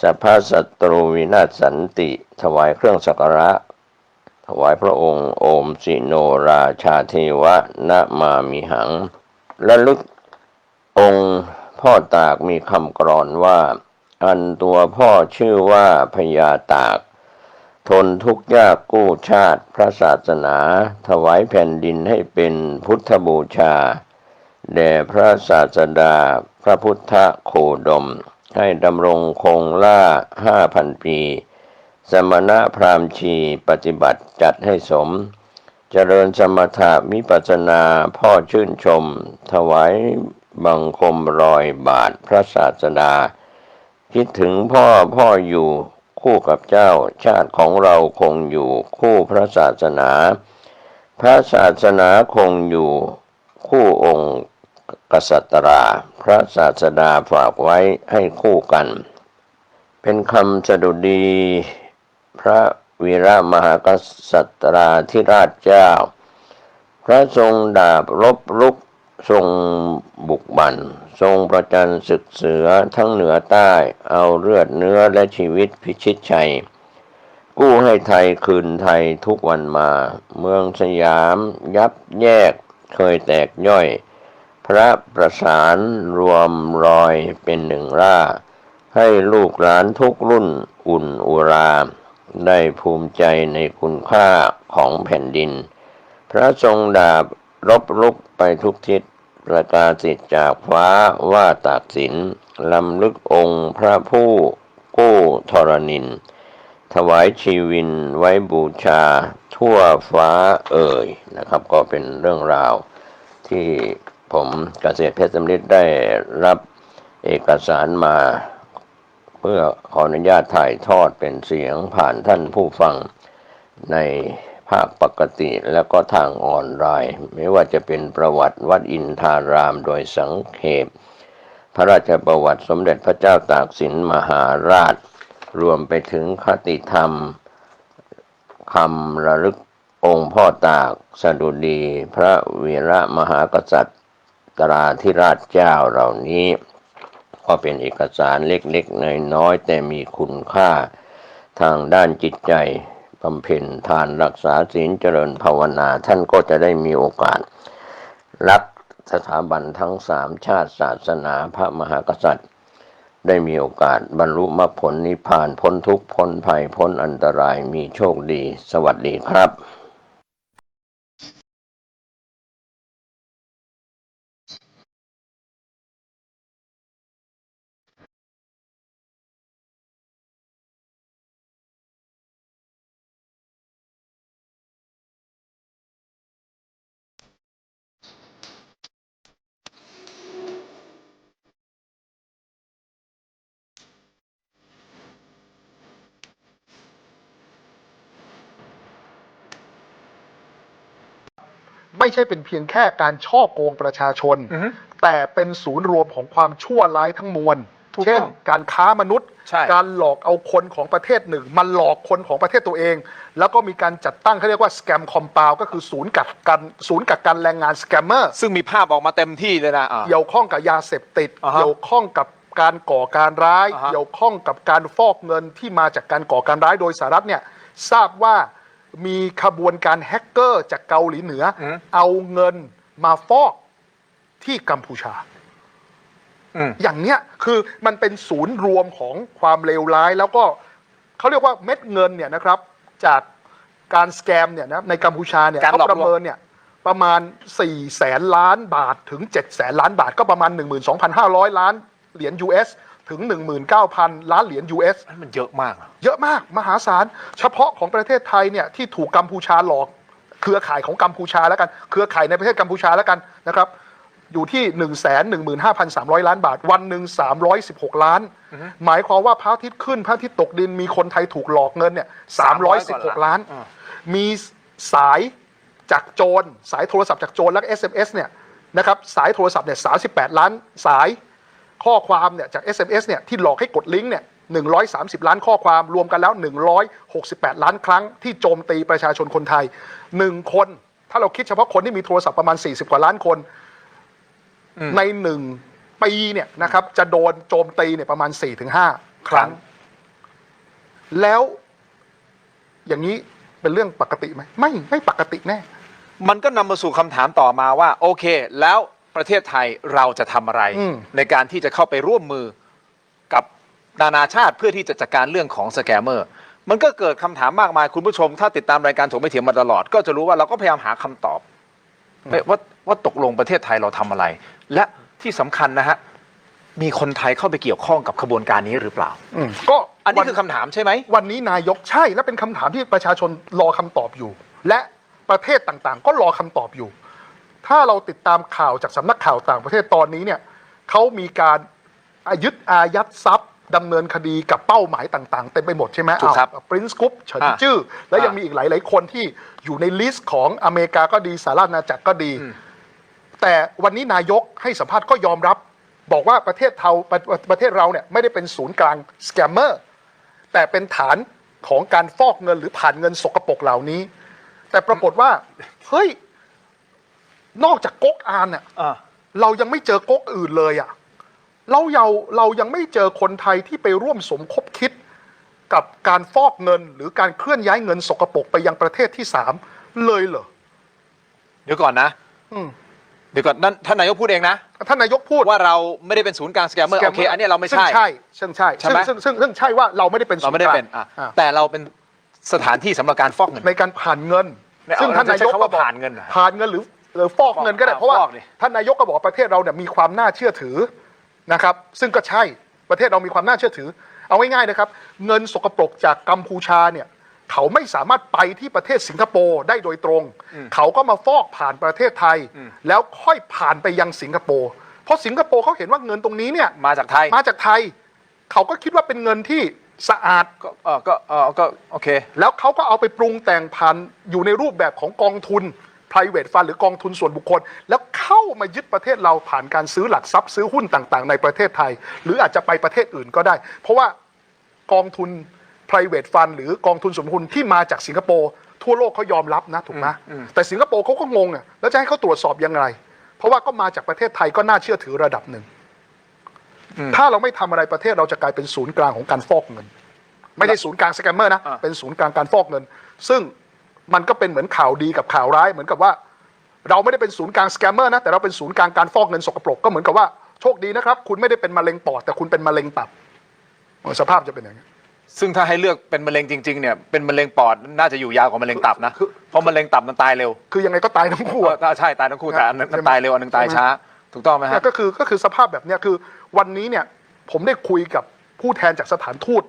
สัพพสัตรูวินาศสันติถวายเครื่องสักการะถวายพระองค์โอมสิโนราชาเทวะนะมามิหังและลึกองค์พ่อตากมีคำกรอนว่าอันตัวพ่อชื่อว่าพญาตากทนทุกข์ยากกู้ชาติพระศาสนาถวายแผ่นดินให้เป็นพุทธบูชาแด่พระศาสดาพระพุทธโคดมให้ดำรงคงล่า5,000 ปีสมณะพราหมณ์ชีปฏิบัติจัดให้สมเจริญสมถะวิปัสสนาพ่อชื่นชมถวายบังคมรอยบาทพระศาสดาคิดถึงพ่ออยู่คู่กับเจ้าชาติของเราคงอยู่คู่พระศาสนาพระศาสนาคงอยู่คู่องค์กษัตราพระศาสดาฝากไว้ให้คู่กันเป็นคำสดุดีพระวีระมหากษัตราธิราชเจ้าพระทรงดาบรบรุกทรงบุกบั่นทรงประจันศึกเสือทั้งเหนือใต้เอาเลือดเนื้อและชีวิตพิชิตชัยกู้ให้ไทยคืนไทยทุกวันมาเมืองสยามยับแยกเคยแตกย่อยพระประสานรวมรอยเป็นหนึ่งร่าให้ลูกหลานทุกรุ่นอุ่นอุราได้ภูมิใจในคุณค่าของแผ่นดินพระทรงดาบรบรุกไปทุกทิศประกาศสิทธิ์จากฟ้าว่าตากสินลำลึกองค์พระผู้กู้ธรณินถวายชีวินไว้บูชาทั่วฟ้านะครับก็เป็นเรื่องราวที่ผมเกษตรเพชรสำริดได้รับเอกสารมาเพื่อขออนุญาตถ่ายทอดเป็นเสียงผ่านท่านผู้ฟังในภาคปกติแล้วก็ทางออนไลน์ไม่ว่าจะเป็นประวัติวัดอินทารามโดยสังเขปพระราชประวัติสมเด็จพระเจ้าตากสินมหาราชรวมไปถึงคติธรรมคำระลึกองค์พ่อตากสดุดีพระวีระมหากษัตราธิราชเจ้าเหล่านี้ก็เป็นเอกสารเล็กๆน้อยๆแต่มีคุณค่าทางด้านจิตใจบำเพ็ญทานรักษาศีลเจริญภาวนาท่านก็จะได้มีโอกาสรักสถาบันทั้ง3ชาติศาสนาพระมหากษัตริย์ได้มีโอกาสบรรลุมรรคผลนิพพานพ้นทุกข์พ้นภัยพ้นอันตรายมีโชคดีสวัสดีครับไม่ใช่เป็นเพียงแค่การช่อโกงประชาชนแต่เป็นศูนย์รวมของความชั่วร้ายทั้งมวล เช่นการค้ามนุษย์การหลอกเอาคนของประเทศหนึ่งมาหลอกคนของประเทศตัวเองแล้วก็มีการจัดตั้งเขาเรียกว่าสแกมคอมเปาก็คือศูนย์กักกันแรงงานสแกมเมอร์ซึ่งมีภาพออกมาเต็มที่เลยนะเกี่ยวข้องกับยาเสพติดเกี่ยวข้องกับการก่อการร้ายเกี่ยวข้องกับการฟอกเงินที่มาจากการก่อการร้ายโดยสหรัฐเนี่ยทราบว่ามีขบวนการแฮกเกอร์จากเกาหลีเหนือเอาเงินมาฟอกที่กัมพูชาอย่างเนี้ยคือมันเป็นศูนย์รวมของความเลวร้ายแล้วก็เขาเรียกว่าเม็ดเงินเนี่ยนะครับจากการสแกมเนี่ยนะในกัมพูชาเนี่ยเขาประเมินเนี่ยประมาณ400,000 ล้านบาทถึง700,000 ล้านบาทก็ประมาณ 12,500 ล้านเหรียญ US ถึง 19,000 ล้านเหรียญ US มันเยอะมากเยอะมากมหาศาลเฉพาะของประเทศไทยเนี่ยที่ถูกกัมพูชาหลอกเครือข่ายของกัมพูชาแล้วกันเครือข่ายในประเทศกัมพูชาแล้วกันนะครับอยู่ที่ 115,300 ล้านบาทวันหนึ่ง316 ล้านหมายความว่าพระอาทิตย์ขึ้นพระอาทิตย์ตกดินมีคนไทยถูกหลอกเงินเนี่ย316 ล้านมีสายจากโจรสายโทรศัพท์จากโจรและ SMS เนี่ยนะครับสายโทรศัพท์เนี่ย38 ล้านสายข้อความเนี่ยจาก SMS เนี่ยที่หลอกให้กดลิงก์เนี่ย130 ล้านข้อความรวมกันแล้ว168 ล้านครั้งที่โจมตีประชาชนคนไทย1คนถ้าเราคิดเฉพาะคนที่มีโทรศัพท์ประมาณ40 กว่าล้านคนใน1 ปีเนี่ยนะครับจะโดนโจมตีเนี่ยประมาณ 4-5 ครั้งแล้วอย่างนี้เป็นเรื่องปกติไหมไม่ปกติแน่มันก็นำมาสู่คำถามต่อมาว่าโอเคแล้วประเทศไทยเราจะทำอะไรในการที่จะเข้าไปร่วมมือกับนานาชาติเพื่อที่จะจัดการเรื่องของสแกมเมอร์มันก็เกิดคำถามมากมายคุณผู้ชมถ้าติดตามรายการถกไม่เถียงมาตลอดก็จะรู้ว่าเราก็พยายามหาคำตอบว่าตกลงประเทศไทยเราทำอะไรและที่สำคัญนะฮะมีคนไทยเข้าไปเกี่ยวข้องกับขบวนการนี้หรือเปล่าก็อันนี้คือคำถามใช่ไหมวันนี้นายกใช่และเป็นคำถามที่ประชาชนรอคำตอบอยู่และประเทศต่างๆก็รอคำตอบอยู่ถ้าเราติดตามข่าวจากสำนักข่าวต่างประเทศตอนนี้เนี่ยเขามีการยึดอายัดทรัพย์ดำเนินคดีกับเป้าหมายต่างๆเต็มไปหมดใช่ไหมปรินซ์กรุ๊ปเฉินจื้อและยังมีอีกหลายๆคนที่อยู่ในลิสต์ของอเมริกาก็ดีสหราชอาณาจักรก็ดีแต่วันนี้นายกให้สัมภาษณ์ก็ยอมรับบอกว่าประเทศเราเนี่ยไม่ได้เป็นศูนย์กลางสแกมเมอร์แต่เป็นฐานของการฟอกเงินหรือผ่านเงินสกปรกเหล่านี้แต่ปรากฏว่าเฮ้ยนอกจากก๊กอานเนี่ยเรายังไม่เจอก๊กอื่นเลยอ่ะเรายังไม่เจอคนไทยที่ไปร่วมสมคบคิดกับการฟอกเงินหรือการเคลื่อนย้ายเงินสกปรกไปยังประเทศที่3เลยเหรอเดี๋ยวก่อนนะเดี๋ยวก่อนนั่นท่านนายกพูดเองนะท่านนายกพูดว่าเราไม่ได้เป็นศูนย์กลางสแกมเมอร์โอเคอันนี้เราไม่ใช่ซึ่งใช่ว่าเราไม่ได้เป็นศูนย์กลางแต่เราเป็นสถานที่สำหรับการฟอกเงินในการผ่านเงินซึ่งท่านนายกก็บอกผ่านเงินหรือฟอกเงินก็ได้เพราะว่าท่านนายกก็บอกประเทศเราเนี่ยมีความน่าเชื่อถือนะครับซึ่งก็ใช่ประเทศเรามีความน่าเชื่อถือเอาง่ายๆนะครับเงินสกปรกจากกัมพูชาเนี่ยเขาไม่สามารถไปที่ประเทศสิงคโปร์ได้โดยตรงเขาก็มาฟอกผ่านประเทศไทยแล้วค่อยผ่านไปยังสิงคโปร์เพราะสิงคโปร์เขาเห็นว่าเงินตรงนี้เนี่ยมาจากไทยเขาก็คิดว่าเป็นเงินที่สะอาดก็โอเคแล้วเขาก็เอาไปปรุงแต่งผ่านอยู่ในรูปแบบของกองทุน private fund หรือกองทุนส่วนบุคคลแล้วเข้ามายึดประเทศเราผ่านการซื้อหลักทรัพย์ซื้อหุ้นต่างๆในประเทศไทยหรืออาจจะไปประเทศอื่นก็ได้เพราะว่ากองทุน private fund หรือกองทุนส่วนบุคคลที่มาจากสิงคโปร์ทั่วโลกเขายอมรับนะถูกไหมแต่สิงคโปร์เขาก็งงอ่ะแล้วจะให้เขาตรวจสอบยังไงเพราะว่าก็มาจากประเทศไทยก็น่าเชื่อถือระดับหนึ่งถ้าเราไม่ทำอะไรประเทศเราจะกลายเป็นศูนย์กลางของการฟอกเงินไม่ใช่ศูนย์กลางสแกมเมอร์นะเป็นศูนย์กลางการฟอกเงินซึ่งมันก็เป็นเหมือนข่าวดีกับข่าวร้ายเหมือนกับว่าเราไม่ได้เป็นศูนย์กลางสแกมเมอร์นะแต่เราเป็นศูนย์กลางการฟอกเงินสกปรกก็เหมือนกับว่าโชคดีนะครับคุณไม่ได้เป็นมะเร็งปอดแต่คุณเป็นมะเร็งตับสภาพจะเป็นอย่างนี้ซึ่งถ้าให้เลือกเป็นมะเร็งจริงๆเนี่ยเป็นมะเร็งปอดน่าจะอยู่ยาวกว่ามะเร็งตับนะเพราะมะเร็งตับมันตายเร็วคือยังไงก็ตายทั้งคู่ใช่ตายทั้งคู่แต่อันนึงตายเร็วอันนึงตายช้าถูกต้องไหมฮะก็คือสภาพแบบนี้คือวันนี้เนี่ยผมได้คุยกับผู้แทนจากสถานทูต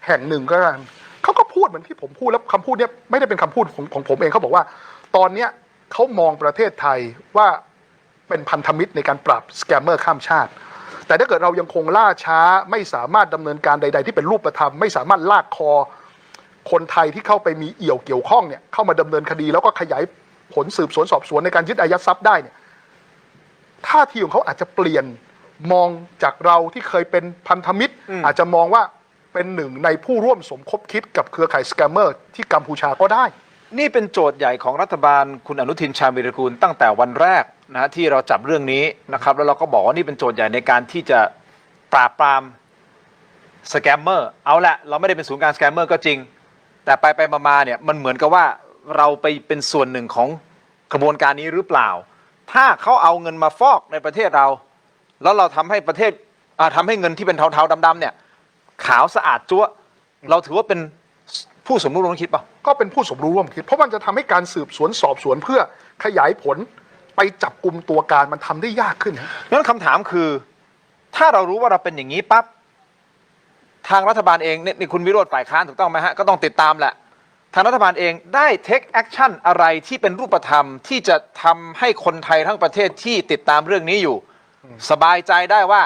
แห่งหนึ่งก็แล้วเขาก็พูดเหมือนที่ผมพูดแล้วคำพูดนี้ไม่ได้เป็นคำพูดของผมเองเขาบอกว่าตอนนี้เขามองประเทศไทยว่าเป็นพันธมิตรในการปราบสแกมเมอร์ข้ามชาติแต่ถ้าเกิดเรายังคงล่าช้าไม่สามารถดำเนินการใดๆที่เป็นรูปธรรมไม่สามารถลากคอคนไทยที่เข้าไปมีเกี่ยวข้องเนี่ยเข้ามาดำเนินคดีแล้วก็ขยายผลสืบสวนสอบสวนในการยึดอายัดทรัพย์ได้เนี่ยท่าทีของเขาอาจจะเปลี่ยน มองจากเราที่เคยเป็นพันธมิตรอาจจะมองว่าเป็นหนึ่งในผู้ร่วมสมคบคิดกับเครือข่ายสแกมเมอร์ที่กัมพูชาก็ได้นี่เป็นโจทย์ใหญ่ของรัฐบาลคุณอนุทินชาญวีรกูลตั้งแต่วันแรกนะที่เราจับเรื่องนี้นะครับแล้วเราก็บอกว่านี่เป็นโจทย์ใหญ่ในการที่จะปราบปรามสแกมเมอร์เอาละเราไม่ได้เป็นศูนย์กลางสแกมเมอร์ก็จริงแต่ไปมาเนี่ยมันเหมือนกับว่าเราไปเป็นส่วนหนึ่งของกระบวนการนี้หรือเปล่าถ้าเขาเอาเงินมาฟอกในประเทศเราแล้วเราทำให้ประเทศทำให้เงินที่เป็นเทาๆดำๆเนี่ยขาวสะอาดจั๊วเราถือว่าเป็นผู้สมรู้ร่วมคิดป่ะก็เป็นผู้สมรู้ร่วมคิดเพราะมันจะทำให้การสืบสวนสอบสวนเพื่อขยายผลไปจับกลุ่มตัวการมันทำได้ยากขึ้นงั้นคำถามคือถ้าเรารู้ว่าเราเป็นอย่างนี้ปั๊บทางรัฐบาลเองนี่คุณวิโรจน์ฝ่ายค้านถูกต้องไหมฮะก็ต้องติดตามแหละทางรัฐบาลเองได้ take action อะไรที่เป็นรูปธรรมที่จะทำให้คนไทยทั้งประเทศที่ติดตามเรื่องนี้อยู่สบายใจได้ว่า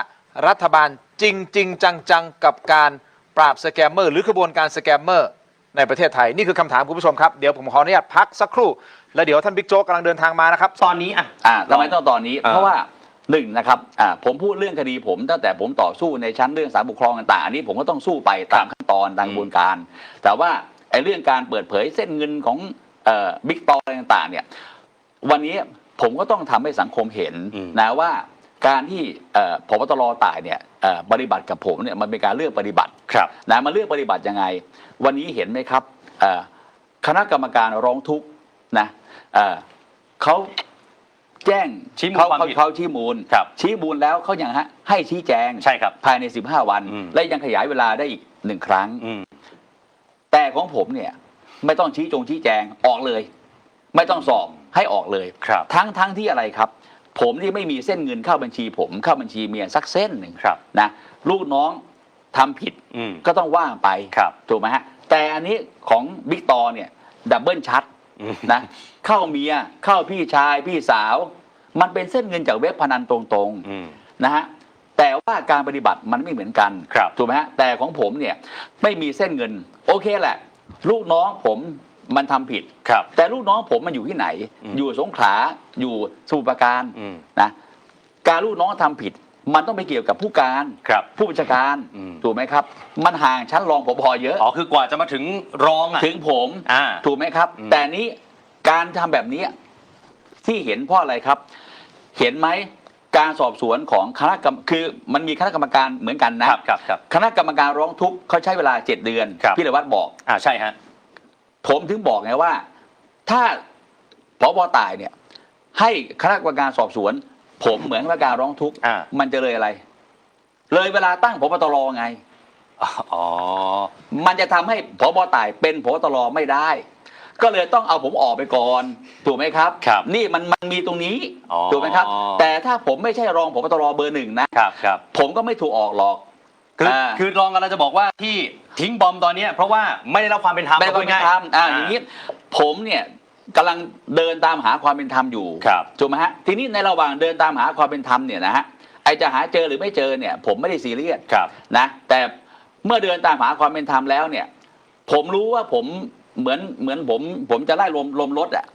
รัฐบาลจริงจังกับการปราบสแกมเมอร์หรือกระบวนการสแกมเมอร์ในประเทศไทยนี่คือคำถามคุณผู้ชมครับเดี๋ยวผมขออนุญาตพักสักครู่แล้วเดี๋ยวท่านบิ๊กโจ๊กกำลังเดินทางมานะครับตอนนี้ทำไมต้องตอนนี้เพราะว่าหนึ่งนะครับผมพูดเรื่องคดีผมตั้งแต่ผมต่อสู้ในชั้นเรื่องศาลปกครองต่างๆอันนี้ผมก็ต้องสู้ไปตามขั้นตอนตามกระบวนการแต่ว่าไอ้เรื่องการเปิดเผยเส้นเงินของบิ๊กต่ออะไรต่างๆเนี่ยวันนี้ผมก็ต้องทำให้สังคมเห็นนะว่าการที่ผบ.ตร.ต่ายเนี่ยปฏิบัติกับผมเนี่ยมันเป็นการเลือกปฏิบัตินะมาเลือกปฏิบัติยังไงวันนี้เห็นไหมครับคณะกรรมการร้องทุกข์นะเขาแจ้งเขาชี้มูลชี้มูลแล้วเขายังให้ชี้แจงใช่ครับภายใน15 วันและยังขยายเวลาได้อีก1 ครั้งแต่ของผมเนี่ยไม่ต้องชี้แจงออกเลยไม่ต้องสอบให้ออกเลยทั้งที่อะไรครับผมที่ไม่มีเส้นเงินเข้าบัญชีผมเข้าบัญชีเมียสักเส้นหนึ่งนะลูกน้องทำผิดก็ต้องว่างไปถูกไหมฮะแต่อันนี้ของบิ๊กต่อเนี่ยดับเบิลชัดนะเข้าเมียเข้าพี่ชายพี่สาวมันเป็นเส้นเงินจากเว็บพนันตรงๆนะฮะแต่ว่าการปฏิบัติมันไม่เหมือนกันถูกไหมฮะแต่ของผมเนี่ยไม่มีเส้นเงินโอเคแหละลูกน้องผมมันทำผิดแต่ลูกน้องผมมันอยู่ที่ไหนอยู่สงขลาอยู่สมุทรปราการนะการลูกน้องทำผิดมันต้องไปเกี่ยวกับผู้การผู้บัญชาการถูกไหมครับมันห่างชั้นรองผบ.เยอะคือกว่าจะมาถึงรองถึงผมถูกไหมครับแต่นี้การทำแบบนี้ที่เห็นเพราะอะไรครับเห็นไหมการสอบสวนของคณะกรรมคือมันมีคณะกรรมการเหมือนกันนะคณะกรรมการร้องทุกข์เขาใช้เวลา7 เดือนพี่เลวัฒน์บอกใช่ฮะผมถึงบอกไงว่าถ้าผบ.ต่ายเนี่ยให้คณะกรรมการสอบสวนผมเหมือนคณะกรรมการร้องทุกข์มันจะเลยอะไรเลยเวลาตั้งผบ.ตร.ไงมันจะทำให้ผบ.ต่ายเป็นผบ.ตร.ไม่ได้ก็เลยต้องเอาผมออกไปก่อนถูกไหมครับนี่มันมีตรงนี้ถูกไหมครับแต่ถ้าผมไม่ใช่รองผบ.ตร.เบอร์ 1นะผมก็ไม่ถูกออกหรอกคือรองกันเราจะบอกว่าที่ทิ้งบอมตอนนี้เพราะว่าไม่ได้รับความเป็นธรรมไม่ได้รับความเป็นธรรมอย่างนี้ผมเนี่ยกำลังเดินตามหาความเป็นธรรมอยู่ถูกไหมฮะทีนี้ในระหว่างเดินตามหาความเป็นธรรมเนี่ยนะฮะไอจะหาเจอหรือไม่เจอเนี่ยผมไม่ได้ซีเรียสนะแต่เมื่อเดินตามหาความเป็นธรรมแล้วเนี่ยผมรู้ว่าผมเหมือนผมจะไล่ลมรถอ่ะ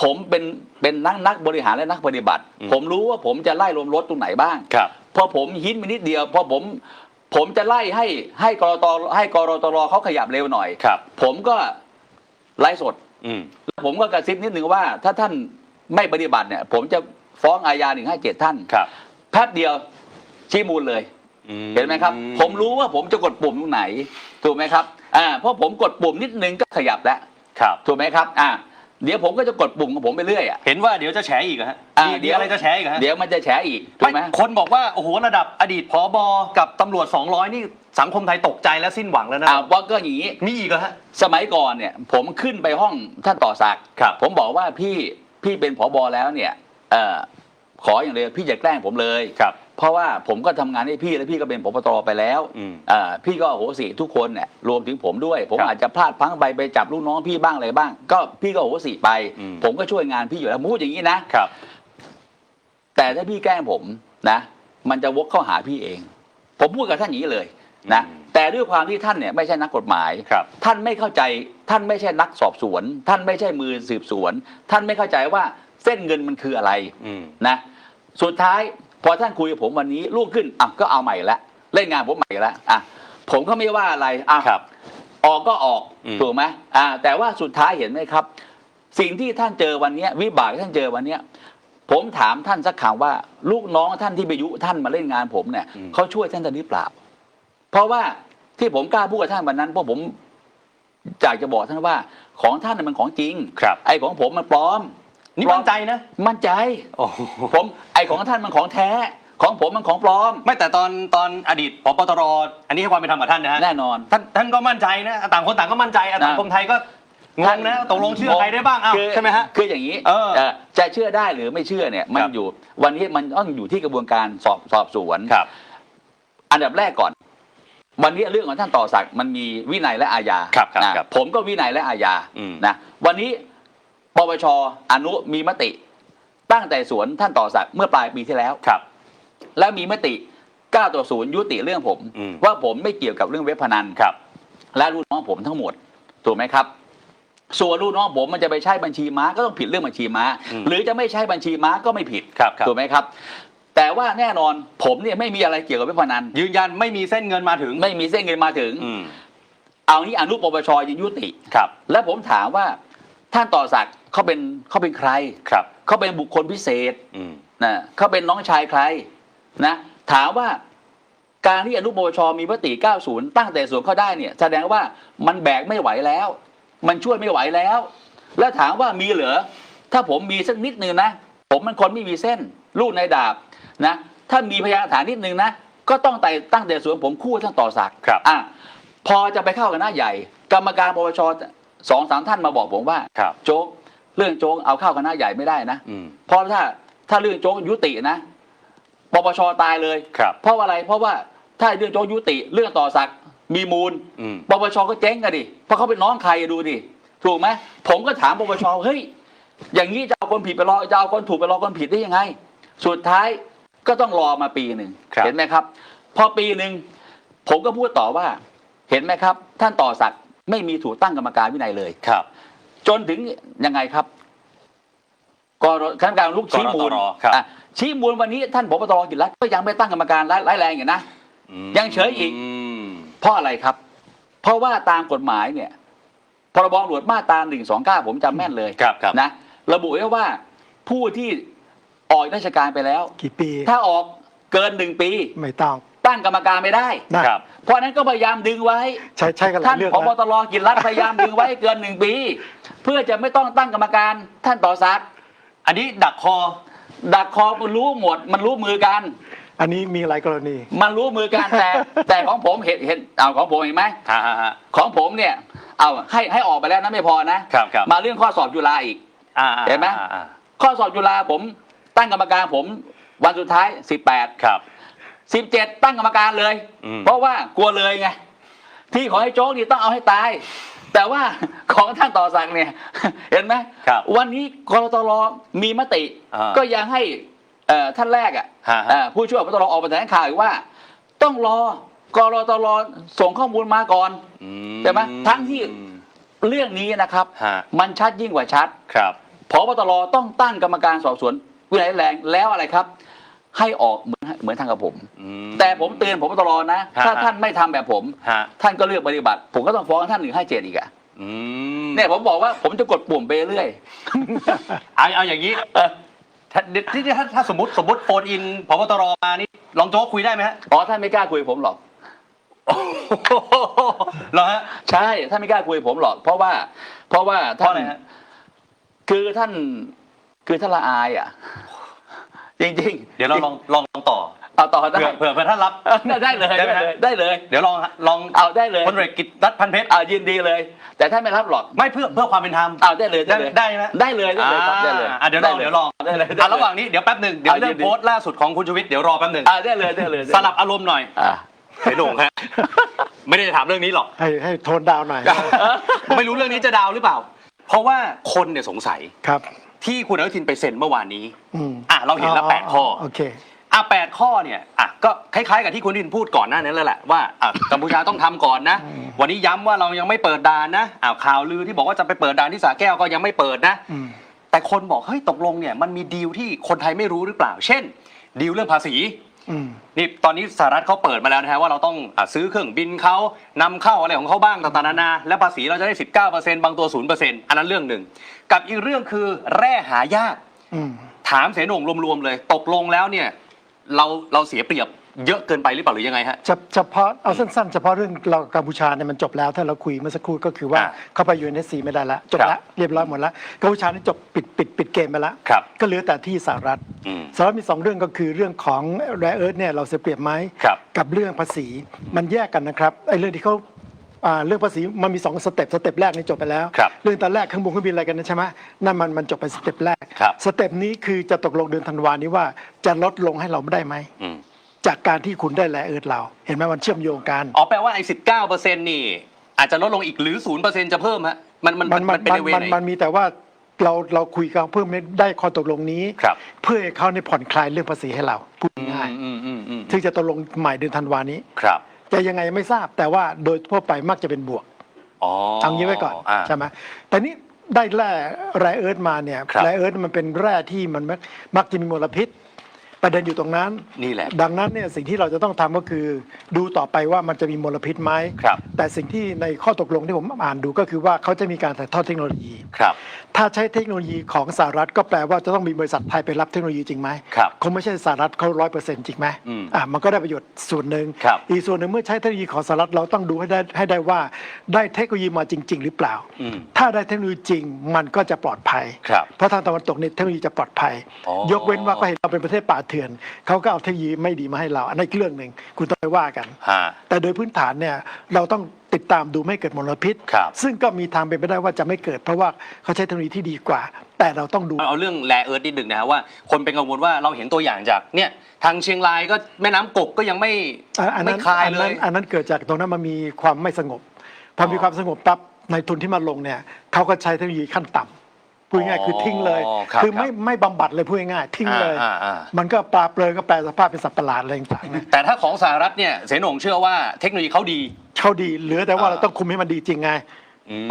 ผมเป็นนักบริหารและนักปฏิบัติผมรู้ว่าผมจะไล่ลมรถตรงไหนบ้างพอผมหินไปนิดเดียวพอผมจะไล่ให้กรตรเขาขยับเร็วหน่อยผมก็ไล่สดแล้วผมก็กระซิบนิดนึงว่าถ้าท่านไม่ปฏิบัติเนี่ยผมจะฟ้องอาญา157ท่านแป๊บเดียวชี้มูลเลยเห็นไหมครับผมรู้ว่าผมจะกดปุ่มตรงไหนถูกไหมครับเพราะผมกดปุ่มนิดนึงก็ขยับแล้วถูกไหมครับเดี๋ยวผมก็จะกดปุ่มของผมไปเรื่อยเห็นว่าเดี๋ยวจะแฉอีกฮะเดี๋ยวอะไรจะแฉอีกฮะเดี๋ยวมันจะแฉอีกถูกไหมคนบอกว่าโอ้โหระดับอดีตผบ.กับตำรวจ200นี่สังคมไทยตกใจและสิ้นหวังแล้วนะว่าก็อย่างนี้มีอีกเหรอฮะสมัยก่อนเนี่ยผมขึ้นไปห้องท่านต่อศักดิ์ผมบอกว่าพี่เป็นผบ.แล้วเนี่ยขออย่างเดียวพี่อย่าแกล้งผมเลยเพราะว่าผมก็ทำงานให้พี่และพี่ก็เป็นผบ.ตร.ไปแล้วพี่ก็โหสิทุกคนเนี่ยรวมถึงผมด้วยผมอาจจะพลาดพลั้งไปจับลูกน้องพี่บ้างอะไรบ้างก็พี่ก็โหสิไปผมก็ช่วยงานพี่อยู่แล้วมูดอย่างนี้นะแต่ถ้าพี่แกล้งผมนะมันจะวกเข้าหาพี่เองผมพูดกับท่านอย่างนี้เลยนะแต่ด้วยความที่ท่านเนี่ยไม่ใช่นักกฎหมายท่านไม่เข้าใจท่านไม่ใช่นักสอบสวนท่านไม่ใช่มือสืบสวนท่านไม่เข้าใจว่าเส้นเงินมันคืออะไรนะสุดท้าย พอท่านคุยกับผมวันนี้ลูกขึ้นก็เอาใหม่ละเล่นงานผมใหม่ละผมก็ไม่ว่าอะไรออกก็ออกถูกไหมแต่ว่าสุดท้ายเห็นไหมครับสิ่งที่ท่านเจอวันนี้วิบากที่ท่านเจอวันนี้ผมถามท่านสักคำว่าลูกน้องท่านที่ไปยุท่านมาเล่นงานผมเนี่ยเขาช่วยท่านหรือเปล่าเพราะว่าที่ผมกล้าพูดกับท่านวันนั้นเพราะผมอยากจะบอกท่านว่าของท่านมันของจริงไอ้ของผมมันปลอมนี่มั่นใจนะมั่นใจผมไอ้ของท่านมันของแท้ของผมมันของปลอมไม่แต่ตอนอดีตผบ.ตร.อันนี้ให้ความเป็นธรรมกับท่านนะฮะแน่นอนท่านก็มั่นใจนะต่างคนต่างก็มั่นใจสังคมไทยก็งงนะตกลงเชื่อใครได้บ้างใช่ไหมฮะคืออย่างนี้จะเชื่อได้หรือไม่เชื่อเนี่ยมันอยู่วันนี้มันต้องอยู่ที่กระบวนการสอบสวนอันดับแรกก่อนวันนี้เรื่องของท่านต่อศักดิ์มันมีวินัยและอาญาผมก็วินัยและอาญานะวันนี้ปปช.อนุมีมติตั้งแต่สวนท่านต่อศักดิ์เมื่อปลายปีที่แล้วแล้วมีมติ9-0ยุติเรื่องผมว่าผมไม่เกี่ยวกับเรื่องเว็บพนันและลูกน้องผมทั้งหมดถูกไหมครับส่วนลูกน้องผมมันจะไปใช้บัญชีม้าก็ต้องผิดเรื่องบัญชีม้าหรือจะไม่ใช้บัญชีม้าก็ไม่ผิดถูกไหมครับแต่ว่าแน่นอนผมเนี่ยไม่มีอะไรเกี่ยวกับเว็บพนันยืนยันไม่มีเส้นเงินมาถึงไม่มีเส้นเงินมาถึงเอานี้อนุปปช.จะยุติและผมถามว่าท่านต่อศักดิ์เขาเป็นใครเขาเป็นบุคคลพิเศษนะเขาเป็นน้องชายใครนะถามว่าการที่อนุปปช.มีมติ90ตั้งแต่ส่วนเข้าได้เนี่ยแสดงว่ามันแบกไม่ไหวแล้วมันช่วยไม่ไหวแล้วแล้วถามว่ามีเหรอถ้าผมมีสักนิดนึงนะผมมันคนไม่มีเส้นลูกในดาบนะถ้ามีพยานหลักฐานนิดนึงนะก็ต้องตั้งแต่ส่วนผมคู่ท่านต่อศักดิ์พอจะไปเข้ากันหน้าใหญ่กรรมการปปช2-3ท่านมาบอกผมว่าโจ๊กเรื่องโจ๊กเอาเข้ากันหน้าใหญ่ไม่ได้นะเพราะถ้าเรื่องโจ๊กยุตินะปปชตายเลยเพราะอะไรเพราะว่าถ้าเรื่องโจ๊กยุติเรื่องต่อศักดิ์มีมูลปปชก็เจ๊งกันดิเพราะเขาเป็นน้องใครดูดิถูกไหมผมก็ถามปปชเฮ้ยอย่างนี้จะเอาคนผิดไปรอจะเอาคนถูกไปรอคนผิดได้ยังไงสุดท้ายก็ต้องรอมาปีหนึ่งเห็นไหมครับพอปีหนึ่งผมก็พูดต่อว่าเห็นไหมครับท่านต่อศักดิ์ไม่มีถูกตั้งกรรมการวินัยเลยจนถึงยังไงครับคณะกรรมการลูกชี้มูลชี้มูลวันนี้ท่านผบ.ตร.กิจรัตน์ก็ยังไม่ตั้งกรรมการร้ายแรงอย่างนะยังเฉยอีกเพราะอะไรครับเพราะว่าตามกฎหมายเนี่ยพรบ.ตำรวจมาตรา129ผมจำแม่นเลยนะระบุไว้ว่าผู้ที่ออกราชการไปแล้วกี่ปีถ้าออกเกิน1 ปีไม่ต้องตั้งกรรมการไม่ได้เพราะนั้นก็พยายามดึงไว้ท่านผบ.ตร.กิจรัตน์พยายามดึงไว้เกิน1 ปีเพื่อจะไม่ต้องตั้งกรรมการท่านต่อศักดิ์อันนี้ดักคอมันรู้หมดมันรู้มือกันอันนี้มีหลายกรณีมันรู้มือกันแต่ของผมเห็นเอาของผมเห็นไหมของผมเนี่ยเอาให้ออกไปแล้วนะไม่พอนะมาเรื่องข้อสอบจุฬาอีกเห็นไหมข้อสอบจุฬาผมตั้งกรรมการผมวันสุดท้าย17ตั้งกรรมการเลยเพราะว่ากลัวเลยไงที่ของไอ้โจ๊กนี่ต้องเอาให้ตายแต่ว่าของท่านต่อศักดิ์เนี่ยเห็นไหมวันนี้กรตร.มีมติก็ยังให้ท่านแรกผู้ช่วยพบตร.ออกมาแถลงข่าวอีกว่าต้องรอกรตร.ส่งข้อมูลมาก่อนใช่ไหมทั้งที่เรื่องนี้นะครับมันชัดยิ่งกว่าชัดพบตร.ต้องตั้งกรรมการสอบสวนวินัยแรงแล้วอะไรครับให้ออกเหมือนทางกับผมแต่ผมเตือนพบตร.นะถ้าท่านไม่ทำแบบผมท่านก็เลือกปฏิบัติผมก็ต้องฟ้องท่าน157อีกเนี่ยผมบอกว่าผมจะกดปุ่มไปเรื่อยเอาอย่างนี้ถ้าสมมติโฟนอินผบ.ตร.มานี่รองโจ๊กคุยได้ไหมฮะท่านไม่กล้าคุยผมหรอกเหรอฮะใช่ท่านไม่กล้าคุยผมหรอกเพราะว่าท่านคือท่านละอายจริงๆเดี๋ยวเราลองต่อเอาต่อได้เผื่อท่านรับได้เลยเดี๋ยวลองเอาได้เลยพลเอกกิตติพันเพชรยินดีเลยแต่ท่านไม่รับหรอกไม่เพื่อความเป็นธรรมได้เลยได้ไหมได้เลยครับได้เลยเดี๋ยวลองได้เลยระหว่างนี้เดี๋ยวแป๊บหนึ่งเดี๋ยวเรื่องโพสต์ล่าสุดของคุณชูวิทย์เดี๋ยวรอแป๊บหนึ่งได้เลยสลับอารมณ์หน่อยเฮ้ยโหน่งฮะไม่ได้ถามเรื่องนี้หรอกให้โทนดาวหน่อยไม่รู้เรื่องนี้จะดาวหรือเปล่าเพราะว่าคนเนี่ยสงสัยที่คุณอนุทินไปเซ็นเมื่อวานนี้เราเห็นแล้ว8 ข้อโอเค8 ข้อเนี่ยก็คล้ายๆกับที่คุณอนุทินพูดก่อนหน้านั้นแล้วแหละว่ากัมพูชาต้องทำก่อนนะวันนี้ย้ำว่าเรายังไม่เปิดด่านนะข่าวลือที่บอกว่าจะไปเปิดด่านที่สระแก้วก็ยังไม่เปิดนะแต่คนบอกเฮ้ยตกลงเนี่ยมันมีดีลที่คนไทยไม่รู้หรือเปล่าเช่น ดีลเรื่องภาษีนี่ตอนนี้สหรัฐเขาเปิดมาแล้วนะฮะว่าเราต้องซื้อเครื่องบินเขานำเข้าอะไรของเขาบ้างต่างๆนานาและภาษีเราจะได้ 19% บางตัว 0% อันนั้นเรื่องหนึ่งกับอีกเรื่องคือแร่หายากถามเสนงรวมๆเลยตกลงแล้วเนี่ยเราเสียเปรียบเยอะเกินไปหรือเปล่าหรือยังไงฮะเฉพาะเอาสั้นๆเฉพาะเรื่องเรากัมพูชาเนี่ยมันจบแล้วถ้าเราคุยเมื่อสักครู่ก็คือว่าเข้าไปUNSCไม่ได้แล้วจบแล้วเรียบร้อยหมดแล้วกัมพูชานี่จบปิดเกมไปแล้วก็เหลือแต่ที่สหรัฐมี2เรื่องก็คือเรื่องของแร่เอิร์ธเนี่ยเราเสียเปรียบไหมกับเรื่องภาษีมันแยกกันนะครับไอ้เรื่องที่เขาเรื่องภาษีมันมี2สเต็ปแรกนี่จบไปแล้วเรื่องตอนแรกเครื่องบินอะไรกันนะใช่ไหมนั่นมันจบไปสเต็ปแรกสเต็ปนี้คือจะตกลงเดือนธันวานี้ว่าจะลดลงให้เราได้ไหมจากการที่คุณได้แร่เอิร์ธเราเห็นไหมมันเชื่อมโยงกันแปลว่าไอ้ 19% นี่อาจจะลดลงอีกหรือ 0% จะเพิ่มฮะมันเป็นในเวไหนมันมีแต่ว่าเราคุยกันเพิ่มได้ข้อตกลงนี้เพื่อให้เขาในผ่อนคลายเรื่องภาษีให้เราพูดง่ายซึ่งจะตกลงใหม่เดือนธันวานี้จะยังไงไม่ทราบแต่ว่าโดยทั่วไปมักจะเป็นบวกเอางี้ไว้ก่อนใช่ไหมแต่นี้ได้แร่เอิร์ธมาเนี่ยแร่เอิร์ธมันเป็นแร่ที่มันมักจะมีมลพิษประเด็นอยู่ตรงนั้นนี่แหละดังนั้นเนี่ยสิ่งที่เราจะต้องทำก็คือดูต่อไปว่ามันจะมีมลพิษไหมแต่สิ่งที่ในข้อตกลงที่ผมอ่านดูก็คือว่าเขาจะมีการถ่ายทอดเทคโนโลยีถ้าใช้เทคโนโลยีของสหรัฐก็แปลว่าจะต้องมีบริษัทไทยไปรับเทคโนโลยีจริงไหมคงไม่ใช่สหรัฐเขา100%จริงไหมมันก็ได้ประโยชน์ส่วนหนึ่งอีกส่วนหนึ่งเมื่อใช้เทคโนโลยีของสหรัฐเราต้องดูให้ได้ว่าได้เทคโนโลยีมาจริงๆหรือเปล่าถ้าได้เทคโนโลยีจริงมันก็จะปลอดภัยเพราะทางตะวันตกนี่เทคโนโลยีจะปลอดภัยยกเว้นว่าก็เห็นเราเป็นประเทศป่าเถื่อนเขาก็เอาเทคโนโลยีไม่ดีมาให้เราอันนี้เรื่องหนึ่งคุณต้องไปว่ากันแต่โดยพื้นฐานเนี่ยเราต้องติดตามดูไม่เกิดมลพิษซึ่งก็มีทางเป็นไปได้ว่าจะไม่เกิดเพราะว่าเขาใช้เทคโนโลยีที่ดีกว่าแต่เราต้องดูเอาเรื่องแร่เอิร์ธนิดหนึ่งนะว่าคนเป็นกังวลว่าเราเห็นตัวอย่างจากเนี่ยทางเชียงรายก็แม่น้ำกกก็ยังไม่คลายเลยอันนั้นเกิดจากตรงนั้นมันมีความไม่สงบพอมีความสงบปั๊บในทุนที่มาลงเนี่ยเขาก็ใช้เทคโนโลยีขั้นต่ำพูดง่ายคือทิ้งเลยคือไม่บำบัดเลยพูดง่ายทิ้งเลยมันก็ปลาเปลือยก็แปลสภาพเป็นสัตว์ประหลาดอะไรต่างๆแต่ถ้าของสหรัฐเนี่ยเสนงเชื่อว่าเทคโนโลยีเขาดีเหลือแต่ว่าเราต้องคุมให้มันดีจริงไง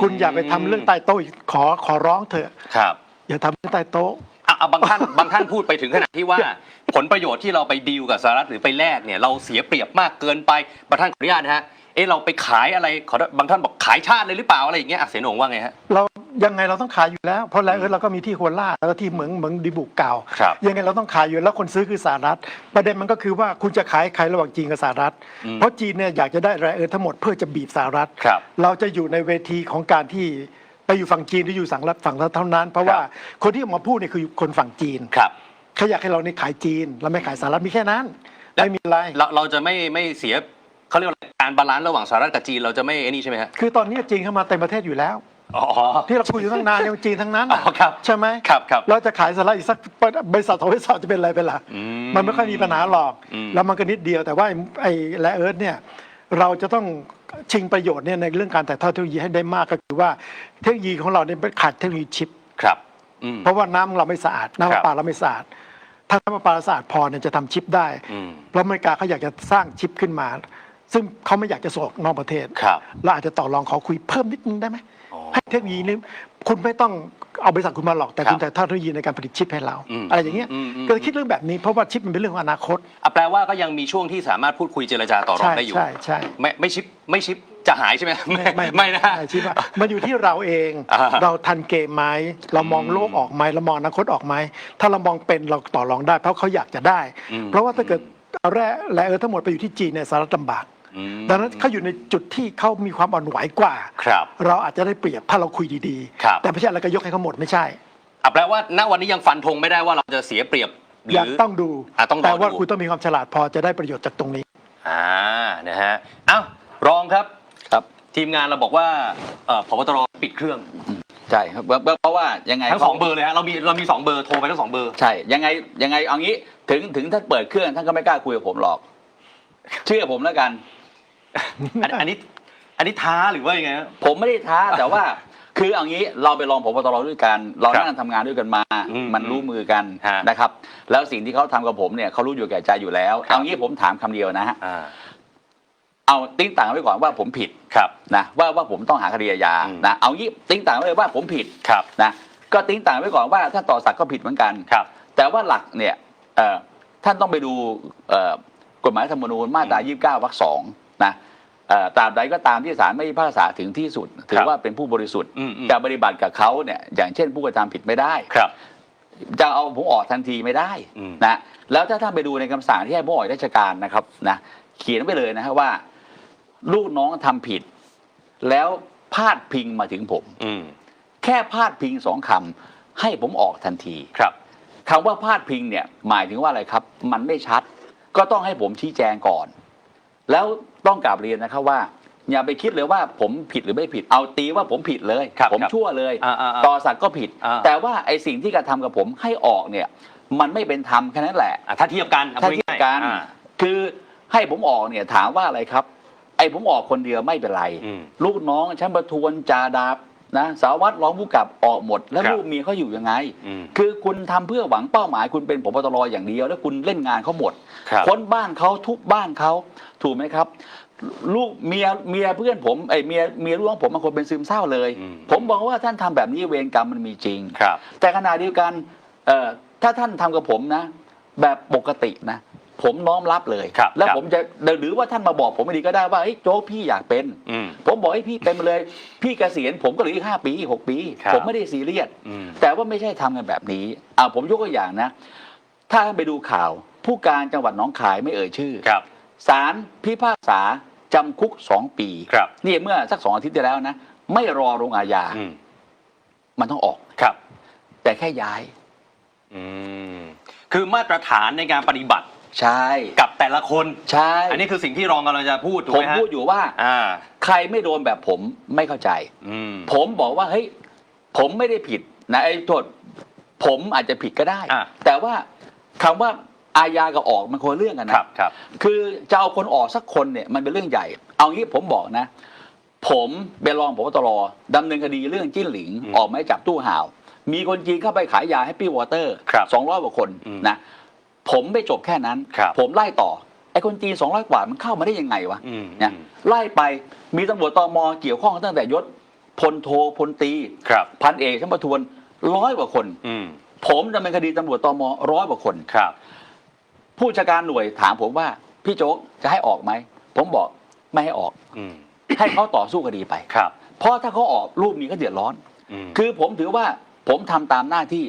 คุณอย่าไปทำเรื่องใต้โต๊ะขอร้องเถอะอย่าทำเรื่องใต้โต๊ะบางท่านพูดไปถึงขนาดที่ว่าผลประโยชน์ที่เราไปดีลกับสหรัฐหรือไปแลกเนี่ยเราเสียเปรียบมากเกินไปบางท่านขออนุญาตนะฮะเราไปขายอะไรบางท่านบอกขายชาติเลยหรือเปล่าอะไรอย่างเงี้ยเสนงว่าไงฮะเรายังไงเราต้องขายอยู่แล้วเพราะแร่เอิร์ธเราก็มีที่โคราชแล้วก็ที่เหมืองดิบุกเก่ายังไงเราต้องขายอยู่แล้วคนซื้อคือสหรัฐประเด็นมันก็คือว่าคุณจะขายใครระหว่างจีนกับสหรัฐเพราะจีนเนี่ยอยากจะได้แร่เอิร์ธทั้งหมดเพื่อจะบีบสหรัฐเราจะอยู่ในเวทีของการที่ไปอยู่ฝั่งจีนหรืออยู่ฝั่งรัฐเท่านั้นเพราะว่าคนที่ออกมาพูดเนี่ยคือคนฝั่งจีนเขาอยากให้เราในขายจีนเราไม่ขายสหรัฐมีแค่นั้นไม่มีอะไรเราจะไม่เสียเขาเรียกว่าการบาลานซ์ระหว่างสหรัฐกับจีนเราจะไม่นี่ใช่ไหมฮะคือตอนนี้จีนเข้ามาเต็มประเทศอยู่แล้วที่เราคุยอยู่ตั้งนานยังจีนทั้งนั้นใช่ไหมเราจะขายสหรัฐอีกสักบริษัทของบริษัทจะเป็นอะไรไปล่ะมันไม่ค่อยมีปัญหาหรอกแล้วมันก็นิดเดียวแต่ว่าไอ้แร่เอิร์ธเนี่ยเราจะต้องชิงประโยชน์เนี่ยในเรื่องการถ่ายทอดเทคโนโลยีให้ได้มากก็คือว่าเทคโนโลยีของเราเนี่ยขาดเทคโนโลยีชิปเพราะว่าน้ำเราไม่สะอาดน้ำประปาเราไม่สะอาดถ้าน้ำประปาสะอาดพอเนี่ยจะทำชิปได้เพราะอเมริกาเขาอยากจะสร้างชิปขึ้นมาซึ่งเขาไม่อยากจะส่งนอกประเทศเราอาจจะต่อรองขอคุยเพิ่มนิดนึงได้ไหมให้เทคโนโลยีนี้คุณไม่ต้องเอาบริษัทคุณมาหรอกแต่คุณถ่ายทอดเทคโนโลยีในการผลิตชิปให้เราอะไรอย่างเงี้ยก็คิดเรื่องแบบนี้เพราะว่าชิปมันเป็นเรื่องของอนาคตแปลว่าก็ยังมีช่วงที่สามารถพูดคุยเจรจาต่อรองได้อยู่ใช่ไม่ชิปจะหายใช่ไหมไม่นะชิปมันอยู่ที่เราเองเราทันเกมไหมเรามองโลกออกไหมเรามองอนาคตออกไหมถ้าเรามองเป็นเราต่อรองได้เพราะเขาอยากจะได้เพราะว่าถ้าเกิดเอาแร่ทั้งหมดไปอยู่ที่จีนเนี่ยสหรัฐลำบากดังนั้นเขาอยู่ในจุดที่เขามีความอ่อนไหวกว่าเราอาจจะได้เปรียบถ้าเราคุยดีๆแต่ไม่ใช่อะไรก็ยกให้เขาหมดไม่ใช่แปลว่าณวันนี้ยังฟันธงไม่ได้ว่าเราจะเสียเปรียบหรือต้องดูแต่ว่าคุณต้องมีความฉลาดพอจะได้ประโยชน์จากตรงนี้นะฮะรองครับทีมงานเราบอกว่าผบ.ตร.ปิดเครื่องใช่ครับเพราะว่ายังไงทั้ง2เบอร์เลยฮะเรามี2เบอร์โทรไปทั้ง2เบอร์ใช่ยังไงเอางี้ถึงท่านเปิดเครื่องท่านก็ไม่กล้าคุยกับผมหรอกเชื่อผมแล้วกันอันนี้ท้าหรือว่ายังไงผมไม่ได้ท้าแต่ว่าคือเอางี้เราไปลองผบ.ตร.ด้วยกันเรานั่งทำงานด้วยกันมามันรู้มือกันนะครับแล้วสิ่งที่เขาทำกับผมเนี่ยเขารู้อยู่แก่ใจอยู่แล้วเอางี้ผมถามคำเดียวนะฮะเอาติ้งต่างไว้ก่อนว่าผมผิดนะว่าผมต้องหาคดีอาญานะเอางี้ติ้งต่างไว้เลยว่าผมผิดนะก็ติ้งต่างไว้ก่อนว่าถ้าต่อศักดิ์ก็ผิดเหมือนกันแต่ว่าหลักเนี่ย ท่านต้องไปดูกฎหมายรัฐธรรมนูญมาตรา 29 วรรค 2 นะตราบใดก็ตามที่ศาลไม่พิพากษาถึงที่สุดถือว่าเป็นผู้บริสุทธิ์จะปฏิบัติกับเขาเนี่ยอย่างเช่นผู้กระทำผิดไม่ได้จะเอาผมออกทันทีไม่ได้นะแล้วถ้าท่านไปดูในคำสั่งที่ให้ผมออกราชการนะครับนะเขียนไว้เลยนะครับว่าลูกน้องทำผิดแล้วพาดพิงมาถึงผมแค่พาดพิง2 คำให้ผมออกทันทีคำว่าพาดพิงเนี่ยหมายถึงว่าอะไรครับมันไม่ชัดก็ต้องให้ผมชี้แจงก่อนแล้วต้องกราบเรียนนะครับว่าอย่าไปคิดเลยว่าผมผิดหรือไม่ผิดเอาตีว่าผมผิดเลยผมชั่วเลยต่อศักดิ์ก็ผิดแต่ว่าไอ้สิ่งที่กระทำกับผมให้ออกเนี่ยมันไม่เป็นธรรมแค่นั้นแหละถ้าเทียบกันคือให้ผมออกเนี่ยถามว่าอะไรครับไอ้ผมออกคนเดียวไม่เป็นไรลูกน้องชั้นประทวนจ่าดาบนะสารวัตรรองผู้กำกับออกหมดแล้วลูกเมียเขาอยู่ยังไงคือคุณทำเพื่อหวังเป้าหมายคุณเป็นผบตรอย่างเดียวแล้วคุณเล่นงานเขาหมดค้นบ้านเขาทุบบ้านเขาถูกไหมครับลูกเมียเพื่อนผมเมียลูกของผมบางคนเป็นซึมเศร้าเลยผมบอกว่าท่านทำแบบนี้เวรกรรมมันมีจริงแต่ขณะเดียวกันถ้าท่านทำกับผมนะแบบปกตินะผมน้อมรับเลยแล้วผมจะหรือว่าท่านมาบอกผมไม่ดีก็ได้ว่าโจ๊กพี่อยากเป็นผมบอกให้พี่เป็นมาเลยพี่เกษียณผมก็เหลืออีก5 ปี 6 ปีผมไม่ได้ซีเรียสแต่ว่าไม่ใช่ทำกันแบบนี้ผมยกตัวอย่างนะถ้าไปดูข่าวผู้การจังหวัดหนองคายไม่เอ่ยชื่อศาลพิพากษาจำคุก2 ปีนี่เมื่อสัก2 อาทิตย์ที่แล้วนะไม่รอลงอาญามันต้องออกแต่แค่ย้ายคือมาตรฐานในการปฏิบัติใช่กับแต่ละคนใช่อันนี้คือสิ่งที่รองกำลังจะพูดถูกไหมฮะผมพูดอยู่ว่าใครไม่โดนแบบผมไม่เข้าใจผมบอกว่าเฮ้ยผมไม่ได้ผิดนะไอ้โทษผมอาจจะผิดก็ได้แต่ว่าคำว่าอาญากับออกมันคนละเรื่องกันนะครับคือจะเอาคนออกสักคนเนี่ยมันเป็นเรื่องใหญ่เอางี้ผมบอกนะผมเป็นรองผบตรดำเนินคดีเรื่องจิ้นหลิงออกหมายจับตู้ห่าวมีคนจีนเข้าไปขายยาให้ปี้วอเตอร์200 กว่าคนนะผมไม่จบแค่นั้นผมไล่ต่อไอ้คนจีน200 กว่ามันเข้ามาได้ยังไงวะเนี่ยไล่ไปมีตำรวจตม.เกี่ยวข้องตั้งแต่ยศพลโทพลตรีพันเอกชั้นประทวน100 กว่าคนผมดำเนินคดีตำรวจตม.100 กว่าคนผู้จัดการหน่วยถามผมว่าพี่โจ๊กจะให้ออกไหมผมบอกไม่ให้ออกให้เขาต่อสู้คดีไปเพราะถ้าเขาออกลูกมีก็เดือดร้อนคือผมถือว่าผมทำตามหน้าที่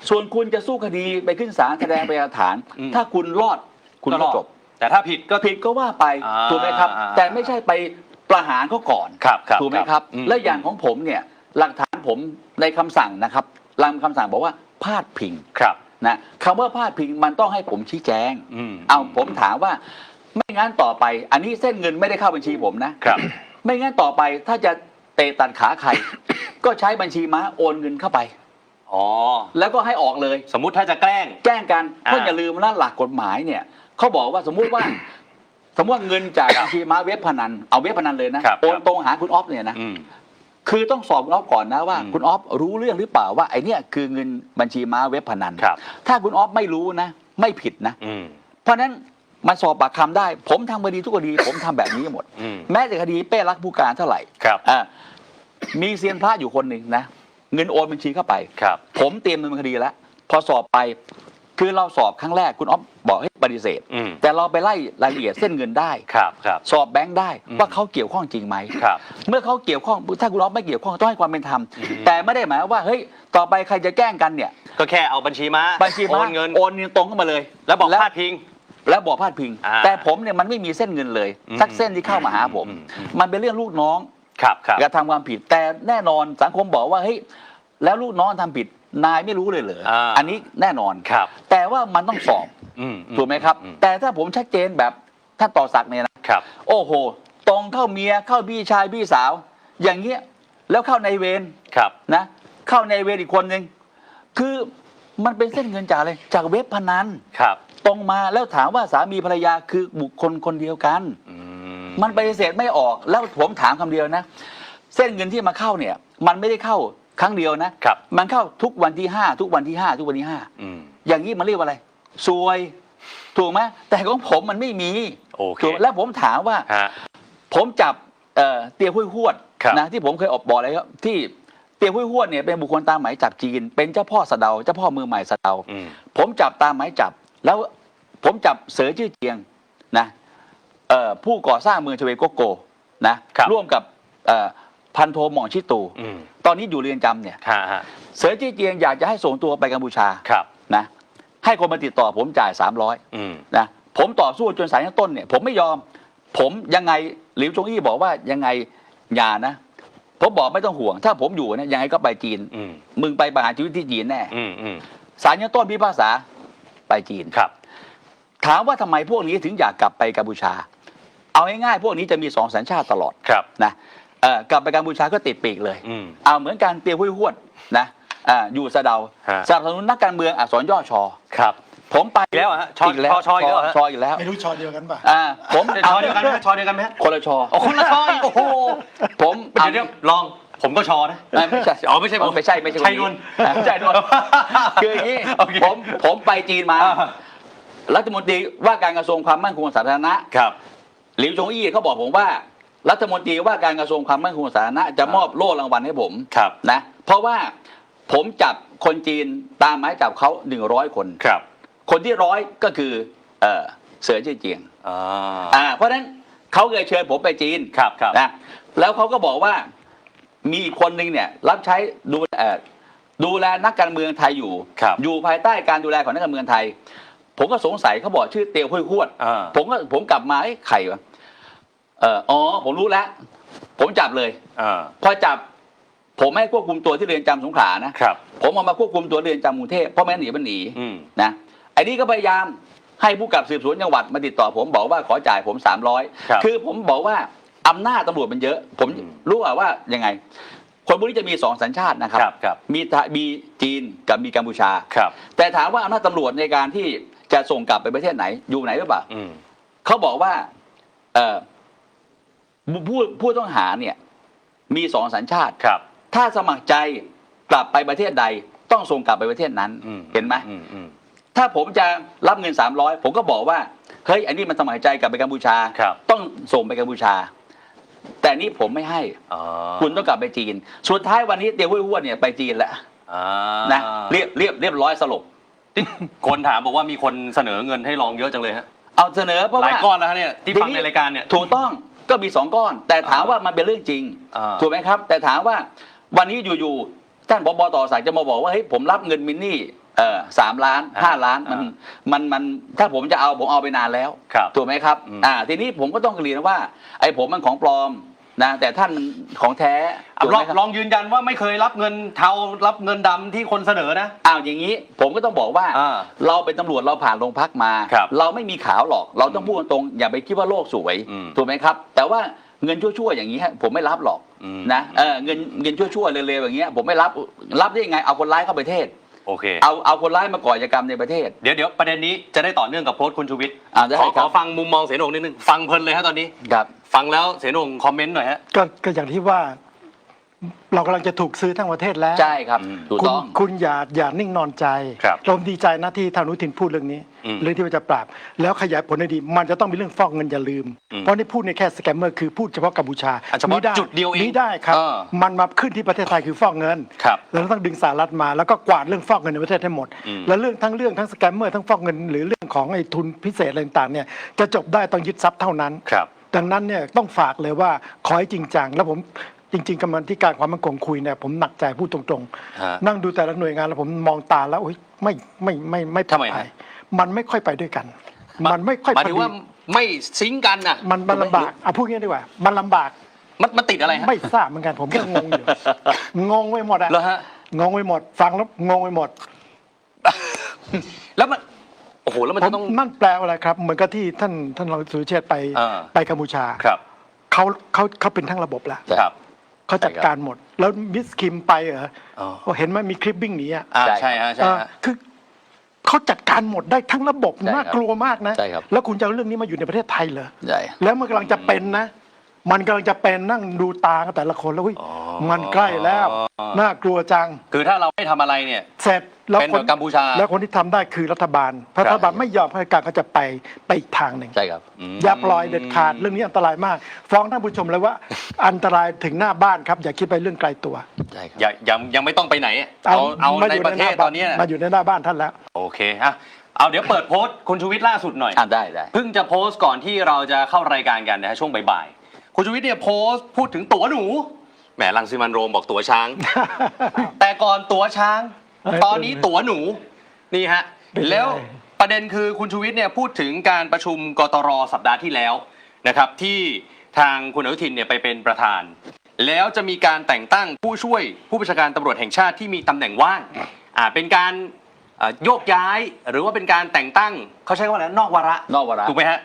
ส่วนคุณจะสู้คดีไปขึ้นศาลแสดงพยานหลักฐานถ้าคุณรอดคุณก็จบแต่ถ้าผิดก็ว่าไปถูกไหมครับแต่ไม่ใช่ไปประหารเขาก่อนถูกไหมครับและอย่างของผมเนี่ยหลักฐานผมในคำสั่งนะครับคำสั่งบอกว่าพาดพิงนะคำว่าพาดพิงมันต้องให้ผมชี้แจงเอาผมถามว่าไม่งั้นต่อไปอันนี้เส้นเงินไม่ได้เข้าบัญชีผมนะไม่งั้นต่อไปถ้าจะเตะตัดขาใครก็ใช้บัญชีม้าโอนเงินเข้าไปแล้วก็ให้ออกเลยสมมุติถ้าจะแกล้งกันเพราะอย่าลืมนะหลักกฎหมายเนี่ยเขาบอกว่าสมมุติว่าเงินจากบัญชีม้าเว็บพนันเอาเว็บพนันเลยนะโอนตรงหาคุณอ๊อฟเนี่ยนะคือต้องสอบคุณอ๊อฟก่อนนะว่าคุณอ๊อฟรู้เรื่องหรือเปล่าว่าไอ้นี่คือเงินบัญชีม้าเว็บพนันถ้าคุณอ๊อฟไม่รู้นะไม่ผิดนะเพราะนั้นมันสอบปากคำได้ผมทำคดีทุกคดีผมทำแบบนี้หมดแม้แต่คดีเป้รักผู้การเท่าไหร่มีเซียนพระอยู่คนหนึ่งนะเงินโอนบัญชีเข้าไปผมเตรียมดำเนินคดีแล้วพอสอบไปคือเราสอบครั้งแรกคุณอ๊อฟบอกให้ปฏิเสธแต่เราไปไล่รายละเอียดเส้นเงินได้สอบแบงค์ได้ว่าเขาเกี่ยวข้องจริงไหมเมื่อเขาเกี่ยวข้องถ้าคุณอ๊อฟไม่เกี่ยวข้องต้องให้ความเป็นธรรมแต่ไม่ได้หมายว่าเฮ้ยต่อไปใครจะแกล้งกันเนี่ยก็แค่เอาบัญชีม้าโอนเงินตรงเข้ามาเลยแล้วบอกพาดพิงแต่ผมเนี่ยมันไม่มีเส้นเงินเลยสักเส้นที่เข้ามาหาผมมันเป็นเรื่องลูกน้องกระทำความผิดแต่แน่นอนสังคมบอกว่าเฮ้ยแล้วลูกน้องทำผิดนายไม่รู้เลยเหรออันนี้แน่นอนแต่ว่ามันต้องสอบถูกไหมครับแต่ถ้าผมชัดเจนแบบท่านต่อศักดิ์เนี่ยนะโอ้โหตรงเข้าเมียเข้าพี่ชายพี่สาวอย่างเงี้ยแล้วเข้าในเวรนะเข้าในเวรอีกคนนึงคือมันเป็นเส้นเงินจากอะไรจากเว็บพนันตรงมาแล้วถามว่าสามีภรรยาคือบุคคลคนเดียวกันมันปฏิเสธไม่ออกแล้วผมถามคำเดียวนะเส้นเงินที่มาเข้าเนี่ยมันไม่ได้เข้าครั้งเดียวนะมันเข้าทุกวันที่5ทุกวันที่5ทุกวันที่5อย่างนี้มันเรียกว่าอะไรซวยถูกไหมแต่ของผมมันไม่มีแล้วผมถามว่าผมจับเตียห้วยหวดนะที่ผมเคยออกบอกอะไรครับที่เตียห้วยหวดเนี่ยเป็นบุคคลตามหมายจับจีนเป็นเจ้าพ่อสะเดาเจ้าพ่อมือใหม่สะเดาผมจับตามหมายจับแล้ว ผมจับเสือชื่อเจียงนะผู้ก่อสร้างเมืองชเวโกโกนะร่วมกับพันโทหม่องชิตูตอนนี้อยู่เรือนจำเนี่ยเสือชื่อเจียงอยากจะให้ส่งตัวไปกัมพูชานะให้คนมาติดต่อผมจ่าย300นะผมต่อสู้จนศาลชั้นต้นเนี่ยผมไม่ยอมผมยังไงหลิวจงอี้บอกว่ายังไงอย่านะผมบอกไม่ต้องห่วงถ้าผมอยู่นะยังไงก็ไปจีนมึงไปประหารชีวิตที่จีนแน่ศาลชั้นต้นพิพากษาไปจีนถามว่าทำไมพวกนี้ถึงอยากกลับไปกัมพูชาเอาง่ายๆพวกนี้จะมี2 สัญชาติตลอดนะกลับไปกัมพูชาก็ติดปีกเลยเอาเหมือนการเตียวห้วยหวดนะอยู่สะเดาสนับสนุนนักการเมืองอักษรย่อชอผมไปแล้วฮะชออีกแล้ว ไม่รู้ชอเดียวกันป่ะผมชอเดียวกันไหมชอเดียวกันไหมคนละชอคนละชออีกโอ้โหผมเดี๋ยวลองผมก็ชอนะไม่ใช่ไม่ใช่ชัยนวลคืออย่างนี้ผมไปจีนมารัฐมนตรีว่าการกระทรวงความมั่นคงสาธารณะหลิวจงอี้เขาบอกผมว่ารัฐมนตรีว่าการกระทรวงความมั่นคงสาธารณะจะมอบโล่รางวัลให้ผมนะเพราะว่าผมจับคนจีนตามหมายจับเขา100 คนคนที่100ก็คือเสือชื่อเจียงเพราะฉะนั้นเขาเลยเชิญผมไปจีนนะแล้วเขาก็บอกว่ามีคนหนึ่งเนี่ยรับใช้ดูแลนักการเมืองไทยอยู่ภายใต้การดูแลของนักการเมืองไทยผมก็สงสัยเขาบอกชื่อเตียวห้วยหวดผมกลับมาไข่วะผมรู้แล้วผมจับเลยพอจับผมไม่ควบคุมตัวที่เรือนจำสงขลานะผมเอามาควบคุมตัวเรือนจำกรุงเทพเพราะแม้หนีมันหนีนะไอ้นี่ก็พยายามให้ผู้กำกับสืบสวนจังหวัดมาติดต่อผมบอกว่าขอจ่ายผม300คือผมบอกว่าอำนาจตำรวจมันเยอะผมรู้ว่ายังไงคนพวกนี้จะมี2 สัญชาตินะครับมีจีนกับมีกัมพูชาแต่ถามว่าอำนาจตำรวจในการที่จะส่งกลับไปประเทศไหนอยู่ไหนหรือเปล่าเขาบอกว่าผู้ต้องหาเนี่ยมี2 สัญชาติถ้าสมัครใจกลับไปประเทศใดต้องส่งกลับไปประเทศนั้นเห็นไหมถ้าผมจะรับเงิน300ผมก็บอกว่าเฮ้ยอันนี้มันสมัครใจกลับไปกัมพูชาต้องส่งไปกัมพูชาแต่นี่ผมไม่ให้คุณต้องกลับไปจีนสุดท้ายวันนี้เตียวห้วยหวดเนี่ยไปจีนแล้วนะเรียบร้อยสลบคนถามบอกว่ามีคนเสนอเงินให้ลองเยอะจังเลยฮะเอาเสนอเพราะว่าหลายก้อนแล้วเนี่ยที่ฟังในรายการเนี่ยถูกต้องก็มี2 ก้อนแต่ถามว่ามันเป็นเรื่องจริงถูกไหมครับแต่ถามว่าวันนี้อยู่ๆท่านผบ.ต่อศักดิ์จะมาบอกว่าเฮ้ยผมรับเงินมินนี่3 ล้าน5 ล้านมันถ้าผมจะเอาผมเอาไปนานแล้วถูกไหมครับทีนี้ผมก็ต้องเรียนว่าไอ้ผมมันของปลอมนะแต่ท่านมันของแท้ลองยืนยันว่าไม่เคยรับเงินเทารับเงินดำที่คนเสนอนะอย่างนี้ผมก็ต้องบอกว่าเราเป็นตำรวจเราผ่านโรงพักมาเราไม่มีขาวหรอกเราต้องพูดตรงอย่าไปคิดว่าโลกสวยถูกไหมครับแต่ว่าเงินชั่วๆอย่างนี้ผมไม่รับหรอกนะเงินชั่วๆเร็วๆอย่างเงี้ยผมไม่รับได้ยังไงเอาคนร้ายเข้าประเทศโอเคเอาคนร้ายมาก่ออาชญากรรมในประเทศเดี๋ยวประเด็นนี้จะได้ต่อเนื่องกับโพสต์คุณชูวิทย์ขอฟังมุมมองเสนงนิดนึงฟังเพลินเลยฮะตอนนี้ฟังแล้วเสนงคอมเมนต์หน่อยฮะก็อย่างที่ว่าเรากำลังจะถูกซื้อทั้งประเทศแล้วใช่ครับถูกต้องคุณอย่านิ่งนอนใจเราดีใจนะที่ท่านอนุทินพูดเรื่องนี้เรื่องที่มันจะปราบแล้วขยายผลให้ดีมันจะต้องมีเรื่องฟอกเงินอย่าลืมเพราะนี่พูดในแค่สแกมเมอร์คือพูดเฉพาะกัมพูชาไม่ได้จุดเดียวเองไม่ได้ครับมันมาขึ้นที่ประเทศไทยคือฟอกเงินแล้วต้องดึงสหรัฐมาแล้วก็กวาดเรื่องฟอกเงินในประเทศให้หมดแล้วเรื่องทั้งสแกมเมอร์ทั้งฟอกเงินหรือเรื่องของไอ้ทุนพิเศษอะไรต่างๆเนี่ยจะจบได้ต้องยึดทรัพย์เท่านั้นดังนั้นเนี่ยต้องฝากเลยว่าขอให้จริงจังแล้วผมจริงๆกรรมธิการความมั่นคงคุยเนี่ยผมหนักใจพูดตรงๆนั่งดูแต่ละหน่วยงานแล้วผมมองตาแล้วไม่ทำไมมันไม่ค่อยไปด้วยกันมันไม่ค่อยหมายถึงว่าไม่ซิงกันน่ะมันลำบากพูดงี้ดีกว่ามันลำบากมันติดอะไรฮะไม่ทราบเหมือนกันผมก็งงอยู่งงไปหมดงงไปหมดฟังแล้วงงไปหมดแล้วมันโอ้โหแล้วมันต้องนั่นแปลว่าอะไรครับเหมือนกับที่ท่านรองสุรเชษฐ์ไปกัมพูชาเขาเป็นทั้งระบบแล้วเขาจัดการหมดแล้วมิสคิมไปเหรอเห็นไหมมีคลิปวิ่งหนีใช่คือเขาจัดการหมดได้ทั้งระบบน่ากลัวมากนะแล้วคุณจะเอาเรื่องนี้มาอยู่ในประเทศไทยเหรอแล้วมันกำลังจะเป็นนะมันกำลังจะเป็นนั่งดูตากันแต่ละคนแล้วมันใกล้แล้วน่ากลัวจังคือถ้าเราไม่ทำอะไรเนี่ยเสร็จแล้วคนกัมพูชาแล้วคนที่ทำได้คือรัฐบาลรัฐบาลไม่ยอมให้การก็จะไปอีกทางหนึ่งใช่ครับอย่าปล่อยเด็ดขาดเรื่องนี้อันตรายมากฟ้องท่านผู้ชมเลยว่าอันตรายถึงหน้าบ้านครับอย่าคิดไปเรื่องไกลตัวใช่ครับยังไม่ต้องไปไหนเอาในประเทศตอนนี้มาอยู่ในหน้าบ้านท่านแล้วโอเคอ่ะ เอาเดี๋ยวเปิดโพสต์คุณชูวิทย์ล่าสุดหน่อยได้เพิ่งจะโพสต์ก่อนที่เราจะเข้ารายการกันนะฮะช่วงบ่ายๆคุณชูวิทย์เนี่ยโพสต์พูดถึงตั๋วหนูแหมรังสิมันต์โรมบอกตั๋วช้าง แต่ก่อนตั๋วช้าง ตอนนี้ตั๋วหนูนี่ฮะแล้วประเด็นคือคุณชูวิทย์เนี่ยพูดถึงการประชุมกตร.สัปดาห์ที่แล้วนะครับที่ทางคุณอนุทินเนี่ยไปเป็นประธานแล้วจะมีการแต่งตั้งผู้ช่วยผู้บัญชาการตำรวจแห่งชาติที่มีตำแหน่งว่างเป็นการโยกย้ายหรือว่าเป็นการแต่งตั้งเขาใช้ว่าอะไรนอกวาระถูกไหมฮะ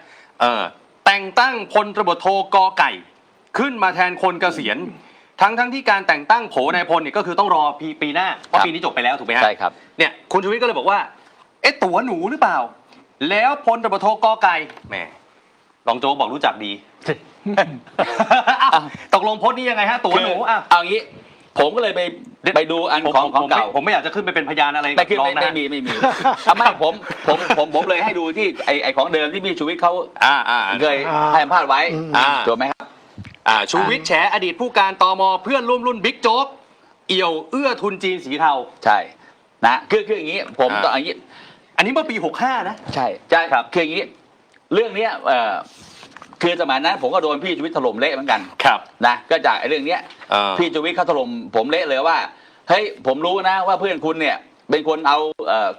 แต่งตั้งพลตบโทกอไก่ขึ้นมาแทนคนเกษียณทั้งที่การแต่งตั้งโผนายพลเนี่ยก็คือต้องรอปีหน้าเพราะปีนี้จบไปแล้วถูกไหมฮะใช่ครับเนี่ยคุณชูวิทย์ก็เลยบอกว่าตั๋วหนูหรือเปล่าแล้วพลตบโทกอไก่แหมรองโจ๊กบอกรู้จักดี ตกลงโพสต์นี้ยังไงฮะตั๋วหนูเอางี้ผมก็เลยไปดูอันของเก่าผมไม่อยากจะขึ้นไปเป็นพยานอะไรไม่มีไม่ผมเลยให้ดูที่ไอของเดิมที่พี่ชูวิทย์เขาเคยให้สัมภาษณ์ไว้ถูกไหมครับชูวิทย์แฉอดีตผู้การตม.เพื่อนร่วมรุ่นบิ๊กโจ๊กเอี่ยวเอื้อทุนจีนสีเทาใช่นะคืออย่างนี้ผมต้องอย่างนี้อันนี้เมื่อปี65นะใช่ครับคืออย่างนี้เรื่องนี้คือสมัยนั้นผมก็โดนพี่ชูวิทย์ถล่มเละเหมือนกันนะก็จากเรื่องนี้พี่ชูวิทย์เขาถล่มผมเละเลยว่าเฮ้ยผมรู้นะว่าเพื่อนคุณเนี่ยเป็นคนเอา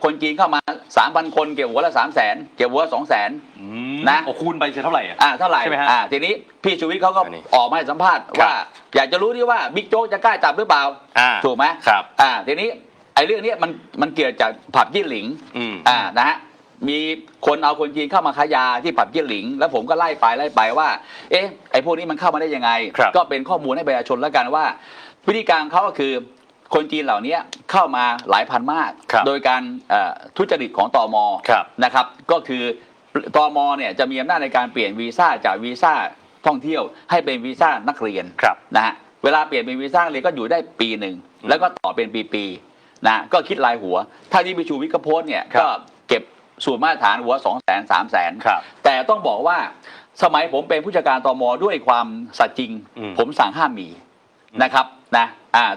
คนจีนเข้ามา 3,000 คนเก็บหัวละ 300,000 เก็บหัว 200,000 นะคูณไปเท่าไหร่เท่าไหร่ใช่ไหมฮะทีนี้พี่ชูวิทย์เขาก็ออกมาให้สัมภาษณ์ว่าอยากจะรู้ที่ว่าบิ๊กโจ๊กจะกล้าจับหรือเปล่าถูกไหมครับทีนี้ไอ้เรื่องนี้มันเกิดจากผับยี่หลิงนะฮะมีคนเอาคนจีนเข้ามาค้ายาที่ผับยี่หลิงแล้วผมก็ไล่ไปว่าไอ้พวกนี้มันเข้ามาได้ยังไงก็เป็นข้อมูลให้ประชาชนแล้วกันว่าวิธีการเขาก็คือคนจีนเหล่านี้เข้ามาหลายพันมากโดยการทุจริตของตม.นะครับก็คือตม.เนี่ยจะมีอำนาจในการเปลี่ยนวีซ่าจากวีซ่าท่องเที่ยวให้เป็นวีซ่านักเรียนนะฮะเวลาเปลี่ยนเป็นวีซ่าเรียนก็อยู่ได้ปีหนึ่งแล้วก็ต่อเป็นปีๆนะก็คิดรายหัวถ้าที่พี่ชูวิทย์ก็โพสต์เนี่ยก็เก็บสูตรมาตรฐานหัว 200,000 300,000แต่ต้องบอกว่าสมัยผมเป็นผู้จัดการตม.ด้วยความสัตย์จริงผมสั่งห้ามมีนะครับนะ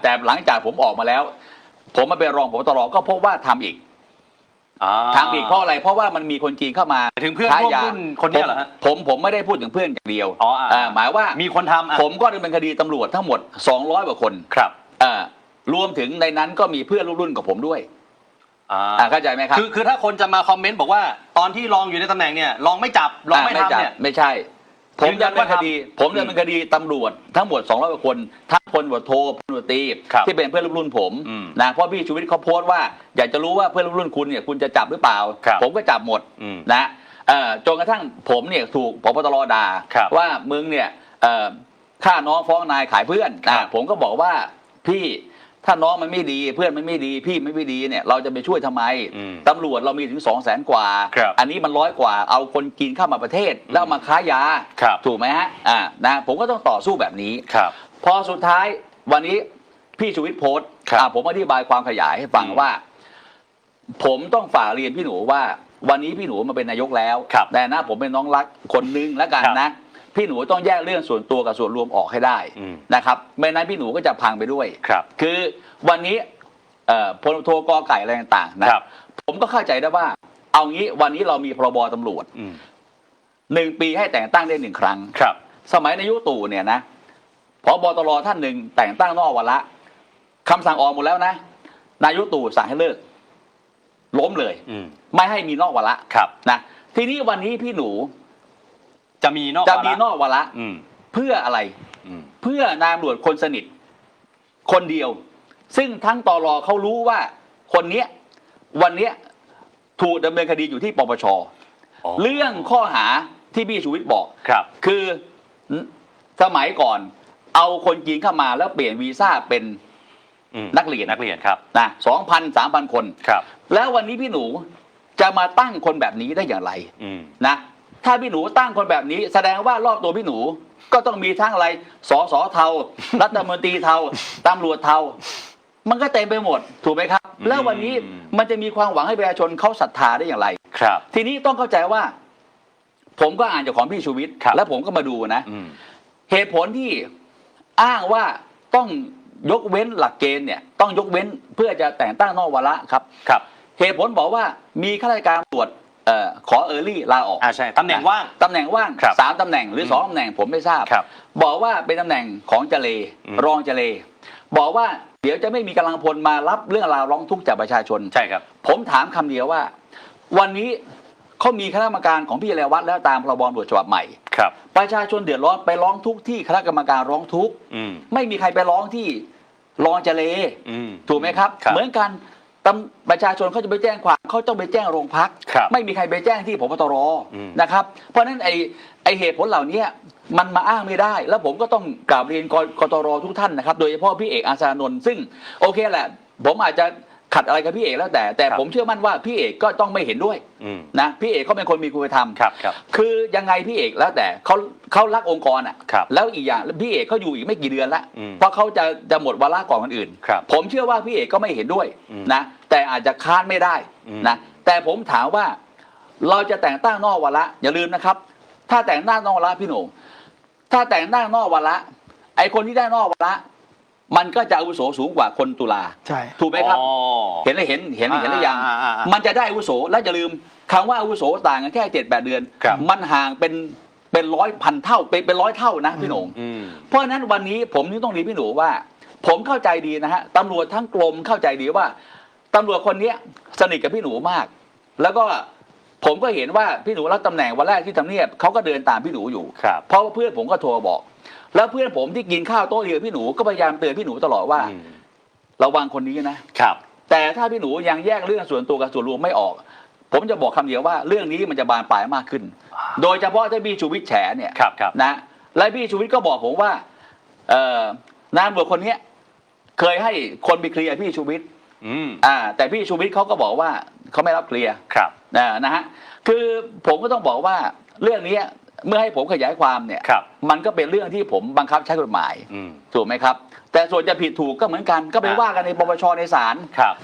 แต่หลังจากผมออกมาแล้วผมมาเป็นรองผบ.ตร.ก็พบว่าทำอีกเพราะอะไรเพราะว่ามันมีคนจีนเข้ามาถึงเพื่อนร่วมรุ่นคนนี้เหรอฮะผมไม่ได้พูดถึงเพื่อนอย่างเดียวหมายว่ามีคนทำผมก็ดำเนินคดีตำรวจทั้งหมด200 กว่าคนครับรวมถึงในนั้นก็มีเพื่อนรุ่นกับผมด้วยเข้าใจไหมครับคือถ้าคนจะมาคอมเมนต์บอกว่าตอนที่รองอยู่ในตำแหน่งเนี่ยรองไม่จับรองไม่ทำเนี่ยไม่ใช่ผมดำเนินคดีตำรวจทั้งหมด200 กว่าคนทั้งพลตำรวจโทพลตำรวจตรีที่เป็นเพื่อนรุ่นผมนะเพราะพี่ชูวิทย์เขาโพสต์ว่าอยากจะรู้ว่าเพื่อนรุ่นคุณเนี่ยคุณจะจับหรือเปล่าผมก็จับหมดนะจนกระทั่งผมเนี่ยถูกผบ.ตร.ด่าว่ามึงเนี่ยฆ่าน้องฟ้องนายขายเพื่อนผมก็บอกว่าพี่ถ้าน้องมันไม่ดีเพื่อนมันไม่ดีพี่ไม่ดีเนี่ยเราจะไปช่วยทำไมตำรวจเรามีถึง 200,000 กว่าอันนี้มัน100 กว่าเอาคนกินเข้ามาประเทศแล้วมาค้ายาถูกไหมฮะนะผมก็ต้องต่อสู้แบบนี้พอสุดท้ายวันนี้พี่ชูวิทย์โพสต์ผมอธิบายความขยายให้ฟังว่าผมต้องฝากเรียนพี่หนูว่าวันนี้พี่หนูมาเป็นนายกแล้วแต่นะผมเป็นน้องรักคนนึงแล้วกันนะพี่หนูต้องแยกเรื่องส่วนตัวกับส่วนรวมออกให้ได้นะครับไม่นั้นพี่หนูก็จะพังไปด้วยคือวันนี้พลโทกอไก่อะไรต่างๆนะผมก็เข้าใจได้ว่าเอางี้วันนี้เรามีพรบตำรวจ1 ปีให้แต่งตั้งได้1 ครั้งสมัยนายกตู่เนี่ยนะผบ.ตร.ท่านหนึ่งแต่งตั้งนอกวาระคำสั่งออกหมดแล้วนะนายกตู่สั่งให้เลิกล้มเลยไม่ให้มีนอกวาระนะทีนี้วันนี้พี่หนูจะมีนอกวาระเพื่ออะไรเพื่อนายตำรวจคนสนิทคนเดียวซึ่งทั้งตร.เขารู้ว่าคนนี้วันนี้ถูกดำเนินคดีอยู่ที่ปปช.เรื่องข้อหาที่พี่ชูวิทย์บอกคือสมัยก่อนเอาคนจีนเข้ามาแล้วเปลี่ยนวีซ่าเป็นนักเรียนครับนะ 2,000 3,000 คนแล้ววันนี้พี่หนูจะมาตั้งคนแบบนี้ได้อย่างไรนะถ้าพี่หนูตั้งคนแบบนี้แสดงว่ารอบตัวพี่หนูก็ต้องมีทั้งอะไรสสเทารัฐมนตรีเทาตำรวจเทามันก็เต็มไปหมดถูกไหมครับแล้ววันนี้มันจะมีความหวังให้ประชาชนเขาศรัทธาได้อย่างไรทีนี้ต้องเข้าใจว่าผมก็อ่านจากของพี่ชูวิทย์แล้วผมก็มาดูนะเหตุผลที่อ้างว่าต้องยกเว้นหลักเกณฑ์เนี่ยต้องยกเว้นเพื่อจะแต่งตั้งนอกวาระครับ เหตุผลบอกว่ามีข้าราชการตรวจขอเออร์ลี่ลาออกใช่ตำแหน่งว่าง3 ตำแหน่งหรือ2 ตำแหน่งผมไม่ทราบบอกว่าเป็นตำแหน่งของเจเลรองเจเลบอกว่าเดี๋ยวจะไม่มีกำลังพลมารับเรื่องราวร้องทุกข์จากประชาชนใช่ครับผมถามคำเดียวว่าวันนี้เขามีคณะกรรมการของพี่เรวัตแล้วตามพรบตำรวจฉบับใหม่ประชาชนเดือดร้อนไปร้องทุกข์ที่คณะกรรมการร้องทุกข์ไม่มีใครไปร้องที่รองเจเลถูกไหมครับเหมือนกันประชาชนเขาจะไปแจ้งความเขาต้องไปแจ้งโรงพักไม่มีใครไปแจ้งที่พบตรนะครับเพราะฉะนั้นไอเหตุผลเหล่านี้มันมาอ้างไม่ได้แล้วผมก็ต้องกราบเรียนกตรทุกท่านนะครับโดยเฉพาะพี่เอกอาสานนท์ซึ่งโอเคแหละผมอาจจะขัดอะไรกับพี่เอกแล้วแต่ผมเชื่อมั่นว่าพี่เอกก็ต้องไม่เห็นด้วยนะพี่เอกเขาเป็นคนมีคุณธรรมคือยังไงพี่เอกแล้วแต่เขารักองค์กรอ่ะแล้วอีกอย่างพี่เอกเขาอยู่อีกไม่กี่เดือนละเพราะเขาจะหมดวาระก่อนคนอื่นผมเชื่อว่าพี่เอกก็ไม่เห็นด้วยนะแต่อาจจะค้านไม่ได้นะแต่ผมถามว่าเราจะแต่งตั้งนอกวาระอย่าลืมนะครับถ้าแต่งตั้งนอกวาระพี่หนุ่มถ้าแต่งตั้งนอกวาระไอคนที่ได้นอกวาระมันก็จะอาวุโสสูงกว่าคนตุลาถูกไหมครับเห็นหรือยังมันจะได้อาวุโสและอย่าลืมคำว่าอาวุโสต่างกันแค่7-8 เดือนมันห่างเป็น100,000 เท่าเป็น100 เท่านะพี่หนุ่มเพราะฉะนั้นวันนี้ผมนี่ต้องเรียนพี่หนุ่มว่าผมเข้าใจดีนะฮะตำรวจทั้งกรมเข้าใจดีว่าตำรวจคนนี้สนิทกับพี่หนุ่มมากแล้วก็ผมก็เห็นว่าพี่หนุ่มรับตำแหน่งวันแรกที่ทำเนียบเขาก็เดินตามพี่หนุ่มอยู่เพราะว่าเพื่อนผมก็โทรบอกแล้วเพื่อนผมที่กินข้าวโต๊ะเดียวพี่หนูก็พยายามเตือนพี่หนูตลอดว่าระวังคนนี้นะครับแต่ถ้าพี่หนูยังแยกเรื่องส่วนตัวกับส่วนรวมไม่ออกผมจะบอกคำเดียวว่าเรื่องนี้มันจะบานปลายมากขึ้นโดยเฉพาะถ้าพี่ชูวิทย์แฉเนี่ยนะและพี่ชูวิทย์ก็บอกผมว่านายตำรวจคนนี้เคยให้คนไปเคลียร์พี่ชูวิทย์แต่พี่ชูวิทย์เขาก็บอกว่าเขาไม่รับเคลียร์นะฮะคือผมก็ต้องบอกว่าเรื่องนี้เมื่อให้ผมขยายความเนี่ยมันก็เป็นเรื่องที่ผมบังคับใช้กฎหมายถูกไหมครับแต่ส่วนจะผิดถูกก็เหมือนกันก็ไปว่ากันในปปชในศาล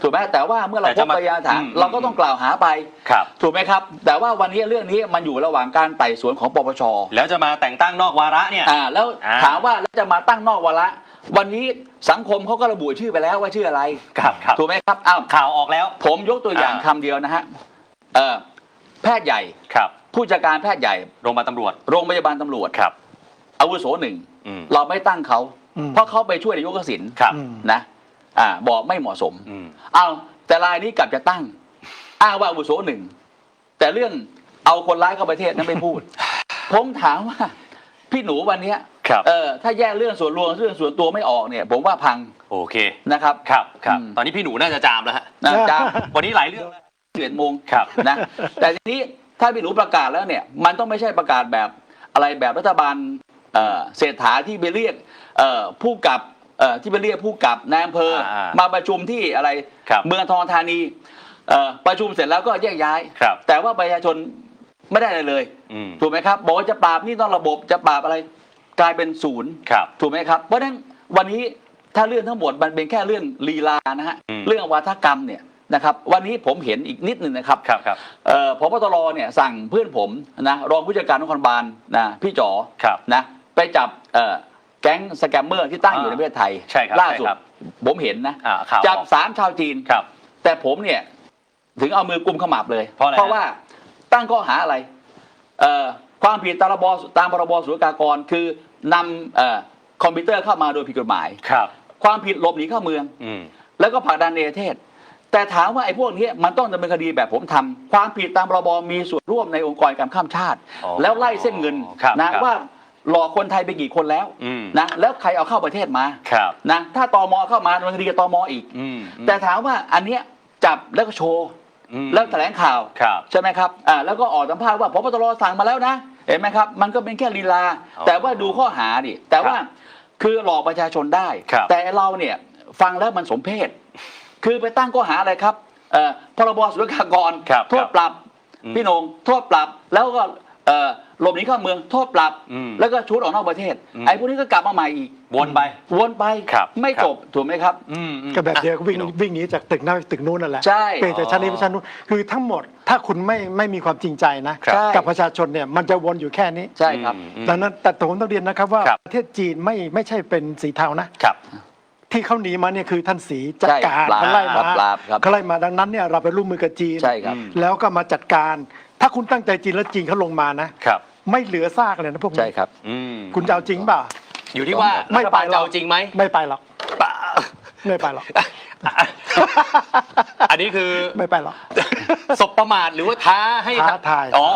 ถูกไหมแต่ว่าเมื่อเราพบพยานฐานเราก็ต้องกล่าวหาไปถูกไหมครับแต่ว่าวันนี้เรื่องนี้มันอยู่ระหว่างการไต่สวนของปปชแล้วจะมาแต่งตั้งนอกวาระเนี่ยแล้วถามว่าแล้วจะมาตั้งนอกวาระวันนี้สังคมเขาก็ระบุชื่อไปแล้วว่าชื่ออะไรถูกไหมครับข่าวออกแล้วผมยกตัวอย่างคำเดียวนะฮะแพทย์ใหญ่ผู้จัดการแพทย์ใหญ่โรงพยาบาลตำรวจอาวุโส1เราไม่ตั้งเขาเพราะเขาไปช่วยนายกทักษิณนะบอกไม่เหมาะสมแต่รายนี้กลับจะตั้งอ้างว่าอาวุโส1แต่เรื่องเอาคนร้ายเข้าประเทศนั้นไม่พูด ผมถามว่าพี่หนูวันนี้ถ้าแยกเรื่องส่วนรวมเรื่องส่วนตัวไม่ออกเนี่ยผมว่าพังโอเคนะครับตอนนี้พี่หนูน่าจะจามแล้วฮะจามวันนี้หลายเรื่อง11 โมงนะแต่ทีนี้ถ้าพี่หนูประกาศแล้วเนี่ยมันต้องไม่ใช่ประกาศแบบอะไรแบบรัฐบาลเศรษฐาที่ไปเรียกผู้กับที่ไปเรียกผู้กับนายอำเภอมาประชุมที่อะไรเมืองทองธานีประชุมเสร็จแล้วก็แยกย้ายแต่ว่าประชาชนไม่ได้อะไรเลยถูกไหมครับบอกว่าจะปราบนี่ต้องระบบจะปราบอะไรกลายเป็น0ถูกไหมครับเพราะฉะนั้นวันนี้ถ้าเรื่องทั้งหมดมันเป็นแค่เรื่องลีลานะฮะเรื่องวาทกรรมเนี่ยนะครับวันนี้ผมเห็นอีกนิดหนึ่งนะครับพบตรเนี่ยสั่งเพื่อนผมนะรองผู้จัดการนครบาลนะพี่จ๋อนะไปจับแก๊งสแกมเมอร์ที่ตั้งอยู่ในประเทศไทยล่าสุดผมเห็นนะจับ3 ชาวจีนแต่ผมเนี่ยถึงเอามือกุมขมับเลยเพราะว่าตั้งข้อหาอะไรความผิดตามพรบศุลกากรคือนำคอมพิวเตอร์เข้ามาโดยผิดกฎหมายความผิดหลบหนีเข้าเมืองแล้วก็ผลักดันในประเทศแต่ถามว่าไอ้พวกนี้มันต้องดำเนินคดีแบบผมทำความผิดตามพรบมีส่วนร่วมในองค์กรการข้ามชาติแล้วไล่เส้นเงินนะว่าหลอกคนไทยไปกี่คนแล้วนะแล้วใครเอาเข้าประเทศมานะถ้าตม.เข้ามาดำเนินคดีกับตม.อีกแต่ถามว่าอันเนี้ยจับแล้วก็โชว์แล้วแถลงข่าวใช่ไหมครับแล้วก็ออกสัมภาษณ์ว่าพบตรสั่งมาแล้วนะเห็นไหมครับมันก็เป็นแค่ลีลาแต่ว่าดูข้อหาดิแต่ว่าคือหลอกประชาชนได้แต่เราเนี่ยฟังแล้วมันสมเพชคือไปตั้งข้อหาอะไรครับพรบศุลกากรโทษปรับพี่นงโทษปรับแล้วก็หลบหนีเข้าเมืองโทษปรับแล้วก็ชุดออกนอกประเทศไอ้พวกนี้ก็กลับมาใหม่อีกวนไปไม่จบถูกไหมครับก็แบบเดียววิ่งหนีจากตึกนั้นตึกนู้นนั่นแหละเปลี่ยนจากชั้นนี้ไปชั้นนู้นคือทั้งหมดถ้าคุณไม่มีความจริงใจนะกับประชาชนเนี่ยมันจะวนอยู่แค่นี้ใช่ครับดังนั้นแต่ผมต้องเรียนนะครับว่าประเทศจีนไม่ใช่เป็นสีเทานะ ที่เขาหนีมาเนี่ยคือท่านศรีจัดการ ใช่ เขาไล่มา ปราบครับ เขาไล่มาดังนั้นเนี่ยเราไปร่วมมือกับจีน ใช่ครับ แล้วก็มาจัดการ ถ้าคุณตั้งใจจริงแล้วจีนเขาลงมานะครับ ไม่เหลือซากเลยนะพวกนี้ ใช่ครับ คุณจะเอาจริงเปล่า อยู่ที่ว่ารัฐบาลจะเอาจริงไหม ไม่ไปหรอกไม่ไปหรอก อันนี้คือ ไม่ไปหรอก สบประมาทหรือว่าท้าให้ ท้าทาย อ๋อ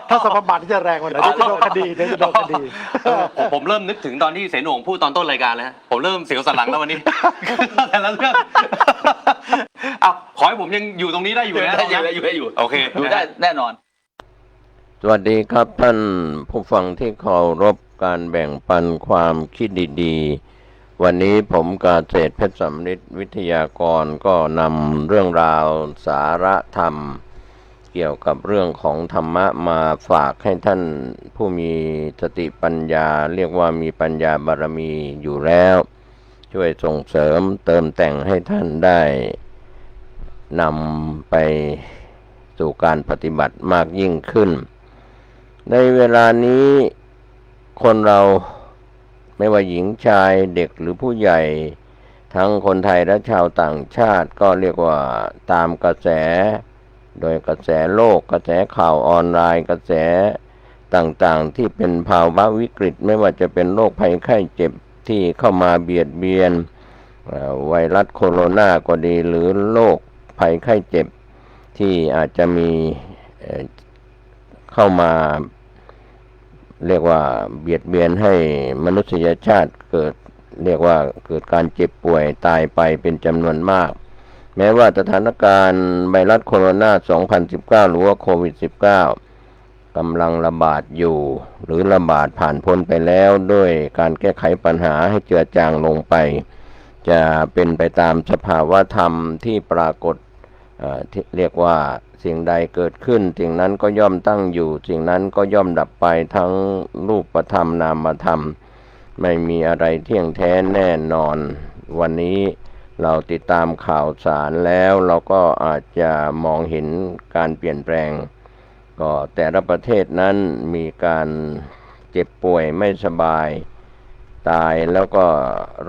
ถ้าสมบัติที่จะแรงกว่านั้นเดี๋ยวจะโดนคดีเดี๋ยวจะโดนคดี ผมเริ่มนึกถึงตอนที่เสนงพูดตอนต้นรายการแล้วฮะผมเริ่มเสียวสันหลังแล้ววันนี้ แต่ละเรื่องเอาขอให้ผมยังอยู่ตรงนี้ได้อยู่นะ อยู่ โอเค อยู่ได้แน่นอน สวัสดีครับท่านผู้ฟังที่เคารพการแบ่งปันความคิดดีๆวันนี้ผมเกษตรเพชรสำริดวิทยากรก็นำเรื่องราวสาระธรรม เกี่ยวกับเรื่องของธรรมะมาฝากให้ท่านผู้มีสติปัญญาเรียกว่ามีปัญญาบารมีอยู่แล้วช่วยส่งเสริมเติมแต่งให้ท่านได้นำไปสู่การปฏิบัติมากยิ่งขึ้นในเวลานี้คนเราไม่ว่าหญิงชายเด็กหรือผู้ใหญ่ทั้งคนไทยและชาวต่างชาติก็เรียกว่าตามกระแสโดยกระแสโลกกระแสข่าวออนไลน์กระแสต่างๆที่เป็นภาวะวิกฤตไม่ว่าจะเป็นโรคภัยไข้เจ็บที่เข้ามาเบียดเบียนไวรัสโคโรนาก็ดีหรือโรคภัยไข้เจ็บที่อาจจะมีเข้ามาเรียกว่าเบียดเบียนให้มนุษยชาติเกิดเรียกว่าเกิดการเจ็บป่วยตายไปเป็นจำนวนมากแม้ว่าสถานการณ์ไวรัสโคโรนา2019หรือว่าโควิด -19 กำลังระบาดอยู่หรือระบาดผ่านพ้นไปแล้วด้วยการแก้ไขปัญหาให้เจือจางลงไปจะเป็นไปตามสภาวะธรรมที่ปรากฏที่เรียกว่าสิ่งใดเกิดขึ้นสิ่งนั้นก็ย่อมตั้งอยู่สิ่งนั้นก็ย่อมดับไปทั้งรูปธรรมนามธรรมไม่มีอะไรเที่ยงแท้แน่นอนวันนี้เราติดตามข่าวสารแล้วเราก็อาจจะมองเห็นการเปลี่ยนแปลงก็แต่ละประเทศนั้นมีการเจ็บป่วยไม่สบายตายแล้วก็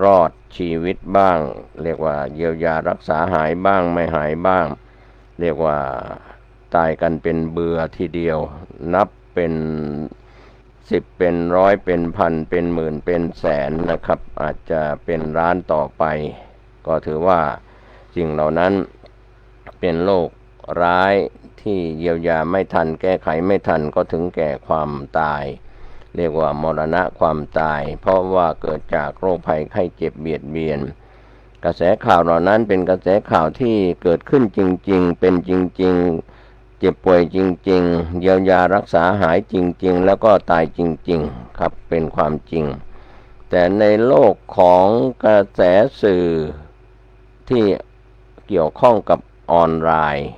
รอดชีวิตบ้างเรียกว่าเยียวยารักษาหายบ้างไม่หายบ้างเรียกว่าตายกันเป็นเบื่อทีเดียวนับเป็น10เป็นร้อยเป็นพันเป็นหมื่นเป็นแสนนะครับอาจจะเป็นล้านต่อไปก็ถือว่าสิ่งเหล่านั้นเป็นโรคร้ายที่เยียวยาไม่ทันแก้ไขไม่ทันก็ถึงแก่ความตายเรียกว่ามรณะความตายเพราะว่าเกิดจากโรคภัยไข้เจ็บเบียดเบียนกระแสข่าวเหล่านั้นเป็นกระแสข่าวที่เกิดขึ้นจริงๆเป็นจริงๆเจ็บป่วยจริงๆเยียวยารักษาหายจริงๆแล้วก็ตายจริงๆครับเป็นความจริงแต่ในโลกของกระแสสื่อที่เกี่ยวข้องกับออนไลน์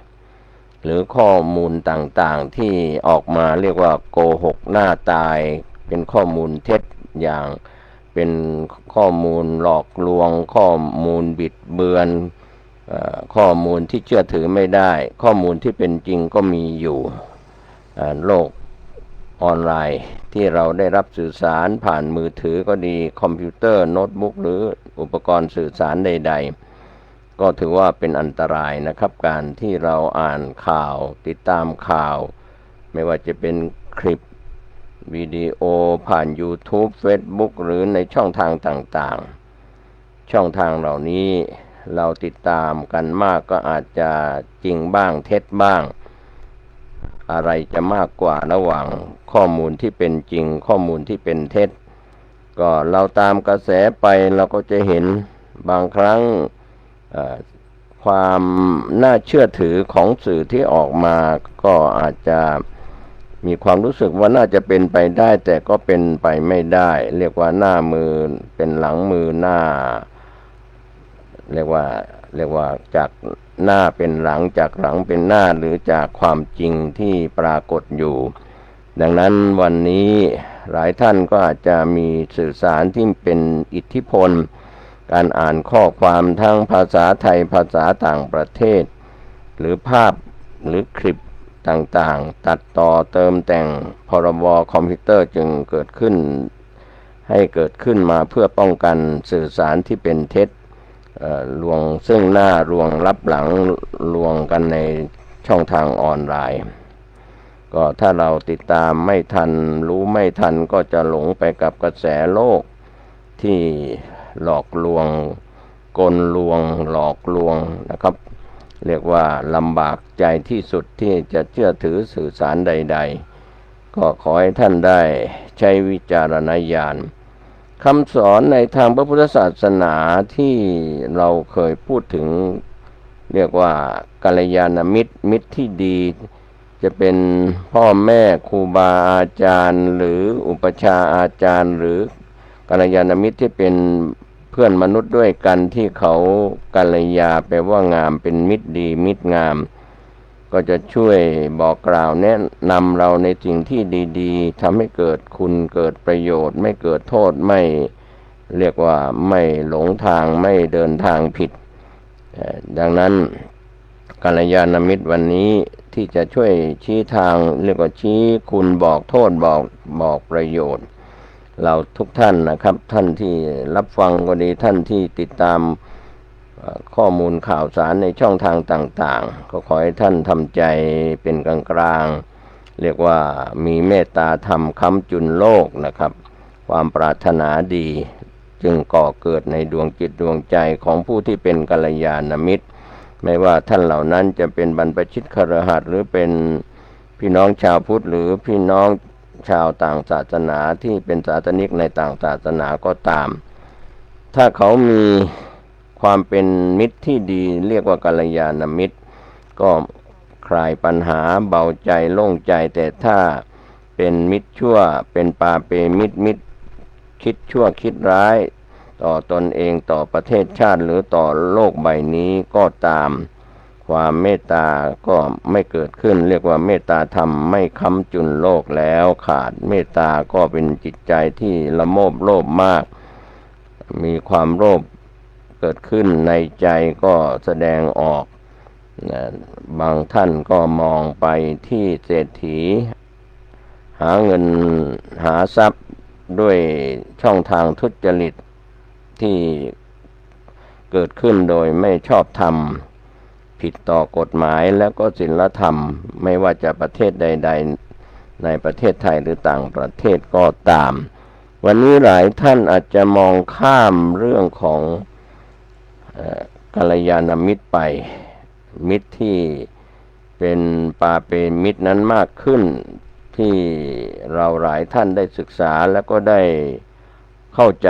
หรือข้อมูลต่างๆที่ออกมาเรียกว่าโกหกหน้าตายเป็นข้อมูลเท็จอย่างเป็นข้อมูลหลอกลวงข้อมูลบิดเบือนข้อมูลที่เชื่อถือไม่ได้ข้อมูลที่เป็นจริงก็มีอยู่โลกออนไลน์ที่เราได้รับสื่อสารผ่านมือถือก็ดีคอมพิวเตอร์โน้ตบุ๊กหรืออุปกรณ์สื่อสารใดๆก็ถือว่าเป็นอันตรายนะครับการที่เราอ่านข่าวติดตามข่าวไม่ว่าจะเป็นคลิปวิดีโอผ่าน YouTube Facebook หรือในช่องทางต่างๆช่องทางเหล่านี้เราติดตามกันมากก็อาจจะจริงบ้างเท็จบ้างอะไรจะมากกว่าระหว่างข้อมูลที่เป็นจริงข้อมูลที่เป็นเท็จก็เราตามกระแสไปเราก็จะเห็นบางครั้งความน่าเชื่อถือของสื่อที่ออกมาก็อาจจะมีความรู้สึกว่าน่าจะเป็นไปได้แต่ก็เป็นไปไม่ได้เรียกว่าหน้ามือเป็นหลังมือหน้าเรียกว่าจากหน้าเป็นหลังจากหลังเป็นหน้าหรือจากความจริงที่ปรากฏอยู่ดังนั้นวันนี้หลายท่านก็อาจจะมีสื่อสารที่เป็นอิทธิพลการอ่านข้อความทั้งภาษาไทยภาษาต่างประเทศหรือภาพหรือคลิปต่างๆตัดต่อเติมแต่งพรบคอมพิวเตอร์จึงเกิดขึ้นให้เกิดขึ้นมาเพื่อป้องกันสื่อสารที่เป็นเท็จ ลวงซึ่งหน้าลวงรับหลังลวงกันในช่องทางออนไลน์ก็ถ้าเราติดตามไม่ทันรู้ไม่ทันก็จะหลงไปกับกระแสโลกที่หลอกลวงกลลวงหลอกลวงนะครับเรียกว่าลำบากใจที่สุดที่จะเชื่อถือสื่อสารใดๆก็ขอให้ท่านได้ใช้วิจารณญาณคำสอนในทางพระพุทธศาสนาที่เราเคยพูดถึงเรียกว่ากัลยาณมิตรมิตรที่ดีจะเป็นพ่อแม่ครูบาอาจารย์หรืออุปชาอาจารย์หรือกัลยาณมิตรที่เป็นเพื่อนมนุษย์ด้วยกันที่เขากัลยาแปลว่างามเป็นมิตรดีมิตรงามก็จะช่วยบอกกล่าวแนะนำเราในสิ่งที่ดีๆทำให้เกิดคุณเกิดประโยชน์ไม่เกิดโทษไม่เรียกว่าไม่หลงทางไม่เดินทางผิดดังนั้นกัลยาณมิตรวันนี้ที่จะช่วยชี้ทางเรียกว่าชี้คุณบอกโทษบอกประโยชน์เราทุกท่านนะครับท่านที่รับฟังก็ดีท่านที่ติดตามข้อมูลข่าวสารในช่องทางต่างๆก็ขอให้ท่านทำใจเป็นกลางๆเรียกว่ามีเมตตาธรรมค้ำจุนโลกนะครับความปรารถนาดีจึงก่อเกิดในดวงจิตดวงใจของผู้ที่เป็นกัลยาณมิตรไม่ว่าท่านเหล่านั้นจะเป็นบรรพชิตคฤหัสถ์หรือเป็นพี่น้องชาวพุทธหรือพี่น้องชาวต่างศาสนาที่เป็นศาสนิกในต่างศาสนาก็ตามถ้าเขามีความเป็นมิตรที่ดีเรียกว่ากัลยาณมิตรก็คลายปัญหาเบาใจโล่งใจแต่ถ้าเป็นมิตรชั่วเป็นปาเปมิตรคิดชั่วคิดร้ายต่อตนเองต่อประเทศชาติหรือต่อโลกใบนี้ก็ตามความเมตตาก็ไม่เกิดขึ้นเรียกว่าเมตตาธรรมไม่ค้ำจุนโลกแล้วขาดเมตตาก็เป็นจิตใจที่ละโมบโลภมากมีความโลภเกิดขึ้นในใจก็แสดงออกบางท่านก็มองไปที่เศรษฐีหาเงินหาทรัพย์ด้วยช่องทางทุจริตที่เกิดขึ้นโดยไม่ชอบธรรมผิดต่อกฎหมายแล้วก็ศีลธรรมไม่ว่าจะประเทศใดๆในประเทศไทยหรือต่างประเทศก็ตามวันนี้หลายท่านอาจจะมองข้ามเรื่องของกัลยาณมิตรไปมิตรที่เป็นปาเปมิตรนั้นมากขึ้นที่เราหลายท่านได้ศึกษาแล้วก็ได้เข้าใจ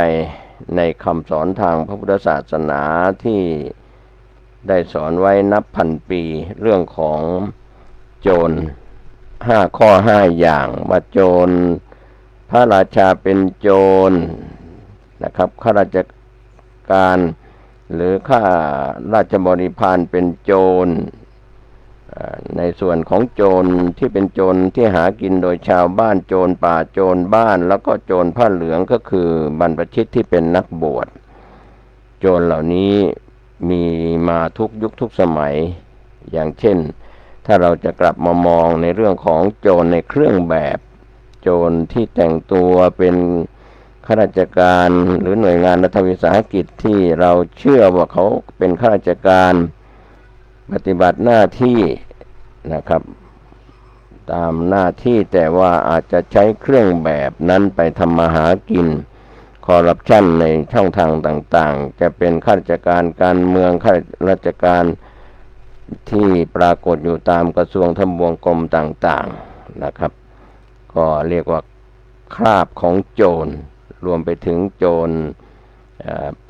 ในคำสอนทางพระพุทธศาสนาที่ได้สอนไว้นับพันปีเรื่องของโจร5 ข้อ 5 อย่างว่าโจรพระราชาเป็นโจรนะครับข้าราชการหรือข้าราชบริพารเป็นโจรในส่วนของโจรที่เป็นโจรที่หากินโดยชาวบ้านโจรป่าโจรบ้านแล้วก็โจรผ้าเหลืองก็คือบรรพชิตที่เป็นนักบวชโจรเหล่านี้มีมาทุกยุคทุกสมัยอย่างเช่นถ้าเราจะกลับมามองในเรื่องของโจรในเครื่องแบบโจรที่แต่งตัวเป็นข้าราชการหรือหน่วยงานรัฐวิสาหกิจที่เราเชื่อว่าเขาเป็นข้าราชการปฏิบัติหน้าที่นะครับตามหน้าที่แต่ว่าอาจจะใช้เครื่องแบบนั้นไปทำมาหากินคอร์รัปชันในช่องทางต่างๆจะเป็นข้าราชการการเมืองข้าราชการที่ปรากฏอยู่ตามกระทรวงทบวงกรมต่างๆนะครับก็เรียกว่าคราบของโจรรวมไปถึงโจร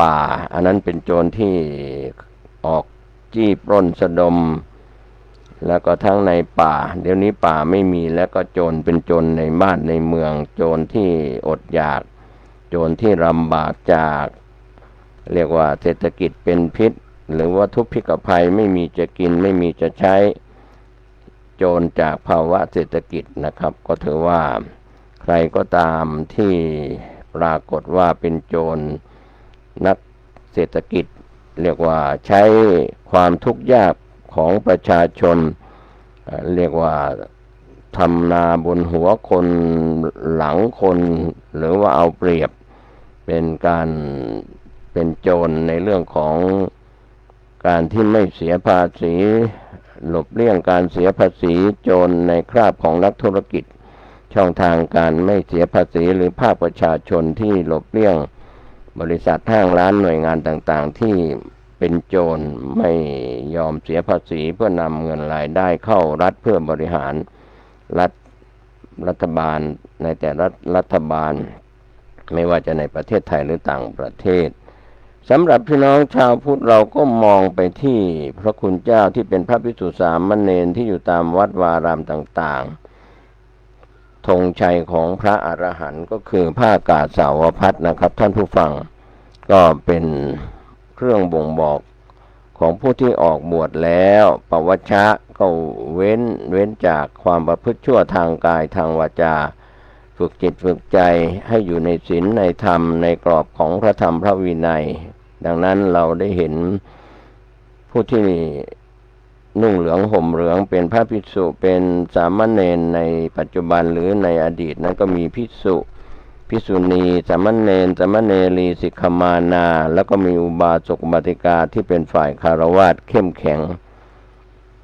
ป่าอันนั้นเป็นโจรที่ออกจี้ปล้นสะดมแล้วก็ทั้งในป่าเดี๋ยวนี้ป่าไม่มีแล้วก็โจรเป็นโจรในบ้านในเมืองโจรที่อดอยากโจรที่ลำบากจากเรียกว่าเศรษฐกิจเป็นพิษหรือว่าทุพพิกภัยไม่มีจะกินไม่มีจะใช้โจรจากภาวะเศรษฐกิจนะครับก็ถือว่าใครก็ตามที่ปรากฏว่าเป็นโจรนักเศรษฐกิจเรียกว่าใช้ความทุกข์ยากของประชาชนเรียกว่าทำนาบนหัวคนหลังคนหรือว่าเอาเปรียบเป็นการ เป็นโจรในเรื่องของการที่ไม่เสียภาษีหลบเลี่ยงการเสียภาษีโจรในคราบของนักธุรกิจช่องทางการไม่เสียภาษีหรือภาคประชาชนที่หลบเลี่ยงบริษัทห้างร้านหน่วยงานต่างๆที่เป็นโจรไม่ยอมเสียภาษีเพื่อนำเงินรายได้เข้ารัฐเพื่อบริหารรัฐบาลในแต่ละรัฐบาลไม่ว่าจะในประเทศไทยหรือต่างประเทศสำหรับพี่น้องชาวพุทธเราก็มองไปที่พระคุณเจ้าที่เป็นพระภิกษุสามเณรที่อยู่ตามวัดวารามต่างๆธงชัยของพระอรหันต์ก็คือผ้ากาสาวพัสนะครับท่านผู้ฟังก็เป็นเครื่องบ่งบอกของผู้ที่ออกบวชแล้วปวัชชะก็เว้นจากความประพฤติชั่วทางกายทางวาจาฝึกจิตฝึกใจให้อยู่ในศีลในธรรมในกรอบของพระธรรมพระวินัยดังนั้นเราได้เห็นผู้ที่นุ่งเหลืองห่มเหลืองเป็นพระภิกษุเป็นสามเณรในปัจจุบันหรือในอดีตนั้นก็มีภิกษุณีสามเณรสามเณรีสิกขมานาแล้วก็มีอุบาสกอุบาสิกาที่เป็นฝ่ายคฤหัสถ์เข้มแข็ง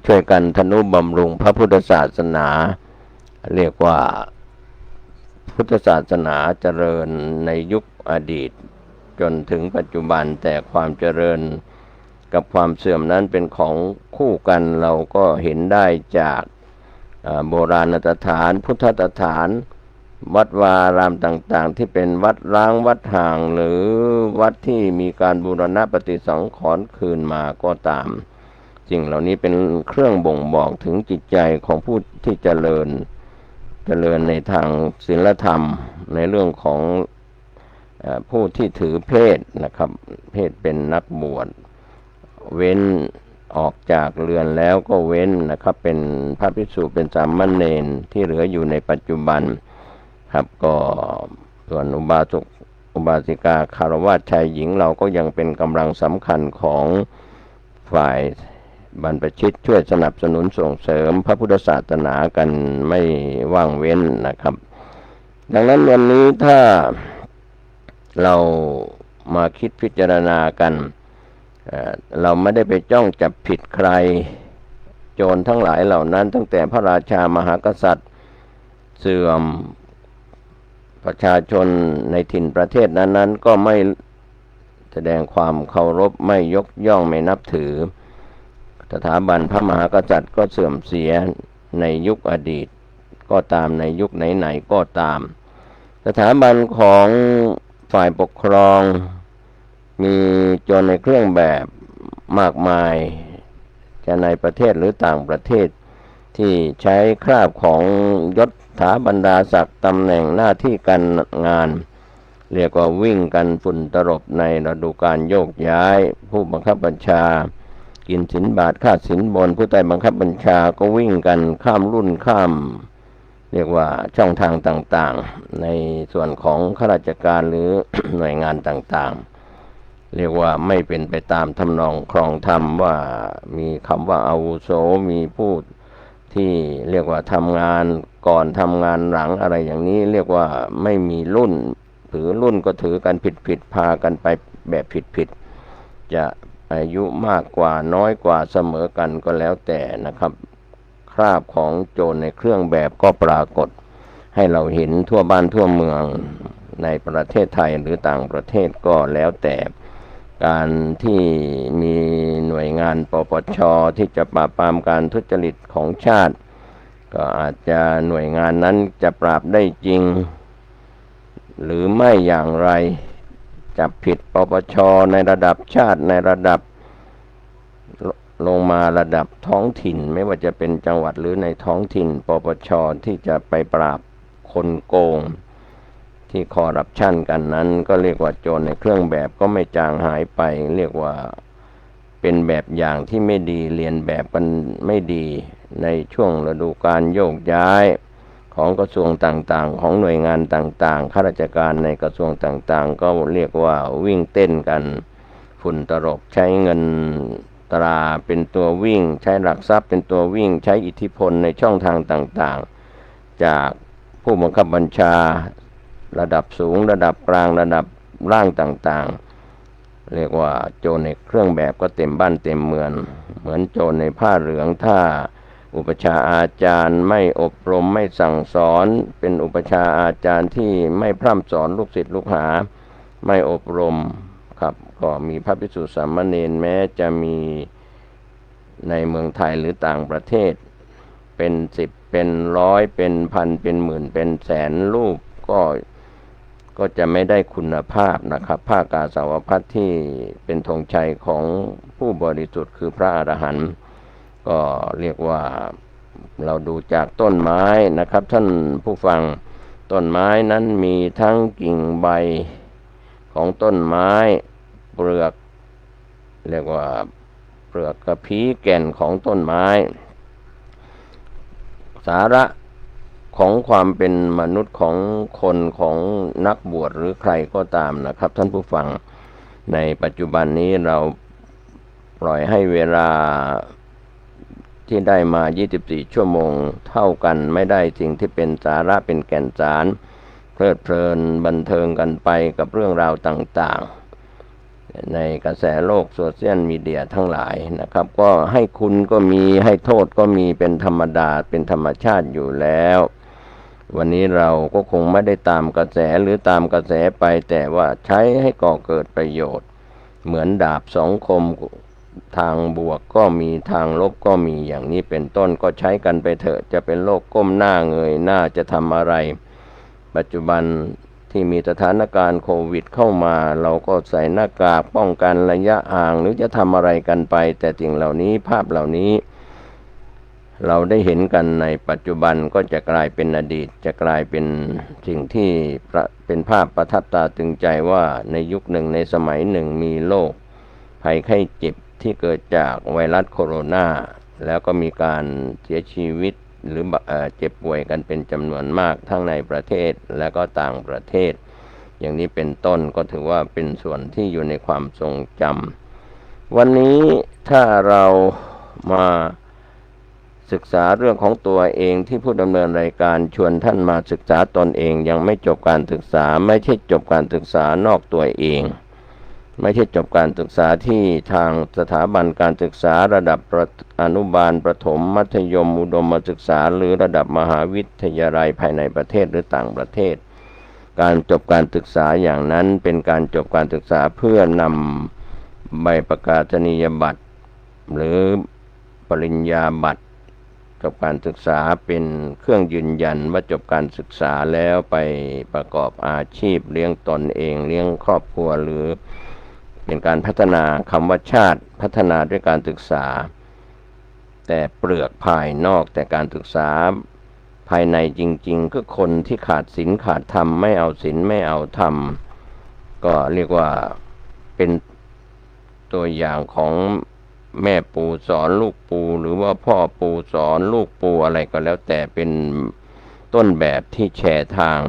ช่วยกันทนุบำรุงพระพุทธศาสนาเรียกว่าพุทธศาสนาเจริญในยุคอดีตจนถึงปัจจุบันแต่ความเจริญกับความเสื่อมนั้นเป็นของคู่กันเราก็เห็นได้จากโบราณสถานพุทธสถานวัดวารามต่างๆที่เป็นวัดร้างวัดห่างหรือวัดที่มีการบูรณะปฏิสังขรณ์คืนมาก็ตามสิ่งเหล่านี้เป็นเครื่องบ่งบอกถึงจิตใจของผู้ที่เจริญในทางศีลธรรมในเรื่องของผู้ที่ถือเพศนะครับเพศเป็นนักบวชเว้นออกจากเรือนแล้วก็เว้นนะครับเป็นพระภิกษุเป็นสามเณรที่เหลืออยู่ในปัจจุบันครับก็ส่วนอุบาสกอุบาสิกาคฤหัสถ์ชายหญิงเราก็ยังเป็นกำลังสำคัญของฝ่ายบรรพชิตช่วยสนับสนุนส่งเสริมพระพุทธศาสนากันไม่ว่างเว้นนะครับดังนั้นวันนี้ถ้าเรามาคิดพิจารณากันเราไม่ได้ไปจ้องจับผิดใครโจรทั้งหลายเหล่านั้นตั้งแต่พระราชามหากษัตริย์เสื่อมประชาชนในถิ่นประเทศนั้นๆก็ไม่แสดงความเคารพไม่ยกย่องไม่นับถือสถาบันพระมหากษัตริย์ก็เสื่อมเสียในยุคอดีตก็ตามในยุคไหนๆก็ตามสถาบันของฝ่ายปกครองมีโจรในเครื่องแบบมากมายจะในประเทศหรือต่างประเทศที่ใช้คราบของยศถาบรรดาศักดิ์ตำแหน่งหน้าที่การงานเรียกว่าวิ่งกันฝุ่นตลบในฤดูกาลโยกย้ายผู้บังคับบัญชากินสินบาทค่าสินบนผู้ใต้บังคับบัญชาก็วิ่งกันข้ามรุ่นข้ามเรียกว่าช่องทางต่างๆในส่วนของข้าราชการหรือ หน่วยงานต่างๆเรียกว่าไม่เป็นไปตามทำนองครองธรรมว่ามีคำว่าอาวุโสมีผู้ที่เรียกว่าทำงานก่อนทำงานหลังอะไรอย่างนี้เรียกว่าไม่มีรุ่นถือรุ่นก็ถือกันผิดพากันไปแบบผิดจะอายุมากกว่าน้อยกว่าเสมอกันก็แล้วแต่นะครับคราบของโจรในเครื่องแบบก็ปรากฏให้เราเห็นทั่วบ้านทั่วเมืองในประเทศไทยหรือต่างประเทศก็แล้วแต่การที่มีหน่วยงานปปช.ที่จะปราบปรามการทุจริตของชาติก็อาจจะหน่วยงานนั้นจะปราบได้จริงหรือไม่อย่างไรจับผิดปปช.ในระดับชาติในระดับลงมาระดับท้องถิ่นไม่ว่าจะเป็นจังหวัดหรือในท้องถิ่นปปช.ที่จะไปปราบคนโกงที่คอร์รัปชันกันนั้นก็เรียกว่าโจรในเครื่องแบบก็ไม่จางหายไปเรียกว่าเป็นแบบอย่างที่ไม่ดีเรียนแบบกันไม่ดีในช่วงฤดูกาลโยกย้ายของกระทรวงต่างๆของหน่วยงานต่างๆข้าราชการในกระทรวงต่างๆก็เรียกว่าวิ่งเต้นกันฝุ่นตลบใช้เงินตราเป็นตัววิ่งใช้หลักทรัพย์เป็นตัววิ่งใช้อิทธิพลในช่องทางต่างๆจากผู้บังคับบัญชาระดับสูงระดับกลางระดับล่างต่างๆ เรียกว่าโจรในเครื่องแบบก็เต็มบ้านเต็มเมืองเหมือนโจรในผ้าเหลืองถ้าอุปชาอาจารย์ไม่อบรมไม่สั่งสอนเป็นอุปชาอาจารย์ที่ไม่พร่ำสอนลูกศิษย์ลูกหาไม่อบรมครับก็มีพระภิกษุสามเณรแม้จะมีในเมืองไทยหรือต่างประเทศเป็น10เป็น100เป็นพันเป็นหมื่นเป็นแสนรูปก็จะไม่ได้คุณภาพนะครับผ้ากาสาวพัสที่เป็นธงชัยของผู้บริสุทธิ์คือพระอรหันต์ก็เรียกว่าเราดูจากต้นไม้นะครับท่านผู้ฟังต้นไม้นั้นมีทั้งกิ่งใบของต้นไม้เปลือกเรียกว่าเปลือกกระพี้แก่นของต้นไม้สาระของความเป็นมนุษย์ของคนของนักบวชหรือใครก็ตามนะครับท่านผู้ฟังในปัจจุบันนี้เราปล่อยให้เวลาที่ได้มา24ชั่วโมงเท่ากันไม่ได้สิ่งที่เป็นสาระเป็นแก่นสารเพลิดเพลินบันเทิงกันไปกับเรื่องราวต่างๆในกระแสโลกโซเชียลมีเดียทั้งหลายนะครับก็ให้คุณก็มีให้โทษก็มีเป็นธรรมดาเป็นธรรมชาติอยู่แล้ววันนี้เราก็คงไม่ได้ตามกระแสหรือตามกระแสไปแต่ว่าใช้ให้ก่อเกิดประโยชน์เหมือนดาบสองคมทางบวกก็มีทางลบก็มีอย่างนี้เป็นต้นก็ใช้กันไปเถอะจะเป็นโลกก้มหน้าเงยหน้าจะทำอะไรปัจจุบันที่มีสถานการณ์โควิดเข้ามาเราก็ใส่หน้ากากป้องกันระยะห่างหรือจะทำอะไรกันไปแต่สิ่งเหล่านี้ภาพเหล่านี้เราได้เห็นกันในปัจจุบันก็จะกลายเป็นอดีตจะกลายเป็นสิ่งที่เป็นภาพประทับตาตึงใจว่าในยุคหนึ่งในสมัยหนึ่งมีโรคภัยไข้เจ็บที่เกิดจากไวรัสโคโรนาแล้วก็มีการเสียชีวิตหรือเจ็บป่วยกันเป็นจำนวนมากทั้งในประเทศและก็ต่างประเทศอย่างนี้เป็นต้นก็ถือว่าเป็นส่วนที่อยู่ในความทรงจำวันนี้ถ้าเรามาศึกษาเรื่องของตัวเองที่ผู้ดำเนินรายการชวนท่านมาศึกษาตนเองยังไม่จบการศึกษาไม่ใช่จบการศึกษานอกตัวเองไม่ใช่จบการศึกษาที่ทางสถาบันการศึกษาระดับอนุบาลประถมมัธยมอุดมศึกษาหรือระดับมหาวิทยาลัยภายในประเทศหรือต่างประเทศการจบการศึกษาอย่างนั้นเป็นการจบการศึกษาเพื่อนำใบประกาศนียบัตรหรือปริญญาบัตรจบการศึกษาเป็นเครื่องยืนยันว่าจบการศึกษาแล้วไปประกอบอาชีพเลี้ยงตนเองเลี้ยงครอบครัวหรือเป็นการพัฒนาคำว่าชาติพัฒนาด้วยการศึกษาแต่เปลือกภายนอกแต่การศึกษาภายในจริงๆก็คนที่ขาดศีลขาดธรรมไม่เอาศีลไม่เอาธรรมก็เรียกว่าเป็นตัวอย่างของแม่ปูสอนลูกปูหรือว่าพ่อปูสอนลูกปูอะไรก็แล้วแต่เป็นต้นแบบที่แชร์ทาง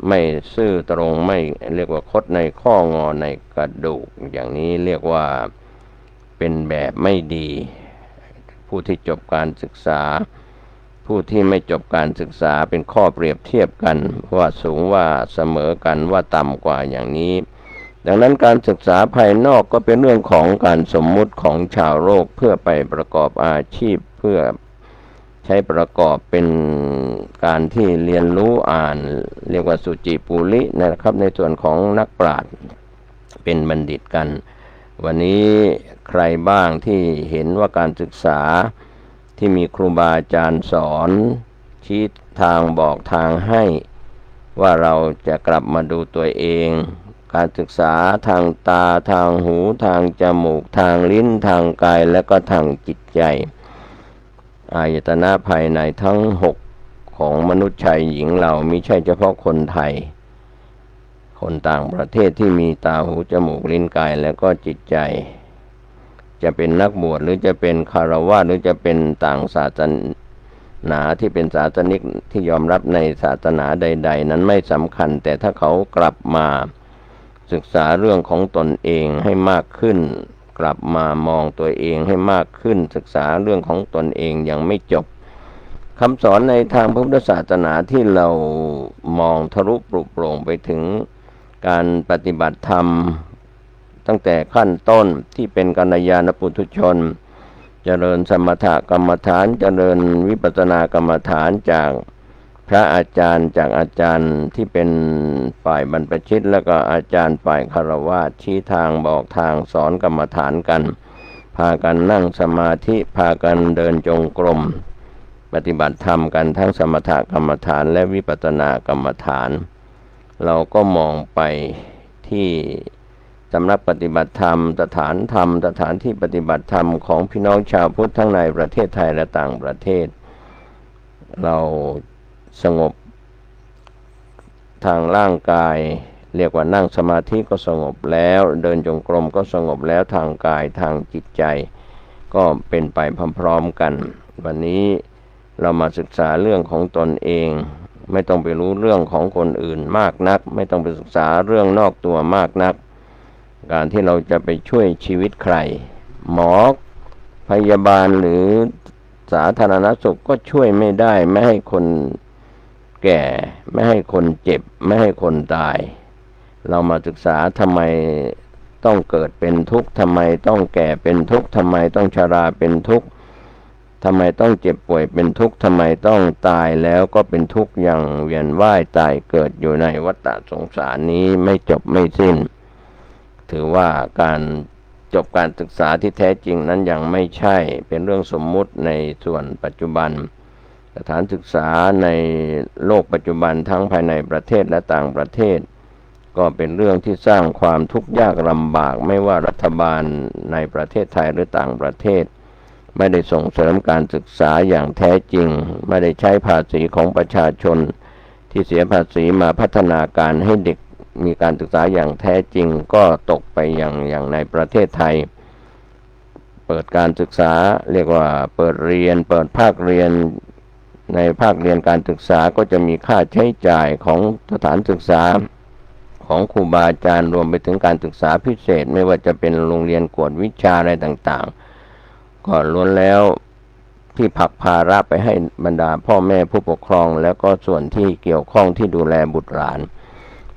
ไม่ซื่อตรงไม่เรียกว่าคดในข้องอในกระดูกอย่างนี้เรียกว่าเป็นแบบไม่ดีผู้ที่จบการศึกษาผู้ที่ไม่จบการศึกษาเป็นข้อเปรียบเทียบกันว่าสูงว่าเสมอกันว่าต่ำกว่าอย่างนี้ดังนั้นการศึกษาภายนอกก็เป็นเรื่องของการสมมุติของชาวโลกเพื่อไปประกอบอาชีพเพื่อใช้ประกอบเป็นการที่เรียนรู้อ่านเรียกว่าสุจิปุรินะครับในส่วนของนักปราชญ์เป็นบัณฑิตกันวันนี้ใครบ้างที่เห็นว่าการศึกษาที่มีครูบาอาจารย์สอนชี้ทางบอกทางให้ว่าเราจะกลับมาดูตัวเองการศึกษาทางตาทางหูทางจมูกทางลิ้นทางกายและก็ทางจิตใจอายตนะภายในทั้ง6ของมนุษย์ชายหญิงเราไม่ใช่เฉพาะคนไทยคนต่างประเทศที่มีตาหูจมูกลิ้นกายและก็จิตใจจะเป็นนักบวชหรือจะเป็นคฤหัสถ์หรือจะเป็นต่างศาสนาที่เป็นศาสนิกที่ยอมรับในศาสนาใดๆนั้นไม่สำคัญแต่ถ้าเขากลับมาศึกษาเรื่องของตนเองให้มากขึ้นกลับมามองตัวเองให้มากขึ้นศึกษาเรื่องของตนเองยังไม่จบคำสอนในทางพระพุทธศาสนาที่เรามองทะลุปลุกโปร่งไปถึงการปฏิบัติธรรม ตั้งแต่ขั้นต้นที่เป็นกัลยาณปุถุชนเจริญสมถกรรมฐานเจริญวิปัสสนากรรมฐานจากพระอาจารย์จากอาจารย์ที่เป็นฝ่ายบรรพชิตแล้วก็อาจารย์ฝ่ายคฤหัสถ์ชี้ทางบอกทางสอนกรรมฐานกันพากันนั่งสมาธิพากันเดินจงกรมปฏิบัติธรรมกันทั้งสมถกรรมฐานและวิปัสสนากรรมฐานเราก็มองไปที่สำนักปฏิบัติธรรมสถานธรรมสถานที่ปฏิบัติธรรมของพี่น้องชาวพุทธทั้งในประเทศไทยและต่างประเทศเราสงบทางร่างกายเรียกว่านั่งสมาธิก็สงบแล้วเดินจงกรมก็สงบแล้วทางกายทางจิตใจก็เป็นไปพร้อมๆกันวันนี้เรามาศึกษาเรื่องของตนเองไม่ต้องไปรู้เรื่องของคนอื่นมากนักไม่ต้องไปศึกษาเรื่องนอกตัวมากนักการที่เราจะไปช่วยชีวิตใครหมอพยาบาลหรือสาธารณสุขก็ช่วยไม่ได้ไม่ให้คนแก่ไม่ให้คนเจ็บไม่ให้คนตายเรามาศึกษาทำไมต้องเกิดเป็นทุกข์ทำไมต้องแก่เป็นทุกข์ทำไมต้องชราเป็นทุกข์ทำไมต้องเจ็บป่วยเป็นทุกข์ทำไมต้องตายแล้วก็เป็นทุกข์อย่างเวียนว่ายตายเกิดอยู่ในวัฏสงสารนี้ไม่จบไม่สิ้นถือว่าการจบการศึกษาที่แท้จริงนั้นยังไม่ใช่เป็นเรื่องสมมุติในส่วนปัจจุบันสถานศึกษาในโลกปัจจุบันทั้งภายในประเทศและต่างประเทศก็เป็นเรื่องที่สร้างความทุกข์ยากลำบากไม่ว่ารัฐบาลในประเทศไทยหรือต่างประเทศไม่ได้ส่งเสริมการศึกษาอย่างแท้จริงไม่ได้ใช้ภาษีของประชาชนที่เสียภาษีมาพัฒนาการให้เด็กมีการศึกษาอย่างแท้จริงก็ตกไปอย่างในประเทศไทยเปิดการศึกษาเรียกว่าเปิดเรียนเปิดภาคเรียนในภาคเรียนการศึกษาก็จะมีค่าใช้จ่ายของสถานศึกษาของครูบาอาจารย์รวมไปถึงการศึกษาพิเศษไม่ว่าจะเป็นโรงเรียนกวดวิชาอะไรต่างๆก็ล้วนแล้วที่ผลักภาระไปให้บรรดาพ่อแม่ผู้ปกครองแล้วก็ส่วนที่เกี่ยวข้องที่ดูแลบุตรหลาน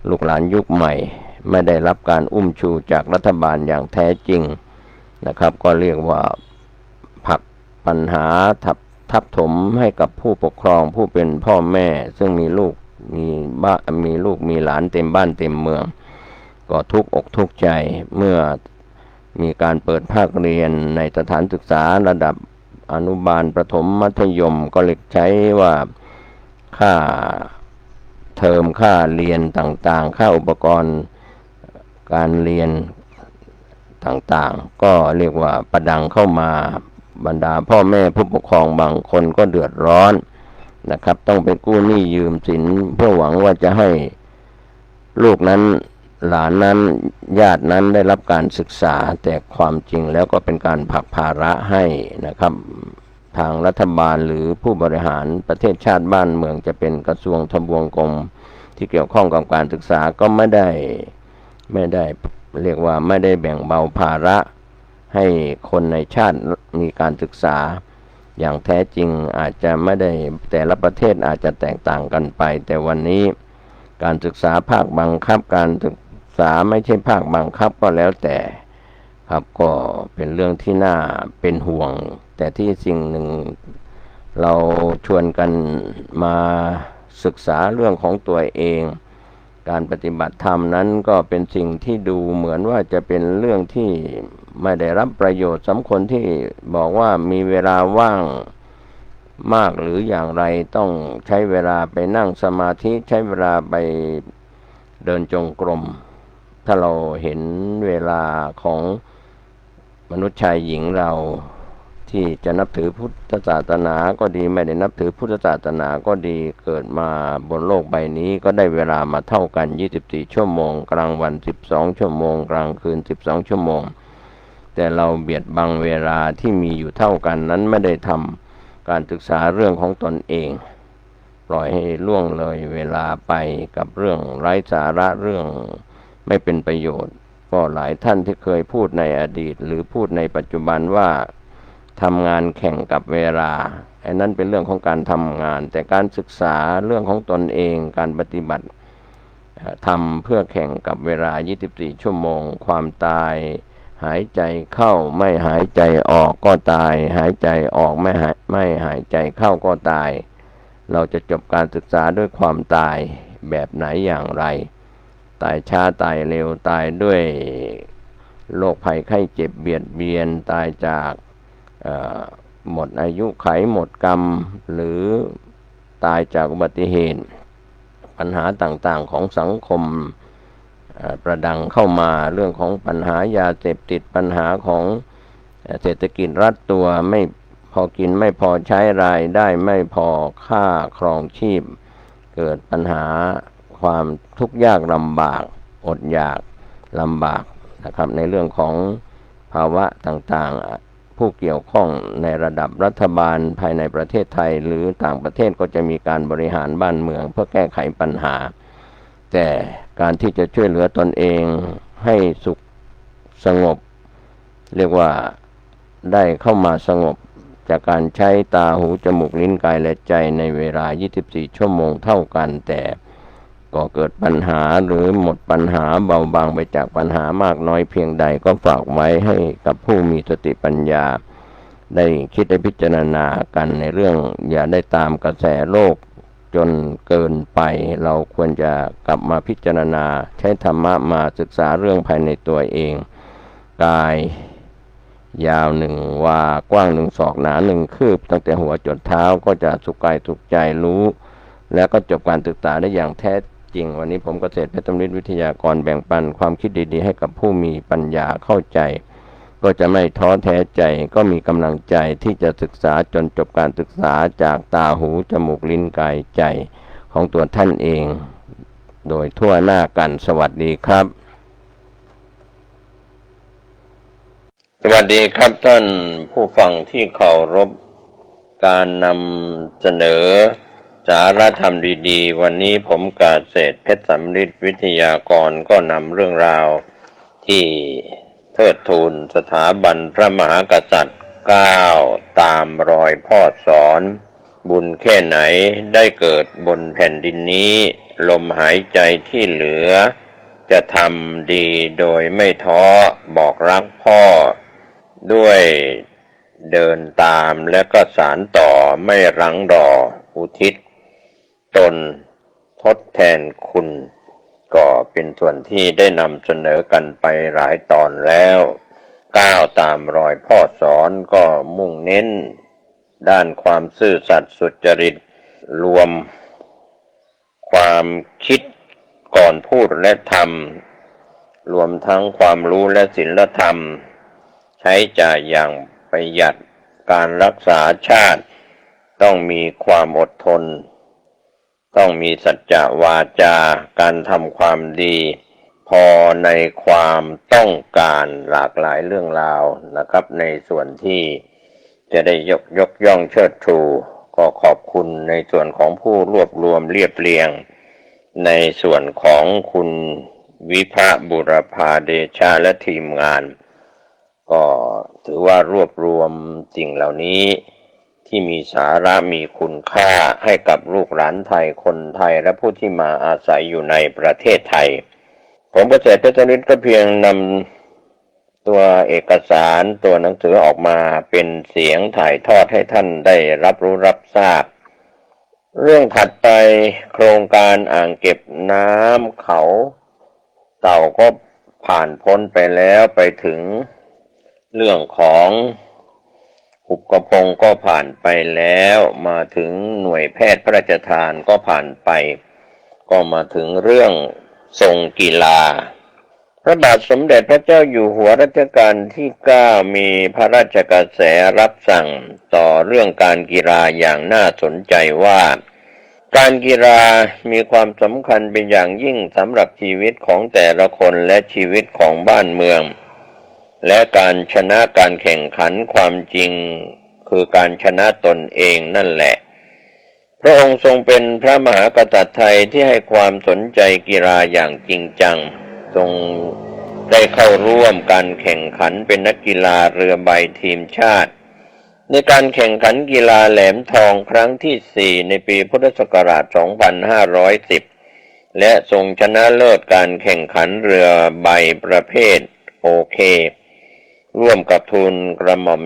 ลูกหลานยุคใหม่ไม่ได้รับการอุ้มชูจากรัฐบาลอย่างแท้จริงนะครับก็เรียกว่าผลักปัญหาทับถมให้กับผู้ปกครองผู้เป็นพ่อแม่ซึ่งมีลูกมีลูกมีหลานเต็มบ้านเต็มเมืองก็ทุกข์อกทุกข์ใจเมื่อมีการเปิดภาคเรียนในสถานศึกษาระดับอนุบาลประถมมัธยมก็เลยใช้ว่าค่าเทอมค่าเรียนต่างๆค่าอุปกรณ์การเรียนต่างๆก็เรียกว่าประดังเข้ามาบรรดาพ่อแม่ผู้ปกครองบางคนก็เดือดร้อนนะครับต้องไปกู้หนี้ยืมสินเพื่อหวังว่าจะให้ลูกนั้นหลานนั้นญาตินั้นได้รับการศึกษาแต่ความจริงแล้วก็เป็นการผลักภาระให้นะครับทางรัฐบาลหรือผู้บริหารประเทศชาติบ้านเมืองจะเป็นกระทรวงทบวงกรมที่เกี่ยวข้องกับการศึกษาก็ไม่ได้เรียกว่าไม่ได้แบ่งเบาภาระให้คนในชาติมีการศึกษาอย่างแท้จริงอาจจะไม่ได้แต่ละประเทศอาจจะแตกต่างกันไปแต่วันนี้การศึกษาภาคบังคับการศึกษาไม่ใช่ภาคบังคับก็แล้วแต่ครับก็เป็นเรื่องที่น่าเป็นห่วงแต่ที่สิ่งหนึ่งเราชวนกันมาศึกษาเรื่องของตัวเองการปฏิบัติธรรมนั้นก็เป็นสิ่งที่ดูเหมือนว่าจะเป็นเรื่องที่ไม่ได้รับประโยชน์สำหรับคนที่บอกว่ามีเวลาว่างมากหรืออย่างไรต้องใช้เวลาไปนั่งสมาธิใช้เวลาไปเดินจงกรมถ้าเราเห็นเวลาของมนุษย์ชายหญิงเราที่จะนับถือพุทธศาสนาก็ดีไม่ได้นับถือพุทธศาสนาก็ดีเกิดมาบนโลกใบนี้ก็ได้เวลามาเท่ากัน24ชั่วโมงกลางวัน12ชั่วโมงกลางคืน12ชั่วโมงแต่เราเบียดบังเวลาที่มีอยู่เท่ากันนั้นไม่ได้ทำการศึกษาเรื่องของตนเองปล่อยให้ล่วงเลยเวลาไปกับเรื่องไร้สาระเรื่องไม่เป็นประโยชน์ก็หลายท่านที่เคยพูดในอดีตหรือพูดในปัจจุบันว่าทำงานแข่งกับเวลาไอ้นั่นเป็นเรื่องของการทำงานแต่การศึกษาเรื่องของตนเองการปฏิบัติ ทำเพื่อแข่งกับเวลา 24 ชั่วโมงความตายหายใจเข้าไม่หายใจออกก็ตายหายใจออกไม่หายใจเข้าก็ตายเราจะจบการศึกษาด้วยความตายแบบไหนอย่างไรตายช้าตายเร็วตายด้วยโรคภัยไข้เจ็บเบียดเบียนตายจากหมดอายุไขหมดกรรมหรือตายจากอุบัติเหตุปัญหาต่างๆของสังคมประดังเข้ามาเรื่องของปัญหายาเสพติดปัญหาของเศรษฐกิจรัดตัวไม่พอกินไม่พอใช้รายได้ไม่พอค่าครองชีพเกิดปัญหาความทุกข์ยากลำบากอดอยากลำบากนะครับในเรื่องของภาวะต่างๆผู้เกี่ยวข้องในระดับรัฐบาลภายในประเทศไทยหรือต่างประเทศก็จะมีการบริหารบ้านเมืองเพื่อแก้ไขปัญหาแต่การที่จะช่วยเหลือตนเองให้สุขสงบเรียกว่าได้เข้ามาสงบจากการใช้ตาหูจมูกลิ้นกายและใจในเวลา 24 ชั่วโมงเท่ากันแต่ก็เกิดปัญหาหรือหมดปัญหาเบาบางไปจากปัญหามากน้อยเพียงใดก็ฝากไว้ให้กับผู้มีสติปัญญาได้คิดได้พิจารณากันในเรื่องอย่าได้ตามกระแสโลกจนเกินไปเราควรจะกลับมาพิจารณาใช้ธรรมะมาศึกษาเรื่องภายในตัวเองกายยาว1 วากว้าง1 ศอกหนา1 คืบตั้งแต่หัวจดเท้าก็จะสุขกายสุขใจรู้แล้วก็จบการศึกษาได้อย่างแท้จริงวันนี้ผมเกษตรเพชรสำริดวิทยากรแบ่งปันความคิดดีๆให้กับผู้มีปัญญาเข้าใจก็จะไม่ท้อแท้ใจก็มีกำลังใจที่จะศึกษาจนจบการศึกษาจากตาหูจมูกลิ้นกายใจของตัวท่านเองโดยทั่วหน้ากันสวัสดีครับสวัสดีครับท่านผู้ฟังที่เคารพการนำเสนอสาระธรรมดีๆวันนี้ผมเกษตรเพชรสำริดวิทยากรก็นำเรื่องราวที่เทิดทูนสถาบันพระมหากษัตริย์ก้าวตามรอยพ่อสอนบุญแค่ไหนได้เกิดบนแผ่นดินนี้ลมหายใจที่เหลือจะทำดีโดยไม่ท้อบอกรักพ่อด้วยเดินตามและก็สานต่อไม่รั้งรออุทิศตนทดแทนคุณก็เป็นส่วนที่ได้นำเสนอกันไปหลายตอนแล้วก้าวตามรอยพ่อสอนก็มุ่งเน้นด้านความซื่อสัตย์สุจริตรวมความคิดก่อนพูดและทำรวมทั้งความรู้และศีลธรรมใช้จ่ายอย่างประหยัดการรักษาชาติต้องมีความอดทนต้องมีสัจจะวาจาการทำความดีพอในความต้องการหลากหลายเรื่องราวนะครับในส่วนที่จะได้ยกย่องเชิดชูก็ขอบคุณในส่วนของผู้รวบรวมเรียบเรียงในส่วนของคุณวิภะบุรพาเดชะและทีมงานก็ถือว่ารวบรวมสิ่งเหล่านี้ที่มีสาระมีคุณค่าให้กับลูกหลานไทยคนไทยและผู้ที่มาอาศัยอยู่ในประเทศไทยผมเกษตรเพชรสำริดก็เพียงนำตัวเอกสารตัวหนังสือออกมาเป็นเสียงถ่ายทอดให้ท่านได้รับรู้รับทราบเรื่องถัดไปโครงการอ่างเก็บน้ำเขาเต่าก็ผ่านพ้นไปแล้วไปถึงเรื่องของหุบกระพงก็ผ่านไปแล้วมาถึงหน่วยแพทย์พระราชทานก็ผ่านไปก็มาถึงเรื่องทรงกีฬาพระบาทสมเด็จพระเจ้าอยู่หัวรัชกาลที่9มีพระราชกระแสรับสั่งต่อเรื่องการกีฬาอย่างน่าสนใจว่าการกีฬามีความสำคัญเป็นอย่างยิ่งสำหรับชีวิตของแต่ละคนและชีวิตของบ้านเมืองและการชนะการแข่งขันความจริงคือการชนะตนเองนั่นแหละพระองค์ทรงเป็นพระมหากษัตริย์ไทยที่ให้ความสนใจกีฬาอย่างจริงจังทรงได้เข้าร่วมการแข่งขันเป็นนักกีฬาเรือใบทีมชาติในการแข่งขันกีฬาแหลมทองครั้งที่4ในปีพุทธศักราช 2510 และทรงชนะเลิศการแข่งขันเรือใบประเภทโอเคร่วมกับทูลกระหม่อม